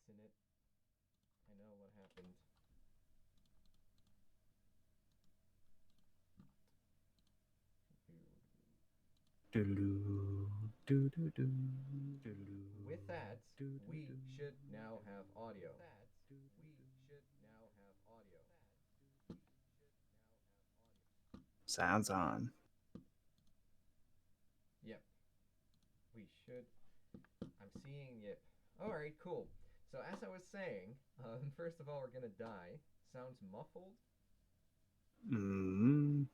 fixing it. I know what happened. With that, we should now have audio. Sounds on. Yep, we should. I'm seeing yep. Alright, cool. So, as I was saying, first of all, we're gonna die. Sounds muffled. Mm.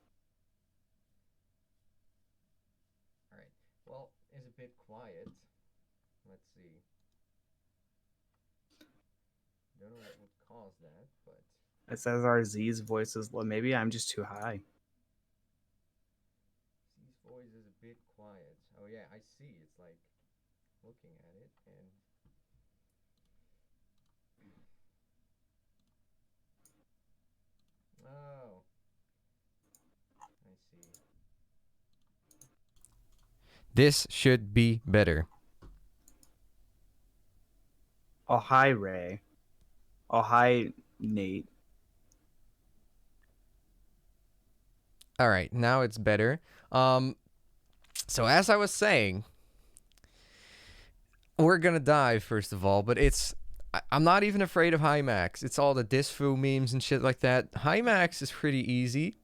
Alright, well, it's a bit quiet. Let's see. Don't know what would cause that, but It says our Z's voice is low. Maybe I'm just too high. C's voice is a bit quiet. Oh yeah, I see. It's like looking at it and oh, I see. This should be better. Oh, hi, Ray. Oh, hi, Nate. All right, now it's better. So as I was saying, we're gonna die first of all, but I'm not even afraid of Hymax. It's all the Disfu memes and shit like that. Hymax is pretty easy.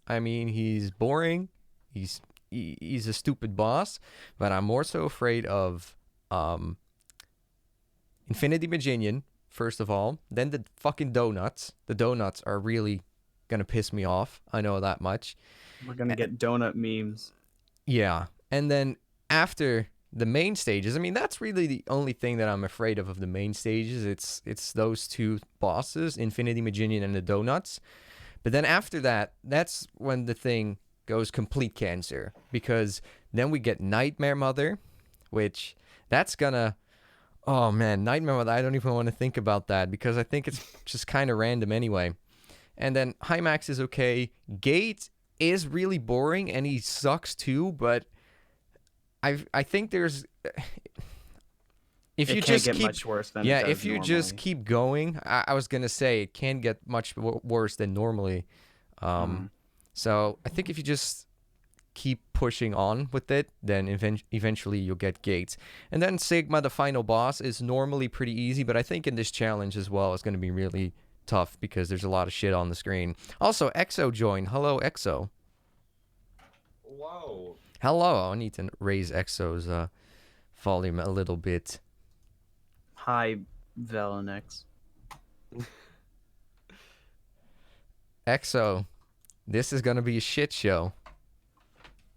I mean, he's boring. He's a stupid boss, but I'm more so afraid of Infinity Maginian first of all. Then the fucking donuts. The donuts are really gonna piss me off. I know that much. We're gonna get donut memes. Yeah, and then after the main stages, I mean that's really the only thing that I'm afraid of the main stages. It's those two bosses, Infinity Maginian and the donuts. But then after that, that's when the thing goes complete cancer because then we get Nightmare Mother, which that's gonna oh man, Nightmare Mother. I don't even want to think about that because I think it's just kind of random anyway. And then Hymax is okay. Gate is really boring and he sucks too, but I think there's if It you can't just get keep much worse than yeah, it does if you normally. just keep going, I was gonna say it can get much worse than normally. So I think if you just keep pushing on with it, then eventually you'll get gates. And then Sigma, the final boss, is normally pretty easy, but I think in this challenge as well, it's going to be really tough because there's a lot of shit on the screen. Also, Exo joined. Hello, Exo. Wow. Hello. I need to raise Exo's volume a little bit. Hi, Velenex. Exo, this is going to be a shit show.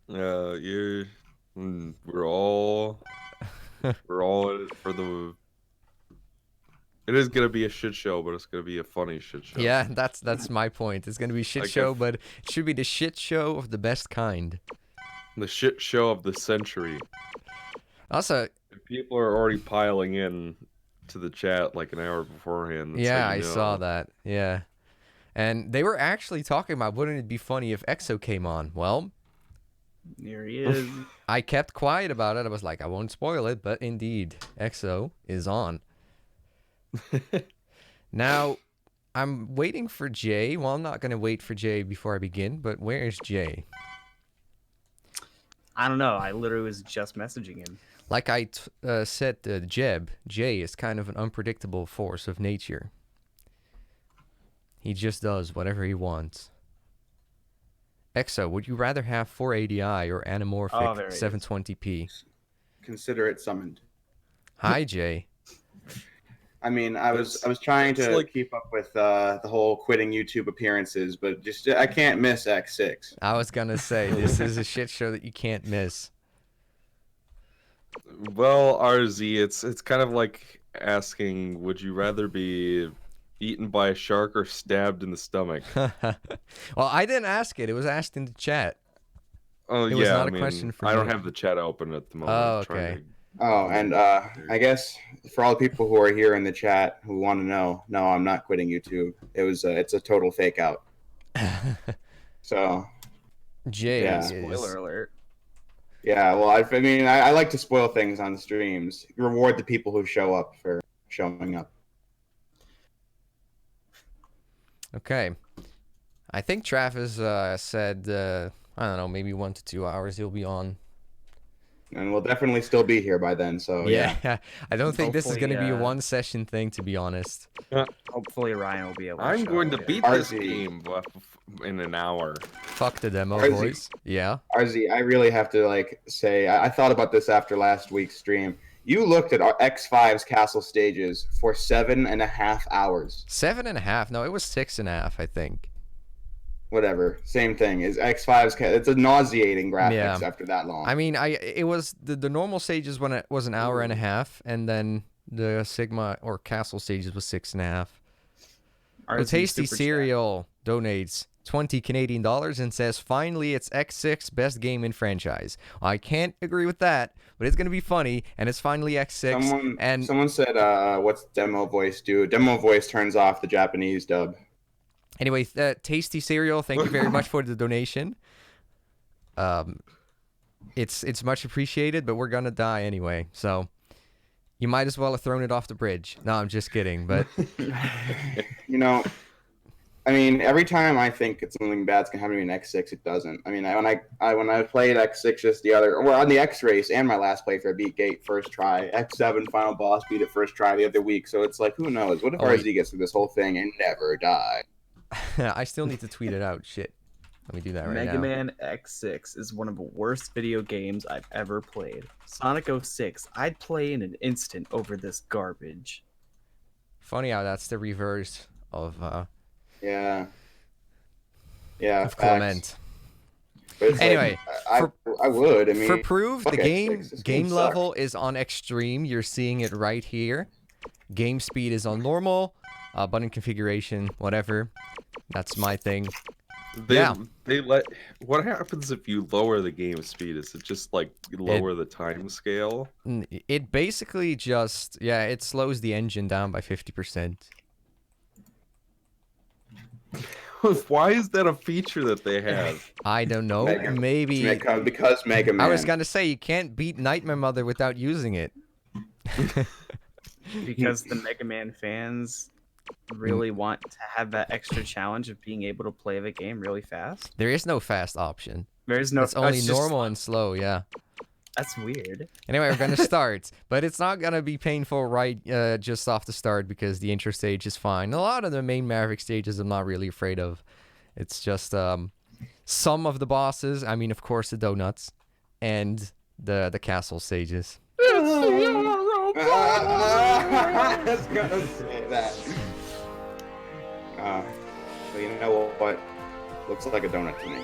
We're all for the. It is gonna be a shit show, but it's gonna be a funny shit show. Yeah, that's my point. It's going to be a shit show, but it should be the shit show of the best kind. The shit show of the century. Also, people are already piling in to the chat like an hour beforehand. Yeah, I saw that. Yeah. And they were actually talking about wouldn't it be funny if EXO came on? Well, here he is. I kept quiet about it. I was like, I won't spoil it, but indeed, EXO is on. Now, I'm waiting for Jay. Well, I'm not going to wait for Jay before I begin, but where is Jay? I don't know. I literally was just messaging him. Like I said to Jeb, Jay is kind of an unpredictable force of nature. He just does whatever he wants. EXO, would you rather have 480i or anamorphic 720p? Consider it summoned. Hi, Jay. I mean, I was trying to keep up with the whole quitting YouTube appearances, but just I can't miss X6. I was gonna say this is a shit show that you can't miss. Well, RZ, it's kind of like asking, would you rather be eaten by a shark or stabbed in the stomach? Well, I didn't ask it. It was asked in the chat. Oh, it was not a question for me. I don't have the chat open at the moment. Oh, okay. Oh, and I guess for all the people who are here in the chat who want to know, no, I'm not quitting YouTube. It's a total fake out. So, Jay, yeah. Spoiler alert. Yeah, well, I mean, I like to spoil things on the streams. Reward the people who show up for showing up. Okay. I think Travis said, I don't know, maybe 1 to 2 hours he'll be on. And we'll definitely still be here by then. So yeah. I don't think this is going to be a Hopefully, one-session thing, to be honest. Hopefully Ryan will be able to I'm show going to it. beat this RZ. game in an hour. Fuck the demo, RZ. boys. Yeah. RZ, I really have to like say I thought about this after last week's stream. You looked at our X5's castle stages for 7.5 hours. 7.5. No, it was 6.5, I think. Whatever, same thing. Is X5's? It's a nauseating graphics Yeah. after that long. I mean, it was the normal stages when it was an hour and a half, and then the Sigma or Castle stages was 6.5. The RZ Tasty Super Chat. Cereal donates 20 Canadian dollars and says, "Finally, it's X6 best game in franchise." I can't agree with that, but it's gonna be funny, and it's finally X6. Someone said, "What's demo voice do?" Demo voice turns off the Japanese dub. Anyway, Tasty Cereal, thank you very much for the donation. It's much appreciated, but we're gonna die anyway, so you might as well have thrown it off the bridge. No, I'm just kidding, but You know, I mean, every time I think it's something bad's gonna happen to me in X6, it doesn't. I mean, when I played X6 just the other, or on the X race and my last playthrough, I beat Gate first try. X7 final boss beat it first try the other week. So it's like, who knows? What if RZ gets through this whole thing and never die? I still need to tweet it out. Shit. Let me do that right Mega now. Man X6 is one of the worst video games I've ever played. Sonic 06, I'd play in an instant over this garbage. Funny how that's the reverse of Yeah, of facts. Clement. But it's Anyway, like, I would. I mean, For proof, fuck the X6, this game sucks. level is on Xtreme. You're seeing it right here. Game speed is on normal. Button configuration, whatever. That's my thing. They let. What happens if you lower the game speed? Is it just like lower the time scale? It basically just, it slows the engine down by 50%. Why is that a feature that they have? I don't know. Maybe. Because Mega Man. I was gonna say you can't beat Nightmare Mother without using it. Because the Mega Man fans really want to have that extra challenge of being able to play the game really fast. There is no fast option. There's no. It's only it's just- normal and slow. Yeah. That's weird. Anyway, we're gonna start, but it's not gonna be painful right just off the start because the intro stage is fine. A lot of the main Maverick stages I'm not really afraid of. It's just some of the bosses. I mean, of course, the donuts and the castle stages. I was gonna say that. But you know what? Looks like a donut to me.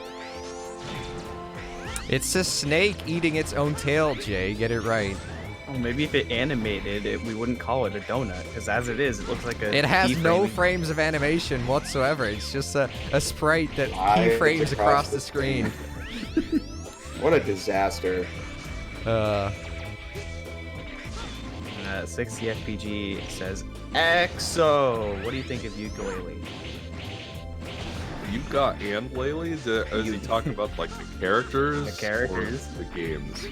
It's a snake eating its own tail, Jay. Get it right. Oh, maybe if it animated it, we wouldn't call it a donut. Because as it is, it looks like a. It has no keyframing. frames of animation whatsoever. It's just a sprite that Eyes keyframes across the screen. What a disaster. 60 FPG says EXO. What do you think of ukulele? You got and Laley? Is he talking about like the characters? The characters. Or the games?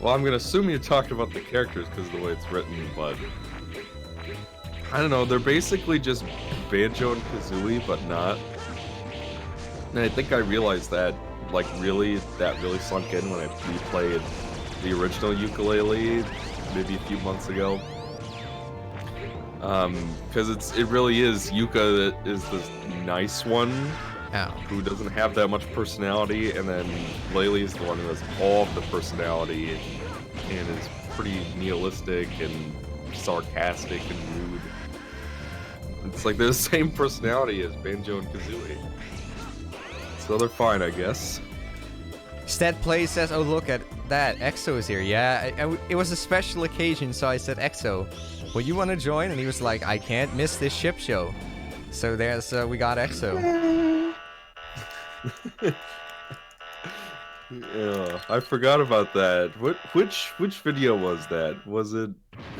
Well, I'm gonna assume you're talking about the characters because of the way it's written, but I don't know. They're basically just Banjo and Kazooie, but not. And I think I realized that, like, that really sunk in when I replayed the original ukulele maybe a few months ago. Because it really is Yuka that is the nice one Ow. who doesn't have that much personality, and then Laylee is the one who has all of the personality and is pretty nihilistic and sarcastic and rude. It's like they're the same personality as Banjo and Kazooie. So they're fine, I guess. Stead Play says, "Oh, look at that. EXO is here." Yeah, it was a special occasion, so I said, "EXO, well, you want to join?" And he was like, "I can't miss this ship show." So there's, we got EXO. Yeah, I forgot about that. Which video was that? Was it?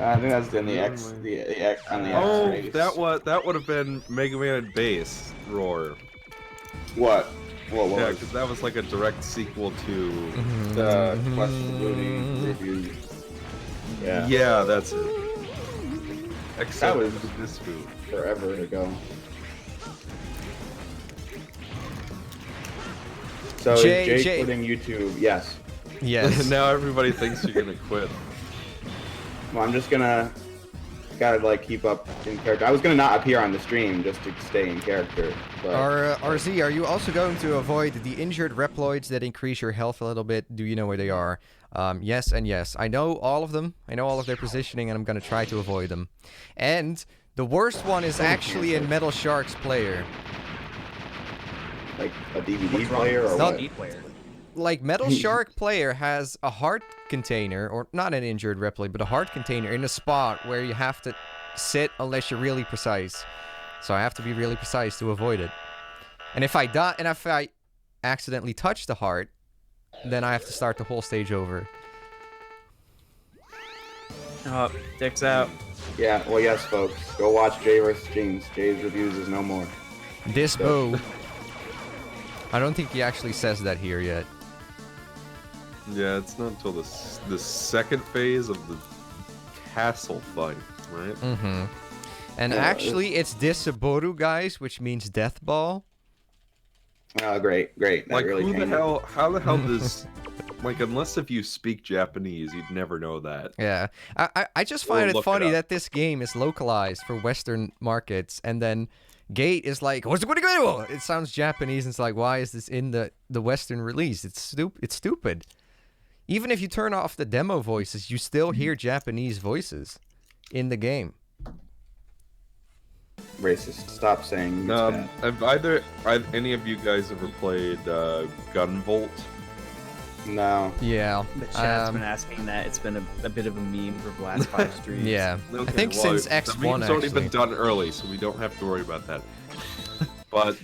I think that's in the X, on the X Oh, race. that would have been Mega Man and Bass Roar. What? What Yeah, was because that was like a direct sequel to. the question Looney review? Yeah. Yeah, that's it. That Except was this food. forever ago. So Jay- is Jay Jay- quitting YouTube? Yes. Yes. Now everybody thinks you're gonna quit. Well, I'm just gonna gotta like keep up in character. I was gonna not appear on the stream just to stay in character. But RZ, are you also going to avoid the injured Reploids that increase your health a little bit? Do you know where they are? Yes and yes. I know all of them. I know all of their positioning, and I'm gonna try to avoid them. And the worst one is actually in Metal Shark's player. like a DVD What's wrong player with or the what? CD player? Like, Metal Shark player has a heart container, or not an injured Reploid, but a heart container in a spot where you have to sit unless you're really precise. So I have to be really precise to avoid it. And if I die, and if I accidentally touch the heart, then I have to start the whole stage over. Oh, Dick's out. Yeah, well, yes, folks. Go watch Jay vs. James. Jay's reviews is no more. This bow. I don't think he actually says that here yet. Yeah, it's not until the second phase of the castle fight, right? Mm-hmm. And Yeah, actually, it's Disaboru, guys, which means death ball. Oh, great. That Like, really who the changed it. hell? How the hell does? Like, unless if you speak Japanese, you'd never know that. Yeah, I just We'll find it look it funny up. that this game is localized for Western markets, and then Gate is like, "What's going on?" It sounds Japanese, and it's like, why is this in the Western release? It's stupid. Even if you turn off the demo voices, you still hear Japanese voices in the game. Racist. Stop saying it's bad. Have any of you guys ever played Gunvolt? No. Yeah. The chat's been asking that. It's been a bit of a meme for the last 5 streams. Yeah. I Okay, think well, since the X1 meme's already actually. been done early, so we don't have to worry about that. But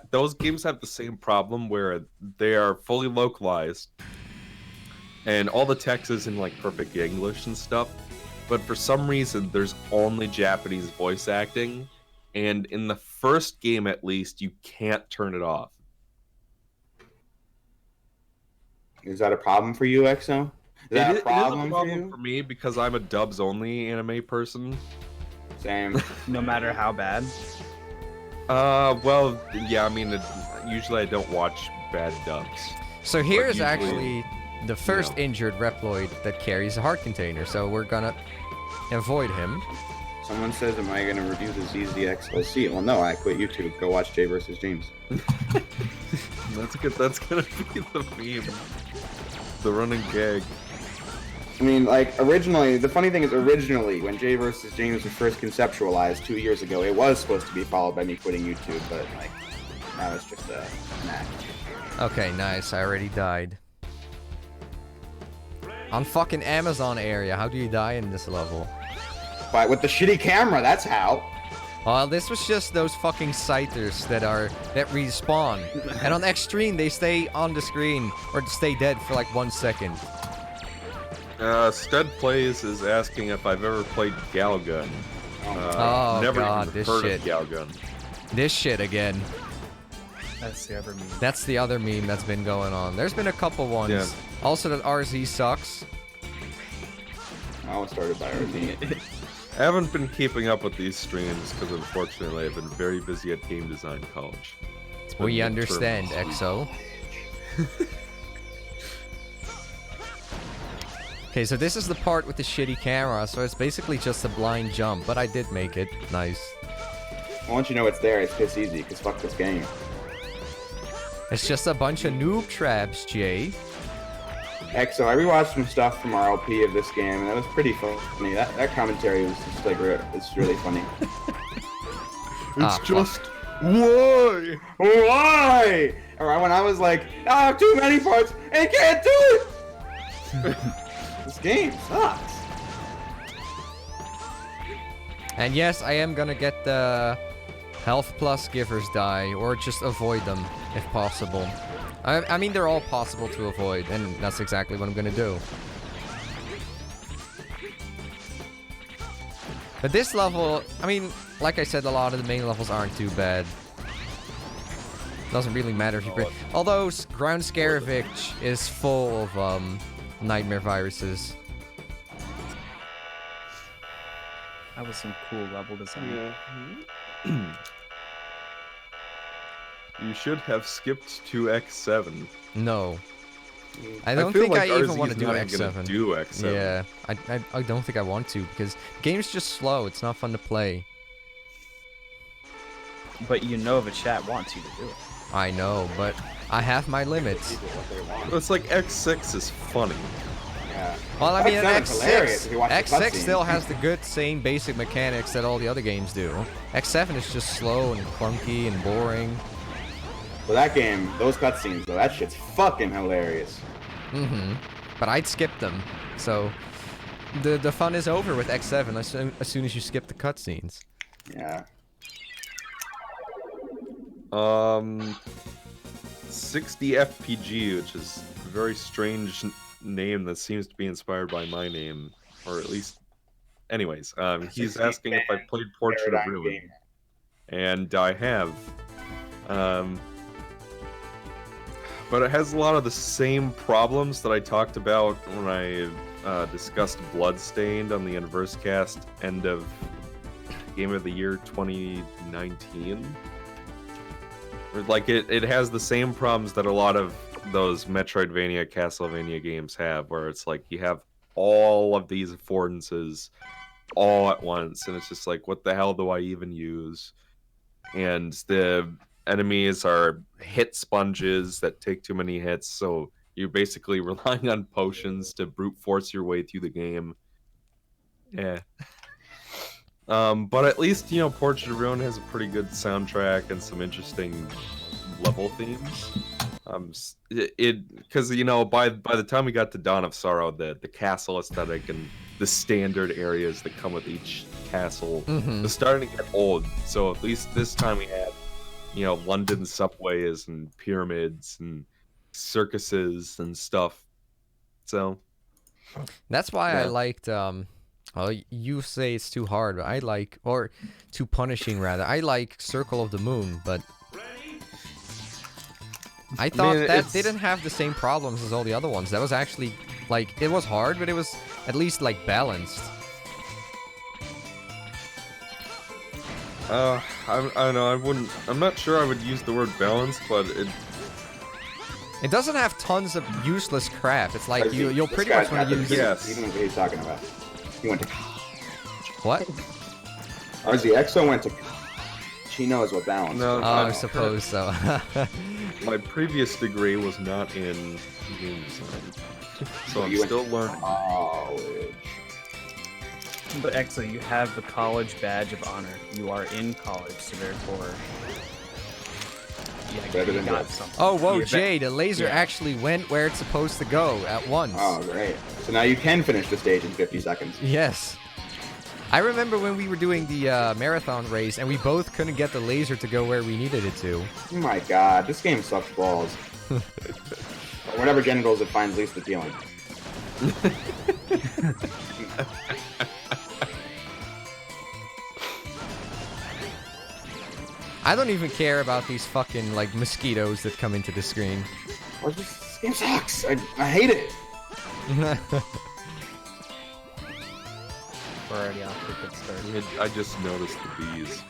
those games have the same problem where they are fully localized, and all the text is in like perfect English and stuff. But for some reason, there's only Japanese voice acting, and in the first game at least, you can't turn it off. Is that a problem for you, EXO? Is that It is a problem a for problem you? for me because I'm a dubs only anime person. Same. No matter how bad. Well, yeah, I mean, usually I don't watch bad dubs. So here's usually, actually the first know. injured Reploid that carries a heart container, so we're gonna avoid him. Someone says, am I going to review the ZZXLC? Well, no, I quit YouTube. Go watch Jay vs. James. That's good. That's gonna be the meme, the running gag. I mean, like, originally, the funny thing is, originally, when Jay vs. James was first conceptualized 2 years ago, it was supposed to be followed by me quitting YouTube, but, like, now it's just a knack. Okay, nice. I already died. On fucking Amazon area. How do you die in this level? But with the shitty camera, that's how. Well, this was just those fucking sighters that respawn. And on Xtreme, they stay on the screen or stay dead for like 1 second. Stud Plays is asking if I've ever played Galgun. Oh, never God, even this heard shit. of Galgun. This shit again. That's the other meme. That's the other meme that's been going on. There's been a couple ones. Yeah. Also, that RZ sucks. I was started by RT. I haven't been keeping up with these streams because unfortunately I've been very busy at game design college. It's been We midterm understand, this week. EXO. Okay, so this is the part with the shitty camera, so it's basically just a blind jump, but I did make it. Nice. Once you know it's there, it's piss easy, because fuck this game. It's just a bunch of noob traps, Jay. EXO, I rewatched some stuff from our LP of this game, and that was pretty funny. That commentary was just like, it's really funny. It's fuck. just why? Why? Alright, when I was like, I have too many parts, and I can't do it! This game sucks. And yes, I am gonna get the health plus givers die, or just avoid them, if possible. I mean, they're all possible to avoid, and that's exactly what I'm gonna do. But this level, I mean, like I said, a lot of the main levels aren't too bad. Doesn't really matter if you... Although, Ground Scaravich is full of, nightmare viruses. That was some cool level design. You should have skipped to X7. No. I I don't feel think like I even RZ want to is do not even X7. gonna do X7. Yeah, I don't think I want to because the game's just slow. It's not fun to play. But you know the chat wants you to do it. I know, but I have my limits. People what they want. It's like X6 is funny. Yeah. Well, I mean, an X7 is hilarious if you watch the X6 cutscenes. still has the good, same basic mechanics that all the other games do. X7 is just slow and clunky and boring. Well, that game, those cutscenes though, that shit's fucking hilarious. But I'd skip them, so the fun is over with X7 as soon as you skip the cutscenes. Yeah. 60 FPG, which is a very strange name that seems to be inspired by my name, or at least. Anyways, he's asking if I've played Portrait of Paradigm Ruin, Gamer. and I have. But it has a lot of the same problems that I talked about when I discussed Bloodstained on the Universecast end of Game of the Year 2019. Like it has the same problems that a lot of those Metroidvania, Castlevania games have, where it's like you have all of these affordances all at once, and it's just like, what the hell do I even use? And the enemies are hit sponges that take too many hits, so you're basically relying on potions to brute force your way through the game. Yeah. But at least, you know, Portrait of Ruin has a pretty good soundtrack and some interesting level themes. Because, you know, by the time we got to Dawn of Sorrow, the castle aesthetic and the standard areas that come with each castle was starting to get old. So at least this time we had, you know, London subways and pyramids and circuses and stuff. So That's why I Yeah. liked. Well, you say it's too hard, but I like, or too punishing rather. I like Circle of the Moon, but I thought that it's- didn't have the same problems as all the other ones. That was actually like, it was hard, but it was at least like balanced. I don't know. I'm not sure I would use the word balanced, but It doesn't have tons of useless crap. It's like RZ, you'll this pretty guy's much want got to the- use. Yes. He knows what he's talking about. He went to What? RZ Exo went to. She knows what balance. No, is. Oh, I suppose so. my previous degree was not in game design, so I'm You went still to learning. college. But Exo, you have the college badge of honor. You are in college, so therefore, Better you than got this. something. Oh, whoa, You're Jay, the laser Yeah. actually went where it's supposed to go at once. Oh, great. So now you can finish the stage in 50 seconds. Yes. I remember when we were doing the marathon race and we both couldn't get the laser to go where we needed it to. Oh my god, this game sucks balls. Or whatever genitals it finds least appealing. I don't even care about these fucking, like, mosquitoes that come into the screen. Or this game sucks. I hate it. We're already off to a good start. I just noticed the bees.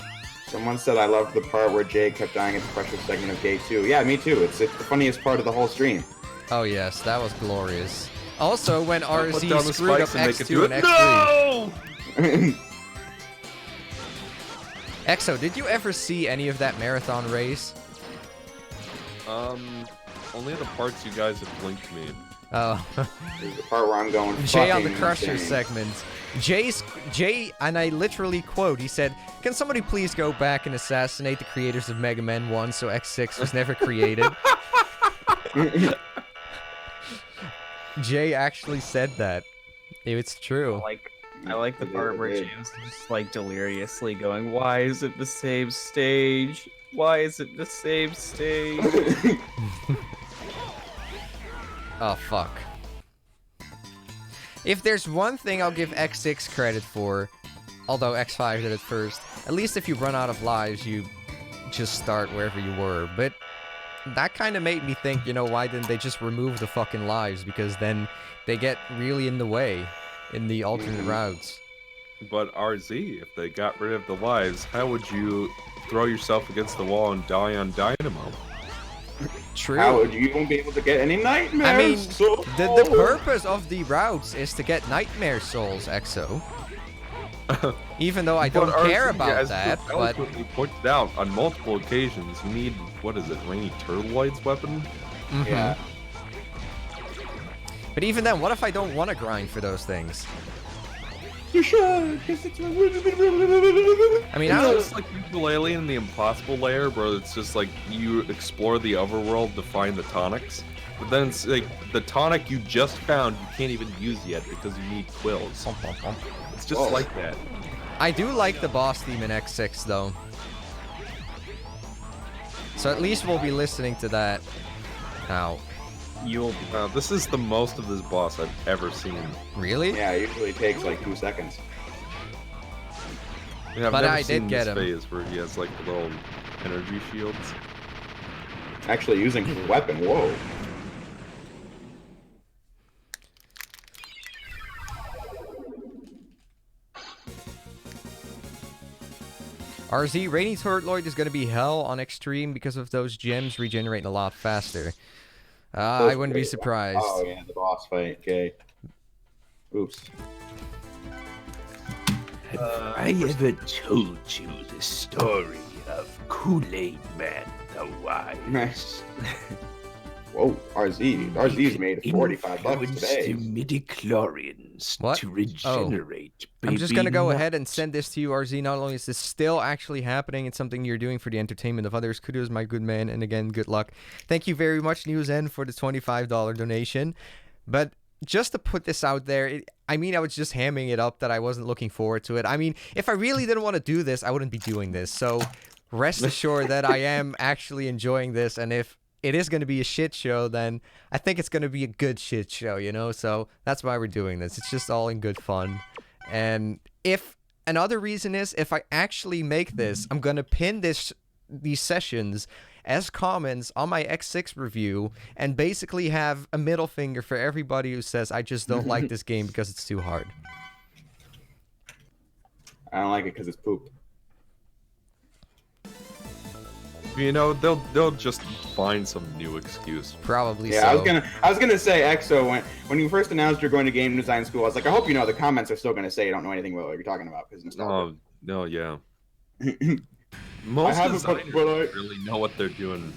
Someone said I loved the part where Jay kept dying at the pressure segment of Gate 2. Yeah, me too. It's the funniest part of the whole stream. Oh, yes, that was glorious. Also, when Put RZ down the screwed up spikes and make it X2 do and it. X3. No! Exo, did you ever see any of that marathon race? Only the parts you guys have linked me. Oh. This is the part where I'm going Jay on the fucking Crusher insane. segment. Jay, and I literally quote, he said, "Can somebody please go back and assassinate the creators of Mega Man 1 so X6 was never created?" Jay actually said that. It's true. I like the part where James is just like deliriously going, "Why is it the same stage? Why is it the same stage?" Oh, fuck. If there's one thing I'll give X6 credit for, although X5 did it first, at least if you run out of lives, you just start wherever you were. But that kind of made me think, you know, why didn't they just remove the fucking lives? Because then they get really in the way in the alternate routes. But RZ, if they got rid of the lives, how would you throw yourself against the wall and die on dynamo. True. Howard, you won't be able to get any nightmares. I mean, so... the purpose of the routes is to get nightmare souls, Exo. Even though I don't care about that, but eloquently pointed out on multiple occasions, you need, what is it, Rainy Turtleoid's weapon? Yeah. But even then, what if I don't want to grind for those things? You should. I mean, You I know, don't. it's like Ukulele in the Impossible layer, where it's just like you explore the overworld to find the tonics. But then it's like the tonic you just found you can't even use yet because you need quills. It's just Whoa. like that. I do like the boss theme in X6 though. So at least we'll be listening to that. Now, You'll This is the most of this boss I've ever seen. really? Yeah, it usually takes like 2 seconds. Yeah, I've But never I seen did get this him. phase where he has like the little energy shields. Actually using his weapon. Whoa. RZ, Rainy Turtloid is going to be hell on Xtreme because of those gems regenerating a lot faster. I wouldn't be surprised. Oh yeah, the boss fight. Okay. Oops. I ever told you the story of Kool-Aid Man the Wise? Whoa, RZ's made $45 Influence today. the midichlorians What? to regenerate. I'm just going to baby go ahead and nuts. send this to you, RZ. Not only is this still actually happening, it's something you're doing for the entertainment of others. Kudos, my good man. And again, good luck. Thank you very much, NewsN, for the $25 donation. But just to put this out there, I mean, I was just hamming it up that I wasn't looking forward to it. I mean, if I really didn't want to do this, I wouldn't be doing this. So rest assured that I am actually enjoying this. And if it is going to be a shit show, then I think it's going to be a good shit show, you know? So that's why we're doing this. It's just all in good fun. And if another reason is, if I actually make this, I'm going to pin these sessions as comments on my X6 review and basically have a middle finger for everybody who says, I just don't like this game because it's too hard. I don't like it because it's poop. You know, they'll just find some new excuse. Probably Yeah, so. I was gonna say, Exo, when you first announced you're going to game design school, I was like, I hope you know the comments are still gonna say you don't know anything about what you're talking about because nostalgia. Oh, no, yeah. I Most have designers but I don't really know what they're doing.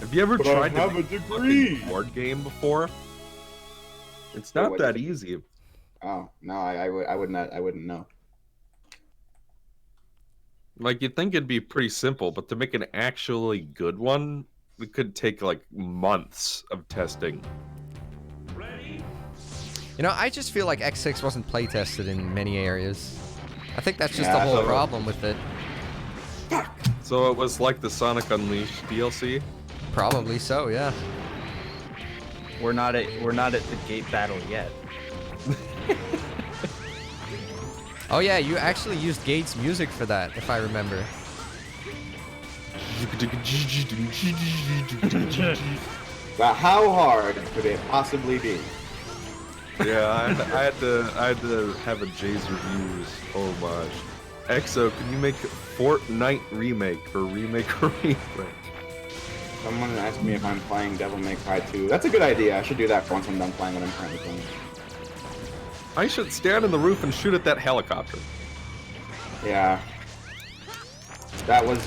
Have you ever But I tried to have make a a degree. fucking board game before? It's Wait, not what that is it? easy. Oh no, I wouldn't know. Like, you'd think it'd be pretty simple, but to make an actually good one, it could take, like, months of testing. You know, I just feel like X6 wasn't playtested in many areas. I think that's just Yeah, the whole so- problem with it. So it was like the Sonic Unleashed DLC? Probably so, yeah. we're not at the gate battle yet. Oh yeah, you actually used Gates' music for that, if I remember. But how hard could it possibly be? Yeah, I had to have a Jay's Reviews homage. Exo, can you make Fortnite remake or remake or remake? Someone asked me if I'm playing Devil May Cry 2. That's a good idea. I should do that once I'm done playing what I'm currently playing. I should stand on the roof and shoot at that helicopter. Yeah. That was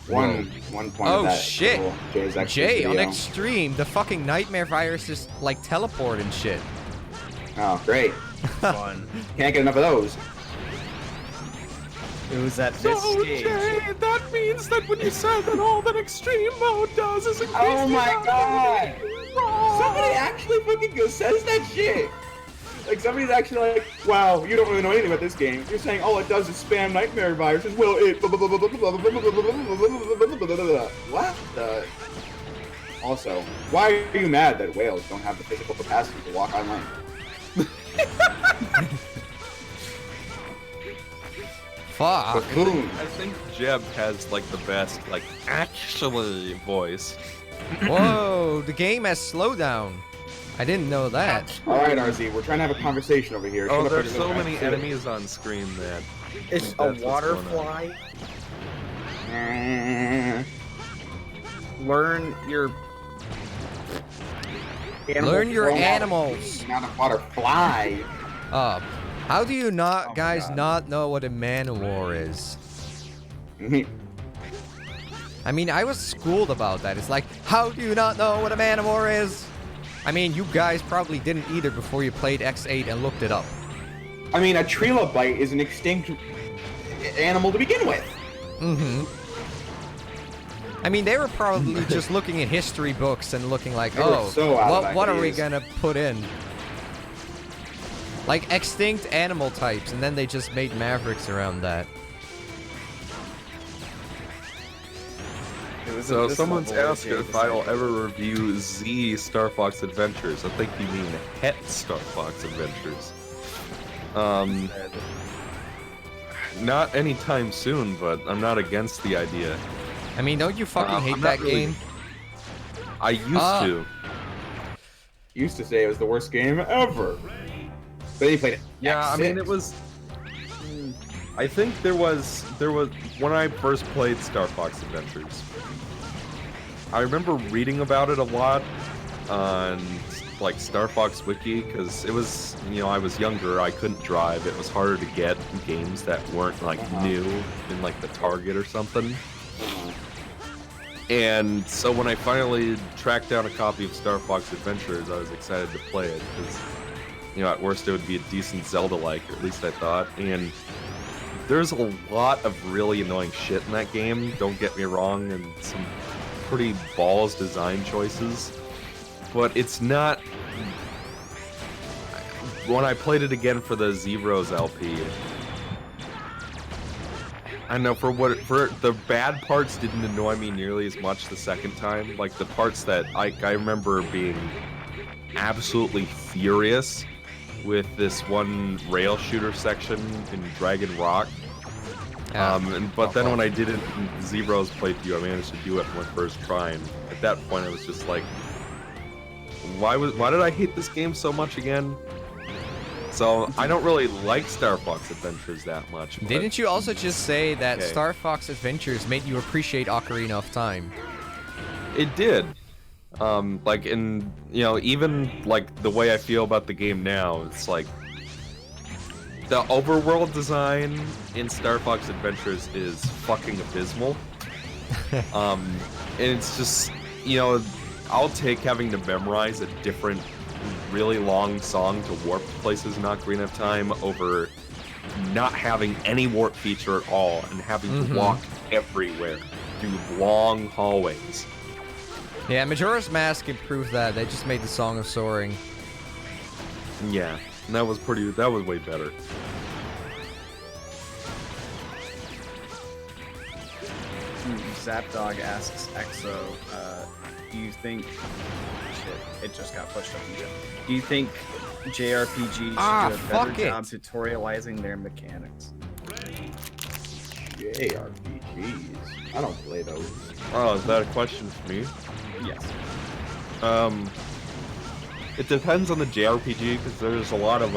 one point Oh, of that shit. little Jay's Extras Jay, on video. Xtreme, the fucking nightmare virus is like teleport and shit. Oh, great. Fun. Can't get enough of those. It was at this stage. that means that when you said that all that extreme mode does is increase Oh my god! Somebody actually fucking says that shit! Like, somebody's actually like, wow, you don't really know anything about this game. You're saying all it does is spam nightmare viruses. Well, it... What the... Also, why are you mad that whales don't have the physical capacity to walk on land? Fuck. Boom. I think Jeb has like the best, like, actually voice. Whoa, the game has slowdown. I didn't know that. All right, RZ, we're trying to have a conversation over here. Oh, Shut up there's and so listen. many enemies on screen that It's a that's what's going on. waterfly. Learn your Learn your Well, animals. Not a butterfly. How do you not, Oh my guys, God. not know what a man-o-war is? I mean, I was schooled about that. It's like, how do you not know what a man-o-war is? I mean, you guys probably didn't either before you played X8 and looked it up. I mean, a trilobite is an extinct animal to begin with. Mm-hmm. I mean, they were probably just looking at history books and looking like, They were oh, so out of what are we ideas. gonna put in? Like extinct animal types, and then they just made Mavericks around that. So someone's asked if I'll ever review Z Star Fox Adventures. I think you mean Het Star Fox Adventures. Not anytime soon, but I'm not against the idea. I mean, don't you fucking hate I'm that not really- game? I used to. Used to say it was the worst game ever. But then he played it. Yeah, I mean it was. I think there was when I first played Star Fox Adventures. I remember reading about it a lot on like Star Fox Wiki because it was, you know, I was younger, I couldn't drive, it was harder to get games that weren't like new in like the Target or something. And so when I finally tracked down a copy of Star Fox Adventures, I was excited to play it because, you know, at worst it would be a decent Zelda-like, or at least I thought. And there's a lot of really annoying shit in that game, don't get me wrong, and some pretty balls design choices. But it's not... When I played it again for the Zeros LP, I don't know, for the bad parts didn't annoy me nearly as much the second time. Like the parts that I remember being absolutely furious with this one rail shooter section in Dragon Rock. But then when I did it in Zero's playthrough, I managed to do it in my first try, and at that point I was just like, why did I hate this game so much again? So I don't really like Star Fox Adventures that much. But Didn't you also just say that Okay. Star Fox Adventures made you appreciate Ocarina of Time? It did. Like in, you know, even like the way I feel about the game now, it's like the overworld design in Star Fox Adventures is fucking abysmal. And it's just, you know, I'll take having to memorize a different really long song to warp places in Ocarina of Time over not having any warp feature at all and having to walk everywhere through long hallways. Yeah, Majora's Mask improved that. They just made the Song of Soaring. Yeah, and that was way better. Zapdog asks Exo, do you think... Shit, it just got pushed up again. Do you think JRPGs should do a fuck better it. job tutorializing their mechanics? JRPGs. I don't play those. Oh, is that a question for me? Yes. It depends on the JRPG, because there's a lot of,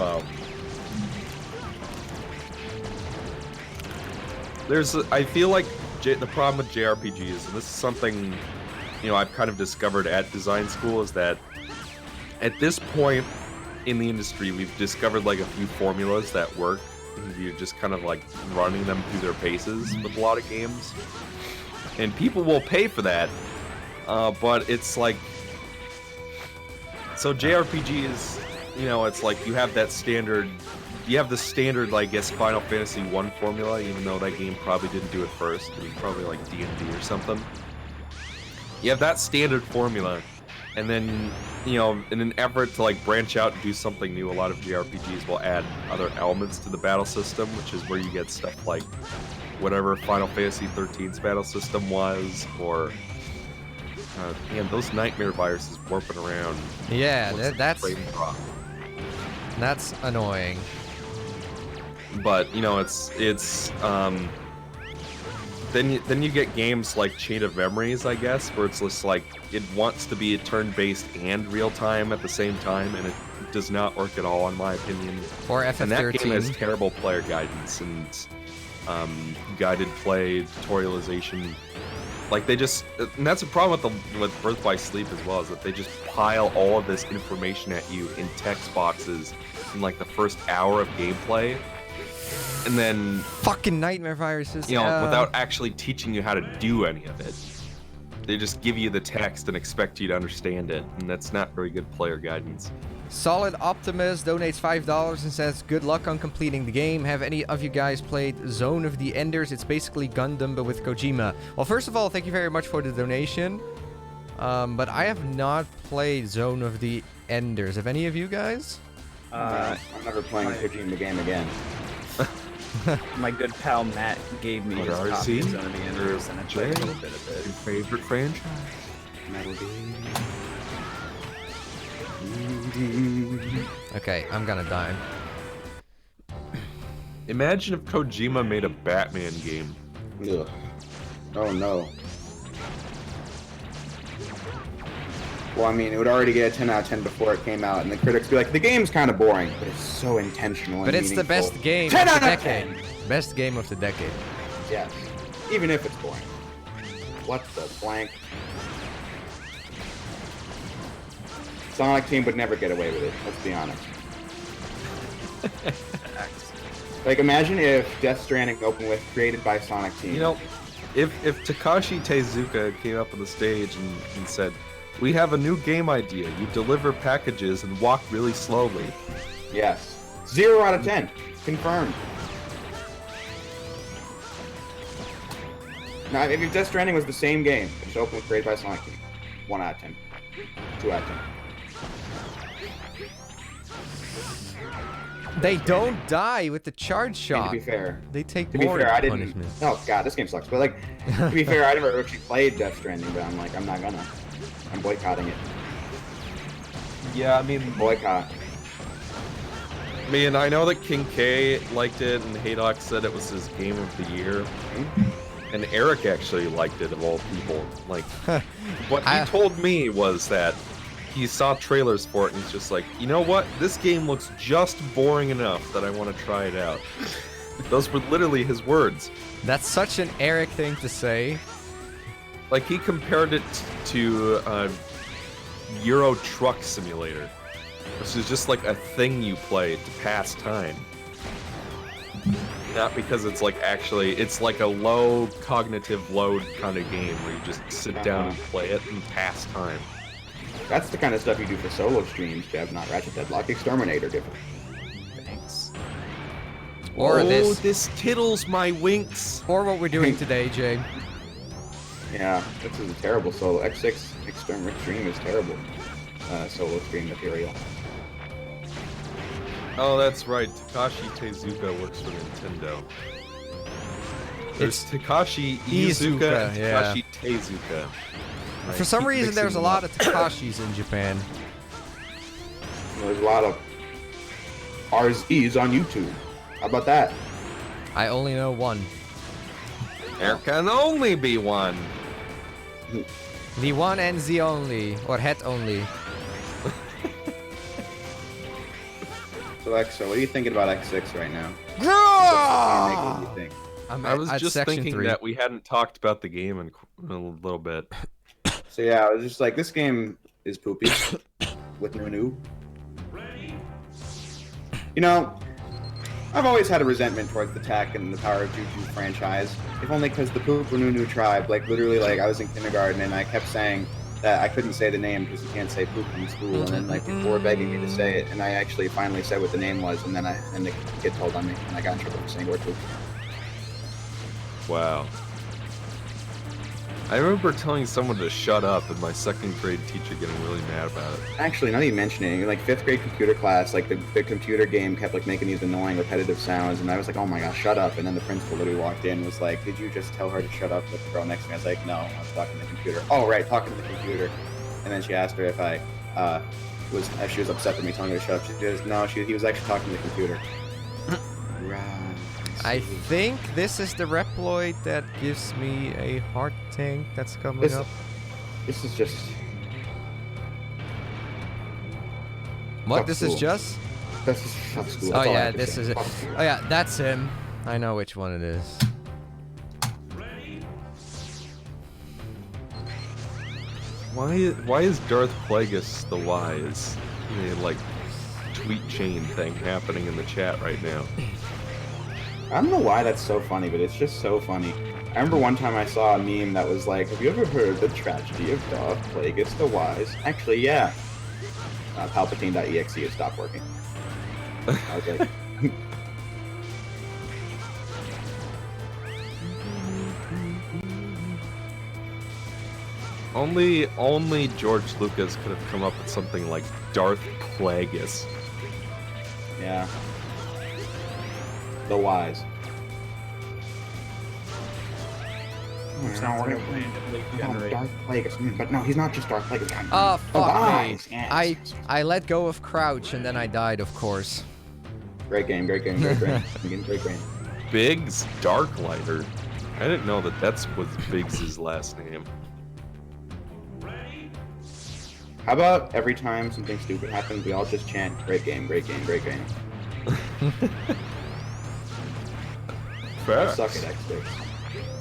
I feel like the problem with JRPGs, and this is something, you know, I've kind of discovered at design school, is that at this point in the industry, we've discovered like a few formulas that work, and you're just kind of like running them through their paces with a lot of games. And people will pay for that, but it's like, so JRPGs, you know, it's like you have that standard, the standard, I guess, Final Fantasy 1 formula, even though that game probably didn't do it first. It was probably like D&D or something. You have that standard formula, and then, you know, in an effort to like branch out and do something new, a lot of JRPGs will add other elements to the battle system, which is where you get stuff like whatever Final Fantasy 13's battle system was, or man, those nightmare viruses warping around. Yeah, Looks like that's frame drop. annoying. But you know, it's then you get games like Chain of Memories, I guess, where it's just like it wants to be a turn-based and real-time at the same time, and it does not work at all, in my opinion. Or And that game has FF13. terrible player guidance and guided play, tutorialization. Like they just, and that's a problem with Birth by Sleep as well, is that they just pile all of this information at you in text boxes in like the first hour of gameplay, and then Fucking nightmare viruses. without actually teaching you how to do any of it. They just give you the text and expect you to understand it, and that's not very good player guidance. Solid Optimus donates $5 and says, good luck on completing the game. Have any of you guys played Zone of the Enders? It's basically Gundam, but with Kojima. Well, first of all, thank you very much for the donation. But I have not played Zone of the Enders. Have any of you guys? I'm never playing a Kojima game again. My good pal Matt gave me his What copy of RC? Zone of the Enders, and I played a little bit of Your it. favorite franchise? Metal Gear. Okay, I'm gonna die. Imagine if Kojima made a Batman game. Ugh. Oh no. Well, I mean, it would already get a 10 out of 10 before it came out, and the critics be like, the game's kind of boring, but it's so intentional and But it's the meaningful. best game 10 of out the of 10! decade. Best game of the decade. Yes. Even if it's boring. What the blank? Sonic Team would never get away with it, let's be honest. Like, imagine if Death Stranding opened with created by Sonic Team. You know, if Takashi Tezuka came up on the stage and said, "We have a new game idea. You deliver packages and walk really slowly." Yes. 0 out of 10. Confirmed. Now, if Death Stranding was the same game, it's open with created by Sonic Team. 1 out of 10. 2 out of 10. They don't die with the charge I mean, shot. to be fair. They take To be more fair, I didn't. punishment. Oh god, this game sucks. But like, to be fair, I never actually played Death Stranding, but I'm like, I'm not gonna. I'm boycotting it. Yeah, I mean, Boycott. I know that King K liked it and Haydock said it was his game of the year. And Eric actually liked it, of all people. Like, what he told me was that he saw trailers for it and he's just like, you know what? This game looks just boring enough that I want to try it out. Those were literally his words. That's such an Eric thing to say. Like, he compared it to Euro Truck Simulator, which is just like a thing you play to pass time. Not because it's like actually, it's like a low cognitive load kind of game where you just sit down and play it and pass time. That's the kind of stuff you do for solo streams, Jeff, not Ratchet Deadlock Exterminator different. Thanks. Or this tittles my winks. Or what we're doing today, Jay. Yeah, this is a terrible solo. X6 Extreme is terrible. Solo stream material. Oh, that's right. Takashi Tezuka works for Nintendo. There's Takashi Iizuka and yeah. Takashi Tezuka. I For some keep reason, mixing there's a them lot up. of Takashis in Japan. There's a lot of RZs on YouTube. How about that? I only know one. There can only be one. The one and the only, or het only. So, X, what are you thinking about X6 right now? What do you think? I'm I was at just section thinking 3. that we hadn't talked about the game in a little bit. So yeah, I was just like, this game is poopy with Nunu. You know, I've always had a resentment towards the Tech and the Power of Juju franchise. If only because the Poop Nunu tribe, like literally, like I was in kindergarten and I kept saying that I couldn't say the name because you can't say poop in school, and then like people were begging me to say it, and I actually finally said what the name was, and then the kid told on me, and I got in trouble for saying the word poop. Wow. I remember telling someone to shut up and my second grade teacher getting really mad about it. Actually, now that you mention it, in like 5th grade computer class, like the computer game kept like making these annoying repetitive sounds, and I was like, oh my gosh, shut up. And then the principal literally walked in and was like, did you just tell her to shut up with the girl next to me? I was like, no, I was talking to the computer. Oh, right, talking to the computer. And then she asked her if if she was upset with me telling her to shut up. She goes, no, he was actually talking to the computer. Right. I think this is the Reploid that gives me a heart tank that's coming This- up. This is just. What? fuck This is school. just? This is fuck school. Oh That's all I yeah, have to this say. is it. Fuck school. Oh yeah, that's him. I know which one it is. Why is Darth Plagueis the wise? Like tweet chain thing happening in the chat right now. I don't know why that's so funny, but it's just so funny. I remember one time I saw a meme that was like, "Have you ever heard the tragedy of Darth Plagueis the Wise?" Actually, yeah. Palpatine.exe has stopped working. I was like, Only George Lucas could have come up with something like Darth Plagueis. yeah. The Wise. It's not working randomly Oh, generate. Darth Plagueis. But no, he's not just Darth Plagueis. Oh, The fuck me. Wise. Yes. I let go of crouch and then I died, of course. Great game, great game, great game. Great game. Biggs Darklighter. I didn't know that was Biggs' last name. How about every time something stupid happens, we all just chant, "Great game, great game, great game." I Facts. suck at X6.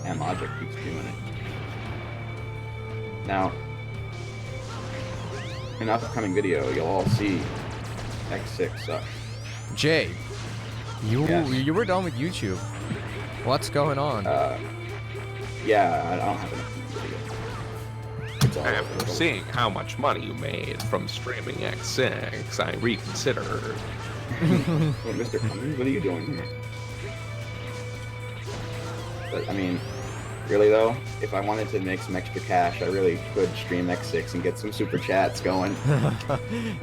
And Logic keeps doing it. Now, in an upcoming video, you'll all see X6 sucks. Jay, Yes. you were done with YouTube. What's going on? Yeah, I don't have enough video. It's all After seeing how much money you made from streaming X6, I reconsider. Well, Mr. Cummings, what are you doing here? But, I mean, really though, if I wanted to make some extra cash, I really could stream X6 and get some super chats going.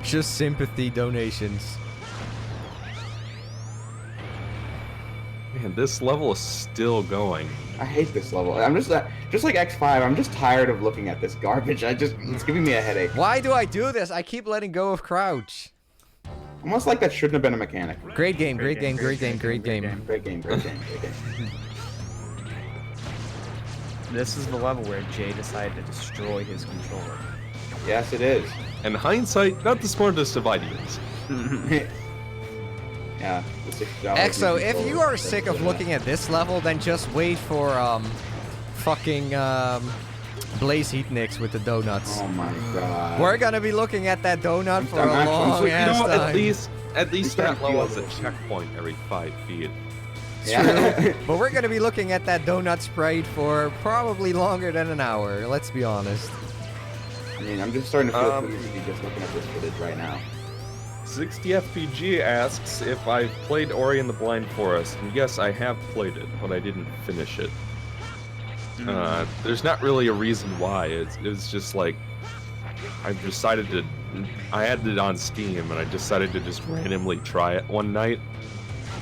Just sympathy donations. Man, this level is still going. I hate this level. I'm just like X5. I'm just tired of looking at this garbage. It's giving me a headache. Why do I do this? I keep letting go of crouch. Almost like that shouldn't have been a mechanic. Great game, great game, great game, great game. Great game, great game, great game. This is the level where Jay decided to destroy his controller. Yes, it is. In hindsight, not the smartest of ideas. Yeah, the $6. Exo, if you are sick of looking at this level, then just wait for fucking Blaze Heatniks with the donuts. Oh my god. We're gonna be looking at that donut for I'm a actually- long so, ass You know, time. at least starting that to feel level is a this. checkpoint every 5 feet. Yeah. But we're gonna be looking at that donut sprite for probably longer than an hour. Let's be honest. I mean, I'm just starting to feel queasy just looking at this footage right now. 60FPG asks if I've played Ori and the Blind Forest, and yes, I have played it, but I didn't finish it. There's not really a reason why. It's just like I had it on Steam, and I decided to just randomly try it one night,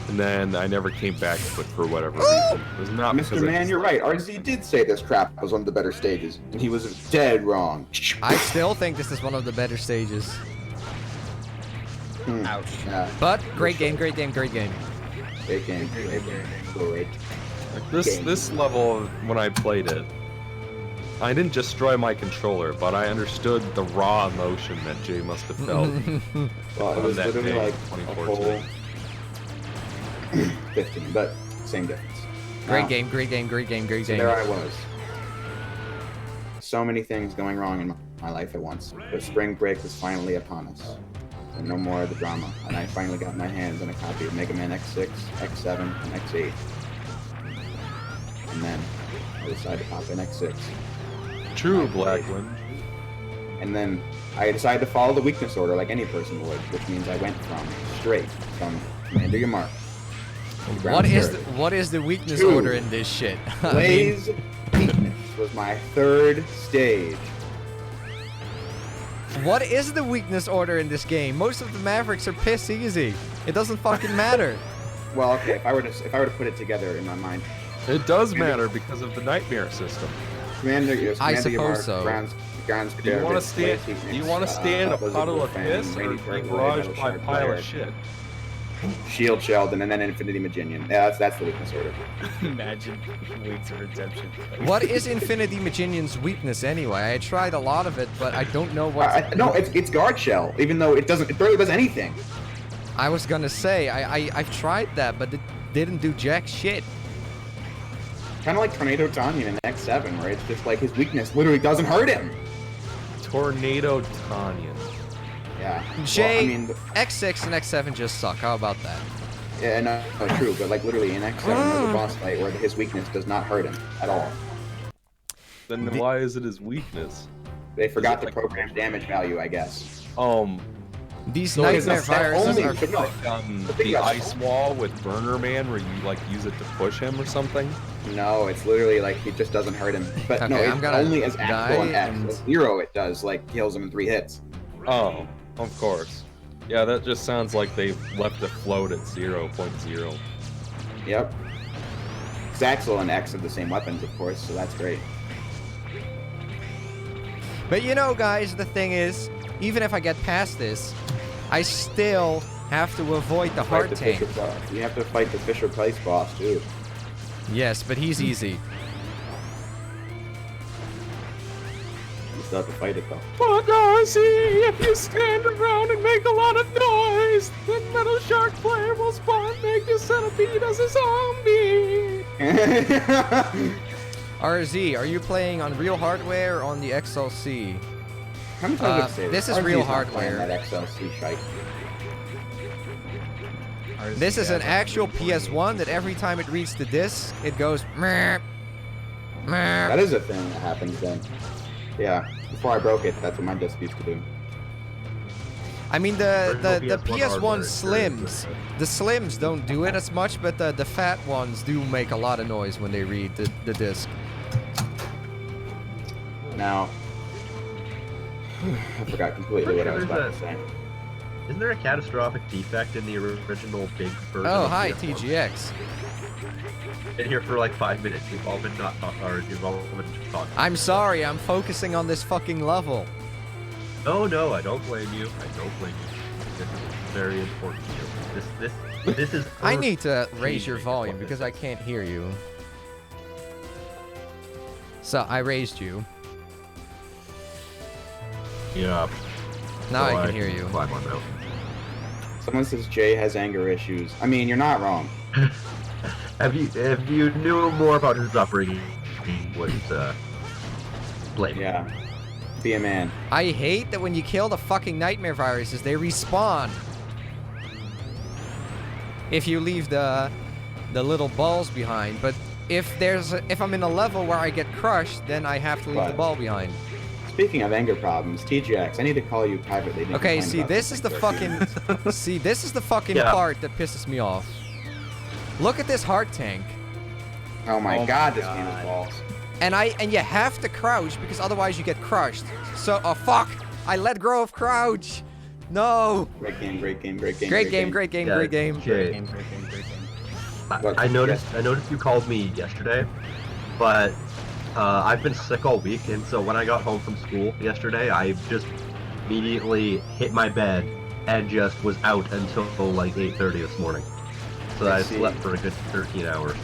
and then I never came back to it for whatever reason. It was not because Mr. I Man, just you're right. RZ did say this crap was one of the better stages, and he was dead wrong. I still think this is one of the better stages. Ouch. Yeah, But great game, great game, great game. great game. Great game. Great. Like this level, when I played it, I didn't destroy my controller, but I understood the raw emotion that Jay must have felt. Well, it On was that literally day, like a 2014. whole 15, but same difference. Great Now, game, great game, great game, great So game. there I was. So many things going wrong in my life at once. But spring break was finally upon us. And no more of the drama. And I finally got my hands on a copy of Mega Man X6, X7, and X8. And then I decided to pop in X6. True, Blackwind. And then I decided to follow the weakness order like any person would, which means I went straight from Commander Your Mark. What is the weakness Two. order in this shit? I mean, Blaze Weakness was my third stage. what is the weakness order in this game? Most of the Mavericks are piss easy. It doesn't fucking matter. Well, okay, if I were to put it together in my mind, It does matter because of the nightmare system. Commander, yes, I Commander Your suppose Mark, so. Grounds Do you want to Blaze stand? Weakness, Do you want to stand a Blizzard puddle of Wolfman, piss or Lady be Bird, barraged Metal by a Shark pile Fire. of shit? Shield Sheldon, and then Infinity Maginian. Yeah, that's the weakness order. Imagine Wings of Redemption. What is Infinity Maginian's weakness anyway? I tried a lot of it, but I don't know what. No, it's Guard Shell, even though it barely does anything. I was gonna say I've tried that, but it didn't do jack shit. Kind of like Tornado Tanyan in X7, where it's just like his weakness literally doesn't hurt him. Tornado Tanyan. Yeah. Jay, well, I mean, X6 and X7 just suck. How about that? yeah, no, true, but like literally in X7 there's a boss fight where his weakness does not hurt him at all. Then why is it his weakness? They forgot to program damage value, I guess. These So nightmare it's not viruses only- are. but no, the thing about- ice wall with Burner Man, where you like use it to push him or something. No, it's literally like it just doesn't hurt him. But no, Okay, it's I'm gonna only as actual on die X. and- As Zero, it does like kills him in 3 hits. Oh, of course. Yeah, that just sounds like they left it float at 0.0. Yep. Zaxel and X have the same weapons, of course, so that's great. But you know, guys, the thing is, even if I get past this, I still have to avoid the heart tank. You have to fight the Fisher Price boss too. Yes, but he's easy. You still have to fight it though. But I see if you stand around and make a lot of noise, the Metal Shark player will spawn, make the centipede as a zombie. RZ, are you playing on real hardware or on the XLC? How many times have I said this is RZ's real not playing hardware. That XLC shite. This is an actual PS1 that every time it reads the disc, it goes meh, meh. That is a thing that happens then. Yeah. Before I broke it, that's what my disc used to do. I mean, the Original PS1 hardware Slims, experience. the Slims don't do it as much, but the fat ones do make a lot of noise when they read the disc. Now, I forgot completely what I was about to say. Isn't there a catastrophic defect in the original big version? Oh, of hi, PS1? TGX. Been here for like 5 minutes. You've all been not talking, or you've all been just talking. I'm sorry, I'm focusing on this fucking level. No, I don't blame you. I don't blame you. This is very important to you. This is. I need to raise earth-changing your is volume what this because I is. can't hear you. So, I raised you. Yeah. Now so I can hear you. Climb on out. Someone says Jay has anger issues. I mean, you're not wrong. If you knew more about his upbringing, you would blame him. Yeah. Be a man. I hate that when you kill the fucking nightmare viruses, they respawn. If you leave the little balls behind, but if I'm in a level where I get crushed, then I have to leave the Right. ball behind. Speaking of anger problems, TGX, I need to call you privately. to Okay, complain see, about this is the something for a few fucking see, this is the fucking Yeah. part that pisses me off. Look at this heart tank. Oh my Oh god, my this game is God. balls. And you have to crouch because otherwise you get crushed. So, oh fuck! I let go of crouch. No. Great game, great game, great game. Great game, great game, Yeah, great game. Jay, Great game. What? I noticed you called me yesterday, but I've been sick all week, and so when I got home from school yesterday, I just immediately hit my bed and just was out until like 8:30 this morning. So I I see. slept for a good 13 hours.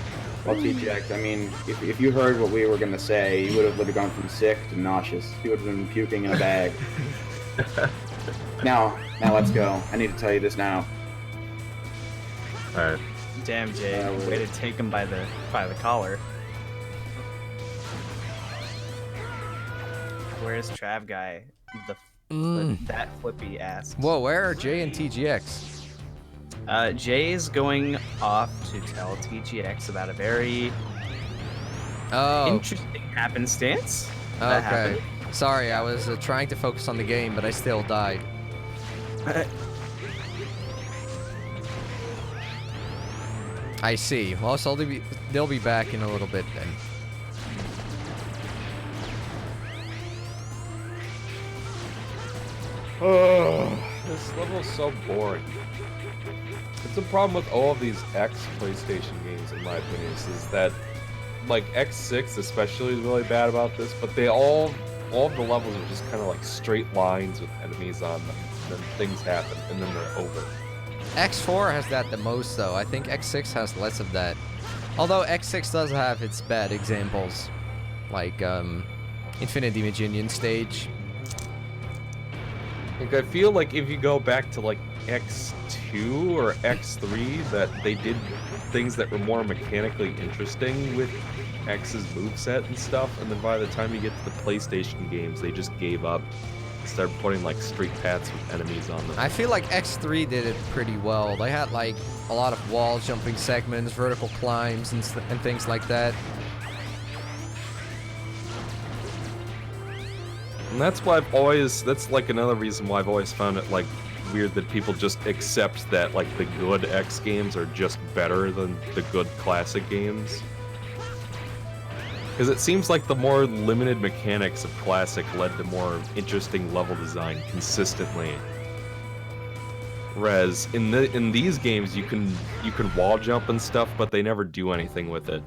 Well, TGX, I mean, if you heard what we were going to say, you would have literally gone from sick to nauseous. You would have been puking in a bag. Now let's go. I need to tell you this now. Alright. Damn, Jay. Yeah, Way to take him by the collar. Where's Trav guy? That flippy ass. Whoa, where are J and TGX? Jay is going off to tell TGX about a very Oh, interesting happenstance. that okay. Sorry, I was trying to focus on the game, but I still died. I see. Well, so they'll be back in a little bit then. This level is so boring. It's a problem with all of these X PlayStation games, in my opinion, is that, like, X6 especially is really bad about this, but they all of the levels are just kind of like straight lines with enemies on them, and then things happen, and then they're over. X4 has that the most, though. I think X6 has less of that. Although X6 does have its bad examples, like Infinity Maginion stage. Like, I feel like if you go back to like X2 or X3, that they did things that were more mechanically interesting with X's moveset and stuff, and then by the time you get to the PlayStation games, they just gave up. Started putting like straight paths with enemies on them. I feel like X3 did it pretty well. They had like a lot of wall jumping segments, vertical climbs, and things like that. And that's why that's like another reason why I've always found it like weird that people just accept that like the good X games are just better than the good classic games. Because it seems like the more limited mechanics of classic led to more interesting level design consistently. Whereas in these games you can wall jump and stuff, but they never do anything with it.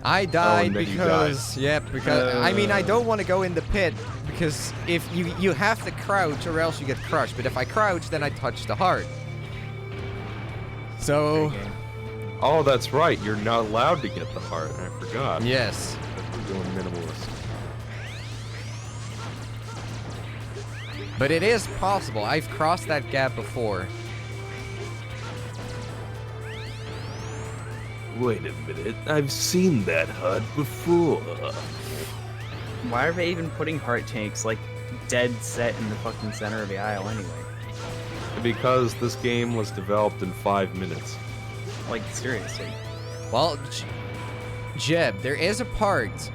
I died and then you because I mean I don't want to go in the pit because if you have to crouch or else you get crushed. But if I crouch, then I touch the heart. So. Oh, that's right. You're not allowed to get the heart. I forgot. Yes. We're doing minimalist. But it is possible. I've crossed that gap before. Wait a minute, I've seen that HUD before. Why are they even putting heart tanks like dead set in the fucking center of the aisle anyway? Because this game was developed in 5 minutes. Like, seriously. Well, Jeb, there is a part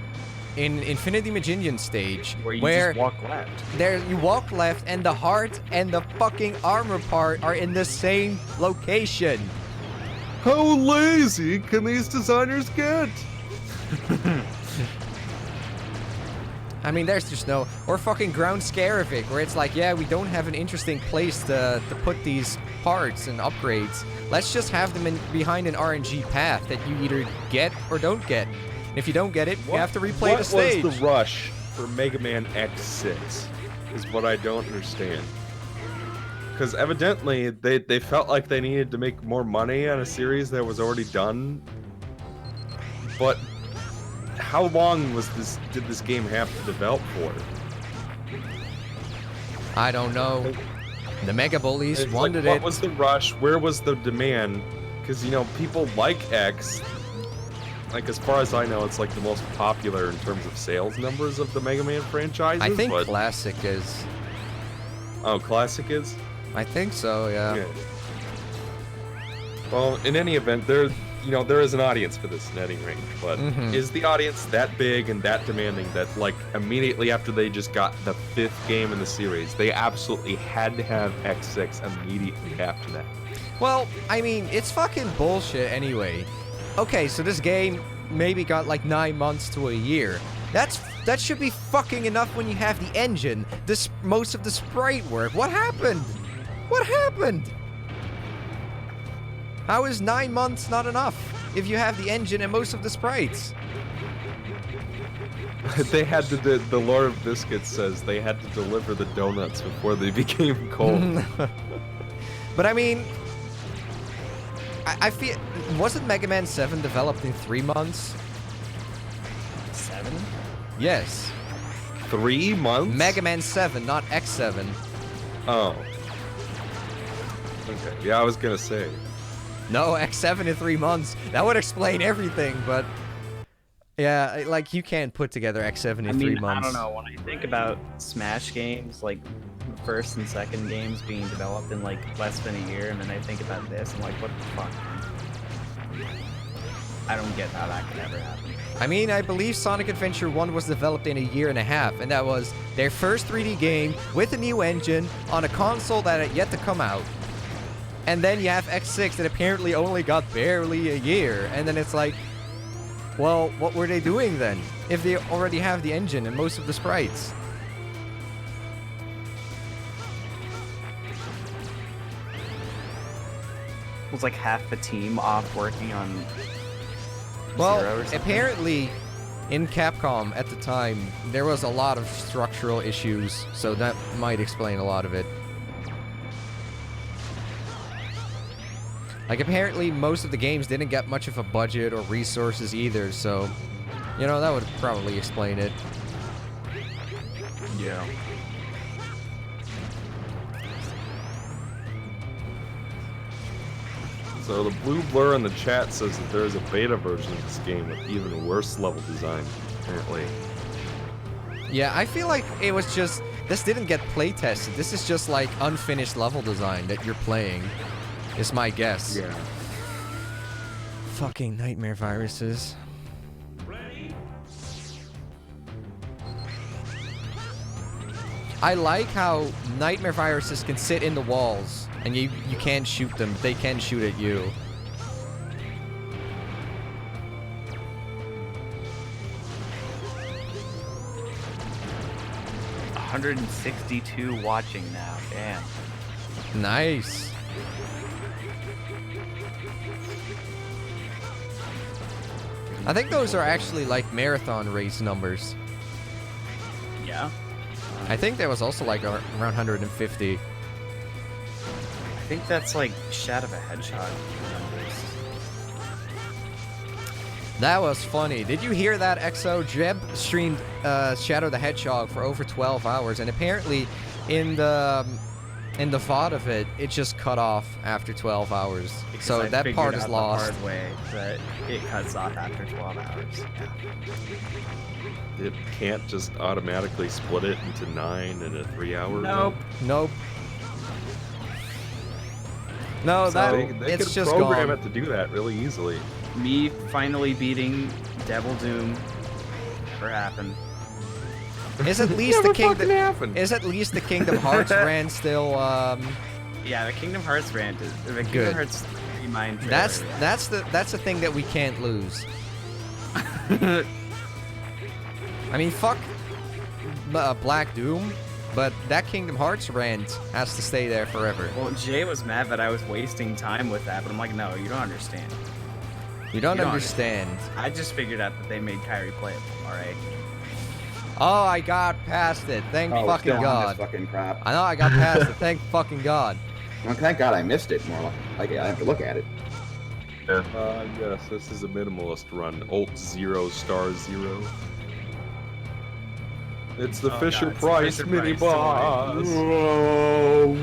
in Infinity Maginion stage Where you where just walk left. there you walk left and the heart and the fucking armor part are in the same location. How lazy can these designers get? I mean, there's just no... Or fucking Ground Scarific, where it's like, yeah, we don't have an interesting place to put these parts and upgrades. Let's just have them behind an RNG path that you either get or don't get. And if you don't get it, you have to replay the stage. What was the rush for Mega Man X6 is what I don't understand. Because evidently, they felt like they needed to make more money on a series that was already done. But how long did this game have to develop for? I don't know. The Mega Bullies It's wanted like, it. what was the rush? Where was the demand? Because, you know, people like X. Like, as far as I know, it's like the most popular in terms of sales numbers of the Mega Man franchises. I think but... Classic is. Oh, Classic is? I think so, yeah. Well, in any event, there is an audience for this netting range, but is the audience that big and that demanding that, like, immediately after they just got the 5th game in the series, they absolutely had to have X6 immediately after that? Well, I mean, it's fucking bullshit anyway. Okay, so this game maybe got like 9 months to a year. That should be fucking enough when you have the engine, most of the sprite work. What happened? What happened? How is 9 months not enough if you have the engine and most of the sprites? They had to. The Lord of Biscuits says they had to deliver the donuts before they became cold. But I mean, I feel wasn't Mega Man 7 developed in 3 months? 7? Yes. 3 months? Mega Man 7, not X7. Oh. Okay. Yeah, I was gonna say. No, X7 in 3 months. That would explain everything, but... Yeah, like, you can't put together X7 in 3 months. I don't know. When I think about Smash games, like, first and second games being developed in, like, less than a year, and then I think about this, I'm like, what the fuck? I don't get how that could ever happen. I mean, I believe Sonic Adventure 1 was developed in a year and a half, and that was their first 3D game with a new engine on a console that had yet to come out. And then you have X6 that apparently only got barely a year, and then it's like, well, what were they doing then? If they already have the engine and most of the sprites. Was like half the team off working on Zero or Well, something? apparently, in Capcom at the time, there was a lot of structural issues, so that might explain a lot of it. Like, apparently most of the games didn't get much of a budget or resources either, so, you know, that would probably explain it. Yeah. So the blue blur in the chat says that there is a beta version of this game with even worse level design, apparently. Yeah, I feel like it was just... This didn't get play tested. This is just, like, unfinished level design that you're playing. Is my guess. Yeah. Fucking nightmare viruses. I like how nightmare viruses can sit in the walls, and you can't shoot them, but they can shoot at you. $162 watching now. Damn. Nice. I think those are actually like marathon race numbers. Yeah. I think there was also like around 150. I think that's like Shadow of a Hedgehog numbers. That was funny. Did you hear that, XO? Jeb streamed Shadow the Hedgehog for over 12 hours, and apparently in the VOD of it, it just cut off after 12 hours. Because so I that figured part out is the lost. hard way that it cuts off after 12 hours. Yeah. It can't just automatically split it into 9 and a 3-hour. Nope. Nope. No, So that they it's could just program gone. it to do that really easily. Me finally beating Devil Doom never happened. Is at least the Never fucking Kingdom happened. is at least the Kingdom Hearts brand still Yeah, the Kingdom Hearts rant is the Kingdom Good. Hearts remind. that's the thing that we can't lose. I mean, fuck Black Doom, but that Kingdom Hearts rant has to stay there forever. Well, Jay was mad that I was wasting time with that, but I'm like, no, you don't understand. You don't You don't understand. I just figured out that they made Kyrie playable. All right. Oh, I got past it. Thank Oh, we're fucking still on God. this fucking crap. I know I got past it. Thank fucking God. Well, thank God I missed it. More like I have to look at it. Yes, this is a minimalist run. Alt 0 star 0. It's the Oh, Fisher God, it's Price Fisher mini Price boss. Whoa!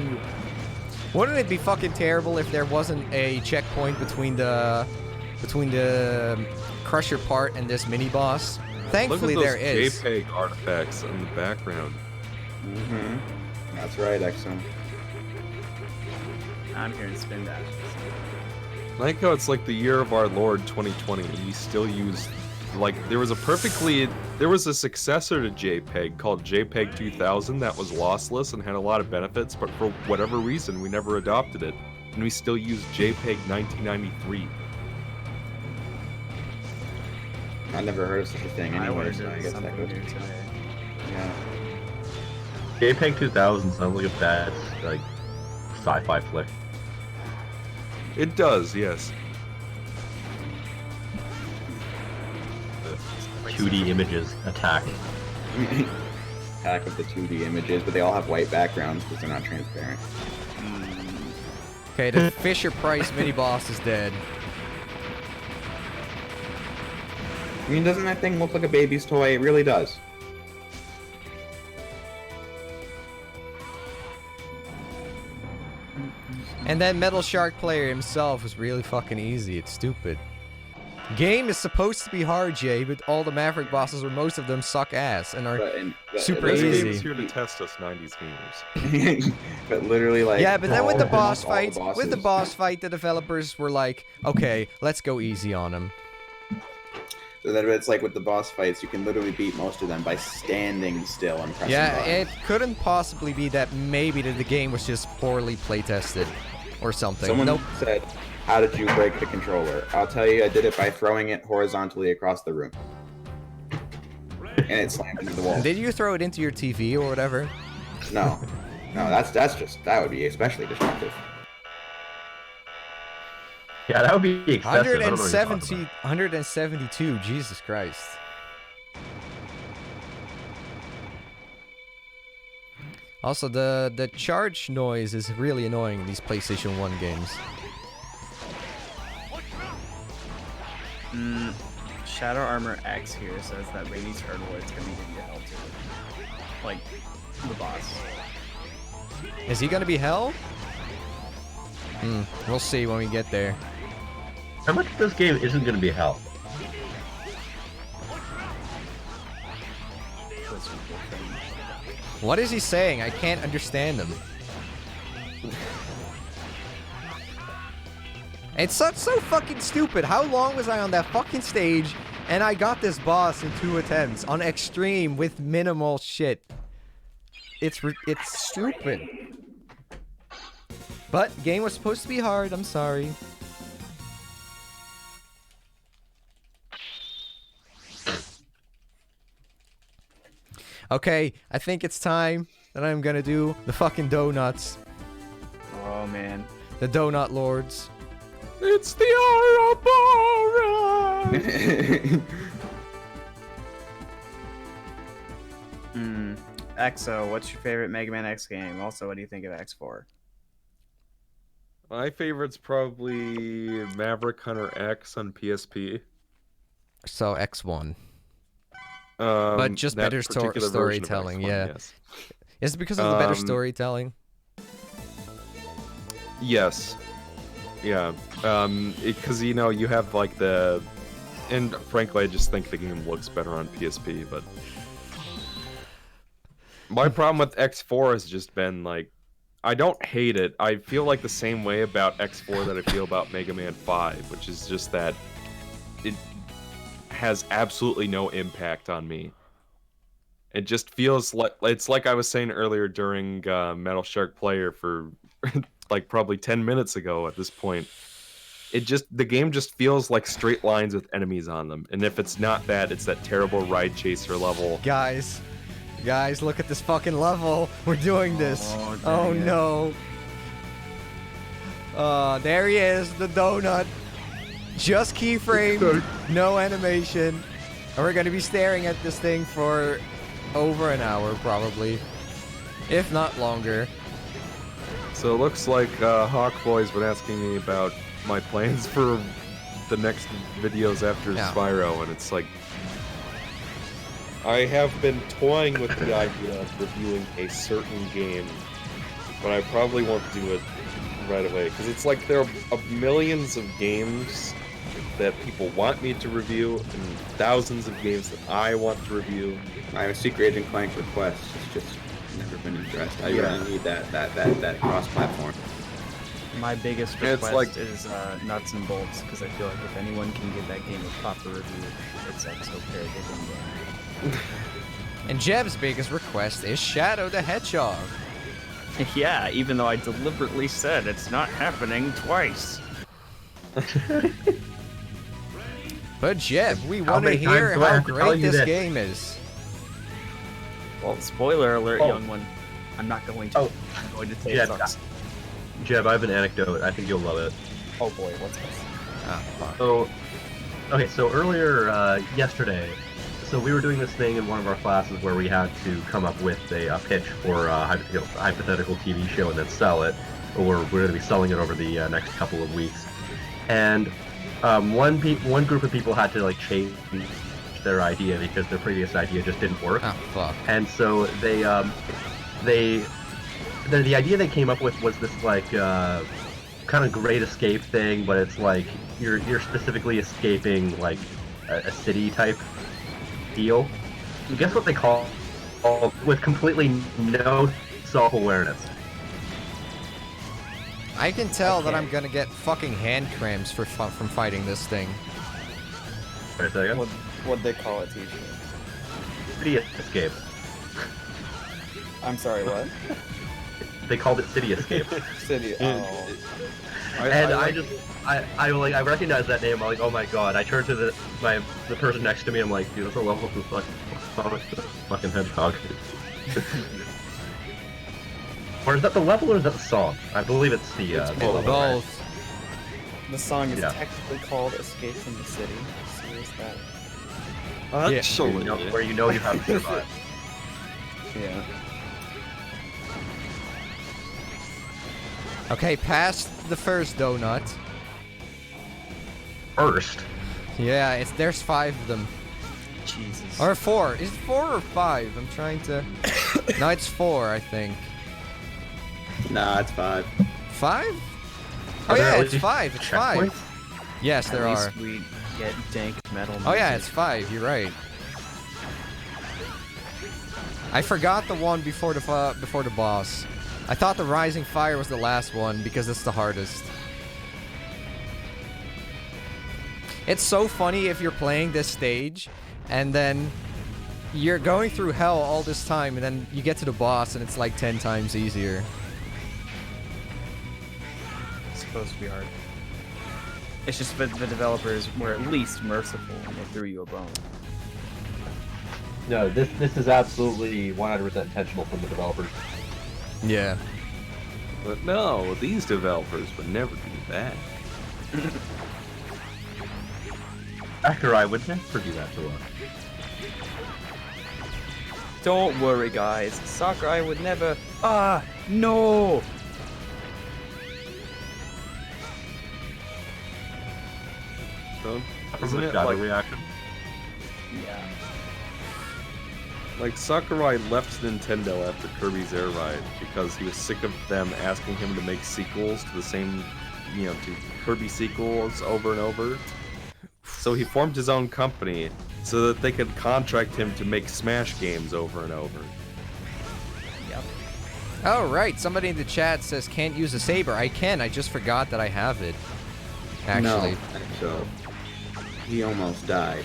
Wouldn't it be fucking terrible if there wasn't a checkpoint between the Crusher part and this mini boss? Thankfully, Look at there those is. JPEG artifacts in the background. Mm-hmm. That's right, Exxon. I'm hearing spin dash. I like how it's like the year of our Lord 2020, and we still use, like, there was a successor to JPEG called JPEG 2000 that was lossless and had a lot of benefits, but for whatever reason, we never adopted it, and we still use JPEG 1993. I never heard of such a thing I anyway, learned so I guess that something goes. new today. Yeah. JPEG 2000 sounds like a bad, like, sci-fi flick. It does, yes. 2D images attack. Attack of the 2D images, but they all have white backgrounds because they're not transparent. Okay, the Fisher Price mini boss is dead. I mean, doesn't that thing look like a baby's toy? It really does. And then Metal Shark player himself was really fucking easy. It's stupid. Game is supposed to be hard, Jay, but all the Maverick bosses, or most of them, suck ass and are super This easy. game is here to test us 90s gamers. But literally, like, Yeah, but then with the boss almost all the fight, with the bosses- boss fight, the developers were like, okay, let's go easy on him. So that it's like with the boss fights, you can literally beat most of them by standing still and pressing Yeah, buttons. it couldn't possibly be that maybe the game was just poorly playtested or something. Someone Nope. said, how did you break the controller? I'll tell you, I did it by throwing it horizontally across the room. And it slammed into the wall. Did you throw it into your TV or whatever? No. No, that would be especially destructive. Yeah, that would be excessive. I don't know what you're talking 170, 172, Jesus Christ. Also, the charge noise is really annoying in these PlayStation 1 games. Shadow Armor X here says that Rainy Turtle is gonna give you hell too. Like, the boss. Is he gonna be hell? We'll see when we get there. How much of this game isn't going to be hell? What is he saying? I can't understand him. It's so fucking stupid. How long was I on that fucking stage and I got this boss in 2 attempts on Xtreme with minimal shit? It's stupid. But game was supposed to be hard. I'm sorry. Okay, I think it's time that I'm gonna do the fucking donuts. Oh man. The donut lords. It's the Ouroboros! EXO, what's your favorite Mega Man X game? Also, what do you think of X4? My favorite's probably Maverick Hunter X on PSP. So X1. But just that better particular version of storytelling, X1, yeah. Yes. Is it because of the better storytelling? Yes. Yeah. Because, you know, you have, like, the... And, frankly, I just think the game looks better on PSP, but... My problem with X4 has just been, like... I don't hate it. I feel like the same way about X4 that I feel about Mega Man 5, which is just that... It has absolutely no impact on me. It just feels like... It's like I was saying earlier during Metal Shark Player for... like probably 10 minutes ago at this point. The game just feels like straight lines with enemies on them. And if it's not that, it's that terrible ride chaser level. Guys, look at this fucking level. We're doing this. Oh dang it. no. There he is, the donut. Just keyframe, no animation. And we're gonna be staring at this thing for over an hour probably. If not longer. So it looks like Hawkboy's been asking me about my plans for the next videos after Spyro, and it's like... I have been toying with the idea of reviewing a certain game, but I probably won't do it right away, because it's like there are millions of games that people want me to review, and thousands of games that I want to review. I have a Secret Agent Clank request. It's just never been addressed. I really need that cross-platform. My biggest It's request like- is Nuts and Bolts, because I feel like if anyone can give that game a proper review, it's EXO Paragon. And Jeb's biggest request is Shadow the Hedgehog. Yeah, even though I deliberately said it's not happening twice. But Jeb, we How want to many times hear do I how have to tell great you this this? game is. Well, spoiler alert, Oh. young one. I'm not going to. Oh. I'm going to say Yeah, it sucks. Jeb, I have an anecdote. I think you'll love it. Oh boy, what's this? Ah, fuck. So, okay, so earlier yesterday, so we were doing this thing in one of our classes where we had to come up with a pitch for a hypothetical TV show and then sell it, or we're going to be selling it over the next couple of weeks. And one group of people had to like change their idea because their previous idea just didn't work. Ah, fuck. And so the idea they came up with was this like kind of Great Escape thing, but it's like you're specifically escaping like a city type deal. And guess what they call with completely no self-awareness? I can tell that I'm gonna get fucking hand cramps from fighting this thing. Wait a second. What'd they call it, teacher? City Escape. I'm sorry, what? They called it City Escape. City. Oh. And I recognize that name. I'm like, oh my god. I turned to the person next to me. I'm like, dude, that's a level of fucking hedgehog. Or is that the level or is that the song? I believe it's the level. Both. The song is Yeah. technically called "Escape from the City." So is that? Actually, Where you know you have to survive. Yeah. Okay, past the first donut. First. Yeah, there's 5 of them. Jesus. Or 4. Is it 4 or 5? I'm trying to... No, it's 4, I think. Nah, it's 5. 5? Oh Are there yeah, at it's least 5. It's 5. checkpoints? Yes, there At are. least we get dank metal. Oh yeah, music. it's 5. You're right. I forgot the one before the boss. I thought the Rising Fire was the last one because it's the hardest. It's so funny if you're playing this stage and then you're going through hell all this time and then you get to the boss and it's like 10 times easier. It's supposed to be hard. It's just that the developers were at least merciful and they threw you a bone. No, this is absolutely 100% intentional from the developers. Yeah. But no, these developers would never do that. Sakurai would never do that to us. Don't worry, guys. Sakurai would never. Ah, no! So, From isn't the it shadow like, reaction. Yeah. like Sakurai left Nintendo after Kirby's Air Ride because he was sick of them asking him to make sequels to the same, to Kirby sequels over and over. So he formed his own company so that they could contract him to make Smash games over and over. Yep. Oh, right. Somebody in the chat says can't use a saber. I can. I just forgot that I have it. Actually. No, so he almost died.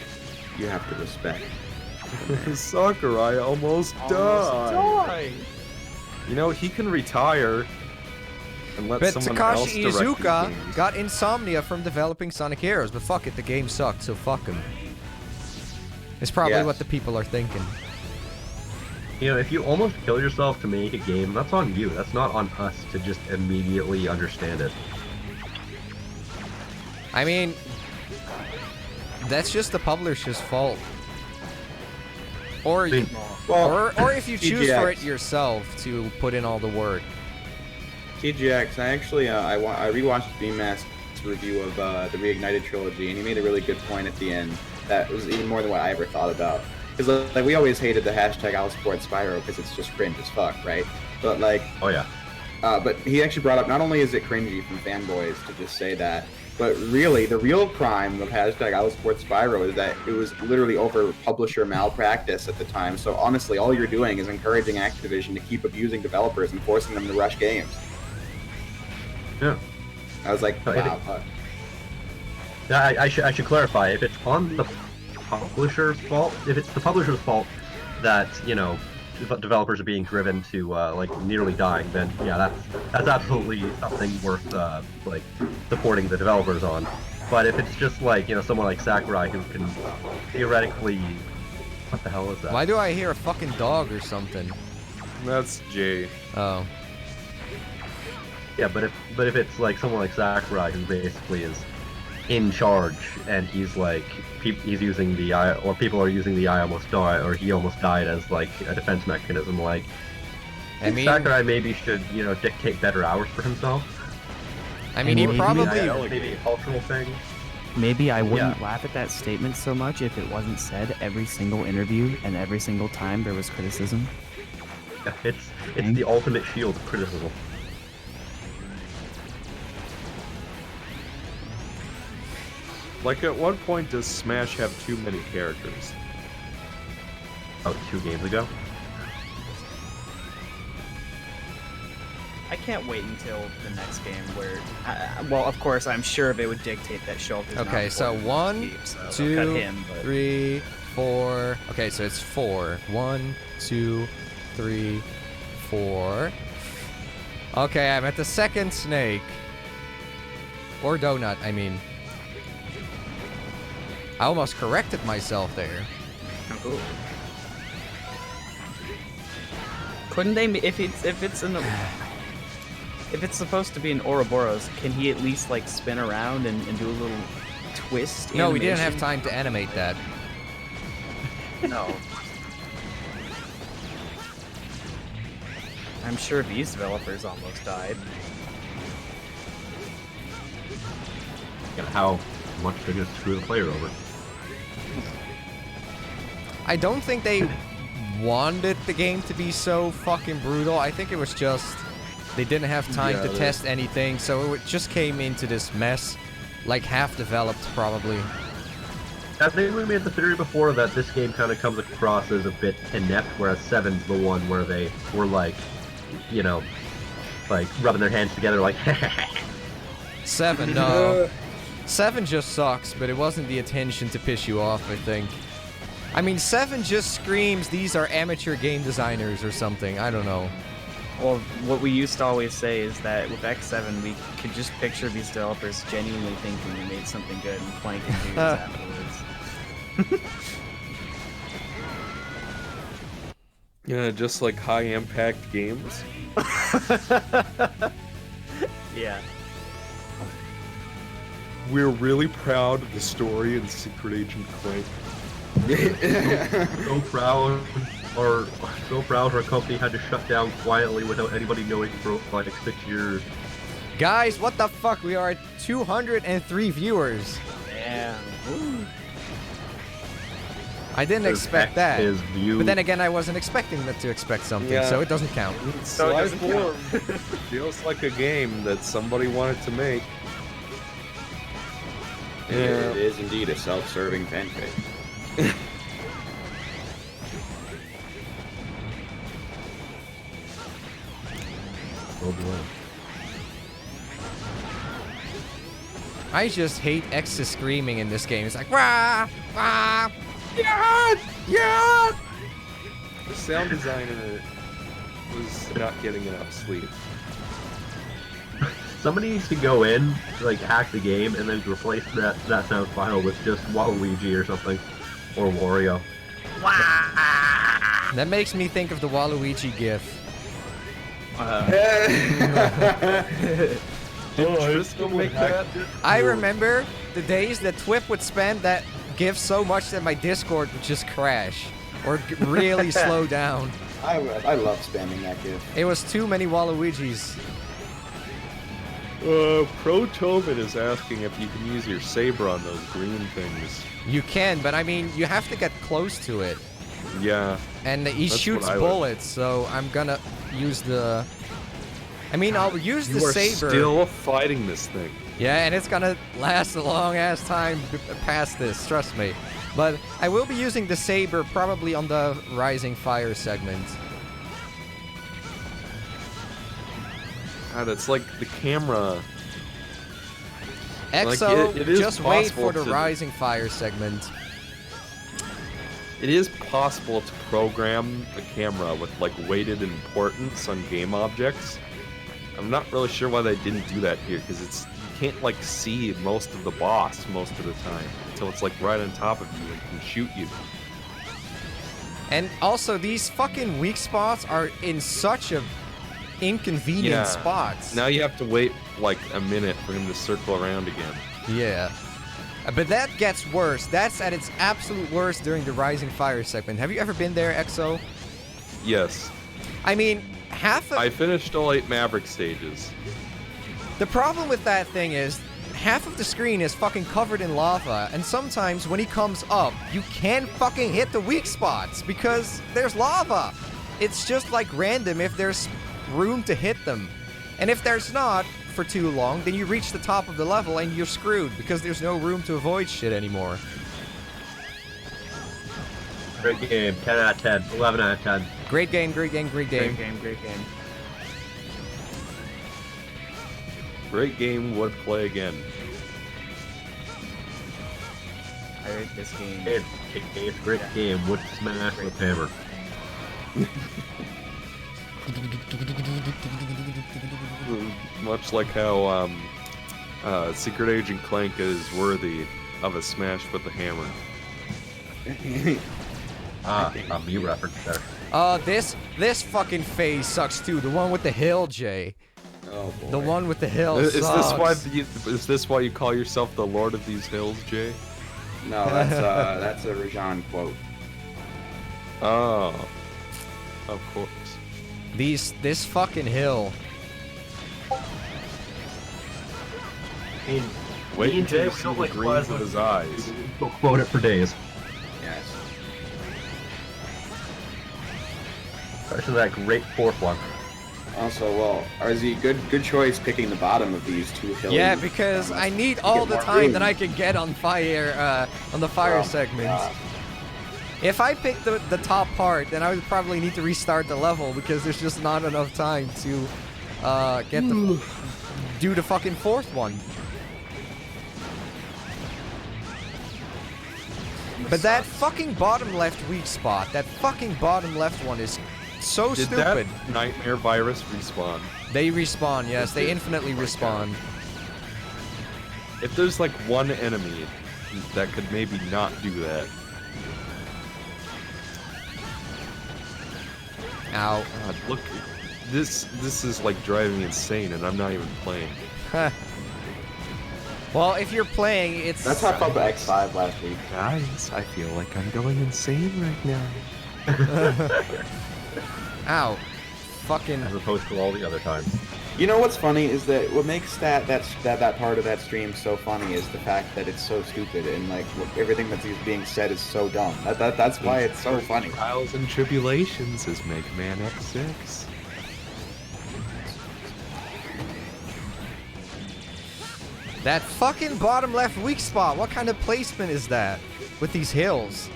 You have to respect. Sakurai almost died. You know, he can retire and let But someone else Takashi direct his Iizuka games. got insomnia from developing Sonic Heroes, but fuck it, the game sucked, so fuck him. It's probably Yes. what the people are thinking. If you almost kill yourself to make a game, that's on you. That's not on us to just immediately understand it. I mean, that's just the publisher's fault. Or, you, Well, or if you choose for it TGX. yourself to put in all the work. TGX, I actually I rewatched BMAS's review of the Reignited trilogy, and he made a really good point at the end that was even more than what I ever thought about. Because like we always hated the hashtag I'll support Spyro because it's just cringe as fuck, right? But like, Oh yeah. but he actually brought up not only is it cringy from fanboys to just say that, but really the real crime of hashtag I'll support Spyro is that it was literally over publisher malpractice at the time. So honestly, all you're doing is encouraging Activision to keep abusing developers and forcing them to rush games. Yeah. I was like, No, wow. fuck. Now, I should clarify. If it's on the publisher's fault, if it's the publisher's fault that developers are being driven to like nearly dying, then yeah, that's absolutely something worth like supporting the developers on. But if it's just like someone like Sakurai who can theoretically, what the hell is that? Why do I hear a fucking dog or something? That's Jay. Oh. Yeah, but if it's like someone like Sakurai who basically is in charge and he's like he's using the eye, or people are using the I almost died, or he almost died as like a defense mechanism, like I mean, Sakurai maybe should dictate better hours for himself. I mean, he Maybe probably. Maybe a cultural thing. Maybe I wouldn't Yeah. laugh at that statement so much if it wasn't said every single interview and every single time there was criticism. Yeah, it's the ultimate shield of criticism. Like, at what point does Smash have too many characters? Oh, 2 games ago. I can't wait until the next game where, well, of course, I'm sure they would dictate that Shulk is not Okay, so important in 1, the game, so they'll 2, cut him, but 3, 4. Okay, so it's 4. 1, 2, 3, 4. Okay, I'm at the second snake. Or donut, I mean. I almost corrected myself there. Ooh. Couldn't they? If it's supposed to be an Ouroboros, can he at least like spin around and do a little twist? No, we didn't have animation? time to animate that. No. I'm sure these developers almost died. How much they're gonna screw the player over. I don't think they wanted the game to be so fucking brutal. I think it was just they didn't have time to test anything, so it just came into this mess, like half developed probably. I think we made the theory before that this game kind of comes across as a bit inept, whereas 7's the one where they were like, you know, like rubbing their hands together like 7, no. 7 just sucks, but it wasn't the intention to piss you off, I think. I mean, 7 just screams these are amateur game designers or something. I don't know. Well, what we used to always say is that with X7, we could just picture these developers genuinely thinking they made something good and planking dudes afterwards. Yeah, just like high impact games. Yeah. We're really proud of the story in Secret Agent Clank. so proud our company had to shut down quietly without anybody knowing for like 6 years. Guys, what the fuck? We are at 203 viewers. Damn. Woo. I didn't expect that. His view. But then again, I wasn't expecting them to expect something, Yeah. so it doesn't count. So it doesn't count. Feels like a game that somebody wanted to make. It is indeed a self-serving pancake. Oh boy. I just hate X's screaming in this game. It's like, rah, rah, yeah, yeah. The sound designer was not getting enough sleep. Somebody needs to go in, like hack the game, and then replace that sound file with just Waluigi or something, or Wario. That makes me think of the Waluigi gif. Tristan make that? I remember the days that Twip would spend that gif so much that my Discord would just crash or really slow down. I love spamming that gif. It was too many Waluigis. Pro Tobin is asking if you can use your saber on those green things. You can, but I mean, you have to get close to it. Yeah. And he That's shoots what I would- bullets, so I'm gonna use the... I mean, I'll use the You are saber. still fighting this thing. Yeah, and it's gonna last a long ass time past this, trust me. But I will be using the saber probably on the Rising Fire segment. God, it's like the camera. EXO, it is just wait possible for the to- Rising Fire segment. It is possible to program the camera with like weighted importance on game objects. I'm not really sure why they didn't do that here, because you can't like see most of the boss most of the time until it's like right on top of you and can shoot you. And also, these fucking weak spots are in such a inconvenient spots. Now you have to wait like a minute for him to circle around again. Yeah. But that gets worse. That's at its absolute worst during the Rising Fire segment. Have you ever been there, EXO? Yes. I mean, half of... I finished all 8 Maverick stages. The problem with that thing is, half of the screen is fucking covered in lava, and sometimes when he comes up, you can't fucking hit the weak spots, because there's lava. It's just like random if there's room to hit them. And if there's not, for too long, then you reach the top of the level and you're screwed, because there's no room to avoid shit anymore. Great game, 10 out of 10, 11 out of 10. Great game, great game, great game. Great game, great game. Great game, would play again. I rate this game. It's a great game, would smash with hammer. Much like how Secret Agent Clank is worthy of a smash with the hammer. A me reference there. This fucking phase sucks too. The one with the hill, Jay. Oh boy. The one with the hill Is sucks. this why you call yourself the Lord of these Hills, Jay? No, that's a Rajan quote. Oh, of course. This fucking hill. I mean, Wait Me and until Jay, you we see don't the like greens plasma. of his eyes. We'll quote it for days. Yes. Especially that great fourth one. Also, well, RZ, good choice picking the bottom of these two hills. Yeah, because I need all the time that I can get on fire, on the fire segments. If I pick the top part, then I would probably need to restart the level because there's just not enough time to do the fucking fourth one. But that fucking bottom left weak spot, that fucking bottom left one is so Did stupid. that nightmare virus respawn? They respawn, yes, they infinitely respawn. If there's like one enemy that could maybe not do that. Ow. God, look, this is like driving me insane, and I'm not even playing. Well, if you're playing, it's... That's how I felt about X5 last week. Guys, I feel like I'm going insane right now. Ow. Fucking... As opposed to all the other times. You know what's funny is that what makes that part of that stream so funny is the fact that it's so stupid and like everything that's being said is so dumb. That's why it's so funny. Trials and tribulations is Mega Man X6. That fucking bottom left weak spot, what kind of placement is that? With these hills?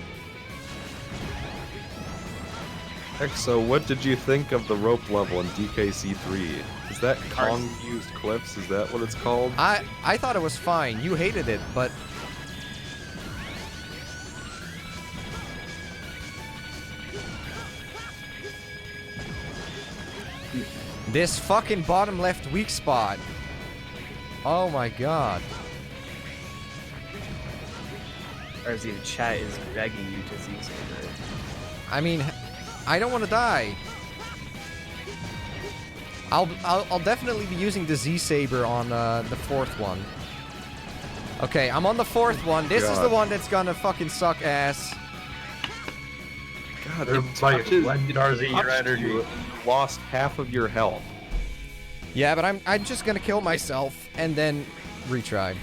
So what did you think of the rope level in DKC3? Is that Kong used cliffs? Is that what it's called? I thought it was fine. You hated it, but... This fucking bottom left weak spot. Oh my god. RZ, the chat is begging you to Z-Saber. I mean, I don't want to die. I'll definitely be using the Z-Saber on the fourth one. Okay, I'm on the fourth one. This is the one that's gonna fucking suck ass. God, Everybody, blended RZ your energy. You lost half of your health. Yeah, but I'm just gonna kill myself and then retry.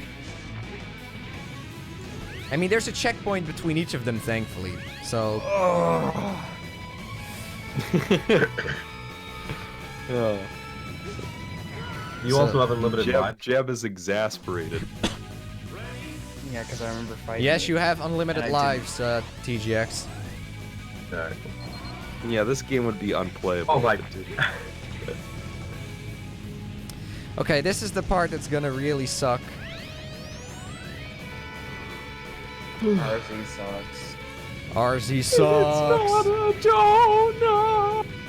I mean, there's a checkpoint between each of them, thankfully. So. Yeah. You also have unlimited life. Jeb is exasperated. Yeah, because I remember fighting. Yes, it, you have unlimited and I lives, TGX. Alright. Yeah, this game would be unplayable. Oh my. Okay, this is the part that's gonna really suck. RZ sucks. RZ sucks.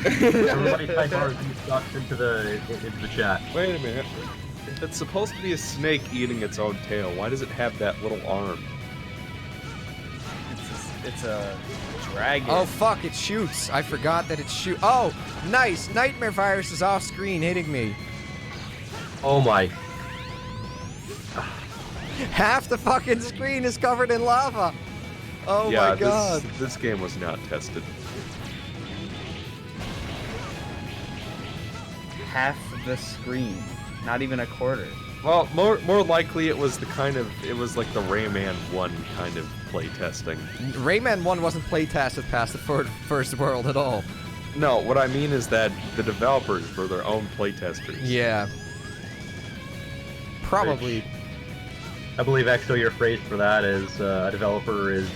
Everybody type RZ sucks into the chat. Wait a minute. If it's supposed to be a snake eating its own tail, why does it have that little arm? It's a dragon. Oh fuck, it shoots. I forgot that it shoots. Oh, nice. Nightmare virus is off screen hitting me. Oh my. Half the fucking screen is covered in lava. Oh my god. This game was not tested. Half the screen. Not even a quarter. Well, more likely it was like the Rayman 1 kind of play testing. Rayman 1 wasn't playtested past the first world at all. No, what I mean is that the developers were their own playtesters. Yeah. Probably. I believe actually your phrase for that is the developer is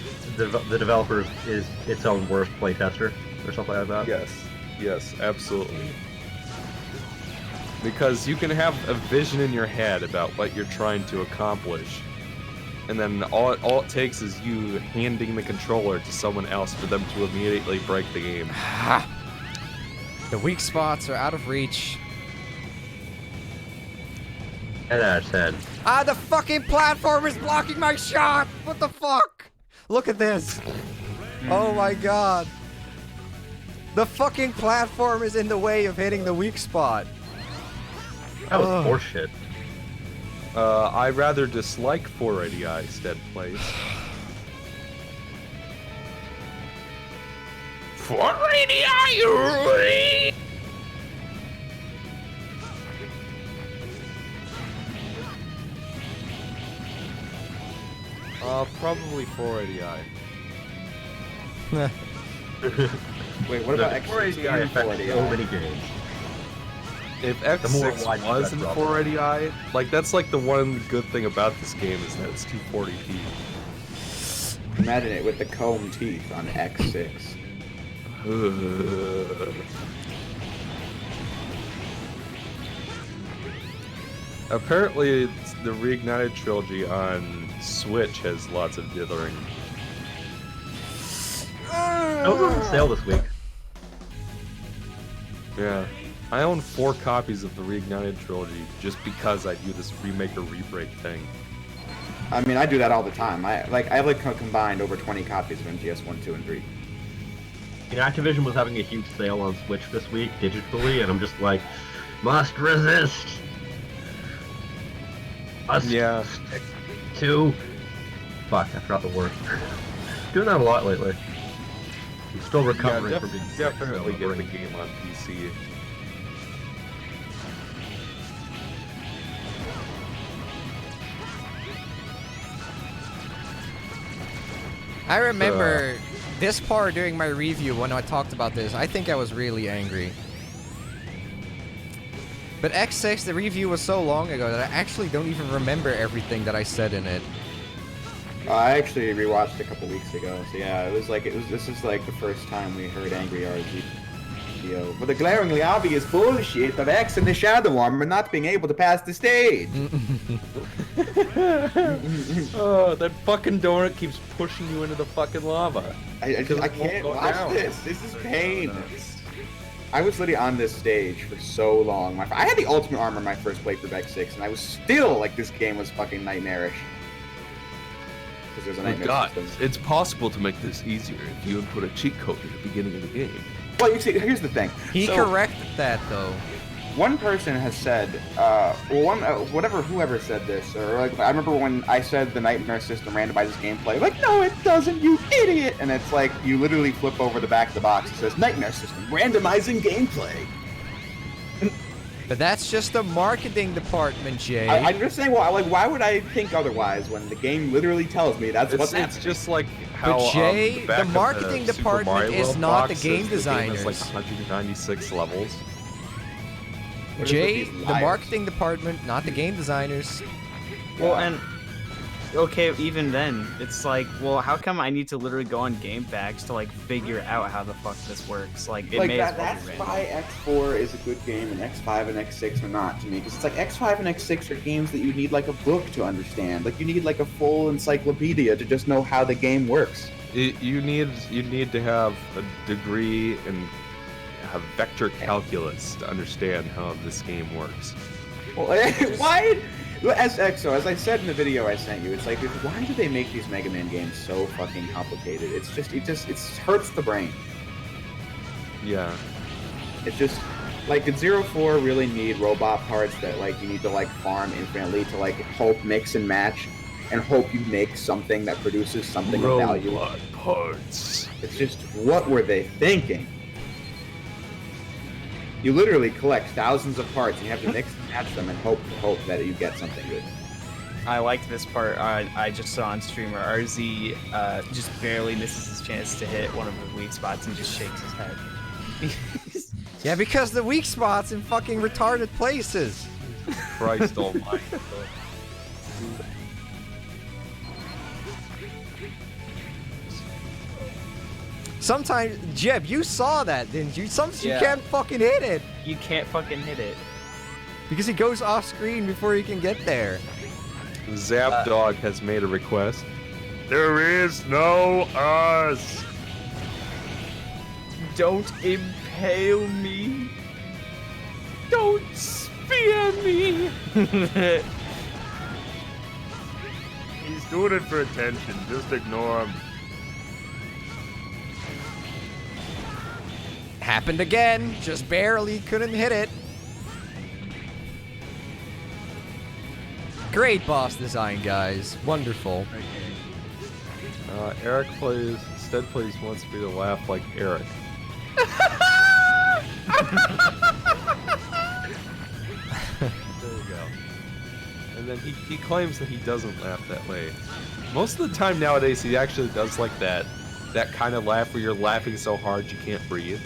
its own worst playtester or something like that. Yes, absolutely. Because you can have a vision in your head about what you're trying to accomplish, and then all it takes is you handing the controller to someone else for them to immediately break the game. The weak spots are out of reach. 10 out of 10. Ah, the fucking platform is blocking my shot! What the fuck? Look at this. Oh my god. The fucking platform is in the way of hitting the weak spot. That was horseshit. I rather dislike 480i stead plays. 480i! Probably 480i. Wait, what about The X6 480i and affects 480i? so many games. If more X6 widespread was in problem. 480i, like that's like the one good thing about this game is that it's 240p. Imagine it with the comb teeth on X6. Apparently, the Reignited trilogy on Switch has lots of dithering. It was on sale this week. Yeah. I own 4 copies of the Reignited trilogy just because I do this remake or re-break thing. I mean, I do that all the time. I have combined over 20 copies of MGS 1, 2, and 3. And Activision was having a huge sale on Switch this week digitally, and I'm just like, must resist. Must stick to. Fuck, I forgot the word. Doing that a lot lately. I'm still recovering from being sick, definitely so get the brain- game on PC. I remember this part during my review when I talked about this. I think I was really angry. But X6, the review was so long ago that I actually don't even remember everything that I said in it. I actually rewatched a couple weeks ago, so yeah, this is like the first time we heard Angry RZ. But the glaringly obvious bullshit of X and the Shadow Armor not being able to pass the stage. Oh, that fucking donut keeps pushing you into the fucking lava. I can't go watch down. this. This is pain. I was literally on this stage for so long. I had the Ultimate Armor my first playthrough of X6, and I was still like, this game was fucking nightmarish. Because there's a Oh my nightmare god, system. it's possible to make this easier if you input a cheat code at the beginning of the game. Well, you see, here's the thing. He So, corrected that, though. one person has said, whoever said this, or like, I remember when I said the nightmare system randomizes gameplay, like, no, it doesn't, you idiot! And it's like, you literally flip over the back of the box, it says, nightmare system, randomizing gameplay. But that's just the marketing department, Jay. I'm just saying, well, like, why would I think otherwise when the game literally tells me that's what's It's happening? just like how But Jay, back the of marketing Super department Mario is World not the box game says the game has, designers. like 196 levels. What is Jay, with these the liars? marketing department, not the game designers. Well, and okay, even then, it's like, well, how come I need to literally go on GameFAQs to like figure out how the fuck this works? Like, it Like may as well that's be random. why X4 is a good game and X5 and X6 are not to me, because it's like X5 and X6 are games that you need like a book to understand. Like you need like a full encyclopedia to just know how the game works. You need to have a degree in vector calculus to understand how this game works. Well, why? As I said in the video I sent you, it's like, why do they make these Mega Man games so fucking complicated? It hurts the brain. Yeah. It's just like, did 04 really need robot parts that like you need to like farm infinitely to like hope mix and match and hope you make something that produces something of value? Robot parts. It's just, what were they thinking? You literally collect thousands of parts and you have to mix and match them and hope that you get something good. I liked this part. I just saw on streamer RZ just barely misses his chance to hit one of the weak spots and just shakes his head. Yeah, because the weak spots in fucking retarded places. Christ almighty. Sometimes, Jeb, you saw that, didn't you? Sometimes you Yeah. can't fucking hit it. You can't fucking hit it. Because he goes off screen before he can get there. Zap Dog has made a request. There is no us. Don't impale me. Don't spear me. He's doing it for attention. Just ignore him. Happened again. Just barely couldn't hit it. Great boss design, guys. Wonderful. Eric plays wants me to laugh like Eric. There we go. And then he claims that he doesn't laugh that way. Most of the time nowadays, he actually does like that kind of laugh where you're laughing so hard you can't breathe.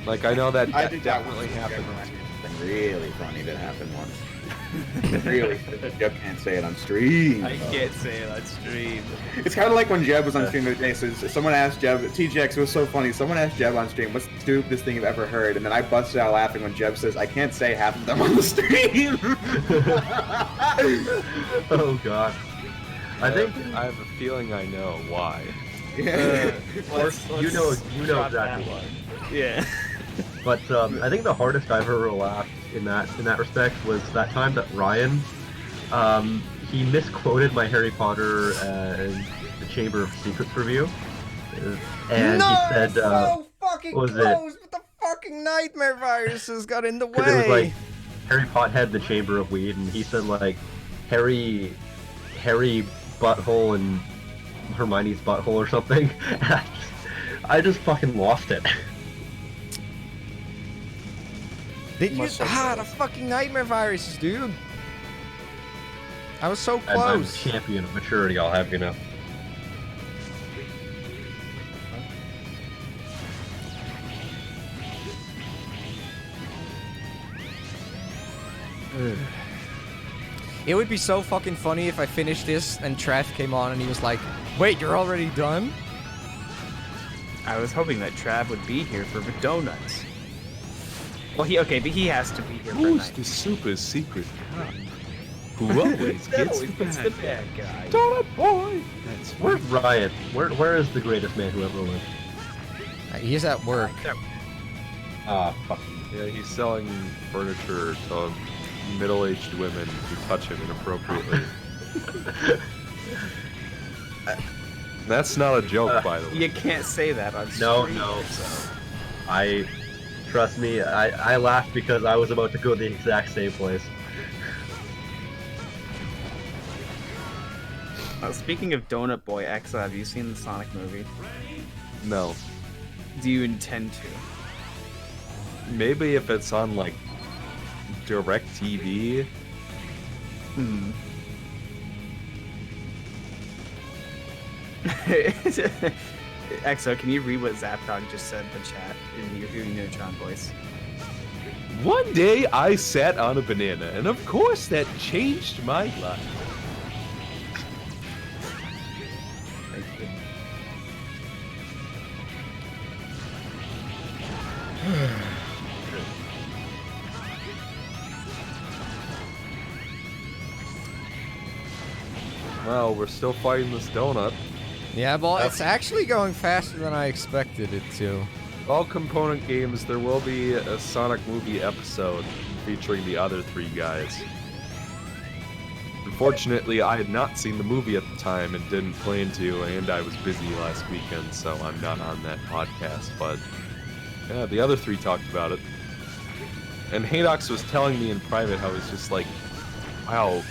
Like, I know that definitely happened. Something really funny that happened once. Really, Jeb can't say it on stream. I can't say it on stream. It's kind of like when Jeb was on stream the other day. So someone asked Jeb, TJX, it was so funny. Someone asked Jeb on stream, "What's the stupidest thing you've ever heard?" And then I busted out laughing when Jeb says, "I can't say half of them on the stream." Oh god. I think I have a feeling I know why. Yeah. you know drop exactly that why. Yeah. But I think the hardest I've ever laughed in that respect was that time that Ryan, he misquoted my Harry Potter and the Chamber of Secrets review, and he said, so fucking what was close, but the fucking nightmare viruses got in the way. because it was like Harry Pothead, the Chamber of Weed, and he said like Harry butthole and Hermione's butthole or something. I just fucking lost it. Did you? The fucking nightmare viruses, dude. I was so I'm a close. champion of maturity, I'll have you know. It would be so fucking funny if I finished this and Trev came on and he was like, "Wait, you're already done?" I was hoping that Trav would be here for the donuts. Well, but he has to be here for Who's night. the super secret cop who always gets the bad guy. Donut boy. That's Where's Ryan? Where is the greatest man who ever lived? He's at work. Ah, fuck. Yeah, he's selling furniture to middle-aged women who touch him inappropriately. That's not a joke, by the way. You can't say that on No, stream. no. Trust me, I laughed because I was about to go the exact same place. Speaking of Donut Boy X, have you seen the Sonic movie? No. Do you intend to? Maybe if it's on, like, DirecTV. Exo, can you read what Zapdog just said in the chat in your Neutron voice? One day I sat on a banana, and of course that changed my life. Thank you. Well, we're still fighting this donut. Yeah, well, it's actually going faster than I expected it to. All component games, there will be a Sonic movie episode featuring the other three guys. Unfortunately, I had not seen the movie at the time and didn't plan to, and I was busy last weekend, so I'm not on that podcast, but yeah, the other three talked about it. And Haydox was telling me in private how he's just like, wow,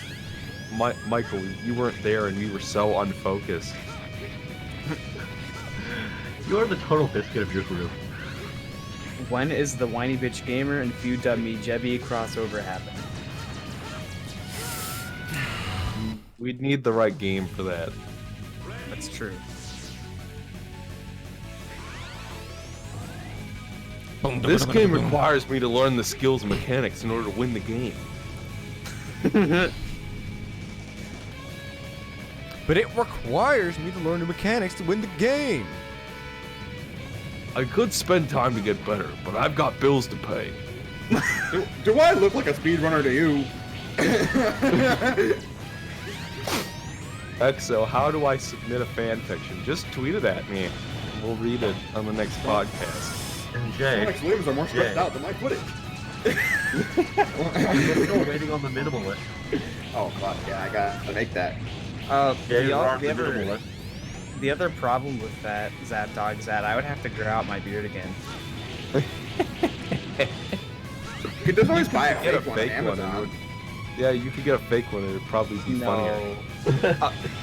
Michael, you weren't there and we were so unfocused. You are the total biscuit of your group. When is the Whiny Bitch Gamer and Few Dub Me Jebby crossover happening? We'd need the right game for that. That's true. This game requires me to learn the skills and mechanics in order to win the game. But it requires me to learn the mechanics to win the game. I could spend time to get better, but I've got bills to pay. Do I look like a speedrunner to you? Exo, how do I submit a fanfiction? Just tweet it at me, and we'll read it on the next podcast. And Jay, Sonic's limbs are more stretched out than my footage. I'm still waiting on the minimalist. Oh fuck yeah, I gotta make that. Jay, The we're on the the other- minimalist. The other problem with that, Zapdog, is that I would have to grow out my beard again. You could just always buy a Get a fake one on fake one. Amazon. Yeah, you could get a fake one. It'd probably be funnier.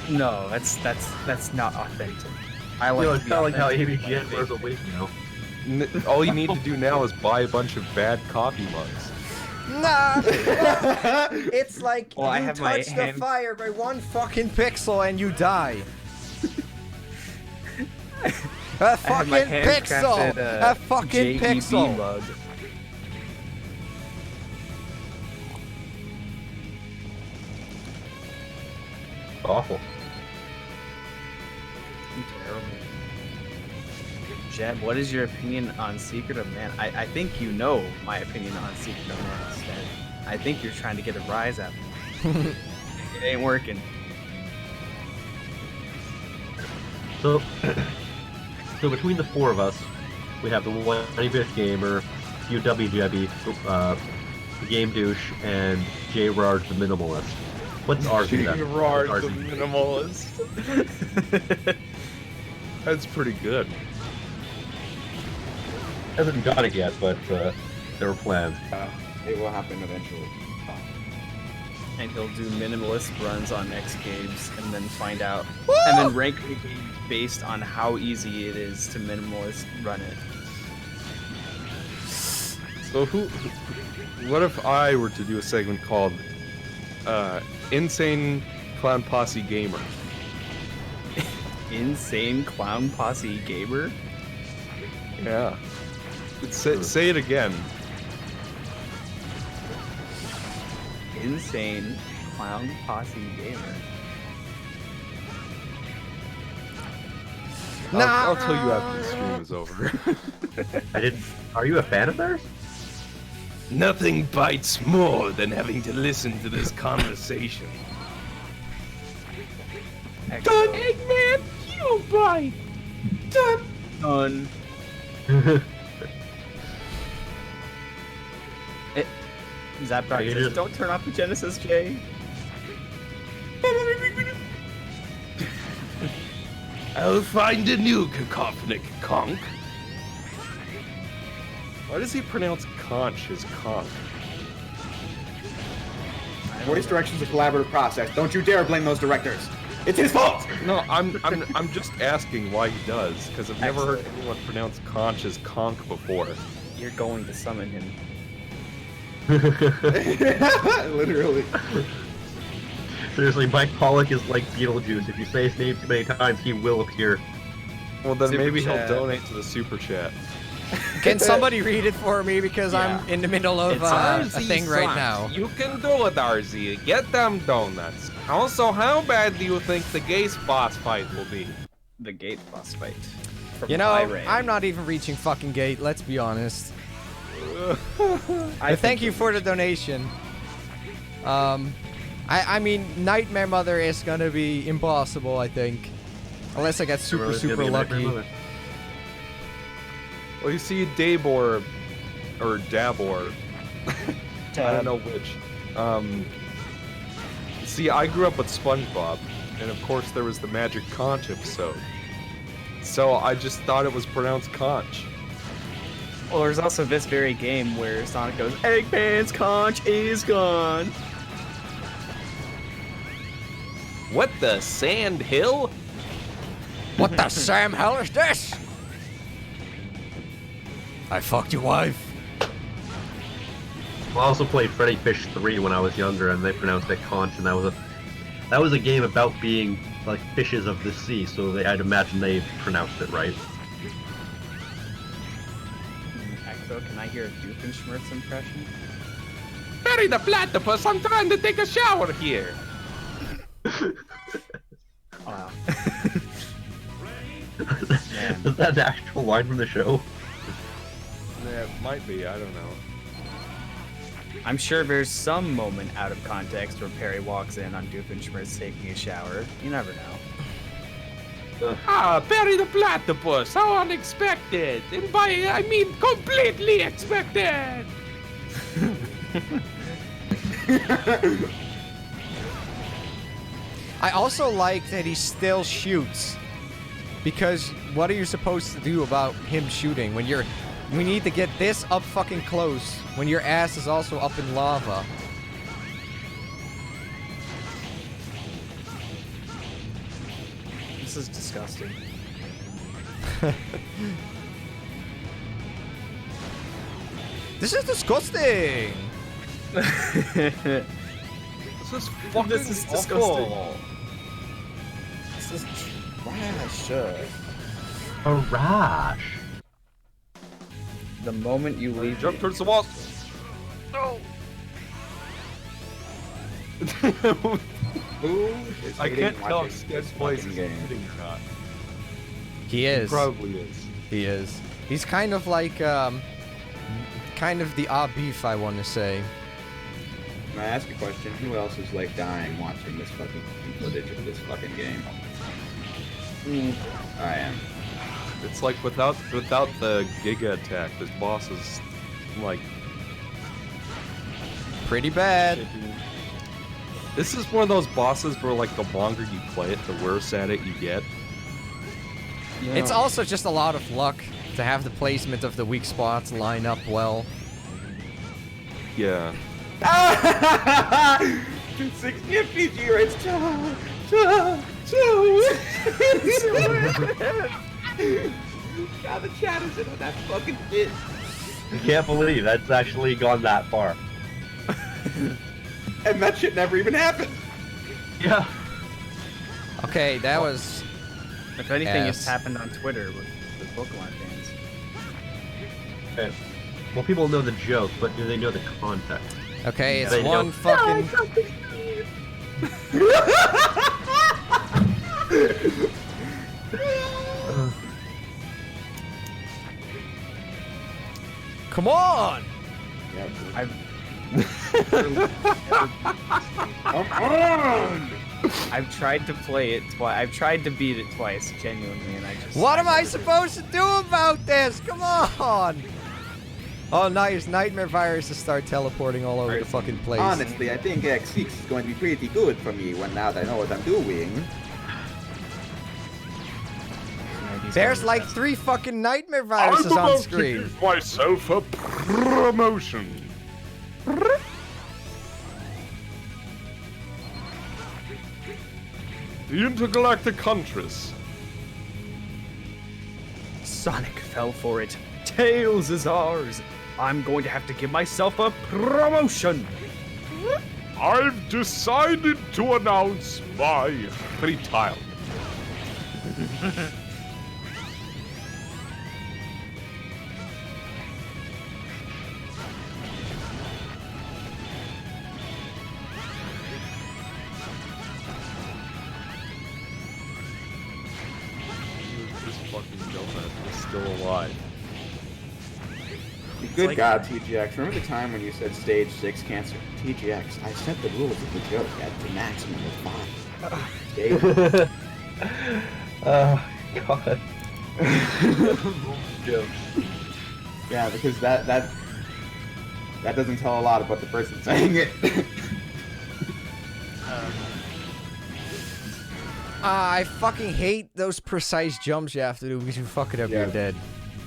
No, that's not authentic. I You like know, to it's be kind of like how authentic. ABGN wears a wig now. All you need to do now is buy a bunch of bad coffee mugs. Nah! It's like Well, I you have my touch the hand- fire by one fucking pixel and you die. A I have fucking my pixel! handcrafted, A fucking JEB pixel! mug. Awful. Terrible. Jeb, what is your opinion on Secret of Man? I think you know my opinion on Secret of Man instead. I think you're trying to get a rise out of me. It ain't working. So, so between the four of us, we have the one Bish Gamer, UW Jebby, the Game Douche, and J. Rard the Minimalist. What's ours? Gerard the Minimalist. That's pretty good. Hasn't got it yet, but there were plans. It will happen eventually. And he'll do minimalist runs on next games and then find out. And then rank the games based on how easy it is to minimalist run it. So what if I were to do a segment called Insane Clown Posse Gamer? Insane Clown Posse Gamer? Yeah. Say it again. Insane Clown Posse Gamer. I'll tell you after the stream is over. I didn't. Are you a fan of theirs? Nothing bites more than having to listen to this conversation. Excellent. Eggman, you bite! Done. Zap Are you says, just- don't turn off the Genesis, Jay. I'll find a new cacophonic conch. Why does he pronounce conch as conch? Voice direction's a collaborative process. Don't you dare blame those directors. It's his fault. No, I'm just asking why he does, because I've never heard anyone pronounce conch as conch before. You're going to summon him. Literally. Seriously, Mike Pollock is like Beetlejuice. If you say his name too many times, he will appear. Well, then Super maybe chat. he'll donate to the super chat. Can somebody read it for me because I'm in the middle of It's a thing right now. You can do it, RZ. Get them donuts. Also, how bad do you think the Gaze boss fight will be? The gate boss fight. From You know, Iran. I'm not even reaching fucking gate, let's be honest. I But thank you for the donation. I mean, Nightmare Mother is gonna be impossible, I think. Unless I get super Everyone's gonna be a lucky. Nightmare Mother. Well, you see, Dabor, or Dabor, I don't know which. See, I grew up with SpongeBob, and of course there was the Magic Conch episode. So I just thought it was pronounced conch. Well, there's also this very game where Sonic goes, Eggman's conch is gone. What the Sand Hill? What the Sam hell is this? I fucked your wife. I also played Freddy Fish 3 when I was younger, and they pronounced it conch, and that was a game about being like fishes of the sea. So I'd imagine they pronounced it right. Exo, can I hear a Doofenshmirtz impression? Bury the platypus, I'm trying to take a shower here. Wow. Is that the actual line from the show? Yeah, it might be, I don't know. I'm sure there's some moment out of context where Perry walks in on Doofenshmirtz taking a shower. You never know. Ah, bury the platypus, how unexpected. And by, I mean completely expected. I also like that he still shoots. Because what are you supposed to do about him shooting when we need to get this up fucking close when your ass is also up in lava. This is disgusting. This is disgusting. This is fucking This is disgusting. awful. This is trash. A rash. The moment you leave, Jump towards the wall. No. Who is I hating can't tell watching if this Sketch Place fucking is game? hitting or not. He He is. probably is. He is. He's kind of like, kind of the beef, I want to say. Can I ask a question? Who else is like dying watching this fucking footage of this fucking game? I am. It's like without the Giga attack, this boss is like Pretty bad. this is one of those bosses where like the longer you play it, the worse at it you get. It's also just a lot of luck to have the placement of the weak spots line up well. Yeah. 260 FPG rates. God, the chat is in on that fucking shit. I can't believe that's actually gone that far. And that shit never even happened. Yeah. Okay, that was... If anything, Yes. it's happened on Twitter with Pokemon fans. Okay. Well, people know the joke, but do they know the context? Okay, it's They one don't- fucking... Come on! I've Come on! I've tried to play it twice. I've tried to beat it twice, genuinely, and I just. What am I supposed to do about this? Come on! Oh, nice. Nightmare viruses start teleporting all over the fucking place. Honestly, I think X6 is going to be pretty good for me when now that I know what I'm doing. There's like 3 fucking nightmare viruses on screen. give myself a promotion. The intergalactic Huntress. Sonic fell for it. Tails is ours. I'm going to have to give myself a promotion. I've decided to announce my retirement. This fucking donut is still alive. Good like- God, TGX. Remember the time when you said stage 6 cancer? TGX, I set the rules of the joke at the maximum of 5. Stage Oh, God. Joke. Yeah, because that doesn't tell a lot about the person saying it. I fucking hate those precise jumps you have to do because you fuck it up, Yeah. you're dead.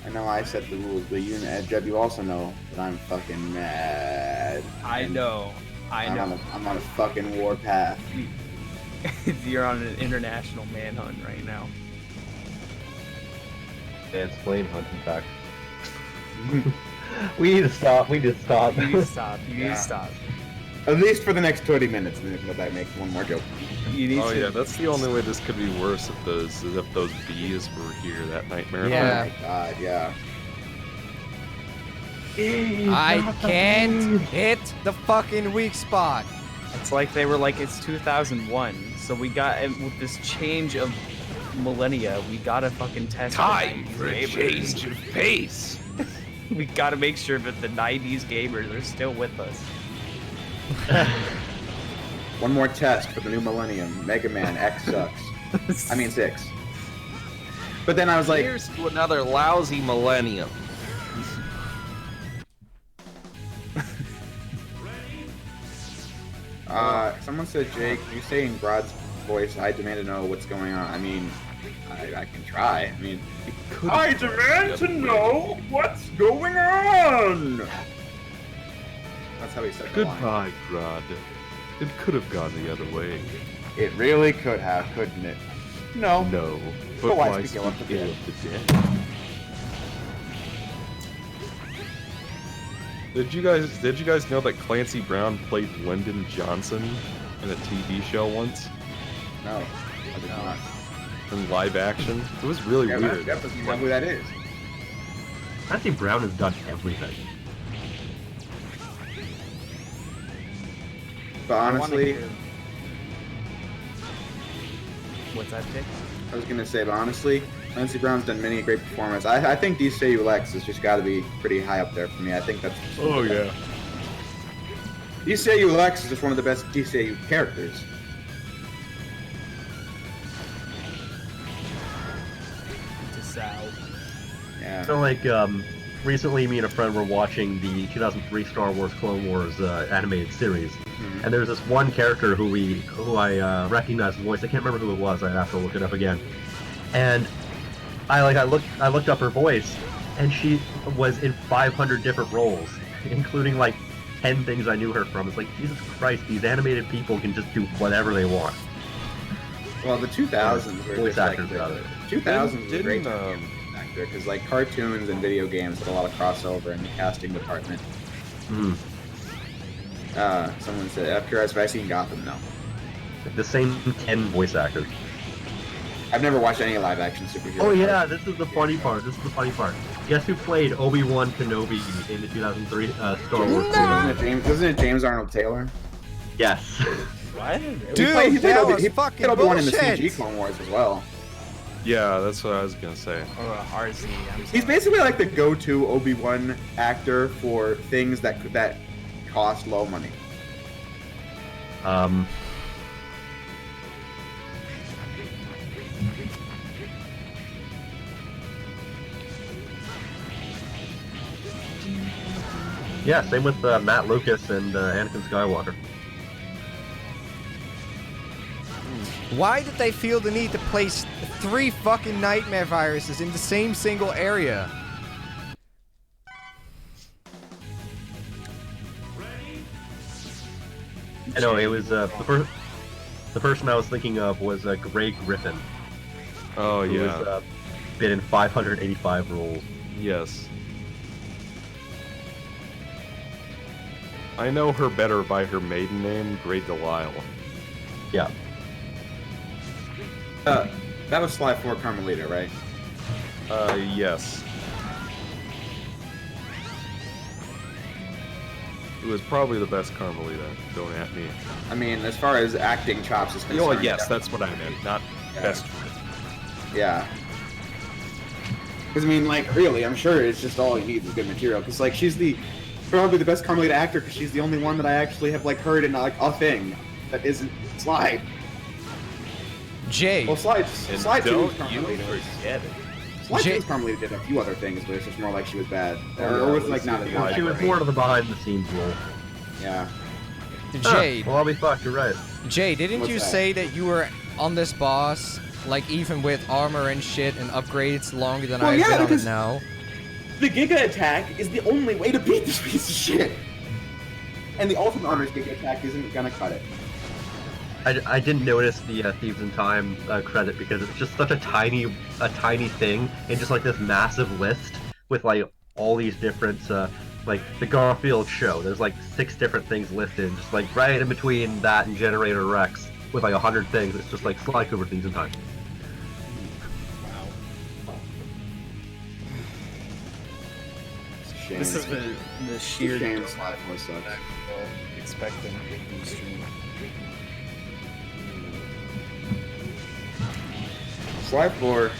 I know I set the rules, but you, Jeb, you also know that I'm fucking mad. I know. I'm on a fucking war path. You're on an international manhunt right now. Dance flame hunt, in fact. We need to stop. We need to stop. You need to stop. You need Yeah. to stop. At least for the next 20 minutes, and then we can go back and make one more joke. You need Oh to. yeah, that's the only way this could be worse if those bees were here that nightmare. Yeah. Oh my god, yeah. I can't hit the fucking weak spot. It's like they were like, it's 2001, so we got, and with this change of millennia, we gotta fucking test the 90s gamers. of pace. We gotta make sure that the 90s gamers are still with us. One more test for the new millennium. Mega Man X sucks. I mean 6. But then I was like, Here's to another lousy millennium. someone said, Jake, you say in Grod's voice, I demand to know what's going on. I mean, I can try. I mean, I demand to know what's going on! That's how he said the line. Goodbye, Grod. It could have gone the other way. It really could have, couldn't it? No. No, But but why why speak ill of the speak ill dead? of the dead? Did you guys know that Clancy Brown played Lyndon Johnson in a TV show once? No, I did not. In live action? It was really Yeah, weird. That doesn't know who that is. Clancy Brown has done everything. But I wanna honestly, hear- What's that, Jake? I was gonna say, but honestly, Clancy Brown's done many great performances. I think DCU Lex has just got to be pretty high up there for me. I think that's. Oh yeah. DCU Lex is just one of the best DCU characters. To Sal. Yeah. So like, recently me and a friend were watching the 2003 Star Wars Clone Wars animated series, and there's this one character who I recognized the voice. I can't remember who it was. I'd have to look it up again. And I looked up her voice, and she was in 500 different roles, including like 10 things I knew her from. It's like, Jesus Christ, these animated people can just do whatever they want. Well, the 2000s were Voice just like actors, rather. 2000s was a great Didn't, actor because like cartoons and video games had a lot of crossover in the casting department. Hmm. Someone said, "I'm curious if I've seen Gotham." No, The same 10 voice actors. I've never watched any live-action superhero. Oh yeah, this is the funny part. Guess who played Obi-Wan Kenobi in the 2003 Star Wars? Wasn't it James Arnold Taylor? Yes. What? Dude, that was he fucking played Obi-Wan in the bullshit. CG Clone Wars as well. yeah, that's what I was gonna say. Oh, RZ. I'm He's sorry. basically like the go-to Obi-Wan actor for things that cost low money. Yeah, same with Matt Lucas and Anakin Skywalker. Why did they feel the need to place 3 fucking nightmare viruses in the same single area? I know it was the person I was thinking of was Greg Griffin, Oh who yeah. was been in 585 roles. Yes. I know her better by her maiden name, Grey Delisle. Yeah. That was Sly 4 Carmelita, right? Yes. It was probably the best Carmelita. Don't at me. I mean, as far as acting chops is concerned. Oh yes, that's what I meant. Not Yeah. best. Yeah. Because I mean, like, really, I'm sure it's just all you need is good material. Because like, she's probably the best Carmelita actor. Because she's the only one that I actually have like heard in like a thing that isn't Sly. Jay, Well, Sly 2 was don't you Carmelita. forget it. Sly 2 Jay- was Carmelita did a few other things, but it's just more like she was bad, or was like not as Yeah, bad. She was more of the behind-the-scenes role. Yeah. Jay, Well, I'll be fucked. You're right. Jay, didn't What's you that? say that you were on this boss, like even with armor and shit and upgrades longer than Well, I've yeah, been on it because- now? The Giga Attack is the only way to beat this piece of shit. And the Ultimate Armor's Giga Attack isn't gonna cut it. I didn't notice the Thieves in Time credit because it's just such a tiny thing and just like this massive list with like all these different like the Garfield show. There's like 6 different things listed, just like right in between that and Generator Rex with like 100 things. It's just like Sly Cooper Thieves in Time. It's a shame. This has been the sheer shame Sly 4 sucks. that people expecting from stream. Sly 4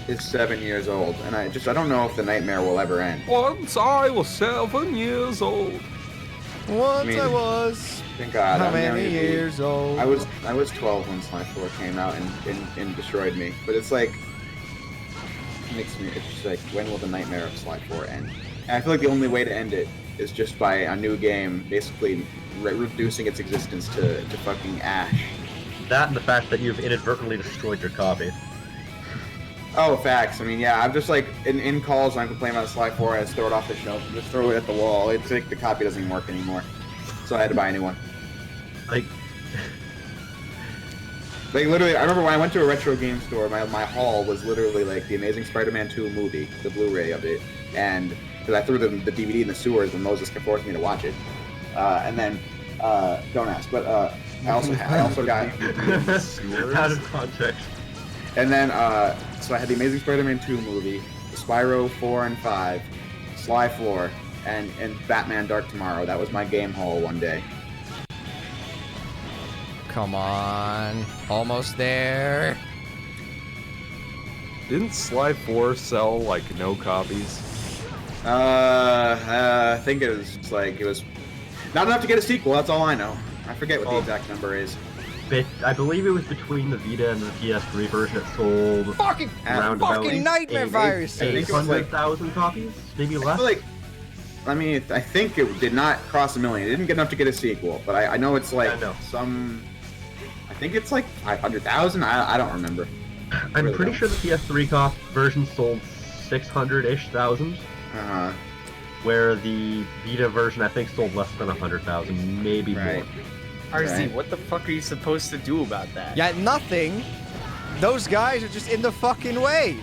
is 7 years old, and I don't know if the nightmare will ever end. Once I was 7 years old. Once mean, I was Thank God. how I mean, I many mean, years old? I was 12 when Sly 4 came out and destroyed me. But it's like it's just like, when will the nightmare of Sly 4 end? And I feel like the only way to end it is just by a new game, basically reducing its existence to fucking ash. That and the fact that you've inadvertently destroyed your copy. Oh, facts. I mean, yeah, I'm just like, in calls when I'm complaining about Sly 4, I just throw it off the shelf and just throw it at the wall. It's like the copy doesn't even work anymore. So I had to buy a new one. Like, Like, literally, I remember when I went to a retro game store, my haul was literally like the Amazing Spider-Man 2 movie, the Blu-ray of it, and because I threw the DVD in the sewers when Moses forced me to watch it. And then don't ask, but I also got Out of context. and then so I had the Amazing Spider-Man 2 movie, Spyro 4 and 5, Sly 4, and Batman Dark Tomorrow. That was my game haul one day. Come on. Almost there. Didn't Sly 4 sell like no copies? I think it was not enough to get a sequel. That's all I know. I forget what the exact number is. I believe it was between the Vita and the PS3 version. It sold Fucking nightmare virus. 800,000 copies, maybe less. I think it did not cross 1 million. It didn't get enough to get a sequel, but I know it's like some. I think it's like 500,000. I don't remember. I'm pretty sure the PS3 version sold 600-ish thousand. Uh-huh. Where the Vita version, I think, sold less than 100,000, maybe more. RZ, what the fuck are you supposed to do about that? Yeah, nothing. Those guys are just in the fucking way.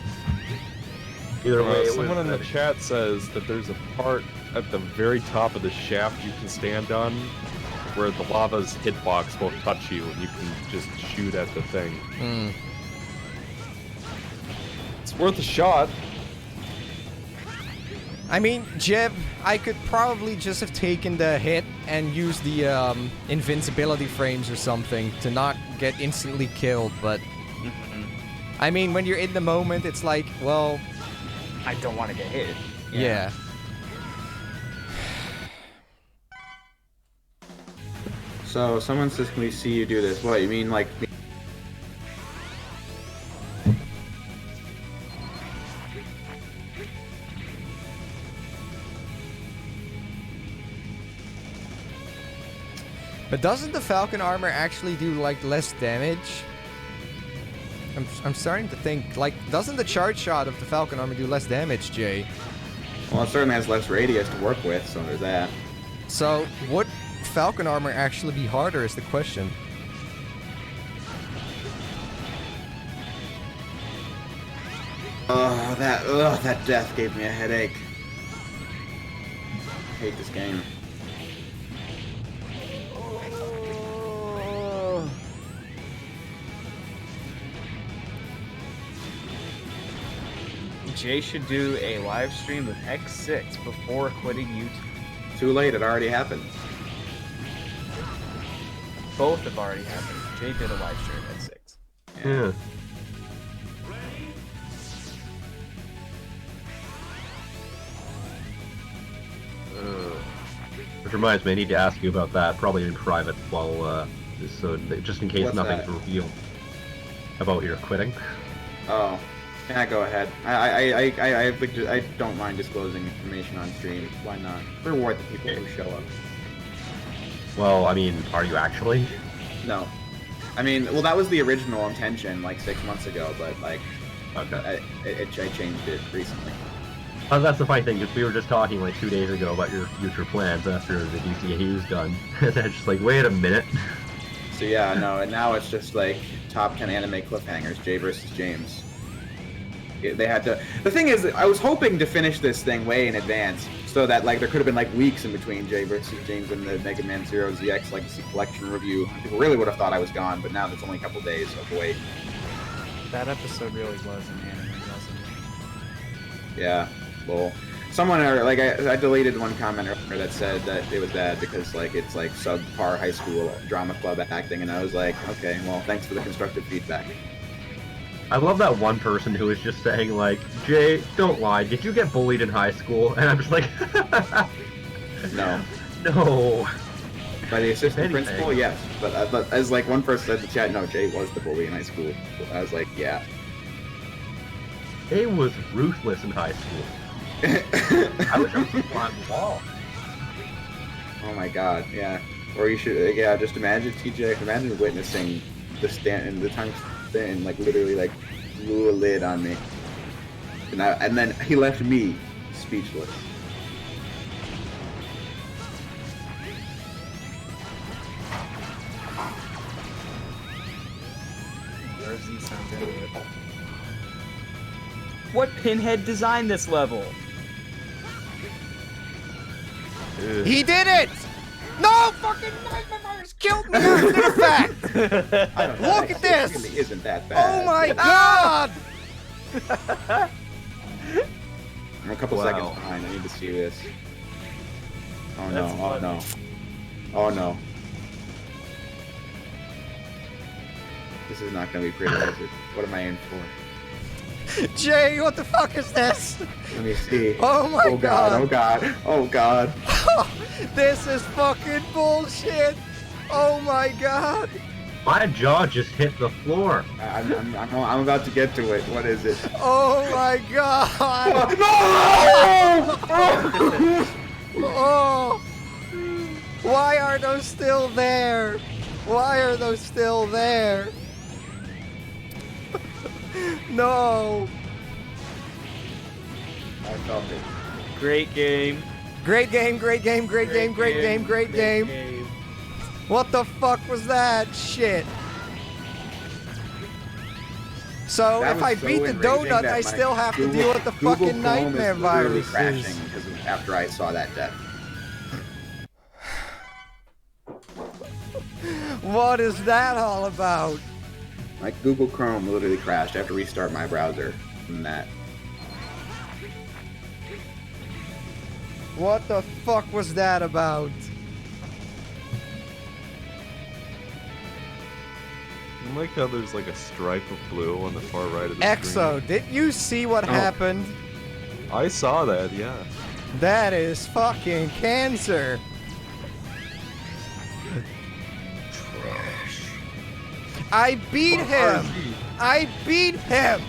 Either way, someone in the chat says that there's a part at the very top of the shaft you can stand on where the lava's hitbox won't touch you and you can just shoot at the thing. It's worth a shot. I mean, Jeb, I could probably just have taken the hit and used the invincibility frames or something to not get instantly killed, but... I mean, when you're in the moment, it's like, well... I don't want to get hit. Yeah. So someone says, "Can we see you do this?" What you mean, like? But doesn't the Falcon armor actually do, like, less damage? I'm starting to think, like, doesn't the charge shot of the Falcon armor do less damage, Jay? Well, it certainly has less radius to work with, so there's that. So, would Falcon armor actually be harder is the question. That death gave me a headache. I hate this game. Jay should do a live stream of X6 before quitting YouTube. Too late, it already happened. Both have already happened. Jay did a live stream of X6. Yeah. Which reminds me, I need to ask you about that, probably in private, while just in case What's nothing's that? revealed about your quitting. Oh, yeah, go ahead. I don't mind disclosing information on stream. Why not? Reward the people who show up. Well, I mean, are you actually? No. I mean, well, that was the original intention, like 6 months ago, but like, Okay. I changed it recently. That's the funny thing, because we were just talking like 2 days ago about your future plans after the DCAU's done. And then just like, wait a minute. So yeah, no, and now it's just like top 10 anime cliffhangers, Jay versus James. They had to. The thing is, I was hoping to finish this thing way in advance, so that like there could have been like weeks in between Jay versus James and the Mega Man Zero ZX Legacy Collection review. People really would have thought I was gone, but now there's only a couple days of wait. That episode really was an anime, wasn't it? Yeah, well, someone like I deleted one comment earlier that said that it was bad because like it's like subpar high school drama club acting, and I was like, okay, well, thanks for the constructive feedback. I love that one person who was just saying like, Jay, don't lie, did you get bullied in high school? And I'm just like, No. no. By the assistant Anything. principal, yes. But as like one person said in the chat, no, Jay was the bully in high school. I was like, yeah. Jay was ruthless in high school. I was just on the wall. Oh my god, yeah. Or you should, yeah, just imagine, TJ, imagine witnessing the time Stan like literally like blew a lid on me. And then he left me speechless. RZ sounds idiot. What pinhead designed this level? He did it! No, fucking Nightmare Virus killed me after the fact! I don't know, Look at this! Really isn't that bad. Oh my god! I'm a couple Wow. seconds behind. I need to see this. Oh no! That's Oh funny. no! Oh no! This is not gonna be pretty, is it? What am I in for? Jay, what the fuck is this? Let me see. Oh my Oh god! Oh god! god! Oh god! This is fucking bullshit! Oh my god! My jaw just hit the floor. I'm about to get to it. What is it? Oh my god! Oh! Why are those still there? Why are those still there? No! I felt it. Great game. Great game, great game, great game, great game, great game. What the fuck was that? Shit. So That if was I so beat the enraging donut, that I my still have to Google- deal with the Google fucking Chrome nightmare is literally viruses. crashing because after I saw that death. What is that all about? My Google Chrome literally crashed. I have to restart my browser from that. What the fuck was that about? I like how there's like a stripe of blue on the far right of the Exo, did you see what happened? screen. I saw that, yeah. That is fucking cancer. I beat him. I beat him.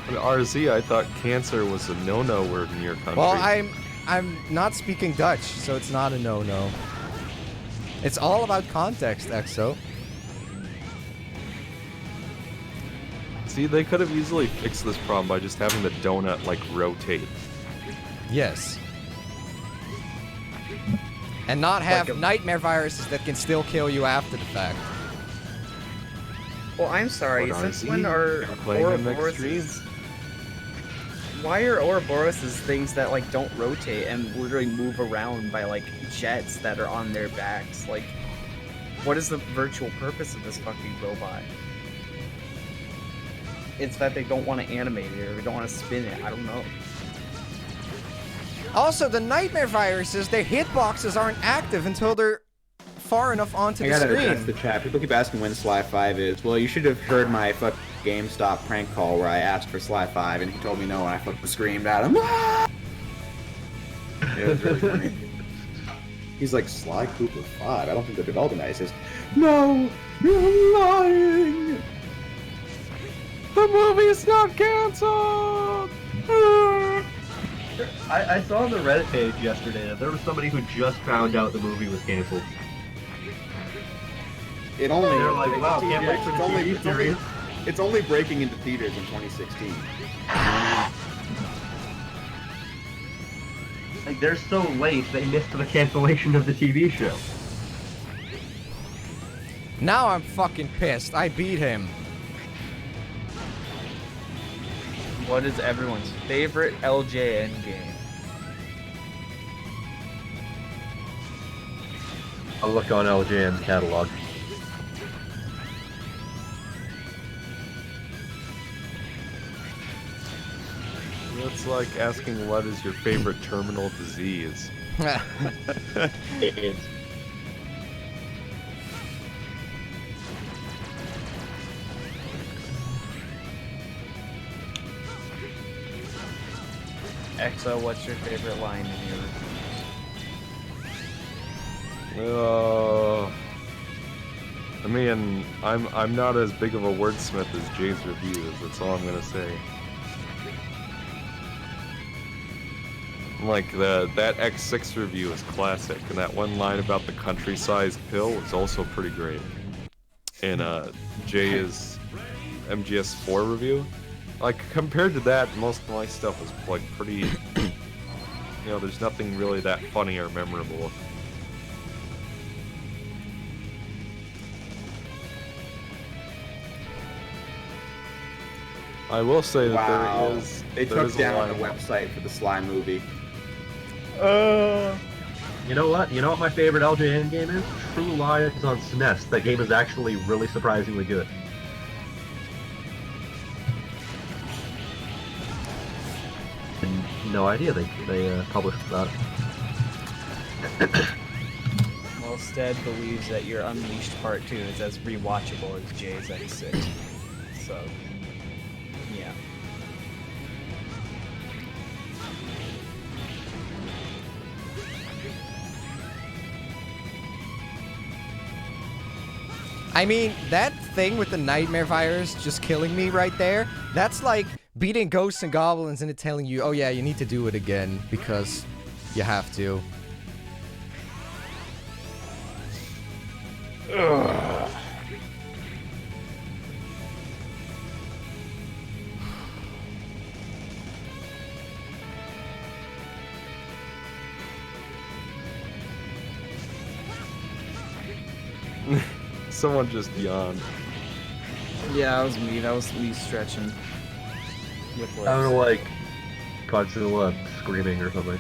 But RZ, I thought cancer was a no-no word in your country. Well, I'm not speaking Dutch, so it's not a no-no. It's all about context, Exo. See, they could have easily fixed this problem by just having the donut, like, rotate. Yes. And not have Like a- nightmare viruses that can still kill you after the fact. Well, I'm sorry. What, Since RZ? when are You're playing on Ouroboros? Why are Ouroboros things that like don't rotate and literally move around by like jets that are on their backs? Like, what is the virtual purpose of this fucking robot? It's that they don't want to animate it or they don't want to spin it. I don't know. Also, the nightmare viruses, their hitboxes aren't active until they're far enough onto I the gotta address the screen. chat. People keep asking when Sly 5 is. Well, you should have heard my fucking GameStop prank call where I asked for Sly 5 and he told me no and I fucking screamed at him. Ah! It was really funny. He's like, Sly Cooper 5? I don't think they're developing that. He says, no, you're lying. The movie's not canceled! I saw on the Reddit page yesterday that there was somebody who just found out the movie was canceled. It only, They're like, wow, can't wait for the TV series. it's only breaking into theaters in 2016. Like, they're so late, they missed the cancellation of the TV show. Now I'm fucking pissed. I beat him. What is everyone's favorite LJN game? I'll look on LJN's catalog. It's like asking what is your favorite terminal disease. AIDS. Exo, what's your favorite line in your reviews? I mean, I'm not as big of a wordsmith as Jay's reviews. That's all I'm gonna say. Like that X6 review is classic, and that one line about the country-sized pill was also pretty great. And Jay's MGS4 review, like compared to that, most of my stuff was like pretty. You know, there's nothing really that funny or memorable. I will say that Wow. there is. They there took is a down line- the website for the Sly movie. You know what? You know what my favorite LJN game is? True Lies on SNES. That game is actually really surprisingly good. And no idea they published that. Well, Stead believes that your Unleashed Part 2 is as rewatchable as Jay's X6. So, yeah. I mean, that thing with the nightmare virus just killing me right there, that's like beating ghosts and goblins and it telling you, oh yeah, you need to do it again because you have to. Ugh. Someone just yawned. Yeah, that was me. That was me stretching. With I don't know, like Godzilla screaming or something.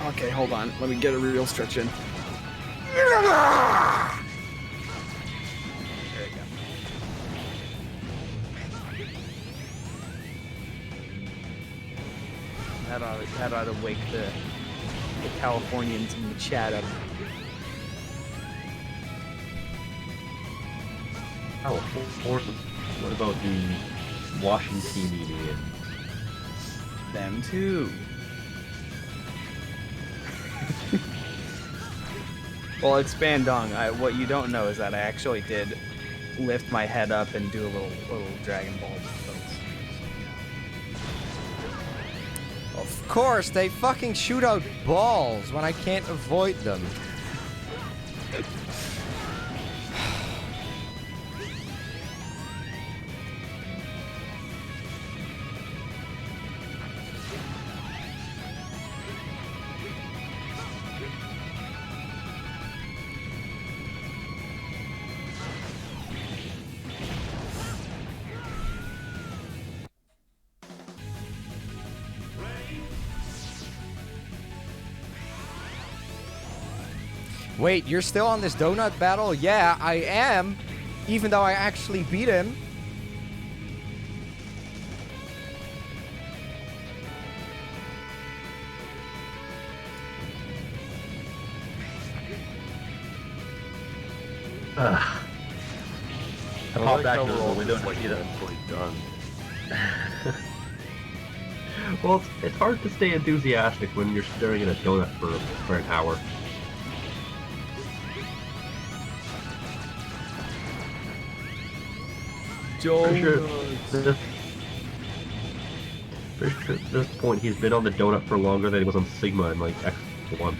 Okay, hold on. Let me get a real stretch in. There we go. That ought to wake the Californians in the chat up. Oh, what about the Washingtonians? Them too. Well, expand on. What you don't know is that I actually did lift my head up and do a little Dragon Ball pose. Of course, they fucking shoot out balls when I can't avoid them. Wait, you're still on this donut battle? Yeah, I am. Even though I actually beat him. I popped back to the window to see that. Done. Well, it's hard to stay enthusiastic when you're staring at a donut for an hour. Pretty sure at this point he's been on the donut for longer than he was on Sigma in like X1.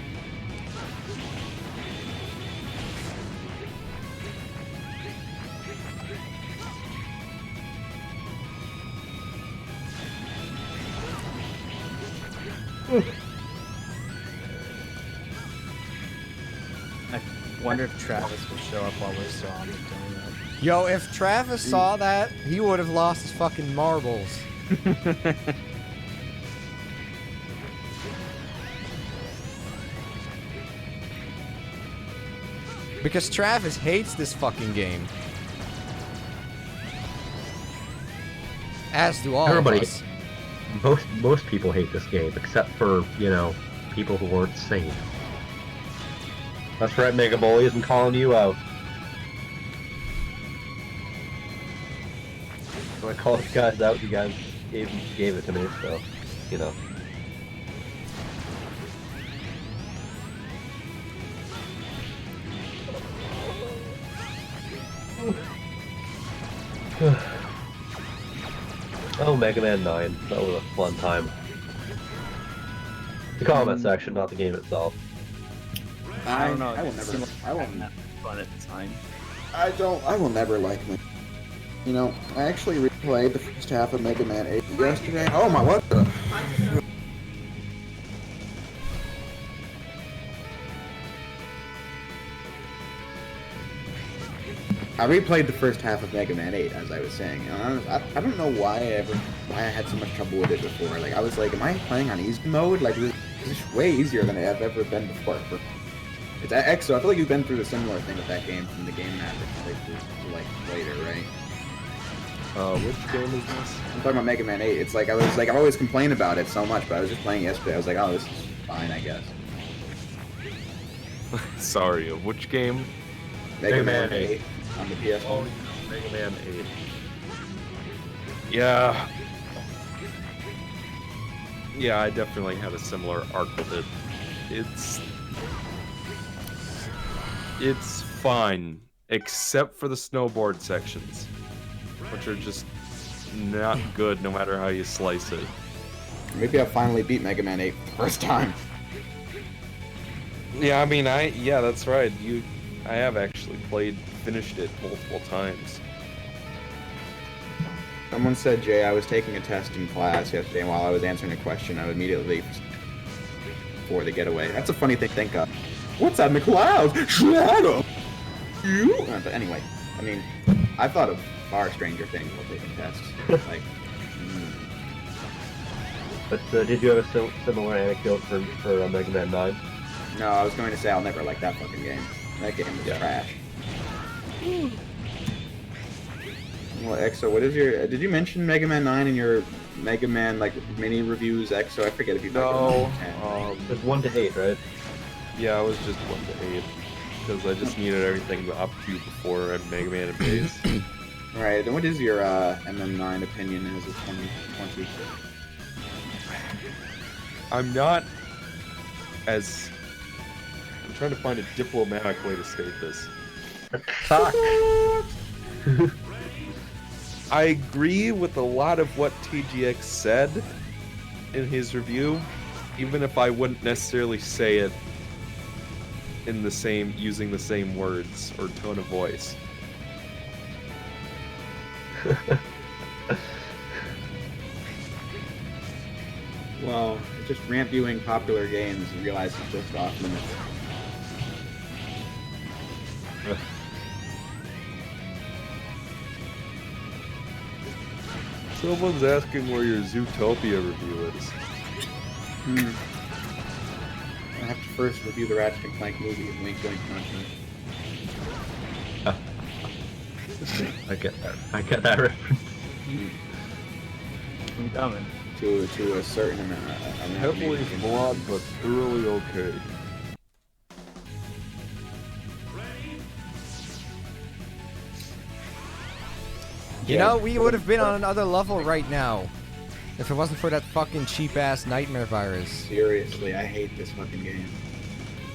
I wonder if Travis will show up while we're still on the donut. Yo, if Travis saw that, he would have lost his fucking marbles. Because Travis hates this fucking game. As do all Everybody. of us. Most people hate this game, except for, you know, people who aren't sane. That's right, Mega Bully isn't calling you out. When I called you guys out, you guys gave it to me, so, you know. Oh, Mega Man 9. That was a fun time. The comment section, not the game itself. I don't know. I will it never. seemed I will. like fun at the time. I will never like me. You know, I actually replayed the first half of Mega Man 8 yesterday. Oh my, what the? I replayed the first half of Mega Man 8, as I was saying. I don't know why I had so much trouble with it before. Like, I was like, am I playing on easy mode? Like, this is way easier than I've ever been before. It's EXO. I feel like you've been through a similar thing with that game from the game Maverick, like later, right? Which game is this? I'm talking about Mega Man 8. It's like I've always complained about it so much, but I was just playing yesterday. I was like, oh, this is fine, I guess. Sorry, of which game? Mega Man 8 on the PS1. Oh, Mega Man 8. Yeah. Yeah, I definitely had a similar arc with it. It's fine, except for the snowboard sections, which are just not good no matter how you slice it. Maybe I finally beat Mega Man 8 for the first time. Yeah, I mean, yeah, that's right. I have actually finished it multiple times. Someone said, Jay, I was taking a test in class yesterday, and while I was answering a question, I would immediately for the getaway. That's a funny thing to think of. What's that in the clouds? Shadow! You? But anyway, I mean, I thought of far stranger things while taking tests. Like, But did you have a similar anecdote for Mega Man 9? no, I was going to say I'll never like that fucking game. That game was trash. Well, EXO, what is your... Did you mention Mega Man 9 in your Mega Man, like, mini reviews, EXO? I forget if you... No, It's 1 to 8, right? yeah, I was just 1 to 8, because I just needed everything up to before Mega Man and base. Alright, then what is your MM9 opinion as of 2020? I'm not as... I'm trying to find a diplomatic way to state this. Fuck. I agree with a lot of what TGX said in his review, even if I wouldn't necessarily say it in using the same words or tone of voice. Well, just ramp viewing popular games and realize it's just off limits. Someone's asking where your Zootopia review is. I have to first review the Ratchet and Clank movie and Wink Wink Nudge Nudge. I get that reference. I'm coming. To a certain amount. Heavily flawed, but thoroughly okay. You know, we would have been on another level right now if it wasn't for that fucking cheap-ass nightmare virus. Seriously, I hate this fucking game.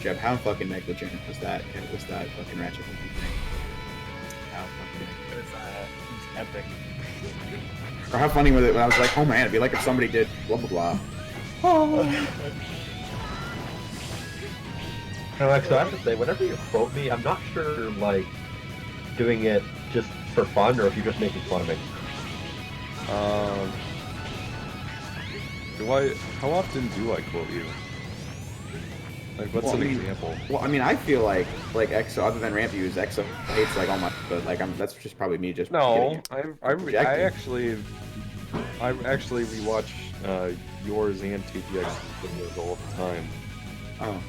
Jeff, how fucking negligent was that fucking Ratchet and Clank thing? How fucking It's epic. Or how funny was it when I was like, oh man, it'd be like if somebody did blah blah blah. Alex, I have to say, whenever you quote me, I'm not sure, like, doing it just for fun, or if you're just making fun of me. How often do I quote you? Like, what's an example? Well, I mean, I feel like EXO, other than ramp views, EXO hates like all my, but like that's just probably me just. No, I projecting. actually rewatch yours and TGX's videos all the time. Oh.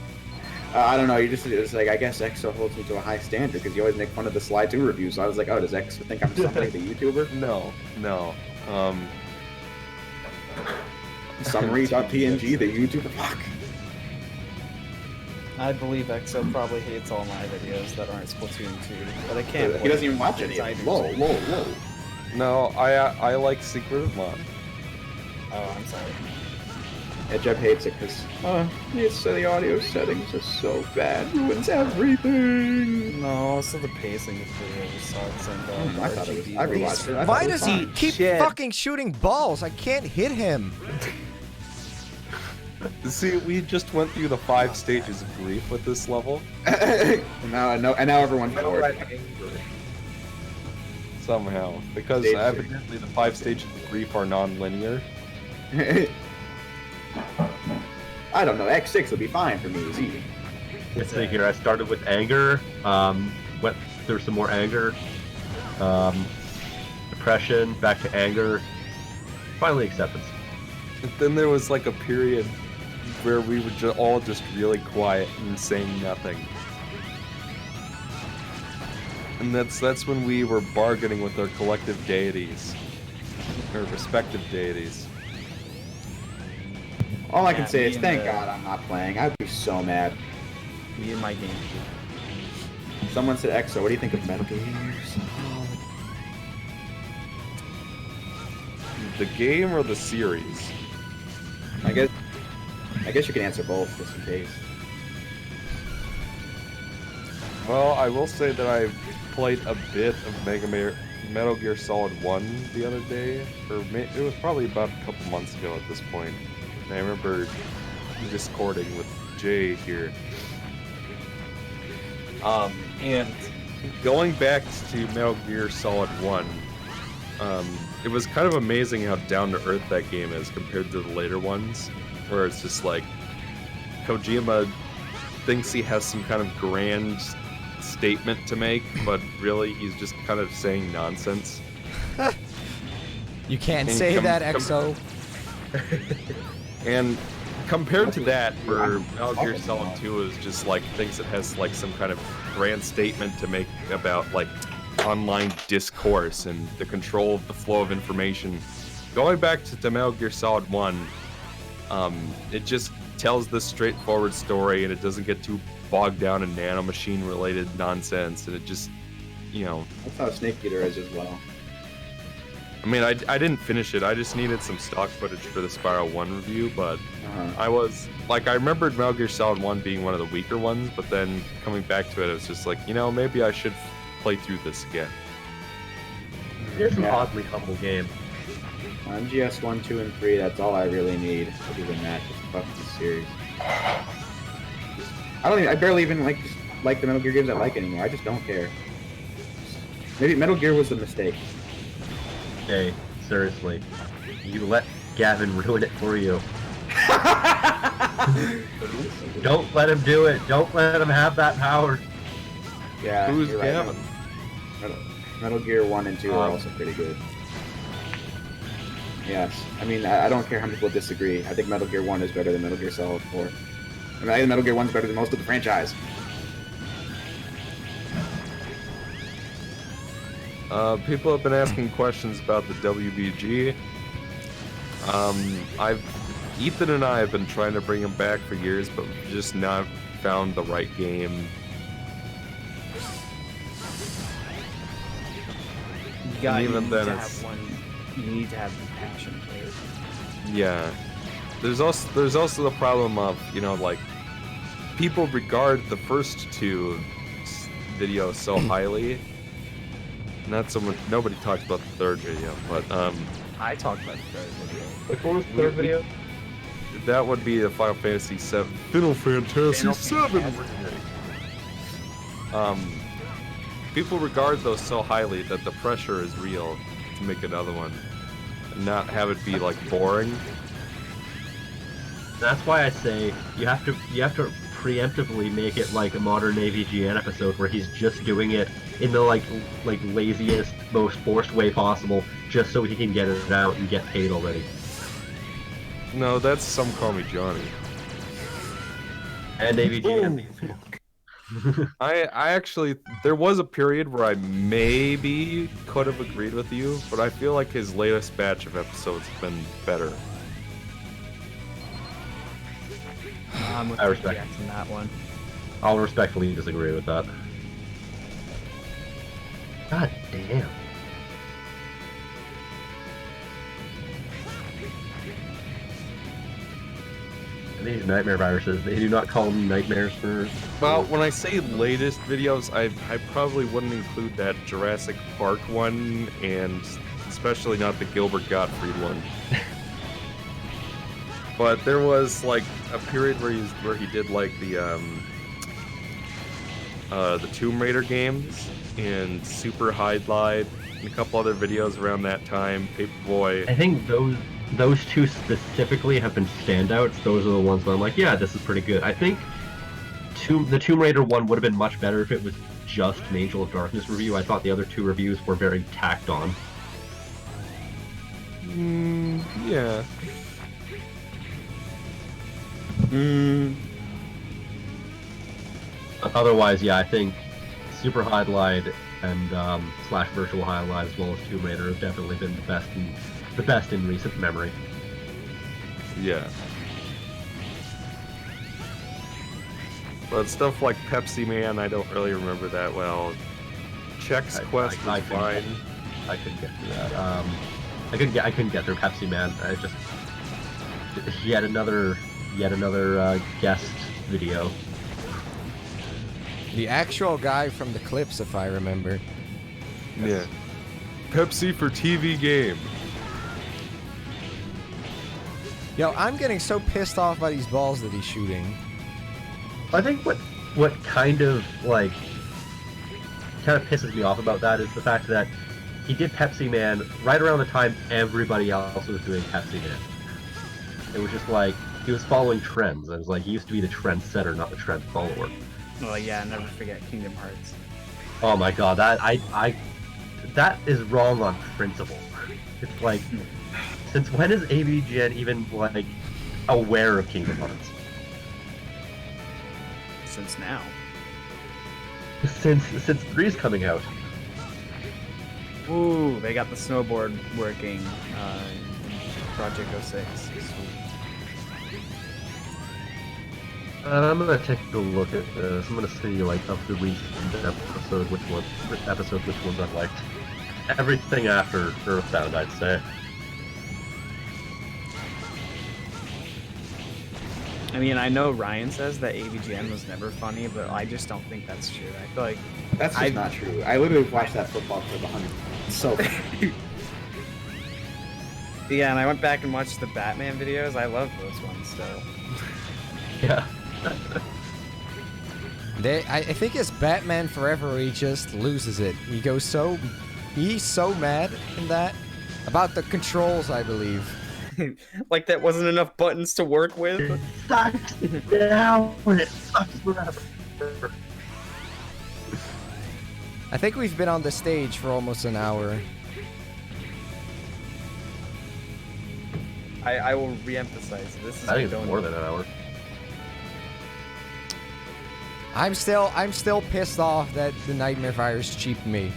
I don't know. It's like I guess EXO holds me to a high standard because you always make fun of the Sly 2 review. So I was like, oh, does EXO think I'm somebody, the YouTuber? No. Summary.png, the YouTuber. Fuck. I believe EXO probably hates all my videos that aren't Splatoon 2, but I can't. He doesn't even watch any. Whoa. No, I like Secret of Mon. Oh, I'm sorry. Yeah, Jeb hates it because the audio settings are so bad, ruins everything. No, also the pacing of the video sucks, and I thought it was. I rewatched it. Why does he keep fucking shooting balls? I can't hit him. See, we just went through the 5 stages of grief with this level. and now everyone's bored. Somehow, because Stage evidently the 5 stages of grief are non-linear. I don't know. X6 will be fine for me. It's easy. Let's see here. I started with anger. Went through some more anger. Depression, back to anger, finally acceptance. And then there was like a period where we were all just really quiet and saying nothing. And that's when we were bargaining with our collective deities, or respective deities. All I can say me is and thank the- God I'm not playing. I'd be so mad. Me and my game. Someone said EXO. What do you think of Metal Gear? The game or the series? I guess you can answer both just in case. Well, I will say that I played a bit of Metal Gear Solid 1 the other day, it was probably about a couple months ago at this point. And I remember discording with Jay here. And going back to Metal Gear Solid 1, it was kind of amazing how down to earth that game is compared to the later ones, where it's just like Kojima thinks he has some kind of grand statement to make, but really he's just kind of saying nonsense. You can't And say that, EXO. And compared to that, where Metal Gear Solid 2 is just like thinks it has like some kind of grand statement to make about like online discourse and the control of the flow of information. Going back to Metal Gear Solid 1, it just tells this straightforward story and it doesn't get too bogged down in nanomachine related nonsense, and it just, you know. That's how Snake Eater is as well. I mean, I didn't finish it. I just needed some stock footage for the Spiral 1 review, but I was, like, I remembered Metal Gear Solid 1 being one of the weaker ones, but then coming back to it, it was just like, you know, maybe I should play through this again. It's an Yeah. oddly humble game. MGS 1, 2, and 3, that's all I really need. Other than that, just fuck this series. I barely even like the Metal Gear games I like anymore. I just don't care. Maybe Metal Gear was the mistake. Hey, seriously. You let Gavin ruin it for you. Don't let him do it. Don't let him have that power. Yeah, Who's you're right. Gavin? Metal Gear 1 and 2 are also pretty good. Yes. I mean, I don't care how many people disagree. I think Metal Gear 1 is better than Metal Gear Solid 4. I mean, I think Metal Gear 1 is better than most of the franchise. People have been asking questions about the WBG. Ethan and I have been trying to bring him back for years, but we've just not found the right game. You even need then to it's- have one. You need to have the passion for it. Yeah. There's also the problem of, you know, like, people regard the first two videos so highly. Not so much. Nobody talks about the third video, but I talked about the third video. Which one was the third video? that would be the Final Fantasy VII. Final Fantasy VII. People regard those so highly that the pressure is real to make another one, and not have it be like boring. That's why I say you have to preemptively make it like a modern AVGN episode where he's just doing it in the like laziest, most forced way possible, just so he can get it out and get paid already. No, that's Some Call Me Johnny. And AVGN. I actually, there was a period where I maybe could have agreed with you, but I feel like his latest batch of episodes have been better. I'm with I respect. Jackson that one. I'll respectfully disagree with that. God damn. These nightmare viruses, they do not call them nightmares for... Well, when I say latest videos, I probably wouldn't include that Jurassic Park one, and especially not the Gilbert Gottfried one. But there was like a period where he did like the Tomb Raider games and Super Hide and a couple other videos around that time. Paperboy. I think those two specifically have been standouts. Those are the ones where I'm like, yeah, this is pretty good. I think the Tomb Raider one would have been much better if it was just an Angel of Darkness review. I thought the other 2 reviews were very tacked on. Yeah. Otherwise, yeah, I think Super Highlight and slash Virtual Highlight as well as Tomb Raider have definitely been the best in recent memory. Yeah. But stuff like Pepsi Man, I don't really remember that well. Chex Quest was fine. I couldn't get through that. I couldn't get through Pepsi Man. I just yet another guest video. The actual guy from the clips, if I remember. Yeah. Pepsi for TV game. Yo, I'm getting so pissed off by these balls that he's shooting. I think what kind of pisses me off about that is the fact that he did Pepsi Man right around the time everybody else was doing Pepsi Man. It was just like he was following trends. It was like he used to be the trendsetter, not the trend follower. Oh yeah, never forget Kingdom Hearts. Oh my god, that is wrong on principle. It's like, since when is AVGN even aware of Kingdom Hearts? Since now. Since 3's coming out. Ooh, they got the snowboard working. Project 06. Sweet. I'm gonna take a look at this. I'm gonna see of the recent episodes which ones I've liked. Everything after Earthbound, I'd say. I mean, I know Ryan says that AVGN was never funny, but I just don't think that's true. I feel like That's just not true. I literally watched that football clip 100. It's so funny. yeah, and I went back and watched the Batman videos. I love those ones still. Yeah. I think it's Batman Forever. He just loses it. He's so mad in that about the controls, I believe. Like that wasn't enough buttons to work with. It sucks now. It sucks forever. I think we've been on the stage for almost an hour. I will re-emphasize this is I think it's more than an hour. I'm still pissed off that the Nightmare Virus cheaped me.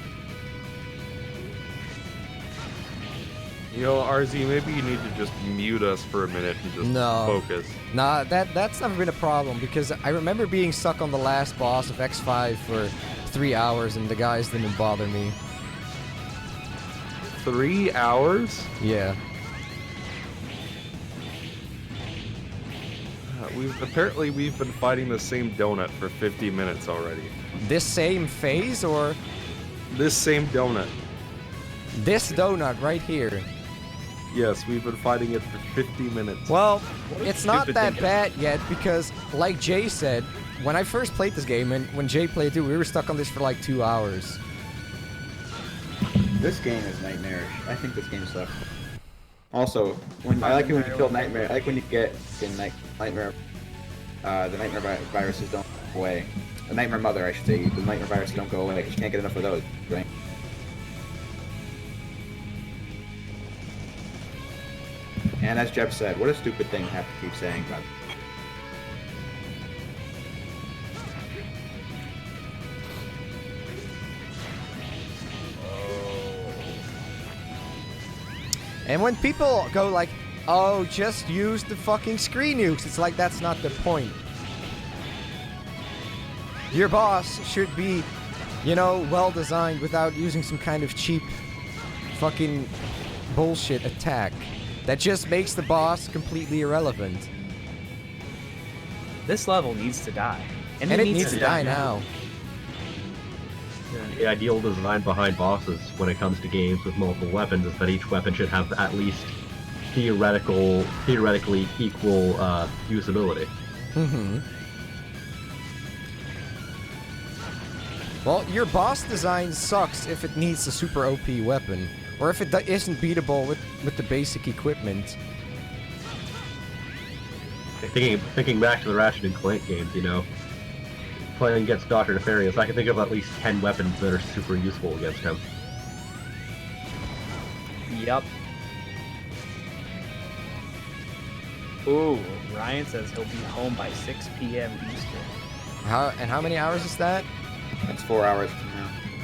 You know, RZ, maybe you need to just mute us for a minute and just focus. Nah, that's never been a problem because I remember being stuck on the last boss of X5 for 3 hours and the guys didn't bother me. 3 hours? Yeah. We've been fighting the same donut for 50 minutes already. This same phase or This same donut. this donut right here? Yes, we've been fighting it for 50 minutes. Well, it's not stupid that thing. bad yet because, like Jay said, when I first played this game and when Jay played too, we were stuck on this for like 2 hours. This game is nightmarish. I think this game sucks. Also, I like it when you kill Nightmare. I like when you get in Nightmare. The Nightmare viruses don't go away. The Nightmare Mother, I should say. The Nightmare viruses don't go away because you can't get enough of those, right? And as Jeb said, what a stupid thing to have to keep saying about. And when people go like, oh, just use the fucking screen nukes, it's like that's not the point. Your boss should be, well designed without using some kind of cheap fucking bullshit attack that just makes the boss completely irrelevant. This level needs to die. And it needs to die now. The ideal design behind bosses when it comes to games with multiple weapons is that each weapon should have at least theoretically equal usability. Mm-hmm. Well, your boss design sucks if it needs a super OP weapon, or if it isn't beatable with the basic equipment. Thinking back to the Ratchet and Clank games, playing against Dr. Nefarious, I can think of at least 10 weapons that are super useful against him. Yup. Ooh, Ryan says he'll be home by 6 p.m. Eastern. How many hours is that? That's 4 hours from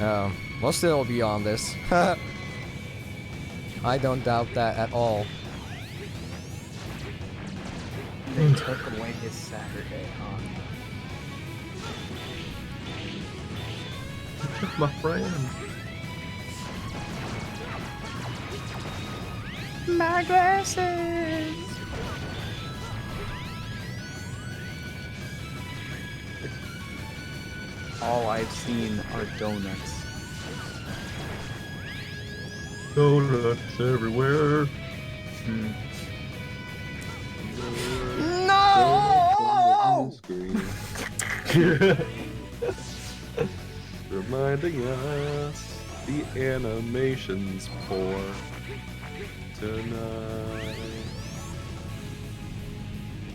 now. Oh, we'll still be on this. I don't doubt that at all. They took away his Saturday, huh? My friend. My glasses! All I've seen are donuts. Donuts everywhere. No! Reminding us the animations for tonight.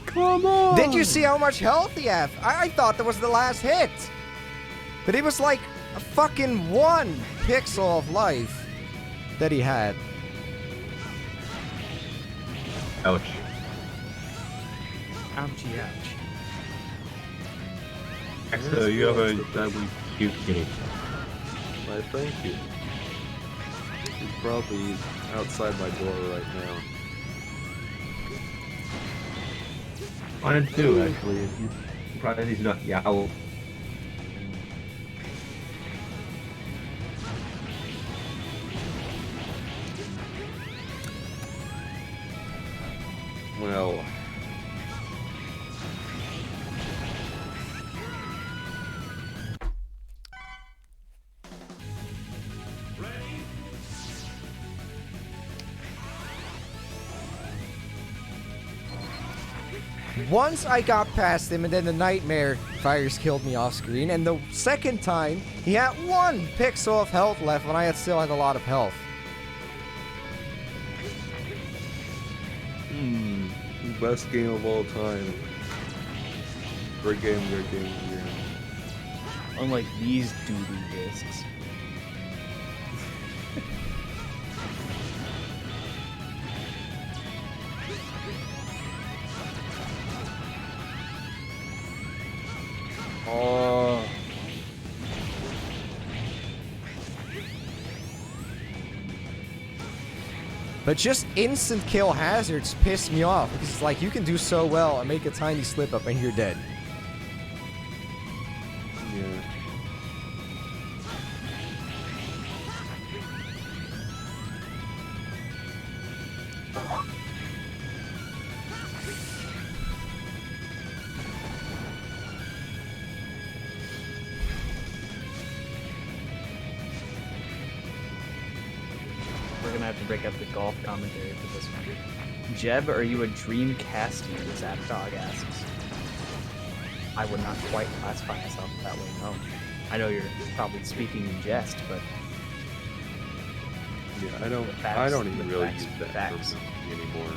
Come on! Did you see how much health he had? I thought that was the last hit. But it was like a fucking 1 pixel of life that he had. Ouch. Ouchie ouch. So you have a lovely, cute kitty. Why, thank you. He's probably outside my door right now. Mine too, actually. He's surprised he's not yowl. Well, Once I got past him, and then the nightmare fires killed me off screen. And the second time, he had 1 pixel of health left when I still had a lot of health. best game of all time. Great game, great game, great game. Unlike these doo-doo discs. Oh. But just instant kill hazards piss me off because it's like you can do so well and make a tiny slip up and you're dead. Yeah. We're gonna have to break up the golf commentary for this one. Jeb, are you a Dreamcastian? Zapdog asks. I would not quite classify myself that way, no. I know you're probably speaking in jest, but Yeah, The facts, I don't even the really facts, use the that facts. term anymore.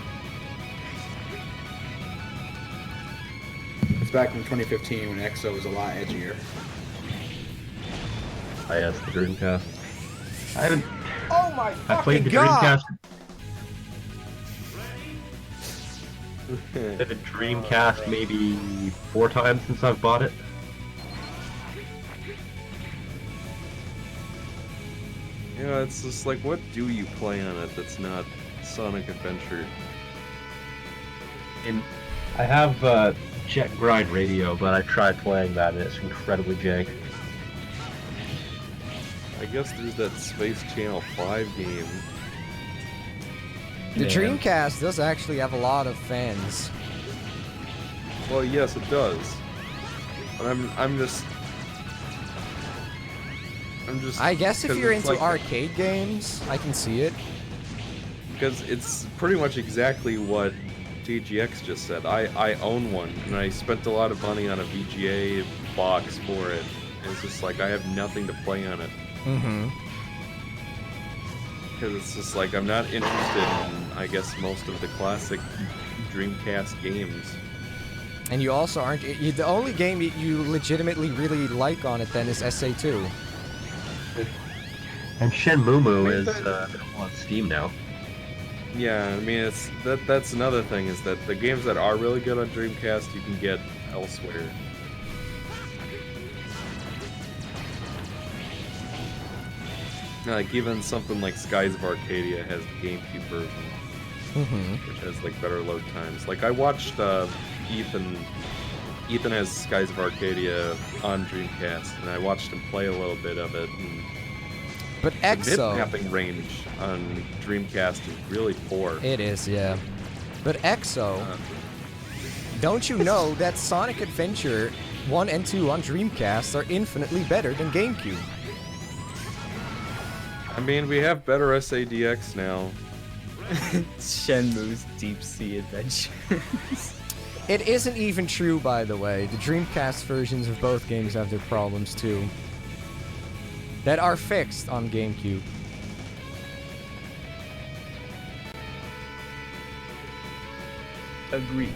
It's back in 2015 when EXO was a lot edgier. I asked the Dreamcast. I haven't. Oh my I played the fucking god! Dreamcast. The Dreamcast maybe 4 times since I've bought it. Yeah, it's just like, what do you play on it that's not Sonic Adventure? And I have Jet Grind Radio, but I tried playing that and it's incredibly jank. I guess there's that Space Channel 5 game. The Yeah. Dreamcast does actually have a lot of fans. Well, yes, it does. But I'm just. I guess if 'cause you're it's into like- arcade games, I can see it. Because it's pretty much exactly what TGX just said. I own one, and I spent a lot of money on a VGA box for it. And it's just like, I have nothing to play on it. Mm-hmm. Because it's just like, I'm not interested in, I guess, most of the classic Dreamcast games. And you also aren't... the only game you legitimately really like on it then is SA2. And Shenmue Wait, is available on Steam now. Yeah, I mean, that's another thing, is that the games that are really good on Dreamcast you can get elsewhere. Like, even something like Skies of Arcadia has the GameCube version, which has, like, better load times. Like, I watched Ethan has Skies of Arcadia on Dreamcast, and I watched him play a little bit of it, and But the EXO... mid-mapping range on Dreamcast is really poor. It is, yeah. But EXO... don't you know that Sonic Adventure 1 and 2 on Dreamcast are infinitely better than GameCube? I mean, we have better SADX now. Shenmue's Deep Sea Adventures. It isn't even true, by the way. The Dreamcast versions of both games have their problems, too. That are fixed on GameCube. Agreed.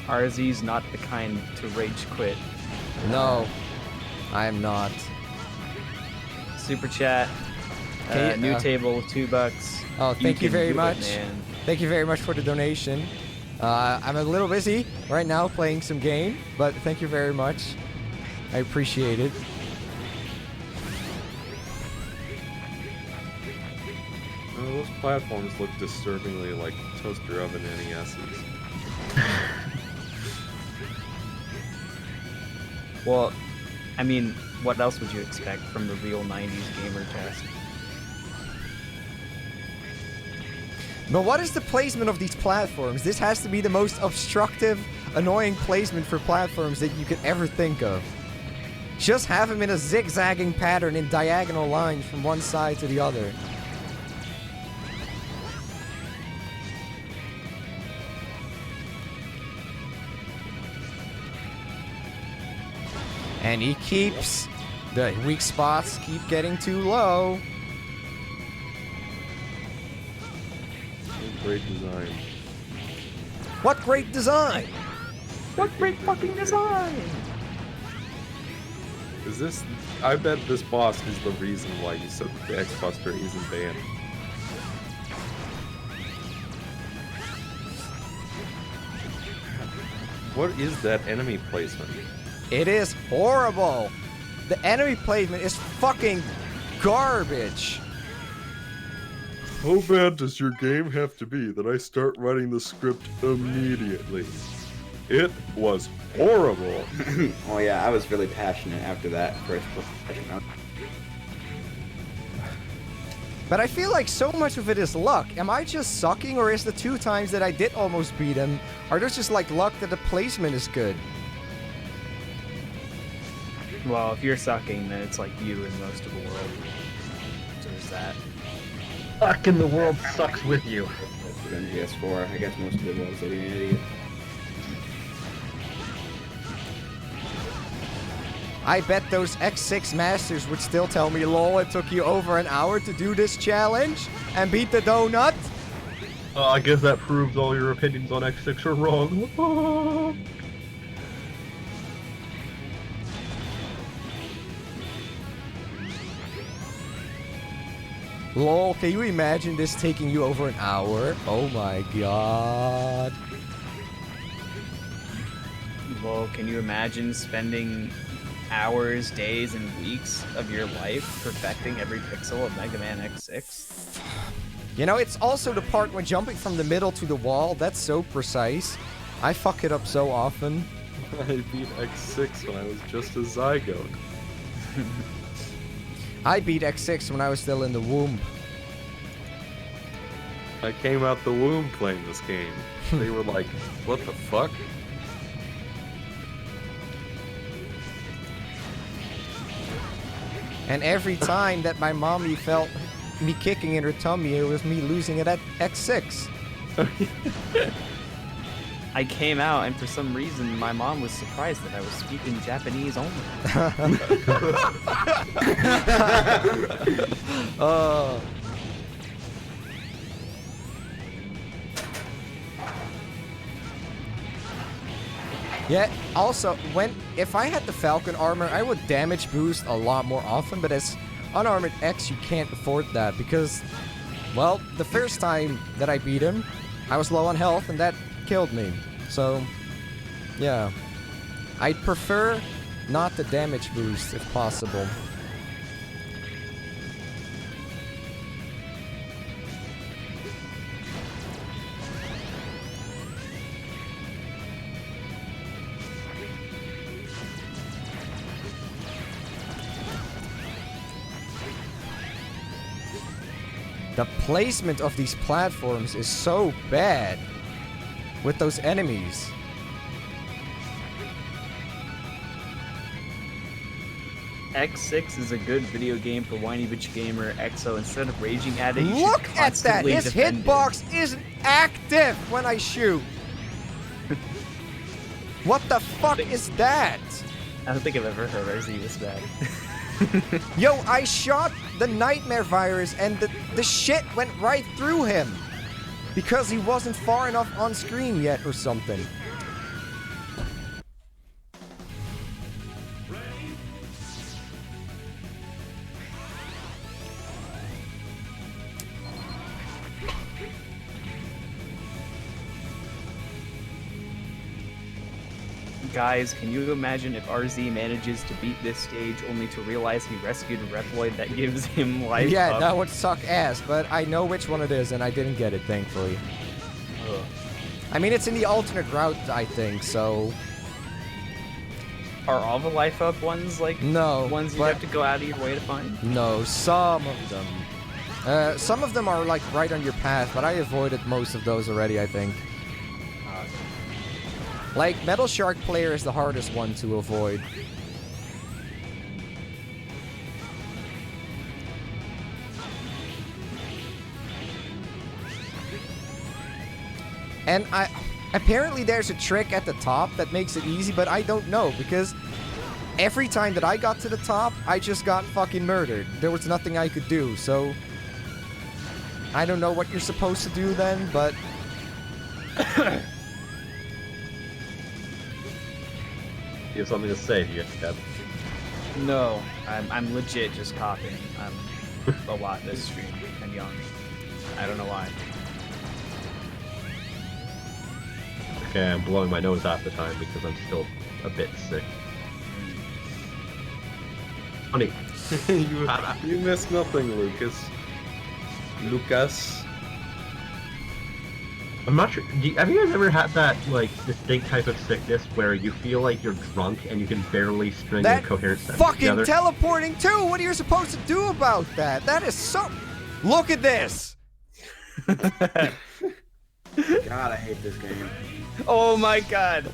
RZ's not the kind to rage quit. No, I am not. Super chat. Okay, New table, $2. Oh, thank you can very do it, much. man. Thank you very much for the donation. I'm a little busy right now playing some game, but thank you very much. I appreciate it. Oh, those platforms look disturbingly like toaster oven NESs. Well, I mean, what else would you expect from the real 90s gamer test? But what is the placement of these platforms? This has to be the most obstructive, annoying placement for platforms that you could ever think of. Just have them in a zigzagging pattern in diagonal lines from one side to the other. And he keeps... the weak spots keep getting too low. Great design. What great design! What great fucking design! Is this... I bet this boss is the reason why you said the X-Buster isn't banned. What is that enemy placement? It is horrible! The enemy placement is fucking garbage! How bad does your game have to be that I start writing the script immediately? It was horrible. Oh yeah, I was really passionate after that first profession. But I feel like so much of it is luck. Am I just sucking, or is the 2 times that I did almost beat him, are those just like luck that the placement is good? Well, if you're sucking, then it's like you and most of the world. So there's that. Fuck in the world sucks with you. Then PS4, I guess most of it was an idiot. I bet those X6 masters would still tell me, lol, it took you over an hour to do this challenge and beat the donut. I guess that proves all your opinions on X6 are wrong. Lol, can you imagine this taking you over an hour? Oh my god. Well, can you imagine spending hours, days, and weeks of your life perfecting every pixel of Mega Man X6? You know, it's also the part when jumping from the middle to the wall. That's so precise. I fuck it up so often. I beat X6 when I was just a zygote. I beat X6 when I was still in the womb. I came out the womb playing this game. They were like, what the fuck? And every time that my mommy felt me kicking in her tummy, it was me losing it at X6. I came out, and for some reason, my mom was surprised that I was speaking Japanese only. Oh. Yeah, also, if I had the Falcon armor, I would damage boost a lot more often, but as unarmored X, you can't afford that because, well, the first time that I beat him, I was low on health and that killed me. So, yeah. I'd prefer not the damage boost if possible. The placement of these platforms is so bad with those enemies. X6 is a good video game for whiny bitch gamer. XO, instead of raging at it, you Look should at that! constantly His defend it. hitbox isn't active when I shoot. What the fuck is that? I don't think I've ever heard RZ this bad. Yo, I shot the nightmare virus and the shit went right through him. Because he wasn't far enough on screen yet or something. Guys, can you imagine if RZ manages to beat this stage only to realize he rescued a Reploid that gives him life Yeah, up? that would suck ass, but I know which one it is and I didn't get it, thankfully. Ugh. I mean, it's in the alternate route, I think, so... Are all the life up ones like No, ones you but- have to go out of your way to find? No, some of them. Some of them are like right on your path, but I avoided most of those already, I think. Like, Metal Shark Player is the hardest one to avoid. And apparently there's a trick at the top that makes it easy, but I don't know, because every time that I got to the top, I just got fucking murdered. There was nothing I could do, so... I don't know what you're supposed to do then, but... You have something to say, do you, Kev? No, I'm legit just copying. I'm a lot this stream and young. I don't know why. Okay, I'm blowing my nose half the time because I'm still a bit sick. Funny. you missed nothing, Lucas. I'm not sure. Have you guys ever had that, like, distinct type of sickness where you feel like you're drunk and you can barely string a That coherent sentence fucking together? teleporting too! What are you supposed to do about that? That is so... Look at this! God, I hate this game. Oh my god!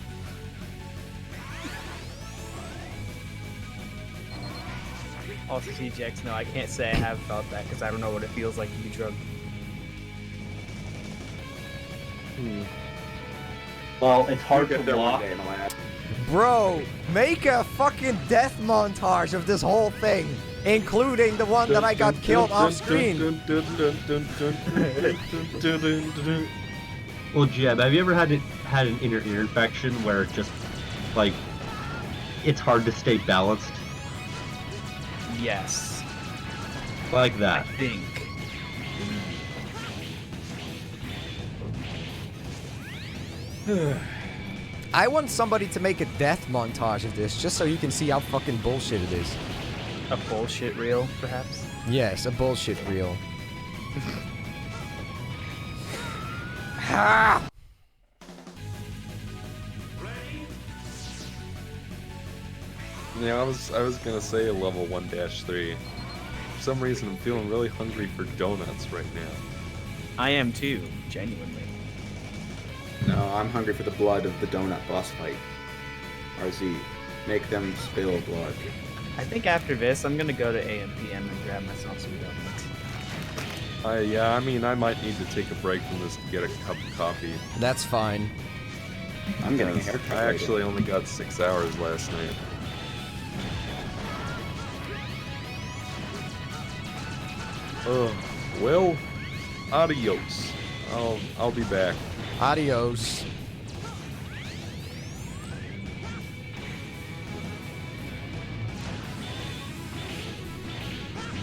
Also, TJX, no, I can't say I have felt that because I don't know what it feels like to be drunk. Well, it's hard Get to there one walk. day, my lad. Bro, make a fucking death montage of this whole thing, including the one that I got killed off screen. Well, Jeb, have you ever had an inner ear infection where it just, like, it's hard to stay balanced? Yes, Like I that. think. I want somebody to make a death montage of this, just so you can see how fucking bullshit it is. A bullshit reel, perhaps? Yes, a bullshit reel. Ha! Yeah, I was gonna say level 1-3. For some reason, I'm feeling really hungry for donuts right now. I am too, genuinely. No, I'm hungry for the blood of the donut boss fight. RZ, make them spill blood. I think after this, I'm gonna go to AMPM and grab myself some donuts. Yeah, I mean, I might need to take a break from this to get a cup of coffee. That's fine. I'm getting a because haircut. I actually only got 6 hours last night. Well, adios. I'll be back. Adios.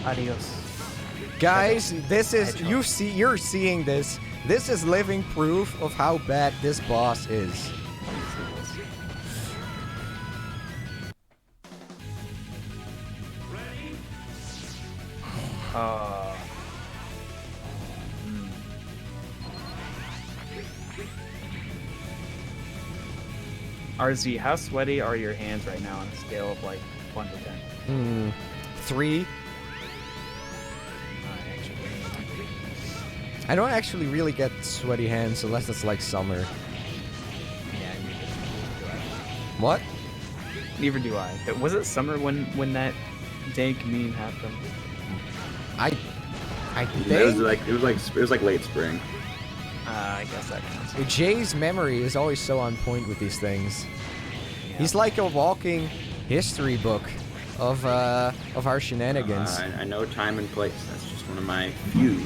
Adios. Guys, this is Hedgehog. you're seeing this. This is living proof of how bad this boss is. RZ, how sweaty are your hands right now on a scale of like 1 to 10? 3. I don't actually really get sweaty hands unless it's like summer. Yeah, neither do What? I. Neither do I. But was it summer when that dank meme happened? I It think was like late spring. I guess that counts. Jay's memory is always so on point with these things. He's like a walking history book of our shenanigans. I know time and place. That's just one of my few.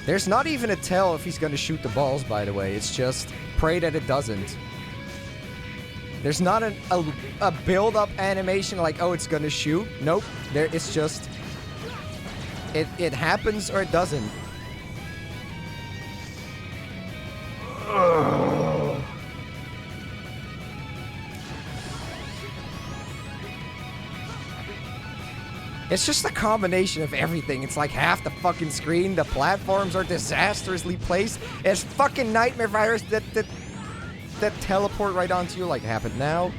There's not even a tell if he's gonna shoot the balls, by the way. It's just pray that it doesn't. There's not a build-up animation like, oh, it's gonna shoot. Nope. It's just it happens or it doesn't. It's just a combination of everything. It's like half the fucking screen. The platforms are disastrously placed. It's fucking nightmare virus that teleport right onto you like happened now.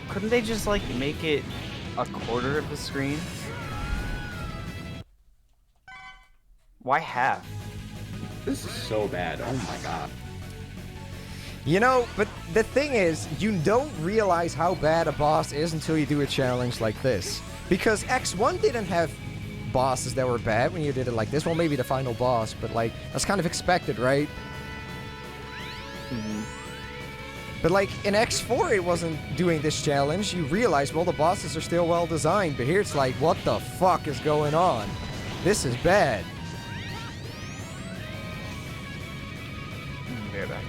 Couldn't they just like make it a quarter of the screen? Why half? This is so bad. Oh my god. You know, but the thing is, you don't realize how bad a boss is until you do a challenge like this. Because X1 didn't have bosses that were bad when you did it like this. Well, maybe the final boss, but like, that's kind of expected, right? But like, in X4 it wasn't doing this challenge. You realize, well, the bosses are still well designed, but here it's like, what the fuck is going on? This is bad. Be right back.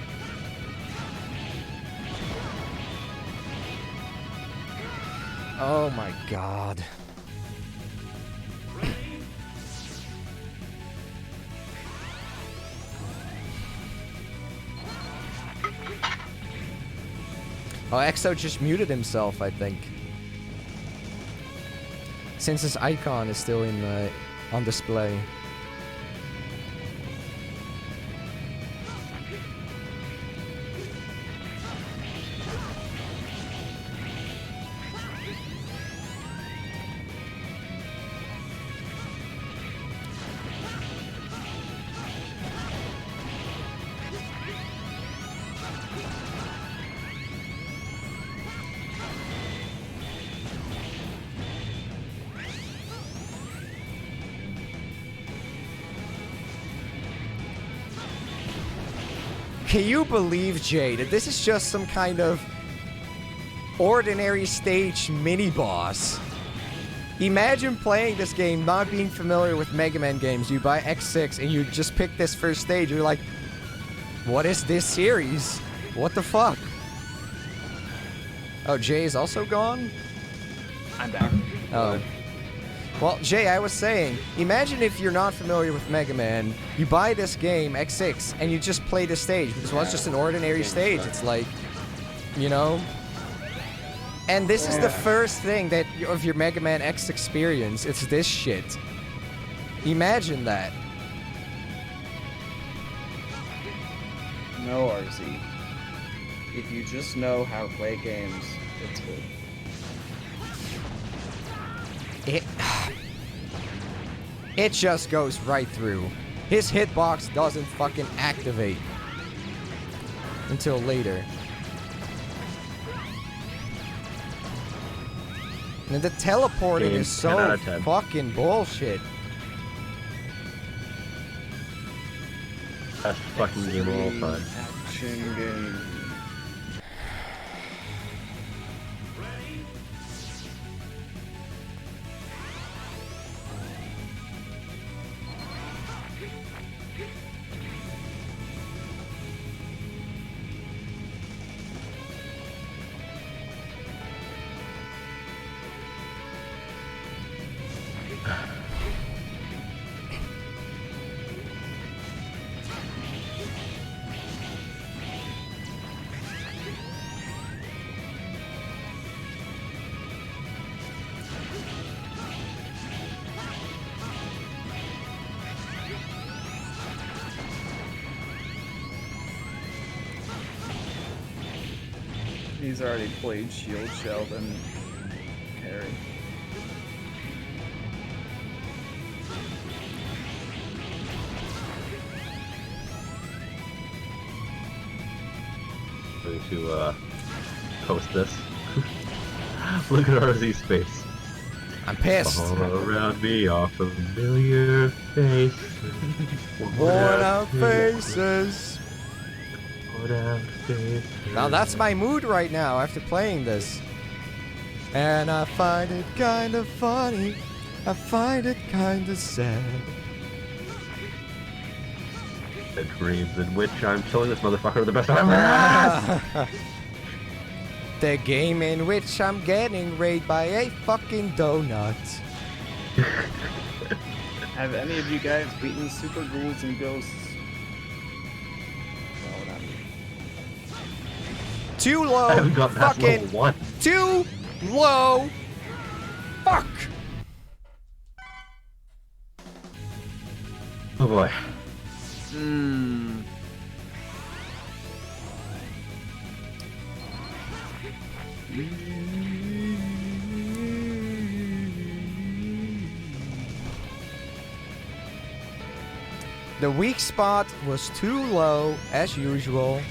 Oh my god. Oh, Exo just muted himself, I think. Since his icon is still in on display. Can you believe, Jay, that this is just some kind of ordinary stage mini-boss? Imagine playing this game, not being familiar with Mega Man games. You buy X6 and you just pick this first stage. You're like, what is this series? What the fuck? Oh, Jay is also gone? I'm back. Oh. Well, Jay, I was saying, imagine if you're not familiar with Mega Man, you buy this game, X6, and you just play this stage, because well, it's just an ordinary stage. It's like, you know? And this is the first thing that of your Mega Man X experience. It's this shit. Imagine that. No, RZ. If you just know how to play games, it's good. it just goes right through. His hitbox doesn't fucking activate until later. And the teleporting Game is 10 out so of 10. fucking bullshit. Best fucking game of all time. Action game. He's already played Shield Sheldon. Harry. Going to post this. Look at RZ's face. I'm pissed. All around me are familiar faces. Worn out faces. Worn out faces. Now that's my mood right now after playing this. And I find it kind of funny. I find it kind of sad. The dreams in which I'm killing this motherfucker are the best I've ever had. The game in which I'm getting raided by a fucking donut. Have any of you guys beaten Super Ghouls and Ghosts? No, not me. Too low. I haven't got past Fucking level 1. too low. Fuck. Oh boy. Hmm. The weak spot was too low, as usual.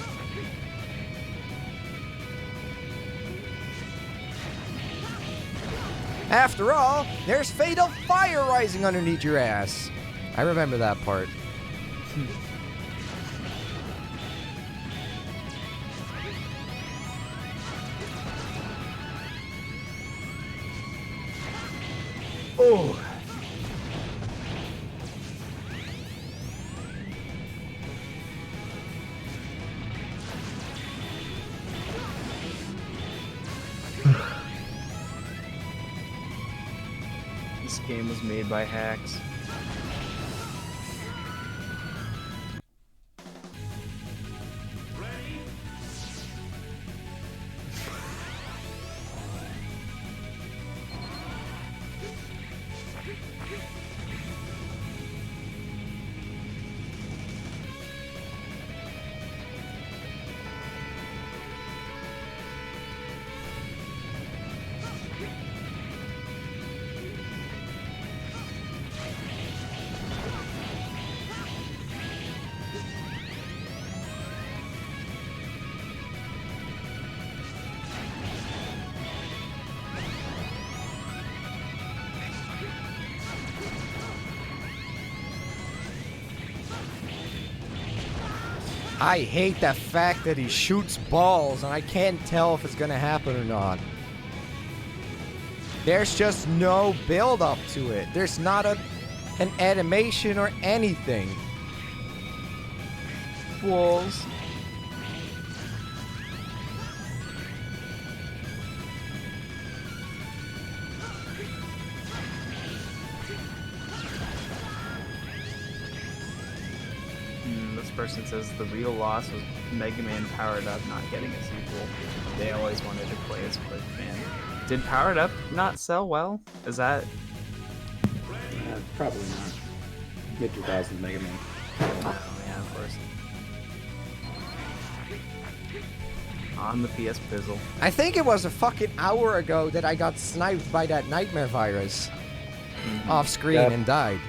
After all, there's fatal fire rising underneath your ass. I remember that part. Oh. This game was made by hacks. I hate the fact that he shoots balls and I can't tell if it's gonna happen or not. There's just no build up to it. There's not an animation or anything. Walls. This person says the real loss was Mega Man Powered Up not getting a sequel. They always wanted to play as Quick Man. Did Powered Up not sell well? Is that... Probably not. Mid 2000 Mega Man. Oh, yeah, of course. On the PS Pizzle. I think it was a fucking hour ago that I got sniped by that nightmare virus off screen Yep. and died.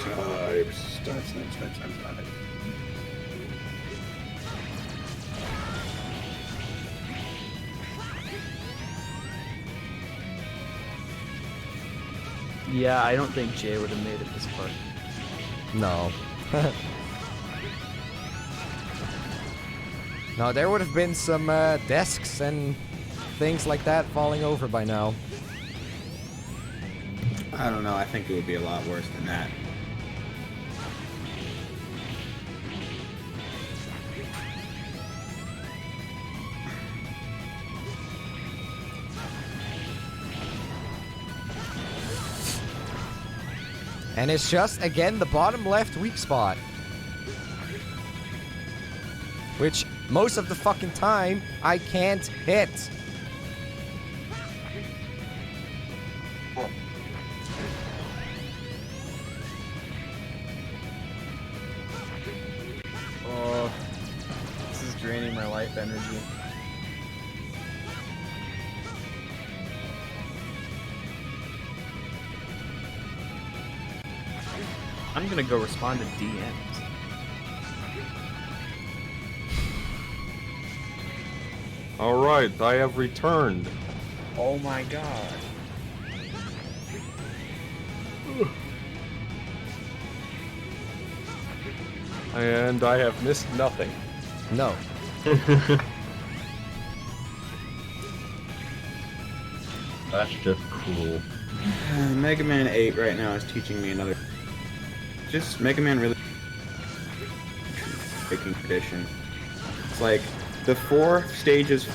Types. Yeah, I don't think Jay would have made it this far. No. No, there would have been some desks and things like that falling over by now. I don't know. I think it would be a lot worse than that. And it's just, again, the bottom left weak spot. Which, most of the fucking time, I can't hit. Oh, this is draining my life energy. I'm gonna go respond to DMs. Alright, I have returned. Oh my god. And I have missed nothing. No. That's just cool. Mega Man 8 right now is teaching me another. Just Mega Man really making tradition. It's like the four stages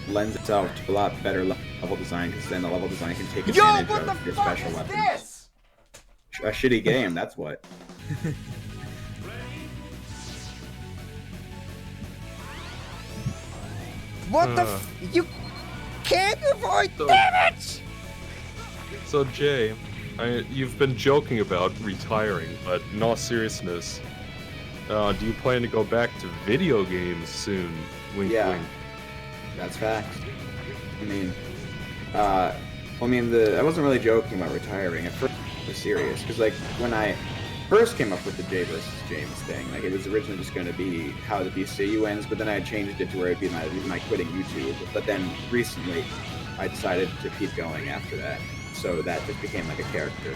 lends itself to a lot better level design because then the level design can take advantage of your special weapons. A shitty game, that's what. What the you can't avoid damage! So Jay, you've been joking about retiring, but in all seriousness, do you plan to go back to video games soon? Wink, Yeah. wink. That's facts. I wasn't really joking about retiring. At first, I was serious because, like, when I first came up with the Jay versus James thing, like, it was originally just going to be how the BCU ends, but then I changed it to where it'd be my quitting YouTube. But then recently, I decided to keep going after that, so that just became like a character.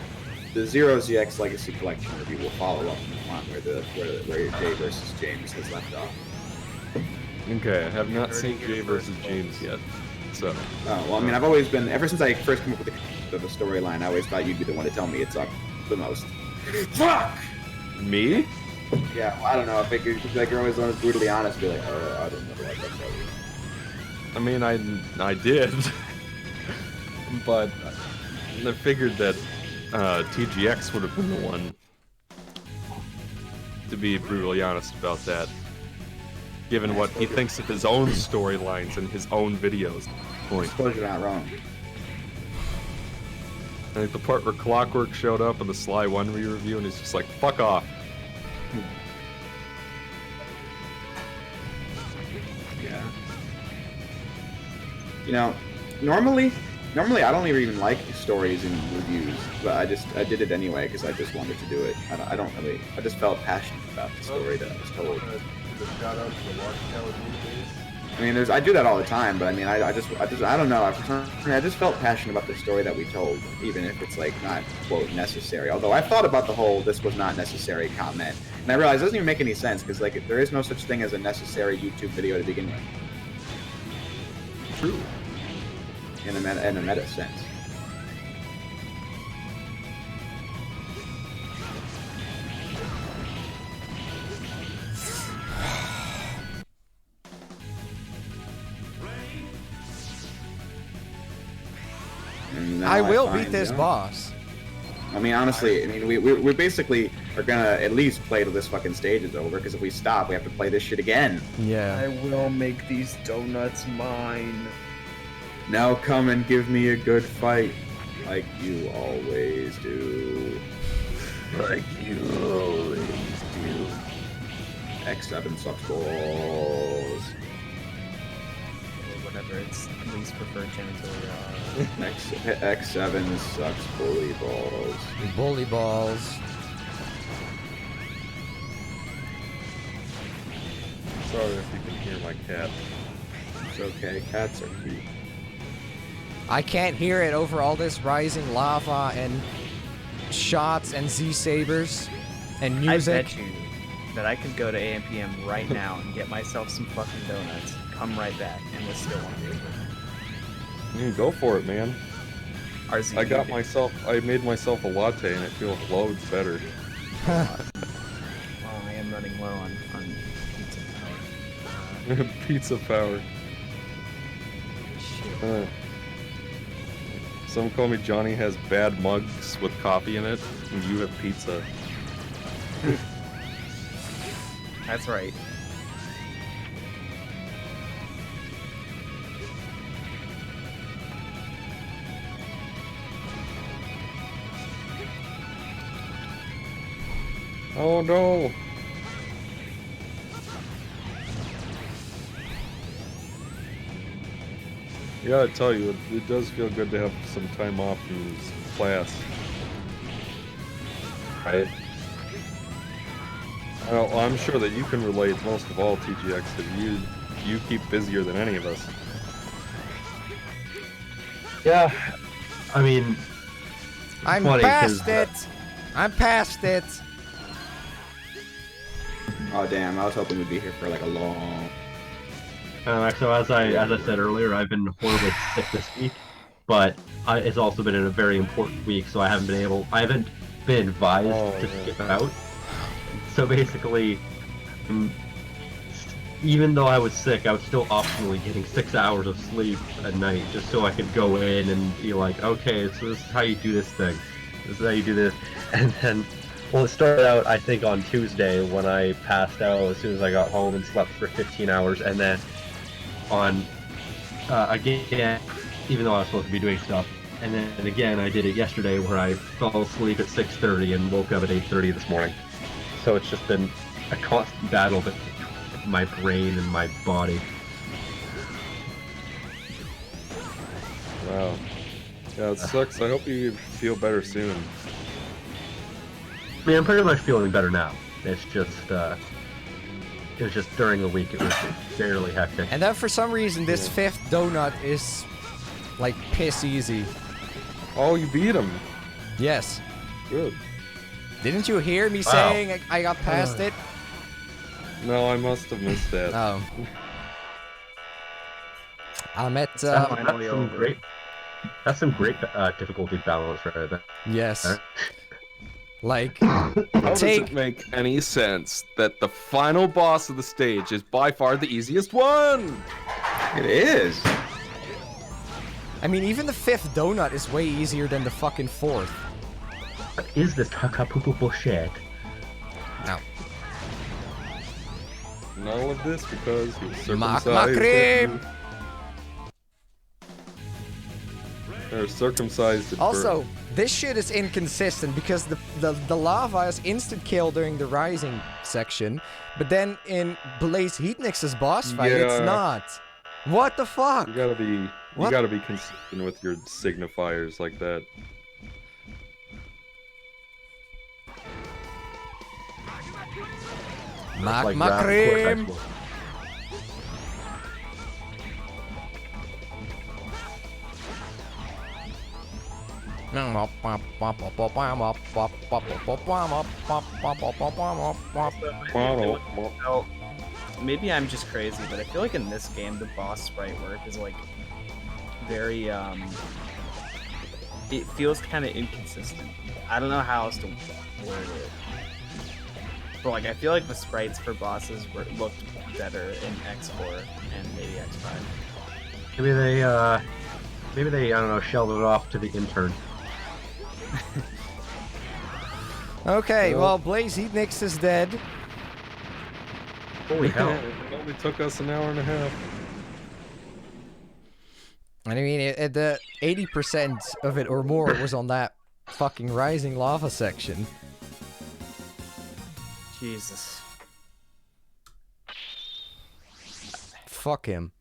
The Zero ZX Legacy Collection review will follow up on where Jay versus James has left off. Okay, I have not seen Jay versus James yet. So, I've always been, ever since I first came up with the storyline, I always thought you'd be the one to tell me it sucked the most. Fuck! me? Yeah, well, I don't know. I figured like you're always brutally honest, be like, oh, I don't know what that's about. I mean, I did, but I figured that TGX would have been the one to be brutally honest about that, given what he thinks of his own storylines and his own videos. I suppose you're not wrong. I think the part where Clockwork showed up in the Sly 1 re-review and he's just like, fuck off. Yeah. You know, normally I don't even like stories and reviews, but I did it anyway because I just wanted to do it. I just felt passionate about the story that I was told. I mean, I do that all the time, but I mean, I don't know. I just felt passionate about the story that we told, even if it's like not quote necessary. Although I thought about the whole "this was not necessary" comment, and I realized it doesn't even make any sense because like there is no such thing as a necessary YouTube video to begin with. True. In a meta sense. I will beat this boss. I mean, honestly, we basically are gonna at least play till this fucking stage is over, because if we stop, we have to play this shit again. Yeah. I will make these donuts mine. Now come and give me a good fight, like you always do. Like you always do. X7 sucks balls. whatever its least preferred genitalia are. X7 sucks bully balls. Bully balls. Sorry if you can hear my cat. It's okay, cats are cute. I can't hear it over all this rising lava and shots and Z-Sabers and music. I bet you that I could go to AMPM right now and get myself some fucking donuts, come right back, and we'll still want to be able to. Go for it, man. RZ, I made myself a latte and it feels loads better. Well, I am running low on pizza power. Pizza power. Shit. Some call me Johnny has bad mugs with coffee in it, and you have pizza. That's right. Oh no! I gotta tell you, it does feel good to have some time off from class. Right? I'm sure that you can relate most of all, TGX, that you keep busier than any of us. Yeah, I mean, I'm funny, past 'cause, it. I'm past it. Oh damn, I was hoping we'd be here for like a long... so as I said earlier, I've been horribly sick this week, but it's also been a very important week, so I haven't been advised to skip out. So basically, even though I was sick, I was still optionally getting 6 hours of sleep at night, just so I could go in and be like, okay, so this is how you do this thing. This is how you do this. And then, well, it started out, I think, on Tuesday when I passed out as soon as I got home and slept for 15 hours, and then on, again, even though I was supposed to be doing stuff, and then again, I did it yesterday where I fell asleep at 6:30 and woke up at 8:30 this morning. So it's just been a constant battle with my brain and my body. Wow. Yeah, it sucks. I hope you feel better soon. I mean, I'm pretty much feeling better now. It's just, it was just during the week, it was fairly hectic. And then for some reason, this fifth donut is like piss easy. Oh, you beat him. Yes. Good. Didn't you hear me saying I got past it? No, I must have missed that. Oh. I'm at, That's some great difficulty balance right there. yes. Like, How does it make any sense that the final boss of the stage is by far the easiest one? It is! I mean, even the fifth donut is way easier than the fucking fourth. What is this kakapupu bullshit? No. And all of this because he was Mak circumcised. cream! Or circumcised. Also, this shit is inconsistent because the lava is instant kill during the rising section, but then in Blaze Heatnix's boss fight, it's not. What the fuck? You gotta be consistent with your signifiers like that. Mak cream! Well, maybe I'm just crazy, but I feel like in this game the boss sprite work is like very it feels kind of inconsistent. I don't know how else to word it, but like I feel like the sprites for bosses looked better in X4 and maybe X5. Maybe they I don't know, shelled it off to the intern. Okay, well, Blaze Heatnix is dead. Holy hell. It only took us an hour and a half. And I mean, the 80% of it or more was on that fucking rising lava section. Jesus. Fuck him.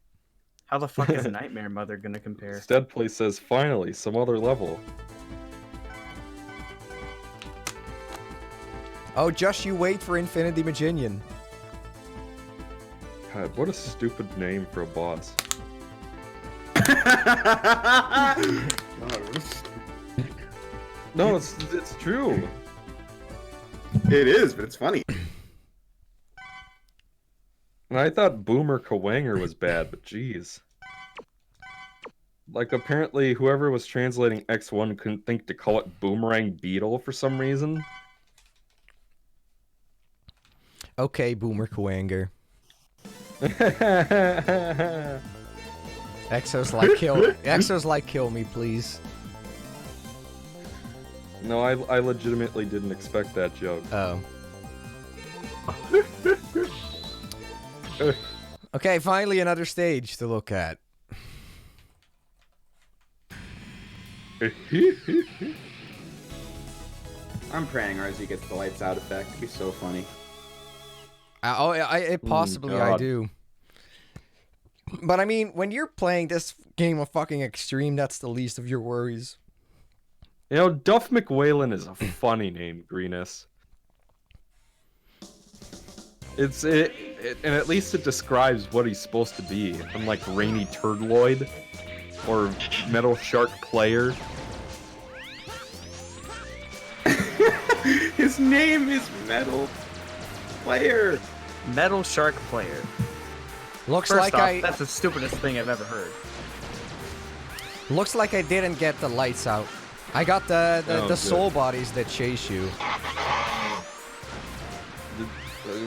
How the fuck is Nightmare Mother gonna compare? Steadplay says, finally, some other level. Oh, just you wait for Infinity Maginian. God, what a stupid name for a boss. No, it's true. It is, but it's funny. And I thought Boomer Kawanger was bad, but jeez. Like, apparently whoever was translating X1 couldn't think to call it Boomerang Beetle for some reason. Okay, Boomer Kawanger. Exo's like kill me, please. No, I legitimately didn't expect that joke. Oh. Okay, finally another stage to look at. I'm praying RZ gets the lights out effect. It'd be so funny. Possibly I do. But I mean, when you're playing this game of fucking Xtreme, that's the least of your worries. You know, Duff McWhalen is a funny name, Greenus. And at least it describes what he's supposed to be, unlike Rainy Turdloid or Metal Shark Player. His name is Metal Player. Metal Shark Player. Looks First like off, that's the stupidest thing I've ever heard. Looks like I didn't get the lights out. I got the soul bodies that chase you.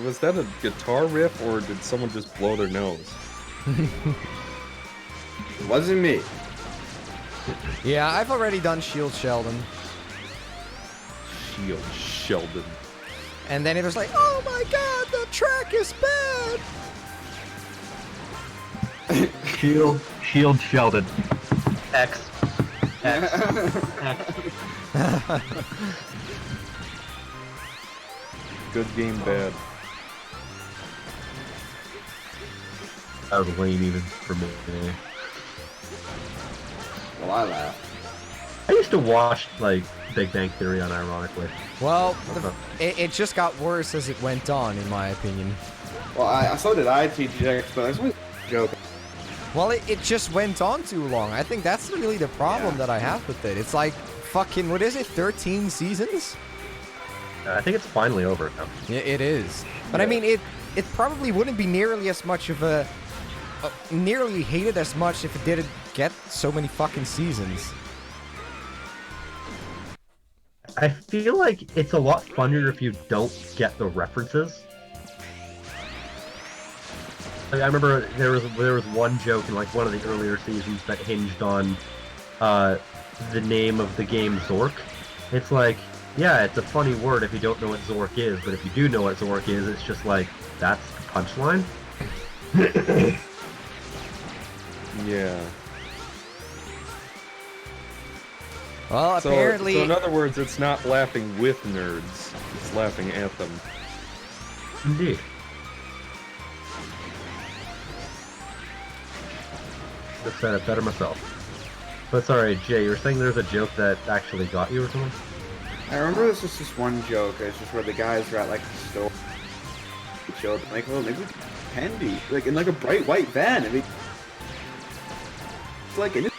Was that a guitar riff, or did someone just blow their nose? It wasn't me. Yeah, I've already done Shield Sheldon. Shield Sheldon. And then it was like, oh my god, the track is bad! Shield Sheldon. X. Good game, bad. That was lame even for me. Well, I laughed. I used to watch, like, Big Bang Theory unironically. Well, it just got worse as it went on, in my opinion. Well, so did I, TGX, but that's a joke. Well, it just went on too long. I think that's really the problem that I have with it. It's like, fucking, what is it, 13 seasons? I think it's finally over now. Yeah, it is. But I mean, it probably wouldn't be nearly as much of a... nearly hated as much if it didn't get so many fucking seasons. I feel like it's a lot funnier if you don't get the references. Like, I remember there was one joke in like one of the earlier seasons that hinged on the name of the game Zork. It's like, yeah, it's a funny word if you don't know what Zork is, but if you do know what Zork is, it's just like, that's the punchline. Yeah. Well, apparently... So in other words, it's not laughing with nerds. It's laughing at them. Indeed. Just said it better myself. But sorry, Jay, you were saying there's a joke that actually got you or something? I remember this was just one joke. It's just where the guys were at like the store. He showed them like, oh, maybe we can be like in like a bright white van. And it's like in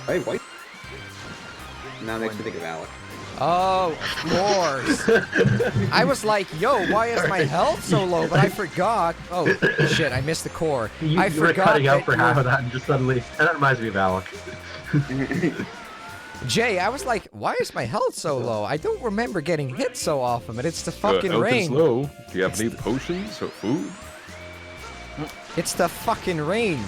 bright white. Now it makes me think of Alec. Oh, of course. I was like, yo, why is my health so low? But I forgot. Oh, shit, I missed the core. I You were forgot cutting out that for half of that and just suddenly... And that reminds me of Alec. Jay, I was like, why is my health so low? I don't remember getting hit so often, but it's the fucking health rain. is low. Do you have any potions or food? It's the fucking rain.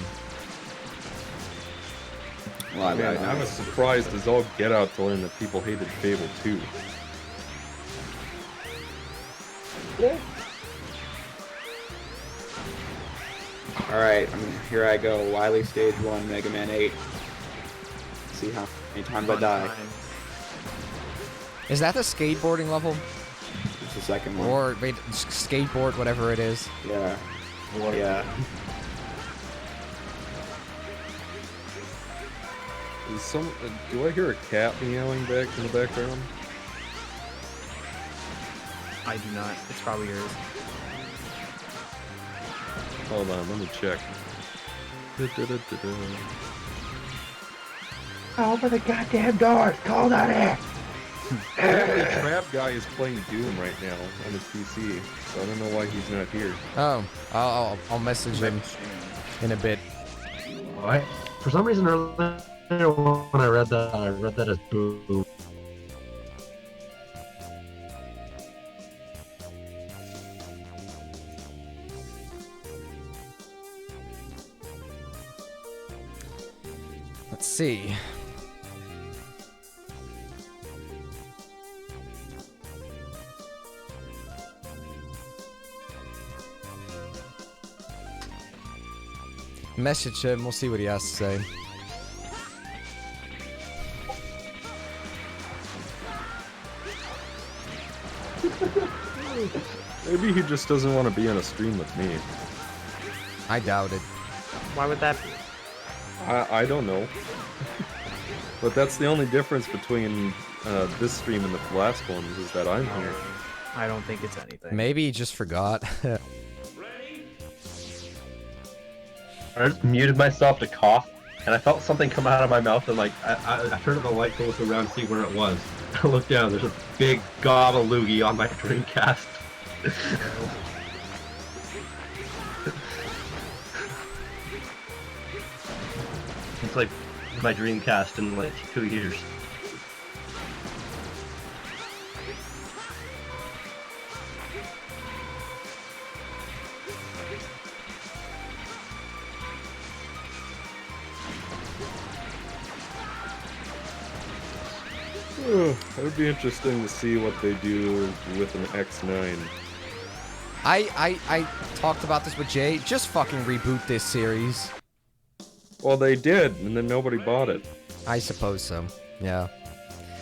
Well, I mean, I was surprised as all get out to learn that people hated Fable 2. Alright, here I go. Wily Stage 1, Mega Man 8. See how many times I die. Is that the skateboarding level? It's the second one. Or, wait, skateboard, whatever it is. Yeah. Yeah. Is do I hear a cat meowing back in the background? I do not. It's probably yours. Hold on, let me check. Open the goddamn door! It's cold out here! Apparently, Crab Guy is playing Doom right now on his PC, so I don't know why he's not here. Oh, I'll message him in a bit. What? For some reason earlier when I read that as boo. Let's see. Message him, we'll see what he has to say. Maybe he just doesn't want to be on a stream with me. I doubt it. Why would that be? I don't know. But that's the only difference between this stream and the last one, is that I'm here. I don't think it's anything. Maybe he just forgot. I just muted myself to cough, and I felt something come out of my mouth, and like I turned on the light to look around to see where it was. I looked down, there's a big gob of loogie on my Dreamcast. It's like my Dreamcast in like 2 years. It would be interesting to see what they do with an X9. I talked about this with Jay. Just fucking reboot this series. Well, they did, and then nobody bought it. I suppose so. Yeah.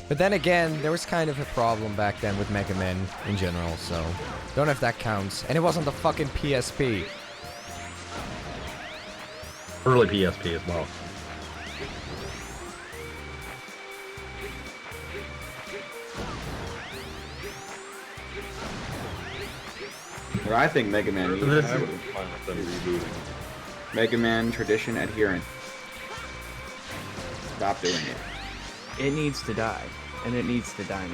But then again, there was kind of a problem back then with Mega Man in general, so don't know if that counts. And it wasn't the fucking PSP. Early PSP as well. But I think Mega Man needs I would have fine with them rebooting. Mega Man tradition adherent. Stop doing it. It needs to die, and it needs to die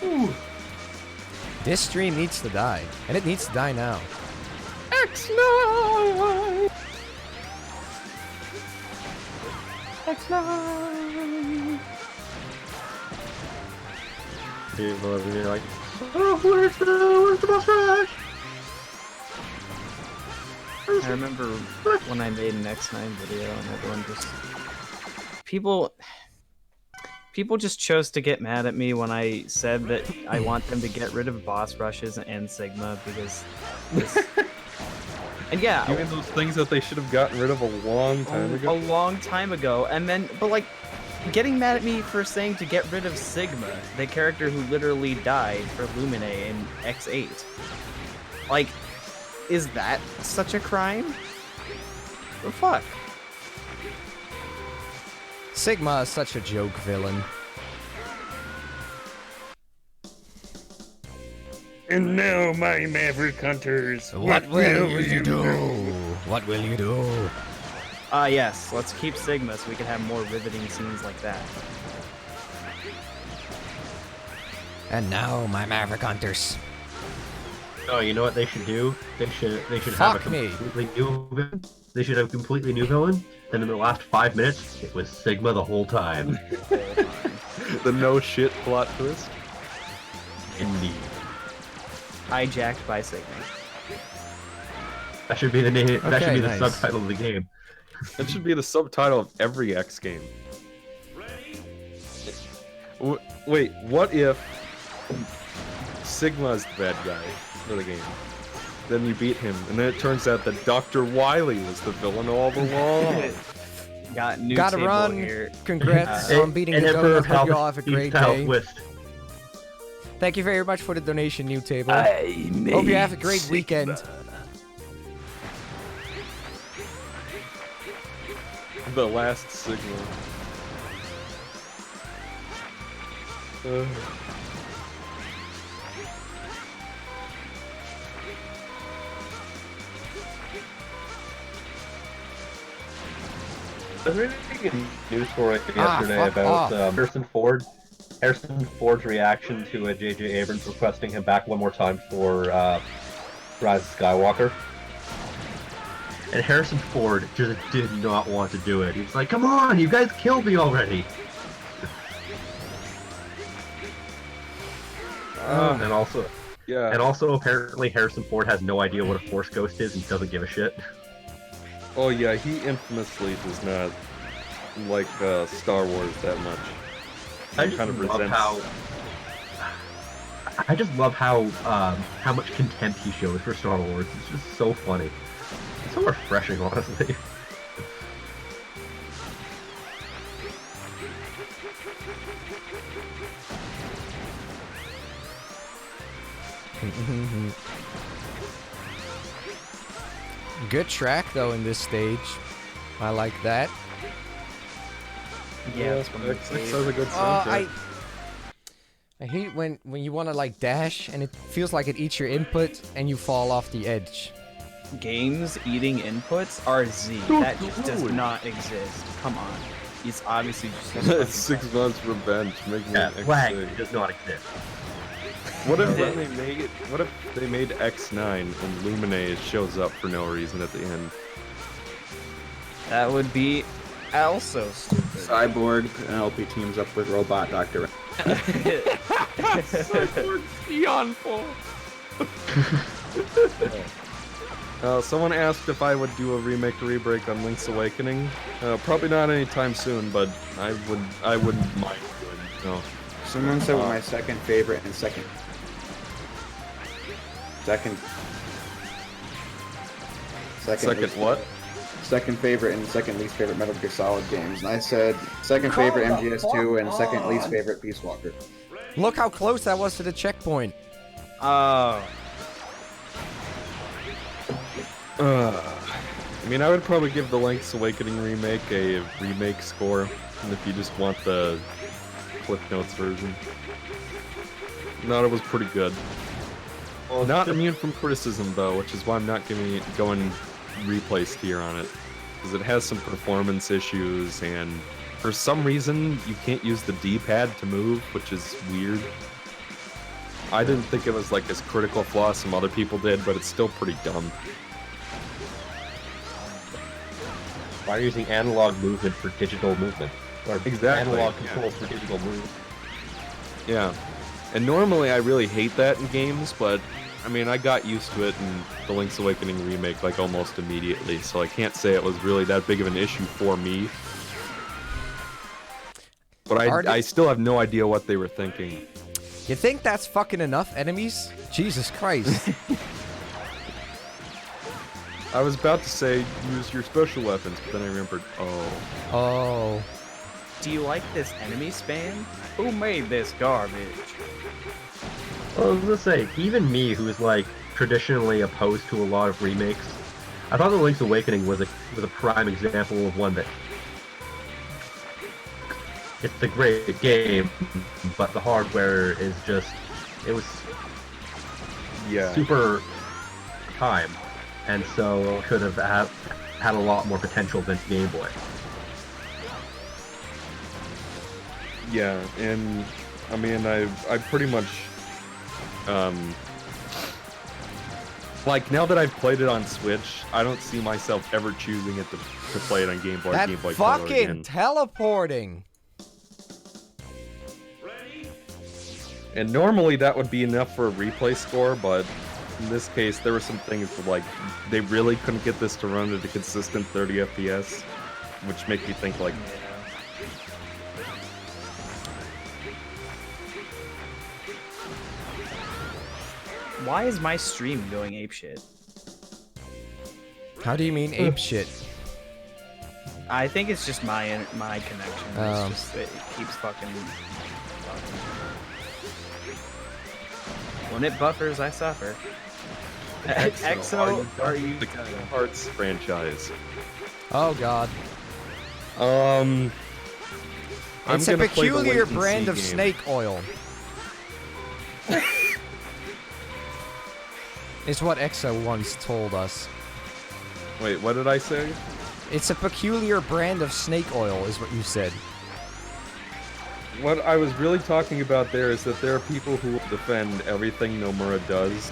now. This stream needs to die. And it needs to die now. X9! X9! People over here like, oh, where's the boss rush? I remember when I made an X9 video and everyone just... People just chose to get mad at me when I said that I want them to get rid of boss rushes and Sigma because... And yeah... You mean those things that they should have gotten rid of a long time ago? A long time ago, and then... But like, getting mad at me for saying to get rid of Sigma, the character who literally died for Lumine in X8. Like... Is that such a crime? The fuck? Sigma is such a joke villain. And now, my Maverick hunters, What will you do? What will you do? Yes, let's keep Sigma so we can have more riveting scenes like that. And now, my Maverick Hunters. Oh, you know what they should do? They should Fuck have a me. completely new villain. They should have a completely new villain, and in the last 5 minutes, it was Sigma the whole time. The no shit plot twist? Indeed. Hijacked by Sigma. That should be the name. That should Okay, be the nice. subtitle of the game. That should be the subtitle of every X game. Wait, what if Sigma's the bad guy for the game? Then you beat him, and then it turns out that Dr. Wily was the villain all along. Got new Gotta table run. here. Congrats on beating the Emperor donut. Hope you all have a great day. Twist. Thank you very much for the donation, New Table. I Hope you have a great weekend. The last signal. I was reading a news story yesterday fuck about off. Harrison Ford's reaction to J.J. Abrams requesting him back one more time for Rise of Skywalker. And Harrison Ford just did not want to do it. He was like, "Come on, you guys killed me already." And also apparently Harrison Ford has no idea what a Force Ghost is and doesn't give a shit. Oh yeah, he infamously does not like Star Wars that much. I just kind of love resents- how. I just love how much contempt he shows for Star Wars. It's just so funny. It's so refreshing, honestly. Good track though in this stage. I like that. Yeah, X6 has a good Oh, soundtrack. I hate when you want to like dash and it feels like it eats your input and you fall off the edge. games eating inputs are Z. That just does not exist. Come on. He's obviously just. It's 6 months revenge. Making Yeah, it lag X6. does not exist. What if they made X9 and Lumine shows up for no reason at the end? That would be also stupid. Cyborg Penelope teams up with Robot Doctor. Someone asked if I would do a remake or rebreak on Link's Awakening. Probably not anytime soon, but I wouldn't mind doing it. No. Someone said my second favorite and second Second what? second favorite and second least favorite Metal Gear Solid games. And I said second favorite MGS2 and second least favorite Peace Walker. Look how close that was to the checkpoint. Oh. I mean, I would probably give the Link's Awakening remake a remake score, and if you just want the Cliff Notes version. No, it was pretty good. Well, not immune from criticism though, which is why I'm not going replay tier on it, because it has some performance issues, and for some reason you can't use the D-pad to move, which is weird. I didn't think it was like as critical flaw as some other people did, but it's still pretty dumb. Why are you using analog movement for digital movement? Or Exactly, analog yeah. controls for digital movement. Yeah. And normally I really hate that in games, but I mean, I got used to it in the Link's Awakening remake like almost immediately, so I can't say it was really that big of an issue for me. But I still have no idea what they were thinking. You think that's fucking enough enemies? Jesus Christ. I was about to say use your special weapons, but then I remembered, Oh. Do you like this enemy spam? Who made this garbage? Well, I was gonna say, even me, who is like traditionally opposed to a lot of remakes, I thought The Link's Awakening was a prime example of one that it's a great game, but the hardware is just it was yeah. super time, and so could have had a lot more potential than Game Boy. Yeah, and I mean, I pretty much, like now that I've played it on Switch, I don't see myself ever choosing it to play it on Game Boy. That Game Boy Color fucking again. teleporting. And normally that would be enough for a replay score, but in this case, there were some things that, like, they really couldn't get this to run at a consistent 30 FPS, which make me think, like, Why is my stream going apeshit? How do you mean ape shit? I think it's just my connection. Oh. It's just it keeps fucking. When it buffers, I suffer. EXO, are you? the Kingdom Hearts franchise. Oh god. I'm It's a gonna play the peculiar wait and brand see of game. snake oil. Is what Exo once told us. Wait, what did I say? It's a peculiar brand of snake oil, is what you said. What I was really talking about there is that there are people who will defend everything Nomura does.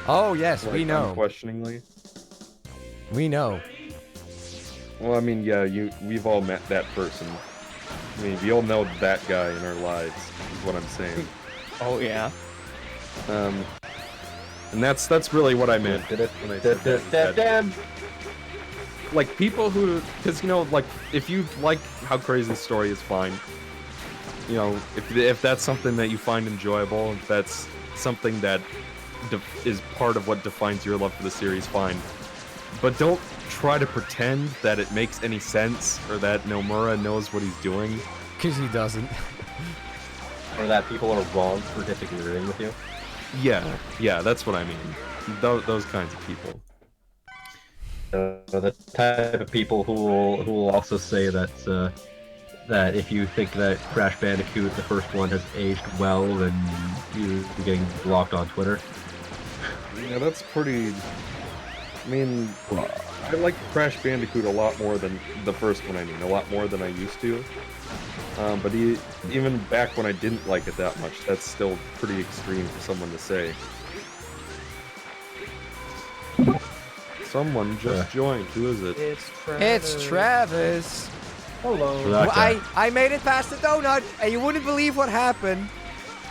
Oh, yes, Like, we know. unquestioningly. We know. Well, I mean, yeah, we've all met that person. I mean, we all know that guy in our lives, is what I'm saying. Oh yeah. And that's really what I meant when I said that. Like, people who, because, you know, like, if you like how crazy the story is, fine. You know, if that's something that you find enjoyable, if that's something that is part of what defines your love for the series, fine. But don't try to pretend that it makes any sense, or that Nomura knows what he's doing. Because he doesn't. Or that people are wrong for disagreeing with you. Yeah, that's what I mean. Those kinds of people. The type of people who will also say that that if you think that Crash Bandicoot, the first one, has aged well, then you're getting blocked on Twitter. Yeah, that's pretty... I mean, I like Crash Bandicoot a lot more than the first one, a lot more than I used to. But even back when I didn't like it that much, that's still pretty extreme for someone to say. Someone just joined. Who is it? It's Travis. Hello. Well, I made it past the donut, and you wouldn't believe what happened.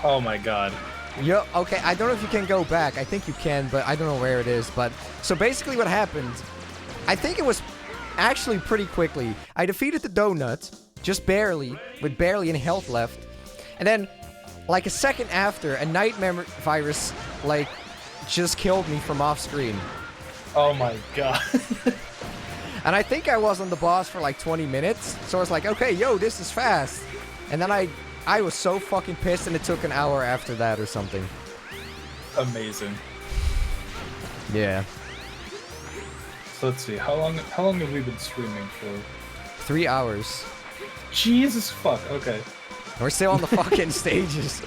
Oh my god. Okay, I don't know if you can go back. I think you can, but I don't know where it is. But so basically what happened, I think it was actually pretty quickly. I defeated the donut, just barely, with barely any health left. And then, like a second after, a nightmare virus, like, just killed me from off screen. Oh my god. And I think I was on the boss for like 20 minutes. So I was like, okay, yo, this is fast. And then I was so fucking pissed, and it took an hour after that or something. Amazing. Yeah. So let's see, how long have we been streaming for? 3 hours. Jesus fuck, okay. We're still on the fucking stages.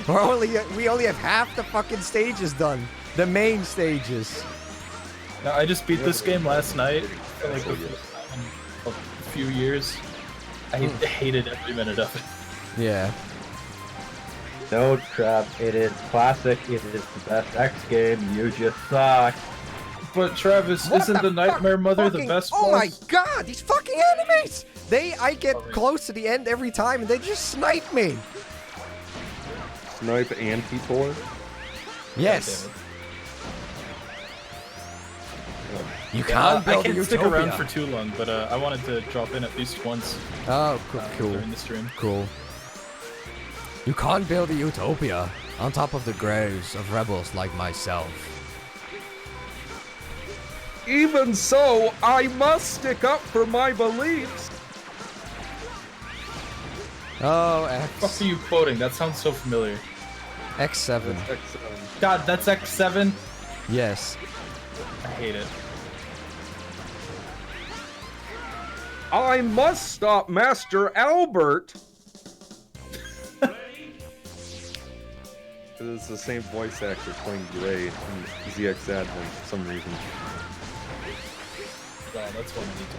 We only have half the fucking stages done. The main stages. Now, I just beat this game last night for like the first time in a few years. I hated every minute of it. Yeah. No, Trap, it is classic, it is the best X game, you just suck. But Travis, isn't the Nightmare Mother the best Oh my boss? god, these fucking enemies! I get close to the end every time, and they just snipe me. Snipe and T4? Yes. You I can't build a can't stick utopia. around for too long, but I wanted to drop in at least once Oh, cool. during the stream. Cool. You can't build a utopia on top of the graves of rebels like myself. Even so, I must stick up for my beliefs. Oh, What fuck are you quoting? That sounds so familiar. X7. God, that's X7? Yes. I hate it. I must stop Master Albert. It's the same voice actor playing Gray in ZX Advent for some reason. Wow, that's one I need to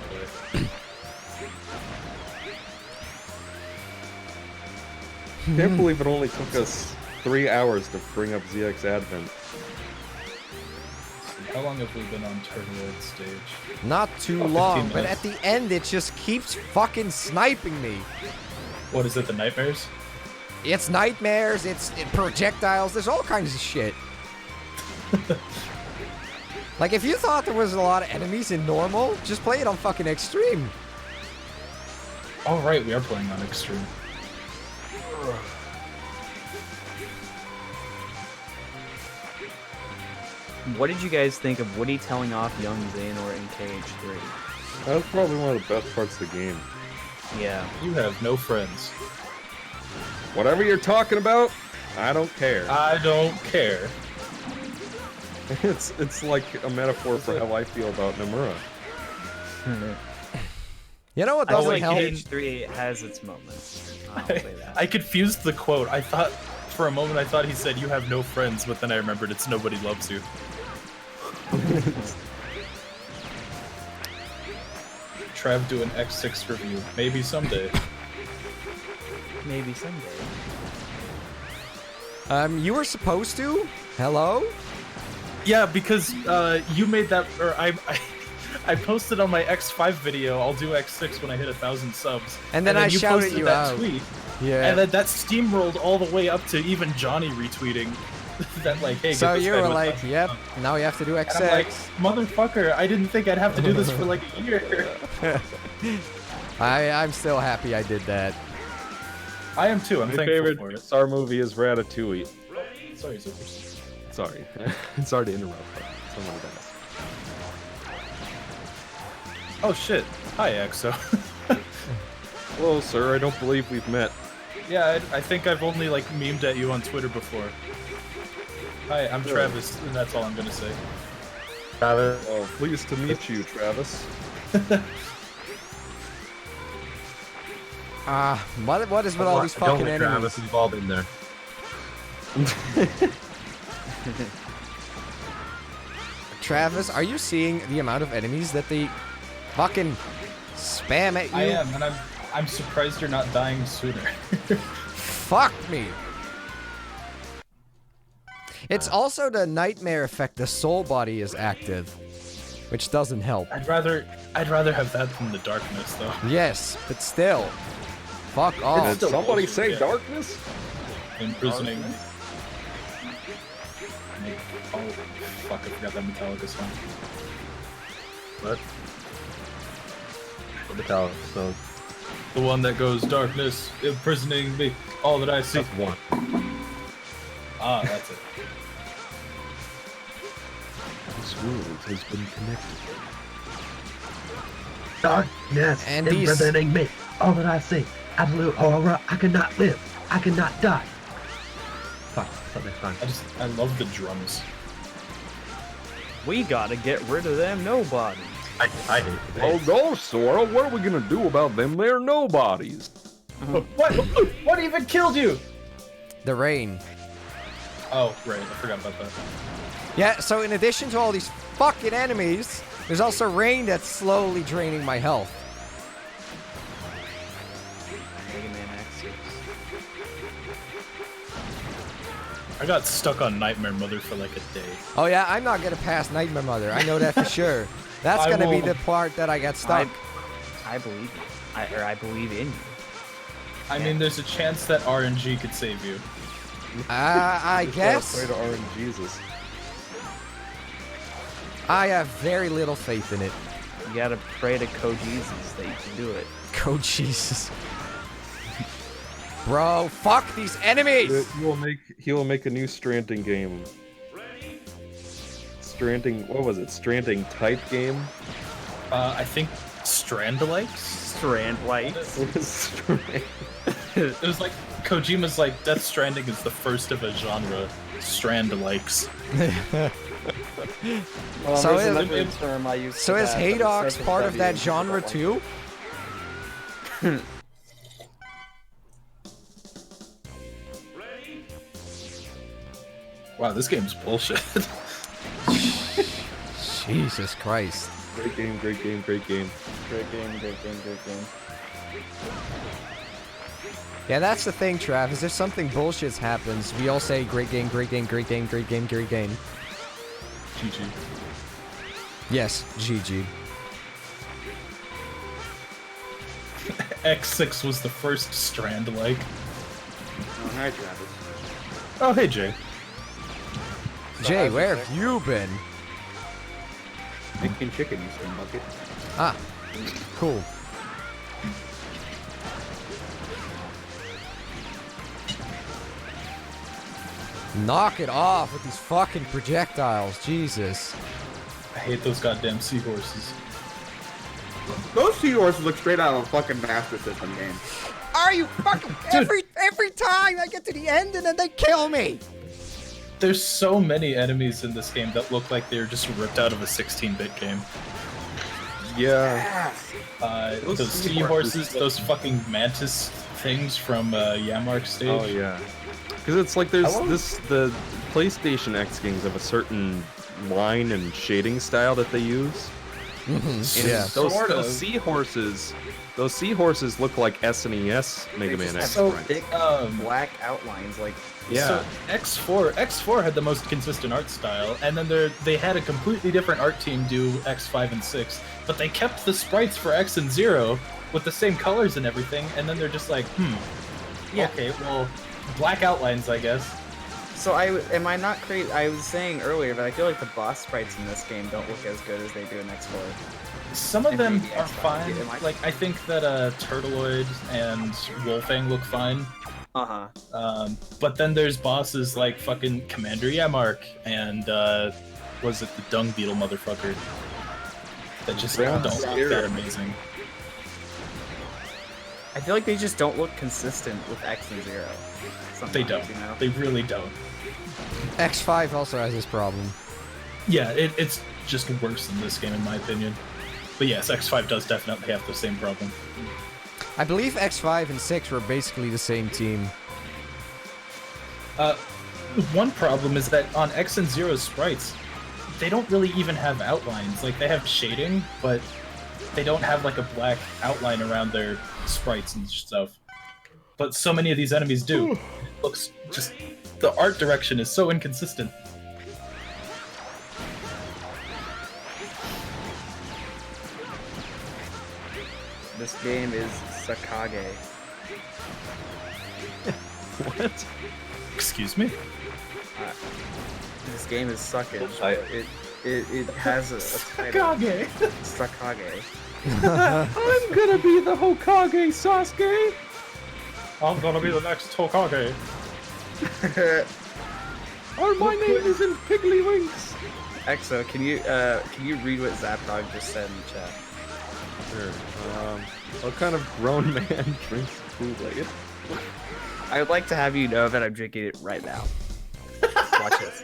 play. Can't believe it only took us 3 hours to bring up ZX Advent. How long have we been on Turtlewood stage? Not too 15 long, but minutes. at the end it just keeps fucking sniping me. What is it, the Nightmares? It's nightmares, it's projectiles, there's all kinds of shit. Like, if you thought there was a lot of enemies in normal, just play it on fucking Xtreme. Oh right, we are playing on Xtreme. What did you guys think of Woody telling off young Xehanort in KH3? That was probably one of the best parts of the game. Yeah. You have no friends. Whatever you're talking about, I don't care. I don't care. It's like a metaphor for how I feel about Nomura. You know what I feel doesn't like help? H3 has its moments. I'll say that. I confused the quote. I thought for a moment I thought he said you have no friends, but then I remembered it's nobody loves you. Trav do an X6 review. Maybe someday. Maybe someday. You were supposed to? Hello? Yeah, because you made that, or I posted on my X5 video, I'll do X6 when I hit 1,000 subs. And then I you shouted posted you that out. tweet. Yeah. And then that steamrolled all the way up to even Johnny retweeting that, like, hey, So get this you guy were with like, 1,000 yep, subs. now you have to do And I'm like, X6. motherfucker, I didn't think I'd have to do this for like a year. I'm still happy I did that. I am too, I'm My thankful favorite for it. Pixar movie is Ratatouille. Sorry, Zippers. Sorry. Sorry to interrupt, but someone does. Oh shit. Hi, Exo. Hello, sir. I don't believe we've met. Yeah, I think I've only like memed at you on Twitter before. Hi, I'm Travis, and that's all I'm gonna say. Travis. Oh, pleased to meet you, Travis. What is with all these fucking enemies? Travis, we've all been there. Travis, are you seeing the amount of enemies that they fucking spam at you? I am, and I'm surprised you're not dying sooner. Fuck me. It's also the nightmare effect. The soul body is active, which doesn't help. I'd rather have that than the darkness, though. Yes, but still. Fuck off. Did still somebody bullshit, say yeah. darkness? Imprisoning. Oh, fuck, I forgot that Metallica song. What? What the hell? So The one that goes, darkness, imprisoning me, all that I see. that's one. Ah, that's it. This world has been connected. Darkness And these- imprisoning me. All that I see. Absolute horror. I cannot live. I cannot die. Fuck. Something fine. I love the drums. We gotta get rid of them nobody. I hate it. Oh no, Sora, what are we gonna do about them there nobodies? What even killed you? The rain. Oh, right, I forgot about that. Yeah, so in addition to all these fucking enemies, there's also rain that's slowly draining my health. Mega Man X6. I got stuck on Nightmare Mother for like a day. Oh yeah, I'm not gonna pass Nightmare Mother. I know that for sure. That's I gonna be won't. the part that I got stuck. I believe you. I believe in you. I mean, there's a chance that RNG could save you. I guess. Pray to RNGesus. I have very little faith in it. You gotta pray to Jesus that you can do it. Go Jesus. Bro, fuck these enemies! He will make a new Stranding game. Stranding, what was it? Stranding type game? I think Strandalites? Strand lights. What is Stranding? It was like, Kojima's like, Death Stranding is the first of a genre. Strandalikes. Well, So there's is- another term I use So for is that, but it Haydox starts with part of W that and genre stuff too? Wow, this game's bullshit. Jesus Christ. Great game, great game, great game. Great game, great game, great game. Yeah, that's the thing, Trav. Is if something bullshit happens, we all say great game, great game, great game, great game, great game. GG. Yes, GG. X6 was the first Strandalike. Oh, hi, Travis. Oh, hey, Jay. Jay, where have you been? Making chicken, you skin bucket. Ah, cool. Knock it off with these fucking projectiles, Jesus. I hate those goddamn seahorses. Those seahorses look straight out of a fucking Master System game. Are you fucking every time I get to the end and then they kill me? There's so many enemies in this game that look like they're just ripped out of a 16-bit game. Yeah. Those seahorses, those fucking mantis things from Yamark stage. Oh yeah. Because it's like there's the PlayStation X games have a certain line and shading style that they use. And Yeah. those seahorses look like SNES Mega Man X. So sprites. thick black outlines, like Yeah. So X4 had the most consistent art style, and then they had a completely different art team do X5 and 6, but they kept the sprites for X and 0 with the same colors and everything, and then they're just like, Yeah. okay, well, black outlines, I guess. So am I not crazy? I was saying earlier that I feel like the boss sprites in this game don't look as good as they do in X4. Some of And them maybe are X5. fine. Am I- Like, I think that Turtleoid and Wolfang look fine. But then there's bosses like fucking Commander Yamark and was it the Dung Beetle motherfucker that just don't look that amazing. I feel like they just don't look consistent with X and 0. They don't. You know? They really don't. X5 also has this problem. Yeah, it's just worse in this game in my opinion. But yes, X5 does definitely have the same problem. I believe X5 and 6 were basically the same team. One problem is that on X and 0's sprites, they don't really even have outlines. Like, they have shading, but they don't have like a black outline around their sprites and stuff. But so many of these enemies do. It looks just... the art direction is so inconsistent. This game is Sakage. What? Excuse me? This game is sucking. I- It has a title. Kage! Sakage. I'm gonna be the Hokage, Sasuke! I'm gonna be the next Hokage. Or my name isn't Piggly-Winks! Exo, can you read what Zaprog just said in the chat? Sure. What kind of grown man drinks Kool-Aid? I would like to have you know that I'm drinking it right now. Watch this.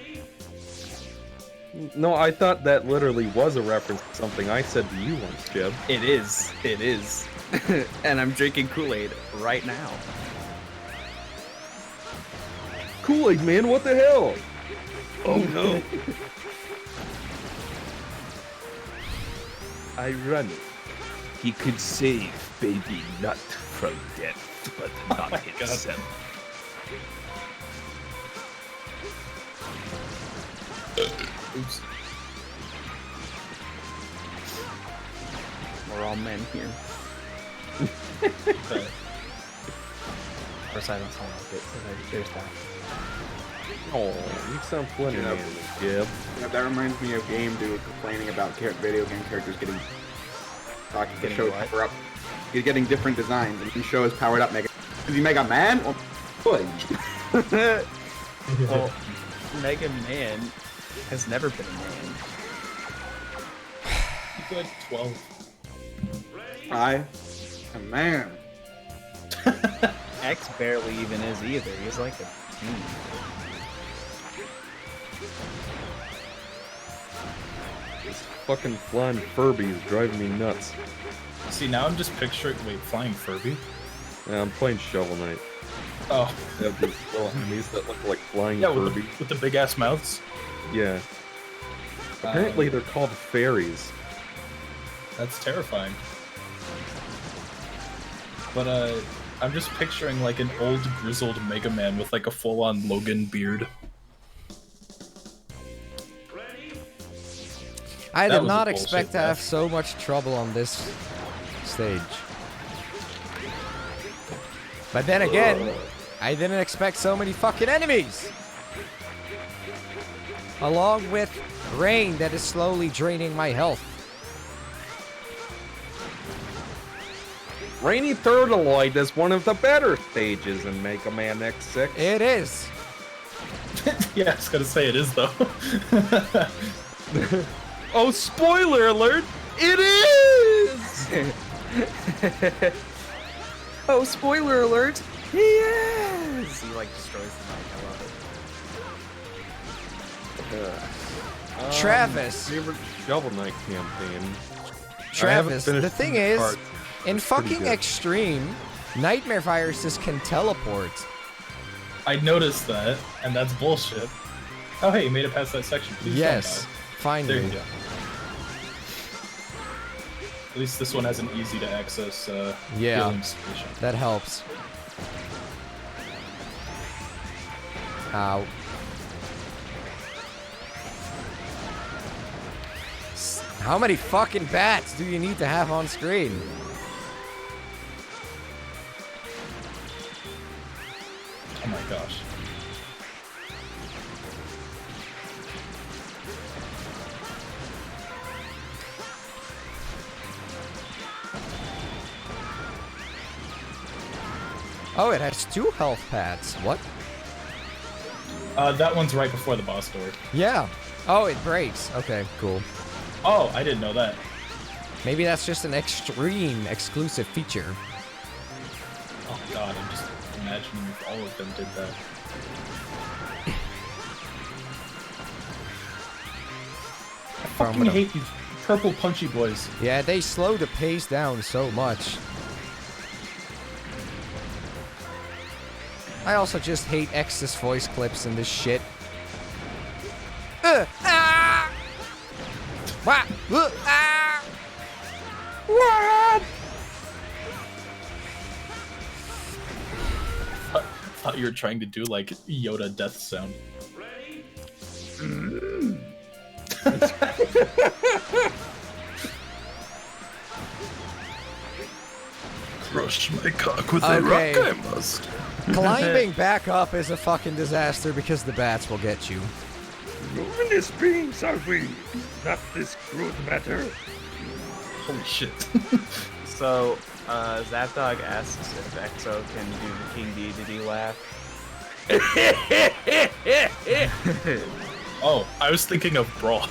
No, I thought that literally was a reference to something I said to you once, Jeb. It is. It is. And I'm drinking Kool-Aid right now. Kool-Aid man, what the hell? Oh no. Ironic. He could save baby Nut from death, but not himself. Oops. We're all men here. Okay. Of course, I don't sound like it, so there's that. Oh, you sound plenty Yeah. manly, Jeb. Yeah, that reminds me of Game Dude complaining about video game characters getting the Getting show what? power up. He's getting different designs, and the show is powered up Mega. Is he Mega Man or Boy? Well, Mega Man has never been a man. He's like 12. I am man. X barely even is either. He's like a teen. This fucking flying Furby is driving me nuts. See, now I'm just picturing... Wait, Flying Furby? Yeah, I'm playing Shovel Knight. Oh, They have these little enemies that look like flying yeah, Furby. with the big-ass mouths. Yeah. Apparently they're called fairies. That's terrifying. But, I'm just picturing, like, an old, grizzled Mega Man with, like, a full-on Logan beard. I That did was a not bullshit expect to have death. so much trouble on this stage. But then again, I didn't expect so many fucking enemies! Along with rain that is slowly draining my health. Rainy Turtleoid is one of the better stages in Mega Man X6. It is! Yeah, I was gonna say it is, though. Oh, spoiler alert! It is! Oh, spoiler alert! He is! He, like, destroys the mic. I love it. Travis! Favorite Shovel Knight campaign. Travis, the finished thing the is, part. in It's pretty fucking good. Xtreme, nightmare viruses can teleport. I noticed that, and that's bullshit. Oh hey, you made it past that section. Please Yes, don't die. There finally. you go. At least this one has an easy to access Yeah. healing station. That helps. Ow. How many fucking bats do you need to have on screen? Oh my gosh. Oh, it has 2 health pads. What? That one's right before the boss door. Yeah. Oh, it breaks. Okay, cool. Oh, I didn't know that. Maybe that's just an Xtreme exclusive feature. Oh god, I'm just imagining if all of them did that. I fucking hate these purple punchy boys. Yeah, they slow the pace down so much. I also just hate X's voice clips and this shit. Ah! Wah! Ah! What? Thought you were trying to do like Yoda death sound. Crush my cock with Okay. a rock, I must. Climbing back up is a fucking disaster because the bats will get you. Luminous beings are we, not this crude matter. Holy shit. So, Zapdog asks if Exo can do the King Dedede laugh. Oh, I was thinking of Brawl.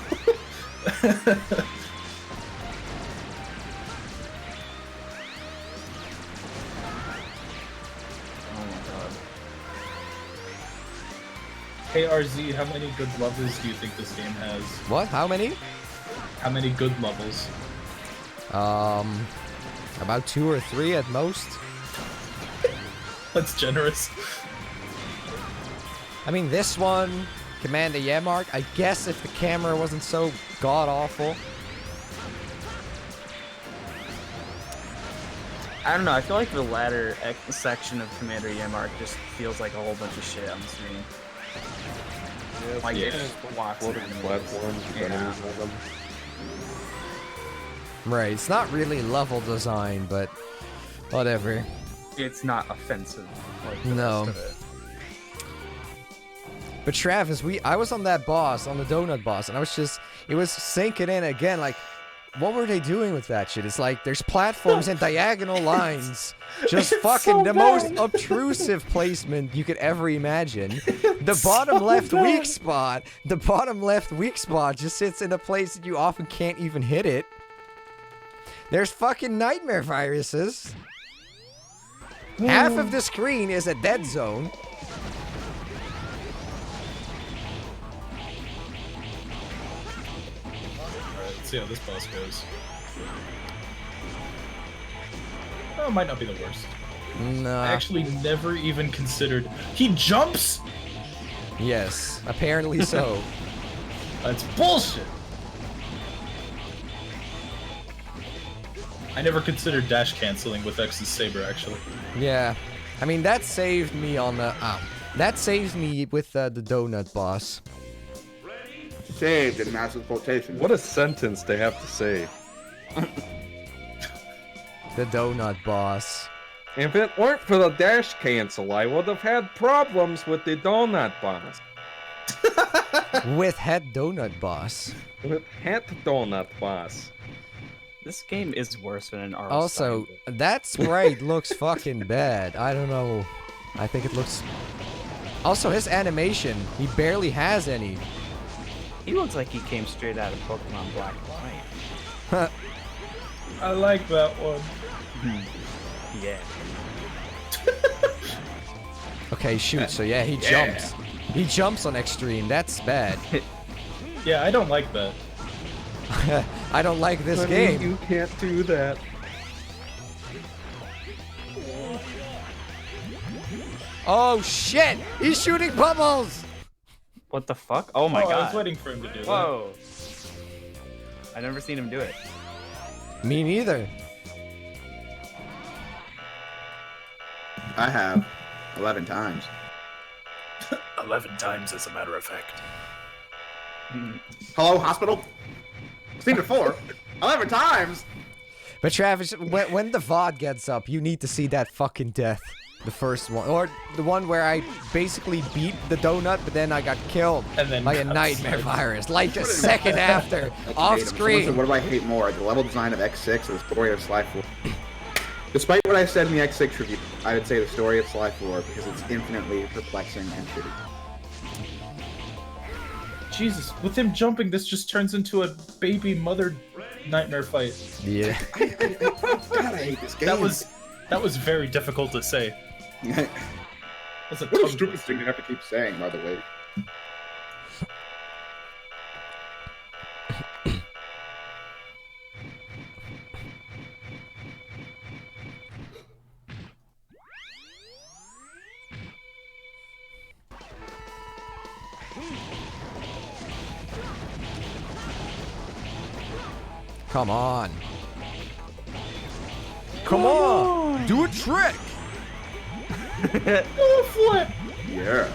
Oh my god. Hey RZ, how many good levels do you think this game has? What? How many? How many good levels? About 2 or 3 at most. That's generous. I mean, this one, Commander Yemark, I guess if the camera wasn't so god-awful. I don't know, I feel like the latter section of Commander Yemark just feels like a whole bunch of shit on the screen. Like, Yeah. it just walks Floating in. platforms with Yeah. enemies on them. Right, it's not really level design, but whatever. It's not offensive like the No. rest of it. But Travis, I was on that boss, on the donut boss, and it was sinking in again, like, what were they doing with that shit? It's like, there's platforms and diagonal lines. Just fucking the most obtrusive placement you could ever imagine. The bottom left weak spot just sits in a place that you often can't even hit it. There's fucking nightmare viruses. Half of the screen is a dead zone. Alright, let's see how this boss goes. Oh, it might not be the worst. Nah. I actually never even considered. He jumps? Yes, apparently so. That's bullshit. I never considered dash canceling with Z-Saber actually. Yeah. I mean, that saved me on the... that saves me with the donut boss. Saved in massive quotation. What a sentence they have to say. The donut boss. If it weren't for the dash cancel, I would have had problems with the donut boss. With head donut boss. With hat donut boss. This game is worse than an RS. Also, that sprite looks fucking bad. I don't know. I think it looks... Also, his animation, he barely has any. He looks like he came straight out of Pokemon Black and White. I like that one. Yeah. Okay, shoot. So yeah, he jumps. He jumps on Xtreme. That's bad. Yeah, I don't like that. I don't like this Honey, game. You can't do that. Oh shit! He's shooting bubbles! What the fuck? Oh my I was god. waiting for him to do Whoa. I've never seen him do it. Me neither. I have 11 times. that. 11 times, as a matter of fact. Hello, hospital? Seen it 4. 11 times. But Travis, when the VOD gets up, you need to see that fucking death. The first one. Or the one where I basically beat the donut, but then I got killed And then by a got nightmare sick. virus. Like a second after. Off Someone said, screen. what do I hate more, the level design of X6 or the story of Sly 4? Despite what I said in the X6 review, I would say the story of Sly 4 because it's infinitely perplexing and shitty. Jesus, with him jumping, this just turns into a baby mother nightmare fight. Yeah. God, I hate this game. That was very difficult to say. That's a What a tongue stupid twister. thing to have to keep saying, by the way. Come on. Come on. Do a trick. Yeah.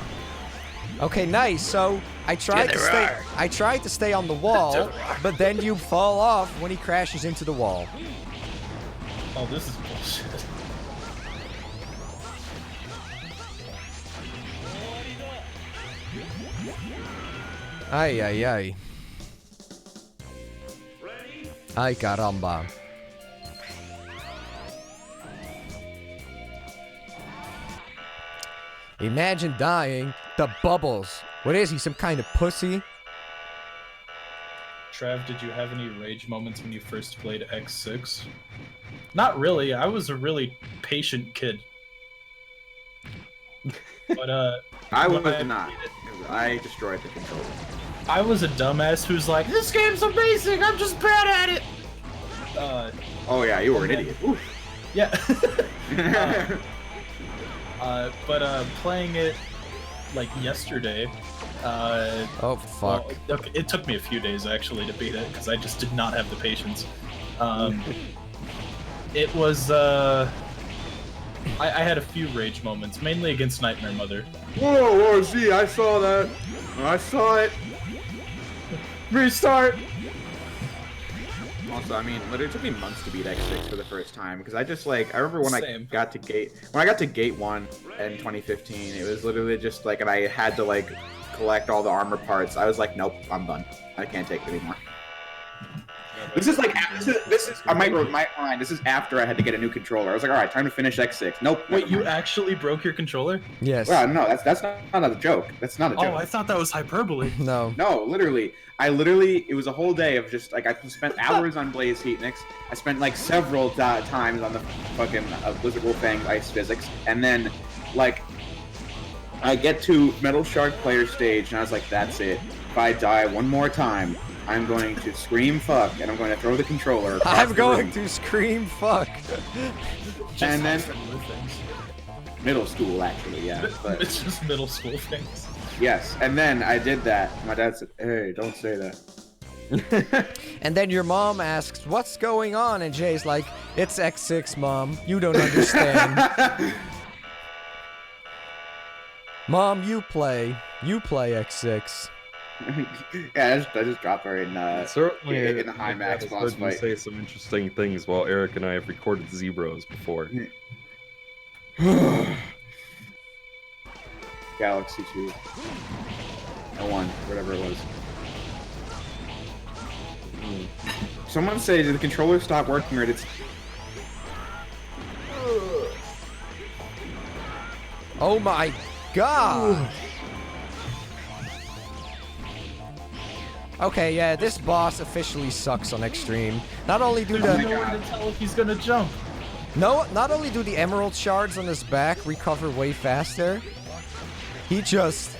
Okay, nice. So I tried to stay. I tried to stay on the wall, but then you fall off when he crashes into the wall. Oh, this is bullshit. Ay, ay, ay. Ay, caramba. Imagine dying. The bubbles. What is he, some kind of pussy? Trav, did you have any rage moments when you first played X6? Not really. I was a really patient kid. But I when was not, because I destroyed the controller. I was a dumbass who's like, this game's amazing. I'm just bad at it. Oh yeah, you were an idiot. Oof. Yeah. But playing it like yesterday. Oh, fuck. Well, okay, it took me a few days actually to beat it because I just did not have the patience. It was. I had a few rage moments, mainly against Nightmare Mother. Whoa, gee, I saw that. I saw it. Restart. Also, I mean, literally, it took me months to beat X6 for the first time because I just like I remember when Same. I got to Gate 1 in 2015. It was literally just like, and I had to like collect all the armor parts. I was like, nope, I'm done. I can't take it anymore. This is like this is I might mind. This is after I had to get a new controller. I was like, all right, time to finish X6. Nope. Wait, never you mind. actually broke your controller? Yes. Well, no, that's not a joke. That's not a joke. Oh, I thought that was hyperbole. No. No, literally. It was a whole day of just, like, I spent hours on Blaze Heatnix. I spent, like, several times on the fucking Blizzard Wolfang Ice Physics. And then, like, I get to Metal Shark player stage, and I was like, that's it. If I die one more time, I'm going to scream fuck, and I'm going to throw the controller across I'm the going room. to scream fuck. Just then- similar things. Middle school, actually, yeah. But, It's just middle school things. yes, and then I did that. My dad said, hey, don't say that. And then your mom asks, what's going on? And Jay's like, it's X6, Mom. You don't understand. Mom, you play X6. Yeah, I just dropped her in, Certainly, in the high max I've boss heard you fight. say some interesting things while Eric and I have recorded Z-Bros before. Galaxy 2. I won, whatever it was. Someone say, did the controller stop working or did it's... Oh my god. Okay, yeah, this boss officially sucks on Xtreme. Not only do There's the no way to tell if he's gonna jump. not only do the emerald shards on his back recover way faster, he just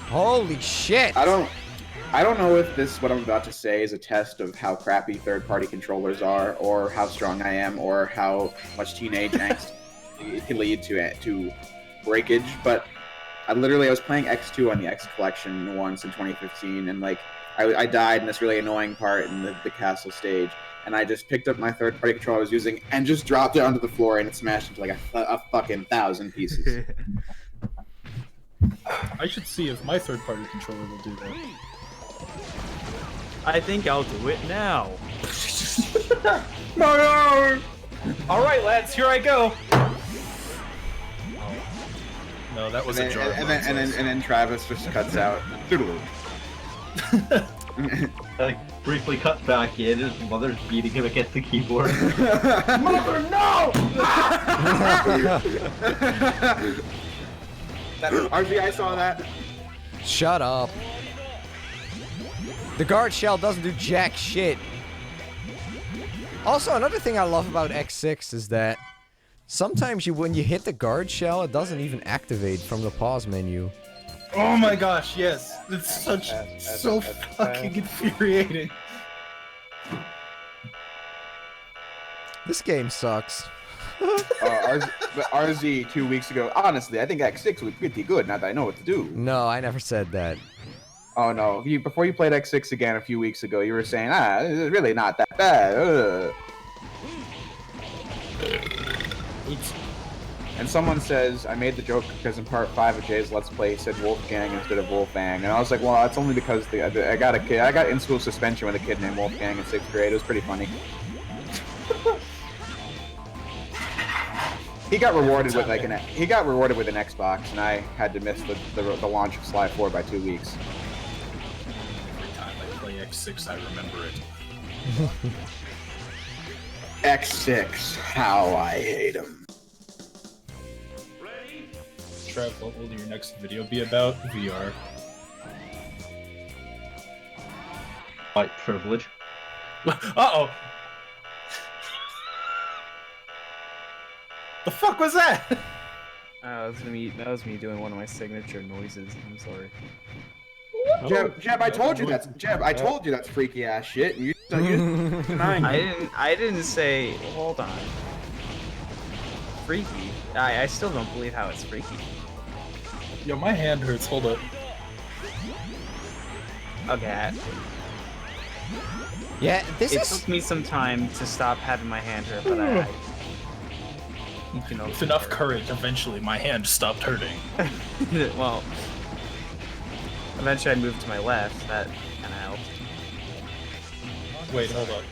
holy shit. I don't I don't know if what I'm about to say is a test of how crappy third-party controllers are, or how strong I am, or how much teenage angst it can lead to breakage. But I was playing X2 on the X Collection once in 2015, and like I died in this really annoying part in the castle stage, and I just picked up my third-party controller I was using and just dropped it onto the floor, and it smashed into like a fucking 1,000 pieces. I should see if my third-party controller will do that. I think I'll do it now. No! All right, lads, here I go. No, that was a jar. And then Travis just cuts out. Doodle. Like briefly cuts back in, his mother's beating him against the keyboard. Mother, no! RZ, I saw that. Shut up. The guard shell doesn't do jack shit. Also, another thing I love about X6 is that sometimes when you hit the guard shell, it doesn't even activate from the pause menu. Oh my gosh, yes. It's so fucking infuriating. This game sucks. RZ 2 weeks ago, honestly, I think X6 was pretty good now that I know what to do. No, I never said that. Oh no, before you played X6 again a few weeks ago, you were saying, it's really not that bad. And someone says, I made the joke because in part 5 of Jay's Let's Play, he said Wolfgang instead of Wolfgang. And I was like, well, that's only because I got in-school suspension with a kid named Wolfgang in 6th grade. It was pretty funny. He got rewarded with an Xbox, and I had to miss the launch of Sly 4 by 2 weeks. Every time I play X6, I remember it. X6, how I hate him. Trev, what will your next video be about? VR. White privilege. Uh-oh! The fuck was that? That was me doing one of my signature noises. I'm sorry. Jeb, I told you that's freaky ass shit. And you denying it. I didn't say. Hold on. Freaky. I still don't believe how it's freaky. Yo, my hand hurts. Hold up. Okay. Yeah, It took me some time to stop having my hand hurt, but you know, With enough courage, eventually my hand stopped hurting. well, eventually I moved to my left. That kind of helped. Wait, hold up.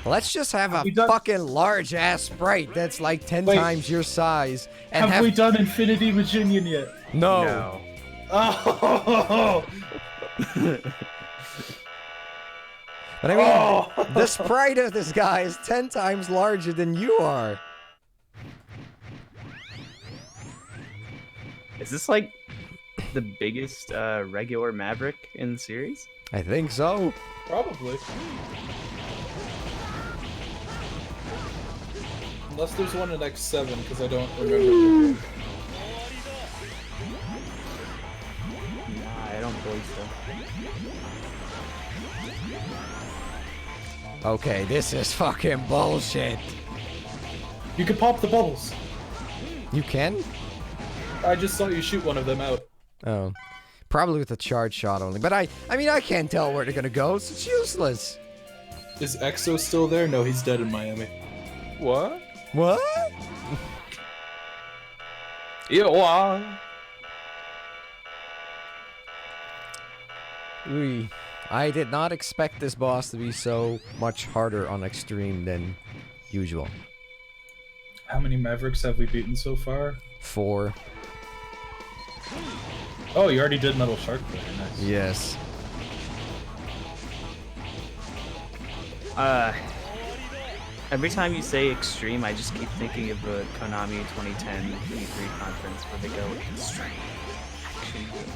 Let's just have a fucking large ass sprite that's like 10 times your size. And have we done Infinity Virginian yet? No. Oh! But I mean, the sprite of this guy is 10 times larger than you are. Is this like the biggest regular Maverick in the series? I think so. Probably. Unless there's one in X7, because I don't remember. Nah, I don't believe so. Okay, this is fucking bullshit. You can pop the bubbles. You can? I just saw you shoot one of them out. Oh. Probably with a charge shot only. But I mean, I can't tell where they're gonna go, so it's useless. Is Exo still there? No, he's dead in Miami. What? What? Yeah. I did not expect this boss to be so much harder on Xtreme than usual. How many Mavericks have we beaten so far? 4. Oh, you already did Metal Shark Player. Nice. Yes. Every time you say Extreme, I just keep thinking of the Konami 2010 E3 conference where they go Extreme Action Game.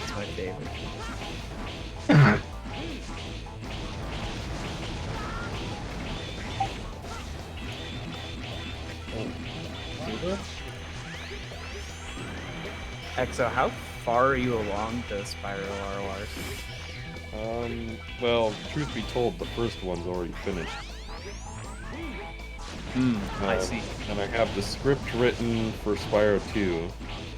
It's my favorite. Exo, how far are you along the Spiral RORs? Well, truth be told, the first one's already finished. I see. And I have the script written for Spyro 2,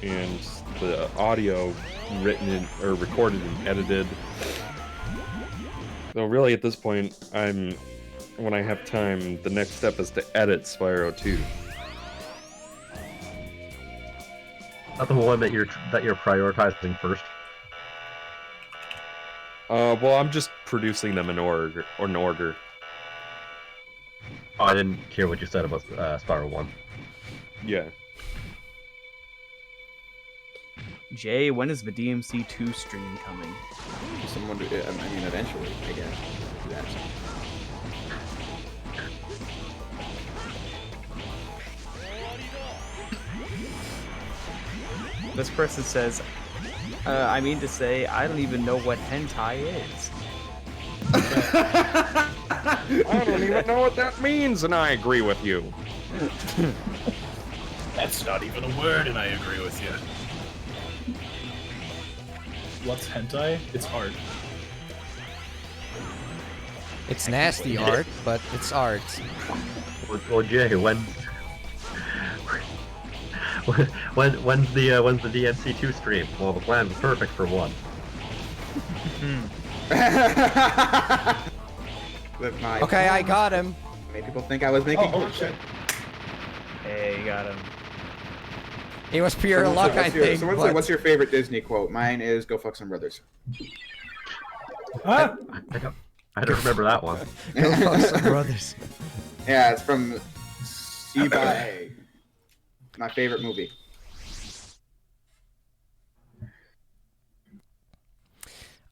and the audio written or recorded and edited. So really, at this point, when I have time, the next step is to edit Spyro 2. Not the one that you're prioritizing first. Well, I'm just producing them in order. Oh, I didn't hear what you said about Spyro 1. Yeah. Jay, when is the DMC 2 stream coming? Someone, I mean, eventually, I guess. That's... This person says, I mean to say, I don't even know what hentai is. I don't even know what that means, and I agree with you. That's not even a word, and I agree with you. What's hentai? It's art. It's nasty art, but it's art. Well, Jay, when's the DNC2 stream? Well, the plan was perfect for one. Okay, I got him. Made people think I was making Shit. Hey, you got him. It was pure luck, I think. So what's your favorite Disney quote? Mine is "Go fuck some brothers." Huh? I don't remember that one. Go fuck some brothers. Yeah, it's from C.A. My favorite movie.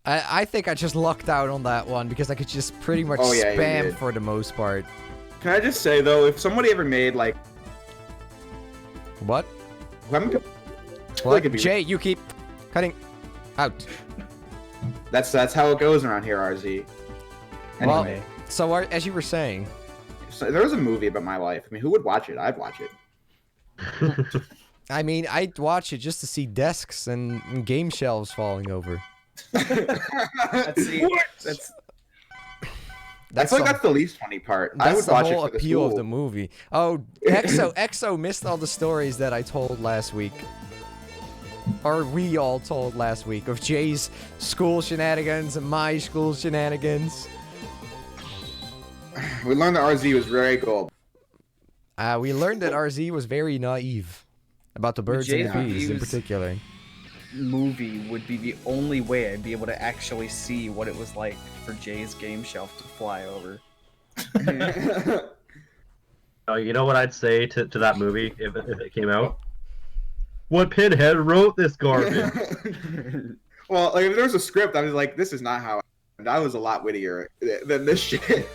I think I just lucked out on that one because I could just pretty much spam for the most part. Can I just say though, if somebody ever made like What? what? Jay, you keep cutting out. That's how it goes around here, RZ. Anyway, Well, so as you were saying, so there was a movie about my life. I mean, who would watch it? I'd watch it. I mean, I'd watch it just to see desks and game shelves falling over. That's I feel like that's the least funny part. I would the watch it whole for the appeal of school. the movie. Oh, Exo missed all the stories that I told last week. Or we all told last week of Jay's school shenanigans and my school shenanigans. We learned that RZ was very gold. We learned that RZ was very naive about the birds and the Jay's bees in views- particular. movie would be the only way I'd be able to actually see what it was like for Jay's game shelf to fly over. You know what I'd say to that movie if it came out? What pinhead wrote this garbage? Well, like, if there was a script, I was like, this is not how it happened. I was a lot wittier than this shit.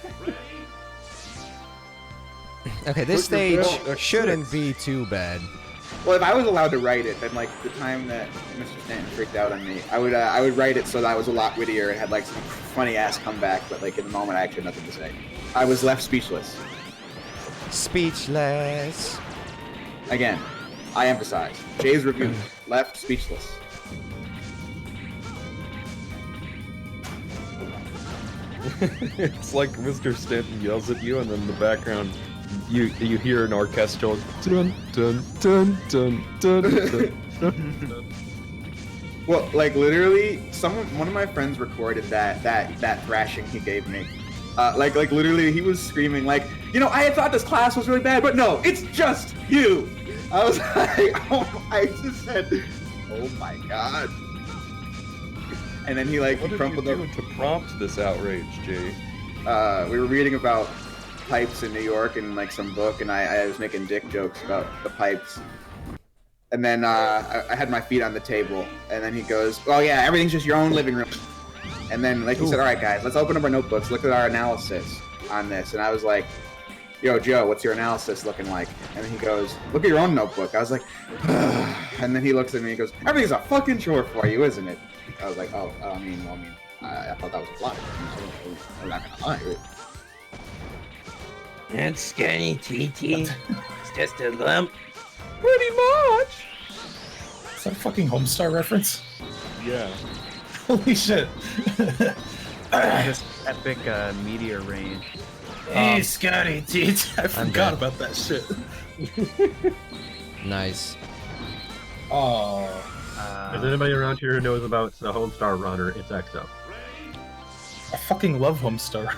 Okay, this stage shouldn't be too bad. Well, if I was allowed to write it, then like the time that Mr. Stanton freaked out on me, I would write it so that I was a lot wittier and had like some funny ass comeback, but like in the moment I actually had nothing to say. I was left speechless. Speechless. Again, I emphasize. Jay's review, left speechless. It's like Mr. Stanton yells at you, and then in the background, you hear an orchestral dun dun dun dun dun dun. dun. Well, like literally, one of my friends recorded that thrashing he gave me. Like literally, he was screaming like, you know, I had thought this class was really bad, but no, it's just you. I was like, oh, I just said, oh my god. And then he like What did you crumpled up. do to prompt this outrage, Jay? We were reading about pipes in New York in like some book, and I was making dick jokes about the pipes. And then I had my feet on the table, and then he goes, "Oh yeah, everything's just your own living room." And then like he said, "All right, guys, let's open up our notebooks, look at our analysis on this." And I was like, "Yo, Joe, what's your analysis looking like?" And then he goes, "Look at your own notebook." I was like, and then he looks at me and goes, "Everything's a fucking chore for you, isn't it?" I was like, "Oh, I mean, I thought that was a plot. I'm not gonna lie." That's skinny, TT. It's just a lump. Pretty much. that a fucking Homestar reference? Yeah. Holy shit. This epic meteor rain. Hey, Scotty, dude. I forgot dead. about that shit. Nice. Oh. Is anybody around here who knows about the Homestar Runner? It's EXO. I fucking love Homestar.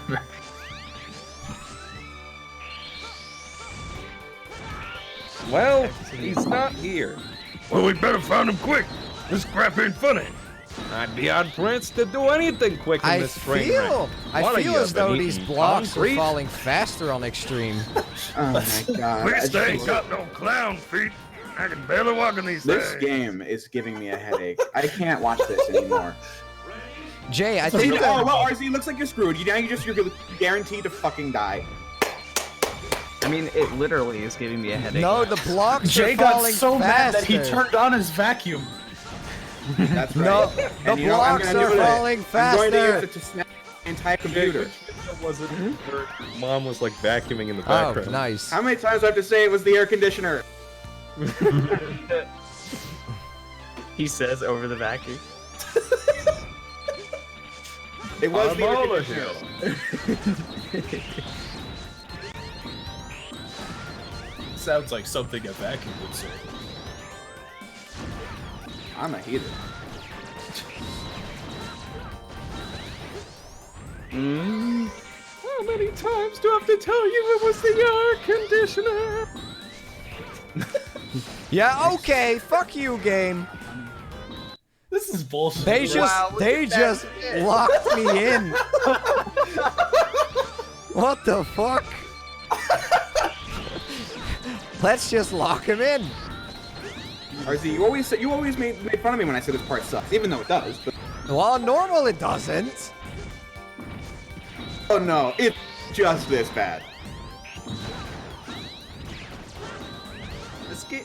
Well, he's not here. Well, we better find him quick. This crap ain't funny. I'd be hard pressed to do anything quick in I this train wreck. feel What, as you been though these eating blocks concrete? are falling faster on Xtreme. Oh my god. At least I ain't got no clown feet. I can barely walk on these This things. game is giving me a headache. I can't watch this anymore. Jay, I See, think oh, well, RZ, looks like you're screwed. You're guaranteed to fucking die. I mean, it literally is giving me a headache. no, the blocks Jay are got falling so mad faster. that he turned on his vacuum. That's right. No, the And you know what I'm blocks gonna are do with it? falling I'm going to use faster. it to snap the entire computer. Which was it? Her mom was like vacuuming in the Oh, background. nice. How many times do I have to say it was the air conditioner? He says over the vacuum. It was the air All conditioner. Sounds like something a vacuum would say. I'm a heater. How many times do I have to tell you it was the air conditioner? Yeah, okay, fuck you, game. This is bullshit. They just locked me in. What the fuck? Let's just lock him in. RZ, you always made fun of me when I said this part sucks, even though it does. But Well, on normal it doesn't. oh no, it's just this bad.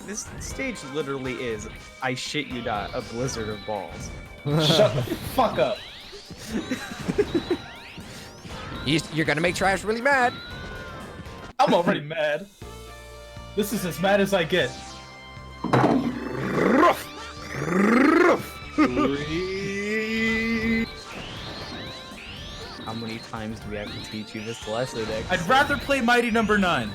This stage literally is, I shit you not, a blizzard of balls. Shut the fuck up. You're gonna make Trash really mad. I'm already mad. This is as mad as I get. How many times do we have to teach you this lesson, X? I'd rather play Mighty Number 9.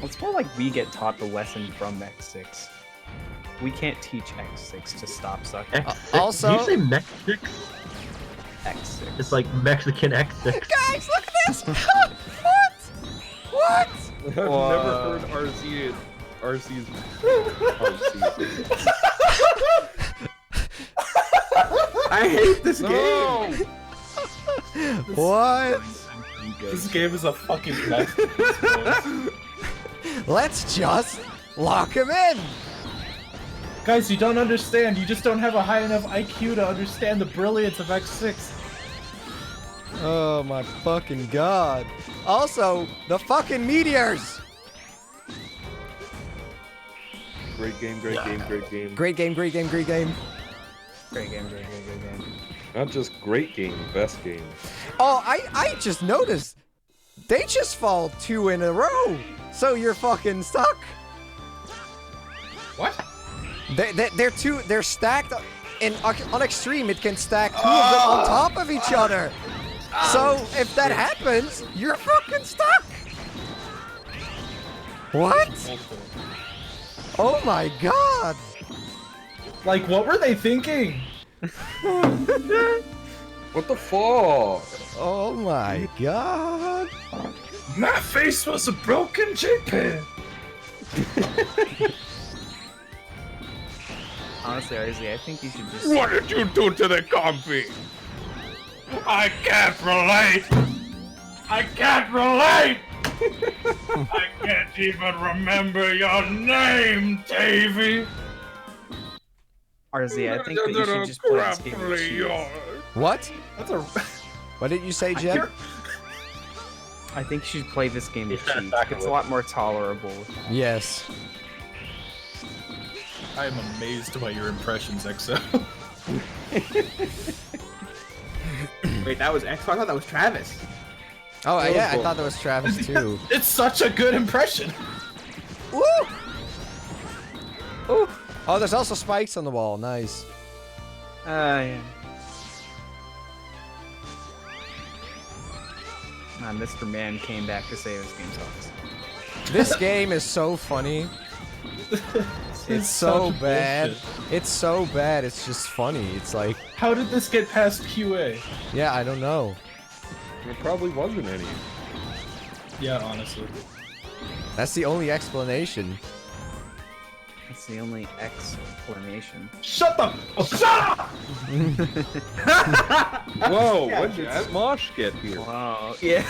It's more like we get taught the lesson from X6. We can't teach X6 to stop sucking. X6? Also- Did you say Mex6? X6. It's like Mexican X6. Guys, look at this. What? I've never heard RZ's RC. I hate this game. No! What? This game is a fucking masterpiece. Let's just lock him in. Guys, you don't understand. You just don't have a high enough IQ to understand the brilliance of X6. Oh my fucking god. Also, the fucking meteors. Great game, great game, great game. Great game, great game, great game. Great game, great game, great game. Not just great game, best game. Oh, I just noticed. They just fall 2 in a row. So you're fucking stuck. What? They're stacked on Extreme. It can stack 2 of them on top of each other. So if that happens, you're fucking stuck. What? Oh my god. Like, what were they thinking? What the fuck? Oh my god. My face was a broken JPEG. Honestly, RZ, I think you should just... What did you do to the coffee? I can't relate. I can't relate. I can't even remember your name, Davy. RZ, I think that you should just play this game with cheese. What? That's a. What did you say, Jeb? I think you should play this game with Yeah, cheese. back It's a away. lot more tolerable. Yes. I am amazed by your impressions, EXO. Wait, that was X? I thought that was Travis. Oh yeah, I thought that was Travis too. It's such a good impression. Woo! Oh, there's also spikes on the wall. Nice. Yeah. Mr. Man came back to say this game sucks. This game is so funny. It's so such bad. bullshit. It's so bad. It's just funny. It's like, How did this get past QA? yeah, I don't know. There probably wasn't any. Yeah, honestly. That's the only explanation. That's the only explanation. Shut the shut up! Whoa, when did Smosh get here? Wow. Yeah.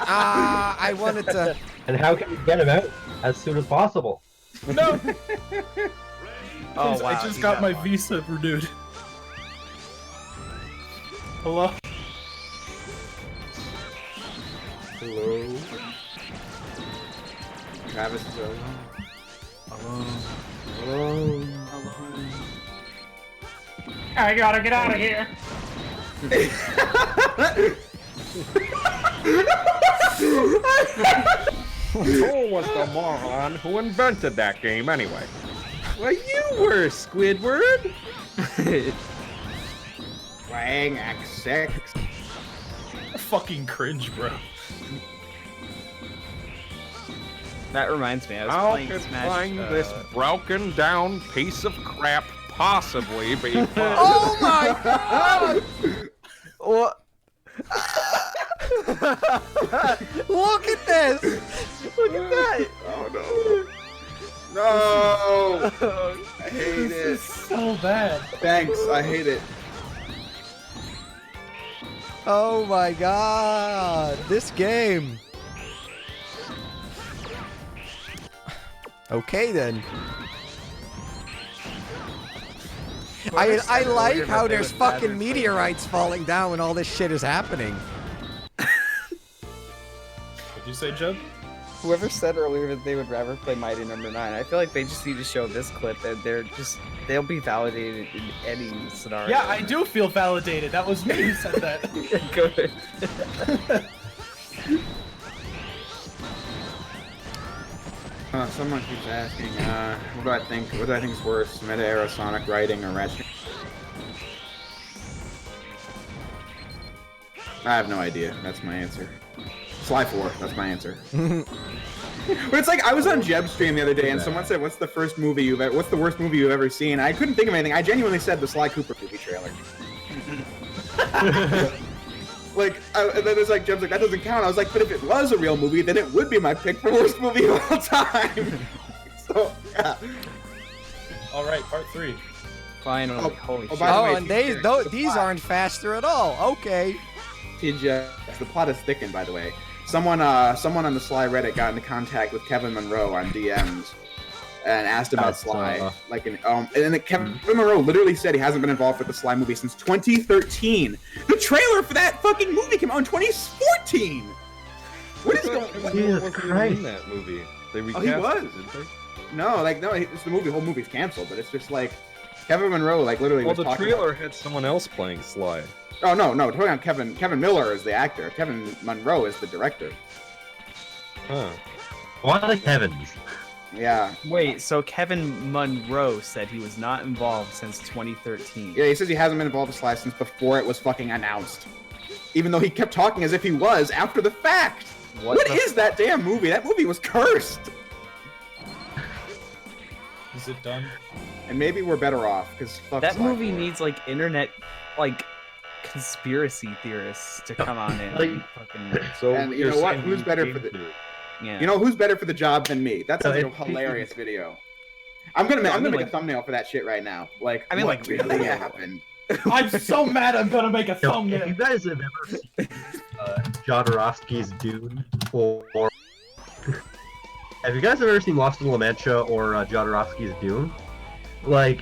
I wanted to. And how can we get him out as soon as possible? No! Oh, wow, I just you got got my one. visa renewed. Hello? Hello? Travis is over. Hello? I gotta get out of here. Who was the moron who invented that game anyway? Well, you were, Squidward! Playing X6. Fucking cringe, bro. That reminds me, I was How playing could Smash. find this broken down piece of crap possibly be fun? Oh my god! What? Look at this! Look at that! Oh no! No! I hate This it. is so bad. Thanks, I hate it. Oh my god! This game! Okay then. I like how there's fucking meteorites falling down when all this shit is happening. What'd you say, Jeb? Whoever said earlier that they would rather play Mighty Number 9, I feel like they just need to show this clip that they'll be validated in any scenario. Yeah, I do feel validated. That was me who said that. Good. Someone keeps asking, what do I think is worse, meta-era Sonic writing or Ratchet? I have no idea. That's my answer. Sly 4. That's my answer. But it's like I was on Jeb's stream the other day, and someone said, "What's the worst movie you've ever seen?" I couldn't think of anything. I genuinely said the Sly Cooper movie trailer. Like, and then it's like Jeb's like, "That doesn't count." I was like, "But if it was a real movie, then it would be my pick for worst movie of all time." So yeah. All right, part 3. Finally, Oh, holy oh, shit. by the Oh, way, and the these plot. aren't faster at all. Okay. The plot is thickened, by the way. Someone on the Sly Reddit got into contact with Kevin Monroe on DMs and asked about That's, Sly. And then Kevin Monroe literally said he hasn't been involved with the Sly movie since 2013. The trailer for that fucking movie came out in 2014. What is going on? Jesus Wasn't even Christ. in that movie. They he recast was. it, didn't they? No, it's the movie. The whole movie's canceled, but it's just like Kevin Monroe, like literally Well, was the talking. trailer had someone else playing Sly. Oh no, talking about Kevin Miller is the actor. Kevin Monroe is the director. Huh. Why the Kevins? Yeah. Wait, so Kevin Monroe said he was not involved since 2013. Yeah, he says he hasn't been involved with Sly since before it was fucking announced. Even though he kept talking as if he was after the fact. What is that damn movie? That movie was cursed. Is it done? And maybe we're better off, because fuck That Sly movie 4. needs like internet, like conspiracy theorists to come on in. Like- and fucking, So And you you're know what? saying Who's you better came for the- to it. yeah. You know who's better for the job than me? That's like a it's- hilarious video. I'm gonna make like- a thumbnail for that shit right now. Like, I mean, what like, really really? happened? I'm so mad I'm gonna make a Yo, if you thumbnail. guys have ever seen Jodorowsky's Dune, or have you guys ever seen Lost in La Mancha or Jodorowsky's Dune? Like,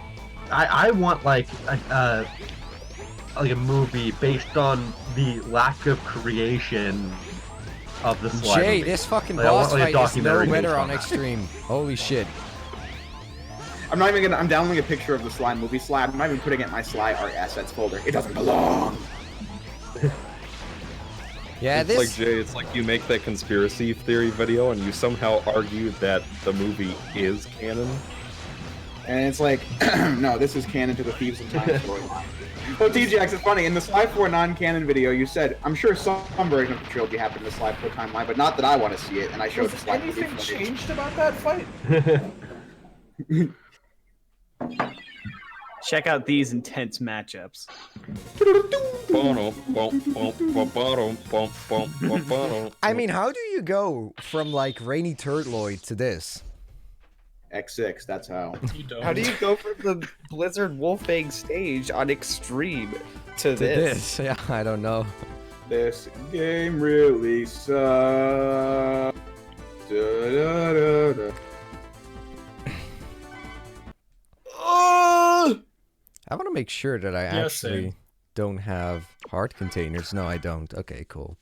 I want like a movie based on the lack of creation of the Sly Jay, movie. this fucking Like, I want, boss like, a fight is no documentary better based on on that. Xtreme. Holy shit. I'm downloading a picture of the Sly movie. Sly. I'm not even putting it in my Sly art assets folder. It doesn't belong. Yeah, It's this. like Jay, it's like you make that conspiracy theory video and you somehow argue that the movie is canon. And it's like, no, this is canon to the Thieves in Time storyline. Well, TJX, it's funny. In the Sly 4 non-canon video, you said, I'm sure some version of the trilogy happened in the Sly 4 timeline, but not that I want to see it. And I showed the Sly 4 Anything footage. changed about that fight? Check out these intense matchups. I mean, how do you go from like Rainy Turtloid to this? X6, that's how. You don't. How do you go from the Blizzard Wolfang stage on Xtreme to this? Yeah, I don't know. This game really sucks. Da-da-da-da. I want to make sure that I Yeah, actually same. don't have heart containers. No, I don't. Okay, cool.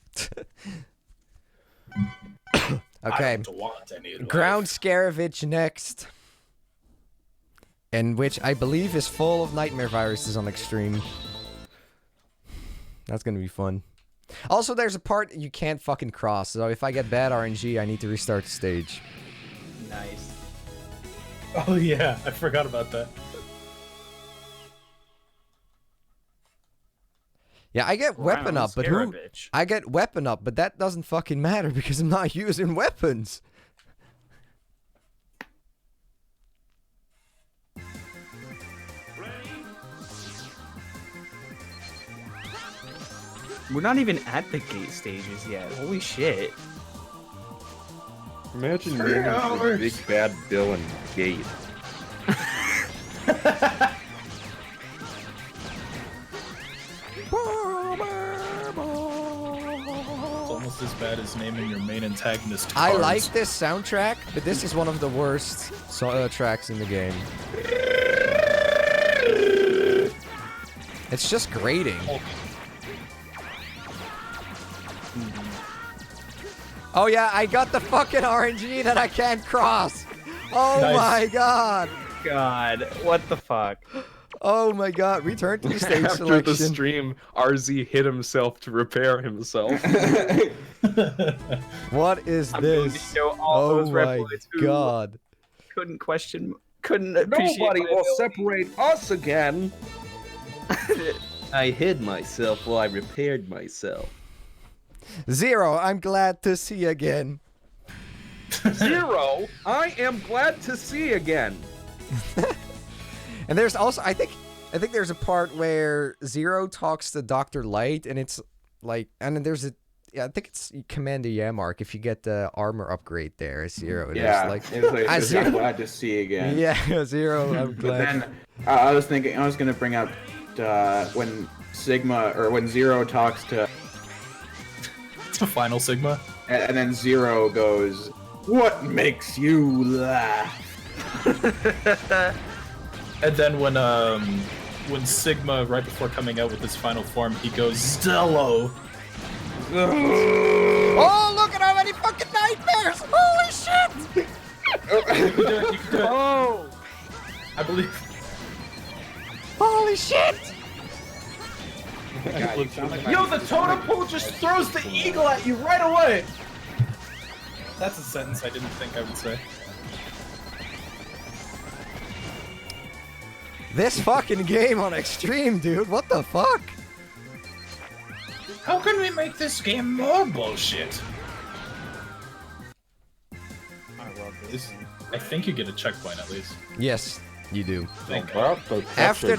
I Okay, don't want any of Ground Scaravage next. And which I believe is full of nightmare viruses on Xtreme. That's gonna be fun. Also, there's a part you can't fucking cross, so if I get bad RNG, I need to restart the stage. Nice. Oh yeah, I forgot about that. Yeah, I get weapon up, but who? Scaravage. I get weapon up, but that doesn't fucking matter because I'm not using weapons. We're not even at the gate stages yet. Holy shit. Imagine being the big bad villain Gate. It's almost as bad as naming your main antagonist. I Cards. like this soundtrack, but this is one of the worst tracks in the game. It's just grating. Oh yeah, I got the fucking RNG that I can't cross. Oh Nice. my god. God, what the fuck? Oh my god. Return to the stage After selection. the stream, RZ hit himself to repair himself. What is I'm going to this? show all Oh those my Rebels who god. couldn't appreciate Nobody my will ability. separate us again. I hid myself while I repaired myself. Zero, I'm glad to see again. Zero, I am glad to see again. And there's also I think there's a part where Zero talks to Dr. Light and it's like and then there's a I think it's Commander Yamark if you get the armor upgrade there, Zero. And Yeah, it's like it's like, I it's see- I'm glad to see again. yeah, Zero, I'm But glad. then I was thinking, I was gonna bring up when Sigma or when Zero talks to, It's the final Sigma. and then Zero goes, "What makes you laugh?" And then when Sigma, right before coming out with his final form, he goes Stello. Oh, look at how many fucking nightmares! Holy shit! You can do it. You can do it. Oh! I believe. Holy shit! God, you sound like Yo, the totem pole just throws the eagle at you right away. That's a sentence I didn't think I would say. This fucking game on Xtreme, dude. What the fuck? How can we make this game more bullshit? I love this. I think you get a checkpoint at least. Yes, you do. Thank God. After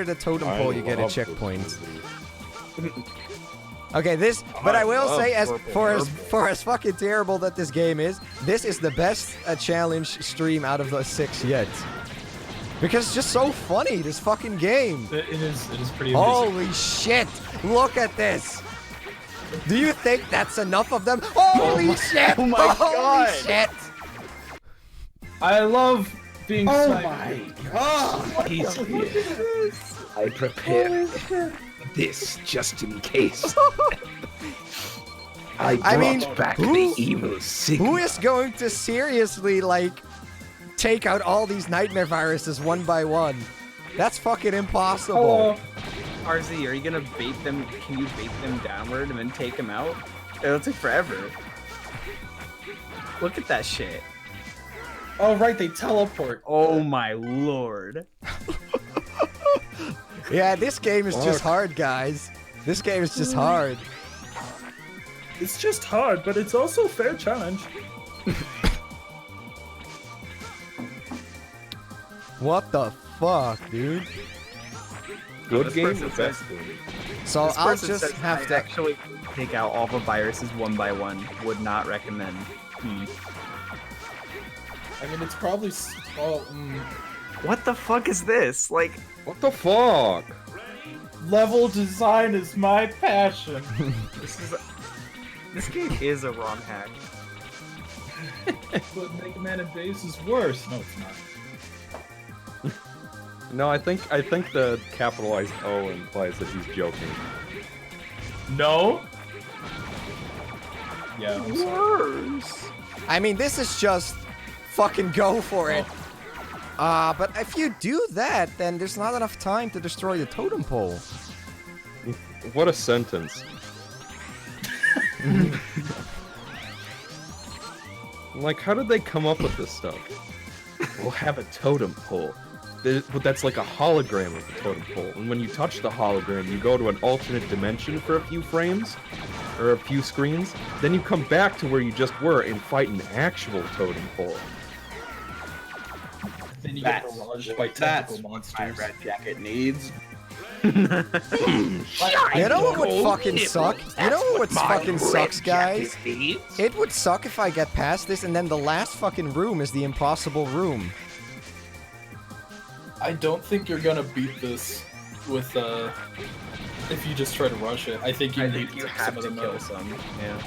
the totem pole, you get a checkpoint. Okay, this, but I will say, as for as fucking terrible that this game is, this is the best challenge stream out of the 6 yet. Because it's just so funny, this fucking game. It is pretty amazing. Holy shit! Look at this! Do you think that's enough of them? Holy shit! oh my Holy God. shit! I love being Oh sniped. my god! I prepared this just in case. I mean, who, evil Sigma. who is going to seriously, like, take out all these nightmare viruses one by one? That's fucking impossible. RZ, are you gonna bait them? Can you bait them downward and then take them out? It'll take forever. Look at that shit. Oh right, they teleport. Oh my lord. Yeah, this game is just hard, guys. This game is just hard. It's just hard, but it's also a fair challenge. What the fuck, dude? Good This game, person the says- best game. So This I'll person just says, have "I to. actually take out all the viruses one by one. Would not recommend. I mean, it's probably. What the fuck is this? Like, What the fuck? Level design is my passion. this game is a ROM hack. But Mega Man and Base is worse. No, it's not. No, I think the capitalized O implies that he's joking. No. Yeah. I'm sorry. Worse. I mean, this is just fucking go for it. But if you do that, then there's not enough time to destroy the totem pole. What a sentence. Like, how did they come up with this stuff? We'll have a totem pole. But that's like a hologram of the totem pole. And when you touch the hologram, you go to an alternate dimension for a few frames, or a few screens. Then you come back to where you just were and fight an actual totem pole. Then you get That's barraged by that's tentacle what my monsters. red jacket needs. You know what would fucking suck? You know what fucking sucks, guys? It would suck if I get past this and then the last fucking room is the impossible room. I don't think you're gonna beat this with if you just try to rush it. I think you I need think to you take have some to of them kill out. some. Yeah.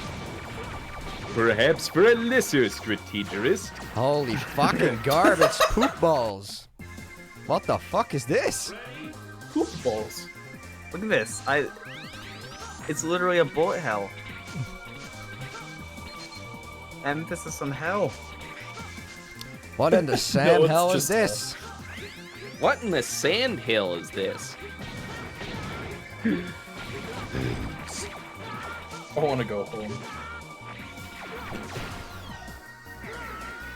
Perhaps for a lesser strategist. Holy fucking garbage poop balls. What the fuck is this? Poop balls. Look at this. It's literally a bullet hell. Emphasis on hell. What in the sand it's hell is just this? What in the sand hill is this? I want to go home.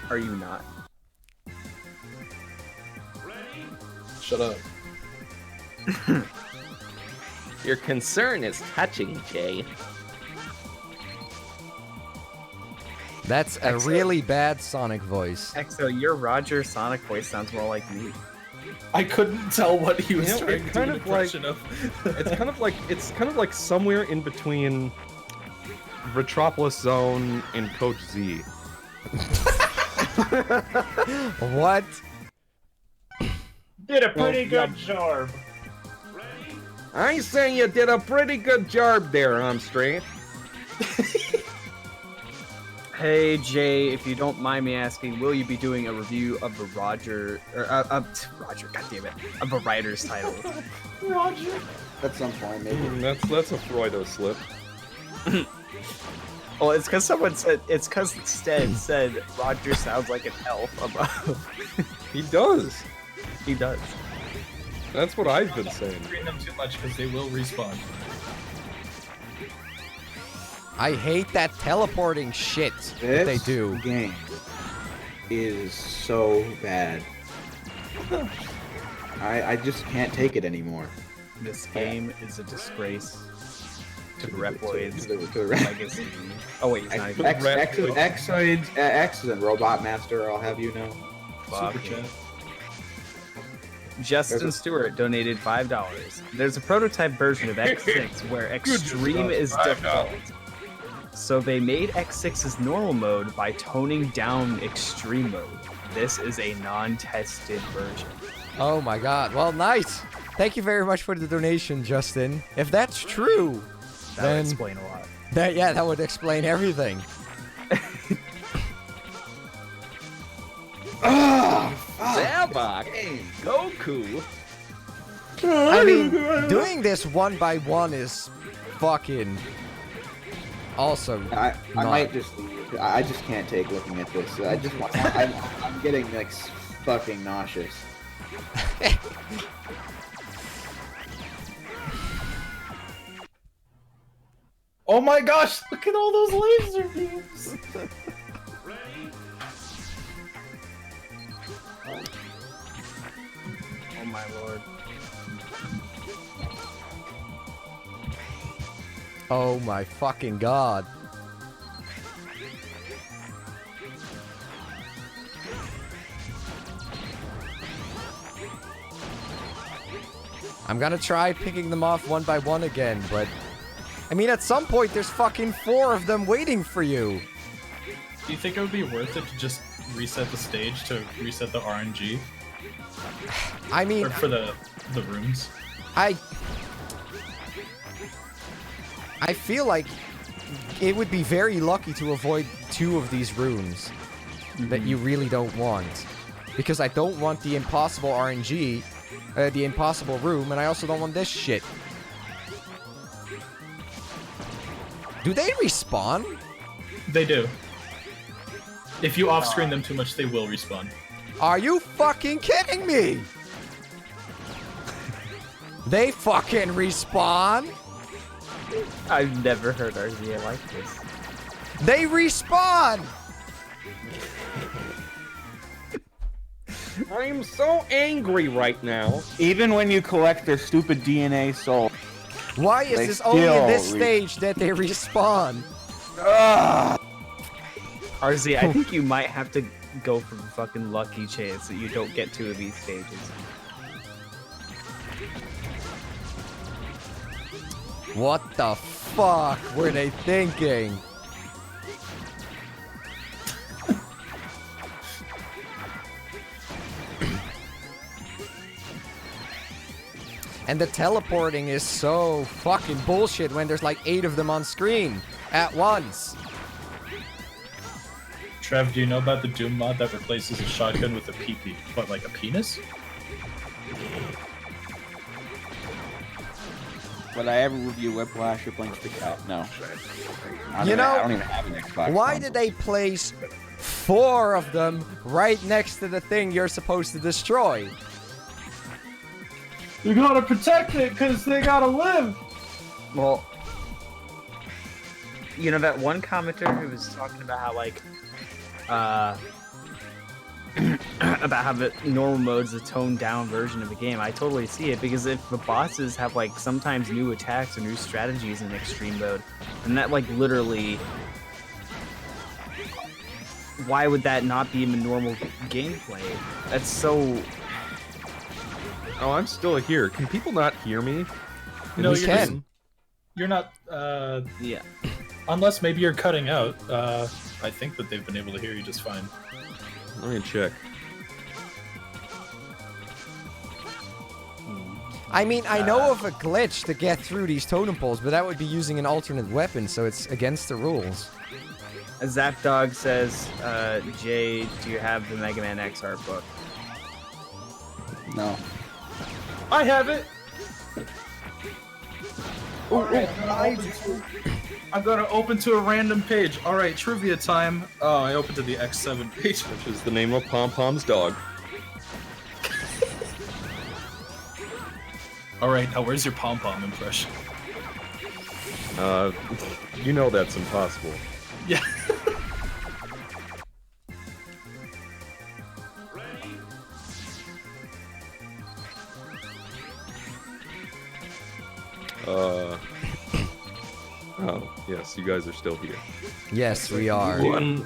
Are you not? Shut up. Your concern is touching, Jay. That's a really bad Sonic voice. Exo, your Roger Sonic voice sounds more like me. I couldn't tell what he was You know, trying it to kind do an of like- impression of. It's kind of like somewhere in between Retropolis Zone and Coach Z. What? Did a pretty good job. I say you did a pretty good job there, Armstrong. Hey Jay, if you don't mind me asking, will you be doing a review of the Roger, Roger, goddammit, of a writer's title? Roger. At some point, maybe. That's a Freudo slip. Well, it's because Stead said Roger sounds like an elf above. He does. He does. That's what I've been saying. Treat them too much because they will respawn. I hate that teleporting shit that they This do. game is so bad. I just can't take it anymore. This game is a disgrace to Repoid's To the rest. legacy. Oh wait, he's not even. X and Robot Master, I'll have you know. Fuck Super yeah. chat. Justin Stewart donated $5. There's a prototype version of X6 where Extreme is difficult. So they made X6's normal mode by toning down Extreme mode. This is a non-tested version. Oh my god. Well, nice. Thank you very much for the donation, Justin. If that's true, That then would explain a lot. that would explain everything. Zabak, Goku. I mean, doing this one by one is fucking also. I not. might just leave. I just can't take looking at this. I just want. I'm getting like fucking nauseous. Oh my gosh! Look at all those laser beams. my lord. Oh my fucking god. I'm gonna try picking them off one by one again, but... I mean, at some point, there's fucking 4 of them waiting for you. Do you think it would be worth it to just reset the stage to reset the RNG? I mean... Or for the rooms? I feel like it would be very lucky to avoid 2 of these rooms that you really don't want. Because I don't want the impossible RNG, the impossible room, and I also don't want this shit. Do they respawn? They do. If you off-screen them too much, they will respawn. Are you fucking kidding me? They fucking respawn? I've never heard RZA like this. They respawn! I'm so angry right now. Even when you collect their stupid DNA soul. Why is They this only in this still stage that they respawn? RZ, I think you might have to go for the fucking lucky chance that you don't get 2 of these stages. What the fuck were they thinking? And the teleporting is so fucking bullshit when there's like 8 of them on screen at once. Trev, do you know about the Doom mod that replaces a shotgun with a PP? What, like a penis? Would I ever review Whiplash or Blinks the Cat? No. I You know, don't even have an Xbox. Why console. did they place 4 of them right next to the thing you're supposed to destroy? You gotta protect it, cause they gotta live. Well, you know that one commenter who was talking about how like, about how the normal mode's a toned down version of the game. I totally see it, because if the bosses have like sometimes new attacks or new strategies in extreme mode, and that like literally, why would that not be in the normal gameplay? That's so. Oh, I'm still here. Can people not hear me? No, We you're can. just- You're not, Yeah. unless maybe you're cutting out. I think that they've been able to hear you just fine. Let me check. I mean, I know of a glitch to get through these totem poles, but that would be using an alternate weapon, so it's against the rules. Zap Dog says, Jay, do you have the Mega Man X art book? No. I have it! I'm gonna open to a random page. Alright, trivia time. Oh, I opened to the X7 page. Which is the name of Pom Pom's dog. Alright, now where's your pom-pom impression? You know that's impossible. Yeah. Oh, yes, you guys are still here. Yes, we are. Can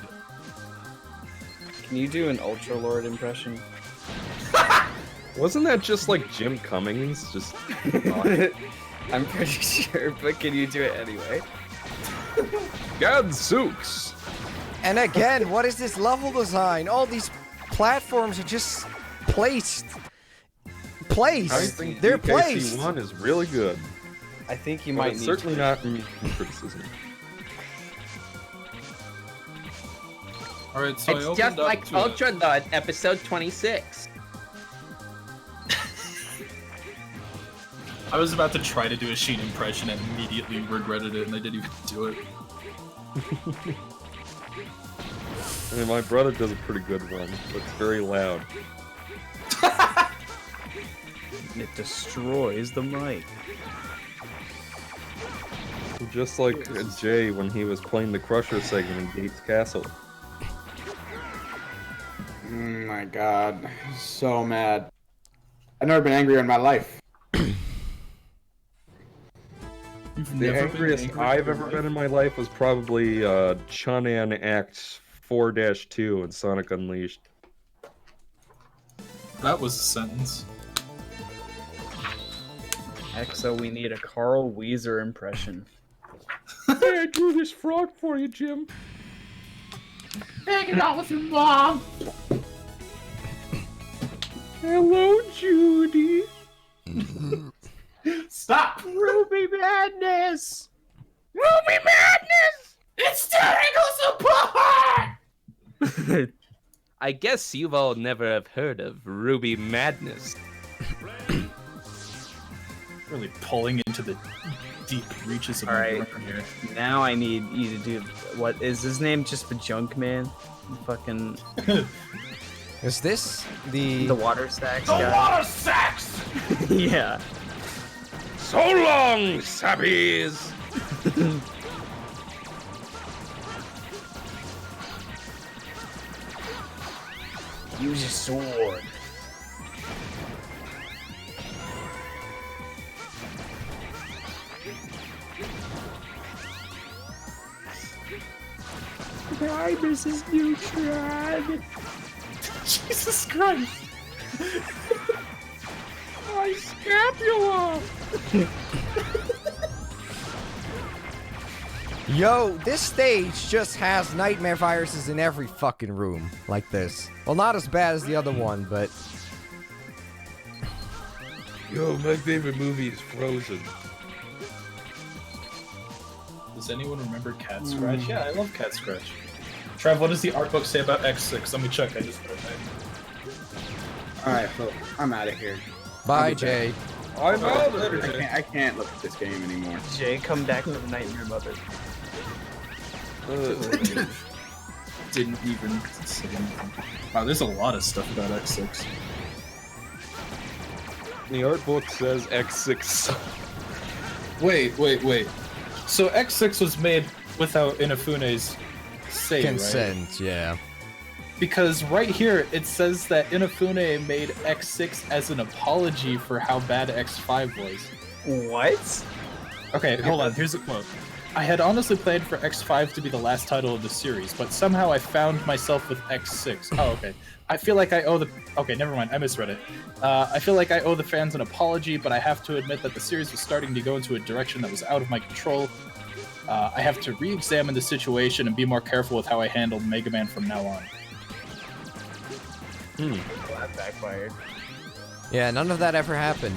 you do an Ultra Lord impression? Wasn't that just like Jim Cummings? Just I'm pretty sure, but can you do it anyway? Gadzooks! And again, what is this level design? All these platforms are just placed. I Placed. think They're DKC placed. 1 is really good. I think you But might it's need certainly to. not criticism. Alright, so I It's opened just up like to Ultra Lord episode 26. I was about to try to do a Sheen impression and immediately regretted it, and I didn't even do it. I mean, my brother does a pretty good one, but it's very loud. It destroys the mic. Just like Jay when he was playing the Crusher segment in Gates Castle. Oh my god. So mad. I've never been angrier in my life. You've The never angriest angry I've in your ever life? been in my life was probably Chunan Act 4-2 in Sonic Unleashed. That was a sentence. Exo, we need a Carl Weezer impression. Hey, I drew this frog for you, Jim. Hanging out with your mom. Hello, Judy. Stop. Ruby Madness! Ruby Madness! It's tearing us apart! I guess you've all never have heard of Ruby Madness. Really pulling into the deep reaches of All my right. brain here. Now I need you to do what is his name? Just the Junk Man? Fucking Is this the the water stacks The guy. water sacks! Yeah. So long, sappies. Use your sword. Hi, Mrs. Neutron. Jesus Christ! My scapula. Yo, this stage just has nightmare viruses in every fucking room like this. Well, not as bad as the other one, but Yo, my favorite movie is Frozen. Does anyone remember Cat Scratch? Yeah, I love Cat Scratch. Trev, what does the art book say about X6? Let me check. I just put it back. Alright, so I'm out of here. bye, Jay. I'm out I of here. can't look at this game anymore. Jay, come back with Nightmare Mother. Didn't even say anything. Wow, there's a lot of stuff about X6. The art book says X6. Wait. So X6 was made without Inafune's say, right? Consent, yeah. Because right here it says that Inafune made X6 as an apology for how bad X5 was. What? Okay, hold on. Here's a quote. I had honestly planned for X5 to be the last title of the series, but somehow I found myself with X6. Oh, okay. I feel like I owe the... Okay, never mind. I misread it. I feel like I owe the fans an apology, but I have to admit that the series was starting to go into a direction that was out of my control. I have to re-examine the situation and be more careful with how I handle Mega Man from now on. Well, that backfired. Yeah, none of that ever happened.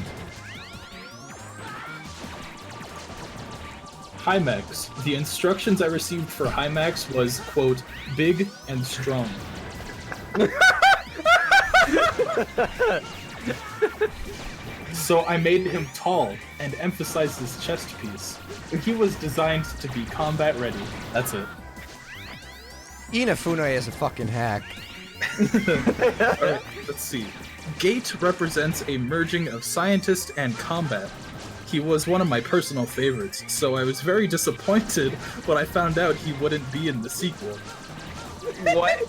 Hymax. The instructions I received for Hymax was, quote, big and strong. So I made him tall and emphasized his chest piece. He was designed to be combat ready. That's it. Inafune is a fucking hack. Alright, let's see. Gate represents a merging of scientist and combat. He was one of my personal favorites, so I was very disappointed when I found out he wouldn't be in the sequel. What?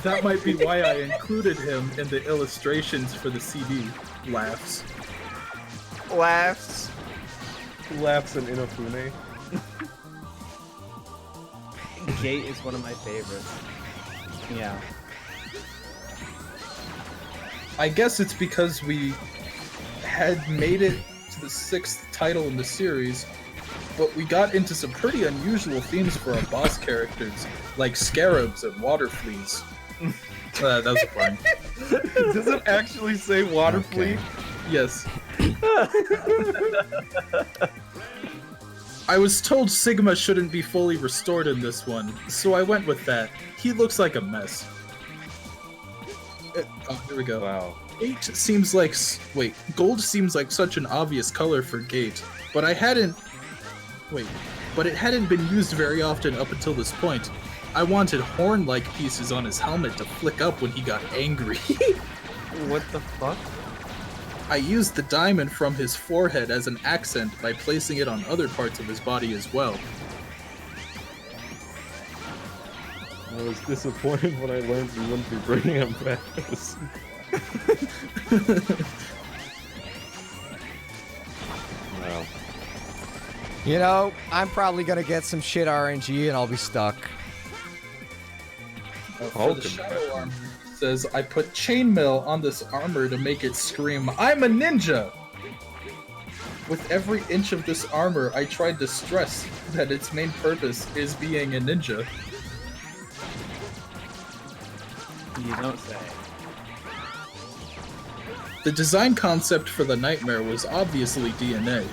That might be why I included him in the illustrations for the CD. Laughs. Laughs. Laughs in Inafune. Gate is one of my favorites. Yeah. I guess it's because we had made it to the 6th title in the series, but we got into some pretty unusual themes for our boss characters, like scarabs and water fleas. That was fun. Does it actually say water Okay. flea? Yes. I was told Sigma shouldn't be fully restored in this one, so I went with that. He looks like a mess. Oh, here we go. Wow. Gate seems like... Wait, gold seems like such an obvious color for Gate, but I hadn't... Wait, but it hadn't been used very often up until this point. I wanted horn-like pieces on his helmet to flick up when he got angry. What the fuck? I used the diamond from his forehead as an accent by placing it on other parts of his body as well. I was disappointed when I learned we wouldn't be bringing him back. You know, I'm probably gonna get some shit RNG and I'll be stuck. For the Shadow Armor, it says, I put chainmail on this armor to make it scream, I'm a ninja! With every inch of this armor, I tried to stress that its main purpose is being a ninja. You don't say. The design concept for the Nightmare was obviously DNA.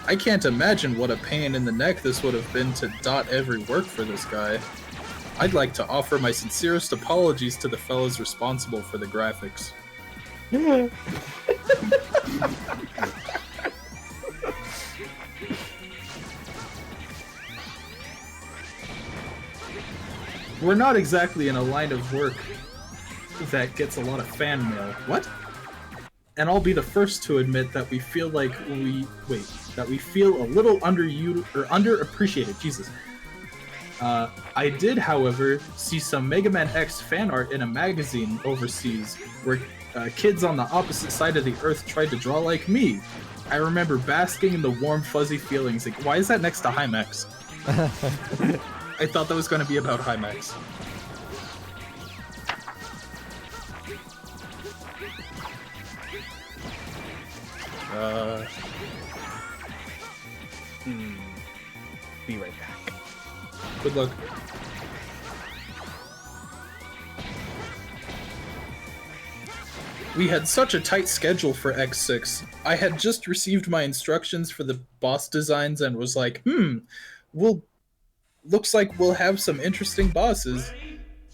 I can't imagine what a pain in the neck this would have been to dot every work for this guy. I'd like to offer my sincerest apologies to the fellows responsible for the graphics. We're not exactly in a line of work that gets a lot of fan mail. What? And I'll be the first to admit that we feel like that we feel a little underappreciated. Jesus. I did, however, see some Mega Man X fan art in a magazine overseas where kids on the opposite side of the earth tried to draw like me. I remember basking in the warm, fuzzy feelings. Like, why is that next to Hymex? I thought that was going to be about Hymex. Be right back. Good luck. We had such a tight schedule for X6. I had just received my instructions for the boss designs and was like, looks like we'll have some interesting bosses.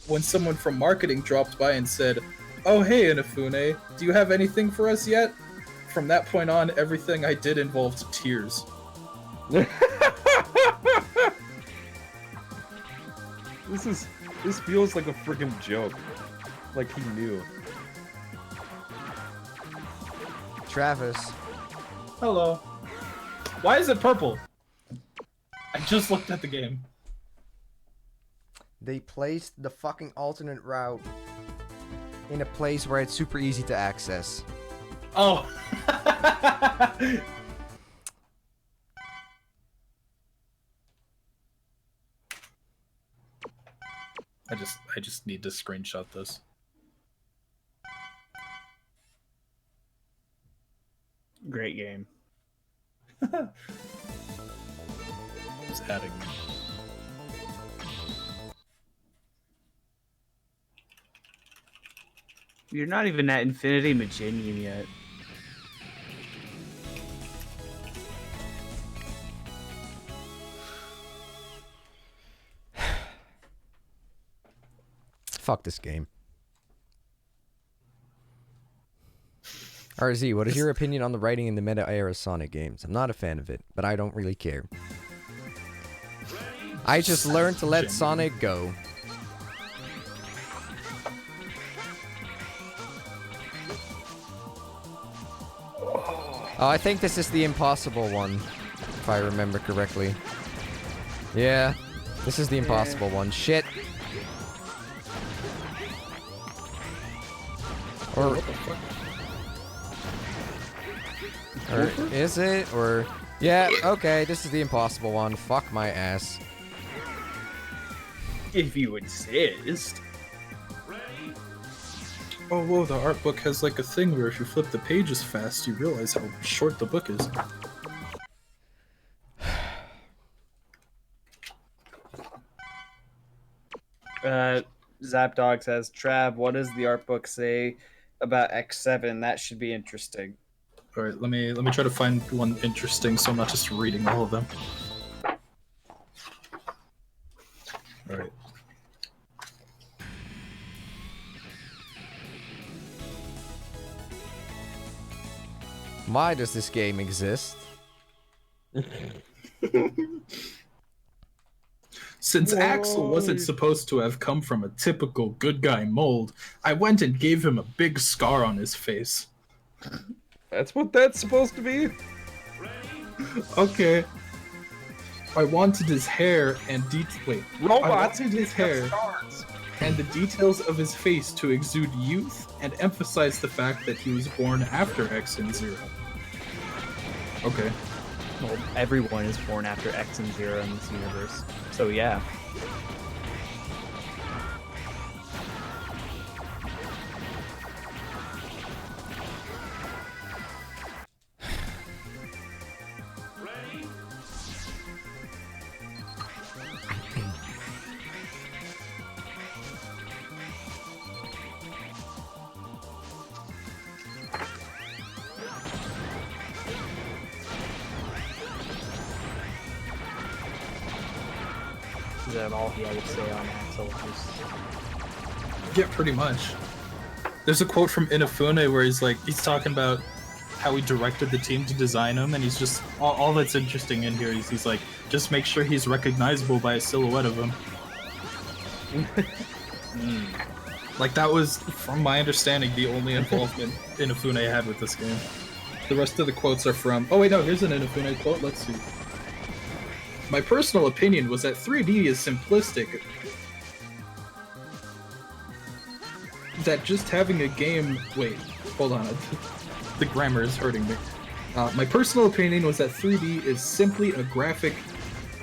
When someone from marketing dropped by and said, oh hey Inafune, do you have anything for us yet? From that point on, everything I did involved tears. This feels like a freaking joke. Like he knew. Travis. Hello. Why is it purple? I just looked at the game. They placed the fucking alternate route in a place where it's super easy to access. Oh. I just need to screenshot this. Great game. Just adding. You're not even at Infinity Maginium yet. Fuck this game. RZ, what is your opinion on the writing in the meta era Sonic games? I'm not a fan of it, but I don't really care. I just learned to let Sonic go. Oh, I think this is the impossible one, if I remember correctly. Yeah, this is the impossible one. Shit. Or is it? Or yeah, okay, this is the impossible one. Fuck my ass. If you insist. Oh, whoa, the art book has like a thing where if you flip the pages fast, you realize how short the book is. Zapdog says, Trav, what does the art book say about X7? That should be interesting. Alright, let me try to find one interesting so I'm not just reading all of them. Alright. Why does this game exist? Since Axel wasn't supposed to have come from a typical good guy mold, I went and gave him a big scar on his face. That's what that's supposed to be? Okay. I wanted his hair and I wanted his hair and the details of his face to exude youth and emphasize the fact that he was born after X and Zero. Okay. Well, everyone is born after X and Zero in this universe. So yeah. Is that all he had to say on Axel? Yeah, pretty much. There's a quote from Inafune where he's talking about how he directed the team to design him, and he's just, all that's interesting in here is he's like, just make sure he's recognizable by a silhouette of him. Like, that was, from my understanding, the only involvement Inafune had with this game. The rest of the quotes are from, oh wait, no, here's an Inafune quote, let's see. My personal opinion was that 3D is simplistic. That just having a game... Wait, hold on. The grammar is hurting me. My personal opinion was that 3D is simply a graphic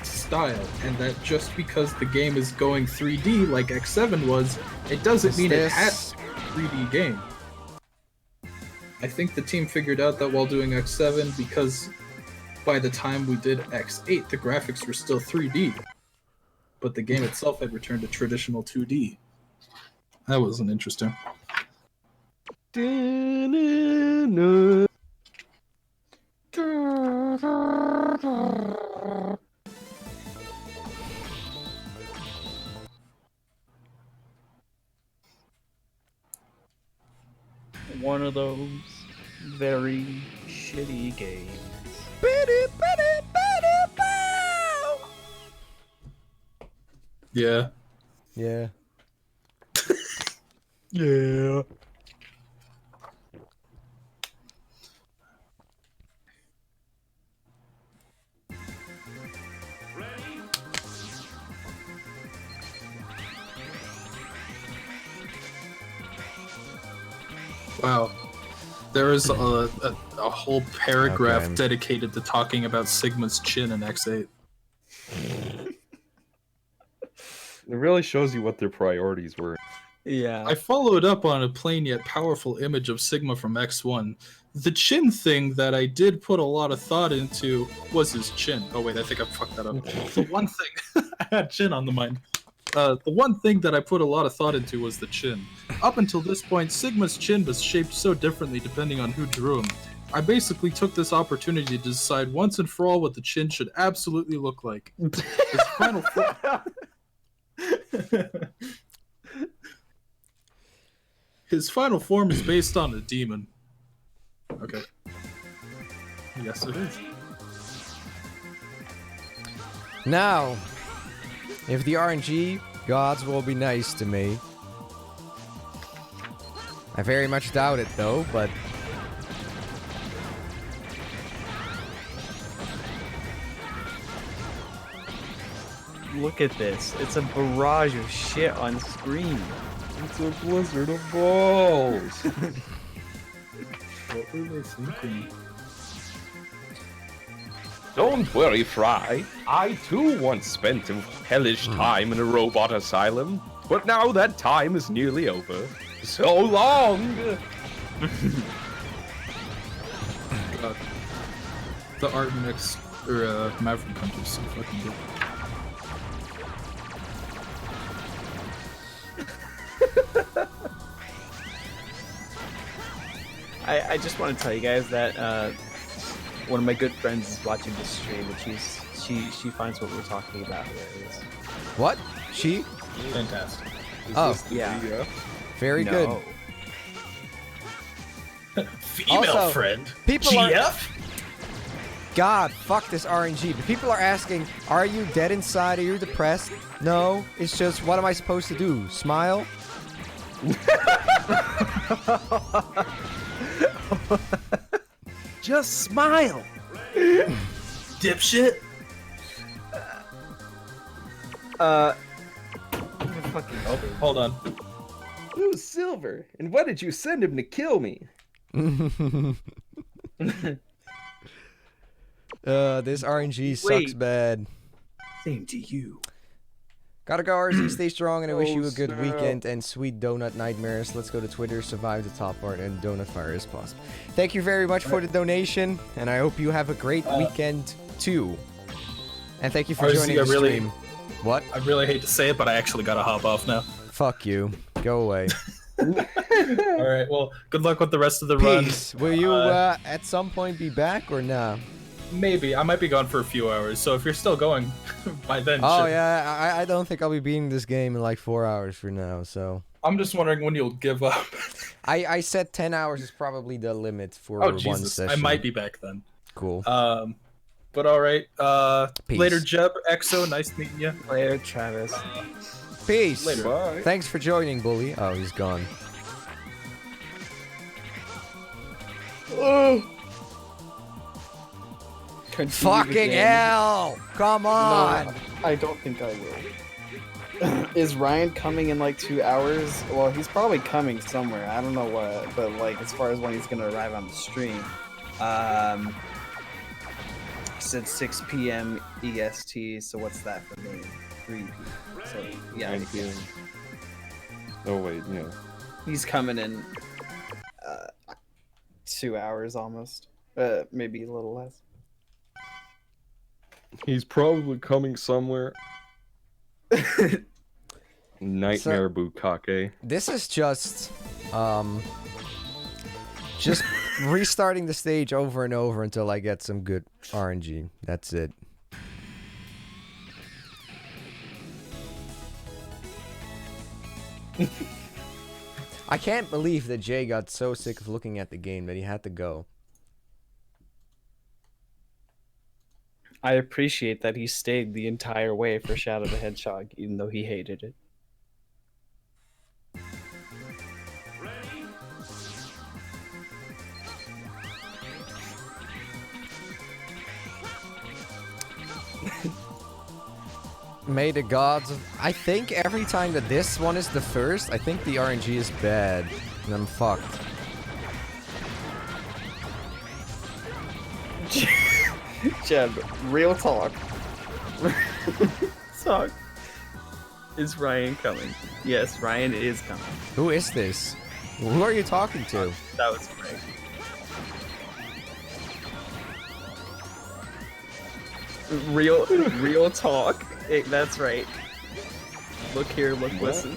style, and that just because the game is going 3D like X7 was, it doesn't mean it has a 3D game. I think the team figured out that while doing X7, because by the time we did X8, the graphics were still 3D, but the game itself had returned to traditional 2D. That wasn't interesting. One of those very shitty games. Yeah. Yeah. Yeah. Wow. There is a whole paragraph Okay. dedicated to talking about Sigma's chin in X8. It really shows you what their priorities were. Yeah. I followed up on a plain yet powerful image of Sigma from X1. The chin thing that I did put a lot of thought into was his chin. Oh wait, I think I fucked that up. The one thing I had chin on the mind. The one thing that I put a lot of thought into was the chin. Up until this point, Sigma's chin was shaped so differently depending on who drew him. I basically took this opportunity to decide once and for all what the chin should absolutely look like. His final His final form is based on a demon. Okay. Yes, it is. Now, if the RNG gods will be nice to me. I very much doubt it though, but... Look at this. It's a barrage of shit on screen. It's a blizzard of balls. What were they thinking? Don't worry, Fry. I too once spent a hellish time in a robot asylum, but now that time is nearly over. So long! God. The art in Maverick Hunter is so fucking good. I just want to tell you guys that one of my good friends is watching this stream, and she finds what we're talking about hilarious. What? She? Fantastic. Oh, Yeah. very good. Female Also, friend. people are- GF? God, fuck this RNG. But people are asking, are you dead inside? Are you depressed? No, it's just, what am I supposed to do? Smile? Just smile! Dipshit. Fucking Hold on. Who's Silver? And why did you send him to kill me? This RNG sucks Wait. bad. Same to you. Gotta go, RZ. Stay strong, and I wish you a good snap. weekend and sweet donut nightmares. Let's go to Twitter, survive the top part, and donut fire is possible. Thank you very much for the donation, and I hope you have a great weekend too. And thank you for RZ, joining the I really- stream. What? I really hate to say it, but I actually gotta hop off now. Fuck you. Go away. All right. Well, good luck with the rest of the run. Peace. Will you at some point be back or nah? Maybe I might be gone for a few hours. So if you're still going by then, Oh sure. yeah, I don't think I'll be beating this game in like 4 hours for now. So I'm just wondering when you'll give up. I said 10 hours is probably the limit for Oh one Jesus, session. I might be back then. Cool. But all right. Peace. Later, Jeb. Exo, nice meeting you. Later, Travis. Peace. Later. Bye. Thanks for joining, Bully. Oh, he's gone. Continue the Fucking game. hell! Come on! No, I don't think I will. Is Ryan coming in like 2 hours? Well, he's probably coming somewhere. I don't know what, but like as far as when he's gonna arrive on the stream, he said 6 p.m. EST. So what's that for me? 3 p.m. So yeah, 9 p.m. Oh wait, yeah. he's coming in 2 hours almost. Maybe a little less. He's probably coming somewhere. Nightmare Bukake. This is just restarting the stage over and over until I get some good RNG. That's it. I can't believe that Jay got so sick of looking at the game that he had to go. I appreciate that he stayed the entire way for Shadow the Hedgehog, even though he hated it. May the gods... I think every time that this one is the first, I think the RNG is bad. And I'm fucked. Jeb, real talk. Talk. Is Ryan coming? Yes, Ryan is coming. Who is this? Who are you talking to? That was great. Real talk. Hey, that's right. Look here, look, What? listen.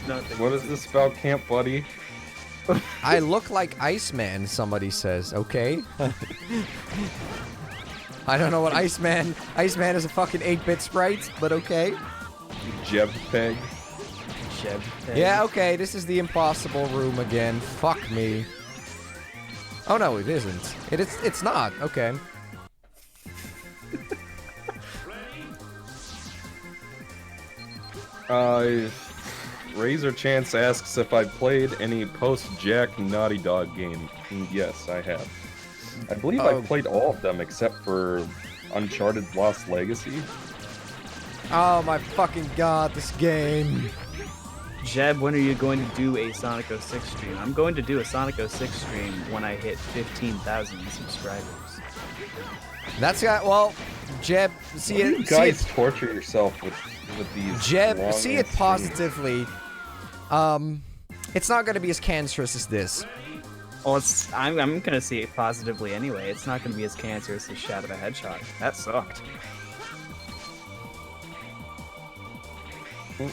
Nothing. What is this about Camp Buddy? I look like Iceman, somebody says, okay? I don't know what Iceman... Iceman is a fucking 8-bit sprite, but okay. Jeb Peg. Jeb. Yeah, okay, this is the impossible room again. Fuck me. Oh no, it isn't. It's not, okay. Razor Chance asks if I played any post-Jack Naughty Dog game. Yes, I have. I believe Oh. I played all of them except for Uncharted Lost Legacy. Oh my fucking god, this game. Jeb, when are you going to do a Sonic 06 stream? I'm going to do a Sonic 06 stream when I hit 15,000 subscribers. That's got, well, Jeb, see Why do you it, see guys it, torture yourself with these Jeb, long see it ass positively. It's not gonna be as cancerous as this. Well, I'm gonna see it positively anyway. It's not gonna be as cancerous as Shadow the Hedgehog. That sucked.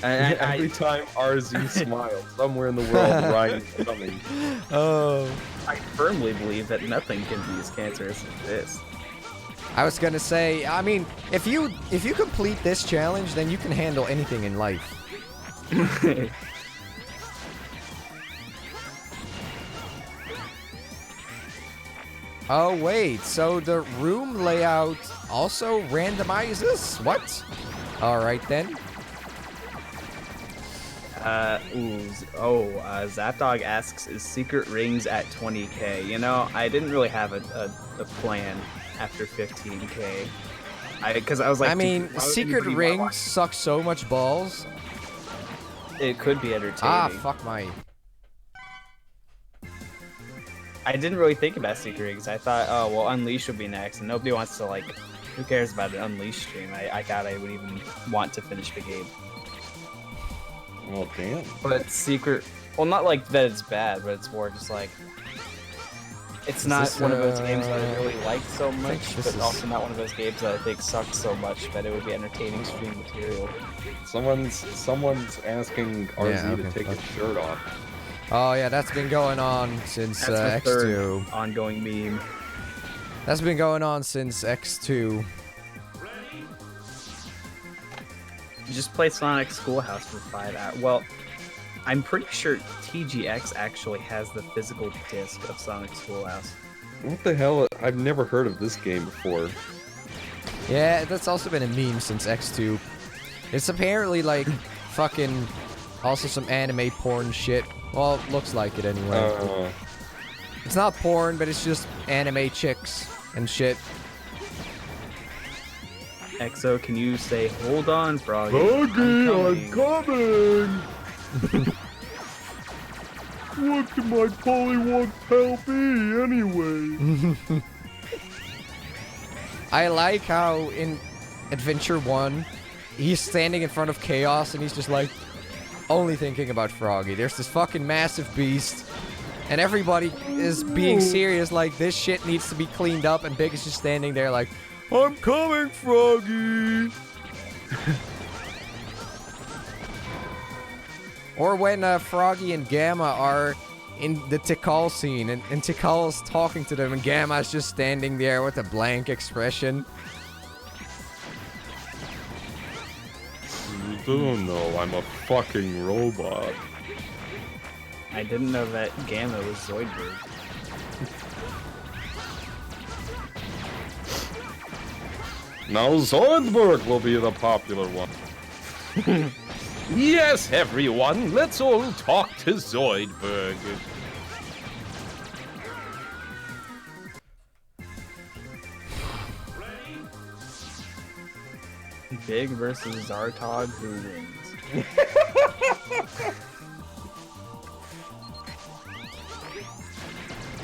Every time RZ smiles, somewhere in the world, Ryan's coming. Oh. I firmly believe that nothing can be as cancerous as this. I was gonna say, I mean, if you complete this challenge, then you can handle anything in life. Oh wait, so the room layout also randomizes? What? Alright then. Zapdog asks, is Secret Rings at 20k? You know, I didn't really have a plan after 15k. Because I was like, I mean, why would Secret anybody Rings wanna suck so much balls. watch- It could be entertaining. Ah, fuck my... I didn't really think about Secret because I thought, oh well, Unleash would be next, and nobody wants to like. Who cares about an Unleash stream? I doubt I would even want to finish the game. Well, damn. But Secret, well, not like that it's bad, but it's more just like it's not this, one of those games that I really liked so much, this but is- also not one of those games that I think sucked so much that it would be entertaining stream material. Someone's asking RZ Yeah, to okay, take his okay. shirt off. Oh yeah, that's been going on since That's the third X2. ongoing meme. That's been going on since X2. You just play Sonic Schoolhouse for 5 hours. Well, I'm pretty sure TGX actually has the physical disc of Sonic Schoolhouse. What the hell? I've never heard of this game before. Yeah, that's also been a meme since X2. It's apparently like fucking also some anime porn shit. Well, looks like it anyway. It's not porn, but it's just anime chicks and shit. EXO, can you say, hold on, Froggy? I'm coming! What can my Polywog tell me anyway? I like how in Adventure 1, he's standing in front of Chaos and he's just like, only thinking about Froggy. There's this fucking massive beast, and everybody is being serious like this shit needs to be cleaned up, and Big is just standing there like, I'm coming, Froggy! Or when Froggy and Gamma are in the Tikal scene, and Tikal's talking to them, and Gamma's just standing there with a blank expression. You don't know, I'm a fucking robot. I didn't know that Gamma was Zoidberg. Now Zoidberg will be the popular one. Yes, everyone, let's all talk to Zoidberg. Big versus Zartog, who wins?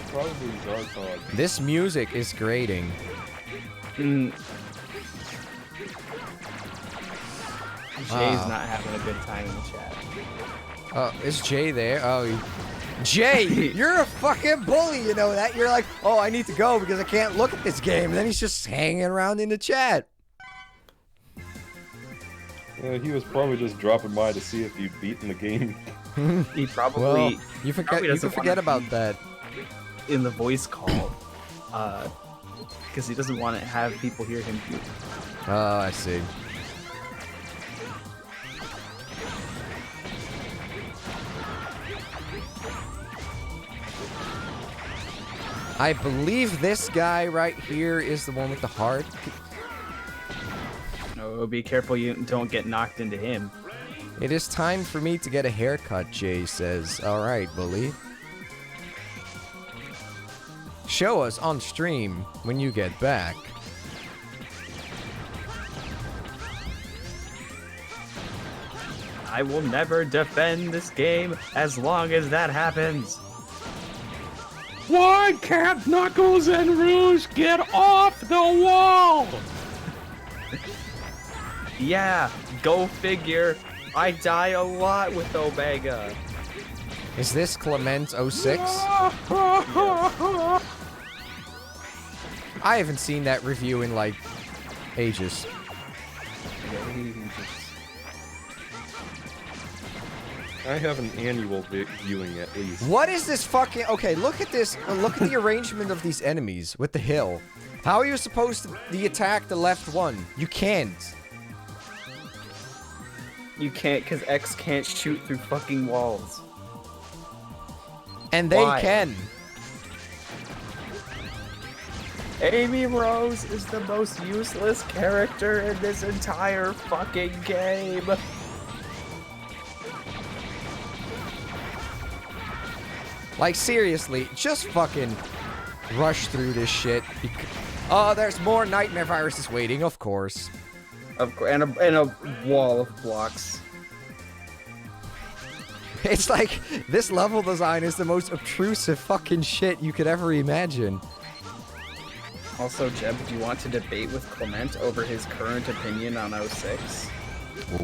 Probably Zartog. This music is grating. Mm. Jay's Ah. not having a good time in the chat. Oh, is Jay there? Oh, Jay, you're a fucking bully, you know that? You're like, oh, I need to go because I can't look at this game. And then he's just hanging around in the chat. He was probably just dropping by to see if you'd beaten the game. He probably Well, you forget. probably You doesn't can forget wanna about that. in the voice call, because he doesn't want to have people hear him. Oh, I see. I believe this guy right here is the one with the heart. No, be careful you don't get knocked into him. It is time for me to get a haircut, Jay says. Alright, bully. Show us on stream when you get back. I will never defend this game as long as that happens. Why can't Knuckles and Rouge get off the wall? Yeah, go figure. I die a lot with Omega. Is this Clement 06? I haven't seen that review in like ages. I have an annual viewing at least. What is this fucking... Okay, look at this. Look at the arrangement of these enemies with the hill. How are you supposed to attack the left one? You can't. You can't, because X can't shoot through fucking walls. And they Why? can. Amy Rose is the most useless character in this entire fucking game. Like, seriously, just fucking rush through this shit. Oh, there's more nightmare viruses waiting, of course. Of course, and a wall of blocks. It's like, this level design is the most obtrusive fucking shit you could ever imagine. Also, Jeb, do you want to debate with Clement over his current opinion on 06?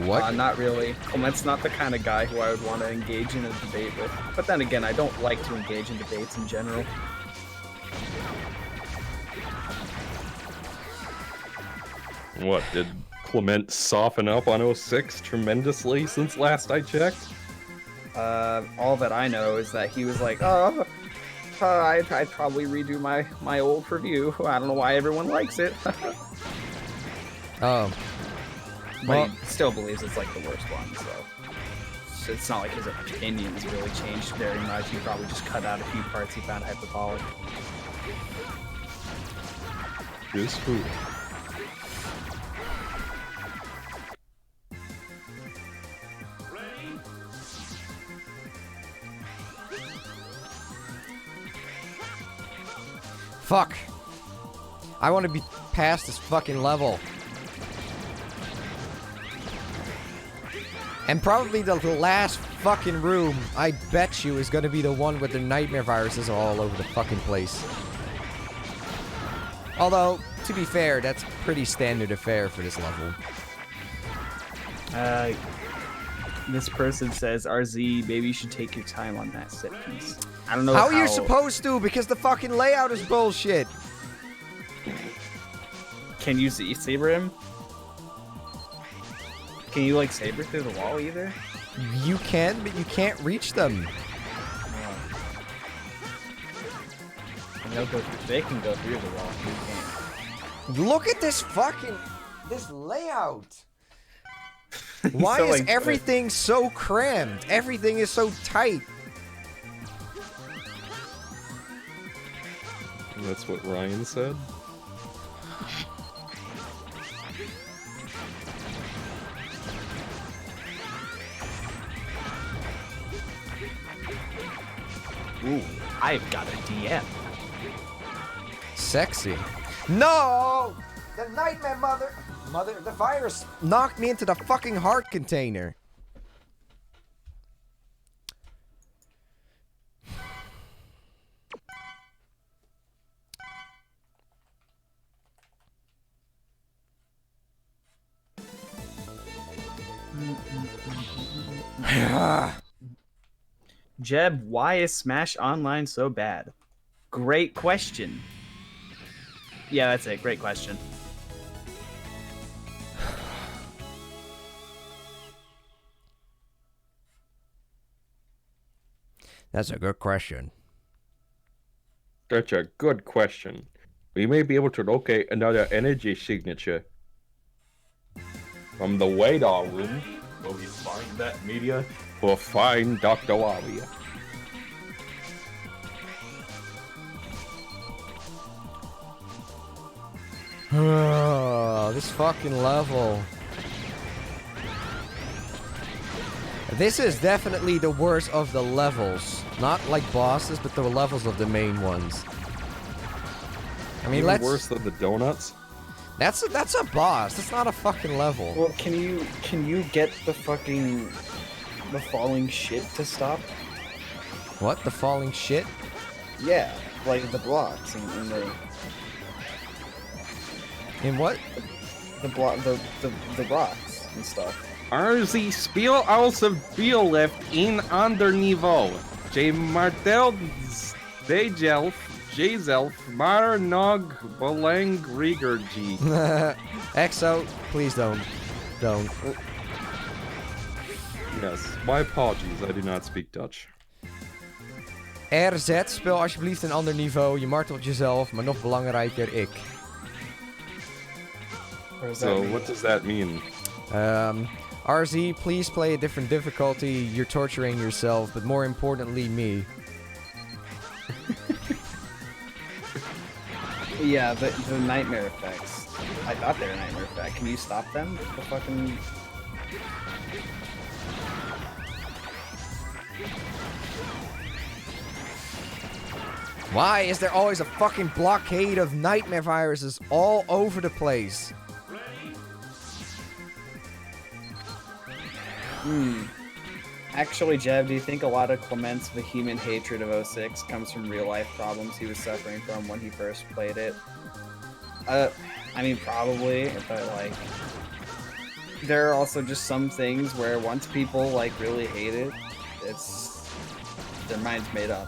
What? Not really. Clement's not the kind of guy who I would want to engage in a debate with. But then again, I don't like to engage in debates in general. What, did Clement soften up on 06 tremendously since last I checked? All that I know is that he was like, oh, I'd probably redo my old review. I don't know why everyone likes it. Oh. But Well, he still believes it's like the worst one, so it's not like his opinions really changed very much. He probably just cut out a few parts he found hyperbolic. This food. fuck. I want to be past this fucking level. And probably the last fucking room, I bet you, is gonna be the one with the nightmare viruses all over the fucking place. Although, to be fair, that's pretty standard affair for this level. This person says, RZ, maybe you should take your time on that set piece. I don't know How are you supposed to? Because the fucking layout is bullshit. Can you Z-Saber him? Can you, like, saber through the wall either? You can, but you can't reach them. And they'll go through, they can go through the wall. You can't. Look at this fucking... this layout. Why So, is like, everything so crammed? Everything is so tight. That's what Ryan said. Ooh, I've got a DM. Sexy. No! The nightmare the virus knocked me into the fucking heart container. Jeb, why is Smash Online so bad? Great question. Yeah, that's it. Great question. That's a good question. That's a good question. We may be able to locate another energy signature from the Wadar room. Will we find that media? We'll find Dr. Waria. Oh, this fucking level. This is definitely the worst of the levels. Not like bosses, but the levels of the main ones. I mean, Even worse than the donuts? That's a boss. That's not a fucking level. Well, can you get the falling shit to stop? What? The falling shit? Yeah, like the blocks in the In what? the rocks and stuff. RZ speel aus of Bielef in ander niveau. J Martel Dejelf Jzelf Mar Nog Belang Rieger G. EXO, please don't. Don't. Yes, my apologies, I do not speak Dutch. RZ, speel alsjeblieft een ander niveau. Je martelt jezelf, maar nog belangrijker, ik. So, what does that mean? RZ, please play a different difficulty. You're torturing yourself, but more importantly, me. Yeah, the nightmare effects. I thought they were nightmare effects. Can you stop them? The fucking... Why is there always a fucking blockade of nightmare viruses all over the place? Actually, Jeb, do you think a lot of Clement's vehement hatred of 06 comes from real life problems he was suffering from when he first played it? I mean, probably, but like, there are also just some things where once people like really hate it, it's their mind's made up.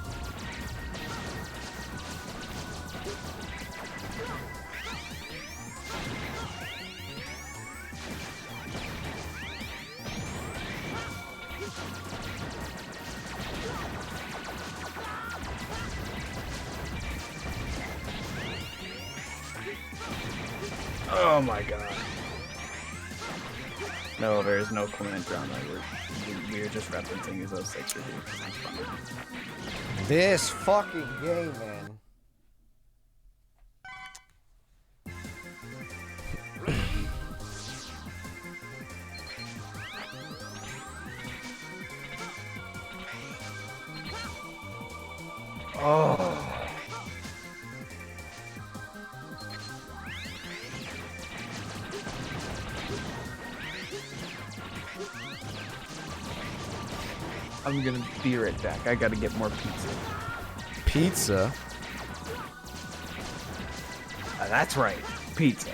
Oh my god. No, there is no Clement drama. We're just referencing his 06 review because it's funny. This fucking game, man. Oh. I'm gonna be right back. I gotta get more pizza. Pizza? That's right, pizza.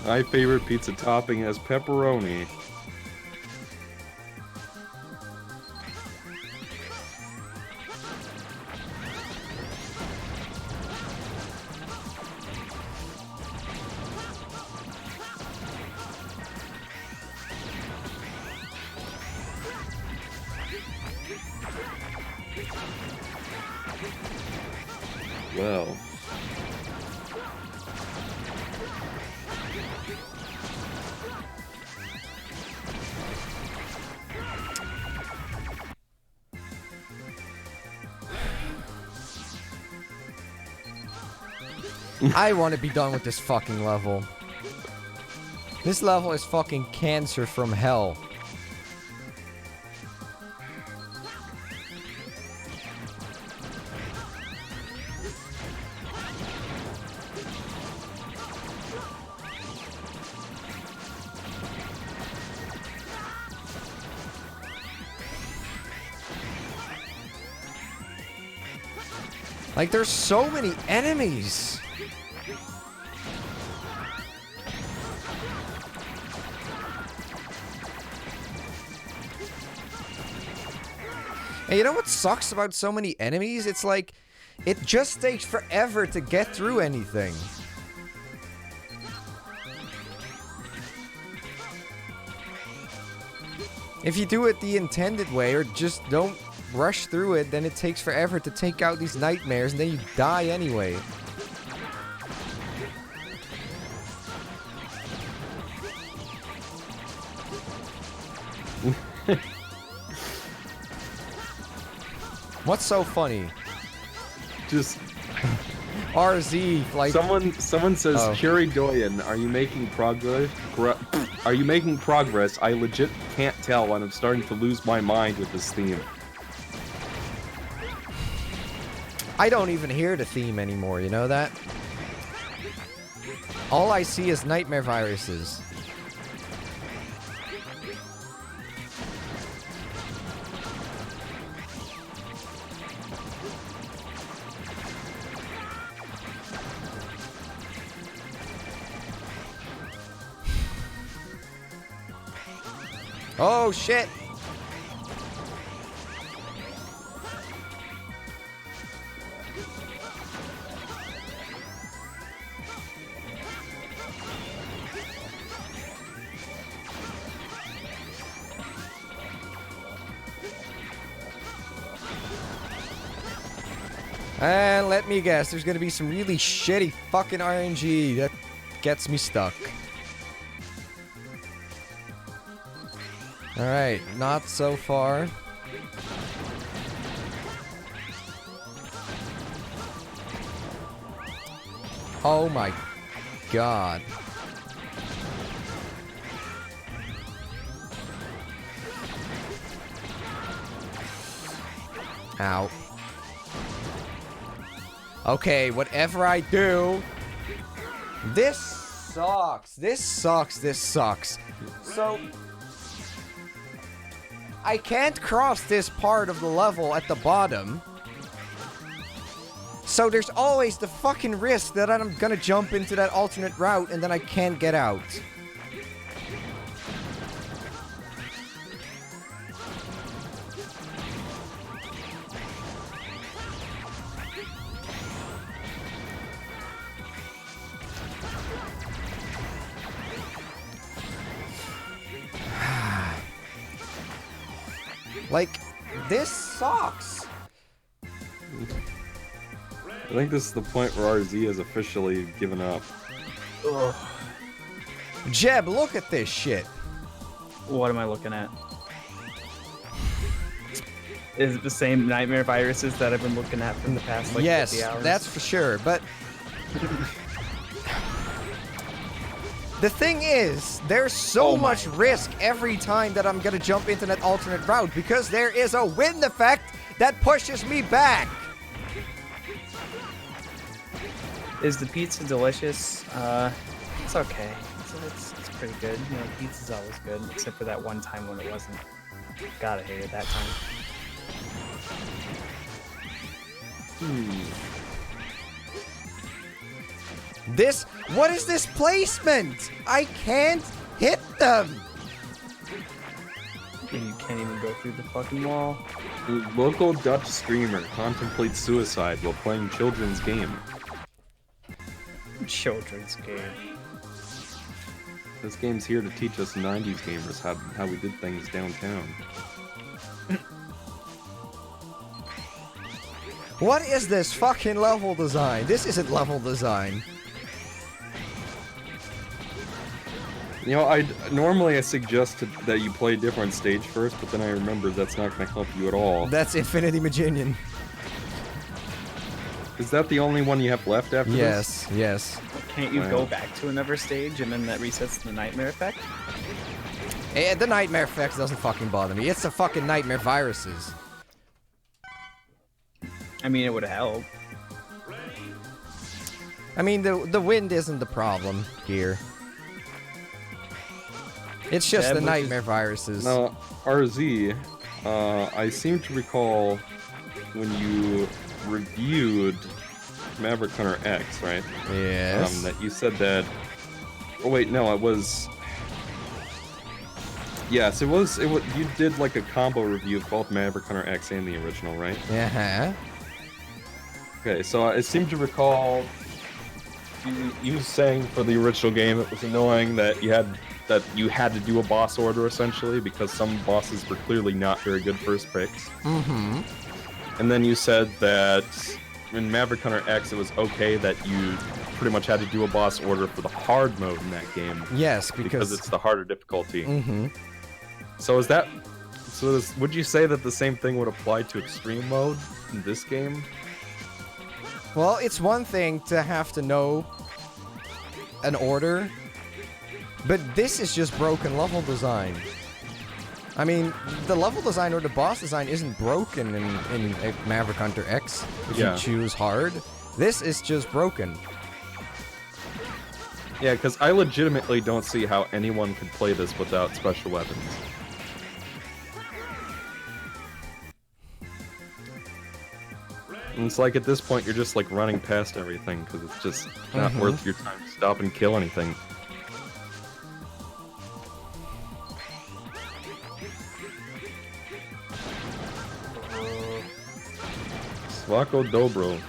My favorite pizza topping has pepperoni. Well. I want to be done with this fucking level. This level is fucking cancer from hell. Like, there's so many enemies. And you know what sucks about so many enemies? It's like, it just takes forever to get through anything. If you do it the intended way, or just don't rush through it, then it takes forever to take out these nightmares, and then you die anyway. What's so funny? Just RZ, like someone says, Oh. Curie Doyen, are you making progress? Are you making progress? I legit can't tell, and I'm starting to lose my mind with this theme. I don't even hear the theme anymore, you know that? All I see is nightmare viruses. Oh shit! And let me guess, there's gonna be some really shitty fucking RNG that gets me stuck. Alright, not so far. Oh my god. Ow. Okay, whatever I do... This sucks. This sucks. This sucks. So... I can't cross this part of the level at the bottom. So there's always the fucking risk that I'm gonna jump into that alternate route and then I can't get out. Like, this sucks. I think this is the point where RZ has officially given up. Ugh. Jeb, look at this shit. What am I looking at? Is it the same nightmare viruses that I've been looking at for the past, like, 50 hours? Yes, that's for sure, but... The thing is, there's so much risk every time that I'm gonna jump into that alternate route because there is a wind effect that pushes me back. Is the pizza delicious? It's okay. It's pretty good. You know, pizza's always good, except for that one time when it wasn't. God, I hated that time. What is this placement? I can't hit them. And you can't even go through the fucking wall. The local Dutch streamer contemplates suicide while playing children's game. Children's game. This game's here to teach us 90s gamers how we did things downtown. What is this fucking level design? This isn't level design. You know, normally I suggested that you play a different stage first, but then I remembered that's not going to help you at all. That's Infinity Maginian. Is that the only one you have left after this? Yes, yes. Can't you go back to another stage and then that resets the nightmare effect? The nightmare effect doesn't fucking bother me. It's the fucking nightmare viruses. I mean, it would help. I mean, the wind isn't the problem here. It's just the nightmare viruses. Now, RZ, I seem to recall when you reviewed Maverick Hunter X, right? Yes. That you said that... Oh wait, no, it was... Yes, it was... You did like a combo review of both Maverick Hunter X and the original, right? Uh-huh. Okay, so I seem to recall you saying for the original game it was annoying that you had to do a boss order essentially because some bosses were clearly not very good first picks. Mm-hmm. And then you said that in Maverick Hunter X it was okay that you pretty much had to do a boss order for the hard mode in that game. Yes, because it's the harder difficulty. Mm-hmm. So would you say that the same thing would apply to extreme mode in this game? Well, it's one thing to have to know an order, but this is just broken level design. I mean, the level design or the boss design isn't broken in Maverick Hunter X if you choose hard. This is just broken. Yeah, because I legitimately don't see how anyone could play this without special weapons. And it's like at this point you're just like running past everything because it's just not worth your time to stop and kill anything. Svako Dobro.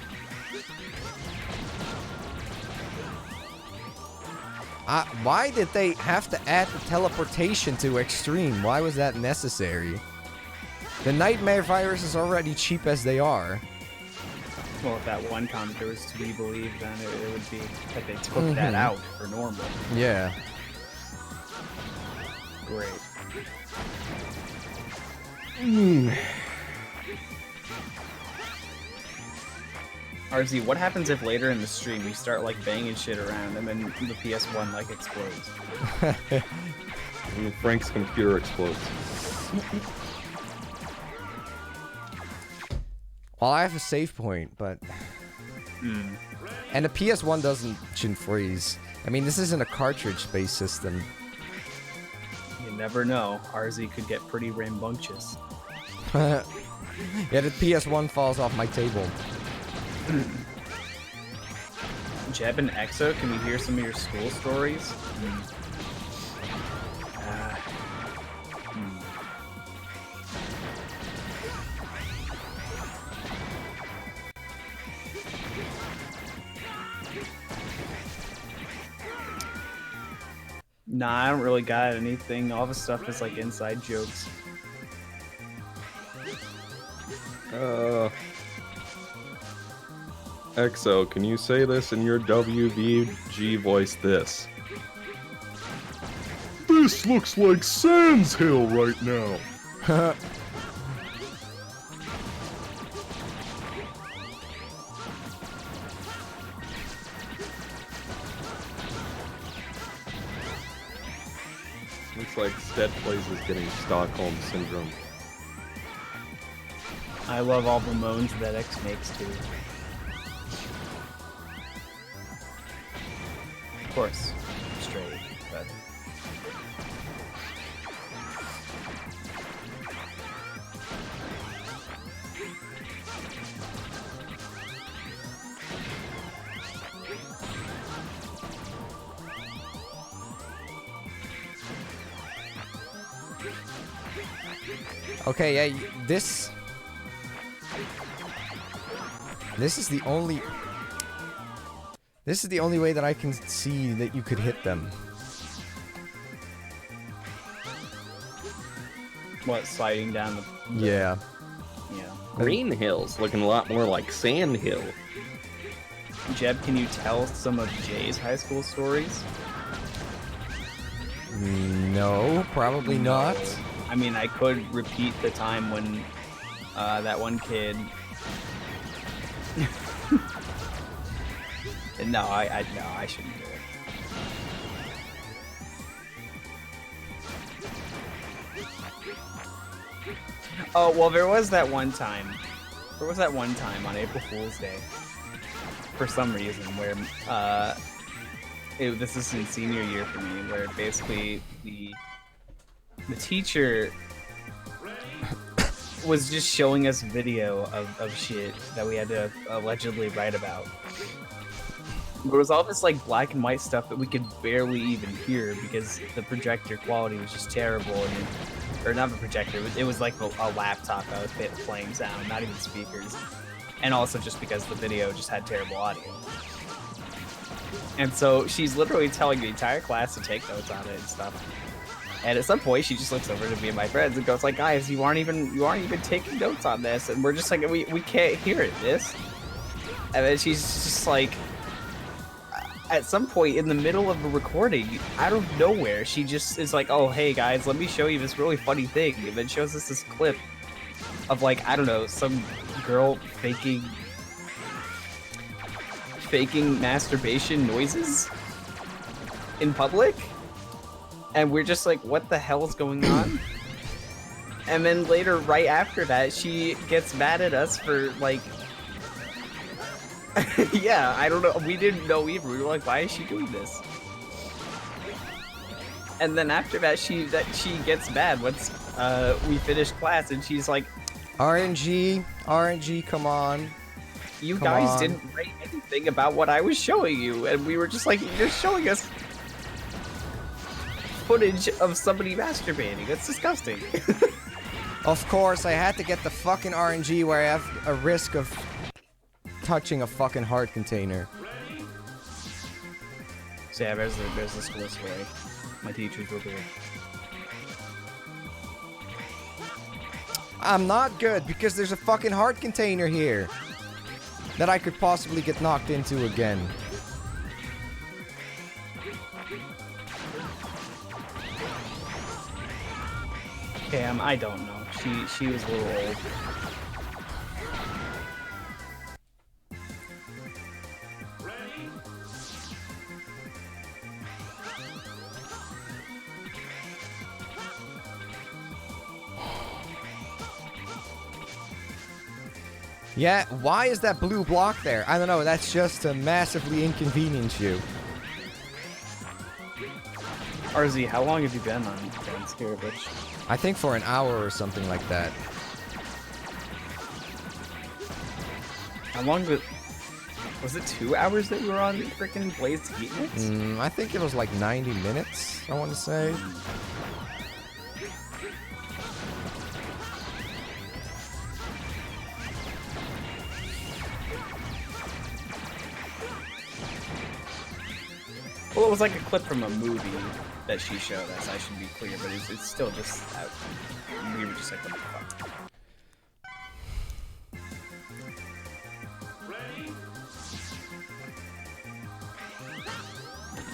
Why did they have to add the teleportation to Xtreme? Why was that necessary? The nightmare virus is already cheap as they are. Well, if that one commenter was to be believed, then it would be that they took that out for normal. Yeah. Great. RZ, what happens if later in the stream you start like banging shit around and then the PS1 like explodes? And Frank's computer explodes. Well, I have a save point, but... And the PS1 shouldn't freeze. I mean, this isn't a cartridge-based system. You never know. RZ could get pretty rambunctious. Yeah, the PS1 falls off my table. Jeb and Exo, can we hear some of your school stories? Nah, I don't really got anything. All the stuff is like inside jokes. Exo, can you say this in your WBG voice? This looks like Sans Hill right now. Looks like Stead Plays is getting Stockholm Syndrome. I love all the moans that X makes too. Of course, straight, but... Okay, yeah, this is the only... This is the only way that I can see that you could hit them. What, sliding down the... Yeah. Yeah. Green Hill's looking a lot more like Sand Hill. Jeb, can you tell some of Jay's high school stories? No, probably not. I mean, I could repeat the time when that one kid... No, I shouldn't do it. Oh, well, there was that one time. There was that one time on April Fool's Day, for some reason, where this is in senior year for me, where basically the teacher was just showing us video of shit that we had to allegedly write about. There was all this like black and white stuff that we could barely even hear because the projector quality was just terrible. And, or not the projector, it was like a laptop that was playing sound, not even speakers. And also just because the video just had terrible audio. And so she's literally telling the entire class to take notes on it and stuff. And at some point, she just looks over to me and my friends and goes like, "Guys, you aren't even taking notes on this." And we're just like, we can't hear it, this. And then she's just like, at some point in the middle of a recording, out of nowhere, she just is like, "Oh, hey guys, let me show you this really funny thing." And then shows us this clip of like, I don't know, some girl faking masturbation noises in public. And we're just like, what the hell is going on? And then later, right after that, she gets mad at us for, like... yeah, I don't know. We didn't know either. We were like, why is she doing this? And then after that, she gets mad once we finish class, and she's like... RNG, come on. You guys didn't write anything about what I was showing you. And we were just like, you're showing us footage of somebody masturbating. That's disgusting. Of course, I had to get the fucking RNG where I have a risk of touching a fucking heart container. So yeah, there's the school story. My teachers were good. I'm not good because there's a fucking heart container here that I could possibly get knocked into again. Cam, I don't know. She was a little old. Yeah, why is that blue block there? I don't know, that's just to massively inconvenience you. RZ, how long have you been on Scaravitch? I think for an hour or something like that. How long was it 2 hours that you were on freaking Blazed Heatnix? I think it was like 90 minutes, I want to say. Well, it was like a clip from a movie that she showed us, I should be clear, but it's still just out. We were just like, what the fuck?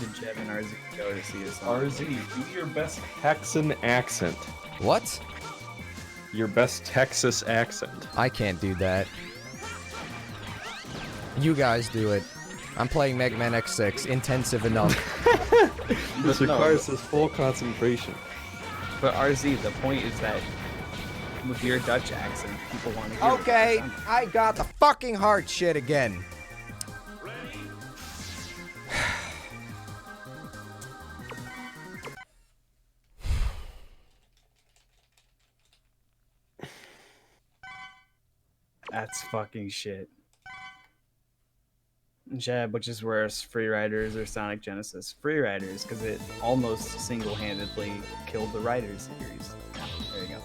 Did Jeb and RZ go to see us? RZ, do your best Texan accent. What? Your best Texas accent. I can't do that. You guys do it. I'm playing Mega Man X6, intensive enough. This requires his full concentration. But RZ, the point is that with your Dutch accent, people want to hear Okay, it. I got the fucking hard shit again. That's fucking shit. Jeb, which is worse, Free Riders or Sonic Genesis? Free Riders, because it almost single-handedly killed the Riders series. Yeah, there you go.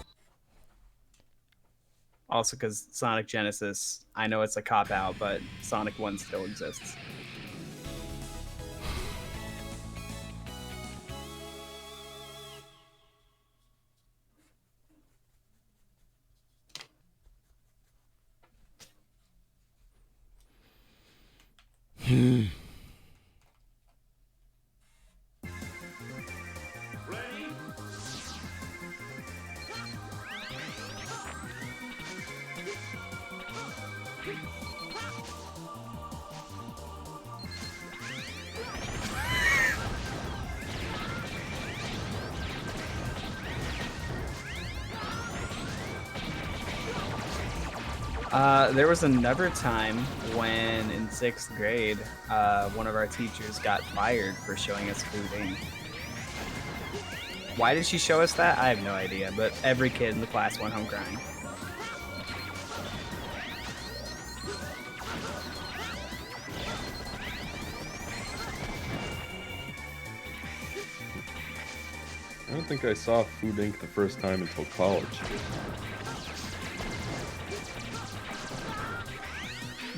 Also, because Sonic Genesis, I know it's a cop-out, but Sonic 1 still exists. There was another time when in 6th grade, one of our teachers got fired for showing us Food Inc. Why did she show us that? I have no idea, but every kid in the class went home crying. I don't think I saw Food Inc. the first time until college.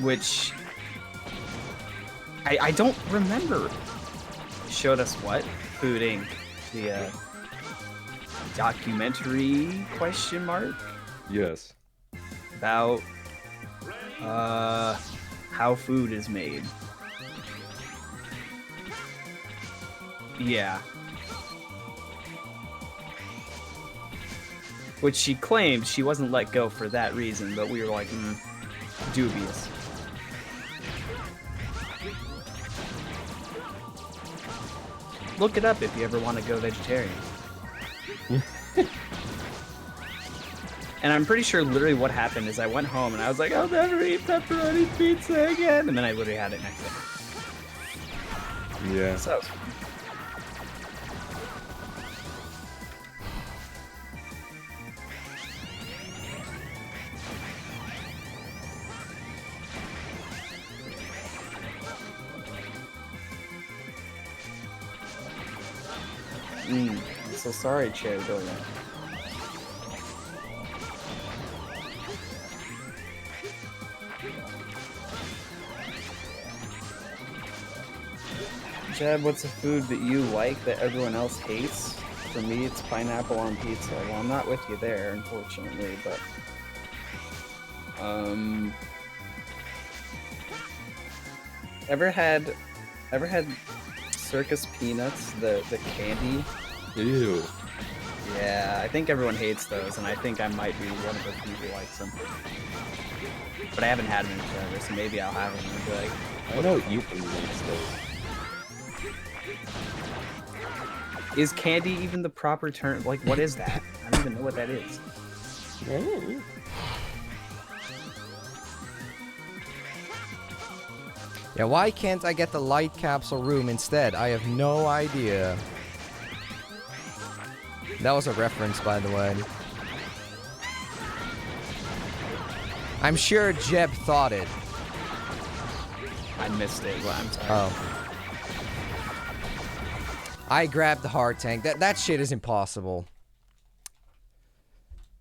Which I don't remember. Showed us what? Food Inc. The documentary question mark Yes. about how food is made. Yeah. Which she claimed she wasn't let go for that reason, but we were like, dubious. Look it up if you ever want to go vegetarian. And I'm pretty sure literally what happened is I went home and I was like, I'll never eat pepperoni pizza again. And then I literally had it next day. Yeah. So. I'm so sorry, Cherry Doya. Jeb, what's a food that you like that everyone else hates? For me, it's pineapple on pizza. Well, I'm not with you there, unfortunately, but... Ever had Circus Peanuts, the candy? Ew. Yeah, I think everyone hates those, and I think I might be one of the few who likes them. But I haven't had them in forever, so maybe I'll have them and be like, I know Ethan likes those. is candy even the proper term? Like, what is that? I don't even know what that is. Yeah, why can't I get the light capsule room instead? I have no idea. That was a reference, by the way. I'm sure Jeb thought it. I missed it, but I'm sorry. Oh. I grabbed the hard tank. That shit is impossible.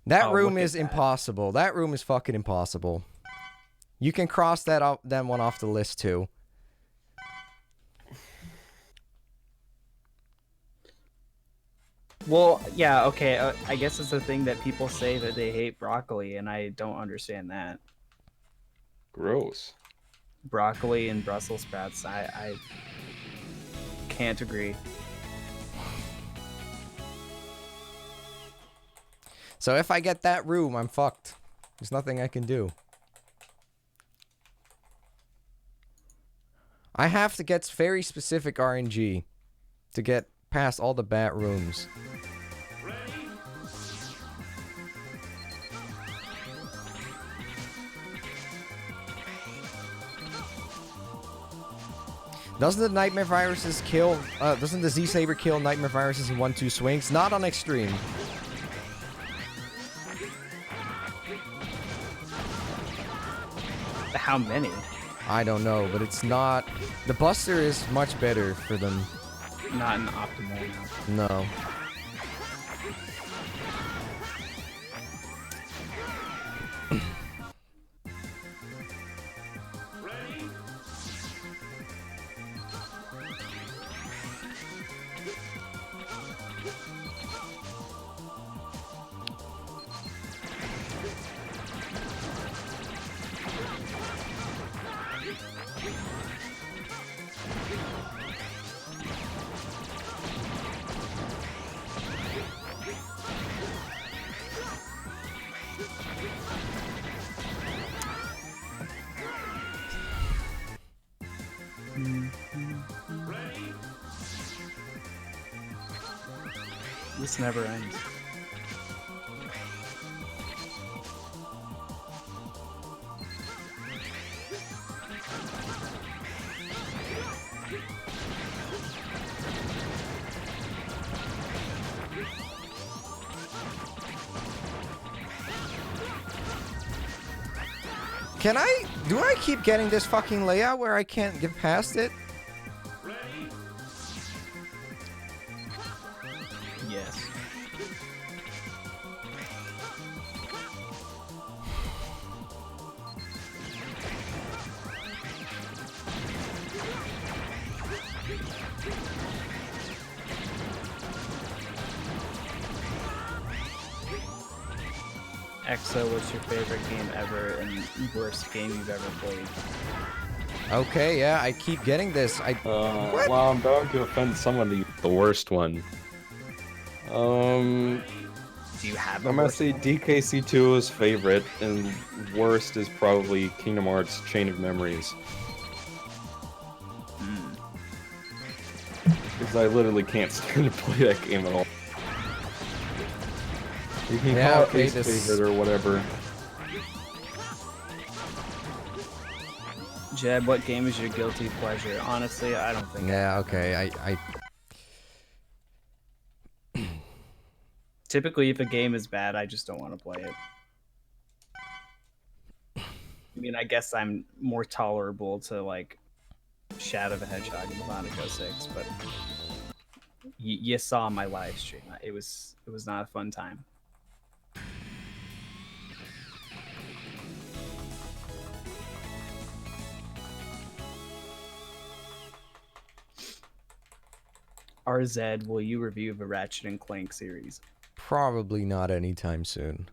That room is impossible. That room is fucking impossible. You can cross that one off the list too. Well, yeah, okay. I guess it's the thing that people say that they hate broccoli, and I don't understand that. Gross. Broccoli and Brussels sprouts, I can't agree. So if I get that room, I'm fucked. There's nothing I can do. I have to get very specific RNG to get past all the bat rooms. Doesn't the nightmare viruses kill, doesn't the Z-Saber kill nightmare viruses in 1-2 swings? Not on Xtreme. How many? I don't know, but it's not... The Buster is much better for them. Not an optimal now. No. This never ends. Do I keep getting this fucking layout where I can't get past it? Yes. EXO, what's your favorite game ever and worst game you've ever played? Okay, yeah, I keep getting this. Well, I'm bound to offend someone. The worst one. Do you have a I'm gonna worst say one? DKC2 is favorite, and worst is probably Kingdom Hearts Chain of Memories. Because I literally can't stand to play that game at all. You can Yeah, call okay, it least favorite or whatever. Jeb, what game is your guilty pleasure? Honestly, I don't think. Yeah, okay, Typically, if a game is bad, I just don't want to play it. I mean, I guess I'm more tolerable to, like, Shadow the Hedgehog and Sonic 06, but you saw my live stream. It was not a fun time. RZ, will you review the Ratchet and Clank series? probably not anytime soon.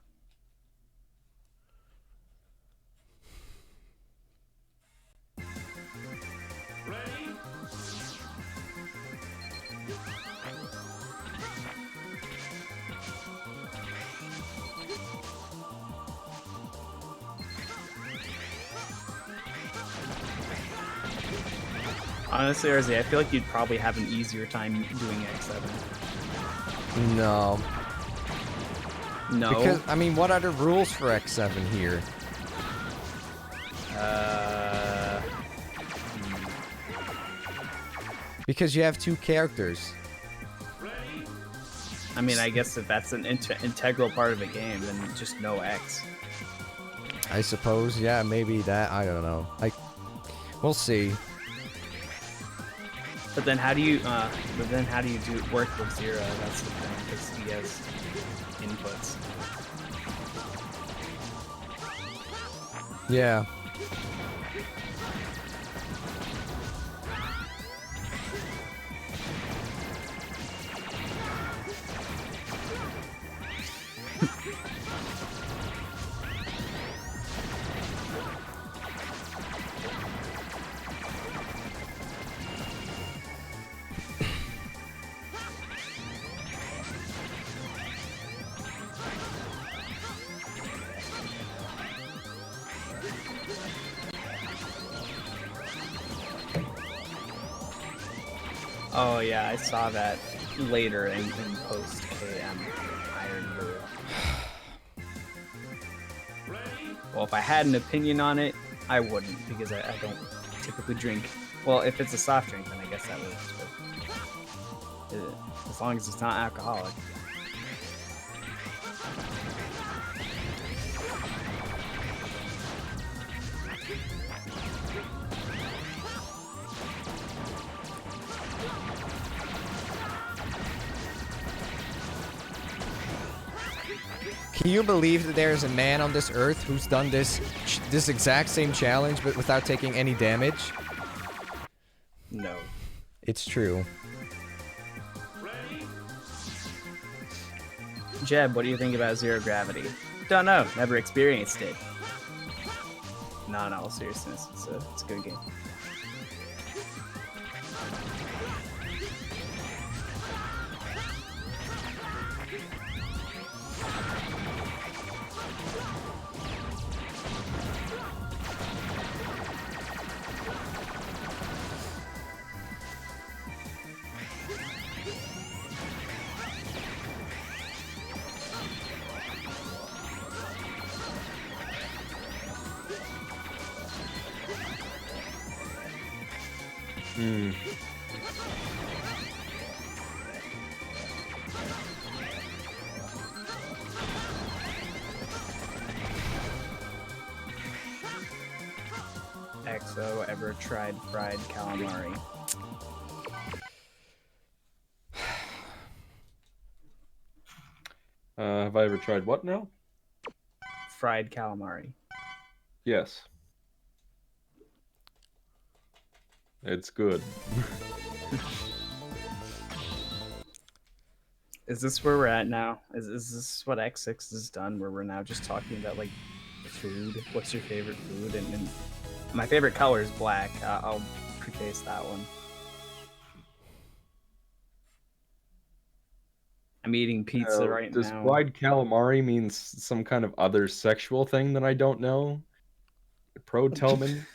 Honestly, RZ, I feel like you'd probably have an easier time doing X7. No. No. Because, I mean, what are the rules for X7 here? Because you have 2 characters. I mean, I guess if that's an integral part of a game, then just no X. I suppose, yeah, maybe that. I don't know. We'll see. But then how do you? Do work with Zero? That's the thing, because he has inputs. Yeah. Oh yeah, I saw that later in post KM Iron Brew. Well, if I had an opinion on it, I wouldn't, because I don't typically drink. Well, if it's a soft drink, then I guess that works. But as long as it's not alcoholic. Can you believe that there's a man on this earth who's done this exact same challenge but without taking any damage? No. It's true. Jeb, what do you think about Zero Gravity? Don't know. Never experienced it. No, in all seriousness, it's a good game. XO ever tried fried calamari? Have I ever tried what now? Fried calamari. Yes. It's good. Is this where we're at now? Is this what X6 has done, where we're now just talking about, like, food? What's your favorite food? And my favorite color is black. I'll preface that one. I'm eating pizza right does now. Does fried calamari mean some kind of other sexual thing that I don't know? Pro Tillman?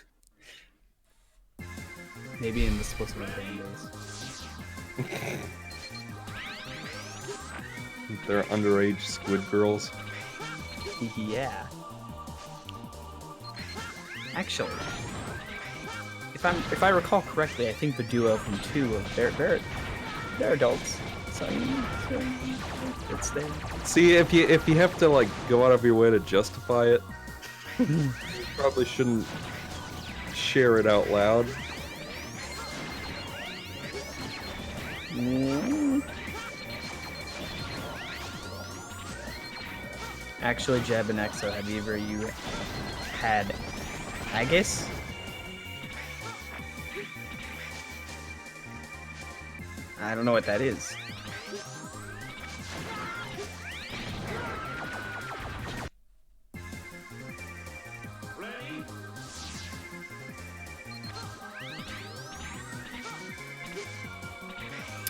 Maybe in the supposed to be band days. They're underage squid girls. Yeah. Actually, if I recall correctly, I think the duo from 2 they're adults. So it's there. See, if you have to like go out of your way to justify it, you probably shouldn't share it out loud. Actually, Jeb and Exo, have either of you had haggis? I don't know what that is.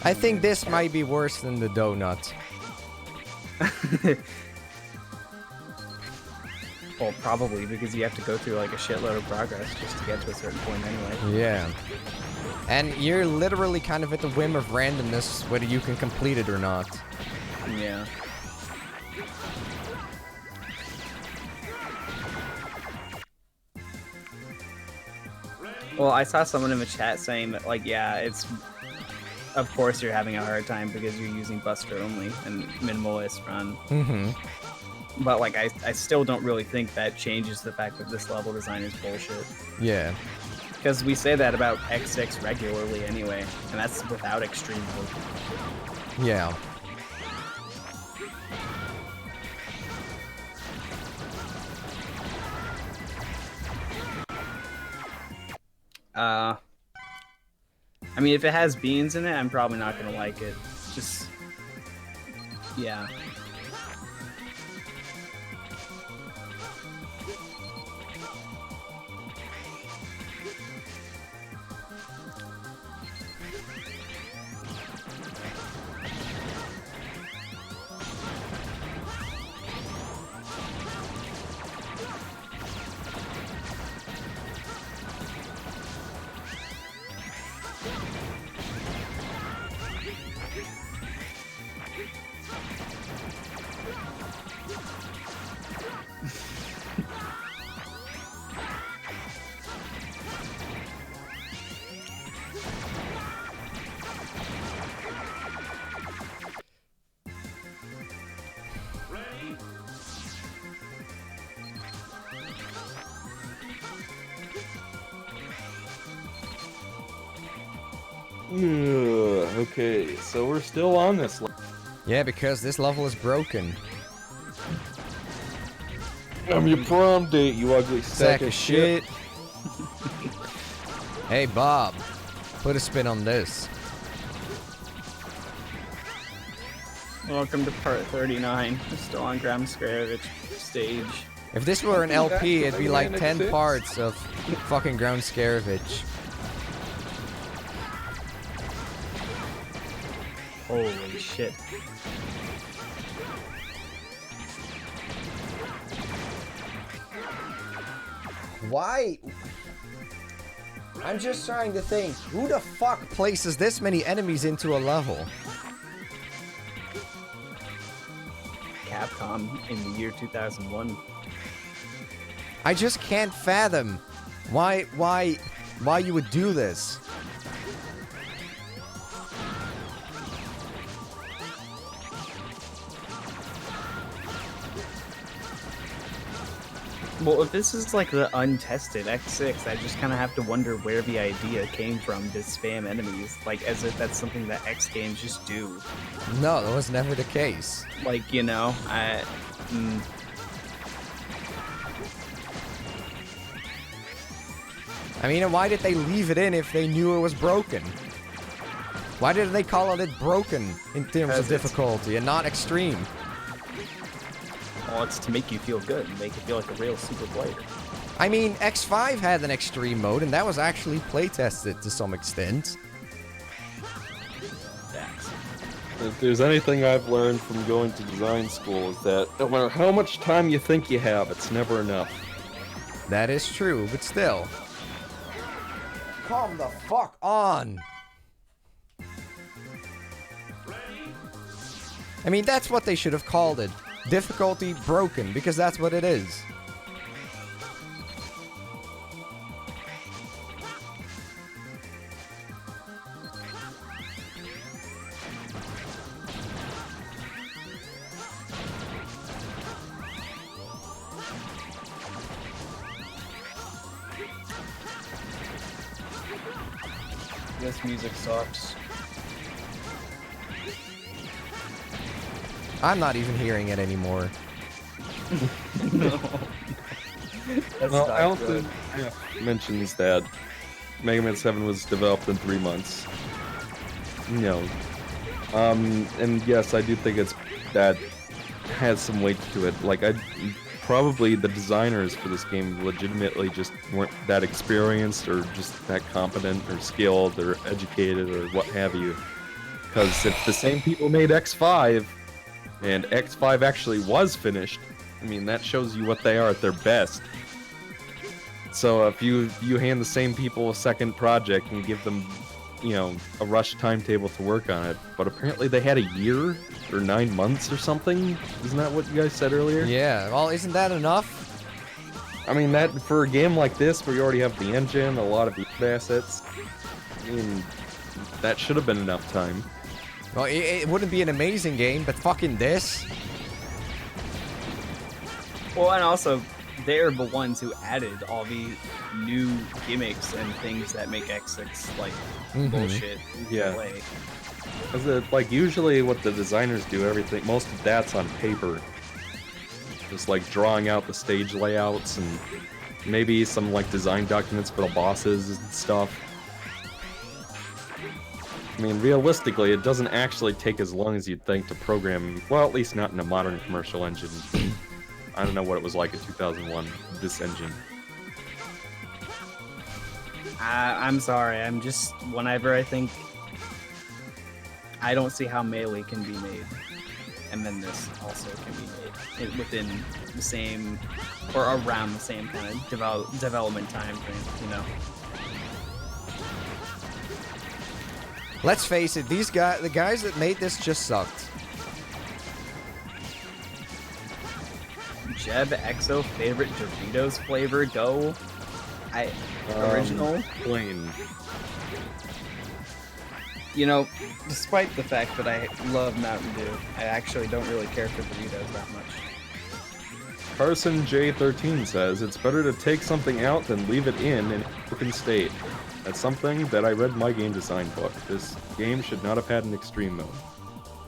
I think this might be worse than the donut. Well, probably because you have to go through like a shitload of progress just to get to a certain point anyway. Yeah. And you're literally kind of at the whim of randomness whether you can complete it or not. Yeah. Well, I saw someone in the chat saying that, like, yeah, it's... Of course you're having a hard time because you're using Buster only and Minimalist run. Mm-hmm. But, like, I still don't really think that changes the fact that this level design is bullshit. Yeah. Because we say that about X6 regularly anyway, and that's without Xtreme mode. Yeah. I mean, if it has beans in it, I'm probably not gonna like it. Just... Yeah. Okay, so we're still on this. Yeah, because this level is broken. I'm your prom date, you ugly Sack of shit. Hey, Bob. Put a spin on this. Welcome to part 39. We're still on Graham Scaravich stage. If this were an LP, it'd be like 10 96. parts of fucking Ground Scaravich. Holy shit. Why? I'm just trying to think. Who the fuck places this many enemies into a level? Capcom in the year 2001. I just can't fathom why you would do this. Well, if this is like the untested X6, I just kind of have to wonder where the idea came from to spam enemies, like as if that's something that X games just do. No, that was never the case. Like, you know, I mean, and why did they leave it in if they knew it was broken? Why did they call it broken in terms of difficulty and not extreme? Well, it's to make you feel good and make you feel like a real super player. I mean, X5 had an extreme mode, and that was actually playtested to some extent. Facts. If there's anything I've learned from going to design school is that no matter how much time you think you have, it's never enough. That is true, but still. Calm the fuck on! I mean, that's what they should have called it. Difficulty broken, because that's what it is. This music sucks. I'm not even hearing it anymore. No. That's Well, not I don't good. think mentions that Mega Man 7 was developed in 3 months. No. And yes, I do think that has some weight to it. Like, probably the designers for this game legitimately just weren't that experienced or just that competent or skilled or educated or what have you. Because if the same people made X5, and X5 actually was finished, I mean, that shows you what they are at their best. So if you hand the same people a second project and give them, you know, a rush timetable to work on it, but apparently they had a year or 9 months or something. Isn't that what you guys said earlier? Yeah, well, isn't that enough? I mean, that for a game like this where you already have the engine, a lot of assets, I mean, that should have been enough time. Well, it wouldn't be an amazing game, but fucking this. Well, and also, they're the ones who added all the new gimmicks and things that make X6 like bullshit. Yeah. Play. Because like usually what the designers do, everything, most of that's on paper. Just like drawing out the stage layouts and maybe some like design documents for the bosses and stuff. I mean, realistically, it doesn't actually take as long as you'd think to program, well, at least not in a modern commercial engine. I don't know what it was like in 2001, this engine. I'm sorry, I'm just, whenever I think, I don't see how Melee can be made. And then this also can be made within the same, or around the same kind of development time frame, you know? Let's face it, the guys that made this just sucked. Jeb Exo favorite Doritos flavor dough? Original? Plain. You know, despite the fact that I love Mountain Dew, I actually don't really care for Doritos that much. Carson J13 says, it's better to take something out than leave it in an broken state. That's something that I read in my game design book. This game should not have had an extreme mode.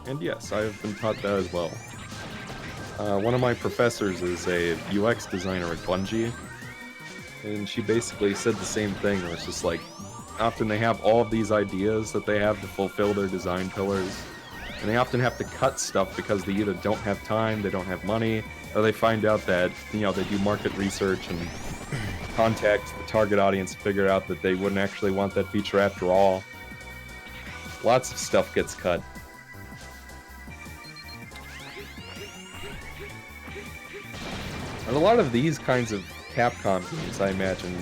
And yes, I have been taught that as well. One of my professors is a UX designer at Bungie, and she basically said the same thing, where it's just like, often they have all of these ideas that they have to fulfill their design pillars, and they often have to cut stuff because they either don't have time, they don't have money, or they find out that, you know, they do market research and contact the target audience to figure out that they wouldn't actually want that feature after all. Lots of stuff gets cut. And a lot of these kinds of Capcom games, I imagine,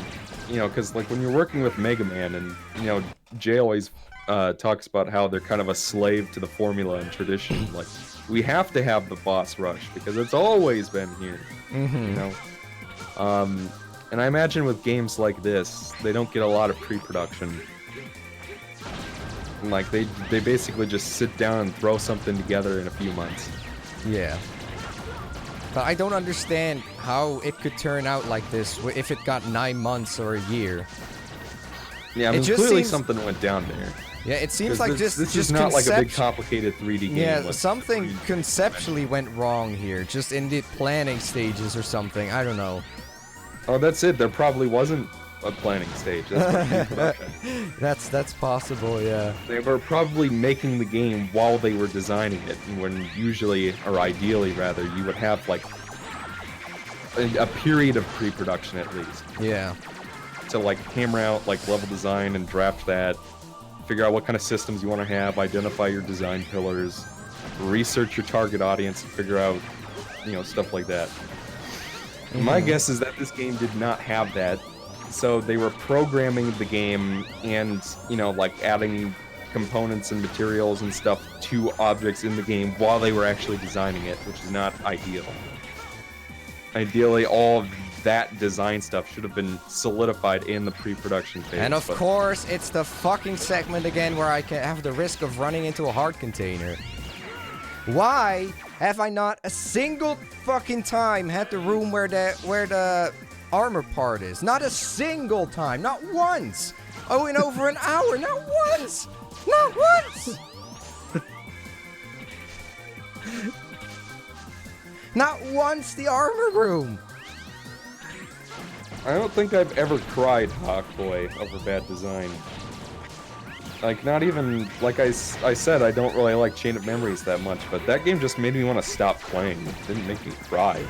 you know, because like when you're working with Mega Man, and you know, Jay always talks about how they're kind of a slave to the formula and tradition. Like, we have to have the boss rush because it's always been here, you know. And I imagine with games like this, they don't get a lot of pre-production. Like they basically just sit down and throw something together in a few months. Yeah. But I don't understand how it could turn out like this if it got 9 months or a year. Yeah, I mean, clearly something went down there. Yeah, it seems like this is not like a big complicated 3D game. Yeah, with something conceptually went wrong here, just in the planning stages or something. I don't know. Oh, that's it. There probably wasn't a planning stage. That's possible, yeah. They were probably making the game while they were designing it, when usually, or ideally rather, you would have like a period of pre-production at least. Yeah. To like hammer out like level design and draft that, figure out what kind of systems you want to have, identify your design pillars, research your target audience, and figure out, you know, stuff like that. My guess is that this game did not have that. So they were programming the game and, you know, like adding components and materials and stuff to objects in the game while they were actually designing it, which is not ideal. Ideally, all of that design stuff should have been solidified in the pre-production phase. And of course, it's the fucking segment again where I can have the risk of running into a hard container. Why have I not a single fucking time had the room where the armor part is? Not a single time, not once. Oh, in over an hour, not once, not once. Not once the armor room. I don't think I've ever cried Hawkboy over bad design. Like, not even, like I said, I don't really like Chain of Memories that much, but that game just made me want to stop playing. It didn't make me cry.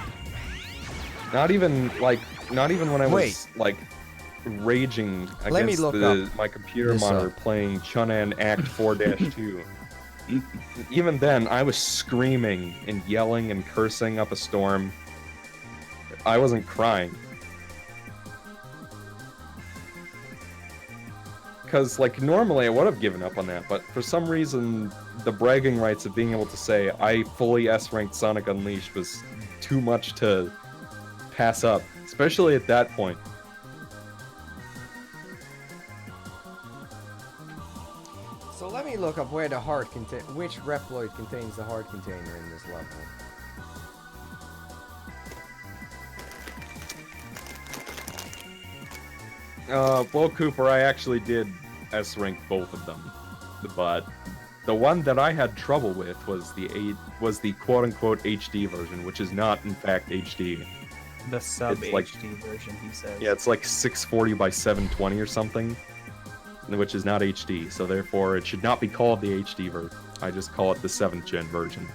Not even when I was, like, raging against my computer monitor playing Chunan Act 4-2. Even then, I was screaming and yelling and cursing up a storm. I wasn't crying. Because, like, normally I would have given up on that, but for some reason, the bragging rights of being able to say I fully S-ranked Sonic Unleashed was too much to pass up, especially at that point. So let me look up where the heart which Reploid contains the heart container in this level. Well, Cooper, I actually did S-rank both of them, but the one that I had trouble with was the quote-unquote HD version, which is not, in fact, HD. The sub It's HD like- version, he says. Yeah, it's like 640 by 720 or something, which is not HD, so therefore it should not be called the HD version. I just call it the 7th gen version.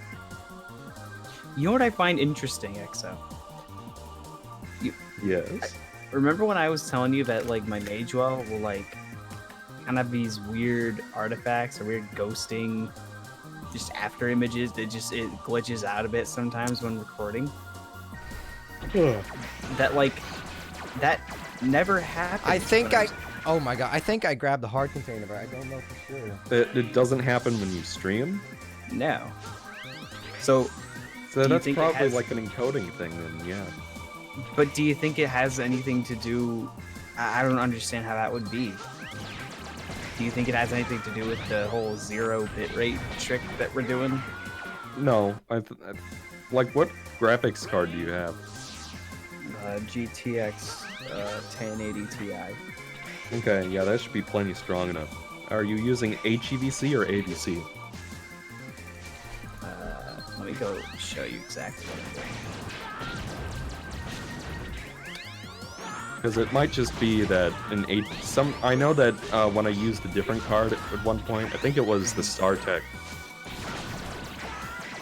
You know what I find interesting, Exo? Yes. Remember when I was telling you that like my Mage Well will like kind of have these weird artifacts or weird ghosting just after images that it glitches out a bit sometimes when recording? That never happens. Oh my god, I think I grabbed the heart container, but I don't know for sure. It doesn't happen when you stream? No. So you that's think it probably has- like an encoding thing then, yeah. But do you think it has anything to do? I don't understand how that would be. Do you think it has anything to do with the whole 0 bitrate trick that we're doing? No, like what graphics card do you have? GTX 1080 Ti. Okay, yeah, that should be plenty strong enough. Are you using HEVC or ABC? Let me go show you exactly what I'm doing. Because it might just be that I know that when I used a different card at one point, I think it was the StarTech,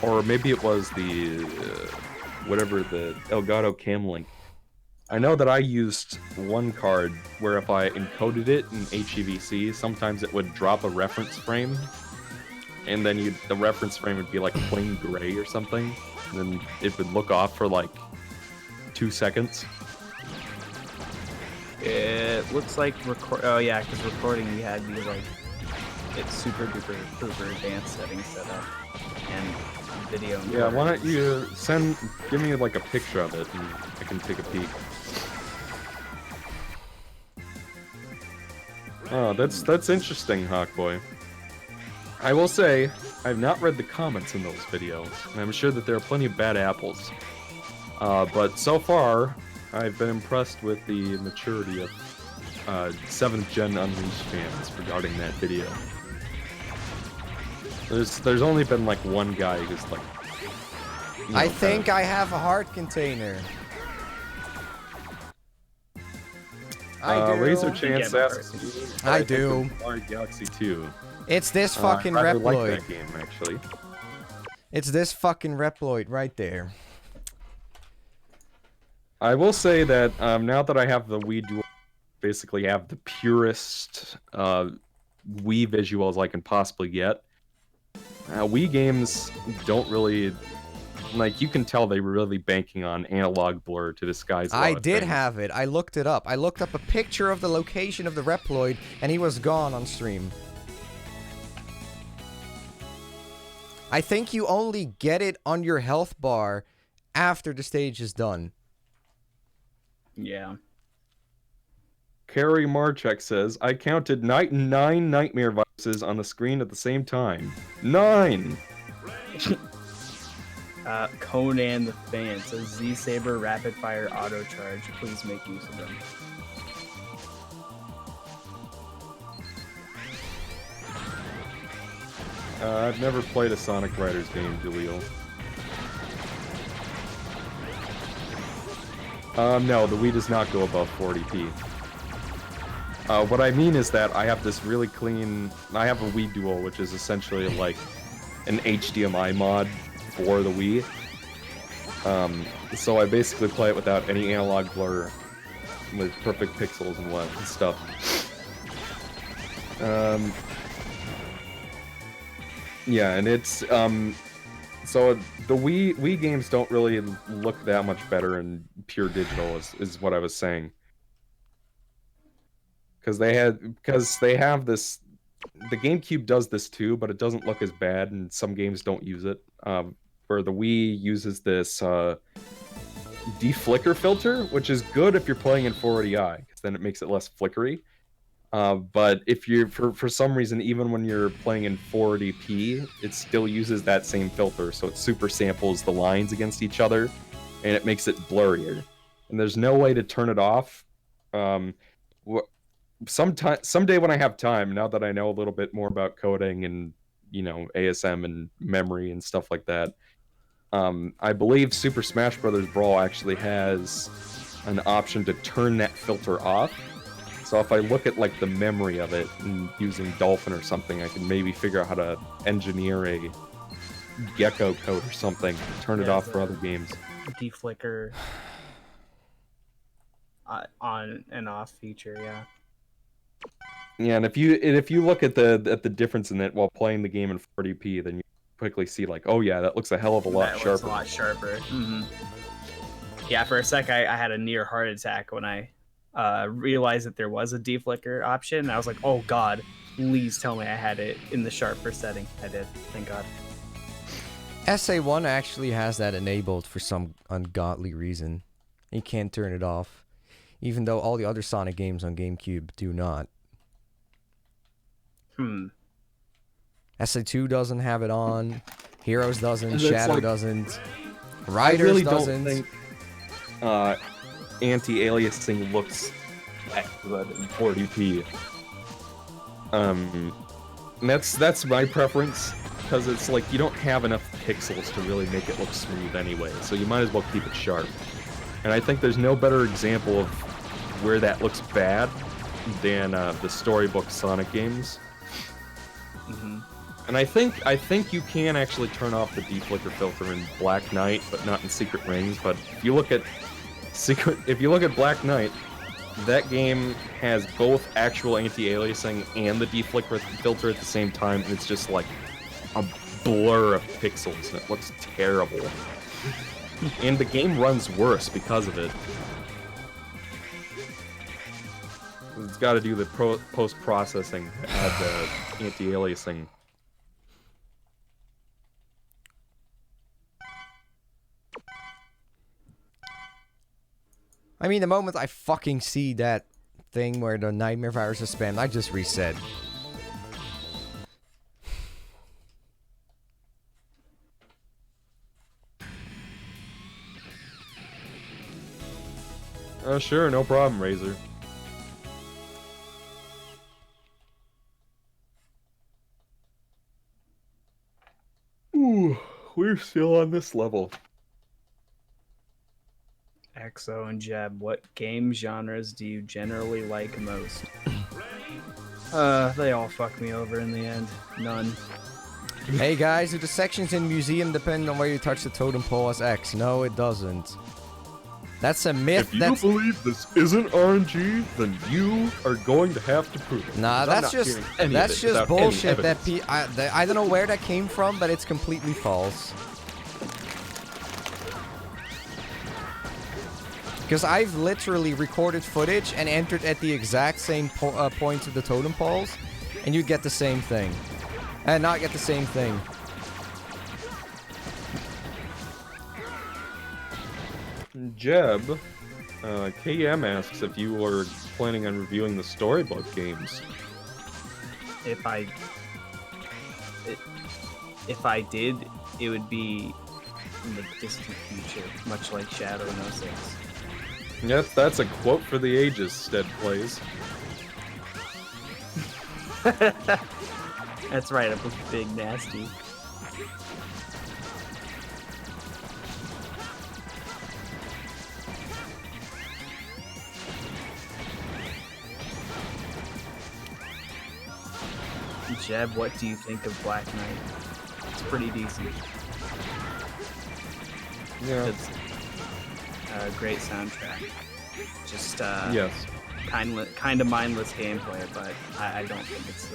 or maybe it was the whatever, the Elgato Camlink. I know that I used one card where if I encoded it in HEVC, sometimes it would drop a reference frame, and then the reference frame would be like plain gray or something, and then it would look off for like 2 seconds. It looks like oh yeah, because recording we had these like it's super duper advanced settings set up, and video. Yeah, why don't you give me like a picture of it and I can take a peek. Oh, that's interesting, Hawkboy. I will say, I've not read the comments in those videos, and I'm sure that there are plenty of bad apples. But so far, I've been impressed with the maturity of 7th Gen Unleashed fans regarding that video. There's only been like one guy who's like... I think I have a heart container. I do. Razor Chance asks... I do. Mario Galaxy 2. It's this fucking I rather like Reploid. that game, actually. It's this fucking Reploid right there. I will say that now that I have the Wii Dual, basically have the purest Wii visuals I can possibly get. Wii games don't really, like, you can tell they were really banking on analog blur to disguise a lot I of did things. have it. I looked it up. I looked up a picture of the location of the Reploid, and he was gone on stream. I think you only get it on your health bar after the stage is done. Yeah. Carrie Marchek says, I counted 9 nightmare viruses on the screen at the same time. 9! Conan the Fan says Z-Saber rapid fire auto charge. Please make use of them. I've never played a Sonic Riders game, Jaleel. No, the Wii does not go above 40p. What I mean is that I have this really clean... I have a Wii Dual, which is essentially like an HDMI mod for the Wii. So I basically play it without any analog blur, with perfect pixels and stuff. Yeah, and it's So the Wii games don't really look that much better in pure digital, is what I was saying. Because they have this. The GameCube does this too, but it doesn't look as bad, and some games don't use it. Where the Wii uses this deflicker filter, which is good if you're playing in 480i, because then it makes it less flickery. But if you're for some reason, even when you're playing in 480p, it still uses that same filter, so it super samples the lines against each other, and it makes it blurrier. And there's no way to turn it off. Someday when I have time, now that I know a little bit more about coding and ASM and memory and stuff like that, I believe Super Smash Bros. Brawl actually has an option to turn that filter off. So if I look at like the memory of it and using Dolphin or something, I can maybe figure out how to engineer a Gecko code or something to turn it off for other games. Deflicker on and off feature, yeah. Yeah, and if you look at the difference in it while playing the game in 40p, then you quickly see like, oh yeah, that looks a hell of a lot sharper. Looks a lot sharper. Mm-hmm. Yeah, for a sec I had a near heart attack when I realized that there was a deflicker option. I was like, oh god, please tell me I had it in the sharper setting. I did, thank god. SA1 actually has that enabled for some ungodly reason. You can't turn it off, even though all the other Sonic games on GameCube do not. SA2 doesn't have it on. Heroes doesn't. Shadow doesn't. Riders doesn't. Don't think anti-aliasing looks excellent in 40p. And that's my preference, because it's like you don't have enough pixels to really make it look smooth anyway, so you might as well keep it sharp. And I think there's no better example of where that looks bad than the storybook Sonic games. Mm-hmm. And I think you can actually turn off the deflicker filter in Black Knight, but not in Secret Rings. But if you look at Black Knight, that game has both actual anti-aliasing and the deflicker filter at the same time, and it's just like a blur of pixels, and it looks terrible. And the game runs worse because of it. It's got to do the post-processing to add the anti-aliasing. I mean, the moment I fucking see that thing where the nightmare virus is spammed, I just reset. Sure, no problem, Razor. Ooh, we're still on this level. Exo and Jeb, what game genres do you generally like most? They all fuck me over in the end. None. Hey guys, do the sections in museum depend on where you touch the totem pole as X? No, it doesn't. That's a myth. If you believe this isn't RNG, then you are going to have to prove it. Nah, that's just bullshit. I don't know where that came from, but it's completely false. Because I've literally recorded footage and entered at the exact same points of the totem poles, and you'd get the same thing. And not get the same thing. Jeb, KM asks if you were planning on reviewing the storybook games. If I did, it would be in the distant future, much like Shadow in 06. Yep, that's a quote for the ages, Stead plays. That's right, I'm a big nasty. Jeb, what do you think of Black Knight? It's pretty decent. Yeah. It's a great soundtrack. Just yes. kind of mindless gameplay, but I don't think it's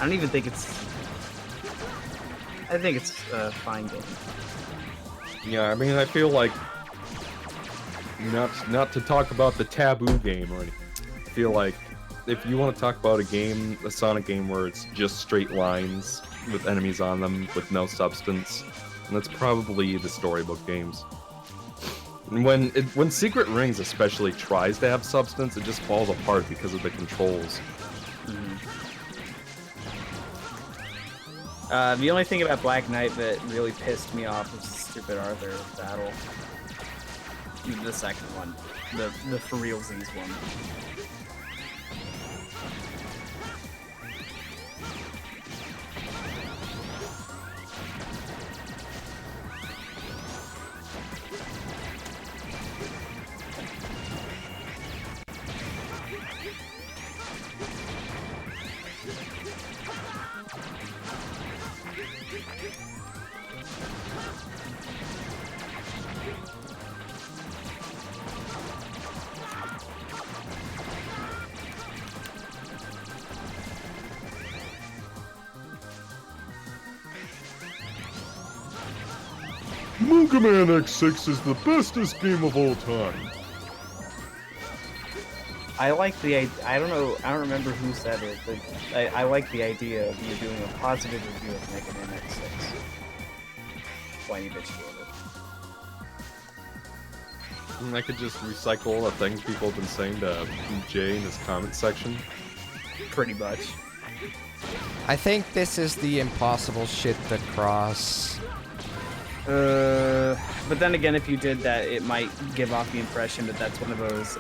I don't even think it's I think it's a fine game. Yeah, I mean, I feel like not to talk about the taboo game or anything. I feel like if you want to talk about a Sonic game where it's just straight lines with enemies on them with no substance, that's probably the storybook games. And when Secret Rings especially tries to have substance, it just falls apart because of the controls. The only thing about Black Knight that really pissed me off was the stupid Arthur battle. The second one. The for realsies one. Mega Man X6 is the bestest game of all time. I like the I don't remember who said it, but I like the idea of you doing a positive review of Mega Man X6. Whiny bitch gamer. I could just recycle all the things people have been saying to Jay in his comment section. Pretty much. I think this is the impossible shit to cross. But then again, if you did that, it might give off the impression that that's one of those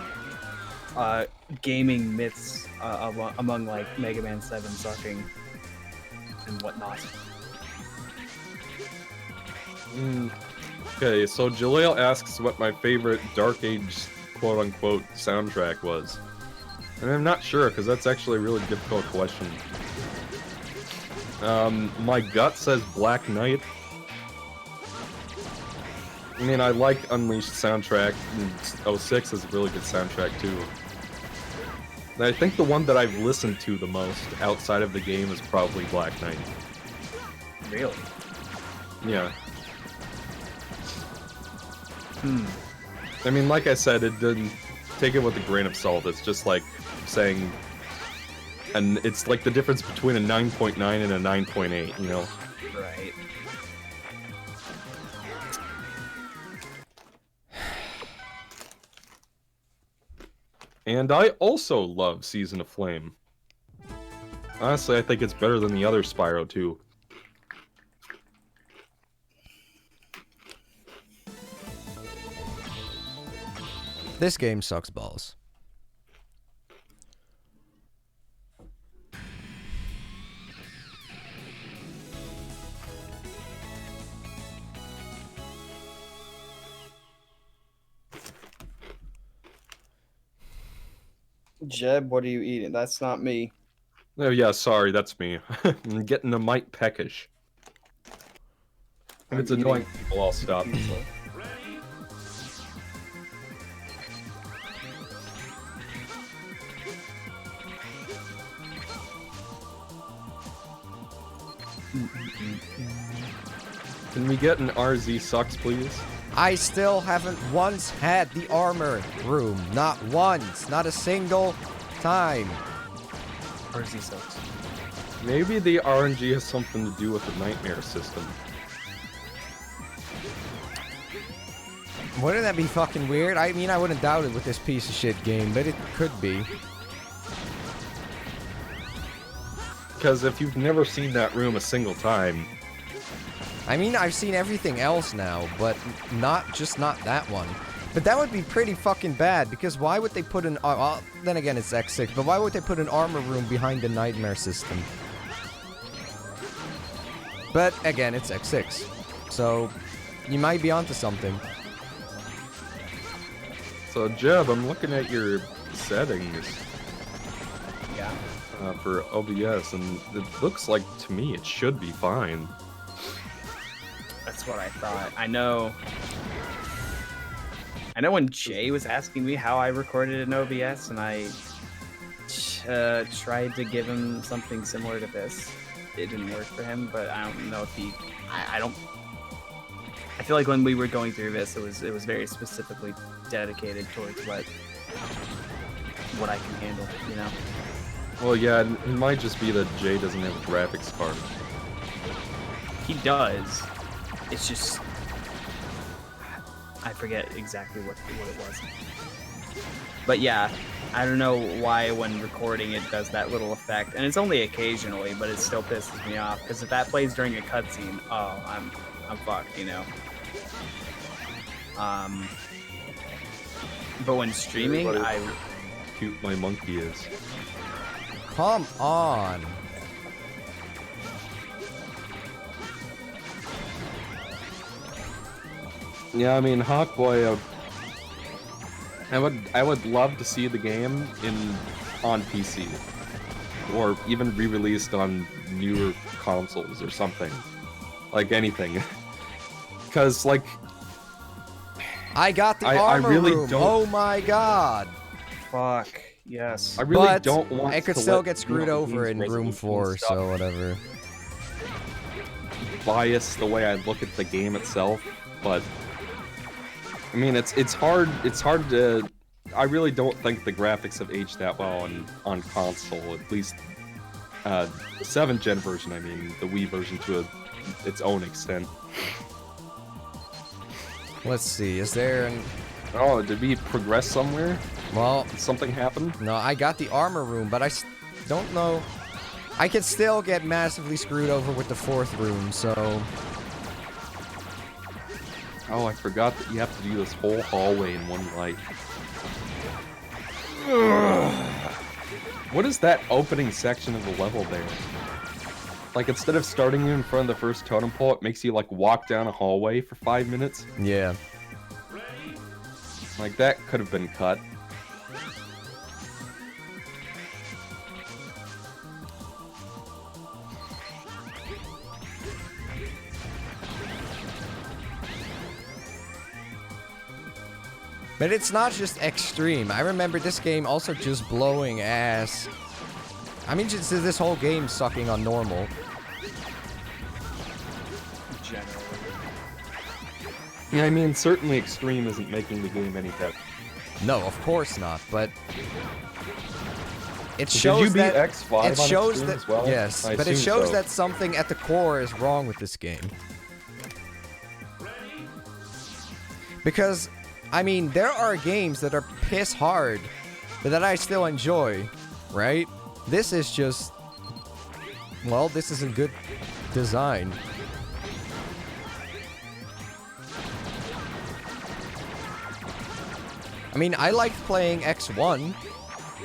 gaming myths among like Mega Man 7 sucking and whatnot. Okay, so Jaleel asks what my favorite Dark Age quote-unquote soundtrack was. And I'm not sure, because that's actually a really difficult question. My gut says Black Knight. I mean, I like Unleashed soundtrack, and 06 is a really good soundtrack too. And I think the one that I've listened to the most outside of the game is probably Black Knight. Really? Yeah. I mean, like I said, it didn't take it with a grain of salt. It's just like saying, and it's like the difference between a 9.9 and a 9.8, you know? Right. And I also love Season of Flame. Honestly, I think it's better than the other Spyro too. This game sucks balls. Jeb, what are you eating? That's not me. Oh yeah, sorry, that's me. I'm getting a mite peckish. If it's annoying people, I'll stop. Can we get an RZ sucks, please? I still haven't once had the armor room. Not once. Not a single time. RZ sucks. Maybe the RNG has something to do with the nightmare system. Wouldn't that be fucking weird? I mean, I wouldn't doubt it with this piece of shit game, but it could be. Because if you've never seen that room a single time... I mean, I've seen everything else now, but not that one. But that would be pretty fucking bad, because why would they put an... then again, it's X6, but why would they put an armor room behind the nightmare system? But, again, it's X6. So, you might be onto something. So, Jeb, I'm looking at your settings. Yeah. For OBS, and it looks like, to me, it should be fine. That's what I thought. I know when Jay was asking me how I recorded in OBS, and I tried to give him something similar to this. It didn't work for him, but I don't know if he I don't. I feel like when we were going through this, it was very specifically dedicated towards what I can handle, you know. Well, yeah, it might just be that Jay doesn't have a graphics card. He does. It's just I forget exactly what it was. But yeah, I don't know why when recording it does that little effect, and it's only occasionally, but it still pisses me off because if that plays during a cutscene, oh, I'm fucked, you know. But when streaming, Everybody how cute my monkey is. Come on. Yeah, I mean, Hawkboy, I would love to see the game on PC, or even re-released on newer consoles or something, like anything. Because like, I got the I armor really room. don't- Oh my god. fuck yes. I really But don't want. I could to still let, get screwed you know, over in games room resolution 4, stuff so whatever. bias the way I look at the game itself, but I mean, it's hard to. I really don't think the graphics have aged that well on console, at least the 7th gen version. I mean, the Wii version to its own extent. Let's see, is there an... Oh, did we progress somewhere? Well, Did something happen? no, I got the armor room, but I don't know... I could still get massively screwed over with the 4th room, so... Oh, I forgot that you have to do this whole hallway in one light. What is that opening section of the level there? Like, instead of starting you in front of the first totem pole, it makes you, like, walk down a hallway for 5 minutes? Yeah. Like, that could have been cut. But it's not just Xtreme. I remember this game also just blowing ass. I mean, just this whole game sucking on normal. Generally. Yeah, I mean, certainly Xtreme isn't making the game any better. No, of course not, but... It Did you shows beat that... X5 It on shows Xtreme that... as well? Yes, I but it assume shows so. that something at the core is wrong with this game. Because, I mean, there are games that are piss hard, but that I still enjoy, right? This is just... Well, this is a good design. I mean, I liked playing X1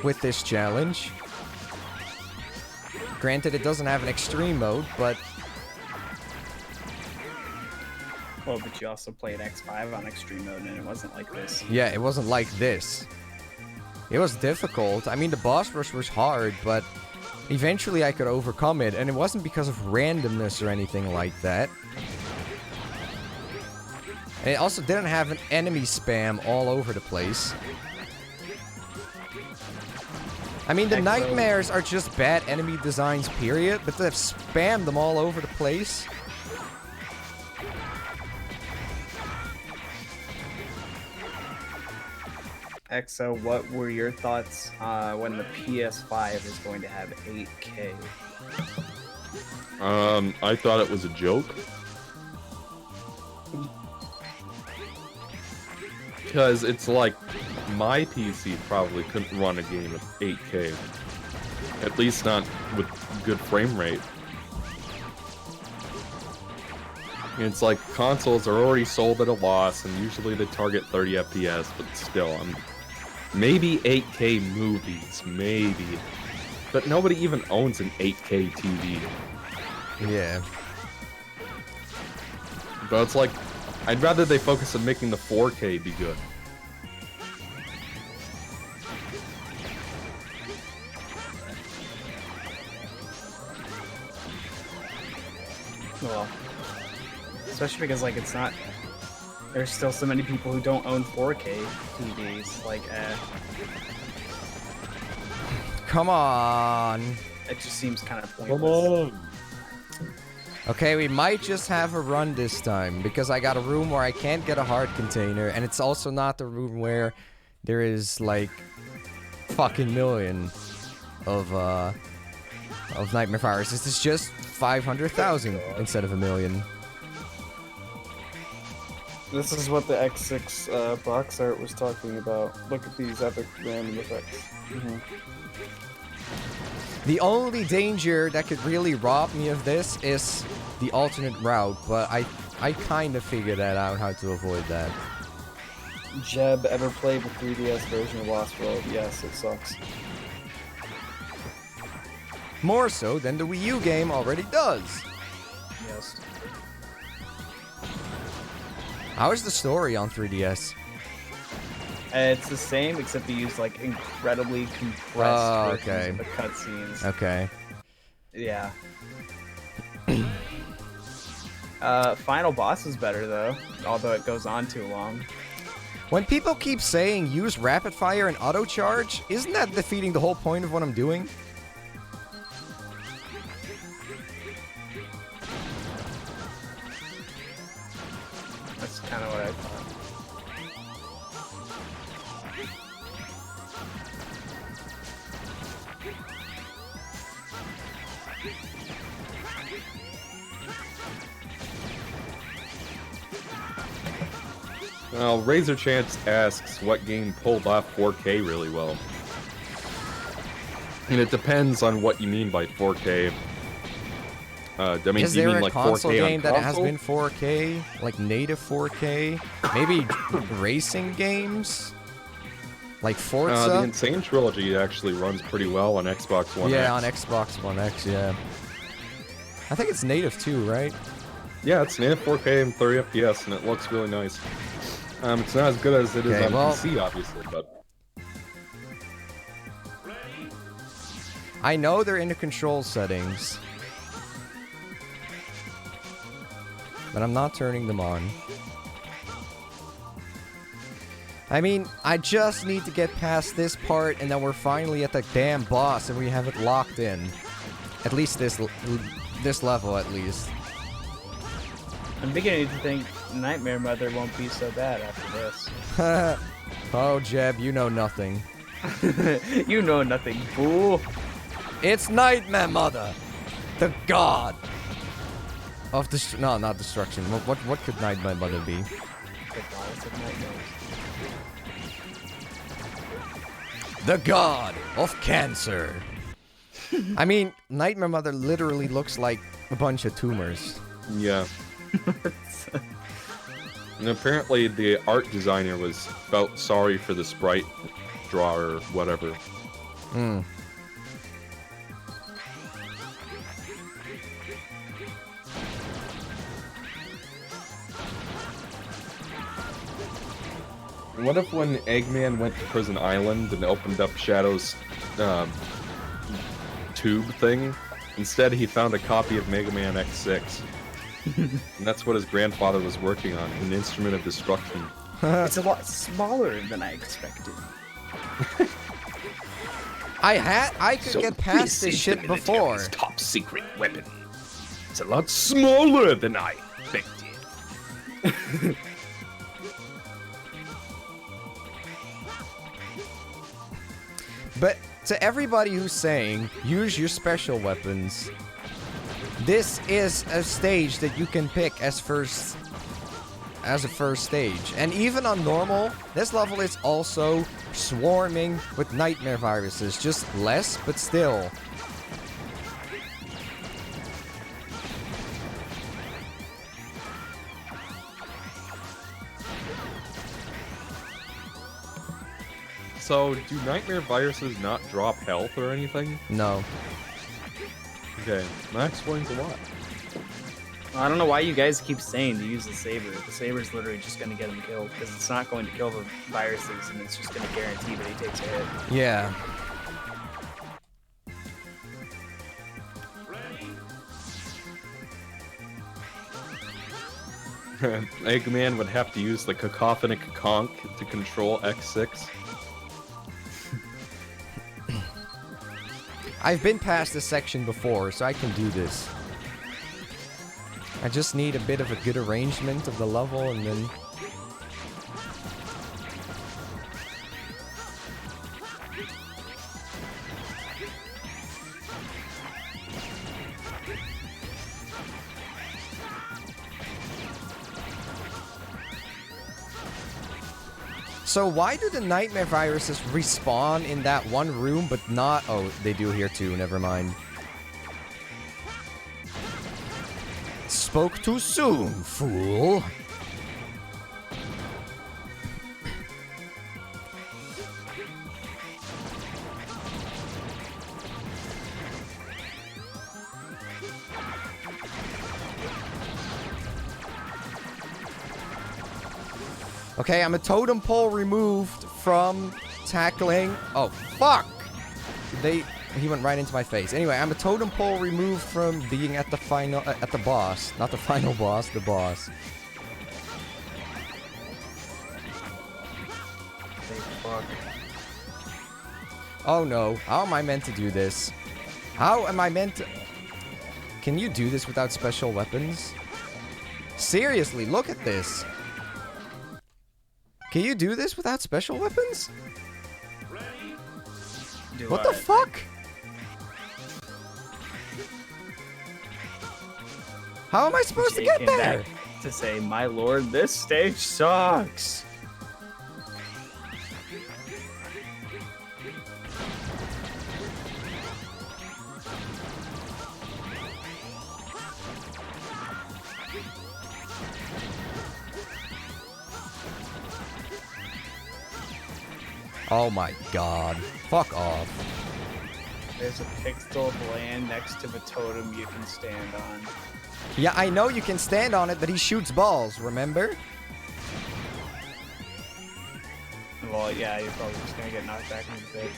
with this challenge. Granted, it doesn't have an extreme mode, but... Well, but you also played X5 on extreme mode, and it wasn't like this. Yeah, it wasn't like this. It was difficult. I mean, the boss rush was hard, but eventually I could overcome it, and it wasn't because of randomness or anything like that. And it also didn't have an enemy spam all over the place. I mean, the nightmares are just bad enemy designs, period, but they've spammed them all over the place. EXO, what were your thoughts when the PS5 is going to have 8K? I thought it was a joke. Because it's like, my PC probably couldn't run a game at 8K. At least not with good frame rate. It's like, consoles are already sold at a loss, and usually they target 30 FPS, but still, maybe 8K movies, maybe. But nobody even owns an 8K TV. Yeah. But it's like, I'd rather they focus on making the 4K be good. Well, especially because, like, it's not... There's still so many people who don't own 4K TVs. Like, Come on. it just seems kind of pointless. Come on! Okay, we might just have a run this time, because I got a room where I can't get a heart container, and it's also not the room where there is, like, fucking million of nightmare viruses. It's just 500,000 instead of a million. This is what the X6 box art was talking about. Look at these epic random effects. The only danger that could really rob me of this is the alternate route, but I kind of figured that out, how to avoid that. Jeb, ever played the 3DS version of Lost World? Yes, it sucks. More so than the Wii U game already does. Yes. How is the story on 3DS? It's the same, except they use like incredibly compressed versions of the cutscenes. Okay. Yeah. Final boss is better though, although it goes on too long. When people keep saying use rapid fire and auto charge, isn't that defeating the whole point of what I'm doing? That's kind of what I thought. Well, Razor Chance asks what game pulled off 4K really well. And it depends on what you mean by 4K. I mean, Is do you there mean a like console 4K game on that has console? been 4K? Like native 4K? Maybe racing games? Like Forza? The Insane Trilogy actually runs pretty well on Xbox One Yeah, X. on Xbox One X, yeah. I think it's native too, right? Yeah, it's native 4K and 30 FPS, and it looks really nice. It's not as good as it is Okay, on well- PC, obviously, but... I know they're in the control settings. But I'm not turning them on. I mean, I just need to get past this part, and then we're finally at the damn boss, and we have it locked in. At least this level, at least. I'm beginning to think Nightmare Mother won't be so bad after this. Oh, Jeb, you know nothing. You know nothing, fool. It's Nightmare Mother, the god of no, not destruction. What could Nightmare Mother be? The goddess of nightmares. The god of cancer. I mean, Nightmare Mother literally looks like a bunch of tumors. Yeah. And apparently the art designer felt sorry for the sprite drawer or whatever. Hmm. What if when Eggman went to Prison Island and opened up Shadow's tube thing, instead he found a copy of Mega Man X6? And that's what his grandfather was working on, an instrument of destruction. It's a lot smaller than I expected. I could get past this shit before. Top secret weapon. It's a lot smaller than I expected. But to everybody who's saying, use your special weapons, this is a stage that you can pick as a first stage. And even on normal, this level is also swarming with nightmare viruses. Just less, but still. So, do nightmare viruses not drop health or anything? No. Okay, that explains a lot. I don't know why you guys keep saying to use the Saber. The Saber's literally just going to get him killed, because it's not going to kill the viruses, and it's just going to guarantee that he takes a hit. Yeah. Eggman would have to use the cacophonic conch to control X6. I've been past this section before, so I can do this. I just need a bit of a good arrangement of the level and then... So why do the nightmare viruses respawn in that one room but not... Oh, they do here too, never mind. Spoke too soon, fool. Okay, I'm a totem pole removed from tackling... Oh, fuck! He went right into my face. Anyway, I'm a totem pole removed from being at the final... at the boss. Not the final boss, the boss. Fuck. Oh no, how am I meant to do this? How am I meant to... Can you do this without special weapons? Seriously, look at this. Can you do this without special weapons? What the fuck? How am I supposed to get there? To say, my lord, this stage sucks. Oh my god. Fuck off. There's a pixel of land next to the totem you can stand on. Yeah, I know you can stand on it, but he shoots balls, remember? Well, yeah, you're probably just gonna get knocked back in the face.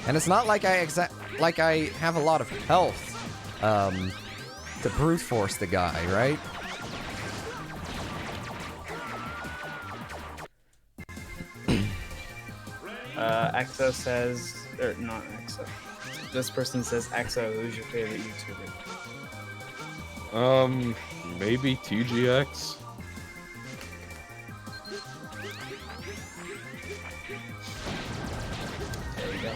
And it's not like I have a lot of health to brute force the guy, right? Exo says, or not Exo. This person says, Exo, who's your favorite YouTuber? Maybe TGX. There you go.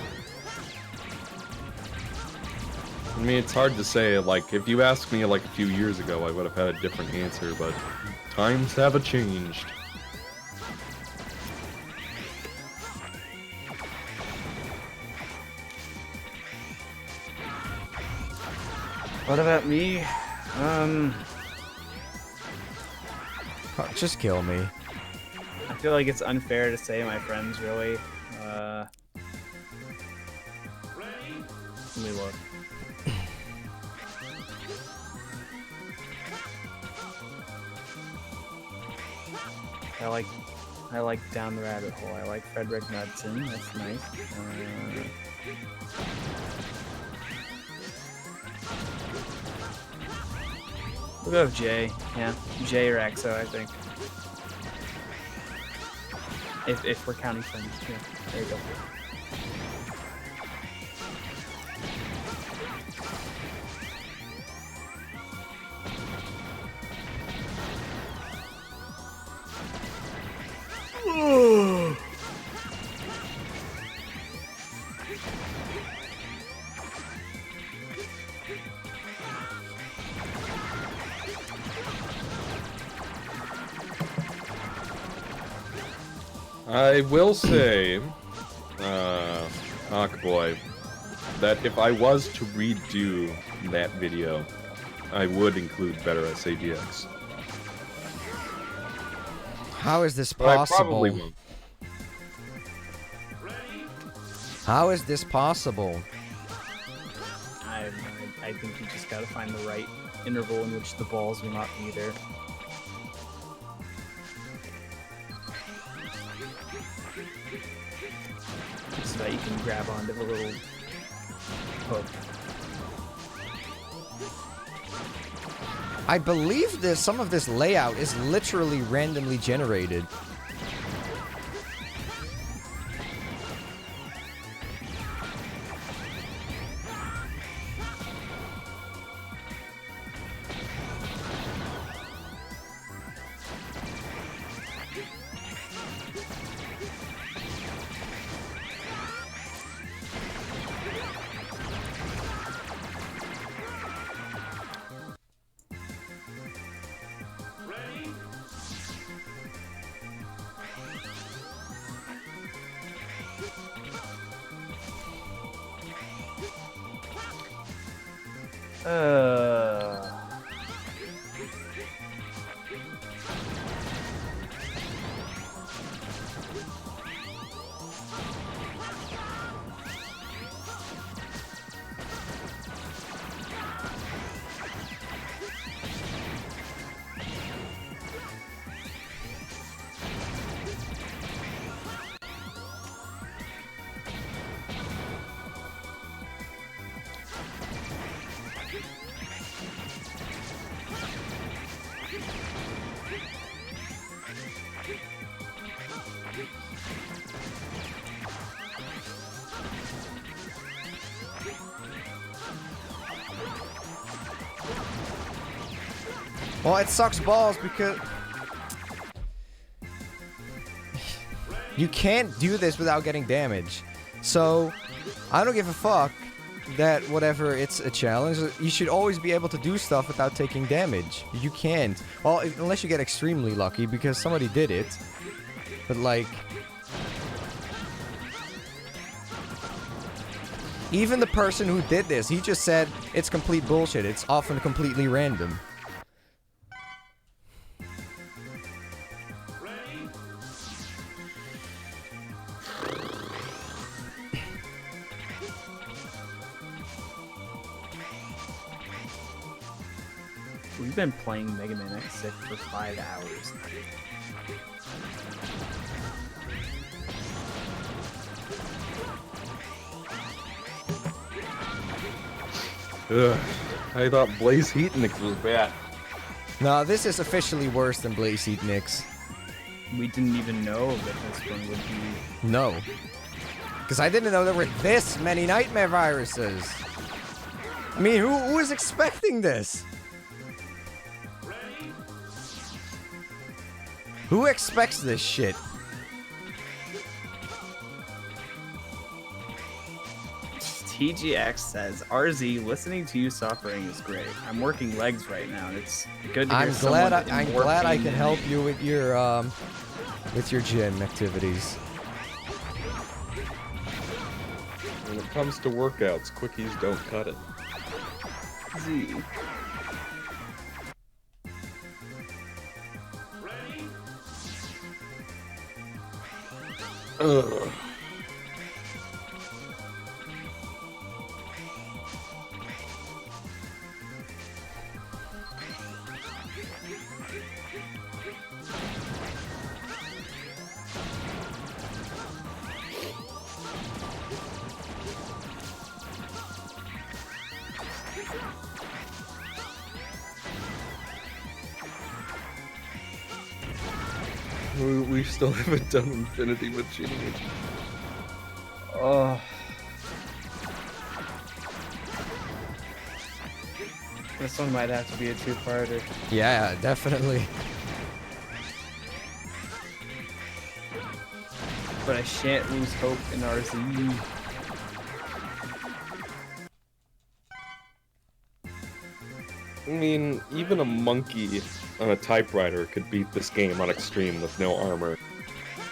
I mean, it's hard to say. Like, if you asked me like a few years ago, I would have had a different answer, but times have changed. What about me? Just kill me. I feel like it's unfair to say my friends, really. Let me look. I like Down the Rabbit Hole. I like Frederick Knudsen. That's nice. We'll go with Jay. Yeah, Jay or Exo, I think. If we're counting friends, yeah. There you go. I will say, Boy, that if I was to redo that video, I would include better SADX. How is this But I possible? probably won't. How is this possible? I think you just gotta find the right interval in which the balls will not be there. So that you can grab onto the little hook. I believe some of this layout is literally randomly generated. Well, it sucks balls because you can't do this without getting damage. So, I don't give a fuck that whatever it's a challenge, you should always be able to do stuff without taking damage. You can't. Well, unless you get extremely lucky because somebody did it. But like... even the person who did this, he just said it's complete bullshit. It's often completely random. We've been playing Mega Man X6 for 5 hours. Ugh, I thought Blaze Heatnix was bad. No, this is officially worse than Blaze Heat Nix. We didn't even know that this one would be... No. Because I didn't know there were this many nightmare viruses. I mean, who was expecting this? Who expects this shit? TGX says, RZ, listening to you suffering is great. I'm working legs right now, and it's good to hear I'm someone glad in I'm more glad I pain can than help me. you with your gym activities. When it comes to workouts, quickies don't cut it. Z. Ugh. We still haven't done Infinity Machining. Oh. This one might have to be a two-parter. Yeah, definitely. But I shan't lose hope in RZ. I mean, even a monkey on a typewriter could beat this game on Xtreme with no armor,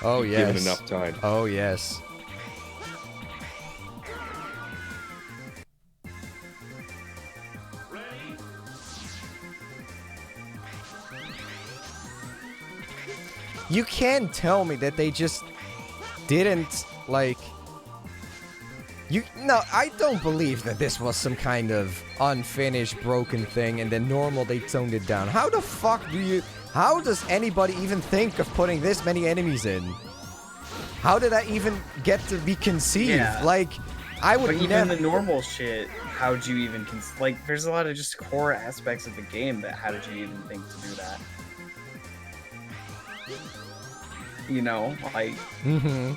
Oh yes. given enough time. Oh yes. You can't tell me that they just didn't, like... No, I don't believe that this was some kind of unfinished, broken thing, and then normal they toned it down. How the fuck do you... How does anybody even think of putting this many enemies in? How did that even get to be conceived? Yeah. Like, I would But even never... the normal shit, how'd you even... like, there's a lot of just core aspects of the game that how did you even think to do that? You know, like... Mm-hmm.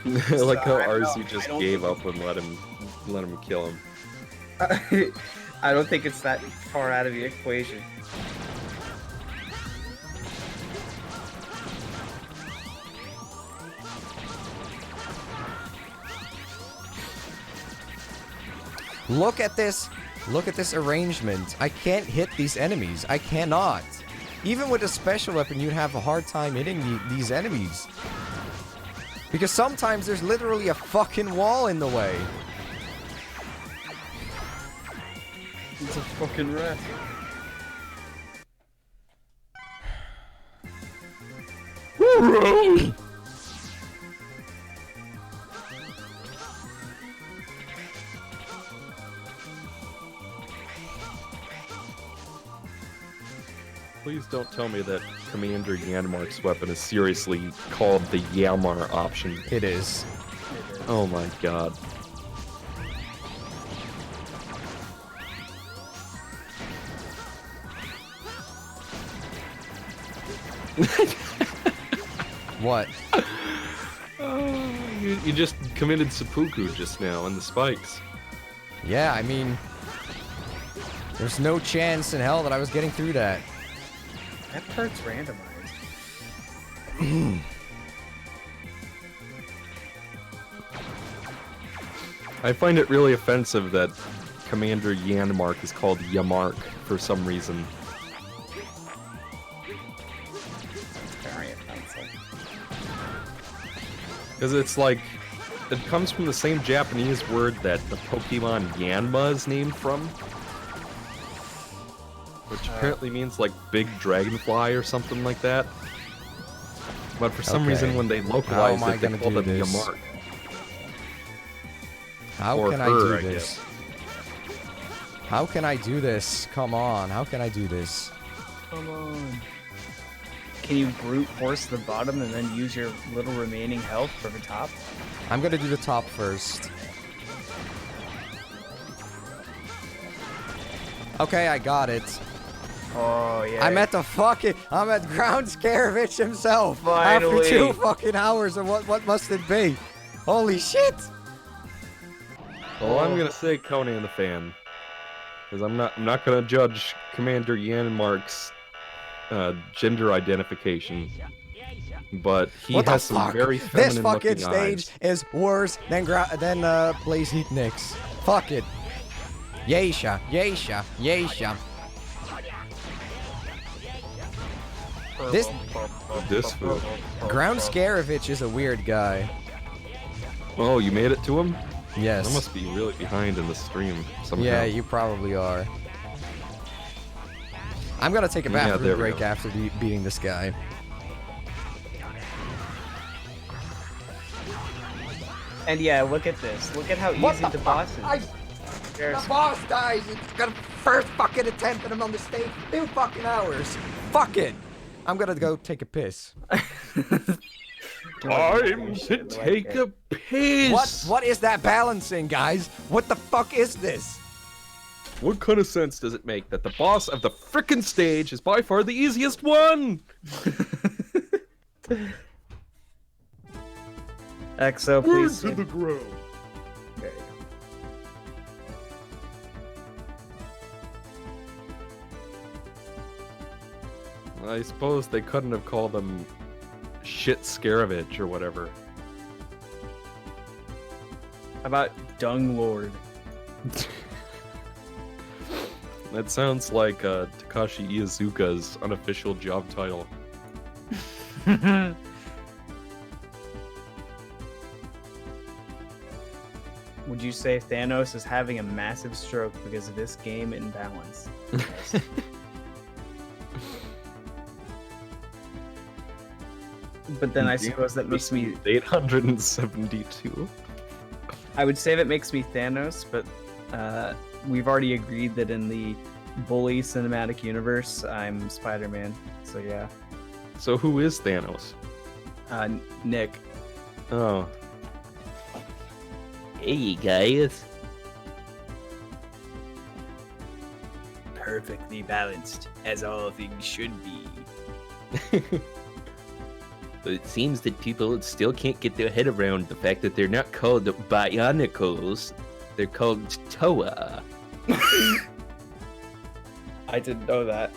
I like how I don't know. RZ just I don't gave think- up and let him kill him. I don't think it's that far out of the equation. Look at this. Look at this arrangement. I can't hit these enemies. I cannot. Even with a special weapon, you'd have a hard time hitting these enemies. Because sometimes there's literally a fucking wall in the way. It's a fucking rat. Please don't tell me that Commander Yanmark's weapon is seriously called the Yamar option. It is. Oh my god. What? You just committed seppuku just now in the spikes. Yeah, I mean, there's no chance in hell that I was getting through that. That part's randomized. I find it really offensive that Commander Yanmark is called Yamark for some reason. Very offensive. Because it's like, it comes from the same Japanese word that the Pokemon Yanma is named from. Which apparently means like big dragonfly or something like that. But for some reason when they localize it, they call them Yamark. How Or can I her, do I this? How can I do this? Come on, how can I do this? Come on. Can you brute force the bottom and then use your little remaining health for the top? I'm gonna do the top first. Okay, I got it. Oh, yeah. I'm at Ground Scaravich himself. Finally. After 2 fucking hours of what must it be? Holy shit! Well, I'm gonna say Conan the Fan. Because I'm not gonna judge Commander Yanmark's gender identification. But he What the has some fuck? very This feminine fucking looking stage eyes. is worse than Blaze Heat Nix. Fuck it. Yeisha, Yeisha, Yeisha. This fool. Ground Scaravich is a weird guy. Oh, you made it to him? Yes. I must be really behind in the stream somehow. Yeah, you probably are. I'm gonna take a Yeah, bathroom there we break go. after beating this guy. And yeah, look at this. Look at how easy the boss is. There's- The boss dies. It's the first fucking attempt and I'm on the stage 2 fucking hours. Fuck it. I'm gonna go take a piss. Time to take a piss! What is that balancing, guys? What the fuck is this? What kind of sense does it make that the boss of the frickin' stage is by far the easiest one? Exo, please. the ground. There you I suppose they couldn't have called him Shit Scaravich or whatever. go. How about Dung Lord? That sounds like Takashi Iizuka's unofficial job title. Would you say Thanos is having a massive stroke because of this game imbalance? Yes. But then I suppose that makes me. 872. I would say that makes me Thanos, but we've already agreed that in the Bully cinematic universe, I'm Spider-Man. So yeah. So who is Thanos? Nick. Oh. Hey guys. Perfectly balanced, as all things should be. But it seems that people still can't get their head around the fact that they're not called Bionicles, they're called Toa. I didn't know that.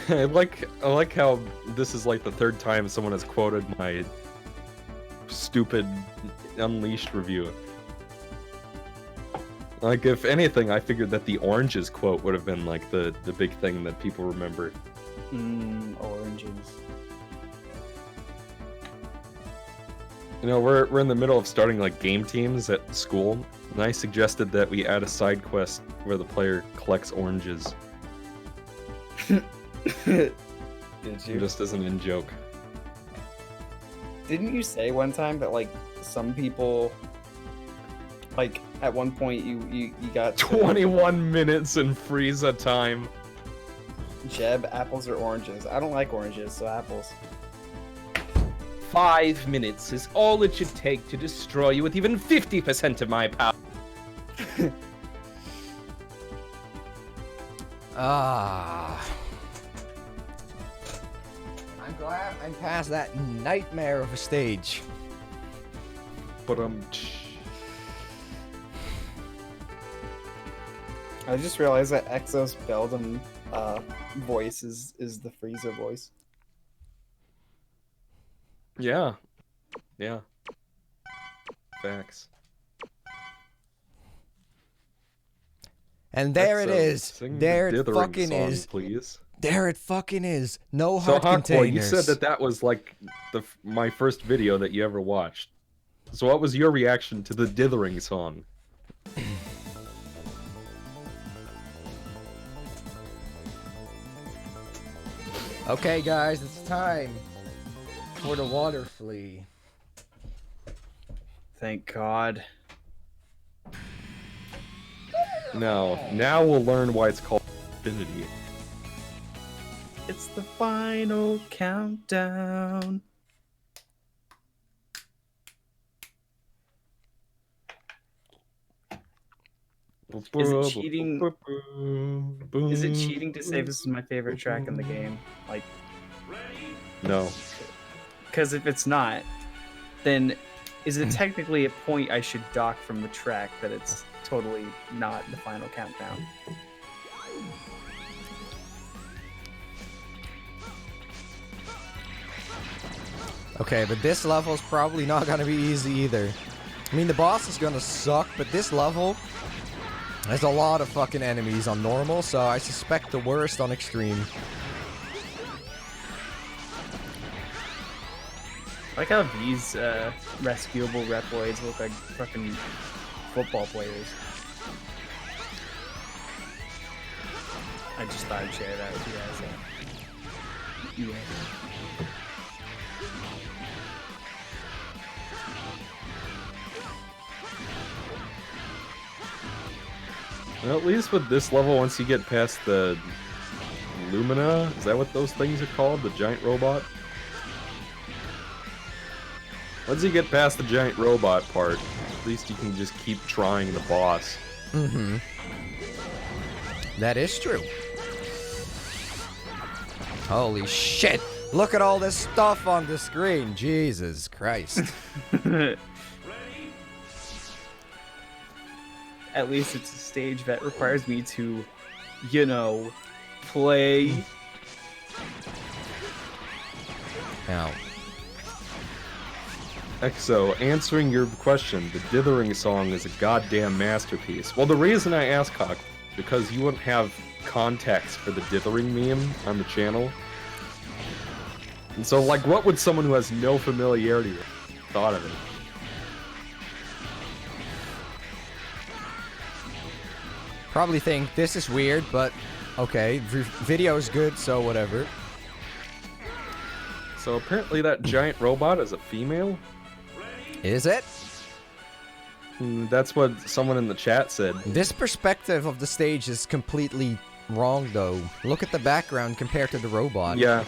I like how this is like the 3rd time someone has quoted my stupid Unleashed review. Like, if anything, I figured that the oranges quote would have been like the big thing that people remember. Oranges. You know, we're in the middle of starting like game teams at school, and I suggested that we add a side quest where the player collects oranges. Did you? Just as an in-joke. Didn't you say one time that like some people, like at one point you got to 21 minutes in Frieza time. Jeb, apples or oranges? I don't like oranges, so apples. 5 minutes is all it should take to destroy you with even 50% of my power. Ah. I'm glad I'm past that nightmare of a stage. But I just realized that Exo's Beldam voice is the Frieza voice. yeah. Yeah. Facts. And there it is. Sing There the it dithering fucking song, is. please. There it fucking is. No So hot Hawkboy, containers. you said that that was like my first video that you ever watched. So what was your reaction to the dithering song? Okay, guys, it's time for the water flea. Thank God. Now we'll learn why it's called Infinity. It's the final countdown. Is it cheating? Is it cheating to say this is my favorite track in the game? Like, No. because if it's not, then is it technically a point I should dock from the track that it's totally not the final countdown? Okay, but this level's probably not gonna be easy either. I mean, the boss is gonna suck, but this level has a lot of fucking enemies on normal, so I suspect the worst on extreme. I like how these rescuable Reploids look like fucking football players. I just thought I'd share that with you guys. Yeah. Well, at least with this level, once you get past the Lumina, is that what those things are called? The giant robot? Once you get past the giant robot part, at least you can just keep trying the boss. Mm-hmm. That is true. Holy shit! Look at all this stuff on the screen. Jesus Christ. At least it's a stage that requires me to, you know, play. Now, Exo, answering your question, the dithering song is a goddamn masterpiece. Well, the reason I ask Hawk, because you wouldn't have context for the dithering meme on the channel. And so, like, what would someone who has no familiarity with thought of it? probably think this is weird, but okay, video is good, so whatever. So apparently that giant robot is a female? Is it? That's what someone in the chat said. This perspective of the stage is completely wrong, though. Look at the background compared to the robot. Yeah.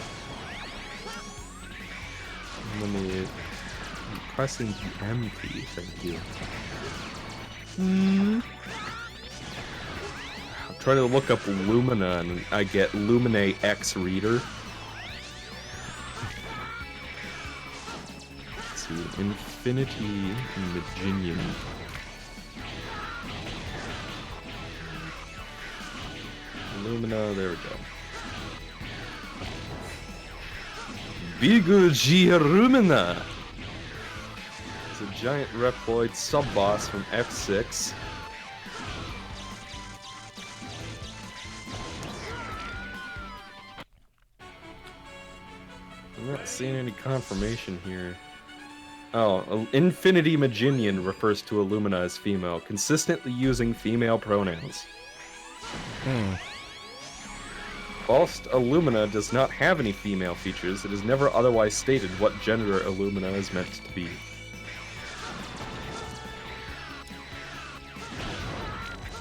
Let me... I'm pressing the M key, thank you. I'm trying to look up Lumina, and I get Lumine X Reader. Let's see, Infinity Maginian. Lumina, there we go. Lumina. It's a giant Reploid sub-boss from F6. I'm not seeing any confirmation here. Oh, Infinity Maginian refers to Illumina as female, consistently using female pronouns. Whilst Illumina does not have any female features, it is never otherwise stated what gender Illumina is meant to be.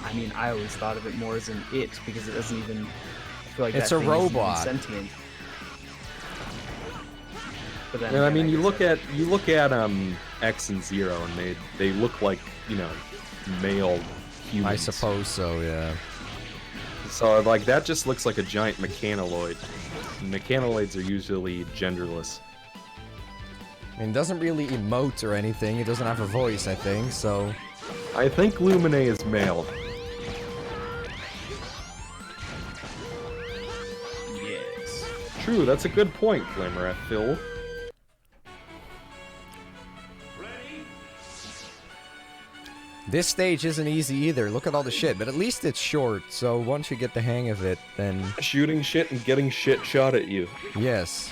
I mean, I always thought of it more as an it because it doesn't even feel like It's that a thing isn't even robot. sentient. But then And I again, mean, you guess look at X and Zero, and they look like, you know, male humans. I suppose so, yeah. So like that just looks like a giant mechanaloid. And mechanaloids are usually genderless. I mean, it doesn't really emote or anything. It doesn't have a voice, I think, so... I think Lumine is male. yes. True, that's a good point, Glimmer Phil. This stage isn't easy either. Look at all the shit, but at least it's short, so once you get the hang of it, then... Shooting shit and getting shit shot at you. Yes.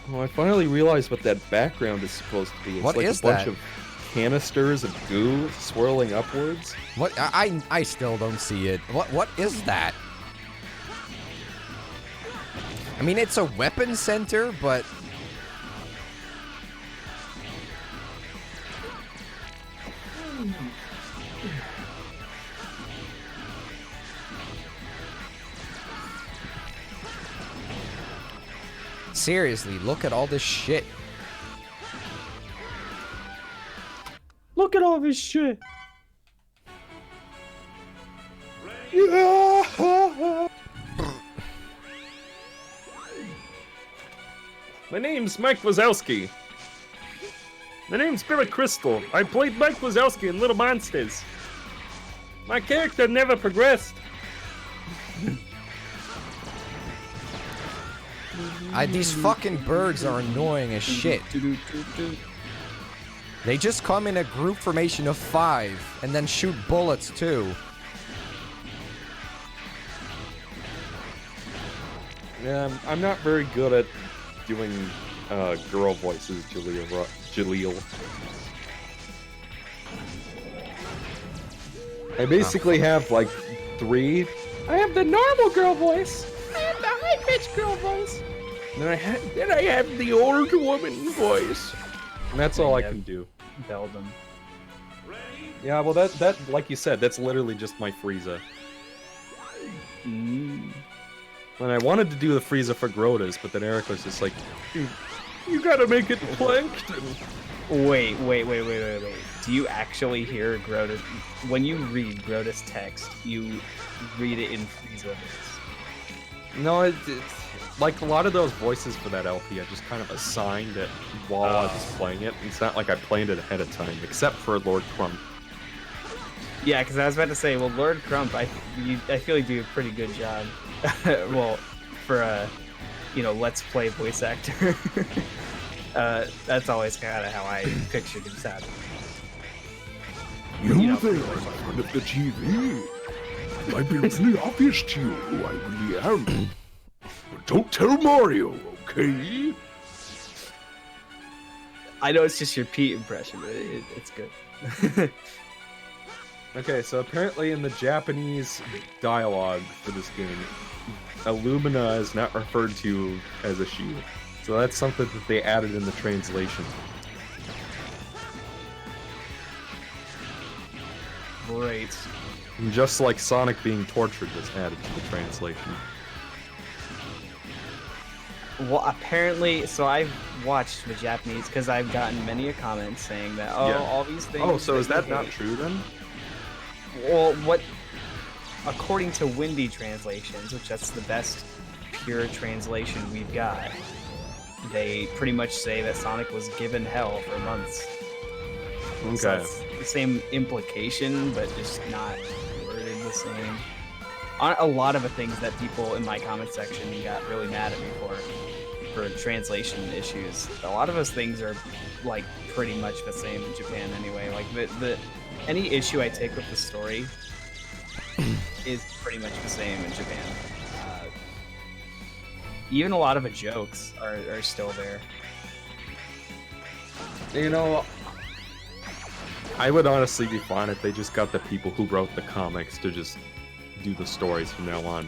Well, I finally realized what that background is supposed to be. It's What like is a bunch that? of canisters of goo swirling upwards. What? I still don't see it. What is that? I mean, it's a weapon center, but... Seriously, look at all this shit. Look at all this shit. My name's Mike Wazowski. My name's Billy Crystal. I played Mike Wazowski in Little Monsters. My character never progressed. These fucking birds are annoying as shit. They just come in a group formation of 5 and then shoot bullets too. Yeah, I'm not very good at doing girl voices, Jaleel. I basically have like 3. I have the normal girl voice. I have the high-pitched girl voice. Then I have the old woman voice. And that's all I can do. Beldum. Yeah, well that like you said, that's literally just my Frieza. When I wanted to do the Frieza for Grotas, but then Eric was just like, you gotta make it plankton. Wait. Do you actually hear Grotus? When you read Grotus text, you read it in Frieza voice. No, it's like a lot of those voices for that LP, I just kind of assigned it while I was playing it. It's not like I planned it ahead of time, except for Lord Crump. Yeah, because I was about to say, well, Lord Crump, I feel like you do a pretty good job. Well, for a, Let's Play voice actor. That's always kind of how I pictured him sounding. You there, my friend of the TV. I've been really obvious to you who I really am. But don't tell Mario, okay? I know it's just your Pete impression, but it's good. Okay, so apparently in the Japanese dialogue for this game, Illumina is not referred to as a she. So that's something that they added in the translation. Great. And just like Sonic being tortured was added to the translation. Well, apparently, so I've watched the Japanese because I've gotten many a comment saying that, all these things... Oh, so is that you not hate- true then? Well, according to Windy translations, which that's the best pure translation we've got, they pretty much say that Sonic was given hell for months. Okay. So it's the same implication, but just not worded the same. On a lot of the things that people in my comment section got really mad at me for translation issues. A lot of those things are like pretty much the same in Japan anyway. Like the any issue I take with the story is pretty much the same in Japan. Even a lot of the jokes are still there. You know, I would honestly be fine if they just got the people who wrote the comics to just do the stories from now on.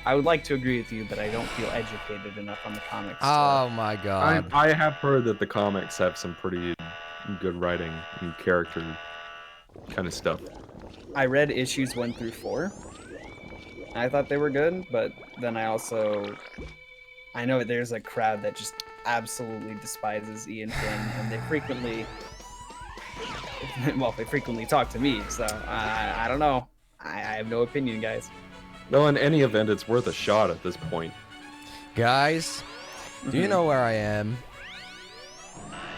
I would like to agree with you, but I don't feel educated enough on the comics. Oh my god. I have heard that the comics have some pretty good writing and character kind of stuff. I read issues 1 through 4. I thought they were good, but then I know there's a crowd that just absolutely despises Ian Flynn, and they frequently talk to me, so I don't know. I have no opinion, guys. No, in any event, it's worth a shot at this point. Guys, do you know where I am?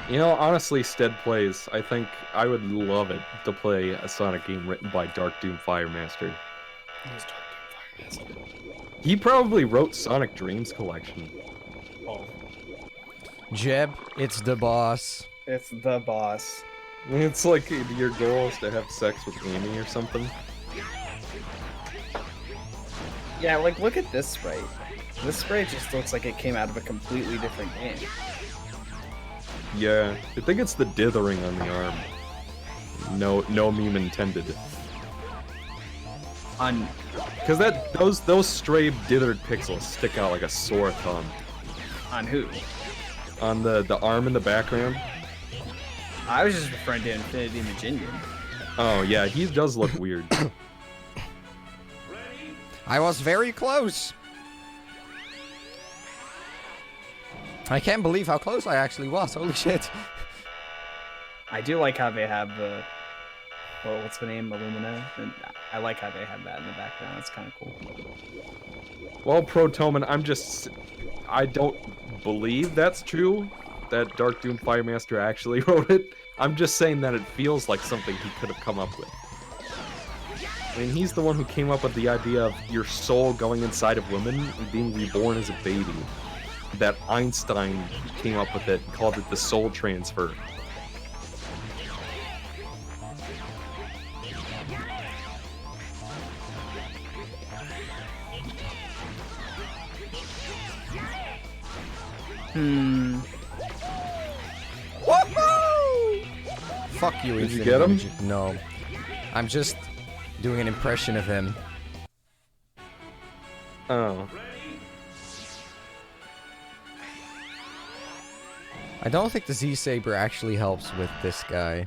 You know, honestly, Stead Plays, I think I would love it to play a Sonic game written by Dark Doom Firemaster. Who's Dark Doom Firemaster? He probably wrote Sonic Dreams Collection. Oh. Jeb, it's the boss. It's the boss. It's like your goal is to have sex with Amy or something. Yeah, like, look at this sprite. This sprite just looks like it came out of a completely different game. Yeah, I think it's the dithering on the arm. No meme intended. Because those stray dithered pixels stick out like a sore thumb. On who? On the arm in the background. I was just referring to Infinity Maginian. Oh yeah, he does look weird. I was very close. I can't believe how close I actually was. Holy shit. I do like how they have the... Well, what's the name? Illumina? And I like how they have that in the background. It's kind of cool. Well, Protoman, I don't believe that's true, that Dark Doom Firemaster actually wrote it. I'm just saying that it feels like something he could have come up with. I mean, he's the one who came up with the idea of your soul going inside of women and being reborn as a baby. That Einstein came up with it and called it the soul transfer. Woohoo! Fuck you, Did you Infinity get him? Magician. No. I'm just doing an impression of him. Oh. I don't think the Z-Saber actually helps with this guy.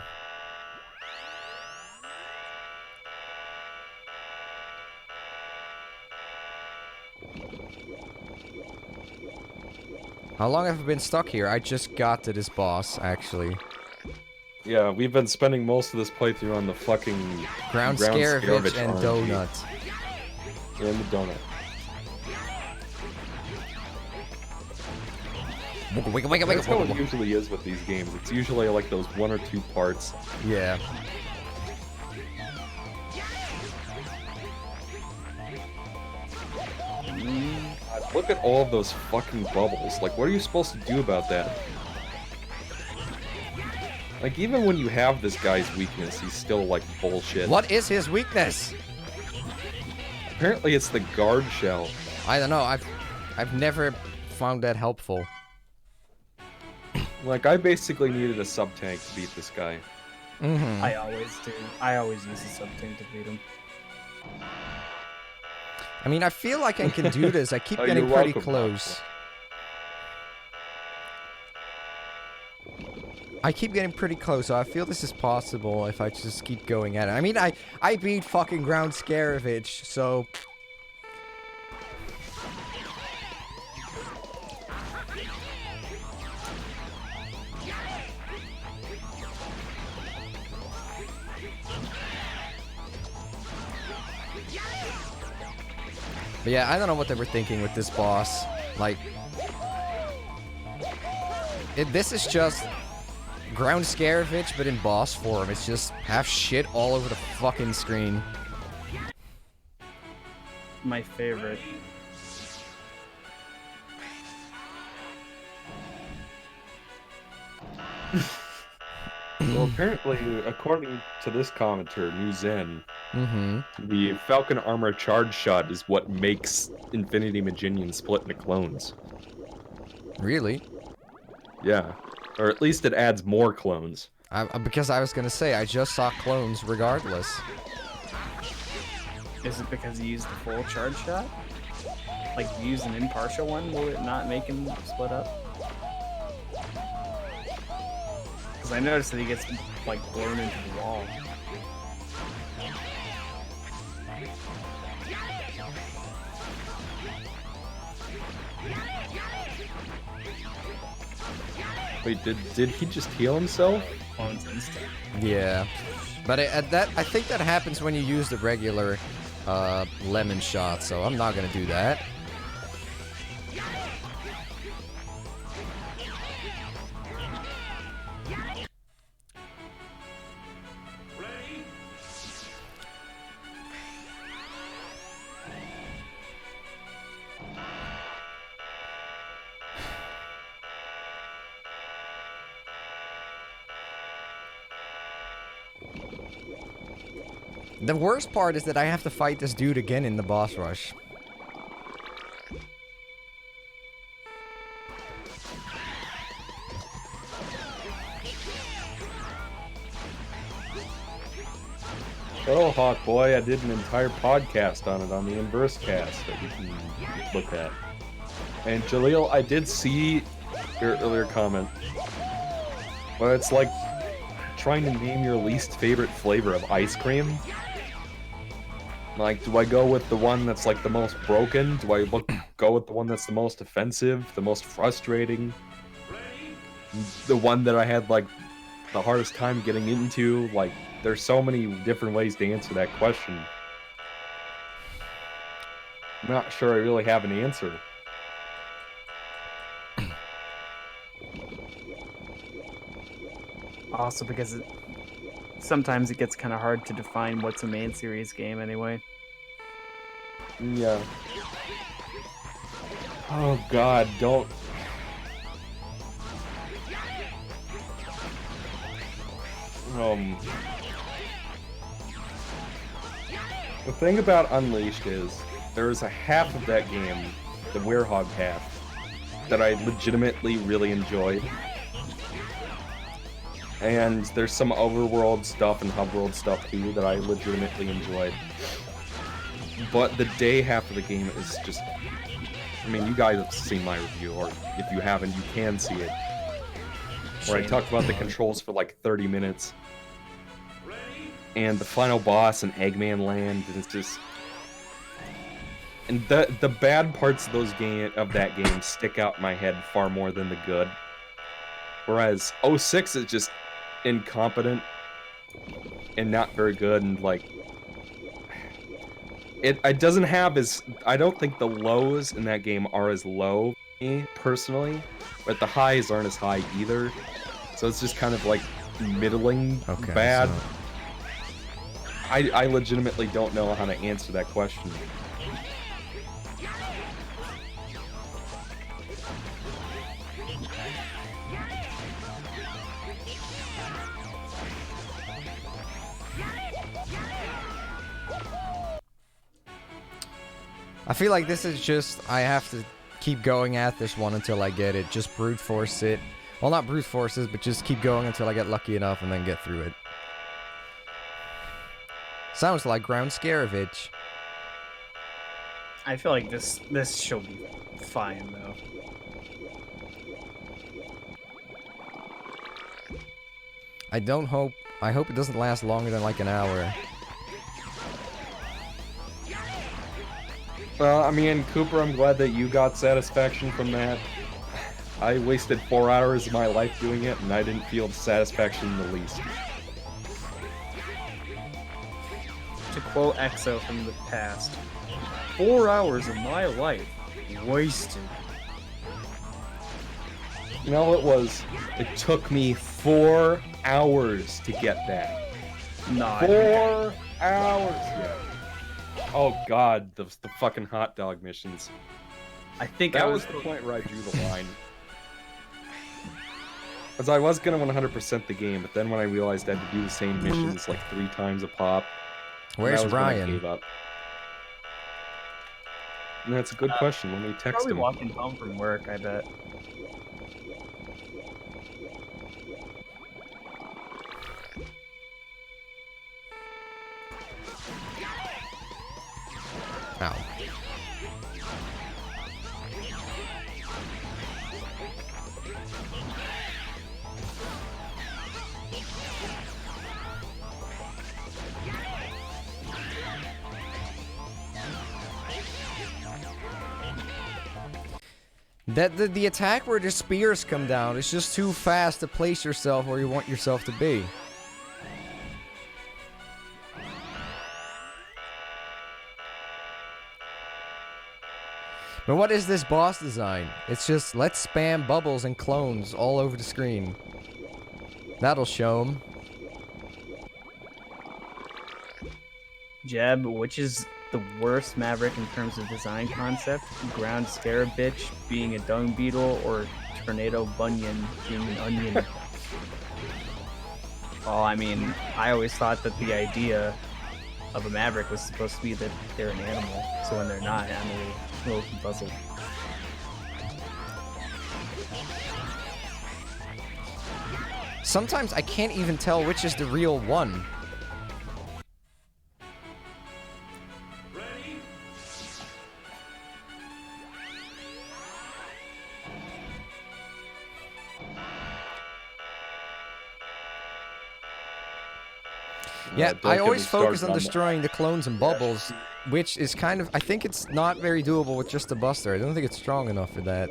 How long have I been stuck here? I just got to this boss, actually. Yeah, we've been spending most of this playthrough on the fucking Ground Scaravage and RNG. Donut. And the donut. That's how it usually is with these games. It's usually like those 1 or 2 parts. Yeah. God, look at all of those fucking bubbles. Like, what are you supposed to do about that? Like, even when you have this guy's weakness, he's still, like, bullshit. What is his weakness? Apparently it's the guard shell. I don't know. I've never found that helpful. Like, I basically needed a sub-tank to beat this guy. Mm-hmm. I always do. I always use a sub-tank to beat him. I mean, I feel like I can do this. I keep Oh, getting you're pretty welcome, close. I keep getting pretty close, so I feel this is possible if I just keep going at it. I mean, I beat fucking Ground Scaravage, so... But yeah, I don't know what they were thinking with this boss. Like... this is just... Ground Scaravage, but in boss form. It's just have shit all over the fucking screen. My favorite. Well, apparently, according to this commenter, New Zen, Mm-hmm. The Falcon Armor Charge Shot is what makes Infinity Maginian split into clones. Really? Yeah. Or at least it adds more clones. Because I was gonna say, I just saw clones regardless. Is it because you used the full charge shot? Like, you use an impartial one, will it not make him split up? Because I noticed that he gets, like, blown into the wall. Wait, did he just heal himself? Clones instant. Yeah. But I think that happens when you use the regular lemon shot, so I'm not gonna do that. The worst part is that I have to fight this dude again in the boss rush. Oh, Hawk Boy, I did an entire podcast on it on the Inverse Cast that you can look at. And Jaleel, I did see your earlier comment. But it's like trying to name your least favorite flavor of ice cream. Like, do I go with the one that's like the most broken? Do I go with the one that's the most offensive, the most frustrating? The one that I had like the hardest time getting into? Like, there's so many different ways to answer that question. I'm not sure I really have an answer. Also, because sometimes it gets kind of hard to define what's a main series game anyway. Yeah. Oh god, don't... The thing about Unleashed is, there is a half of that game, the Werehog half, that I legitimately really enjoyed. And there's some overworld stuff and hub-world stuff too that I legitimately enjoyed. But the day half of the game is just... I mean, you guys have seen my review, or if you haven't, you can see it. Where I talked about the controls for like 30 minutes. And the final boss in Eggman Land, and it's just... And the bad parts of that game stick out in my head far more than the good. Whereas 06 is just incompetent and not very good, and like it doesn't have as... I don't think the lows in that game are as low, me personally, but the highs aren't as high either. So it's just kind of like middling bad. So... I legitimately don't know how to answer that question. I feel like this is just, I have to keep going at this one until I get it. Just brute force it. Well, not brute forces, but just keep going until I get lucky enough and then get through it. Sounds like Ground Scaravich. I feel like this she'll be fine though. I hope it doesn't last longer than like an hour. Well, I mean, Cooper, I'm glad that you got satisfaction from that. I wasted 4 hours of my life doing it, and I didn't feel satisfaction in the least. To quote EXO from the past, 4 hours of my life wasted. You know what it was? It took me 4 hours to get that. Nah. 4 hours! Yeah. Oh god, the fucking hot dog missions. I think that was the point where I drew the line. Because I was gonna 100% the game, but then when I realized I had to do the same missions like 3 times a pop, And Where's that was when I Ryan? gave up. And that's a good question. Let me text Probably him. walking home from work, I bet. Ow. That the attack where the spears come down is just too fast to place yourself where you want yourself to be. But what is this boss design? It's just, let's spam bubbles and clones all over the screen. That'll show 'em. Jeb, which is the worst Maverick in terms of design concept? Ground scarab bitch being a dung beetle, or tornado bunyan being an onion? Well, I mean, I always thought that the idea of a Maverick was supposed to be that they're an animal, so when they're not, I'm a little puzzled. Sometimes I can't even tell which is the real one. Yeah, don't I get always me started focus on that. destroying the clones and bubbles, which is kind of, I think it's not very doable with just the Buster. I don't think it's strong enough for that.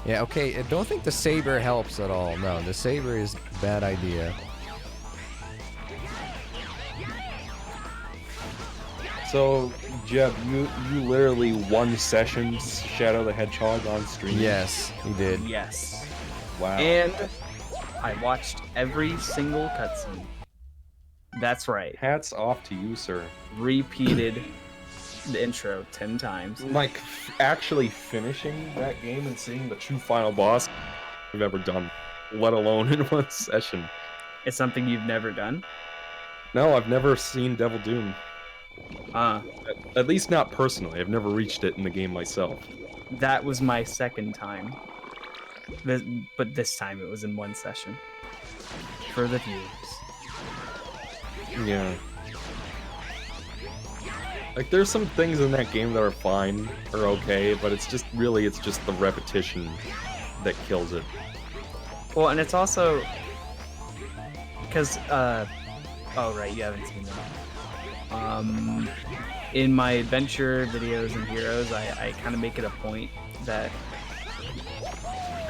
Yeah, okay, I don't think the Saber helps at all. No, the Saber is a bad idea. So, Jeb, you literally won sessions Shadow the Hedgehog on stream? Yes, he did. Yes. Wow. And I watched every single cutscene. That's right. Hats off to you, sir. Repeated the intro 10 times. Like, actually finishing that game and seeing the true final boss I've ever done, let alone in one session. It's something you've never done? No, I've never seen Devil Doom. Uh, At least not personally. I've never reached it in the game myself. that was my second time. But this time it was in one session. For the viewers. Yeah. Like, there's some things in that game that are fine, or okay, but it's just the repetition that kills it. Well, and it's also... Because, oh right, you haven't seen them. In my adventure videos and heroes, I kind of make it a point that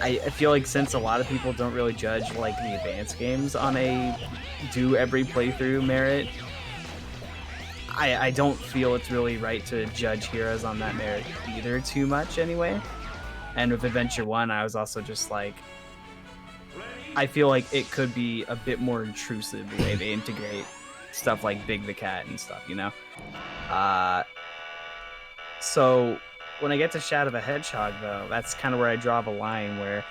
I feel like, since a lot of people don't really judge like the advanced games on a do every playthrough merit, I don't feel it's really right to judge heroes on that merit either too much anyway. And with Adventure 1, I was also just like, I feel like it could be a bit more intrusive the way they integrate stuff like Big the Cat and stuff, you know? So when I get to Shadow the Hedgehog, though, that's kind of where I draw the line, where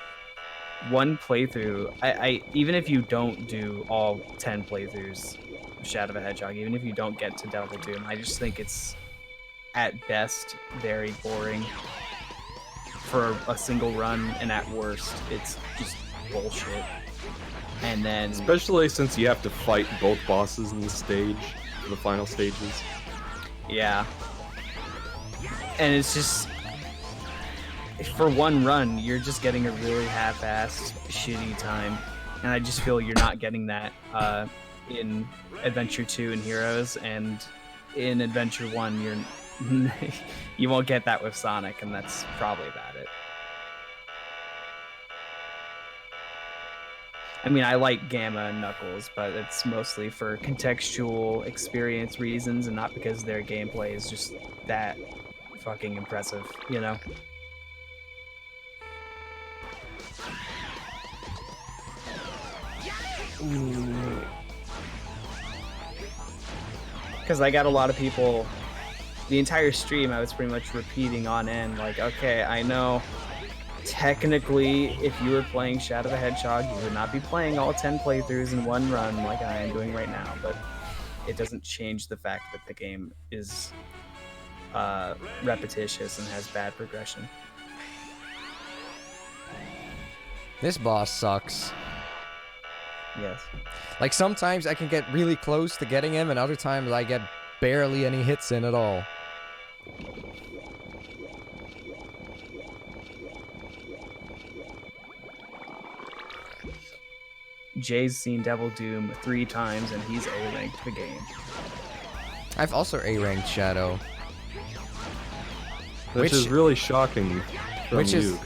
one playthrough, I even if you don't do all 10 playthroughs of Shadow the Hedgehog, even if you don't get to Devil Doom, I just think it's, at best, very boring for a single run, and at worst, it's just bullshit. And then... Especially since you have to fight both bosses in the stage, the final stages. Yeah. And it's just... For one run, you're just getting a really half-assed, shitty time. And I just feel you're not getting that in Adventure 2 and Heroes, and in Adventure 1, you won't get that with Sonic, and that's probably about it. I mean, I like Gamma and Knuckles, but it's mostly for contextual experience reasons and not because their gameplay is just that fucking impressive, you know? Because I got a lot of people, the entire stream I was pretty much repeating on end, like, okay, I know technically, if you were playing Shadow the Hedgehog, you would not be playing all 10 playthroughs in one run like I am doing right now, but it doesn't change the fact that the game is repetitious and has bad progression. This boss sucks. Yes. Like, sometimes I can get really close to getting him, and other times I get barely any hits in at all. Jay's seen Devil Doom 3 times, and he's A-ranked the game. I've also A-ranked Shadow. Which is really shocking from Which you.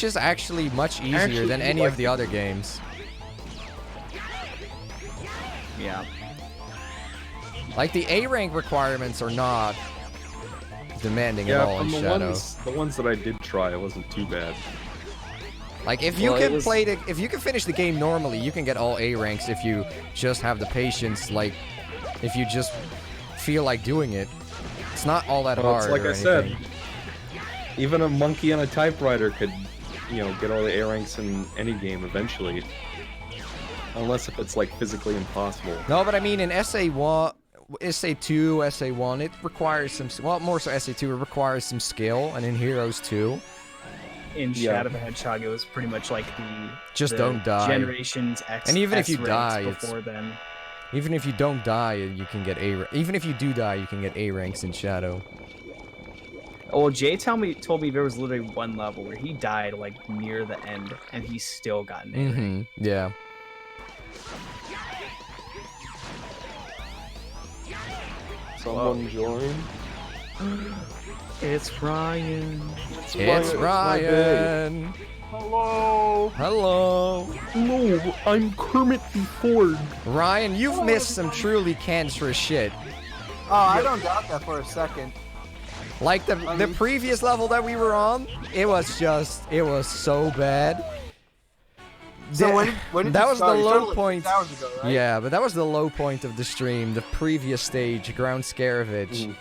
is actually much easier Actually, than any of the other games. Yeah. Like, the A-rank requirements are not demanding at all in from Shadow. the ones that I did try, it wasn't too bad. Like, if you Well, can if you can finish the game normally, you can get all A ranks if you just have the patience, like, if you just feel like doing it. It's not all that Well, hard. it's like or I said, anything. even a monkey on a typewriter could, get all the A ranks in any game eventually. Unless if it's, like, physically impossible. No, but I mean, in SA1, SA2, SA1, it requires some, well, more so SA2, it requires some skill, and in Heroes 2. In Shadow the Hedgehog, it was pretty much like Just the don't die. Generations X. And even if you S ranks die, it's, before then. even if you don't die, you can get even if you do die, you can get A ranks in Shadow. Well, Jay told me there was literally one level where he died like near the end, and he still got an A rank. Yeah. Someone join. It's Ryan. It's Ryan. Hello. Hello. Hello, I'm Kermit the Frog. Ryan, you've missed some truly cancerous shit. Oh, I don't doubt that for a second. Like the previous level that we were on, it was so bad. So when did that you was start? the You low started like point. 6 hours ago, right? Yeah, but that was the low point of the stream. The previous stage, Ground Scaravage.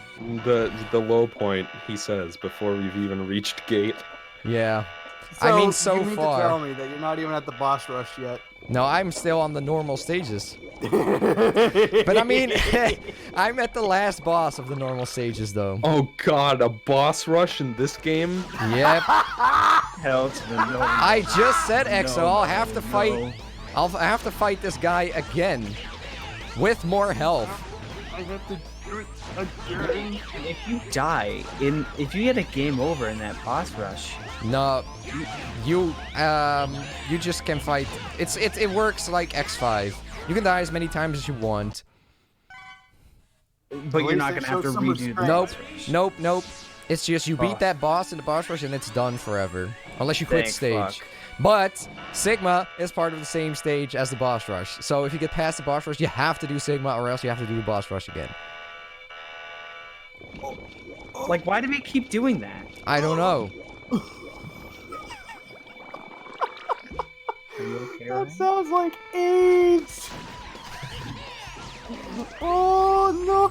The low point, he says, before we've even reached gate. Yeah. So, I mean, so you mean far. to tell me that you're not even at the boss rush yet? No, I'm still on the normal stages. But I mean, I'm at the last boss of the normal stages, though. Oh god, a boss rush in this game? Yep. Hell to the no. I just said EXO. No, I'll have to fight. no. I'll have to fight this guy again, with more health. I have to do it again. And if you die if you get a game over in that boss rush, No, you just can fight. It works like X5. You can die as many times as you want. but you're least not they gonna have to showed some redo the restraint. Nope, boss rush. nope. It's just you beat that boss in the boss rush and it's done forever, unless you quit Thank stage. fuck. But Sigma is part of the same stage as the boss rush. So if you get past the boss rush, you have to do Sigma, or else you have to do the boss rush again. Like, why do we keep doing that? I don't know. Are you okay, That Ryan? sounds like AIDS. Oh no.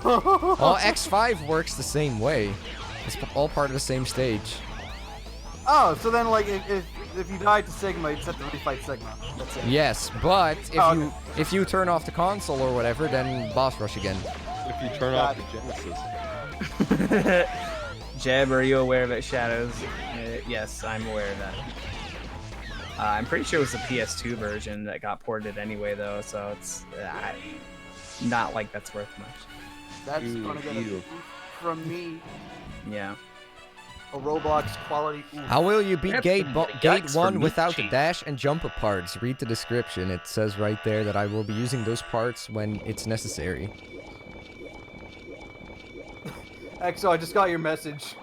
Well, X5 works the same way. It's all part of the same stage. Oh, so then like if you died to Sigma, you just have to refight Sigma. That's it. Yes, but if Oh, if you turn off the console or whatever, then boss rush again. If you turn off the Genesis. Jeb, are you aware of it, Shadows? Yes, I'm aware of that. I'm pretty sure it was the PS2 version that got ported anyway, though, so it's not like that's worth much. That's gonna get a ew. oof from me. Yeah. A Roblox quality oof. How will you beat That's Gate some yikes 1 from without the Nietzsche. dash and jumper parts? Read the description. It says right there that I will be using those parts when it's necessary. Exo, I just got your message.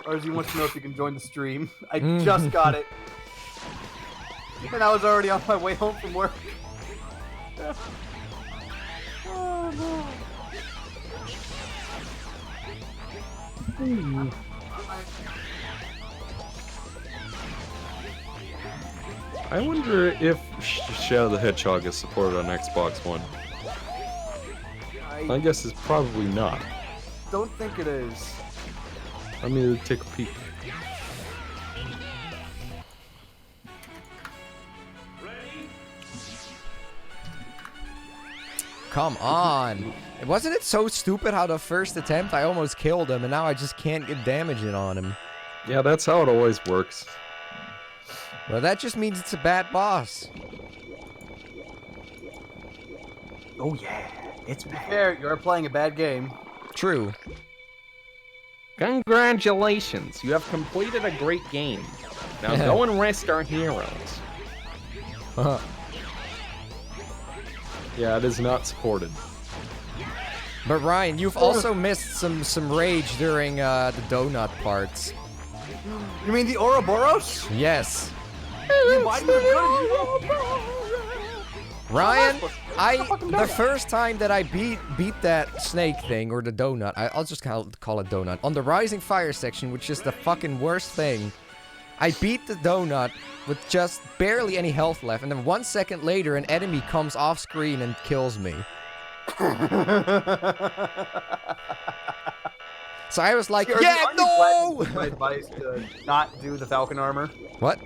Ozzy wants to know if you can join the stream. I just got it. And I was already on my way home from work. Oh no. I wonder if Shadow the Hedgehog is supported on Xbox One. I guess it's probably not. Don't think it is. I mean, take a peek. come on. Wasn't it so stupid how the first attempt I almost killed him, and now I just can't get damage in on him? Yeah, that's how it always works. Well, that just means it's a bad boss. Oh yeah, it's To be bad. fair, you're playing a bad game. True. Congratulations, you have completed a great game. Now go and rest our heroes. Yeah, it is not supported. But Ryan, you've also missed some rage during the donut parts. You mean the Ouroboros? Yes. Why do you Ryan, the first time that I beat that snake thing, or the donut, I'll just call it donut, on the Rising Fire section, which is the fucking worst thing, I beat the donut with just barely any health left, and then 1 second later, an enemy comes off screen and kills me. So I was like, yeah, no! My advice to not do the Falcon armor. What?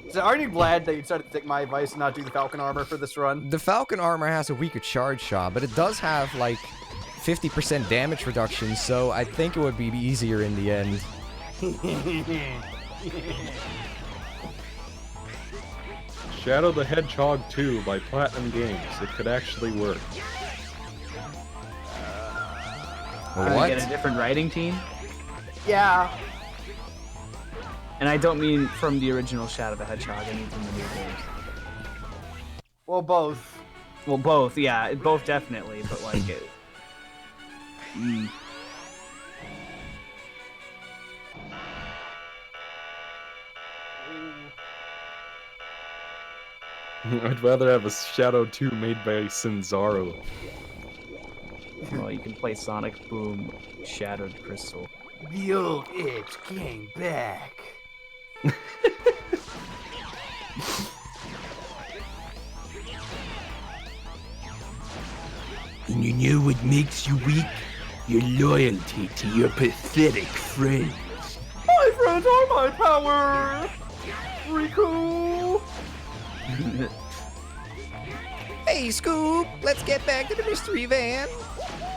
So aren't you glad that you decided to take my advice and not do the Falcon armor for this run? The Falcon armor has a weaker charge shot, but it does have like 50% damage reduction, so I think it would be easier in the end. Shadow the Hedgehog 2 by Platinum Games. It could actually work. What? Get a different writing team? Yeah. And I don't mean from the original Shadow the Hedgehog, I mean from the new games. Well, both. Well, both, yeah, both definitely, but like it. I'd rather have a Shadow 2 made by Sinzaro. Well, you can play Sonic Boom Shattered Crystal. The old itch came back. And you know what makes you weak? Your loyalty to your pathetic friends. My friends are my power! Riku! Hey, Scoop! Let's get back to the mystery van!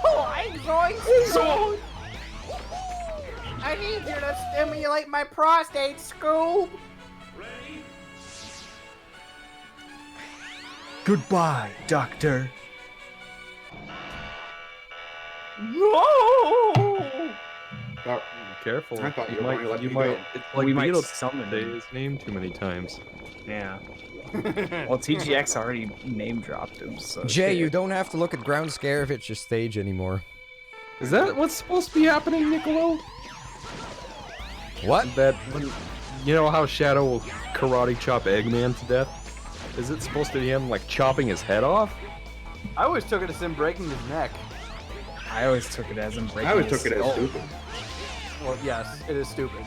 Oh, I'm going to... I need you to stimulate my prostate, Scoob! Goodbye, Doctor. No! Careful. I thought you you were going to let might, you me might, go. it's like We might Beetle summon say him. his name too many times. Yeah. Well, TGX already name dropped him, so. Jay, shit. you don't have to look at Ground Scarevich's stage anymore. Is that what's supposed to be happening, Niccolo? What? That, when, you know how Shadow will karate chop Eggman to death? Is it supposed to be him, like, chopping his head off? I always took it as him breaking his neck. I always took it as him breaking I always his took it as skull. stupid. Well, yes, it is stupid.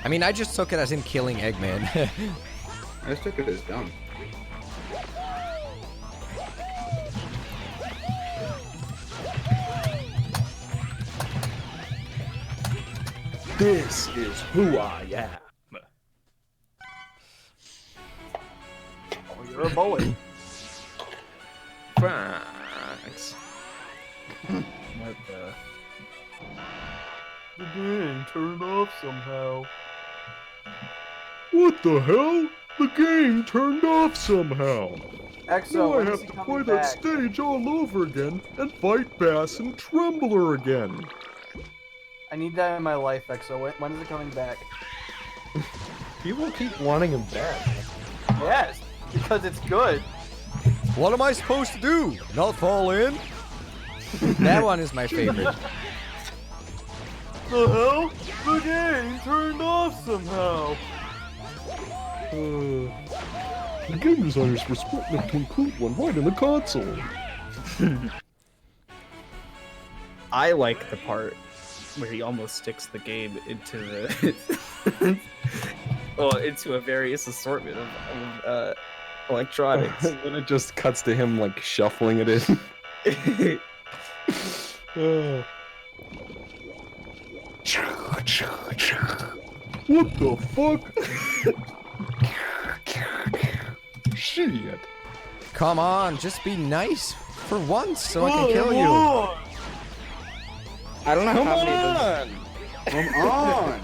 I mean, I just took it as him killing Eggman. I just took it as dumb. This is who I am. Oh, you're a bully. Thanks. What the? The game turned off somehow. What the hell? The game turned off somehow. Exo, Now I when is have he to play coming that back? stage all over again and fight Bass and Trembler again. I need that in my life, Exo. When is it coming back? People keep wanting him back. Yes, because it's good. What am I supposed to do? Not fall in? That one is my favorite. The hell? The game turned off somehow. The game designers were splitting up to include one right in the console. I like the part where he almost sticks the game into the into a various assortment of electronics. Then it just cuts to him, like, shuffling it in. What the fuck? Shit. Come on, just be nice for once, so I can kill you. I don't know Come how many. on! Come on.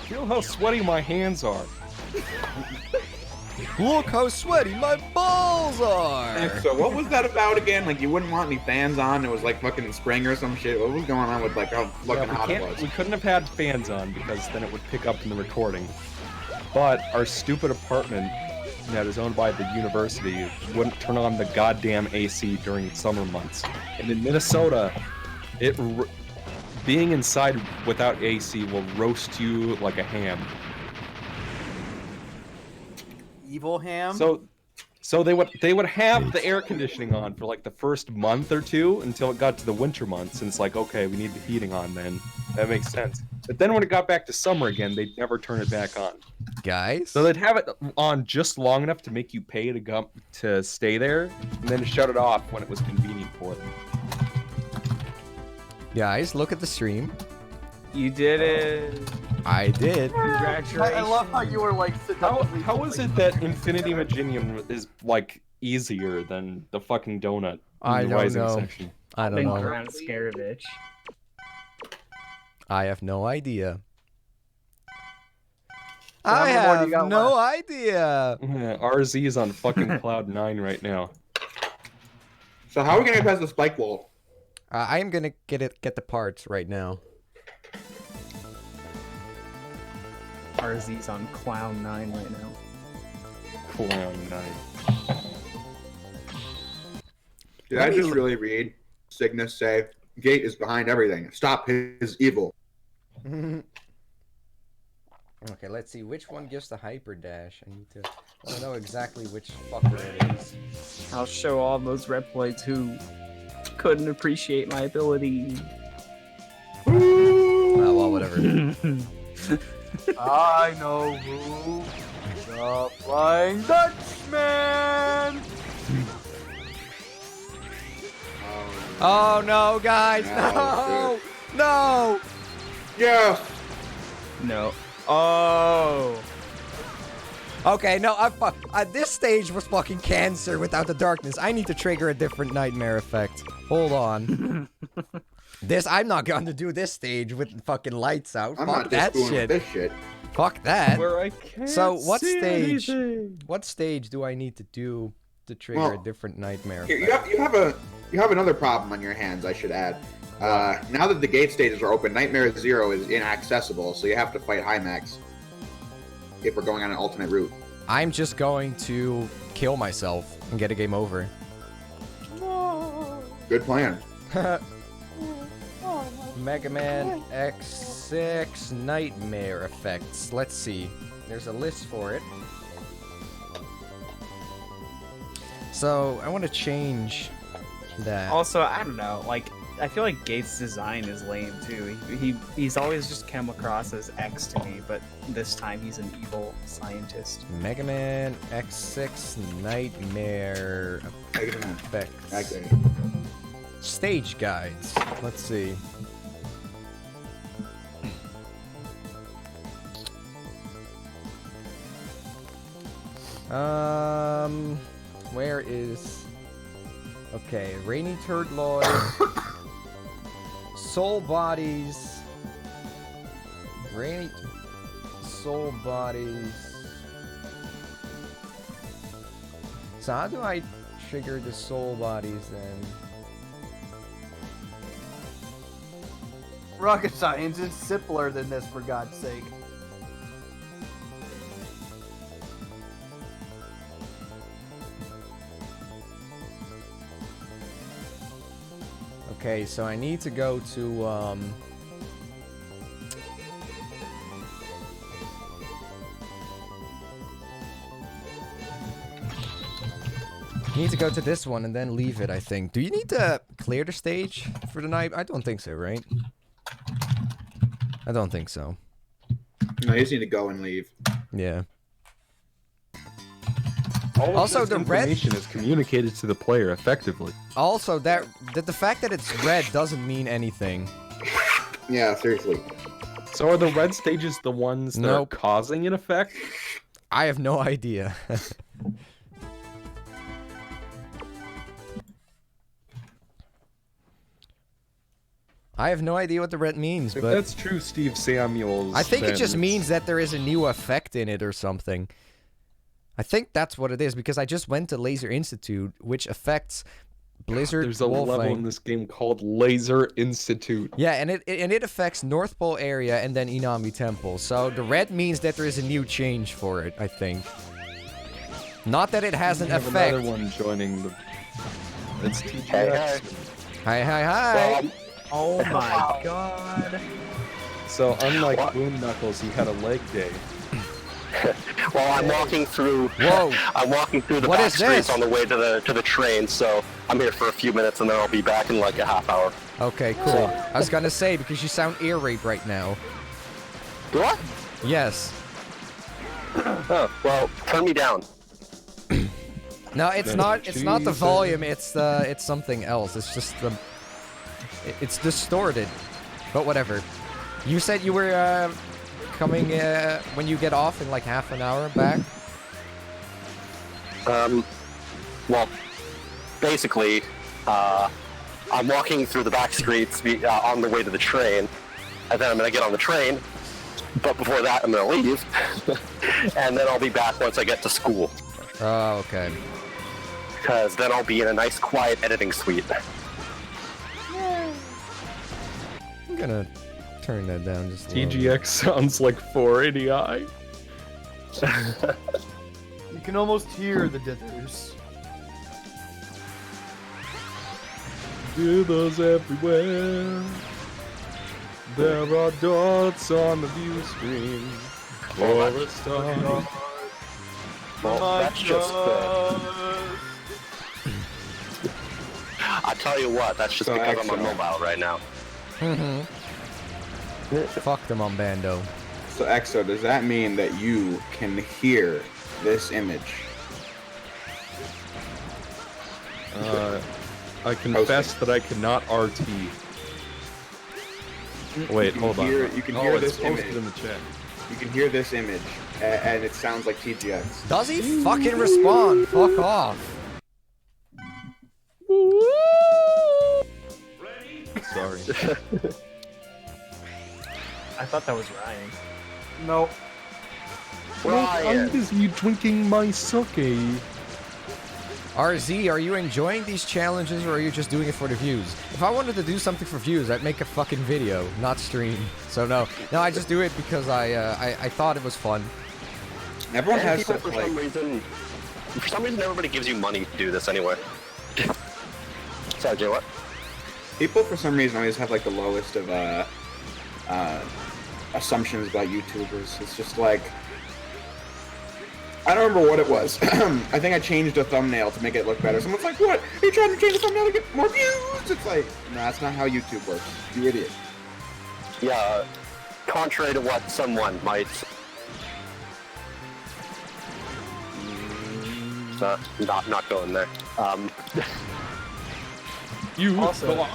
Feel how sweaty my hands are. Look how sweaty my balls are. So what was that about again? Like you wouldn't want any fans on? It was like fucking spring or some shit. What was going on with like how fucking hot it was? We couldn't have had fans on because then it would pick up in the recording. But our stupid apartment that is owned by the university wouldn't turn on the goddamn AC during summer months. And in Minnesota, being inside without AC will roast you like a ham. Evil ham. So they would have the air conditioning on for like the first month or two until it got to the winter months, and it's like, okay, we need the heating on then. That makes sense. But then when it got back to summer again, they'd never turn it back on. Guys? So they'd have it on just long enough to make you pay to stay there, and then shut it off when it was convenient for them. Guys, look at the stream. You did it. I did. Congratulations. I love how you were like seductively How is it that Infinity Maginium is like easier than the fucking donut in I the don't Rising know. section? I don't Been know. around Scaravitch. I have no idea. how I many more do have you got no idea. Yeah, RZ is on fucking cloud 9 right now. So how are we gonna pass the spike wall? I am gonna get the parts right now. RZ's on Clown 9 right now. Cloud 9. Did I just really read Cygnus say, Gate is behind everything. Stop his evil. Okay, let's see. Which one gives the hyper dash? I need to know exactly which fucker it is. I'll show all those Reploids who couldn't appreciate my ability. Well, whatever. I know who. The Flying Dutchman. Oh no, guys! No! Oh, No! Yeah. No. Oh. Okay, no, this stage was fucking cancer without the darkness. I need to trigger a different nightmare effect. Hold on. I'm not gonna do this stage with fucking lights out. I'm Fuck not that just shit. with this shit. Fuck that. Where I can't So what see stage? anything. What stage do I need to do to trigger Well, a different nightmare Here, effect? you have another problem on your hands, I should add. Now that the gate stages are open, Nightmare Zero is inaccessible, so you have to fight Hymax if we're going on an alternate route. I'm just going to kill myself and get a game over. Good plan. Mega Man X6 Nightmare Effects. Let's see. There's a list for it. So, I want to change that. Also, I don't know. Like, I feel like Gates' design is lame too. He's always just come across as X to me, but this time he's an evil scientist. Mega Man X6 Nightmare Effects. Okay. Stage guides. Let's see. Where is... Okay, Rainy Turd Lloyd, Soul Bodies, Rainy Soul Bodies. So how do I trigger the Soul Bodies then? Rocket science is simpler than this, for God's sake. Okay, so I need to go to, need to go to this one and then leave it, I think. Do you need to clear the stage for the night? I don't think so, right? I don't think so. No, you just need to go and leave. Yeah. All of Also, this the red- information is communicated to the player effectively. Also, that the fact that it's red doesn't mean anything. Yeah, seriously. So are the red stages the ones that are Nope. causing an effect? I have no idea. I have no idea what the red means, If but that's true, Steve Samuels. I think it then just it's- means that there is a new effect in it or something. I think that's what it is, because I just went to Laser Institute, which affects Blizzard There's a level in Wolfang. this game called Laser Institute. Yeah, and it affects North Pole area and then Inami Temple. So the red means that there is a new change for it, I think. Not that it has an We have effect. another one joining the. It's TGX. Hey, Hi, hi, hi. Oh my god. So unlike Boom Knuckles, he had a leg day. Well, I'm walking through. Whoa. I'm walking through the What back is streets this? on the way to the train, so I'm here for a few minutes and then I'll be back in like a half hour. Okay, cool. I was gonna say, because you sound ear rape right now. Do I? Yes. Oh, well, turn me down. No, it's That's not. what It's she not the said. volume. It's something else. It's just the. It's distorted. But whatever. You said you were coming when you get off in like half an hour back. Well, basically, I'm walking through the back streets on the way to the train, and then I'm gonna get on the train. But before that, I'm gonna leave, and then I'll be back once I get to school. Oh, okay. Because then I'll be in a nice, quiet editing suite. I'm gonna turn that down just a little bit. TGX sounds like 480i. You can almost hear the dithers. Dithers everywhere. There are dots on the view screen. For a start. Well, that's just. I tell you what, that's just So because I'm on excellent. mobile right now. Fuck them on Bando. So Exo, does that mean that you can hear this image? I confess that I cannot RT. Wait, You hold can on. hear- you can Oh, hear it's this image. posted in the chat. You can hear this image, and it sounds like TGX. Does he fucking respond? Fuck off. Sorry. I thought that was Ryan. Nope. I'm busy drinking my sake. RZ, are you enjoying these challenges or are you just doing it for the views? If I wanted to do something for views, I'd make a fucking video, not stream. So no, I just do it because I thought it was fun. Everyone And has people, to, for like, some reason, everybody gives you money to do this anyway. Sorry, Jay, what? people for some reason always have like the lowest of assumptions about YouTubers. It's just like, I don't remember what it was. I think I changed a thumbnail to make it look better. Someone's like, "What? Are you trying to change the thumbnail to get more views?" It's like, no, that's not how YouTube works. You idiot. Yeah, contrary to what someone might. Not going there. You Also- go on.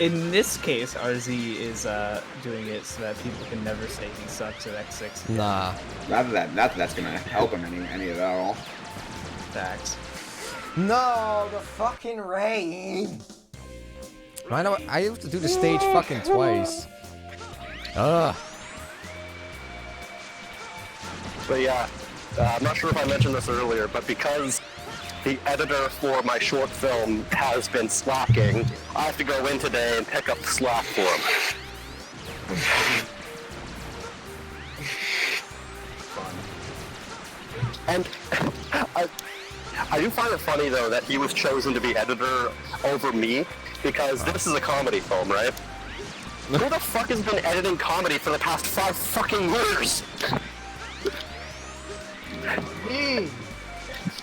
In this case, RZ is doing it so that people can never say he sucks at X6. Nah. Not that that's gonna help him any of that at all. Facts. No, the fucking rain. I know. I have to do the stage fucking twice. Ugh. But yeah, I'm not sure if I mentioned this earlier, but because the editor for my short film has been slacking, I have to go in today and pick up the slack for him. And I do find it funny though that he was chosen to be editor over me, because this is a comedy film, right? Who the fuck has been editing comedy for the past 5 fucking years?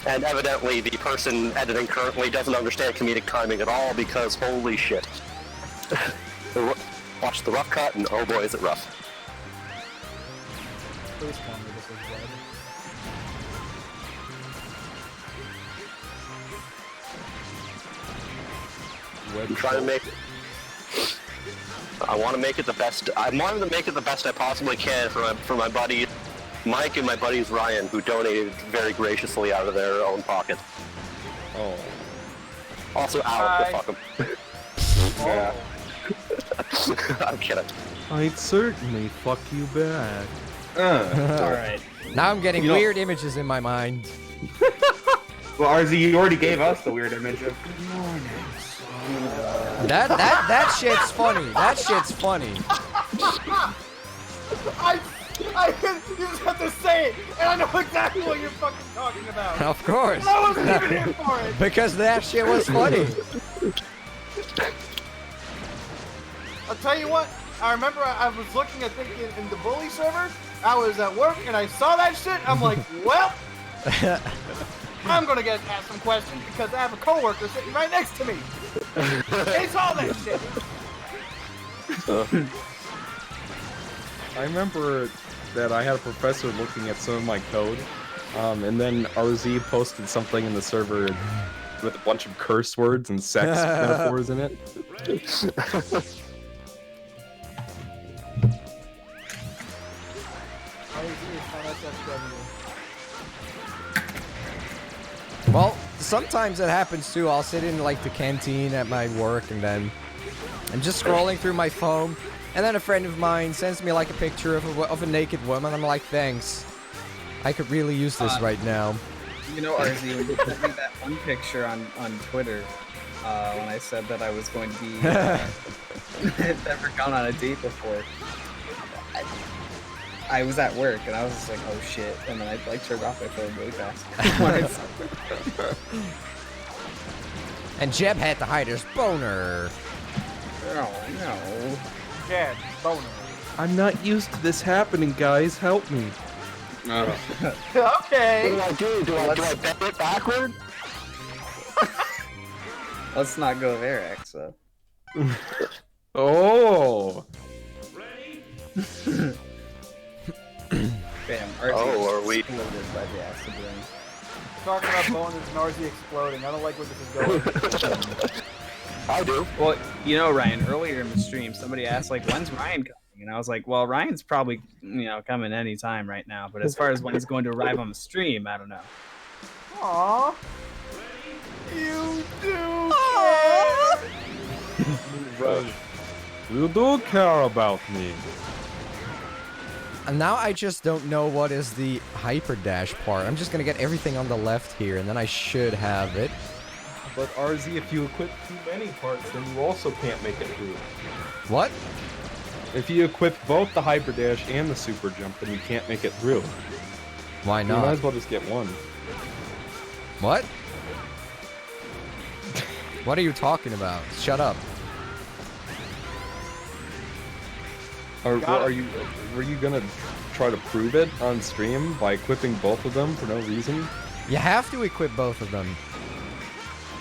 And evidently the person editing currently doesn't understand comedic timing at all, because holy shit. Watch the rough cut and oh boy is it rough. Please tell me this is red. I'm trying to make I want to make it the best. I wanted to make it the best I possibly can for my buddy Mike and my buddies Ryan, who donated very graciously out of their own pocket. Oh. Also, Alec, Hi. fuck him. Yeah. I'm kidding. I'd certainly fuck you back. All right. Now I'm getting weird images in my mind. Well, RZ, you already gave us the weird image of. That shit's funny. That shit's funny. You just have to say it, and I know exactly what you're fucking talking about. Of course. And I wasn't even here for it. Because that shit was funny. I'll tell you what. I remember I was looking, I think, in the bully server. I was at work and I saw that shit. I'm like, well, I'm gonna get asked some questions because I have a coworker sitting right next to me. They saw that shit. I remember that I had a professor looking at some of my code, and then RZ posted something in the server with a bunch of curse words and sex metaphors in it. Well, sometimes it happens too. I'll sit in like the canteen at my work and then I'm just scrolling through my phone, and then a friend of mine sends me like a picture of a naked woman. I'm like, thanks. I could really use this right now. You know, RZ, when you sent me that one picture on Twitter, when I said that I was going to be never gone on a date before, I was at work and I was just like, oh shit, and then I like turned off my phone really fast. And Jeb had to hide his boner. Oh no. Yeah, boner. I'm not used to this happening, guys. Help me. Okay. What do? Do I bend it backward? Let's not go there, Exa. Oh. Bam. Oh, are we? Exploded by the acid rain. Talking about boners and RZ exploding. I don't like where this is going. I do. Well, you know, Ryan, earlier in the stream, somebody asked, like, when's Ryan coming? And I was like, well, Ryan's probably, coming any time right now. But as far as when he's going to arrive on the stream, I don't know. Aww. You do care. You do care about me. And now I just don't know what is the hyper dash part. I'm just gonna get everything on the left here, and then I should have it. But RZ, if you equip too many parts, then you also can't make it through. What? If you equip both the hyper dash and the super jump, then you can't make it through. Why You might not? as well just get one. What? What are you talking about? Shut up. Were you gonna try to prove it on stream by equipping both of them for no reason? You have to equip both of them.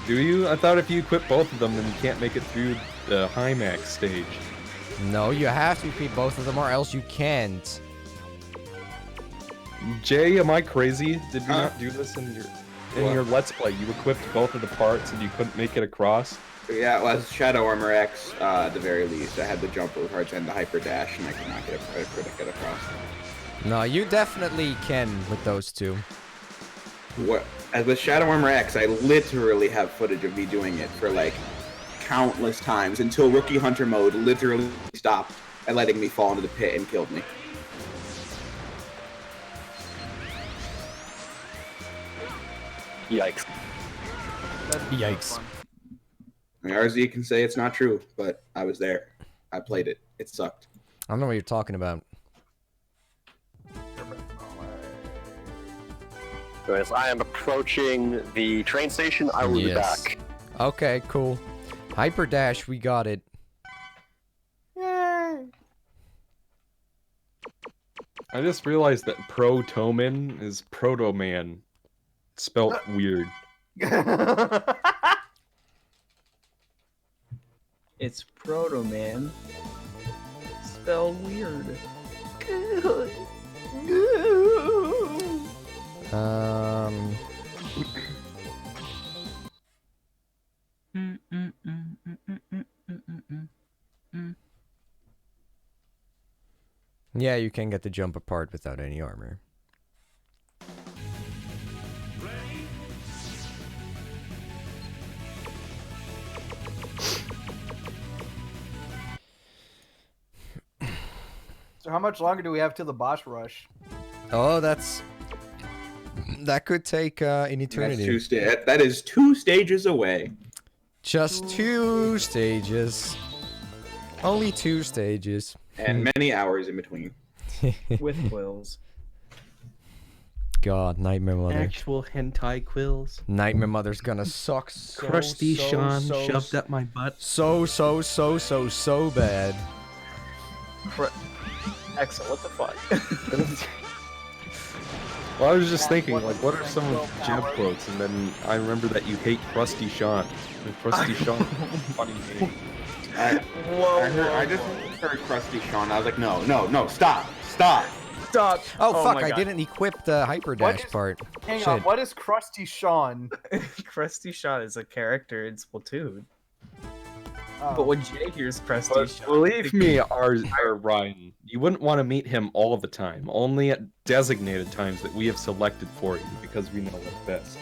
Do you? I thought if you equip both of them, then you can't make it through the high max stage. No, you have to equip both of them or else you can't. Jay, am I crazy? Did you not do this in your Let's Play? You equipped both of the parts and you couldn't make it across? Yeah, it was Shadow Armor X, at the very least. I had the jumper parts and the hyper dash, and I could not get across. No, you definitely can with those two. What? As with Shadow Armor X, I literally have footage of me doing it for like countless times until Rookie Hunter mode literally stopped and letting me fall into the pit and killed me. Yikes. Yikes. I mean, RZ can say it's not true, but I was there. I played it. It sucked. I don't know what you're talking about. As I am approaching the train station, I will be back. Okay, cool. Hyper dash, we got it. Yay. I just realized that Protoman is Proto-Man. Spelt weird. It's Proto Man. Spelled weird. Yeah, you can get the jump apart without any armor. So how much longer do we have till the boss rush? Oh, that could take an eternity. That is 2 stages away. Just 2 stages. Only 2 stages. And many hours in between. With quills. God, Nightmare Mother. Actual hentai quills. Nightmare Mother's gonna suck so, Crusty so, Sean so, shoved up my butt. So bad. Excellent. What the fuck? Well, I was just thinking, like, what are some of Jeb quotes? And then I remember that you hate Crusty Sean. And Crusty Sean, funny name. I just heard Crusty Sean. I was like, no, stop. Oh, fuck, my I God. didn't equip the hyper dash part. Hang Shit. on, what is Krusty Sean? Krusty Sean is a character in Splatoon. Oh. But when Jay hears Krusty But Sean, believe me, our Ryan, you wouldn't want to meet him all the time. Only at designated times that we have selected for you, because we know what's best.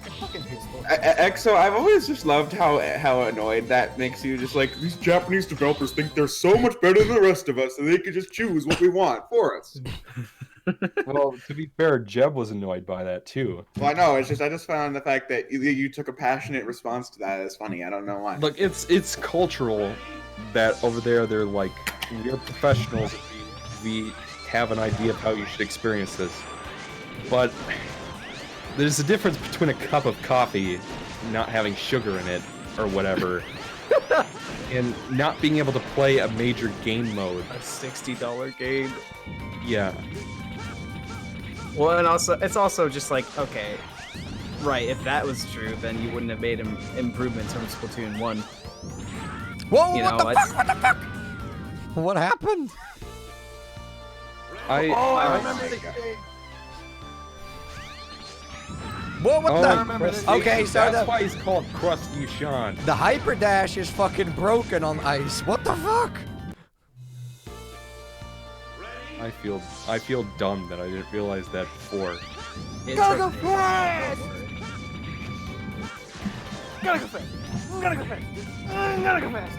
I fucking hate Splatoon. EXO, I've always just loved how annoyed that makes you. Just like, these Japanese developers think they're so much better than the rest of us, and they can just choose what we want for us. Well, to be fair, Jeb was annoyed by that too. Well, I know. It's just I just found the fact that you took a passionate response to that as funny. I don't know why. Look, it's cultural that over there they're like, we're professionals. We have an idea of how you should experience this. But there's a difference between a cup of coffee not having sugar in it or whatever, and not being able to play a major game mode. a $60 game. Yeah. Well, and also, it's also just like, okay, right, if that was true, then you wouldn't have made improvements from Splatoon 1. Whoa, You what know, the it's- fuck? What the fuck? What happened? I I remember the game. Whoa, what oh, the? remember this. Okay, so that's the, why he's called Crusty Sean. the hyper dash is fucking broken on ice. What the fuck? I feel dumb that I didn't realize that before. It Gotta took go me a while fast! to get over it. Gotta go fast. Gotta go fast. Gotta go fast.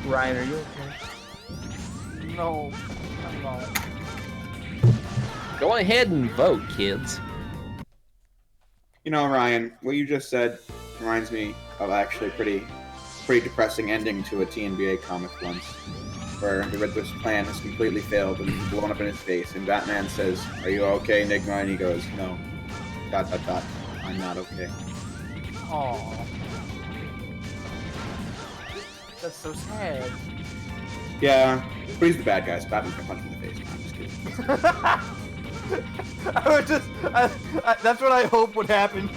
Ryan, are you okay? No, I'm not. Go ahead and vote, kids. You know, Ryan, what you just said reminds me of actually pretty depressing ending to a TNBA comic once, where the Riddler's plan has completely failed and he's blown up in his face, and Batman says, "Are you okay, Enigma?" And he goes, "No. ... I'm not okay." Aww. That's so sad. Yeah, but he's the bad guy, so Batman can punch him in the face. No, I'm just kidding. I would just. That's what I hope would happen.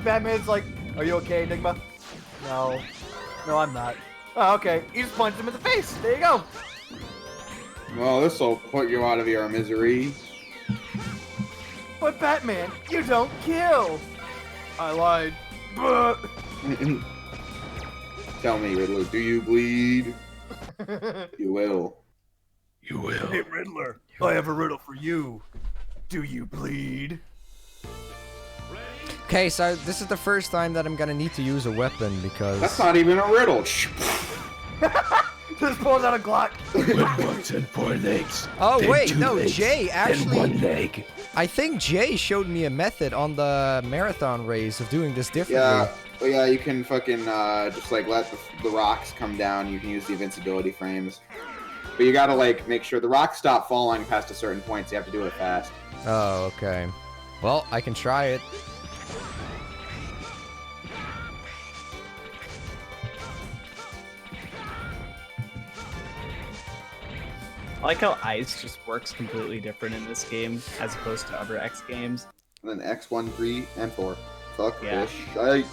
Batman's like, "Are you okay, Enigma?" No. No, I'm not. Oh, okay. You just punched him in the face. There you go. Well, this'll put you out of your misery. But Batman, you don't kill. I lied. Tell me, Riddler, do you bleed? You will. You will. Hey, Riddler, I have a riddle for you. Do you bleed? Okay, so this is the first time that I'm gonna need to use a weapon because... That's not even a riddle. Just pulls out a Glock. With butts and 4 legs. Oh, then wait, 2 no, legs, Jay then actually... 1 leg. I think Jay showed me a method on the marathon race of doing this differently. Yeah, well, yeah, you can fucking just like let the rocks come down. You can use the invincibility frames, but you gotta like make sure the rocks stop falling past a certain point. So you have to do it fast. Oh, okay. Well, I can try it. I like how ice just works completely different in this game as opposed to other X games. And then X 1, 3, and 4. Fuck Yeah. this shite.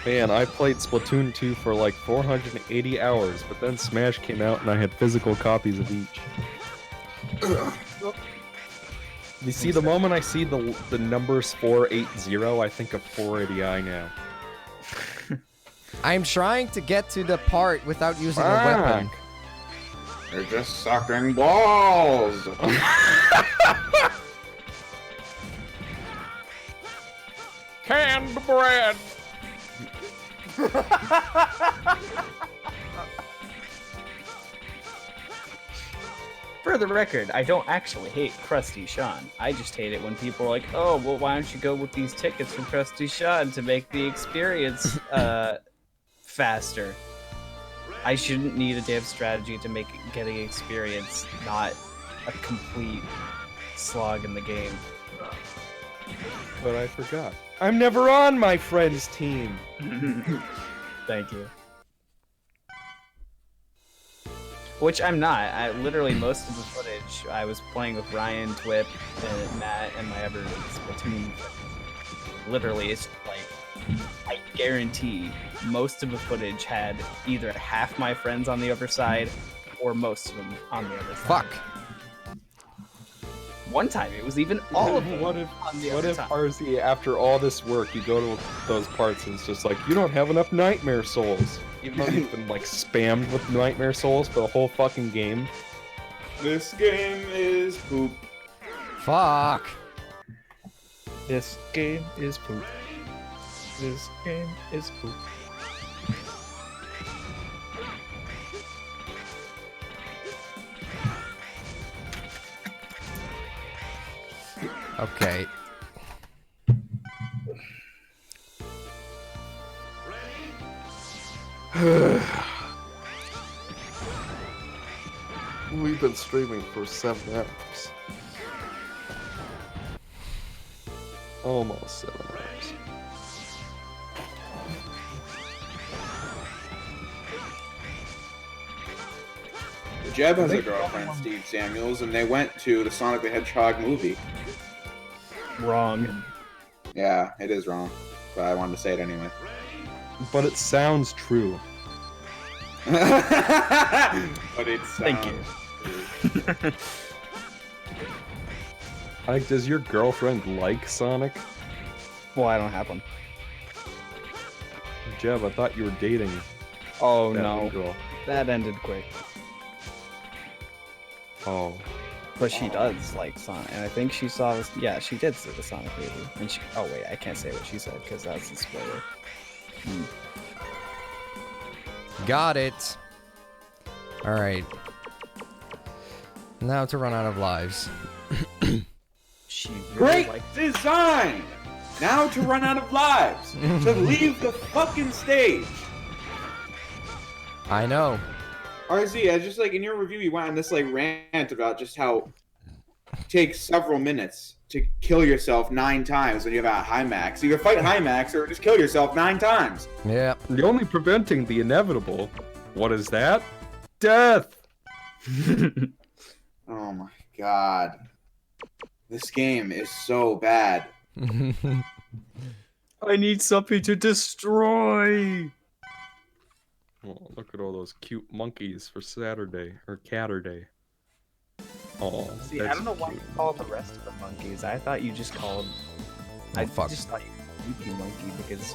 Man, I played Splatoon 2 for like 480 hours, but then Smash came out and I had physical copies of each. You see, the moment I see the numbers 480, I think of 480i now. I'm trying to get to the part without using a weapon. They're just sucking balls. Canned bread! For the record, I don't actually hate Krusty Sean. I just hate it when people are like, oh, well, why don't you go with these tickets from Krusty Sean to make the experience faster? I shouldn't need a damn strategy to make getting experience not a complete slog in the game. But I forgot. I'm never on my friend's team. Thank you. Which I'm not. I literally most of the footage I was playing with Ryan, Twip, and Matt, and my other Splatoon. Literally, it's like I guarantee most of the footage had either half my friends on the other side or most of them on the other side. Fuck. One time it was even all of them What if, on the what other if side. RZ, after all this work, you go to those parts and it's just like, you don't have enough nightmare souls. Even though you've been like spammed with nightmare souls for the whole fucking game. This game is poop. Fuck. This game is poop. This game is poop. Okay. We've been streaming for 7 hours. Almost 7 hours. Jeb has a girlfriend, Steve Samuels, and they went to the Sonic the Hedgehog movie. Wrong. Yeah, it is wrong, but I wanted to say it anyway. But it sounds true. But it sounds Thank you. true. Like, does your girlfriend like Sonic? Well, I don't have one. Jeb, I thought you were dating Oh that no, one girl. that ended quick. Oh. But she does like Sonic, and I think she saw this. Yeah, she did see the Sonic movie. And she. Oh wait, I can't say what she said because that's a spoiler. Got it. Alright. Now to run out of lives. She really Great liked. design! Now to run out of lives! To leave the fucking stage! I know. RZ, I just like in your review, you went on this like rant about just how it takes several minutes to kill yourself 9 times when you have a high max. Either fight high max or just kill yourself 9 times. Yeah. The only preventing the inevitable. What is that? Death! Oh my god. This game is so bad. I need something to destroy. Oh, look at all those cute monkeys for Saturday or Catterday. Oh, See, I don't know why you call the rest of the monkeys. I thought you just called. Oh, I fuck. just thought you called Yuki monkey because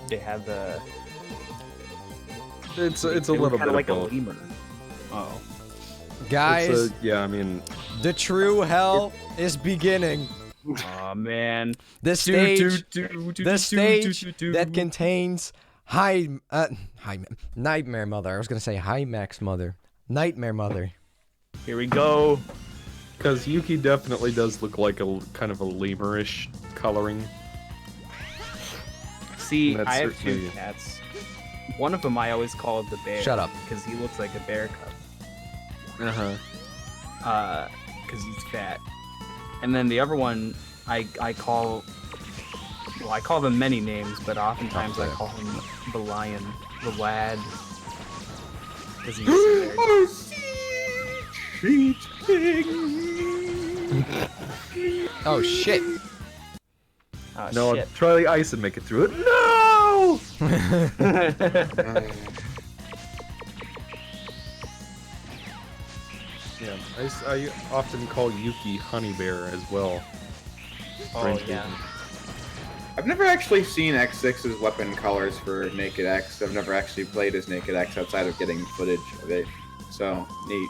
they had the. It's a they were little kinda bit like of a both. lemur. Oh. Guys, Yeah, I mean, the true hell is beginning. Oh man. The stage that contains Nightmare Mother. I was gonna say High Max Mother. Nightmare Mother. Here we go. because Yuki definitely does look like a kind of a lemurish coloring. See, That's I have two certainly- cats. One of them I always call the bear. Shut up. Because he looks like a bear cub. Because he's fat. And then the other one, I call. Well, I call them many names, but oftentimes I call him the lion, the lad. Because he's Oh shit. Oh, No, shit. try the ice and make it through it. No! Yeah, I often call Yuki Honey Bear as well. Oh, French yeah. people. I've never actually seen X6's weapon colors for Naked X. I've never actually played as Naked X outside of getting footage of it. So, neat.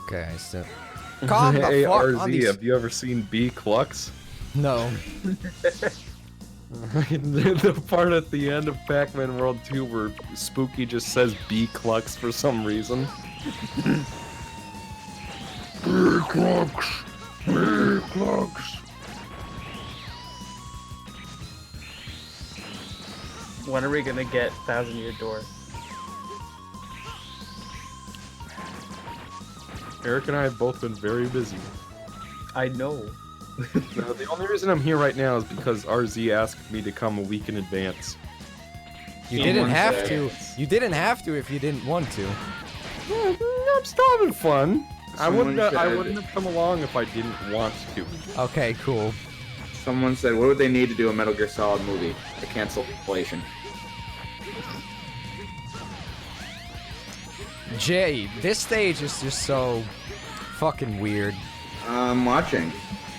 Okay, so calm the Hey fuck RZ, on these. have you ever seen B Clux? No. The part at the end of Pac-Man World 2 where Spooky just says B-Clucks for some reason. B-Clucks! B-Clucks! When are we gonna get Thousand Year Door? Eric and I have both been very busy. I know. No, the only reason I'm here right now is because RZ asked me to come a week in advance. You didn't have to. You didn't have to if you didn't want to. Yeah, I'm still having fun. I Someone wouldn't said- have come along if I didn't want to. Okay, cool. Someone said, what would they need to do a Metal Gear Solid movie? A cancellation. Jay, this stage is just so fucking weird. I'm watching.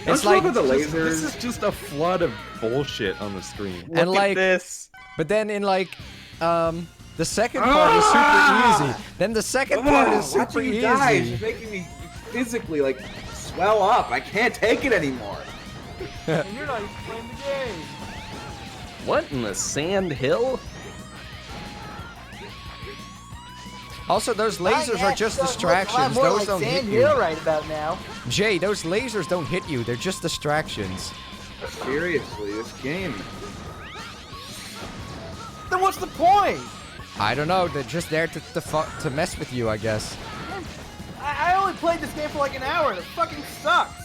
It's Don't you like- love the This lasers. is just a flood of bullshit on the screen. And Look like, at this. but then in like, the second part is super easy. Then the second part is super Watching you die is easy. making me physically like swell up. I can't take it anymore. And you're not even playing the game. What in the sand hill? Also, those lasers are just distractions. More Those like don't hit Sand you. Hill right about now. Jay, those lasers don't hit you. They're just distractions. Seriously, this game. Then what's the point? I don't know. They're just there to mess with you, I guess. I only played this game for like an hour and it fucking sucks.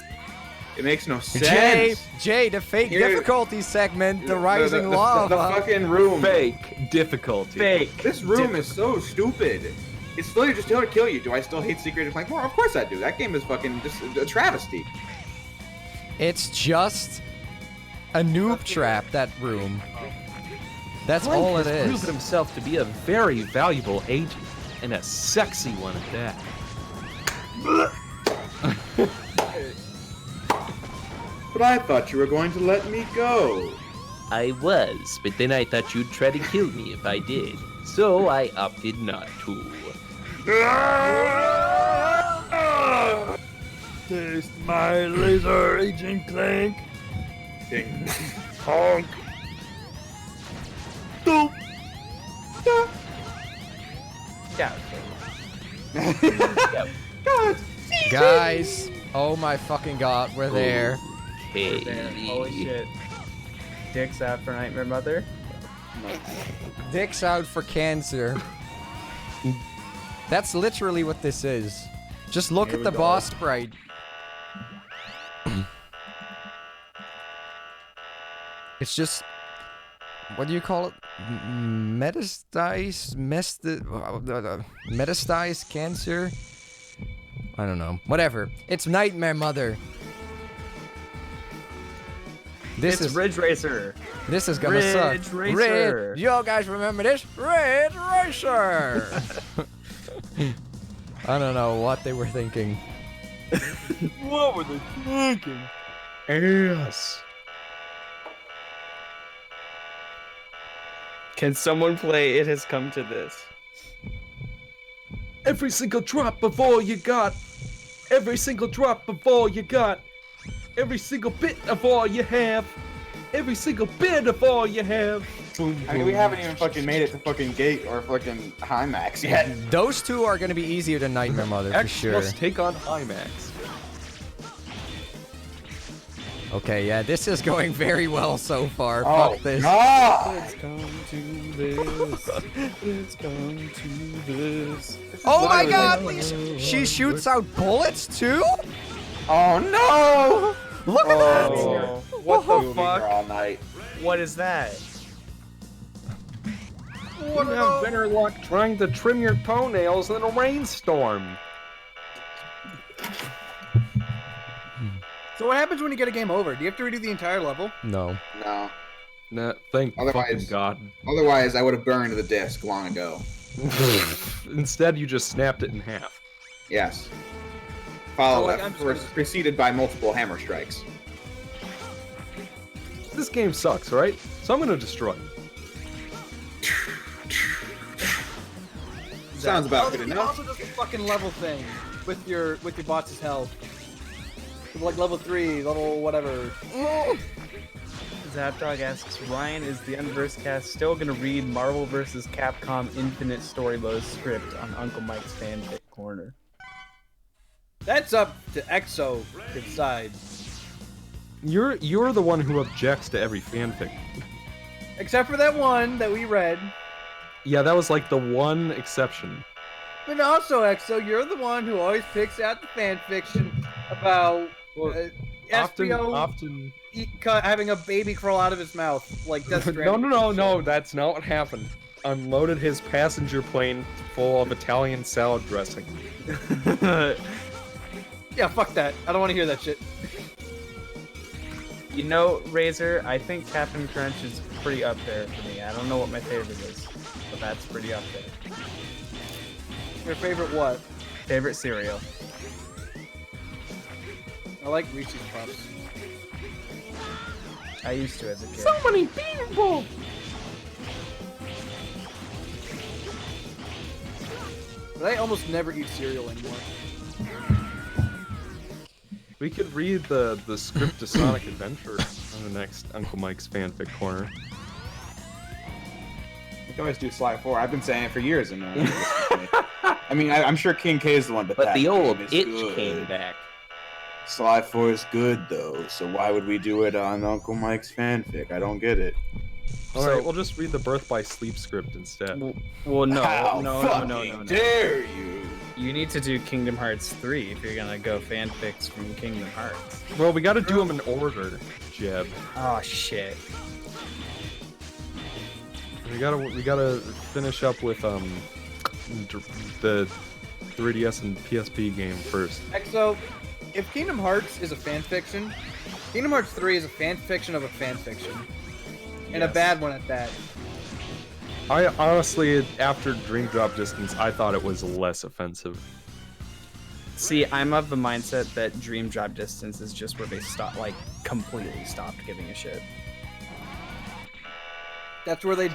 It makes no sense. Jay, the fake Here- difficulty segment, the rising lava. The fucking room. Fake difficulty. Fake. This room is so stupid. It's literally just here to kill you. Do I still hate Secret of Plank more? Of course I do. That game is fucking just a travesty. It's just a noob trap, that room. That's all it Has proven is. himself to be a very valuable agent, and a sexy one at that. But I thought you were going to let me go. I was, but then I thought you'd try to kill me if I did. So I opted not to. Taste my laser, Agent Clank. Ding. Honk. Doop. Yeah. God. Guys, oh my fucking god, we're there. Hey. Holy shit. Dicks out for Nightmare Mother. Dick's out for cancer. That's literally what this is. Just look Here at we the go. boss sprite. It's just, what do you call it? Metastasis cancer? I don't know. Whatever. It's Nightmare Mother. This It's is Ridge Racer. this is gonna Ridge suck. Racer. Yo guys remember this? Ridge Racer. I don't know what they were thinking. What were they thinking? Yes. Can someone play It Has Come to This? Every single drop of all you got. Every single drop of all you got. Every single bit of all you have. Every single bit of all you have. Boom, I mean, we haven't even fucking made it to fucking Gate or fucking Hymax yet. Those two are gonna be easier than Nightmare Mother for X sure. must take on IMAX. Okay, yeah, this is going very well so far. Oh, Fuck this. God. Let's come to this. Let's come to this. Oh my god, she shoots out bullets too? Oh no! Look at that! Oh, what the Moving her fuck? all night. What is that? What about Vennerlock trying to trim your toenails in a rainstorm? So what happens when you get a game over? Do you have to redo the entire level? No. No. Nah, thank Otherwise- fucking God. Otherwise, I would have burned the disc long ago. Instead, you just snapped it in half. Yes. Follow Oh, like, that, I'm preceded by multiple hammer strikes. This game sucks, right? So I'm gonna destroy it. Sounds about Also, good it enough. also does the fucking level thing with your boss's health. Like level 3, level whatever. Zapdog asks, Ryan, is the Unverse cast still gonna read Marvel vs. Capcom Infinite Story Mode script on Uncle Mike's Fanfic Corner? That's up to EXO to decide. You're the one who objects to every fanfic. Except for that one that we read. Yeah, that was like the one exception. But also, EXO, you're the one who always picks out the fan fiction about Often. having a baby crawl out of his mouth, like Death Stranding. No, that's not what happened. Unloaded his passenger plane full of Italian salad dressing. Yeah, fuck that. I don't want to hear that shit. You know, Razor, I think Captain Crunch is pretty up there for me. I don't know what my favorite is, but that's pretty up there. Your favorite what? Favorite cereal? I like Reese's Puffs. I used to as a kid. So many people! But I almost never eat cereal anymore. We could read the script to Sonic Adventure on the next Uncle Mike's fanfic corner. We can always do Sly 4. I've been saying it for years. And I mean, I'm sure King K is the one, but that the old game is itch good. came back. Sly 4 is good, though, so why would we do it on Uncle Mike's fanfic? I don't get it. Alright, we'll just read the Birth by Sleep script instead. Well, no, How no. fucking dare you! You need to do Kingdom Hearts 3 if you're gonna go fanfics from Kingdom Hearts. Well, we gotta do them in order, Jeb. Oh, shit. We gotta finish up with the 3DS and PSP game first. EXO, if Kingdom Hearts is a fanfiction, Kingdom Hearts 3 is a fanfiction of a fanfiction. And a bad one at that. I honestly, after Dream Drop Distance, I thought it was less offensive. See, I'm of the mindset that Dream Drop Distance is just where they completely stopped giving a shit. That's where they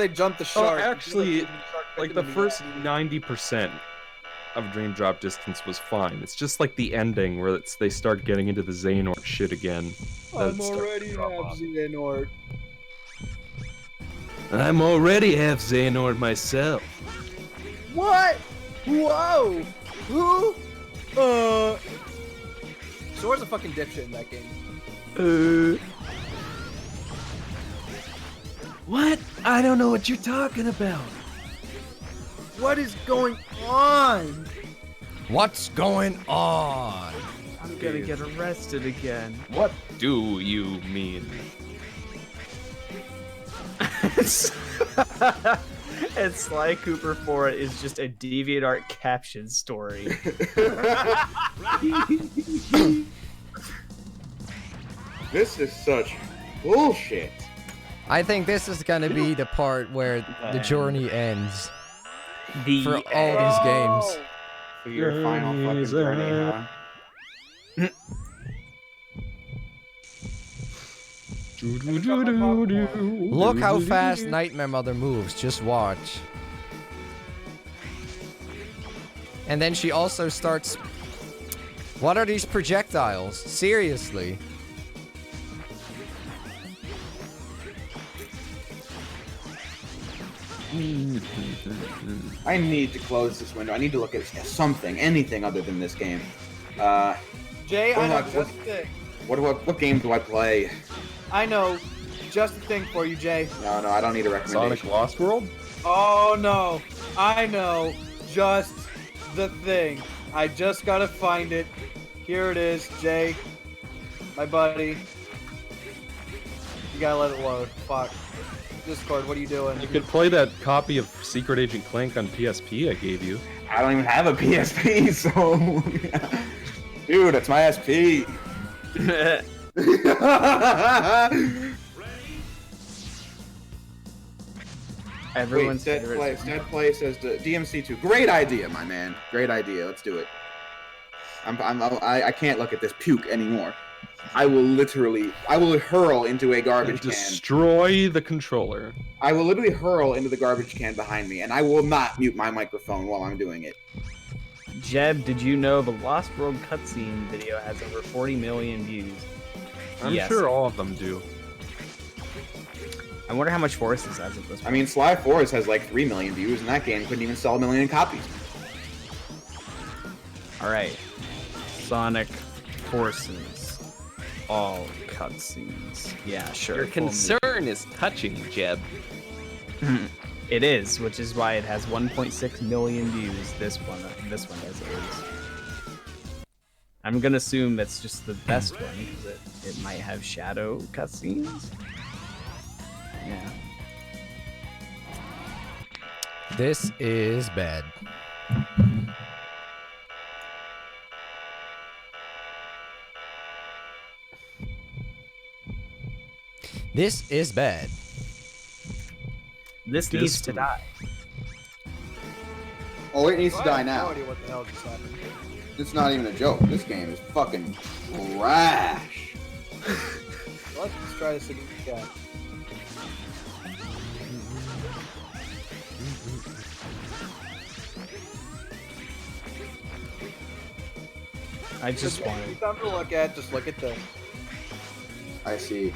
jumped the Oh, shark. actually, like the first 90% of Dream Drop Distance was fine. It's just like the ending where they start getting into the Xehanort shit again. I'm already half Xehanort. I'm already half Xehanort myself. What? Whoa! Who? Sora's a fucking dipshit in that game. What? I don't know what you're talking about. What is going on? What's going on? I'm gonna get arrested again. What do you mean? And Sly Cooper 4 is just a DeviantArt caption story. This is such bullshit. I think this is gonna be the part where the journey ends for all these games. For your final fucking journey, huh? Look how fast Nightmare Mother moves, just watch. And then she also starts... What are these projectiles? Seriously. I need to close this window. I need to look at something, anything other than this game. Jay, I know what- just the thing. What game do I play? I know just the thing for you, Jay. No, I don't need a recommendation. Sonic Lost World? Oh no, I know just the thing. I just gotta find it. Here it is, Jay, my buddy. You gotta let it load. Fuck. Discord, what are you doing? You could play that copy of Secret Agent Clank on PSP I gave you. I don't even have a PSP, so... Dude, it's my SP. Everyone's Wait, Dead Play says the DMC2. Great idea, my man. Great idea. Let's do it. I can't look at this puke anymore. I will hurl into a garbage can. Destroy the controller. I will literally hurl into the garbage can behind me, and I will not mute my microphone while I'm doing it. Jeb, did you know the Lost World cutscene video has over 40 million views? I'm sure all of them do. I wonder how much Forces has at this point. I mean, Sly Force has like 3 million views, and that game couldn't even sell 1 million copies. Alright. Sonic Forces. All cutscenes. Yeah, sure. Your full concern is touching, Jeb. movie. It is, which is why it has 1.6 million views. This one does at least. I'm gonna assume that's just the best one because it might have shadow cutscenes. Yeah. This is bad. This is bad. This needs to die. Oh, it needs to die I have now. no idea what the hell just happened. It's not even a joke. This game is fucking trash. Let's try this again. Yeah. I just want it. Something to look at. Just look at this. I see.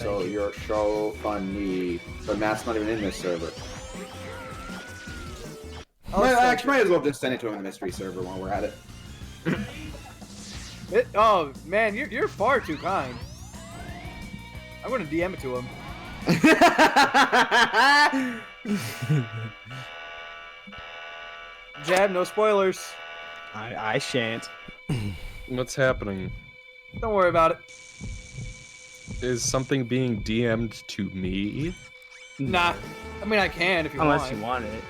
You're so funny. But Matt's not even in this server. Might as well just send it to him in the mystery server while we're at it. Oh man, you're far too kind. I'm gonna DM it to him. Jab, no spoilers. I shan't. What's happening? Don't worry about it. Is something being DM'd to me? Nah. I mean, I can if you Unless want. you want it.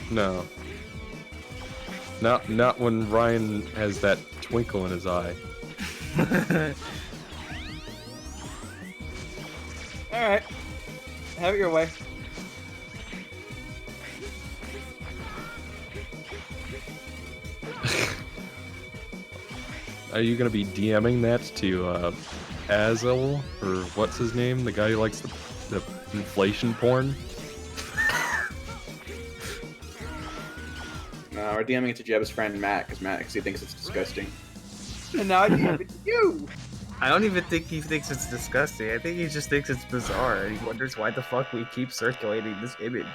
No. Not when Ryan has that twinkle in his eye. Alright. Have it your way. Are you gonna be DMing that to Azel, or what's his name? The guy who likes the inflation porn? No, we're DMing it to Jeb's friend Matt, because he thinks it's disgusting. And now I DM it to you. I don't even think he thinks it's disgusting. I think he just thinks it's bizarre, and he wonders why the fuck we keep circulating this image.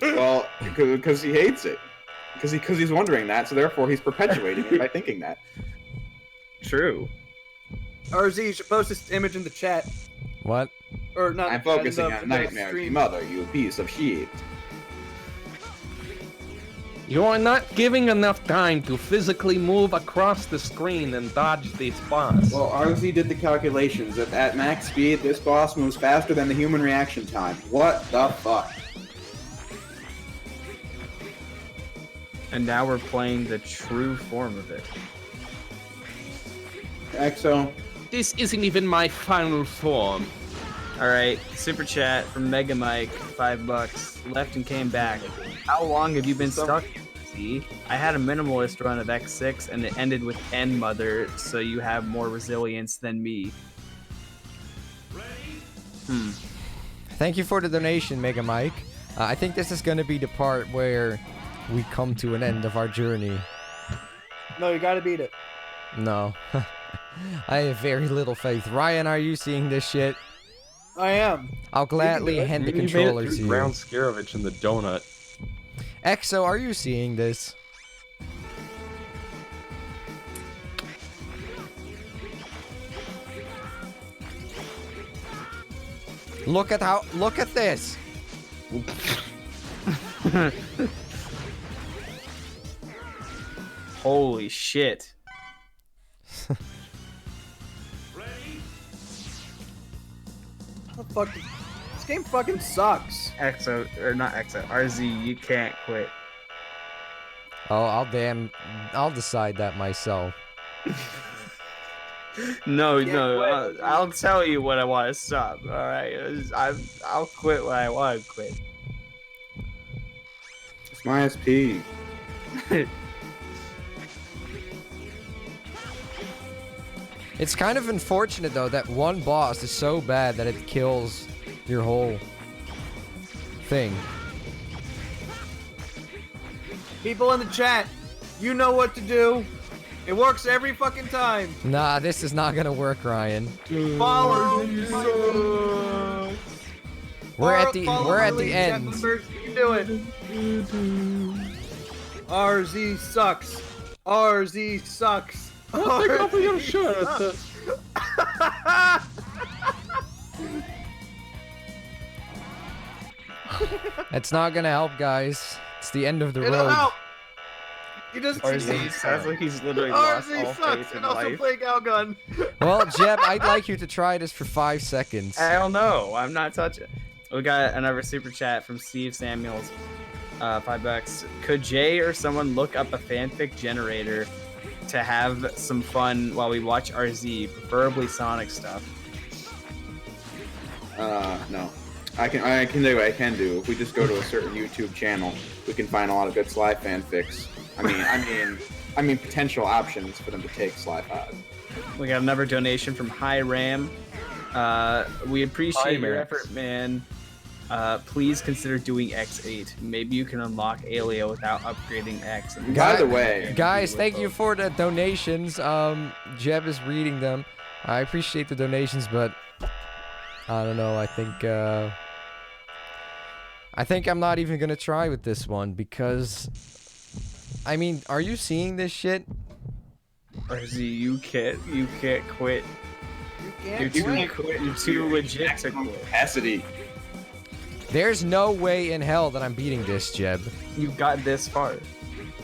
Well, because he hates it. Because he's wondering that, so therefore he's perpetuating it by thinking that. True. RZ, you should post this image in the chat. What? Or not. I'm focusing in the on nightmares, stream. mother, you piece of shit. You are not giving enough time to physically move across the screen and dodge this boss. Well, RZ did the calculations that at max speed, this boss moves faster than the human reaction time. What the fuck? And now we're playing the true form of it. Exo. This isn't even my final form. Alright, super chat from Mega Mike, $5. Left and came back. How long have you been stuck here? See? I had a minimalist run of X6 and it ended with N Mother, so you have more resilience than me. Thank you for the donation, Mega Mike. I think this is gonna be the part where we come to an end of our journey. No, you gotta beat it. No. I have very little faith. Ryan, are you seeing this shit? I am. I'll gladly hand the controller to you. Ground Scarovich in the donut. Exo, are you seeing this? Look at this. Holy shit. What the fuck? This game fucking sucks. Exo, or not Exo, RZ, you can't quit. Oh, I'll decide that myself. No, Can't quit. I'll tell you when I want to stop. All right, I'll quit when I want to quit. It's my SP. It's kind of unfortunate though that one boss is so bad that it kills your whole thing. People in the chat, you know what to do. It works every fucking time. Nah, this is not gonna work, Ryan. Follow. We're at the Chat end. members, you can do it. RZ sucks. RZ sucks. I think I'll be a shot at this. It's not gonna help, guys. It's the end of the It'll road. help. You just RZ sounds like he's literally lost all RZ sucks faith in and also life. play Galgun. Well, Jeb, I'd like you to try this for 5 seconds. Hell no, I'm not touching. We got another super chat from Steve Samuels. $5. Could Jay or someone look up a fanfic generator to have some fun while we watch RZ, preferably Sonic stuff? No. I can do. If we just go to a certain YouTube channel, we can find a lot of good Sly fanfics. I mean potential options for them to take Sly Pod. We got another donation from High Ram. We appreciate your effort, man. Please consider doing X8. Maybe you can unlock Alio without upgrading X. By the way, guys, thank you for the donations. Jeb is reading them. I appreciate the donations, but I don't know. I think I'm not even gonna try with this one because, I mean, are you seeing this shit? RZ, you can't quit. You can't quit. You're too legit to quit. Capacity. There's no way in hell that I'm beating this, Jeb. You got this far.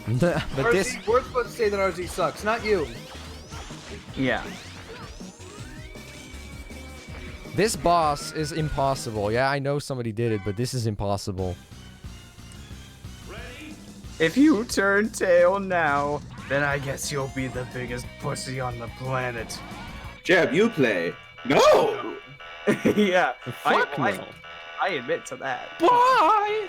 But this, RZ, we're supposed to say that RZ sucks, not you. Yeah. this boss is impossible. Yeah, I know somebody did it, but this is impossible. If you turn tail now, then I guess you'll be the biggest pussy on the planet. Jeb, you play. No! Yeah, Fuck no. I admit to that. Bye!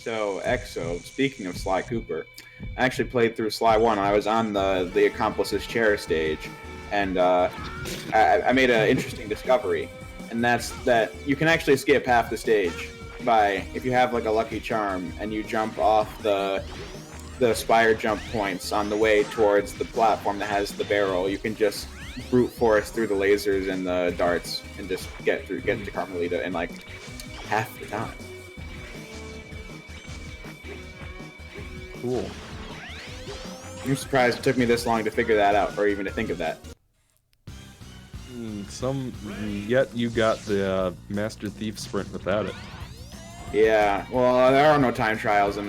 So, EXO, speaking of Sly Cooper, I actually played through Sly 1. I was on the Accomplice's Chair stage, and I made an interesting discovery, and that's that you can actually skip half the stage by, if you have like a lucky charm, and you jump off the spire jump points on the way towards the platform that has the barrel. You can just brute force through the lasers and the darts and just get to Carmelita in like half the time. Cool. I'm surprised it took me this long to figure that out, or even to think of that. Yet you got the Master Thief sprint without it. Yeah, well, there are no time trials in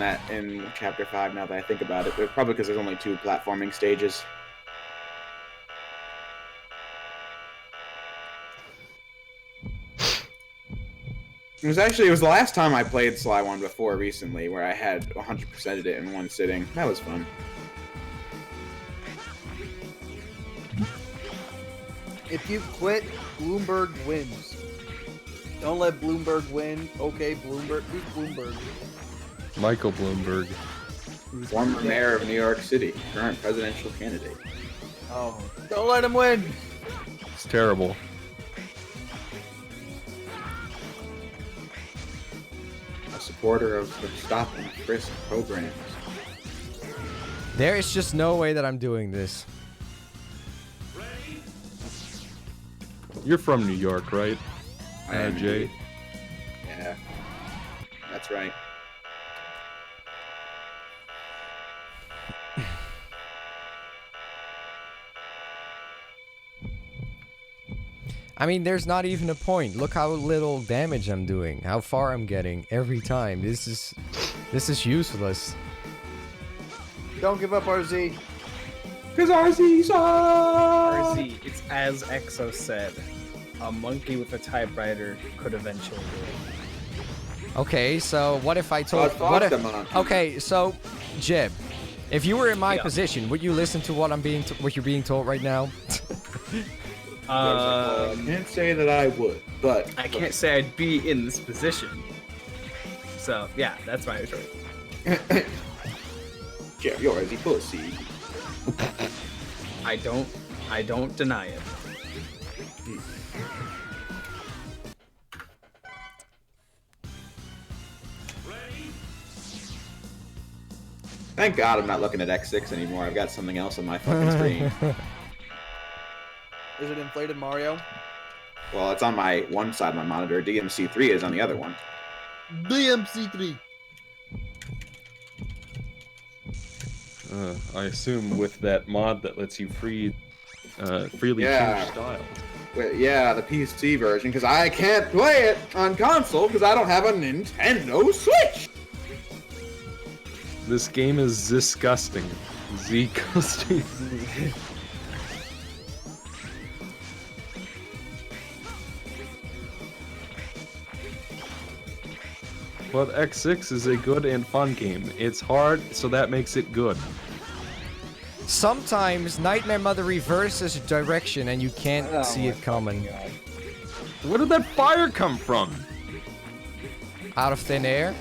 Chapter 5 now that I think about it. Probably because there's only 2 platforming stages. It was the last time I played Sly 1 before recently, where I had 100%ed it in one sitting. That was fun. If you quit, Bloomberg wins. Don't let Bloomberg win. Okay, Bloomberg. Who's Bloomberg? Michael Bloomberg. Former mayor of New York City, current presidential candidate. Oh, don't let him win. It's terrible. A supporter of the stop and frisk programs. There is just no way that I'm doing this. You're from New York, right? I am Jay? indeed. Yeah, that's right. I mean, there's not even a point. Look how little damage I'm doing, how far I'm getting every time. This is useless. Don't give up, RZ. Because RZ sucks! RZ, it's as EXO said. A monkey with a typewriter could eventually do it. Okay, so what if I told... Okay, so, Jeb, if you were in my position, would you listen to what what you're being told right now? I can't say that I would, but... I can't say I'd be in this position. So, yeah, that's my choice. Jeb, you're RZ pussy. I don't deny it. Thank God I'm not looking at X6 anymore. I've got something else on my fucking screen. Is it inflated Mario? Well, it's on my one side of my monitor. DMC3 is on the other one. DMC3. I assume with that mod that lets you freely Yeah. change style. Yeah, the PC version, because I can't play it on console because I don't have a Nintendo Switch. This game is disgusting. Z-gusting. But X6 is a good and fun game. It's hard, so that makes it good. Sometimes Nightmare Mother reverses direction and you can't see it coming. Where did that fire come from? Out of thin air?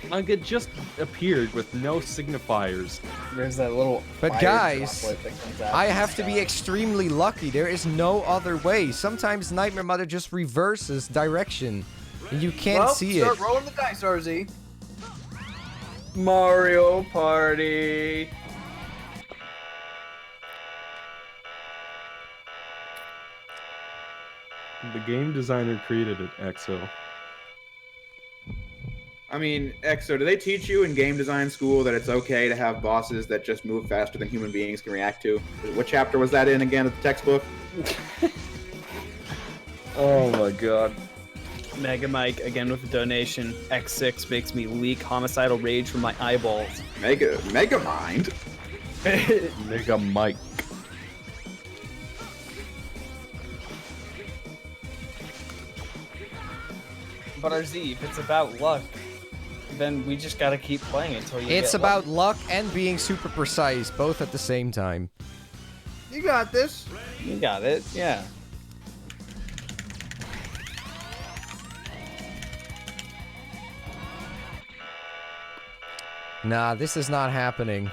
Like, it just appeared with no signifiers. There's that little. But fire guys, droplet that comes out I of the have to be sky. extremely lucky. There is no other way. Sometimes Nightmare Mother just reverses direction. And you can't see start it. rolling the dice, RZ. Mario Party. The game designer created it, EXO. I mean, Exo, do they teach you in game design school that it's okay to have bosses that just move faster than human beings can react to? What chapter was that in again of the textbook? Oh my god. Mega Mike again with a donation. X6 makes me leak homicidal rage from my eyeballs. Mega Mind? Mega Mike. But RZ, if it's about luck, then we just gotta keep playing until you It's get about luck and being super precise, both at the same time. You got this. You got it, yeah. Nah, this is not happening.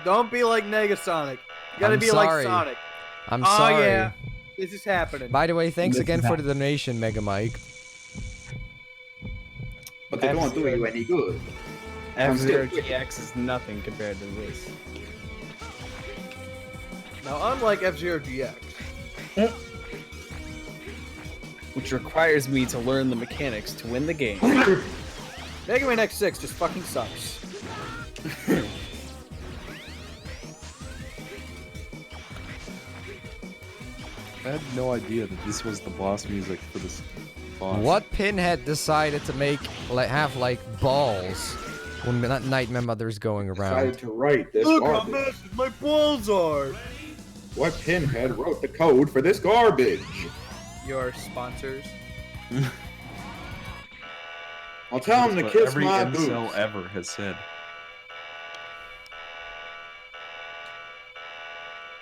Don't be like Negasonic. You gotta I'm be sorry. like Sonic. I'm Oh sorry. yeah, this is happening. By the way, thanks This again is for the donation, Mega Mike. But they don't do you any good. F-Zero GX is nothing compared to this. Now, unlike F-Zero GX, Which requires me to learn the mechanics to win the game. Mega Man X6 just fucking sucks. I had no idea that this was the boss music for this boss. What pinhead decided to make have like balls when Nightmare Mother's going Decided around? to write this Look how garbage. massive my balls are. What pinhead wrote the code for this garbage? Your sponsors. I'll tell him to What kiss every my incel boots. ever has said.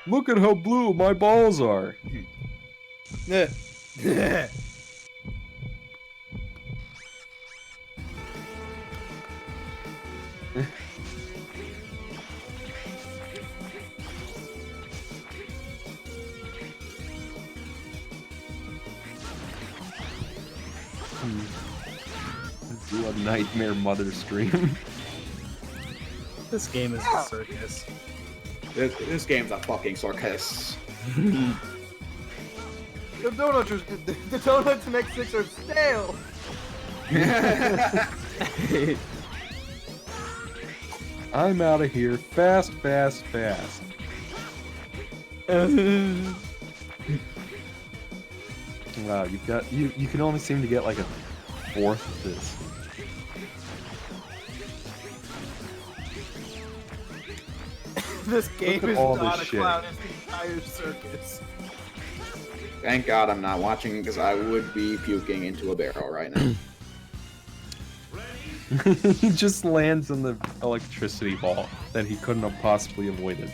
Look at how blue my balls are. Do a Nightmare Mother stream. This game is a circus. This game's a fucking circus. The donuts in X6 are stale. I'm out of here. Fast, fast, fast. Wow, you can only seem to get like a fourth of this. This game at is all not this a shit. clown, it's the entire circus. Thank God I'm not watching because I would be puking into a barrel right now. He just lands in the electricity ball that he couldn't have possibly avoided.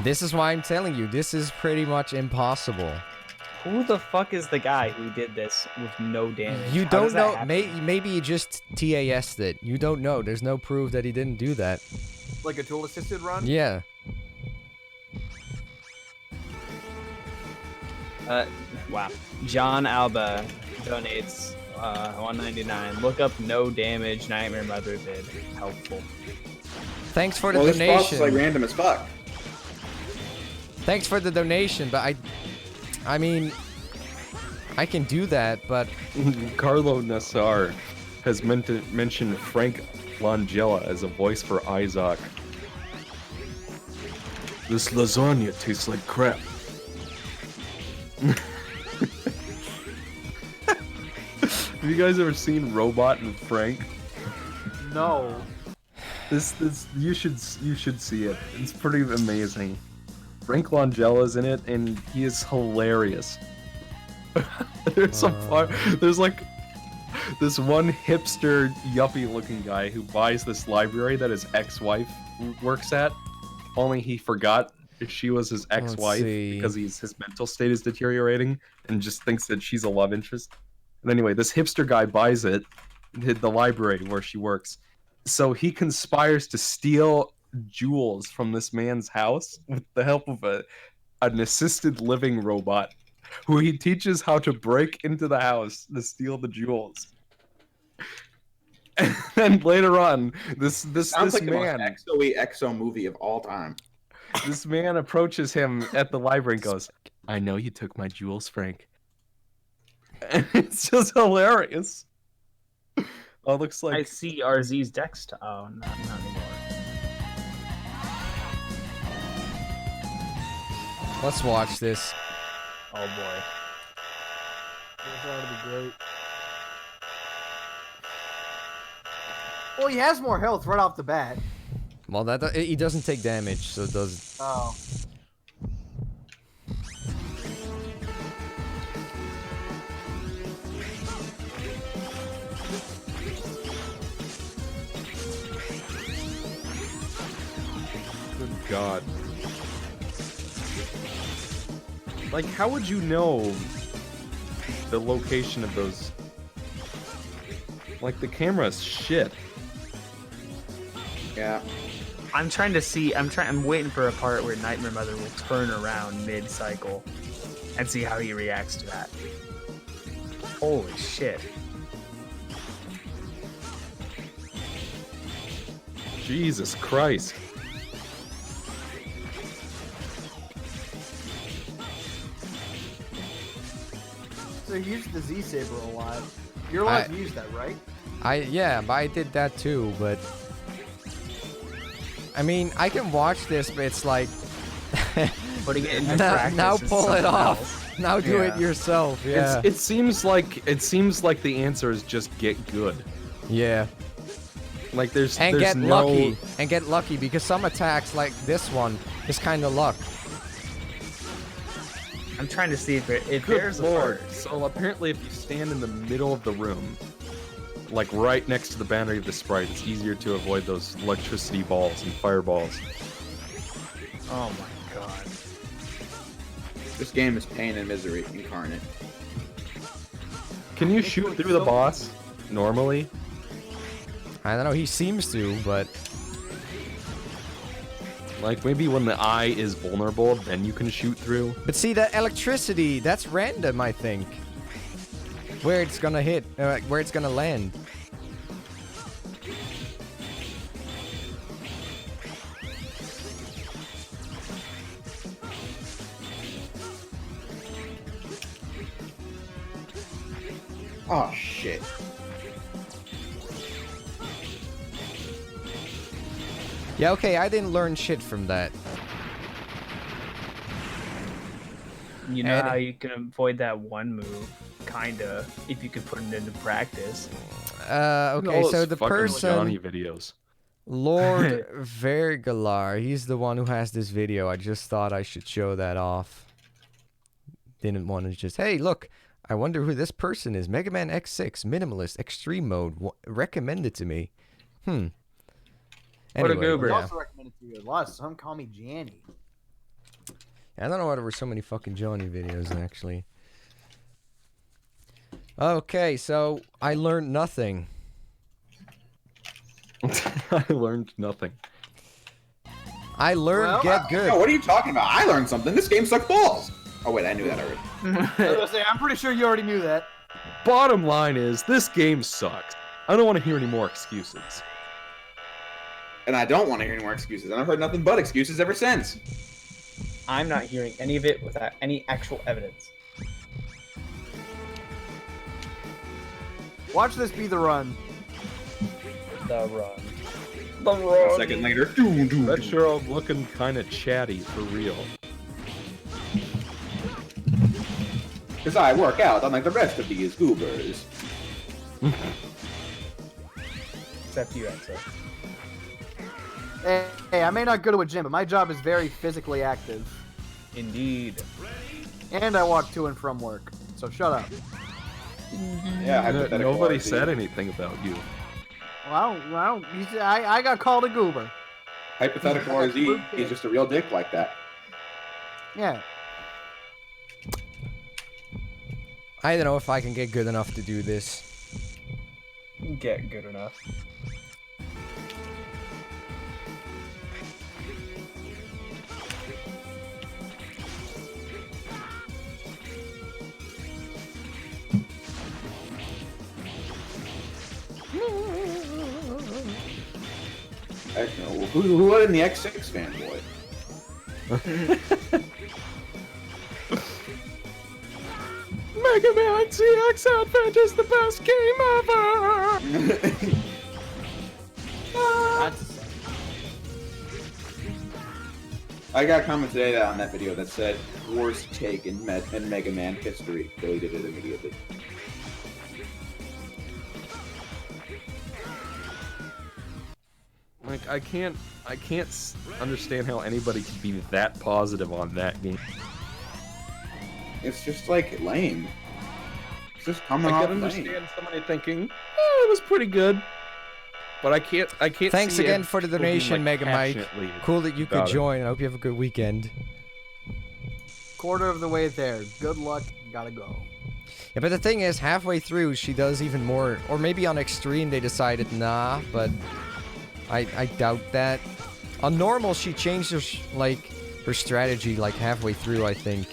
This is why I'm telling you, this is pretty much impossible. Who the fuck is the guy who did this with no damage? You How don't does that know. happen? Maybe he just TAS'd it. You don't know. There's no proof that he didn't do that. Like a tool assisted run? Yeah. Wow. John Alba donates $1.99. Look up no damage Nightmare Mother vid. Helpful. Thanks for the Well, this boss is donation. like random as fuck. Thanks for the donation, but I mean, I can do that, but Carlo Nassar has mentioned Frank Langella as a voice for Isaac. This lasagna tastes like crap. Have you guys ever seen Robot and Frank? No. This you should see it. It's pretty amazing. Frank Langella's in it, and he is hilarious. There's like this one hipster yuppie-looking guy who buys this library that his ex-wife works at. Only he forgot she was his ex-wife because his mental state is deteriorating and just thinks that she's a love interest. And anyway, this hipster guy buys it, the library where she works. So he conspires to steal jewels from this man's house with the help of an assisted living robot who he teaches how to break into the house to steal the jewels. And then later on, this Sounds like man, the most XO movie of all time. This man approaches him at the library and goes, "I know you took my jewels, Frank." And it's just hilarious. Oh, it looks like I see RZ's desktop. Oh, not anymore. let's watch this. Oh boy. This ought to be great. Well, he has more health right off the bat. Well, he doesn't take damage, so it does. Oh. Good God. Like, how would you know the location of those? Like, the camera's shit. Yeah. I'm trying to see. I'm waiting for a part where Nightmare Mother will turn around mid-cycle and see how he reacts to that. Holy shit. Jesus Christ. So he used the Z-Saber a lot. You're allowed to use that, right? Yeah, but I did that too, but I mean, I can watch this, but it's like putting it into now, practice. now is pull it something off. else. Now do it yourself. Yeah. It seems like the answer is just get good. Yeah. Like there's get no... lucky and get lucky because some attacks like this one is kind of luck. I'm trying to see if it Good bears Lord. apart. So apparently if you stand in the middle of the room, like right next to the boundary of the sprite, it's easier to avoid those electricity balls and fireballs. Oh my god. This game is pain and misery incarnate. Can you shoot through the boss normally? I don't know, he seems to, but like maybe when the eye is vulnerable, then you can shoot through. But see, that electricity, that's random, I think. Where it's gonna hit, where it's gonna land. Oh shit. Yeah, okay, I didn't learn shit from that. You know how you can avoid that one move, kinda, if you could put it into practice. Okay, so the person... Johnny videos. Lord Vergalar, he's the one who has this video. I just thought I should show that off. Didn't want to just, hey, look, I wonder who this person is. Mega Man X6, Minimalist, Xtreme Mode, recommended to me. What a goober. He Yeah. also recommended to you a lot. Some call me Janny. I don't know why there were so many fucking Johnny videos, actually. Okay, so I learned nothing. I learned nothing. I learned get good. No, what are you talking about? I learned something. This game sucks balls. Oh wait, I knew that already. I was gonna say, I'm pretty sure you already knew that. Bottom line is, this game sucks. I don't want to hear any more excuses. And I don't want to hear any more excuses. And I've heard nothing but excuses ever since. I'm not hearing any of it without any actual evidence. Watch this be the run. The run. A second later, Retro looking kind of chatty for real. because I work out unlike the rest of these goobers. Except you, Exo. Hey, I may not go to a gym, but my job is very physically active. Indeed. And I walk to and from work. So shut up. Yeah, hypothetical Nobody RZ. said anything about you. Well, you see, I got called a goober. Hypothetical RZ is just a real dick like that. Yeah. I don't know if I can get good enough to do this. Get good enough. Heck no. Who let in the X6 fanboy? Mega Man CX Advent is the best game ever! I got a comment today on that video that said, worst take in Mega Man history. Deleted it immediately. Like, I can't understand how anybody could be that positive on that game. It's just like lame. It's just coming I off can lame. understand somebody thinking, oh, it was pretty good. But I can't Thanks see again it for the being, donation, like, Mega Mike. passionately Cool that you could about it. join. I hope you have a good weekend. Quarter of the way there. Good luck. Gotta go. Yeah, but the thing is, halfway through, she does even more. Or maybe on Xtreme they decided, nah, but I doubt that. On normal, she changed her, her strategy, like, halfway through, I think.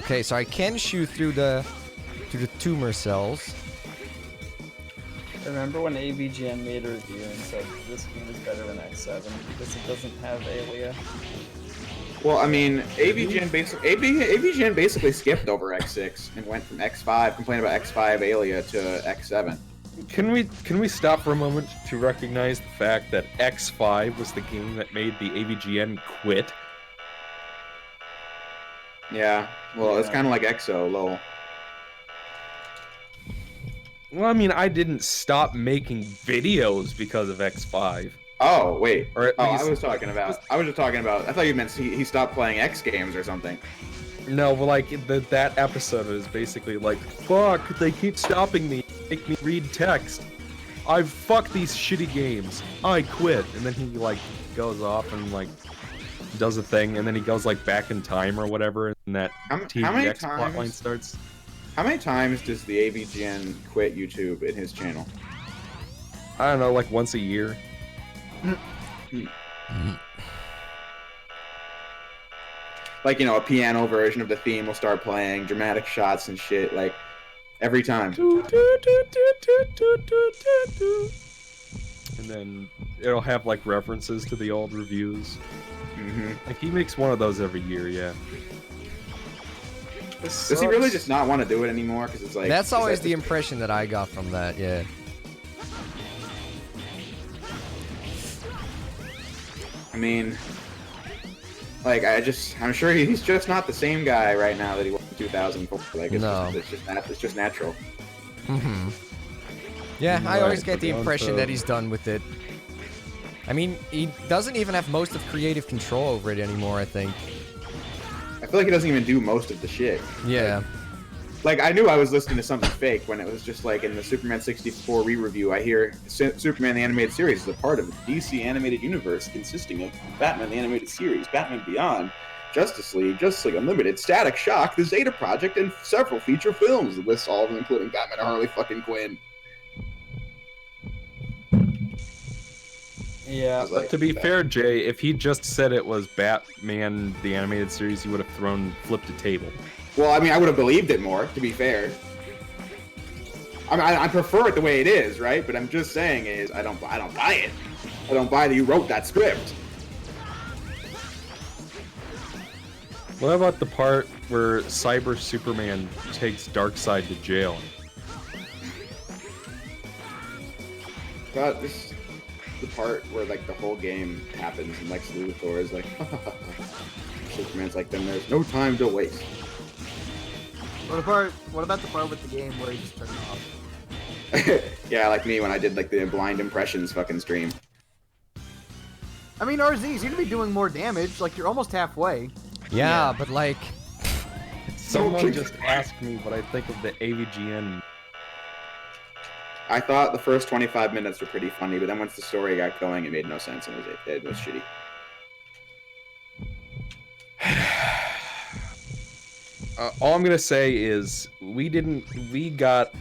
Okay, so I can shoot through the tumor cells. Remember when AVGN made a review and said this game is better than X7 because it doesn't have Alia? Well, I mean, AVGN basically skipped over X6 and went from X5, complained about X5 Alia to X7. Can we stop for a moment to recognize the fact that X5 was the game that made the AVGN quit? Yeah, well, it's kind of like EXO, lol. Well, I mean, I didn't stop making videos because of X5. Oh, wait. Or at I least- was just talking about, I thought you meant he stopped playing X games or something. No, but like that episode is basically like, fuck, they keep stopping me, make me read text. I fuck these shitty games. I quit. And then he like goes off and like does a thing, and then he goes like back in time or whatever, and that How many TVX times- plotline starts. How many times does the AVGN quit YouTube in his channel? I don't know, like once a year. Like, you know, a piano version of the theme will start playing, dramatic shots and shit, like, every time. And then it'll have like references to the old reviews. Mm-hmm. Like he makes one of those every year, yeah. Does he really just not want to do it anymore? Because it's like... That's is always that the just- impression that I got from that, yeah. I mean... Like, I'm sure he's just not the same guy right now that he was in 2004. Like, No. it's just natural. Mm-hmm. Yeah, I Right, always get but the also- impression that he's done with it. I mean, he doesn't even have most of creative control over it anymore, I think. I feel like he doesn't even do most of the shit. Yeah. Like, I knew I was listening to something fake when it was just like in the Superman 64 re-review, I hear Superman the Animated Series is a part of the DC Animated Universe consisting of Batman the Animated Series, Batman Beyond, Justice League Unlimited, Static Shock, The Zeta Project, and several feature films. It lists all of them, including Batman and Harley fucking Quinn. Yeah. Like, To be fair, Jay, if he just said it was Batman the Animated Series, he would have flipped a table. Well, I mean, I would have believed it more, to be fair. I prefer it the way it is, right? But I'm just saying is I don't buy it. I don't buy that you wrote that script. What about the part where Cyber Superman takes Darkseid to jail? God, this is the part where like the whole game happens and Lex Luthor is like, Superman's like, then there's no time to waste. What about the part with the game where you just turn it off? Yeah, like me when I did like the blind impressions fucking stream. I mean, RZs, you're gonna be doing more damage. Like, you're almost halfway. Yeah, but like... Someone just asked me what I think of the AVGN. I thought the first 25 minutes were pretty funny, but then once the story got going, it made no sense and it was shitty. All I'm gonna say is we got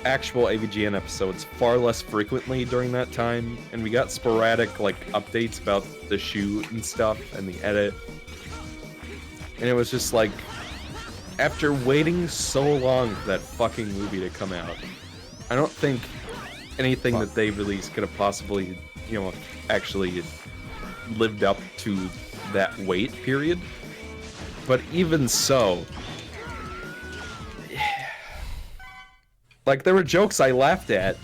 actual AVGN episodes far less frequently during that time, and we got sporadic like updates about the shoot and stuff and the edit. And it was just like, after waiting so long for that fucking movie to come out, I don't think anything that they released could have possibly, you know, actually lived up to that wait period. But even so, like, there were jokes I laughed at,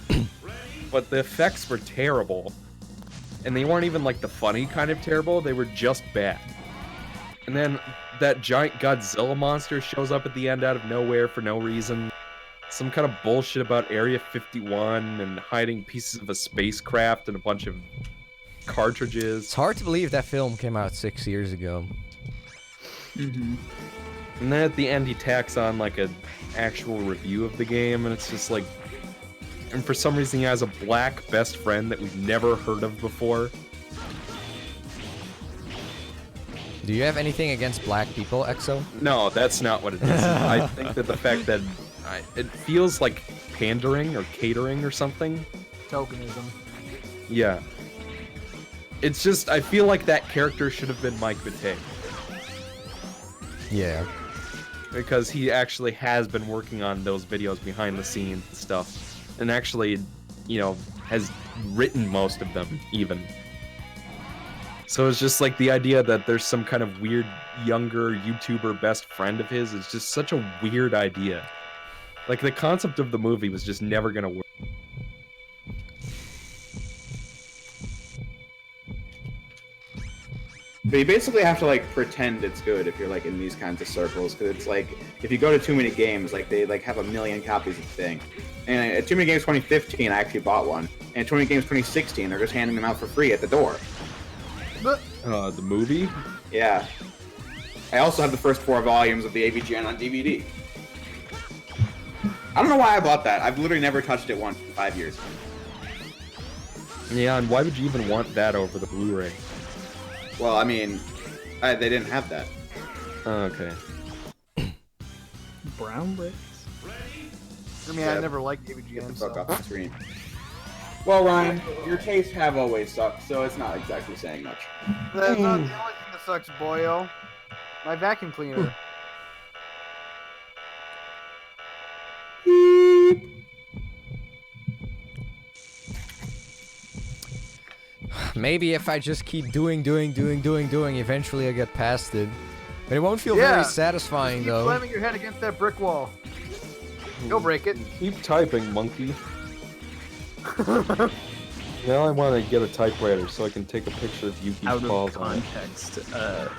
but the effects were terrible. And they weren't even, like, the funny kind of terrible, they were just bad. And then that giant Godzilla monster shows up at the end out of nowhere for no reason. Some kind of bullshit about Area 51 and hiding pieces of a spacecraft and a bunch of cartridges. It's hard to believe that film came out 6 years ago. Mm-hmm. And then at the end he tacks on like an actual review of the game, and it's just like, and for some reason he has a black best friend that we've never heard of before. Do you have anything against black people, EXO? No, that's not what it is. I think that the fact that it feels like pandering or catering or something. Tokenism. Yeah. It's just, I feel like that character should have been Mike Batey. Yeah. Because he actually has been working on those videos behind the scenes and stuff. And actually, you know, has written most of them, even. So it's just like the idea that there's some kind of weird younger YouTuber best friend of his is just such a weird idea. Like, the concept of the movie was just never gonna work. But you basically have to like pretend it's good if you're like in these kinds of circles, because it's like if you go to Too Many Games, like they like have 1 million copies of the thing. And at Too Many Games 2015, I actually bought one, and at Too Many Games 2016, they're just handing them out for free at the door. The movie? Yeah. I also have the first 4 volumes of the AVGN on DVD. I don't know why I bought that. I've literally never touched it once in 5 years. Yeah, and why would you even want that over the Blu-ray? Well, I mean, they didn't have that. Oh, okay. Brown bricks? I mean, I never liked AVGN. Get the fuck off the screen. Well, Ryan, your tastes have always sucked, so it's not exactly saying much. That's not the only thing that sucks, boyo. My vacuum cleaner. Maybe if I just keep doing, eventually I get past it. But it won't feel very satisfying, keep though. slamming your head against that brick wall. You'll break it. Keep typing, monkey. Now I want to get a typewriter so I can take a picture of Yuki's Out balls of on it. context,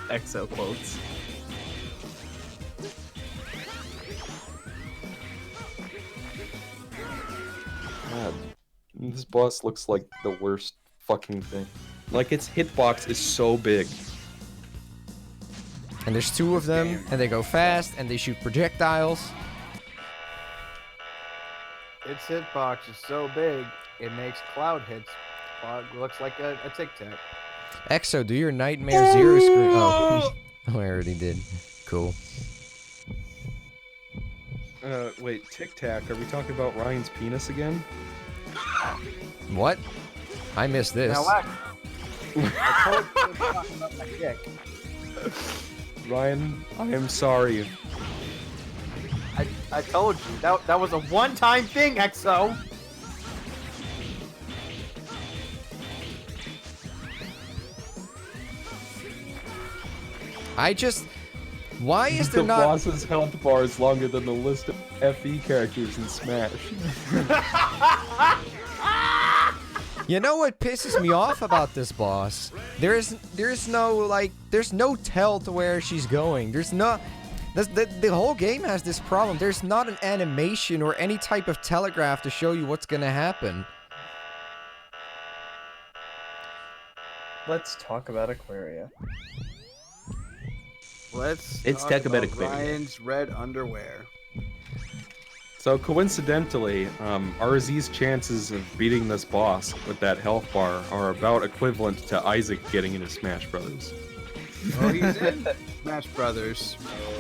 EXO quotes. God, this boss looks like the worst fucking thing. Like, its hitbox is so big. And there's 2 of them, and they go fast, and they shoot projectiles. Its hitbox is so big, it makes cloud hits. Looks like a Tic Tac. EXO, do your Nightmare Zero screen. Oh, I already did. Cool. Wait, Tic Tac, are we talking about Ryan's penis again? What? I missed this. Now, I totally talking about my dick. Ryan, I am sorry. I told you that was a one-time thing, Exo. Why is there The not? boss's health bar is longer than the list of FE characters in Smash. You know what pisses me off about this boss? There's no tell to where she's going. The whole game has this problem. There's not an animation or any type of telegraph to show you what's gonna happen. Let's talk about Aquaria. Let's talk about Aquaria. Ryan's red underwear. So coincidentally, RZ's chances of beating this boss with that health bar are about equivalent to Isaac getting into Smash Brothers. Oh, he's in Smash Brothers.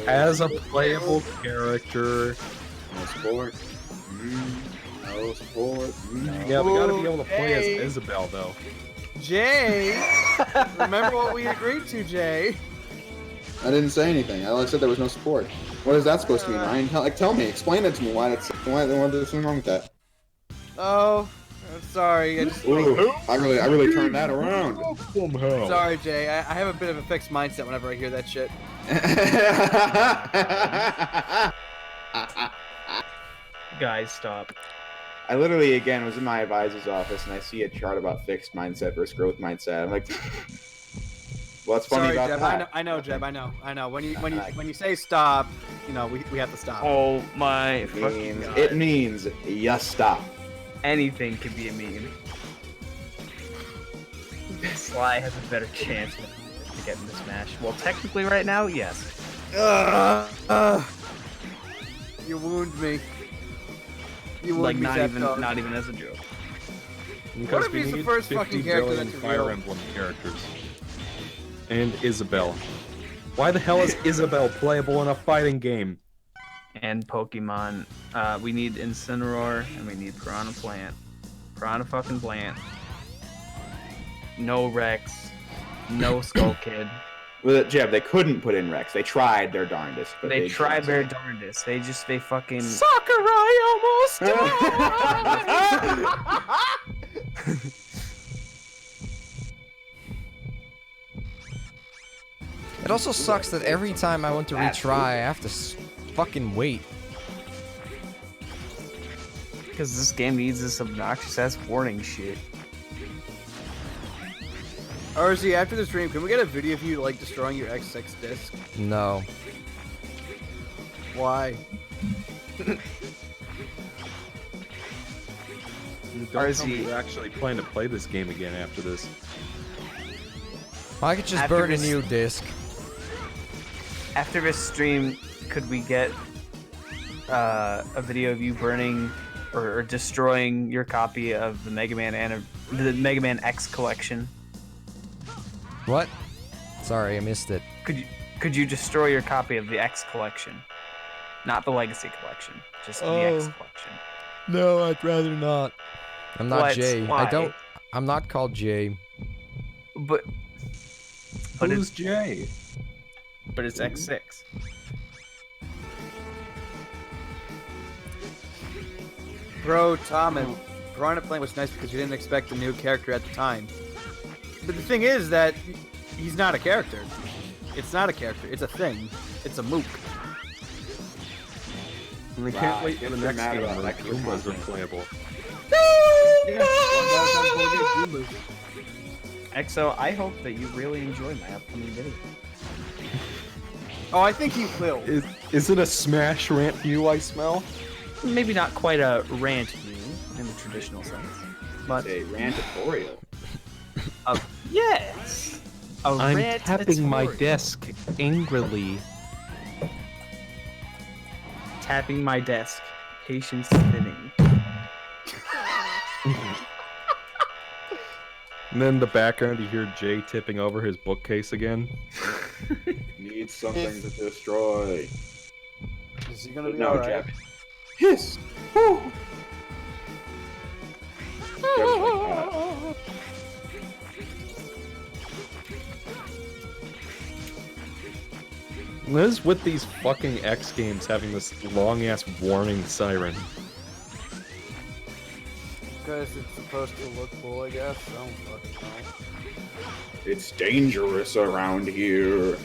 As a playable character. No sport. No sport. Yeah, we gotta be able to play as Isabelle, though. Jay, remember what we agreed to, Jay? I didn't say anything. I only said there was no sport. What is that supposed to mean, Ryan? Tell me. Explain it to me. Why there's something wrong with that? Oh, I'm sorry. Ooh, I really turned that around. Sorry, Jay. I have a bit of a fixed mindset whenever I hear that shit. Guys, stop. I literally, again, was in my advisor's office and I see a chart about fixed mindset versus growth mindset. I'm like, what's funny Sorry, about Jeb. that? I know, Jeb. I know. When you say stop, you know we have to stop. Oh my fucking God. It means you stop. Anything could be a meme. Sly has a better chance to get into Smash. Well, technically, right now, yes. You wound me. You wound Like me, not even as a joke. Because if we he's the need first 50 fucking character billion that's Fire real? Emblem characters. And Isabelle. Why the hell is Isabelle playable in a fighting game? And Pokemon. We need Incineroar and we need Piranha Plant. Piranha fucking Plant. No Rex. No Skull Kid. Well, Jeb, they couldn't put in Rex. They tried their darndest, but They tried their darndest. They fucking. Sakurai almost died! It also sucks that every time I want to retry, I have to fucking wait. Because this game needs this obnoxious ass warning shit. RZ, after the stream, can we get a video of you like destroying your X6 disc? No. Why? Don't tell me you're actually planning to play this game again after this. I could just After burn a this- new disc. After this stream, could we get a video of you burning or destroying your copy of the Mega Man X collection? What? Sorry, I missed it. Could you destroy your copy of the X collection? Not the Legacy collection, just the X collection. No, I'd rather not. I'm not What? Jay. Why? I'm not called Jay. But Who's Jay? But it's X6. Bro, Tom, and Piranha Plant was nice because you didn't expect a new character at the time. But the thing is that he's not a character. It's not a character. It's a thing. It's a mook. And we can't wait for if the they're next mad game about where extra Goombas are content. playable. Exo, I hope that you really enjoy my upcoming video. Oh, I think he will. Is it a Smash rant view I smell? Maybe not quite a rant view in the traditional sense, but It's a rantatorial. yes. I'm tapping my desk angrily. Tapping my desk. Patience spinning. And then in the background you hear Jay tipping over his bookcase again. Needs something to destroy. Is he gonna be No, alright? Jeb. Hiss! Woo! Jeb's like, What is with these fucking X games having this long-ass warning siren? Because it's supposed to look cool, I guess. I don't fucking know. It's dangerous around here.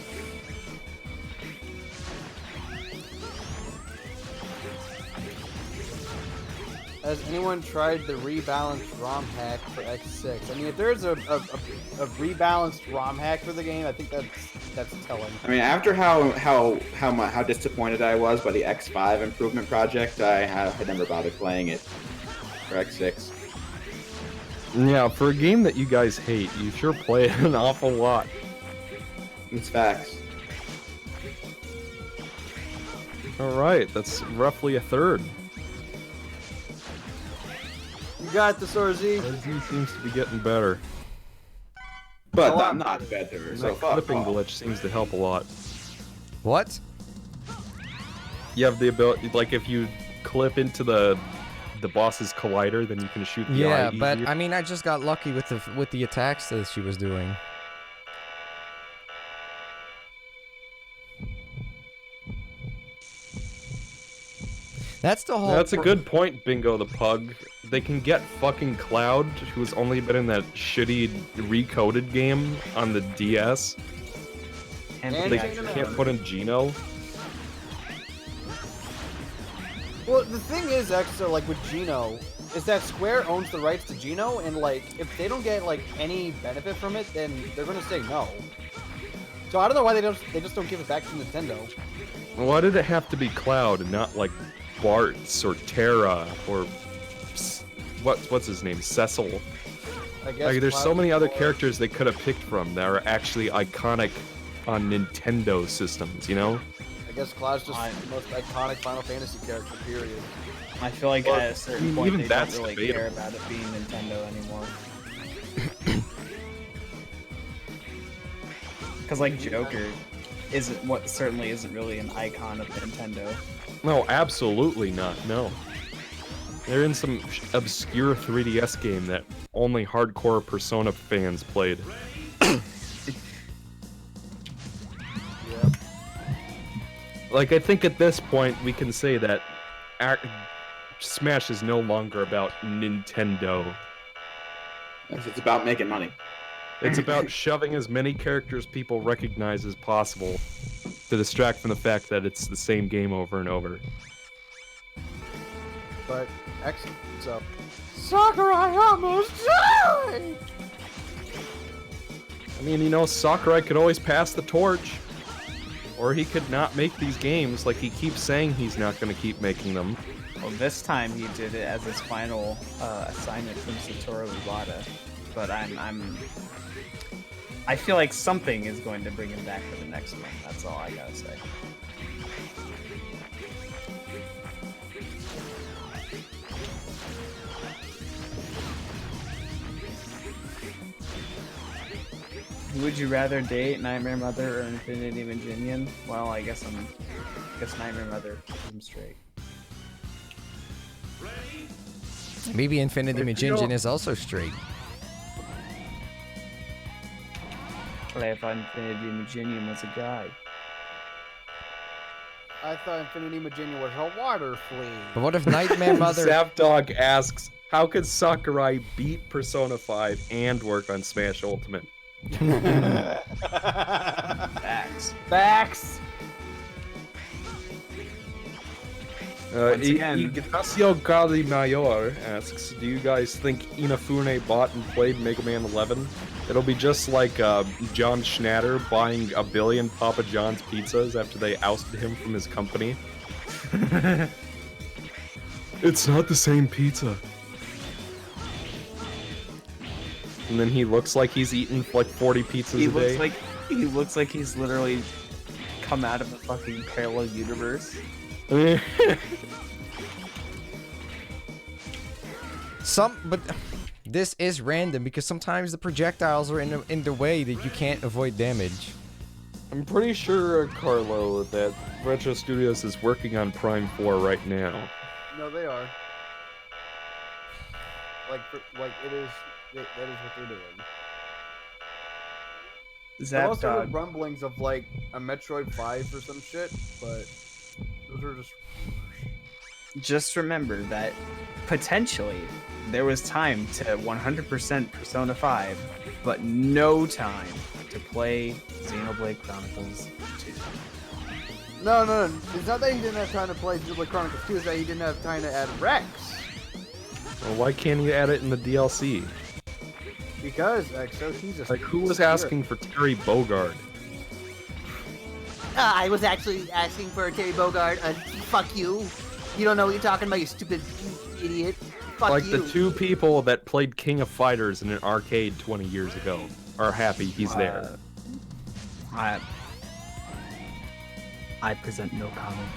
Has anyone tried the rebalanced ROM hack for X6? I mean, if there's a rebalanced ROM hack for the game, I think that's telling. I mean, after how disappointed I was by the X5 improvement project, I had never bothered playing it for X6. Yeah, for a game that you guys hate, you sure play it an awful lot. It's facts. Alright, that's roughly a third. You got this, RZ. RZ seems to be getting better. But I'm not better, so That fuck clipping off. glitch seems to help a lot. What? You have the ability, like if you clip into the boss's collider, then you can shoot the eye Yeah, but easier. I mean, I just got lucky with the attacks that she was doing. That's the whole. That's a good point, Bingo the Pug. They can get fucking Cloud, who's only been in that shitty recoded game on the DS. And They can't put in Geno. Well, the thing is, actually, like with Geno, is that Square owns the rights to Geno, and like if they don't get like any benefit from it, then they're gonna say no. So I don't know why they just don't give it back to Nintendo. Why did it have to be Cloud and not like Bart's or Terra or what's his name, Cecil? I guess Like, there's so Cloud many other or- characters they could have picked from that are actually iconic on Nintendo systems, you know? I guess Cloud's just the most iconic Final Fantasy character. Period. I feel like Well, at a certain I mean, point even they that's don't really debatable. care about it being Nintendo anymore. Because like Joker certainly isn't really an icon of Nintendo. No, absolutely not. No. They're in some obscure 3DS game that only hardcore Persona fans played. Like, I think at this point we can say that Smash is no longer about Nintendo. It's about making money. It's about shoving as many characters people recognize as possible to distract from the fact that it's the same game over and over. But excellent. So Sakurai almost died. I mean, you know, Sakurai could always pass the torch. Or he could not make these games like he keeps saying he's not going to keep making them. Well, this time he did it as his final assignment from Satoru Iwata. But I feel like something is going to bring him back for the next one. That's all I gotta say. Would you rather date Nightmare Mother or Infinity Maginian? Well, I guess Nightmare Mother keeps him straight. Maybe Infinity If you Maginian don't- is also straight. But I thought Infinity Maginian was a guy. I thought Infinity Maginian was a water flea. But what if Nightmare Mother? Zapdog asks, how could Sakurai beat Persona 5 and work on Smash Ultimate? Facts. Facts. Once again- Ignacio Mayor asks, do you guys think Inafune bought and played Mega Man 11? It'll be just like John Schnatter buying a billion Papa John's pizzas after they ousted him from his company. It's not the same pizza. And then he looks like he's eaten like 40 pizzas He a day. looks like he's literally come out of a fucking parallel universe. But this is random because sometimes the projectiles are in the way that you can't avoid damage. I'm pretty sure, Carlo, that Retro Studios is working on Prime 4 right now. No, they are. Like it is. That is what they're doing. Zap also Dog. heard rumblings of like a Metroid 5 or some shit, but those are just. Just remember that potentially there was time to 100% Persona 5, but no time to play Xenoblade Chronicles 2. No. It's not that he didn't have time to play Xenoblade Chronicles 2, it's that he didn't have time to add Rex. Well, why can't you add it in the DLC? Because, Exo, he's a Like, who was asking for Terry Bogard? I was actually asking for Terry Bogard. Fuck you. You don't know what you're talking about, you stupid idiot. Fuck Like you. the two people that played King of Fighters in an arcade 20 years ago are happy he's there. I present no comment.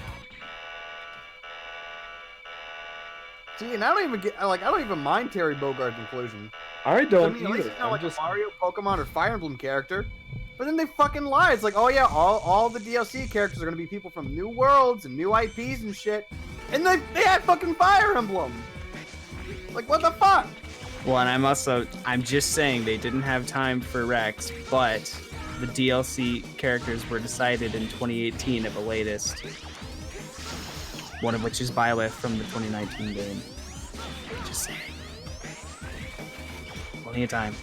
See, and I don't even mind Terry Bogard's inclusion. I To don't me, at least either. it's not I'm like just- a Mario, Pokemon, or Fire Emblem character. But then they fucking lie. It's like, oh yeah, all the DLC characters are gonna be people from new worlds and new IPs and shit. And they had fucking Fire Emblem. Like, what the fuck? Well, and I'm just saying they didn't have time for Rex, but the DLC characters were decided in 2018 at the latest. One of which is Byleth from the 2019 game. Just saying. Plenty of time.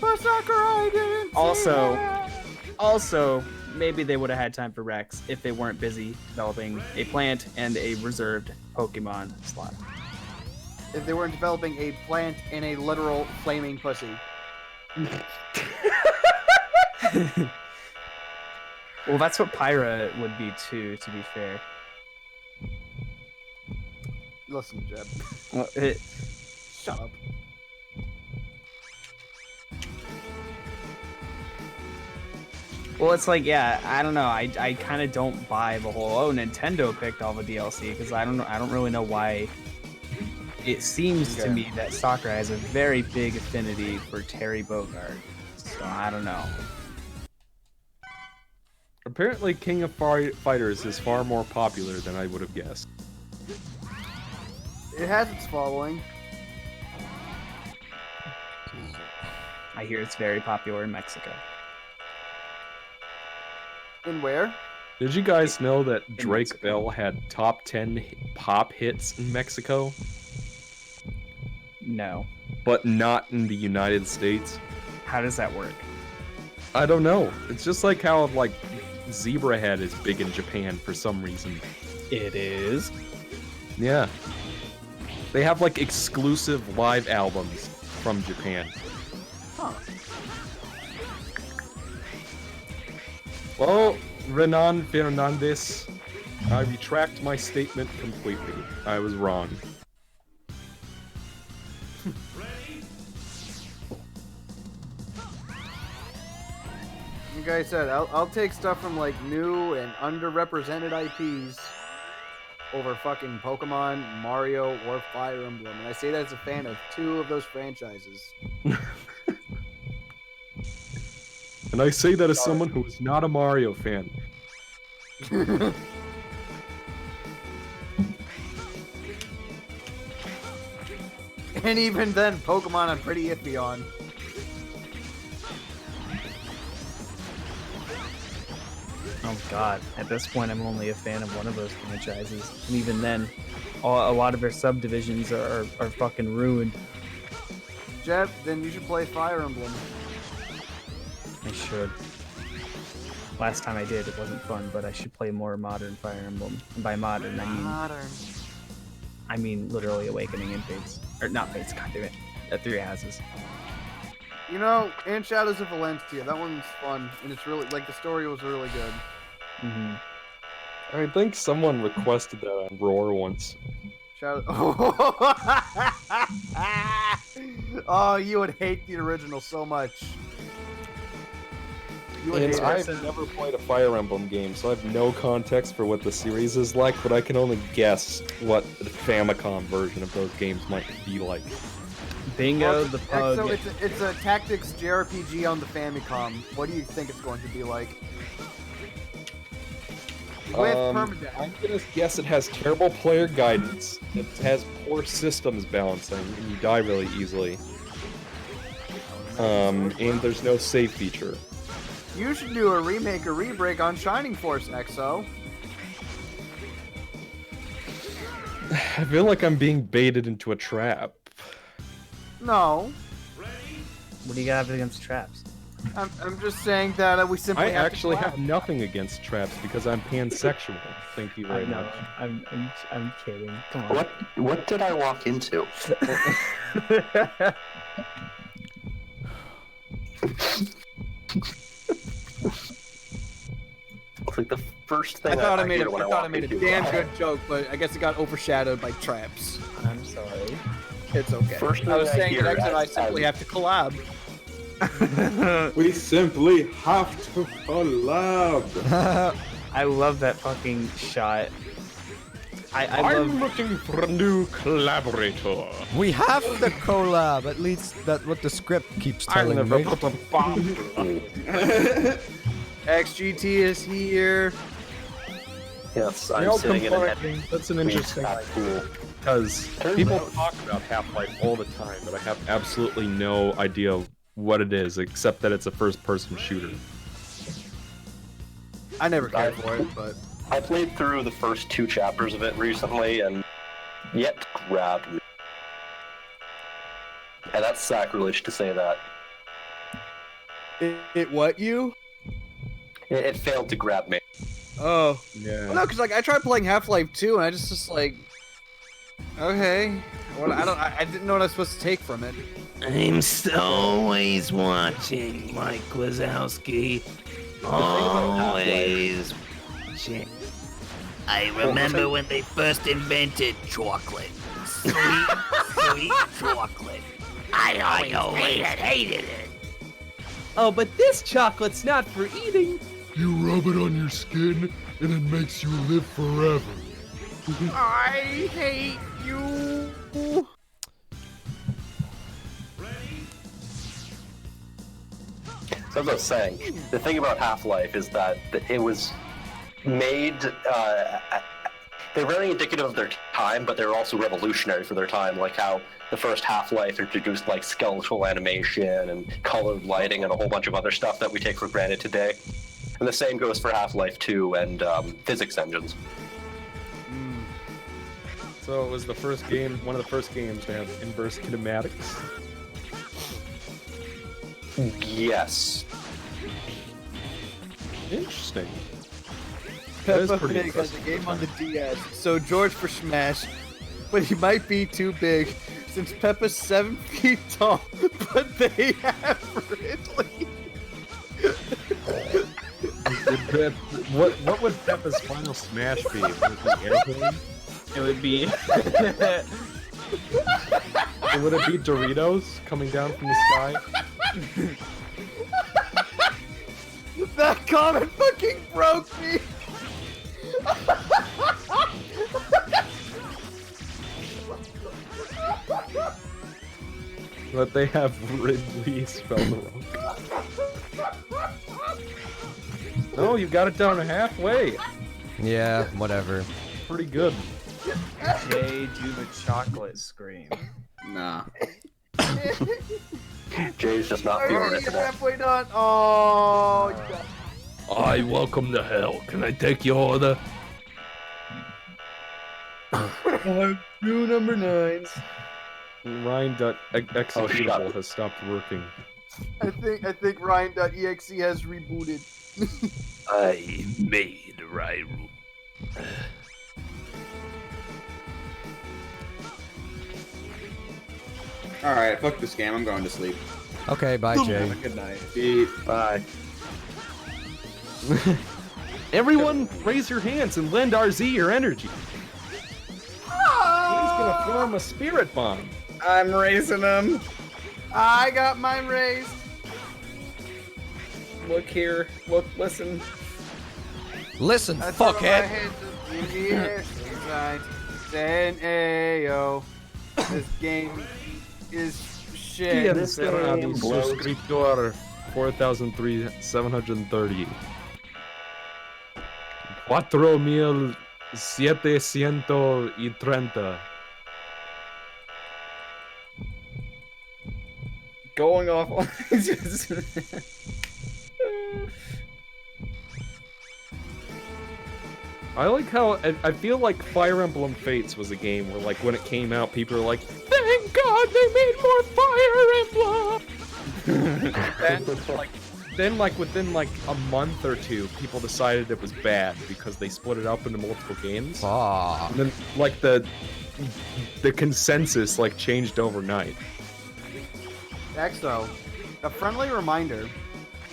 But Sakurai didn't say Also, maybe they would have had time for Rex if they weren't busy developing a plant and a reserved Pokemon slot. if they weren't developing a plant and a literal flaming pussy. Well, that's what Pyra would be too, to be fair. Listen, Jeb. Well, Shut up. Well, it's like, yeah, I don't know. I kind of don't buy the whole Nintendo picked all the DLC because I don't really know why. It seems to me that Sakura has a very big affinity for Terry Bogard, so I don't know. Apparently, King of Fighters is far more popular than I would have guessed. It has its following. I hear it's very popular in Mexico. In where? Did you guys know that Drake Bell had top 10 pop hits in Mexico? No. But not in the United States? How does that work? I don't know. It's just like how, like, Zebra Head is big in Japan for some reason. It is? Yeah. They have, like, exclusive live albums from Japan. Huh. Well, Renan Fernandez, I retract my statement completely. I was wrong. Like I said, I'll take stuff from like new and underrepresented IPs over fucking Pokemon, Mario, or Fire Emblem. And I say that as a fan of two of those franchises. And I say that as someone who is not a Mario fan. And even then, Pokemon I'm pretty iffy on. Oh god, at this point I'm only a fan of one of those franchises. And even then, a lot of their subdivisions are fucking ruined. Jeff, then you should play Fire Emblem. I should. Last time I did, it wasn't fun, but I should play more modern Fire Emblem. And by modern, I mean literally Awakening and Fates. Or not Fates, god damn it. Three Houses. You know, and Shadows of Valencia, that one's fun, and it's really, like, the story was really good. Mm-hmm. I think someone requested that on Roar once. Shadow. Oh, you would hate the original so much. You would And hate I've it. never played a Fire Emblem game, so I have no context for what the series is like, but I can only guess what the Famicom version of those games might be like. Bingo, the pug. So it's a tactics JRPG on the Famicom. What do you think it's going to be like? With permadeath. I'm gonna guess it has terrible player guidance, it has poor systems balancing, and you die really easily. And there's no save feature. You should do a remake or re-break on Shining Force, XO. I feel like I'm being baited into a trap. No. What do you have against traps? I'm just saying that we simply I have actually to collab. have nothing against traps because I'm pansexual. Thank you very much. I'm kidding. Come on. What did I walk into? It's like the first thing I thought I made hear a, when I thought I walk made a into damn a- good joke, but I guess it got overshadowed by traps. I'm sorry. It's okay. First I was thing I saying hear that I as- simply have to collab. We simply have to collab. I love that fucking shot. I I'm love. looking for a new collaborator. We have to collab. At least that's what the script keeps I telling never me. put a bomb. XGT is here. Yes, You I'm know, sitting in a combining- that's an interesting cool. because people talk about Half-Life all the time, but I have absolutely no idea what it is except that it's a first-person shooter. I never cared for it, but I played through the first 2 chapters of it recently, and yet grabbed me. And that's sacrilege to say that. it what you? It failed to grab me. Oh. Yeah. Well, no, because like I tried playing Half-Life 2 and I just like, okay, well, I didn't know what I was supposed to take from it. I'm always watching, Mike Wazowski. Always watching. I remember when they first invented chocolate. Sweet chocolate. I always hated it. Oh, but this chocolate's not for eating. You rub it on your skin, and it makes you live forever. I hate you. So as I was saying, the thing about Half-Life is that it was made. They're very indicative of their time, but they're also revolutionary for their time. Like how the first Half-Life introduced like skeletal animation and colored lighting and a whole bunch of other stuff that we take for granted today. And the same goes for Half-Life 2 and physics engines. So it was the first game, one of the first games to have inverse kinematics. Yes. Interesting. That is Peppa pretty Pig has a impressive. game on the DS, so George for Smash, but he might be too big since Peppa's 7 feet tall, but they have Ridley. What would Peppa's final smash be? Would it be airplane? It would be. Or would it be Doritos coming down from the sky? That comment fucking broke me. But they have Ridley spelled wrong. No, you got it down to halfway. Yeah, whatever. Pretty good. Jay, do the chocolate scream. Nah. Jay's just not feeling Already it today. halfway done. Oh. I welcome to hell. Can I take your order? Two number 9s. Ryan.executable has stopped working. I think Ryan.exe has rebooted. I made Rairu. Alright, fuck this game. I'm going to sleep. Okay, bye, Jay. Good night. Bye. Everyone, raise your hands and lend RZ your energy. He's gonna form a spirit bomb. I'm raising them. I got mine raised. Look here. Look, listen. Listen, I throw my fuckhead. hands in the air, right? Saying, ayo. This game is shit. This game Suscriptor 4,730. 4,730. going off. Just... I like how I feel like Fire Emblem Fates was a game where, like, when it came out, people were like, "Thank God they made more Fire Emblem." then, within like a month or two, people decided it was bad because they split it up into multiple games. Ah. And then, like, the consensus like changed overnight. Exo, a friendly reminder.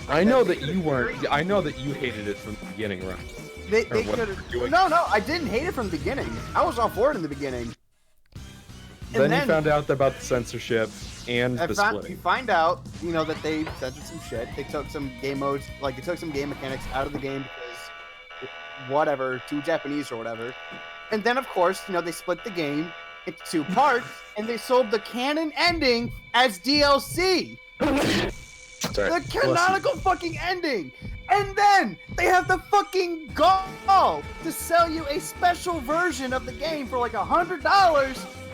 I know that you weren't. I know that you hated it from the beginning, right? They Or what could you're have. doing. No, I didn't hate it from the beginning. I was on board in the beginning. Then you found out about the censorship and the You splitting. find out, that they censored some shit. They took some game modes, like they took some game mechanics out of the game because whatever, too Japanese or whatever. And then of course, they split the game into 2 parts, and they sold the canon ending as DLC. The canonical fucking ending. And then they have the fucking gall to sell you a special version of the game for like $100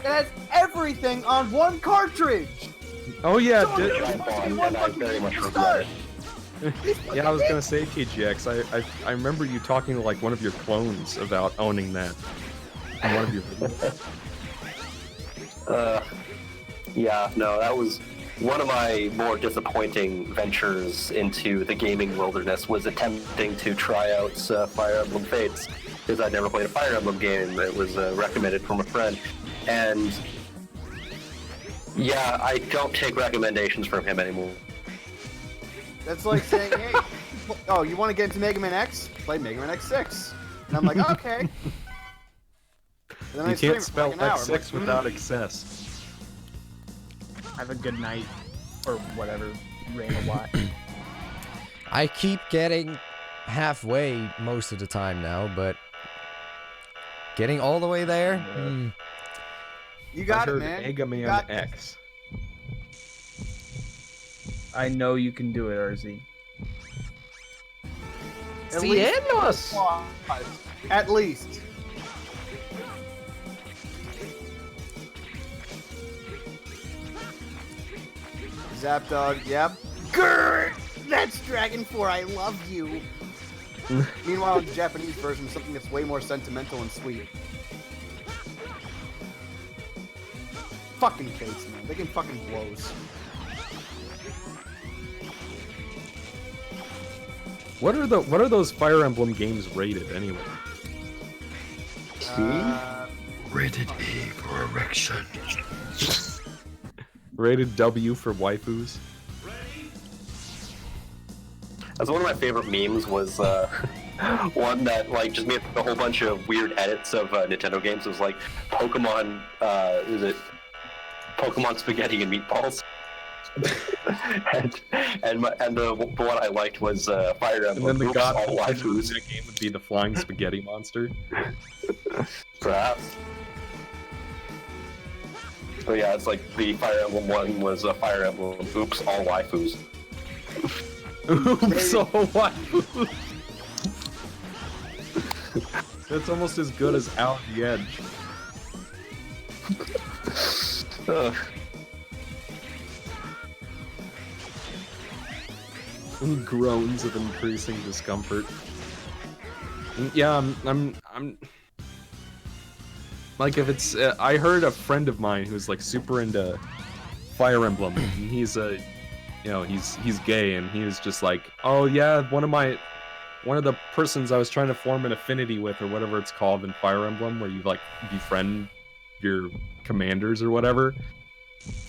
that has everything on 1 cartridge. Oh yeah, So it's supposed to be 1 fucking game to start. yeah, I was gonna say TGX. I remember you talking to like one of your clones about owning that. In one of your videos. Yeah, no, that was one of my more disappointing ventures into the gaming wilderness, was attempting to try out Fire Emblem Fates, because I'd never played a Fire Emblem game. It was recommended from a friend, and yeah, I don't take recommendations from him anymore. That's like saying, hey, oh, you want to get into Mega Man X? Play Mega Man X6. And I'm like, okay. And then I You stream can't it for spell like an hour. I'm X6 like, without excess. Have a good night, or whatever. Rain a lot. I keep getting halfway most of the time now, but getting all the way there? You got I it, heard man. Mega Man You got X. I know you can do it, RZ. At least. At least. Zapdog, yep. Grrr! That's Dragon 4, I love you. Meanwhile, in the Japanese version, something that's way more sentimental and sweet. Fucking Fates, man. They can fucking blows. What are those Fire Emblem games rated anyway? Rated A for erection. Rated W for waifus. That's one of my favorite memes. Was one that like just made a whole bunch of weird edits of Nintendo games. It was like Pokemon. Is it Pokemon Spaghetti and Meatballs? and the one I liked was Fire Emblem. And then the Oops, god all of waifus. that game would be the flying spaghetti monster. Perhaps. But yeah, it's like the Fire Emblem one was a Fire Emblem. Oops, all waifus. Oops, all waifus. That's almost as good as Out the Edge. Groans of increasing discomfort. Yeah, I'm like, if it's I heard a friend of mine who's like super into Fire Emblem, and he's he's gay, and he was just like, oh yeah, one of the persons I was trying to form an affinity with, or whatever it's called in Fire Emblem, where you like befriend your commanders or whatever,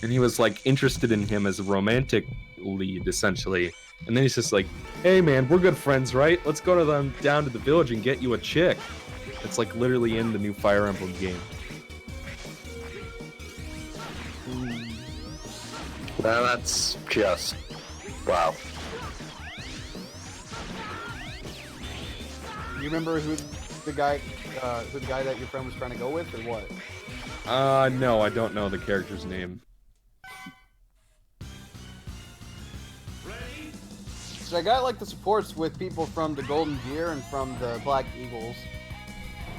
and he was like interested in him as a romantic lead essentially. And then he's just like, hey man, we're good friends, right? Let's go down to the village and get you a chick. It's like literally in the new Fire Emblem game. Well, that's just wow. You remember who the guy that your friend was trying to go with, or what? No, I don't know the character's name. So I got like the supports with people from the Golden Gear and from the Black Eagles,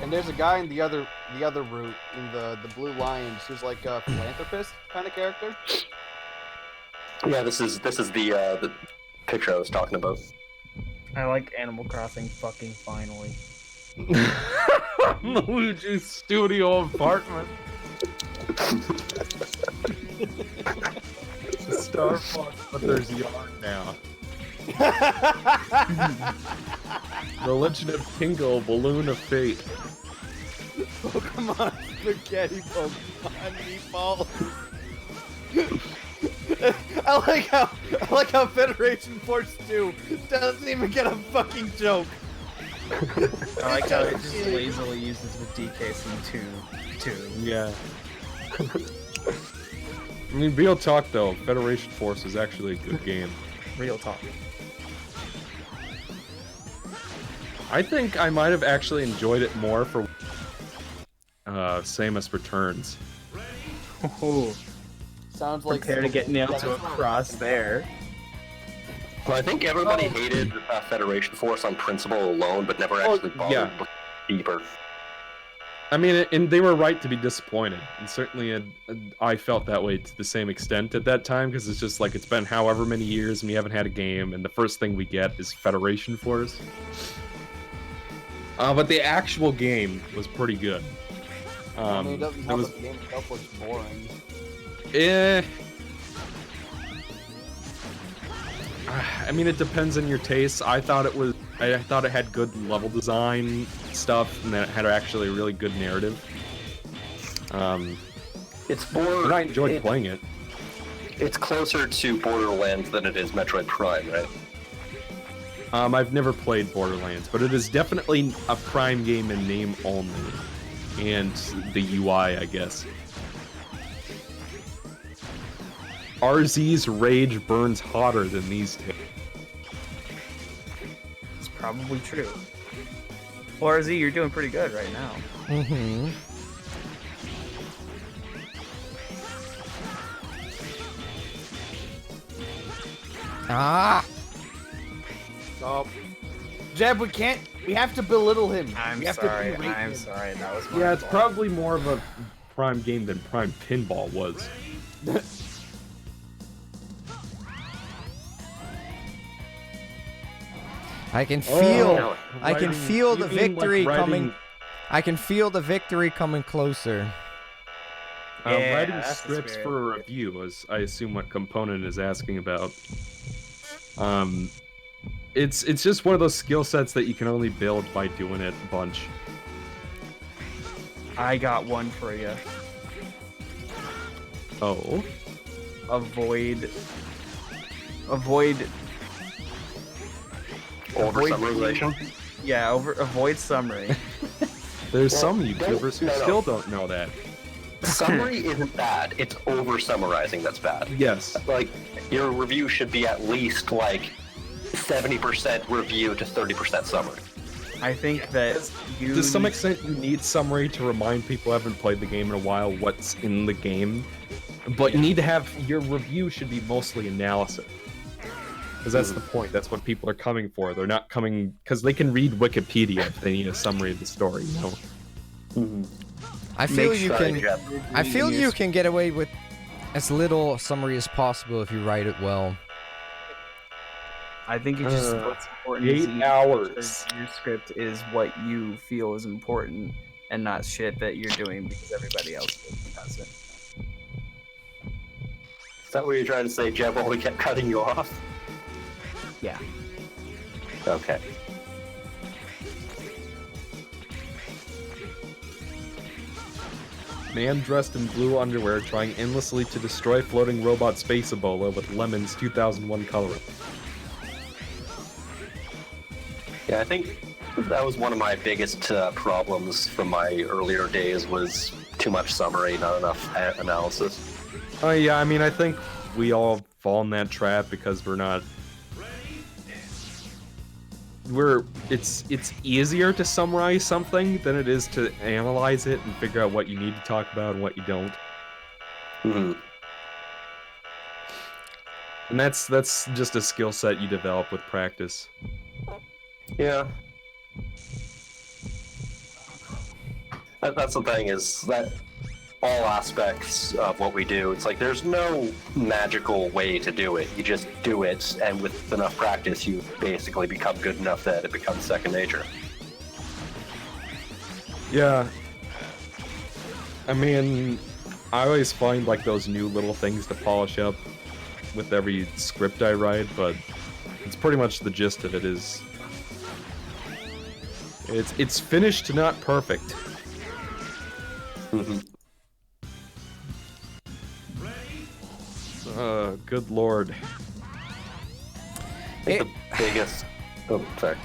and there's a guy in the other route in the Blue Lions who's like a philanthropist kind of character. Yeah, this is the picture I was talking about. I like Animal Crossing fucking finally. Luigi's studio apartment. Star Fox, but there's yard now. The Legend of Kingo, Balloon of Fate. Pokemon spaghetti, Pokemon meatball. I like how Federation Force 2 doesn't even get a fucking joke. I like how it just lazily uses the DKC2 too. Yeah. I mean, real talk though, Federation Force is actually a good game. Real talk. I think I might have actually enjoyed it more for Samus Returns. Oh, sounds like prepare to get nailed to a cross there. Well, I think everybody hated Federation Force on principle alone, but never actually bothered to look deeper. I mean, and they were right to be disappointed, and certainly I felt that way to the same extent at that time, because it's just like, it's been however many years and we haven't had a game, and the first thing we get is Federation Force. But the actual game was pretty good. I mean, it doesn't help that the game itself was boring. I mean, it depends on your tastes. I thought it had good level design stuff, and that it had actually a really good narrative. It's more. And I enjoyed playing it. It's closer to Borderlands than it is Metroid Prime, right? I've never played Borderlands, but it is definitely a Prime game in name only, and the UI, I guess. RZ's rage burns hotter than these two. It's probably true. Well, RZ, you're doing pretty good right now. Mm-hmm. Ah! Stop. Jeb, we have to belittle him. We have to berate I'm him. sorry, that was my Yeah, it's fault. probably more of a Prime game than Prime Pinball was. I can feel, the you mean like victory writing- coming. I can feel the victory coming closer. Writing that's the scripts spirit. for a review is, I assume, what Component is asking about. It's just one of those skill sets that you can only build by doing it a bunch. I got one for you. Oh? Avoid Over-summarization? Yeah, avoid summary. There's some YouTubers who still don't know that. Summary isn't bad. It's over-summarizing that's bad. Yes. Like, your review should be at least, like, 70% review to 30% summary. I think that To some extent, you need summary to remind people who haven't played the game in a while what's in the game. But you need to have, your review should be mostly analysis. Because that's the point. That's what people are coming for. They're not coming because they can read Wikipedia if they need a summary of the story. You know. I feel you can get away with as little summary as possible if you write it well. I think it's just what's important. 8 hours. Your script is what you feel is important, and not shit that you're doing because everybody else does it. Is that what you're trying to say, Jeb, while we kept cutting you off? Yeah. Okay. Man dressed in blue underwear trying endlessly to destroy floating robot Space Ebola with Lemon's 2001 coloring. Yeah, I think that was one of my biggest problems from my earlier days was too much summary, not enough analysis. Oh yeah, I mean, I think we all fall in that trap because it's easier to summarize something than it is to analyze it and figure out what you need to talk about and what you don't. Mm-hmm. And that's just a skill set you develop with practice. Yeah. That's the thing is that all aspects of what we do. It's like there's no magical way to do it. You just do it, and with enough practice, you basically become good enough that it becomes second nature. Yeah. I mean, I always find like those new little things to polish up with every script I write, but it's pretty much the gist of it is it's finished, not perfect. Good lord. I think the biggest... Oh, sorry.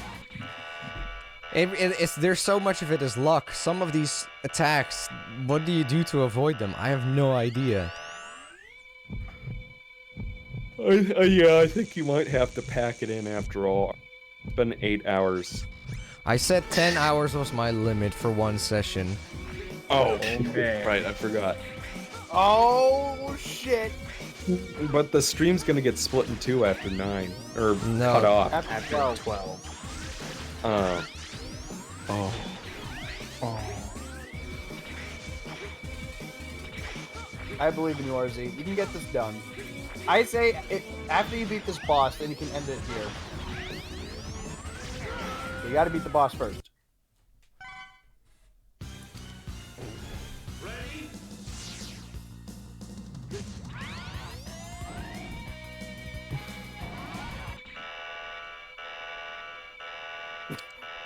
There's so much of it as luck. Some of these attacks, what do you do to avoid them? I have no idea. Yeah, I think you might have to pack it in after all. It's been 8 hours. I said 10 hours was my limit for one session. Oh, okay. Right, I forgot. Oh, shit. But the stream's gonna get split in two after 9. Or No. cut off. After 12. Oh. I believe in you, RZ. You can get this done. I say, after you beat this boss, then you can end it here. You gotta beat the boss first.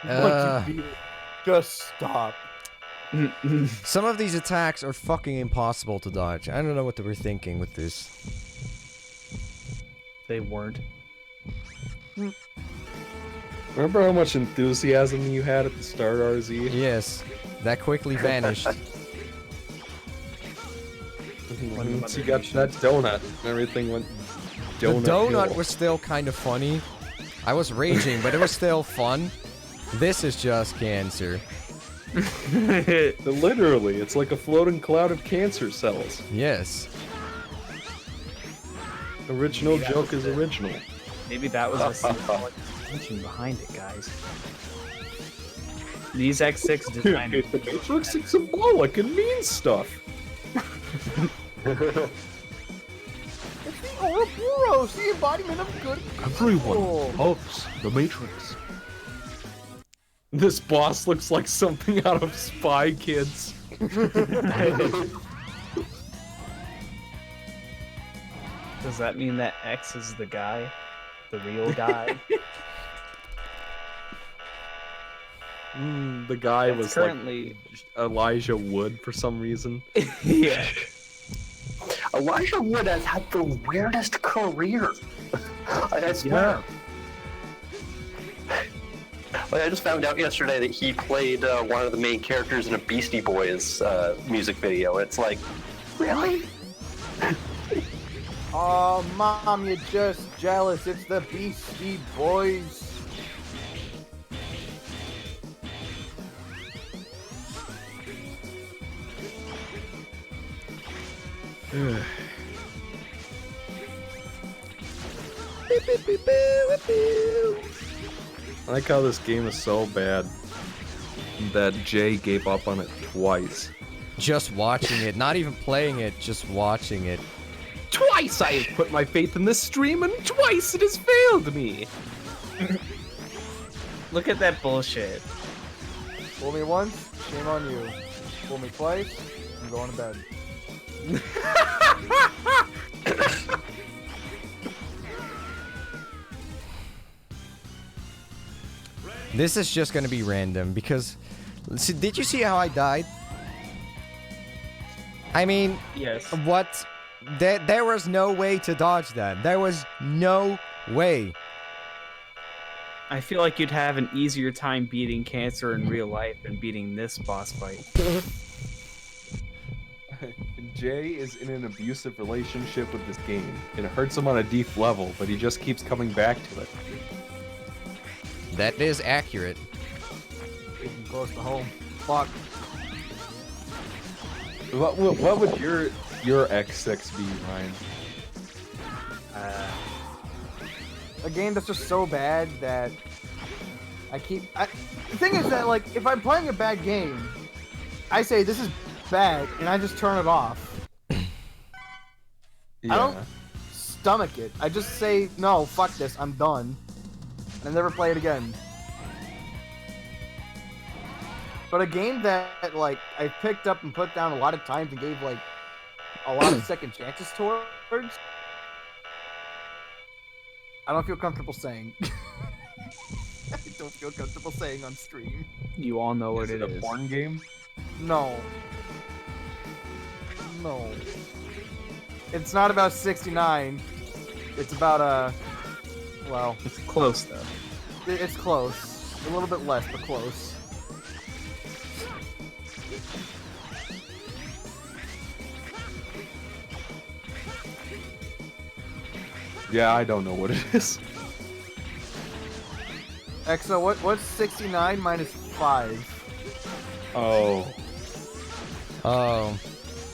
Once you beat it, just stop. Some of these attacks are fucking impossible to dodge. I don't know what they were thinking with this. They weren't. Remember how much enthusiasm you had at the start, RZ? Yes, that quickly vanished. Once you got that donut, everything went donut. The donut hill. was still kind of funny. I was raging, but it was still fun. This is just cancer. Literally, it's like a floating cloud of cancer cells. Yes. Original joke is original. Maybe that was the symbolic intention behind it, guys. These X6 designers... The Matrix is symbolic and means stuff. It's the Ouroboros, the embodiment of good Everyone loves the Matrix. This boss looks like something out of Spy Kids. Does that mean that X is the guy? The real guy? The guy That's was currently... like Elijah Wood for some reason. Yeah. Elijah Wood has had the weirdest career. I swear. Like, I just found out yesterday that he played one of the main characters in a Beastie Boys music video. It's like, really? Oh, Mom, you're just jealous. It's the Beastie Boys. I like how this game is so bad that Jay gave up on it twice. Just watching it, not even playing it, just watching it. Twice I have put my faith in this stream, and twice it has failed me. Look at that bullshit. Fool me once, shame on you. Fool me twice, I'm going to bed. This is just gonna be random because... Did you see how I died? I mean... Yes. What? There was no way to dodge that. There was no way. I feel like you'd have an easier time beating cancer in real life than beating this boss fight. Jay is in an abusive relationship with this game. It hurts him on a deep level, but he just keeps coming back to it. That is accurate. Getting close to home. Fuck. What would your X6 be, Ryan? A game that's just so bad that the thing is that, like, if I'm playing a bad game, I say this is bad, and I just turn it off. I don't stomach it. I just say, no, fuck this, I'm done. And I never play it again. But a game that, like, I picked up and put down a lot of times and gave, like, a lot of second chances towards, I don't feel comfortable saying. I don't feel comfortable saying on stream. You all know what it is. A porn game? No. No. It's not about 69. It's about, well... It's close, though. It's close. A little bit less, but close. Yeah, I don't know what it is. Exo, what's 69 minus 5? Oh. Oh.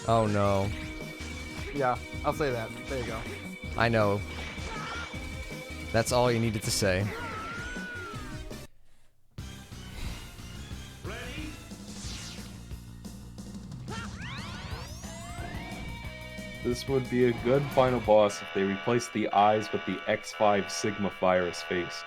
Oh no. Yeah, I'll say that. There you go. I know. That's all you needed to say. This would be a good final boss if they replaced the eyes with the X5 Sigma virus face.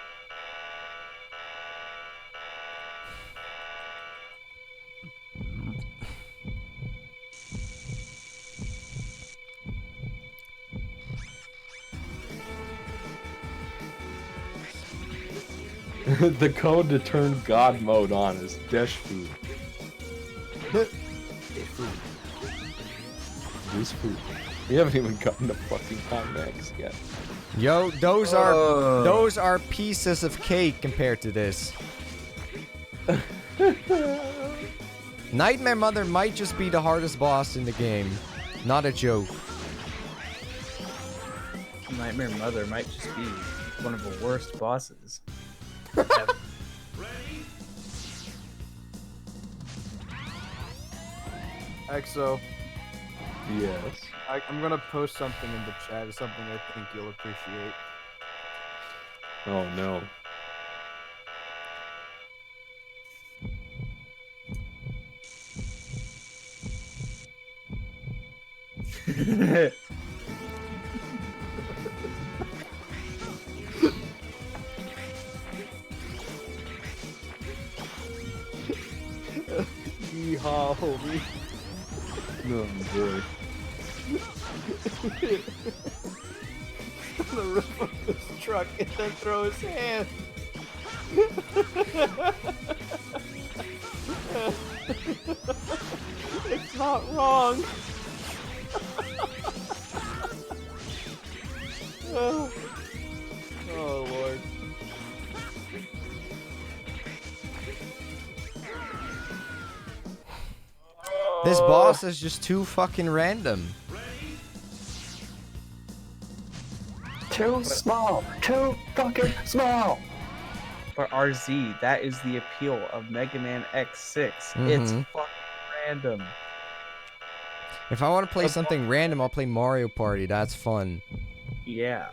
The code to turn God mode on is Desh Food. This food. You haven't even gotten the fucking climax yet. Yo, those are pieces of cake compared to this. Nightmare Mother might just be the hardest boss in the game. Not a joke. Nightmare Mother might just be one of the worst bosses. Exo. Yes. I'm gonna post something in the chat. It's something I think you'll appreciate. Oh no. Yeehaw, homie. Oh boy. On the roof of this truck and then throw his hand. It's not wrong. Oh Lord. This boss is just too fucking random. Too small. Too fucking small. But RZ, that is the appeal of Mega Man X6. It's Mhm. fucking random. If I want to play something random, I'll play Mario Party. That's fun. Yeah.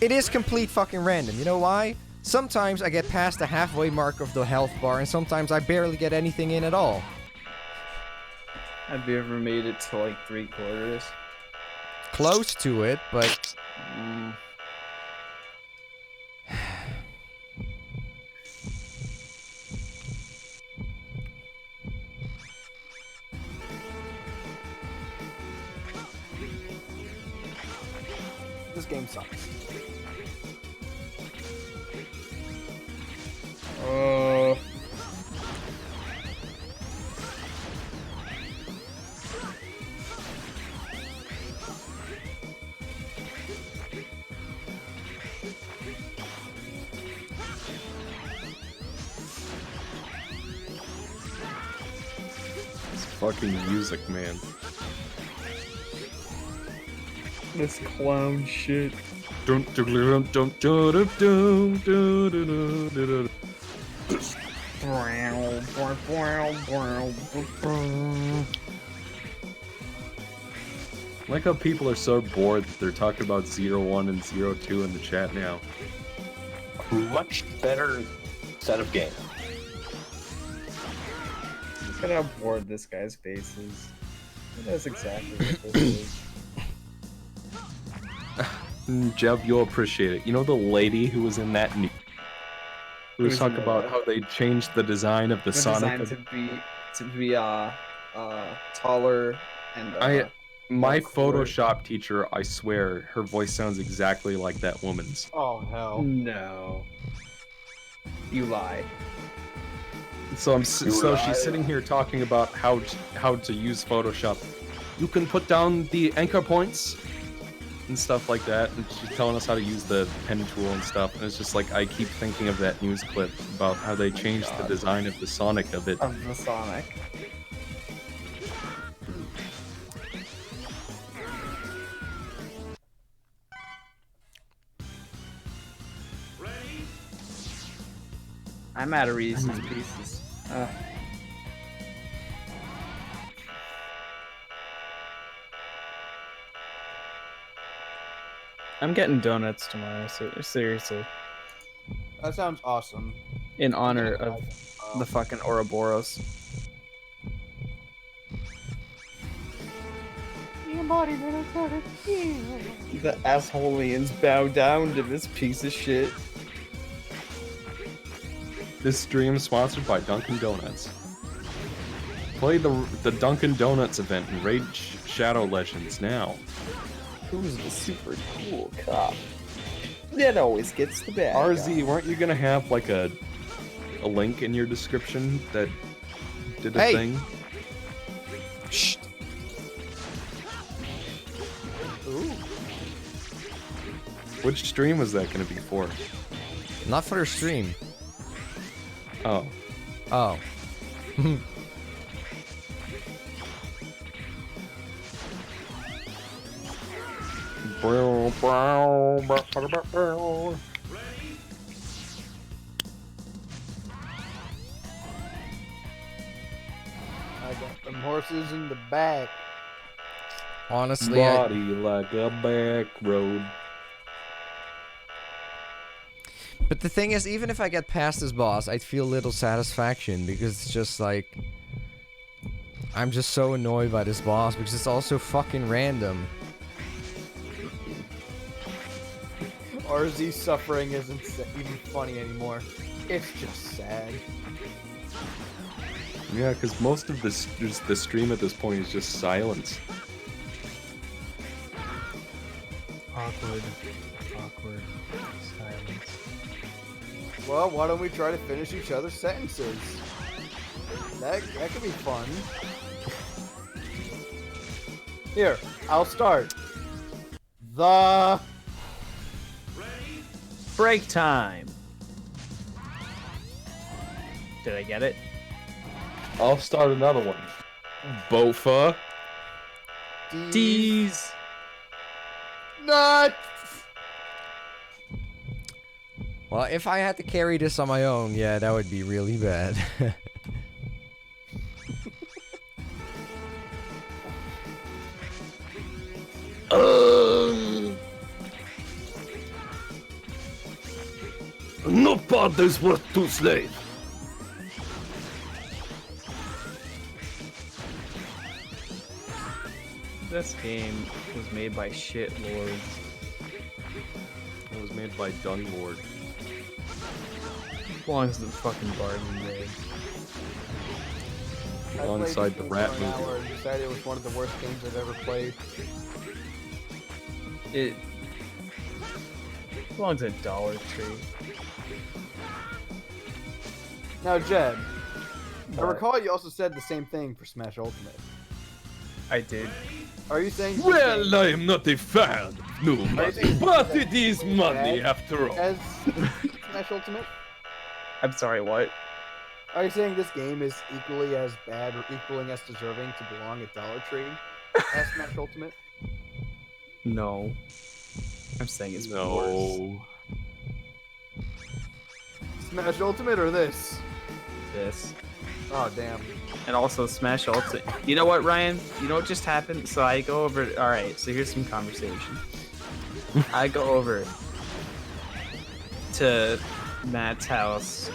It is complete fucking random. You know why? Sometimes I get past the halfway mark of the health bar, and sometimes I barely get anything in at all. Have you ever made it to like 3/4? Close to it, but... This game sucks. It's fucking music, man. This clown shit. Dun, dun, dun, dun, dun, dun, dun, dun, dun, dun, dun. Like how people are so bored that they're talking about 01 and 02 in the chat now. Much better set of games. Look at how bored this guy's face is. He knows exactly what this is. Jeb, you'll appreciate it. You know the lady who was in that who was Who's talking in about what? how they changed the design of the Sonic? Designed to be taller and My more core. Photoshop teacher, I swear, her voice sounds exactly like that woman's. Oh hell. No. You lie. So she's sitting here talking about how to use Photoshop. You can put down the anchor points and stuff like that, and she's telling us how to use the pen tool and stuff. And it's just like I keep thinking of that news clip about how they changed the design of the Sonic of it. Of the Sonic. I'm out of Reese's Pieces. I'm getting donuts tomorrow, seriously. That sounds awesome. In honor of the fucking Ouroboros. The assholeians bow down to this piece of shit. This stream is sponsored by Dunkin' Donuts. Play the Dunkin' Donuts event in Raid Shadow Legends now. Who's the super cool cop? That always gets the bad RZ, guy. weren't you gonna have like a link in your description that did a thing? Shh. Ooh. Which stream was that gonna be for? Not for a stream. Oh. Oh. I got them horses in the back. Honestly, Body like a back road. But the thing is, even if I get past this boss, I'd feel little satisfaction because it's just like I'm just so annoyed by this boss because it's also fucking random. RZ suffering isn't even funny anymore. It's just sad. Yeah, because most of the stream at this point is just silence. Awkward silence. Well, why don't we try to finish each other's sentences? That could be fun. Here, I'll start. The Break time. Did I get it? I'll start another one. Bofa. D's. Nuts. Well, if I had to carry this on my own, yeah, that would be really bad. No part is worth to slave. This game was made by shit lords. It was made by Dung Lord. Belongs to the fucking bargain bin. I Alongside played the rat this game for an movie. hour and decided it was one of the worst games I've ever played. It belongs at Dollar Tree. Now, Jed, I What? recall you also said the same thing for Smash Ultimate. I did. Are you saying? Well, I am not a fan. No, Are you saying but it is money bad after all. as Smash Ultimate? I'm sorry, what? Are you saying this game is equally as bad or equaling as deserving to belong at Dollar Tree as Smash Ultimate? No. I'm saying it's worse. No. Smash Ultimate or this? This. Oh, damn. And also Smash Ultimate. You know what, Ryan? You know what just happened? So I go over. All right. So here's some conversation. I go over to Matt's house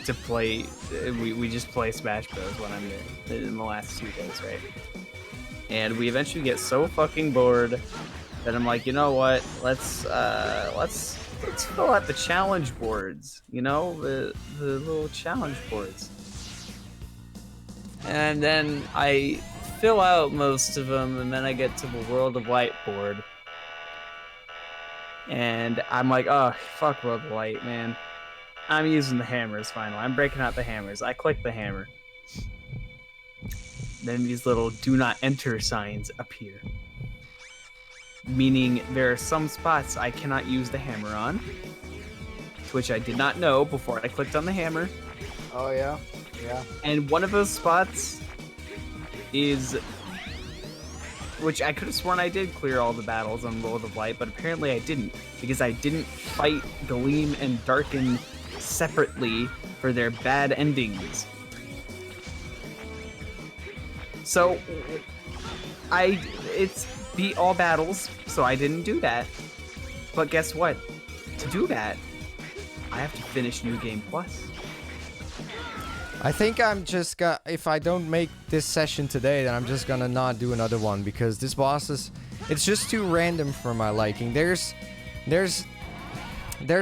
to play. We just play Smash Bros. When I'm there in the last 2 days, right? And we eventually get so fucking bored that I'm like, you know what? Let's fill out the challenge boards. You know, the little challenge boards. And then I fill out most of them, and then I get to the World of Light board. And I'm like, oh, fuck World of Light, man. I'm using the hammers finally. I'm breaking out the hammers. I click the hammer. Then these little do not enter signs appear. Meaning there are some spots I cannot use the hammer on. Which I did not know before I clicked on the hammer. Oh, yeah? Yeah. And one of those spots is... Which I could have sworn I did clear all the battles on World of Light, but apparently I didn't. Because I didn't fight Gleam and Darken separately for their bad endings. So, it's beat all battles, so I didn't do that. But guess what? To do that, I have to finish New Game Plus. I think I'm just if I don't make this session today, then I'm just gonna not do another one because this boss it's just too random for my liking. There's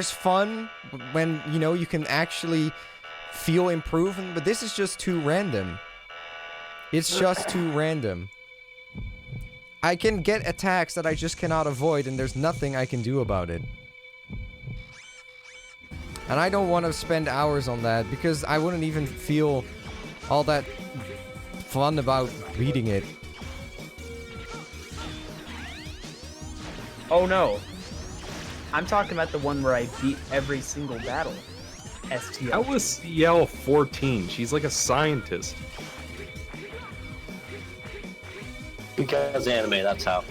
fun when, you know, you can actually feel improvement, but this is just too random. It's just too random. I can get attacks that I just cannot avoid, and there's nothing I can do about it. And I don't want to spend hours on that because I wouldn't even feel all that fun about beating it. Oh no. I'm talking about the one where I beat every single battle. STL. That was CL 14. She's like a scientist. Because anime, that's how.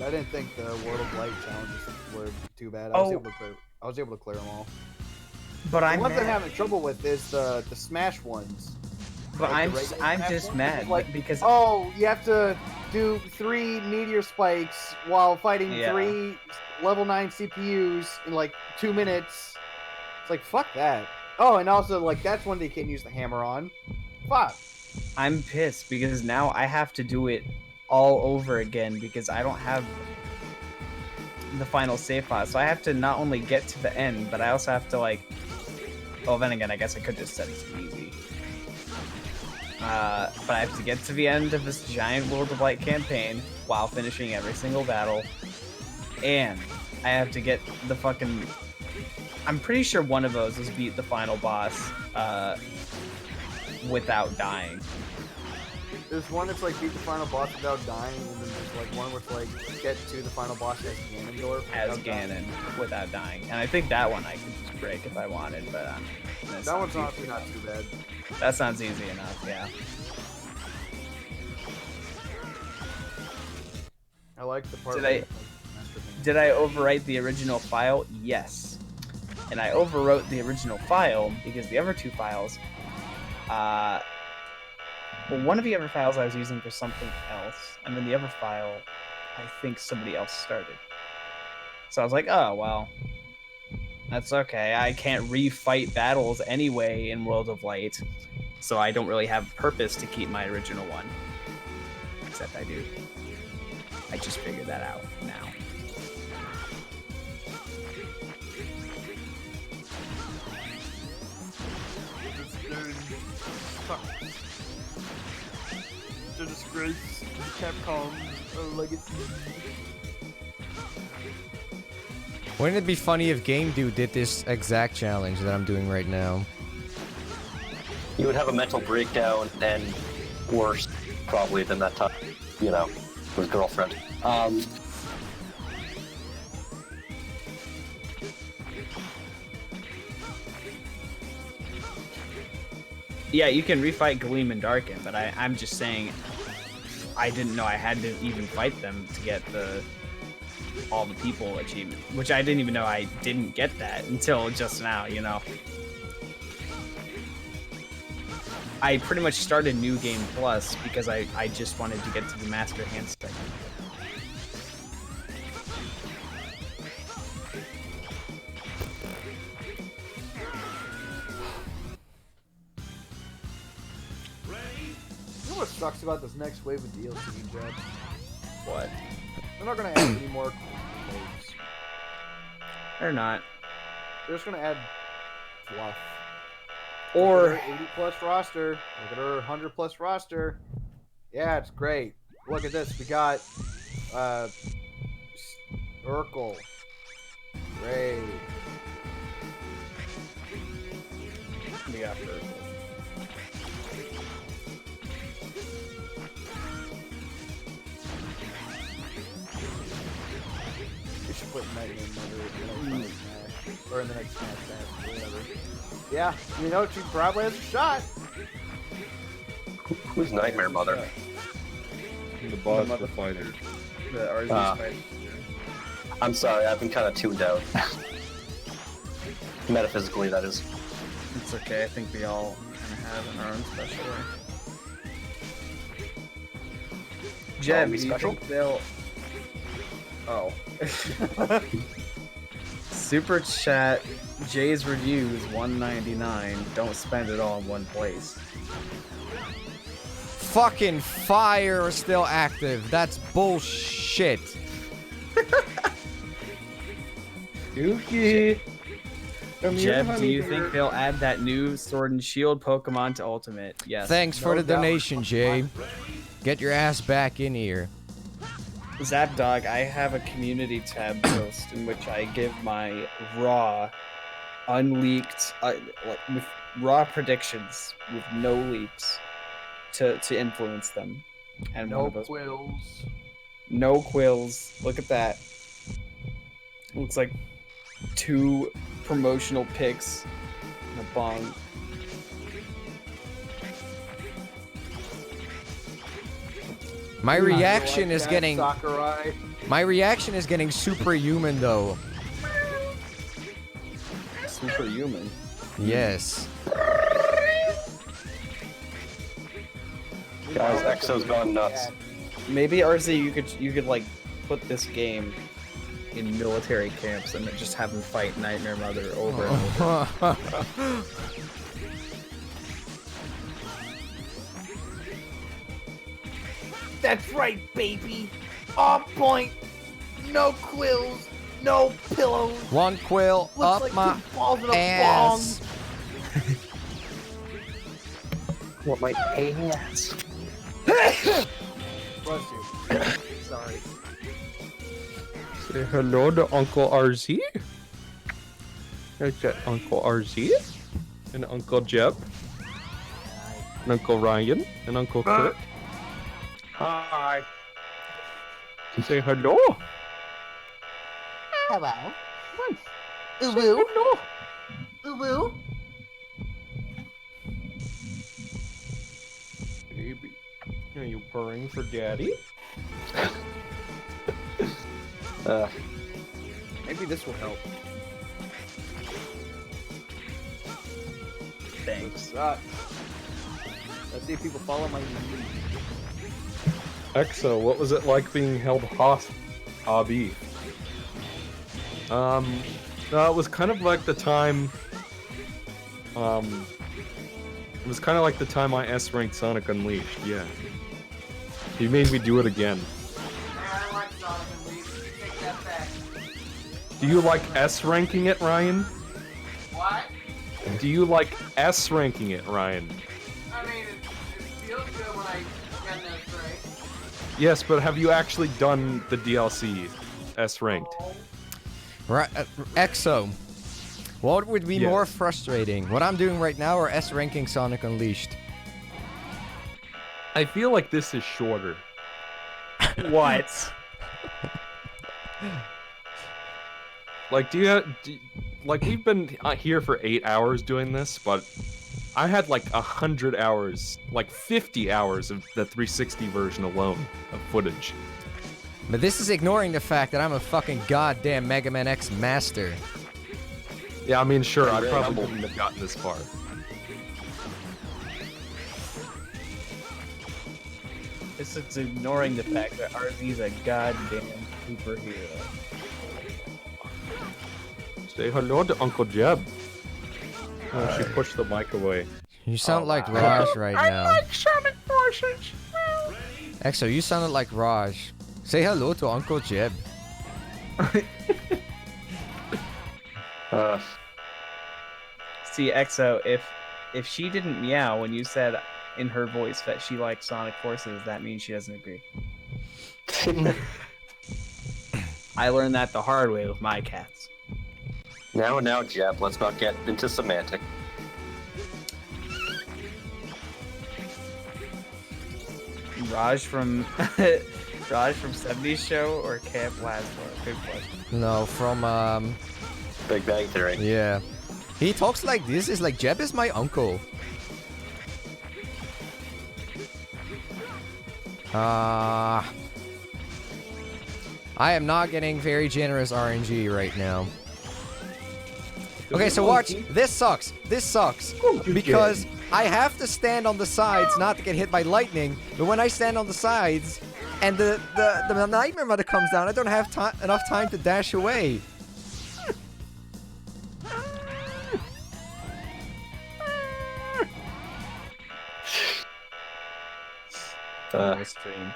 I didn't think the World of Light challenges were too bad. I was able to clear them all. But the ones I'm having trouble with is the Smash ones. But like I'm just mad because you have to do 3 meteor spikes while fighting 3 level 9 CPUs in like 2 minutes. It's like, fuck that. Oh, and also like that's one they can't use the hammer on. Fuck. I'm pissed because now I have to do it all over again because I don't have the final save file. So I have to not only get to the end, but I also have to like... Well, then again, I guess I could just set it to easy. But I have to get to the end of this giant World of Light campaign while finishing every single battle. And I have to get the fucking... I'm pretty sure one of those is beat the final boss without dying. There's one that's like beat the final boss without dying, and then there's like one where it's like get to the final boss as Ganondorf. As Ganon without dying. And I think that one I could just break if I wanted, but that one's honestly not too bad. That sounds easy enough, yeah. I like the part Did I overwrite the original file? Yes. And I overwrote the original file because the other 2 files, well, one of the other files I was using for something else, and then the other file, I think somebody else started. So I was like, oh, well, that's okay. I can't refight battles anyway in World of Light, so I don't really have purpose to keep my original one. Except I do. I just figured that out now. The disgrace of Capcom legacy. Wouldn't it be funny if Game Dude did this exact challenge that I'm doing right now? You would have a mental breakdown and worse, probably, than that time, you know, with girlfriend. Yeah, you can refight Gleam and Darken, but I'm just saying, I didn't know I had to even fight them to get all the people achievement, which I didn't even know I didn't get that until just now, you know. I pretty much started New Game Plus because I just wanted to get to the Master Hand segment. You know what sucks about this next wave of DLC, Jeb? What? They're not gonna add any more modes. They're not. They're just gonna add fluff. Or look at her 80 plus roster. Look at her 100 plus roster. Yeah, it's great. Look at this. We got Urkel. Great. We got Urkel. We should put Nightmare Mother in the next Smash. Or in the next Smash Bash, or whatever. Yeah, you know, she probably has a shot. Who's Nightmare Mother? The boss for fighter. The RZ fighter. I'm sorry, I've been kind of tuned out. Metaphysically, that is. It's okay, I think we all kind of have in our own special way. Jeb, do you special? think they'll... Oh. Super chat, Jay's review is $1.99. Don't spend it all in one place. Fucking fire is still active. That's bullshit. Yuki. Jeb, do you think they'll add that new Sword and Shield Pokemon to Ultimate? Yes. Thanks for the donation, Jay. Get your ass back in here. Zapdog, I have a community tab post in which I give my raw, unleaked, with raw predictions with no leaks to influence them. And No quills. No quills. Look at that. Looks like 2 promotional pics and a bong. My reaction is getting. Sakurai. My reaction is getting superhuman though. Superhuman. Yes. Guys, Exo's gone nuts. Maybe RZ, you could like put this game in military camps and then just have them fight Nightmare Mother over and over. That's right, baby. On point. No quills. No pillows. One quill Looks up like my 2 balls in a ass. What my ass? Bless you. Sorry. Say hello to Uncle RZ. There's that Uncle RZ. And Uncle Jeb. And Uncle Ryan. And Uncle Kurt. Hi. Say hello. Hello. Uwu. Uwu. Baby. Are you purring for daddy? Maybe this will help. Thanks. Let's see if people follow my lead. Exo, what was it like being held hostage? Abi. It was kind of like the time. It was kind of like the time I S-ranked Sonic Unleashed. Yeah. He made me do it again. I like Sonic Unleashed. Take that back. Do you like S-ranking it, Ryan? What? Do you like S-ranking it, Ryan? I mean, it feels good when I get that straight. Yes, but have you actually done the DLC S-ranked? Right, Exo. What would be Yes. more frustrating? What I'm doing right now or S ranking Sonic Unleashed? I feel like this is shorter. What? Like, like we've been here for 8 hours doing this, but I had like 100 hours, like 50 hours of the 360 version alone of footage. But this is ignoring the fact that I'm a fucking goddamn Mega Man X master. Yeah, I mean, sure, I really probably humble. wouldn't have gotten this far. This is ignoring the fact that RZ's a goddamn superhero. Say hello to Uncle Jeb. Oh, she pushed the mic away. You sound like Raj right now. Sonic forces. Exo, you sounded like Raj. Say hello to Uncle Jeb. See, Exo, if she didn't meow when you said in her voice that she likes Sonic Forces, that means she doesn't agree. I learned that the hard way with my cats. Now, Jeb, let's not get into semantic. Raj from 70s Show or Camp Lazlo? Good question. No, from Big Bang Theory. yeah. He talks like this. Is like Jeb is my uncle. I am not getting very generous RNG right now. Okay, so watch. This sucks. This sucks. Because I have to stand on the sides not to get hit by lightning. But when I stand on the sides and the Nightmare Mother comes down, I don't have enough time to dash away. Stream.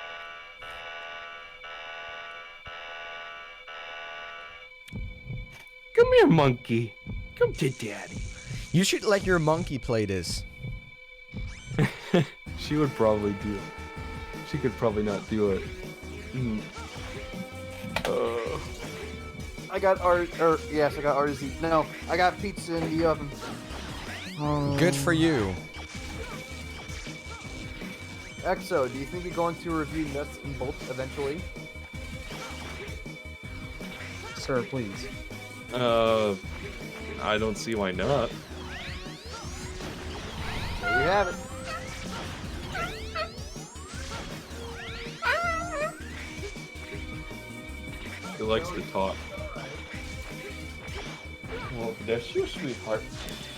Come here, monkey. Come to daddy. You should let your monkey play this. She would probably do it. She could probably not do it. I got yes, I got RZ. No, I got pizza in the oven. Good for you. Exo, do you think you're going to review Nuts and Bolts eventually? Sir, please. I don't see why not. There you have it. He likes to talk. Well, that's you, sweetheart.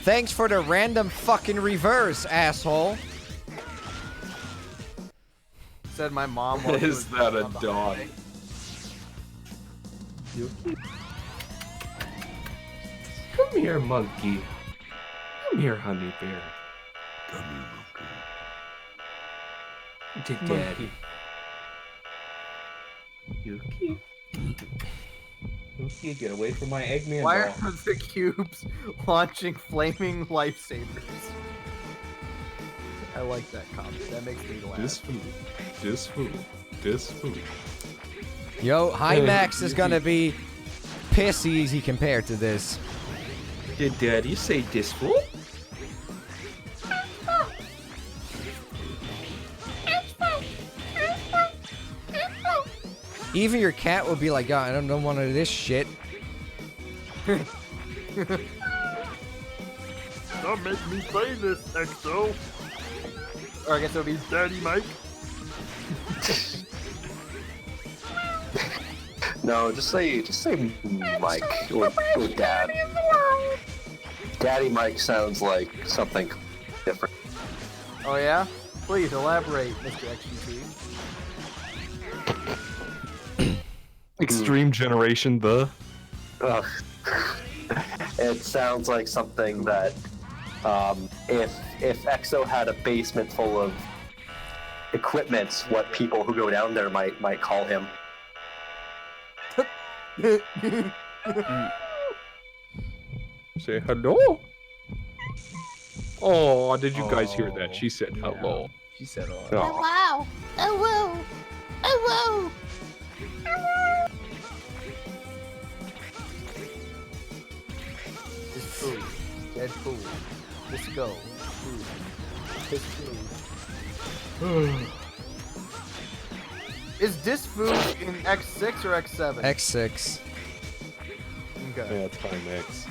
Thanks for the random fucking reverse, asshole. Said my mom. while she Is was that a on the dog? holiday. Come here, monkey. Come here, honey bear. Come here, monkey. To daddy. Yuki. Yuki, get away from my Eggman Why doll. are the cubes launching flaming lifesavers? I like that comment. That makes me laugh. This food. This food. This food. Yo, Hymax is gonna be piss easy compared to this. Did daddy say this fool? Even your cat will be like, "God, I don't want none of this shit." Don't make me say this, Exo. Or I guess it'll be Daddy Mike. No, just say Mike or Dad. Daddy Mike sounds like something different. Oh yeah? Please elaborate, Mr. XGT. Extreme Generation the. Ugh. It sounds like something that if EXO had a basement full of equipment, what people who go down there might call him. Say hello. Oh, did you guys hear that? She said hello. She said hello. Oh. Hello. Hello. This food. Dead food. Disco. Food. This food. Is this food in X6 or X7? X6. Okay. Yeah, it's fine, X.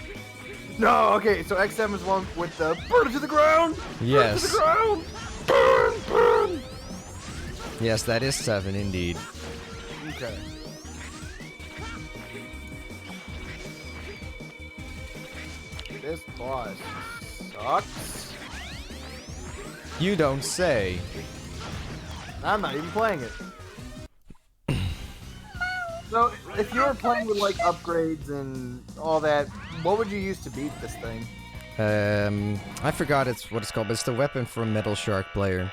No, okay, so X7 is one with the burn it to the ground! Yes. Burn it to the ground! Burn, burn! Yes, that is 7 indeed. Okay. This boss sucks. You don't say. I'm not even playing it. So, if you were playing with like upgrades and all that, what would you use to beat this thing? I forgot what it's called, but it's the weapon for a Metal Shark player.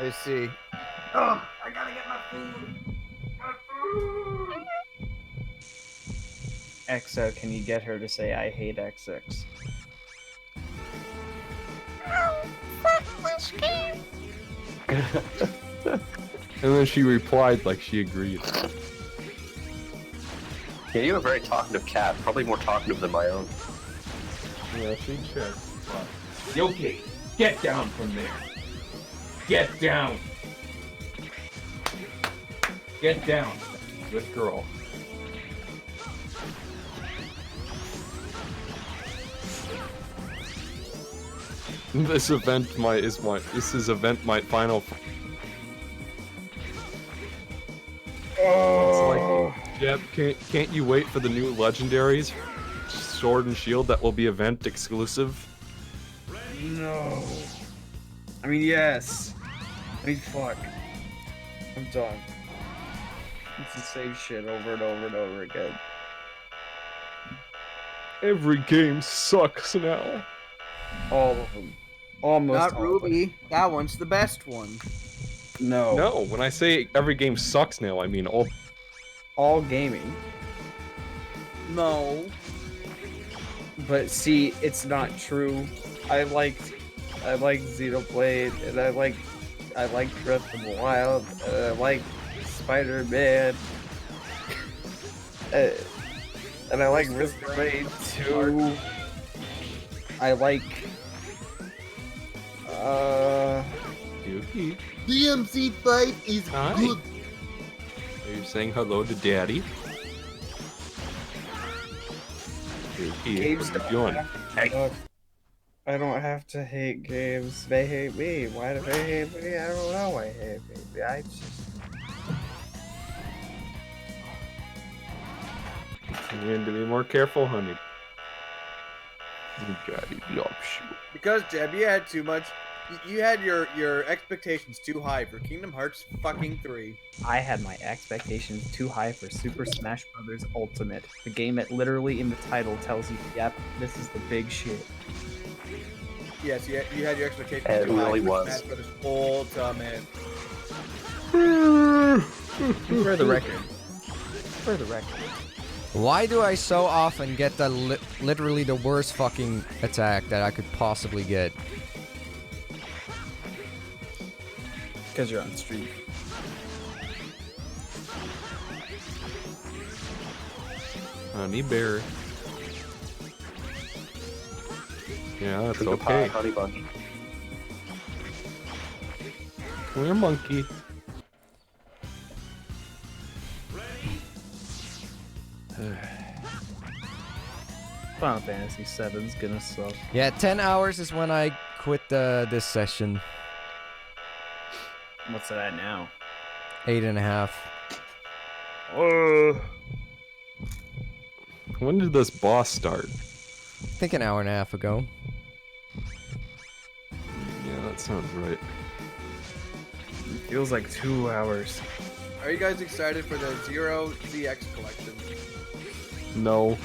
Let's see. Oh, I gotta get my food. EXO, can you get her to say I hate X6? And then she replied like she agreed. Yeah, you have a very talkative cat, probably more talkative than my own. Yeah, she checked. Yoki, get down from there. Get down. Get down. Good girl. This is event my final. Oh. It's like, Jeb, can't you wait for the new legendaries, Sword and Shield, that will be event exclusive? No. I mean, yes. I mean, fuck. I'm done. It's the same shit over and over and over again. Every game sucks now. All of them. Almost Not all of them. Ruby. That one's the best one. No. No, when I say every game sucks now, I mean all gaming. No. But see, it's not true. I liked Xenoblade, and I liked Breath of the Wild, and I liked Spider-Man, and I like Risk of Rain 2. I like Yuki. DMC 5 is Hi. good. Are you saying hello to Daddy? Yuki, games what are you doing? Look, I don't have to hate games. They hate me. Why do they hate me? I don't know why they hate me. I just... You need to be more careful, honey. Daddy loves you. Because, Jeb, you had too much. You had your expectations too high for Kingdom Hearts fucking 3. I had my expectations too high for Super Smash Bros. Ultimate, the game that literally in the title tells you, yep, this is the big shit. Yes, you had your expectations It too high really for was. Smash Brothers Ultimate. For the record. For the record. Why do I so often get the literally the worst fucking attack that I could possibly get? Because you're on stream. Honey bear. Yeah, that's Sugar okay. pie, honey bunny. Come here, monkey. Final Fantasy VII's gonna suck. Yeah, 10 hours is when I quit this session. What's it at now? 8.5. When did this boss start? I think an hour and a half ago. Yeah, that sounds right. It feels like 2 hours. Are you guys excited for the Zero ZX collection? No.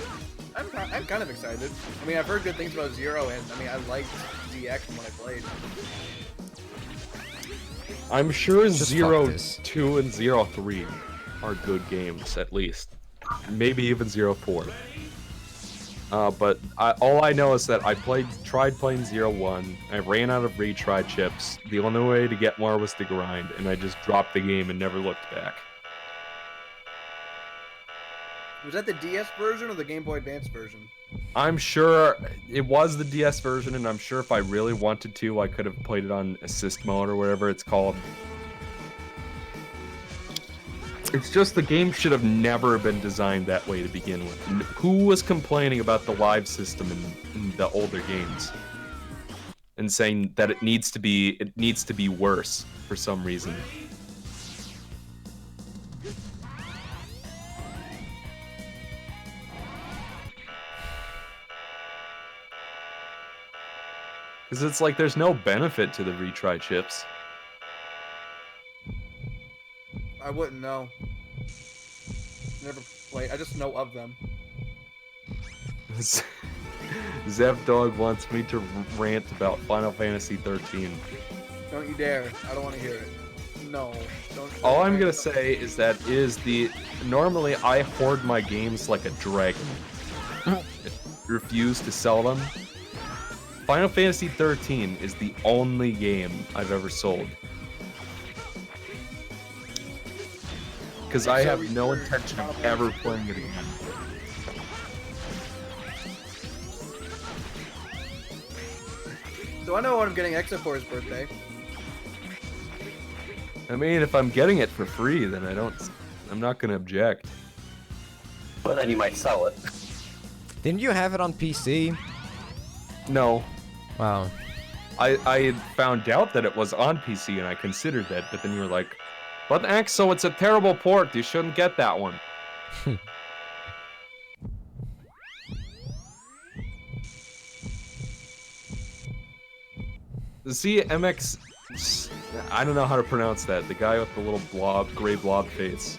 I'm kind of excited. I mean, I've heard good things about Zero, and I mean, I liked ZX when I played. I'm sure Just fuck Zero this. 2 and Zero 3 are good games, at least. Maybe even Zero 4. But all I know is that I tried playing Zero 1, I ran out of retry chips, the only way to get more was to grind, and I just dropped the game and never looked back. Was that the DS version or the Game Boy Advance version? I'm sure it was the DS version, and I'm sure if I really wanted to, I could have played it on assist mode or whatever it's called. It's just the game should have never been designed that way to begin with. Who was complaining about the live system in the older games? And saying that it needs to be worse for some reason. Because it's like there's no benefit to the retry chips. I wouldn't know. Never played. I just know of them. Zevdog wants me to rant about Final Fantasy 13. Don't you dare. I don't want to hear it. No. Don't. All I'm gonna say is that normally I hoard my games like a dragon. Refuse to sell them. Final Fantasy 13 is the only game I've ever sold. Because I have no intention of ever playing it again. So I know what I'm getting Exa for his birthday. I mean, if I'm getting it for free, then I'm not gonna object. But then you might sell it. Didn't you have it on PC? No. Wow. I found out that it was on PC and I considered that, but then you were like, but Axo, it's a terrible port, you shouldn't get that one. See, MX... I don't know how to pronounce that. The guy with the little gray blob face.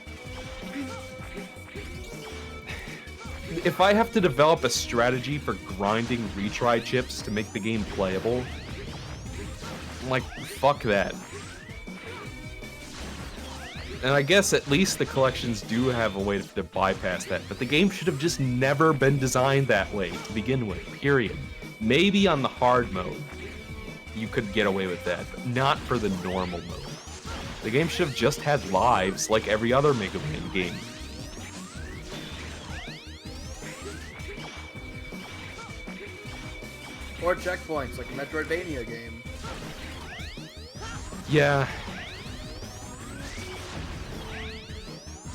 If I have to develop a strategy for grinding retry chips to make the game playable, I'm like, fuck that. And I guess at least the collections do have a way to bypass that, but the game should have just never been designed that way to begin with, period. Maybe on the hard mode, you could get away with that, but not for the normal mode. The game should have just had lives like every other Mega Man game. Or checkpoints, like a Metroidvania game. Yeah.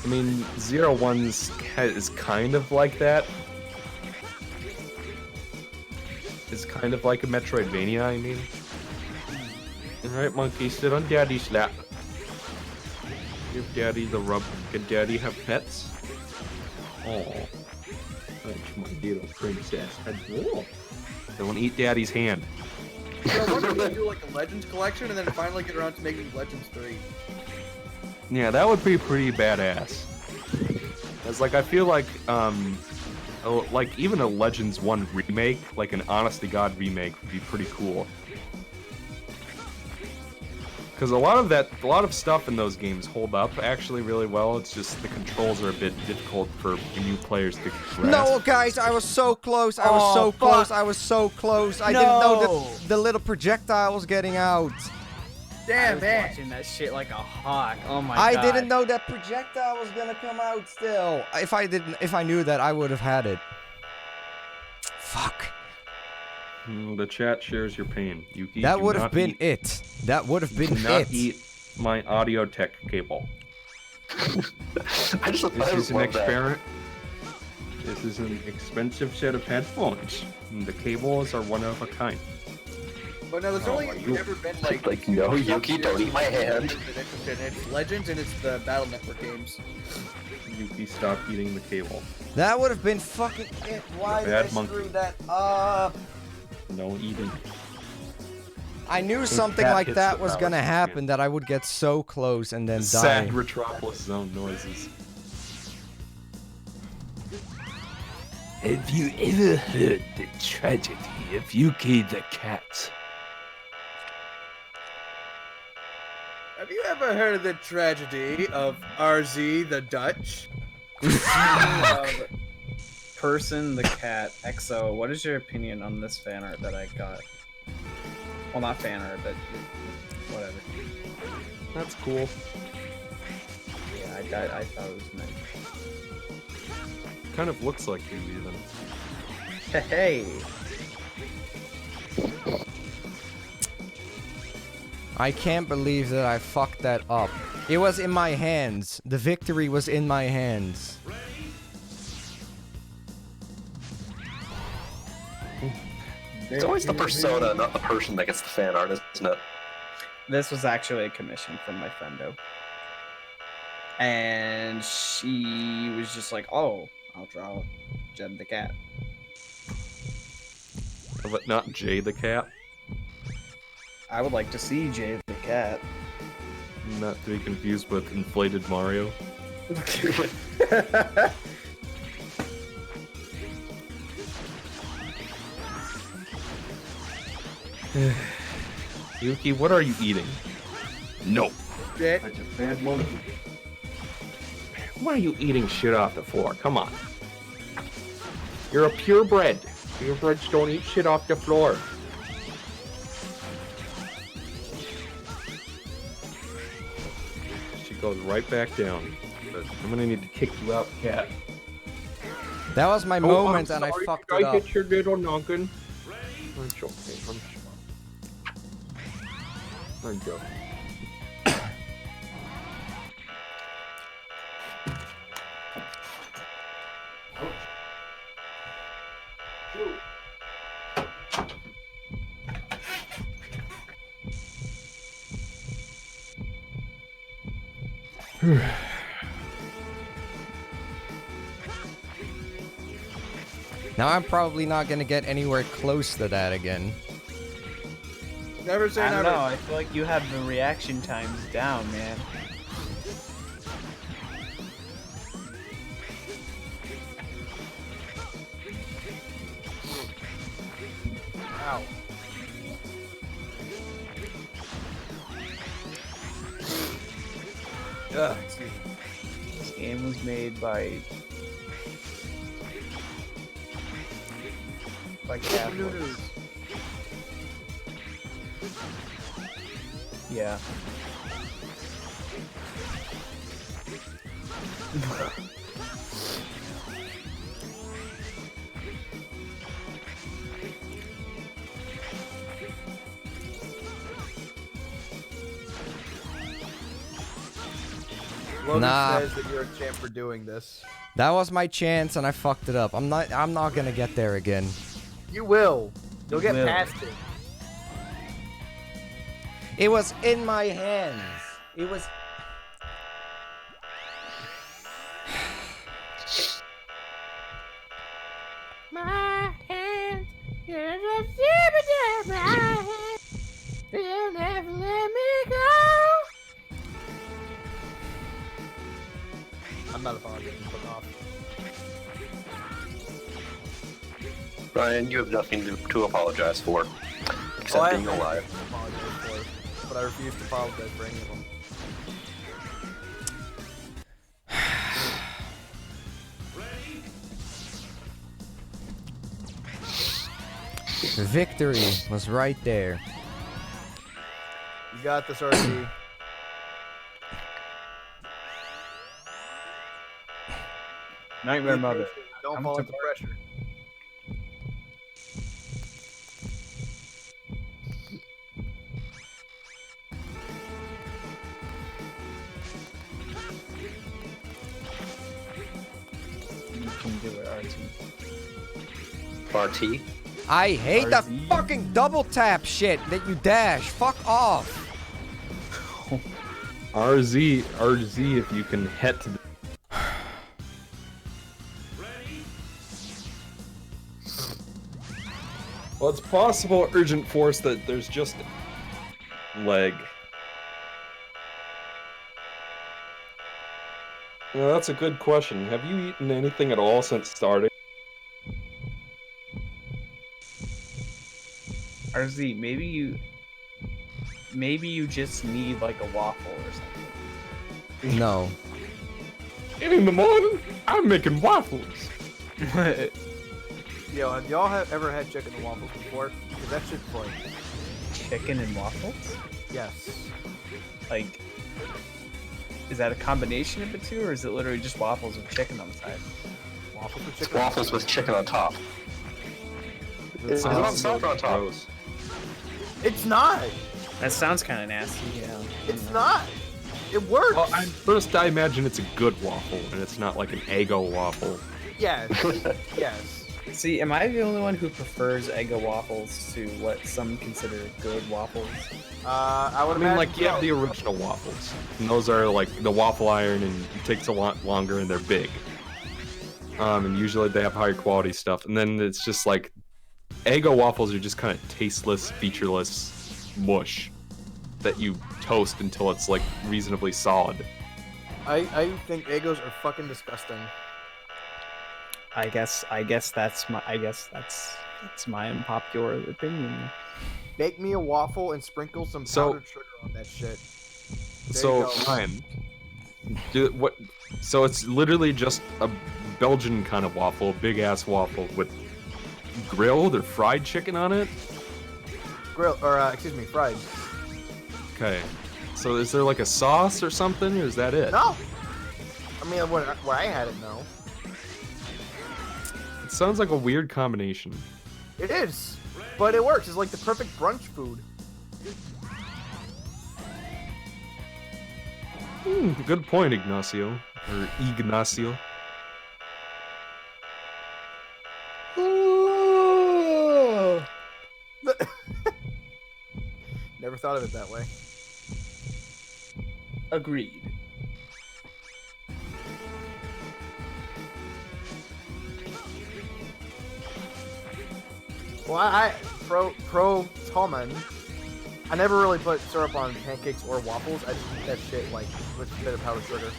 I mean, 01's is kind of like that. It's kind of like a Metroidvania, I mean. Alright, monkey, sit on daddy's lap. Give daddy the rub. Can daddy have pets? Oh. That's my little princess. Oh. Don't eat daddy's hand. So I wonder if they do like a Legends collection and then finally get around to making Legends 3. Yeah, that would be pretty badass. It's like, I feel like, like even a Legends 1 remake, like an honest-to-God remake, would be pretty cool. Because a lot of stuff in those games hold up actually really well. It's just the controls are a bit difficult for new players to grasp. No, guys, I was so close. I was so close. I was so close. I didn't know that the little projectile was getting out. Damn, man. Watching that shit like a hawk. Oh my god. I didn't know that projectile was gonna come out still. If I knew that, I would have had it. Fuck. The chat shares your pain. Yuki, that would have been it. That would have been do not it. eat my audio tech cable. This is an experiment. This is an expensive set of headphones. And the cables are one of a kind. But no, there's only ever been like no, Yuki, don't eat my hand. It's Legends and it's the Battle Network games. Yuki, stop eating the cable. That would have been fucking it. Why did I screw that up? No eating. I knew something like that was gonna happen, that I would get so close and then die. Sad Retropolis Zone noises. Have you ever heard the tragedy of Yuki the cat? Have you ever heard of the tragedy of RZ the Dutch? Person the cat. Exo, what is your opinion on this fan art that I got? Well, not fan art, but whatever. That's cool. Yeah, I thought it was nice. Kind of looks like you, even. Hey. I can't believe that I fucked that up. It was in my hands. The victory was in my hands. It's always the persona, not the person that gets the fan art, isn't it? This was actually a commission from my friendo. And she was just like, oh, I'll draw Jed the cat. But not Jay the cat. I would like to see Jay the cat. Not to be confused with inflated Mario. Yuki, what are you eating? No. Shit. Such a bad monkey. Why are you eating shit off the floor? Come on. You're a purebred. Purebreds don't eat shit off the floor. She goes right back down. But I'm gonna need to kick you out, cat. That was my moment and I fucked it I up. hit your little noggin. It's okay, I'm sure. There you go. Now I'm probably not gonna get anywhere close to that again. Never say I don't never. know, I feel like you have the reaction times down, man. Ow. Ugh. This game was made by Catholics. Yeah. Logan Nah. says that you're a champ for doing this. That was my chance and I fucked it up. I'm not gonna get there again. You will. You'll You get will. past it. It was in my hands. It was My hands, you're the zebra my hands. You'll never let me go. I'm not apologizing. Fuck off. Ryan, you have nothing to apologize for, except being alive. Apologize for, but I refuse to apologize for any of them. the victory was right there. You got this, RC. Nightmare Mother. Don't I'm fall to into pressure. You can do it, RT. RT? I hate the fucking double tap shit that you dash. Fuck off. RZ, if you can head to the... Well, it's possible, Urgent Force, that there's just... leg. Well, that's a good question. Have you eaten anything at all since starting? RZ, maybe you just need like a waffle or something. No. In the morning, I'm making waffles. Yo, have y'all ever had chicken and waffles before? Because that shit's like... Chicken and waffles? Yes. Like, is that a combination of the two, or is it literally just waffles with chicken on the side? Waffles with chicken. Waffles with chicken on top. It Is it on top or on top? It's not. That sounds kind of nasty. Yeah. It's not. It works. Well, first I imagine it's a good waffle, and it's not like an Eggo waffle. Yes. Yes. See, am I the only one who prefers Eggo waffles to what some consider good waffles? I would I mean, imagine like, you have the original waffles, and those are like the waffle iron, and it takes a lot longer, and they're big. And usually they have higher quality stuff, and then it's just like Eggo waffles are just kind of tasteless, featureless mush that you toast until it's like reasonably solid. I think Eggos are fucking disgusting. I guess that's my unpopular opinion. Bake me a waffle and sprinkle some powdered sugar on that shit. There So you go. Ryan, what? So it's literally just a Belgian kind of waffle, a big ass waffle with grilled or fried chicken on it. Fried. Okay. So is there like a sauce or something, or is that it? No. I mean, where I had it, no. It sounds like a weird combination. It is, but it works. It's like the perfect brunch food. Good point, Ignacio. Or Ignacio. Never thought of it that way. Agreed. Well, pro Tallman. I never really put syrup on pancakes or waffles. I just eat that shit like with a bit of powdered sugar.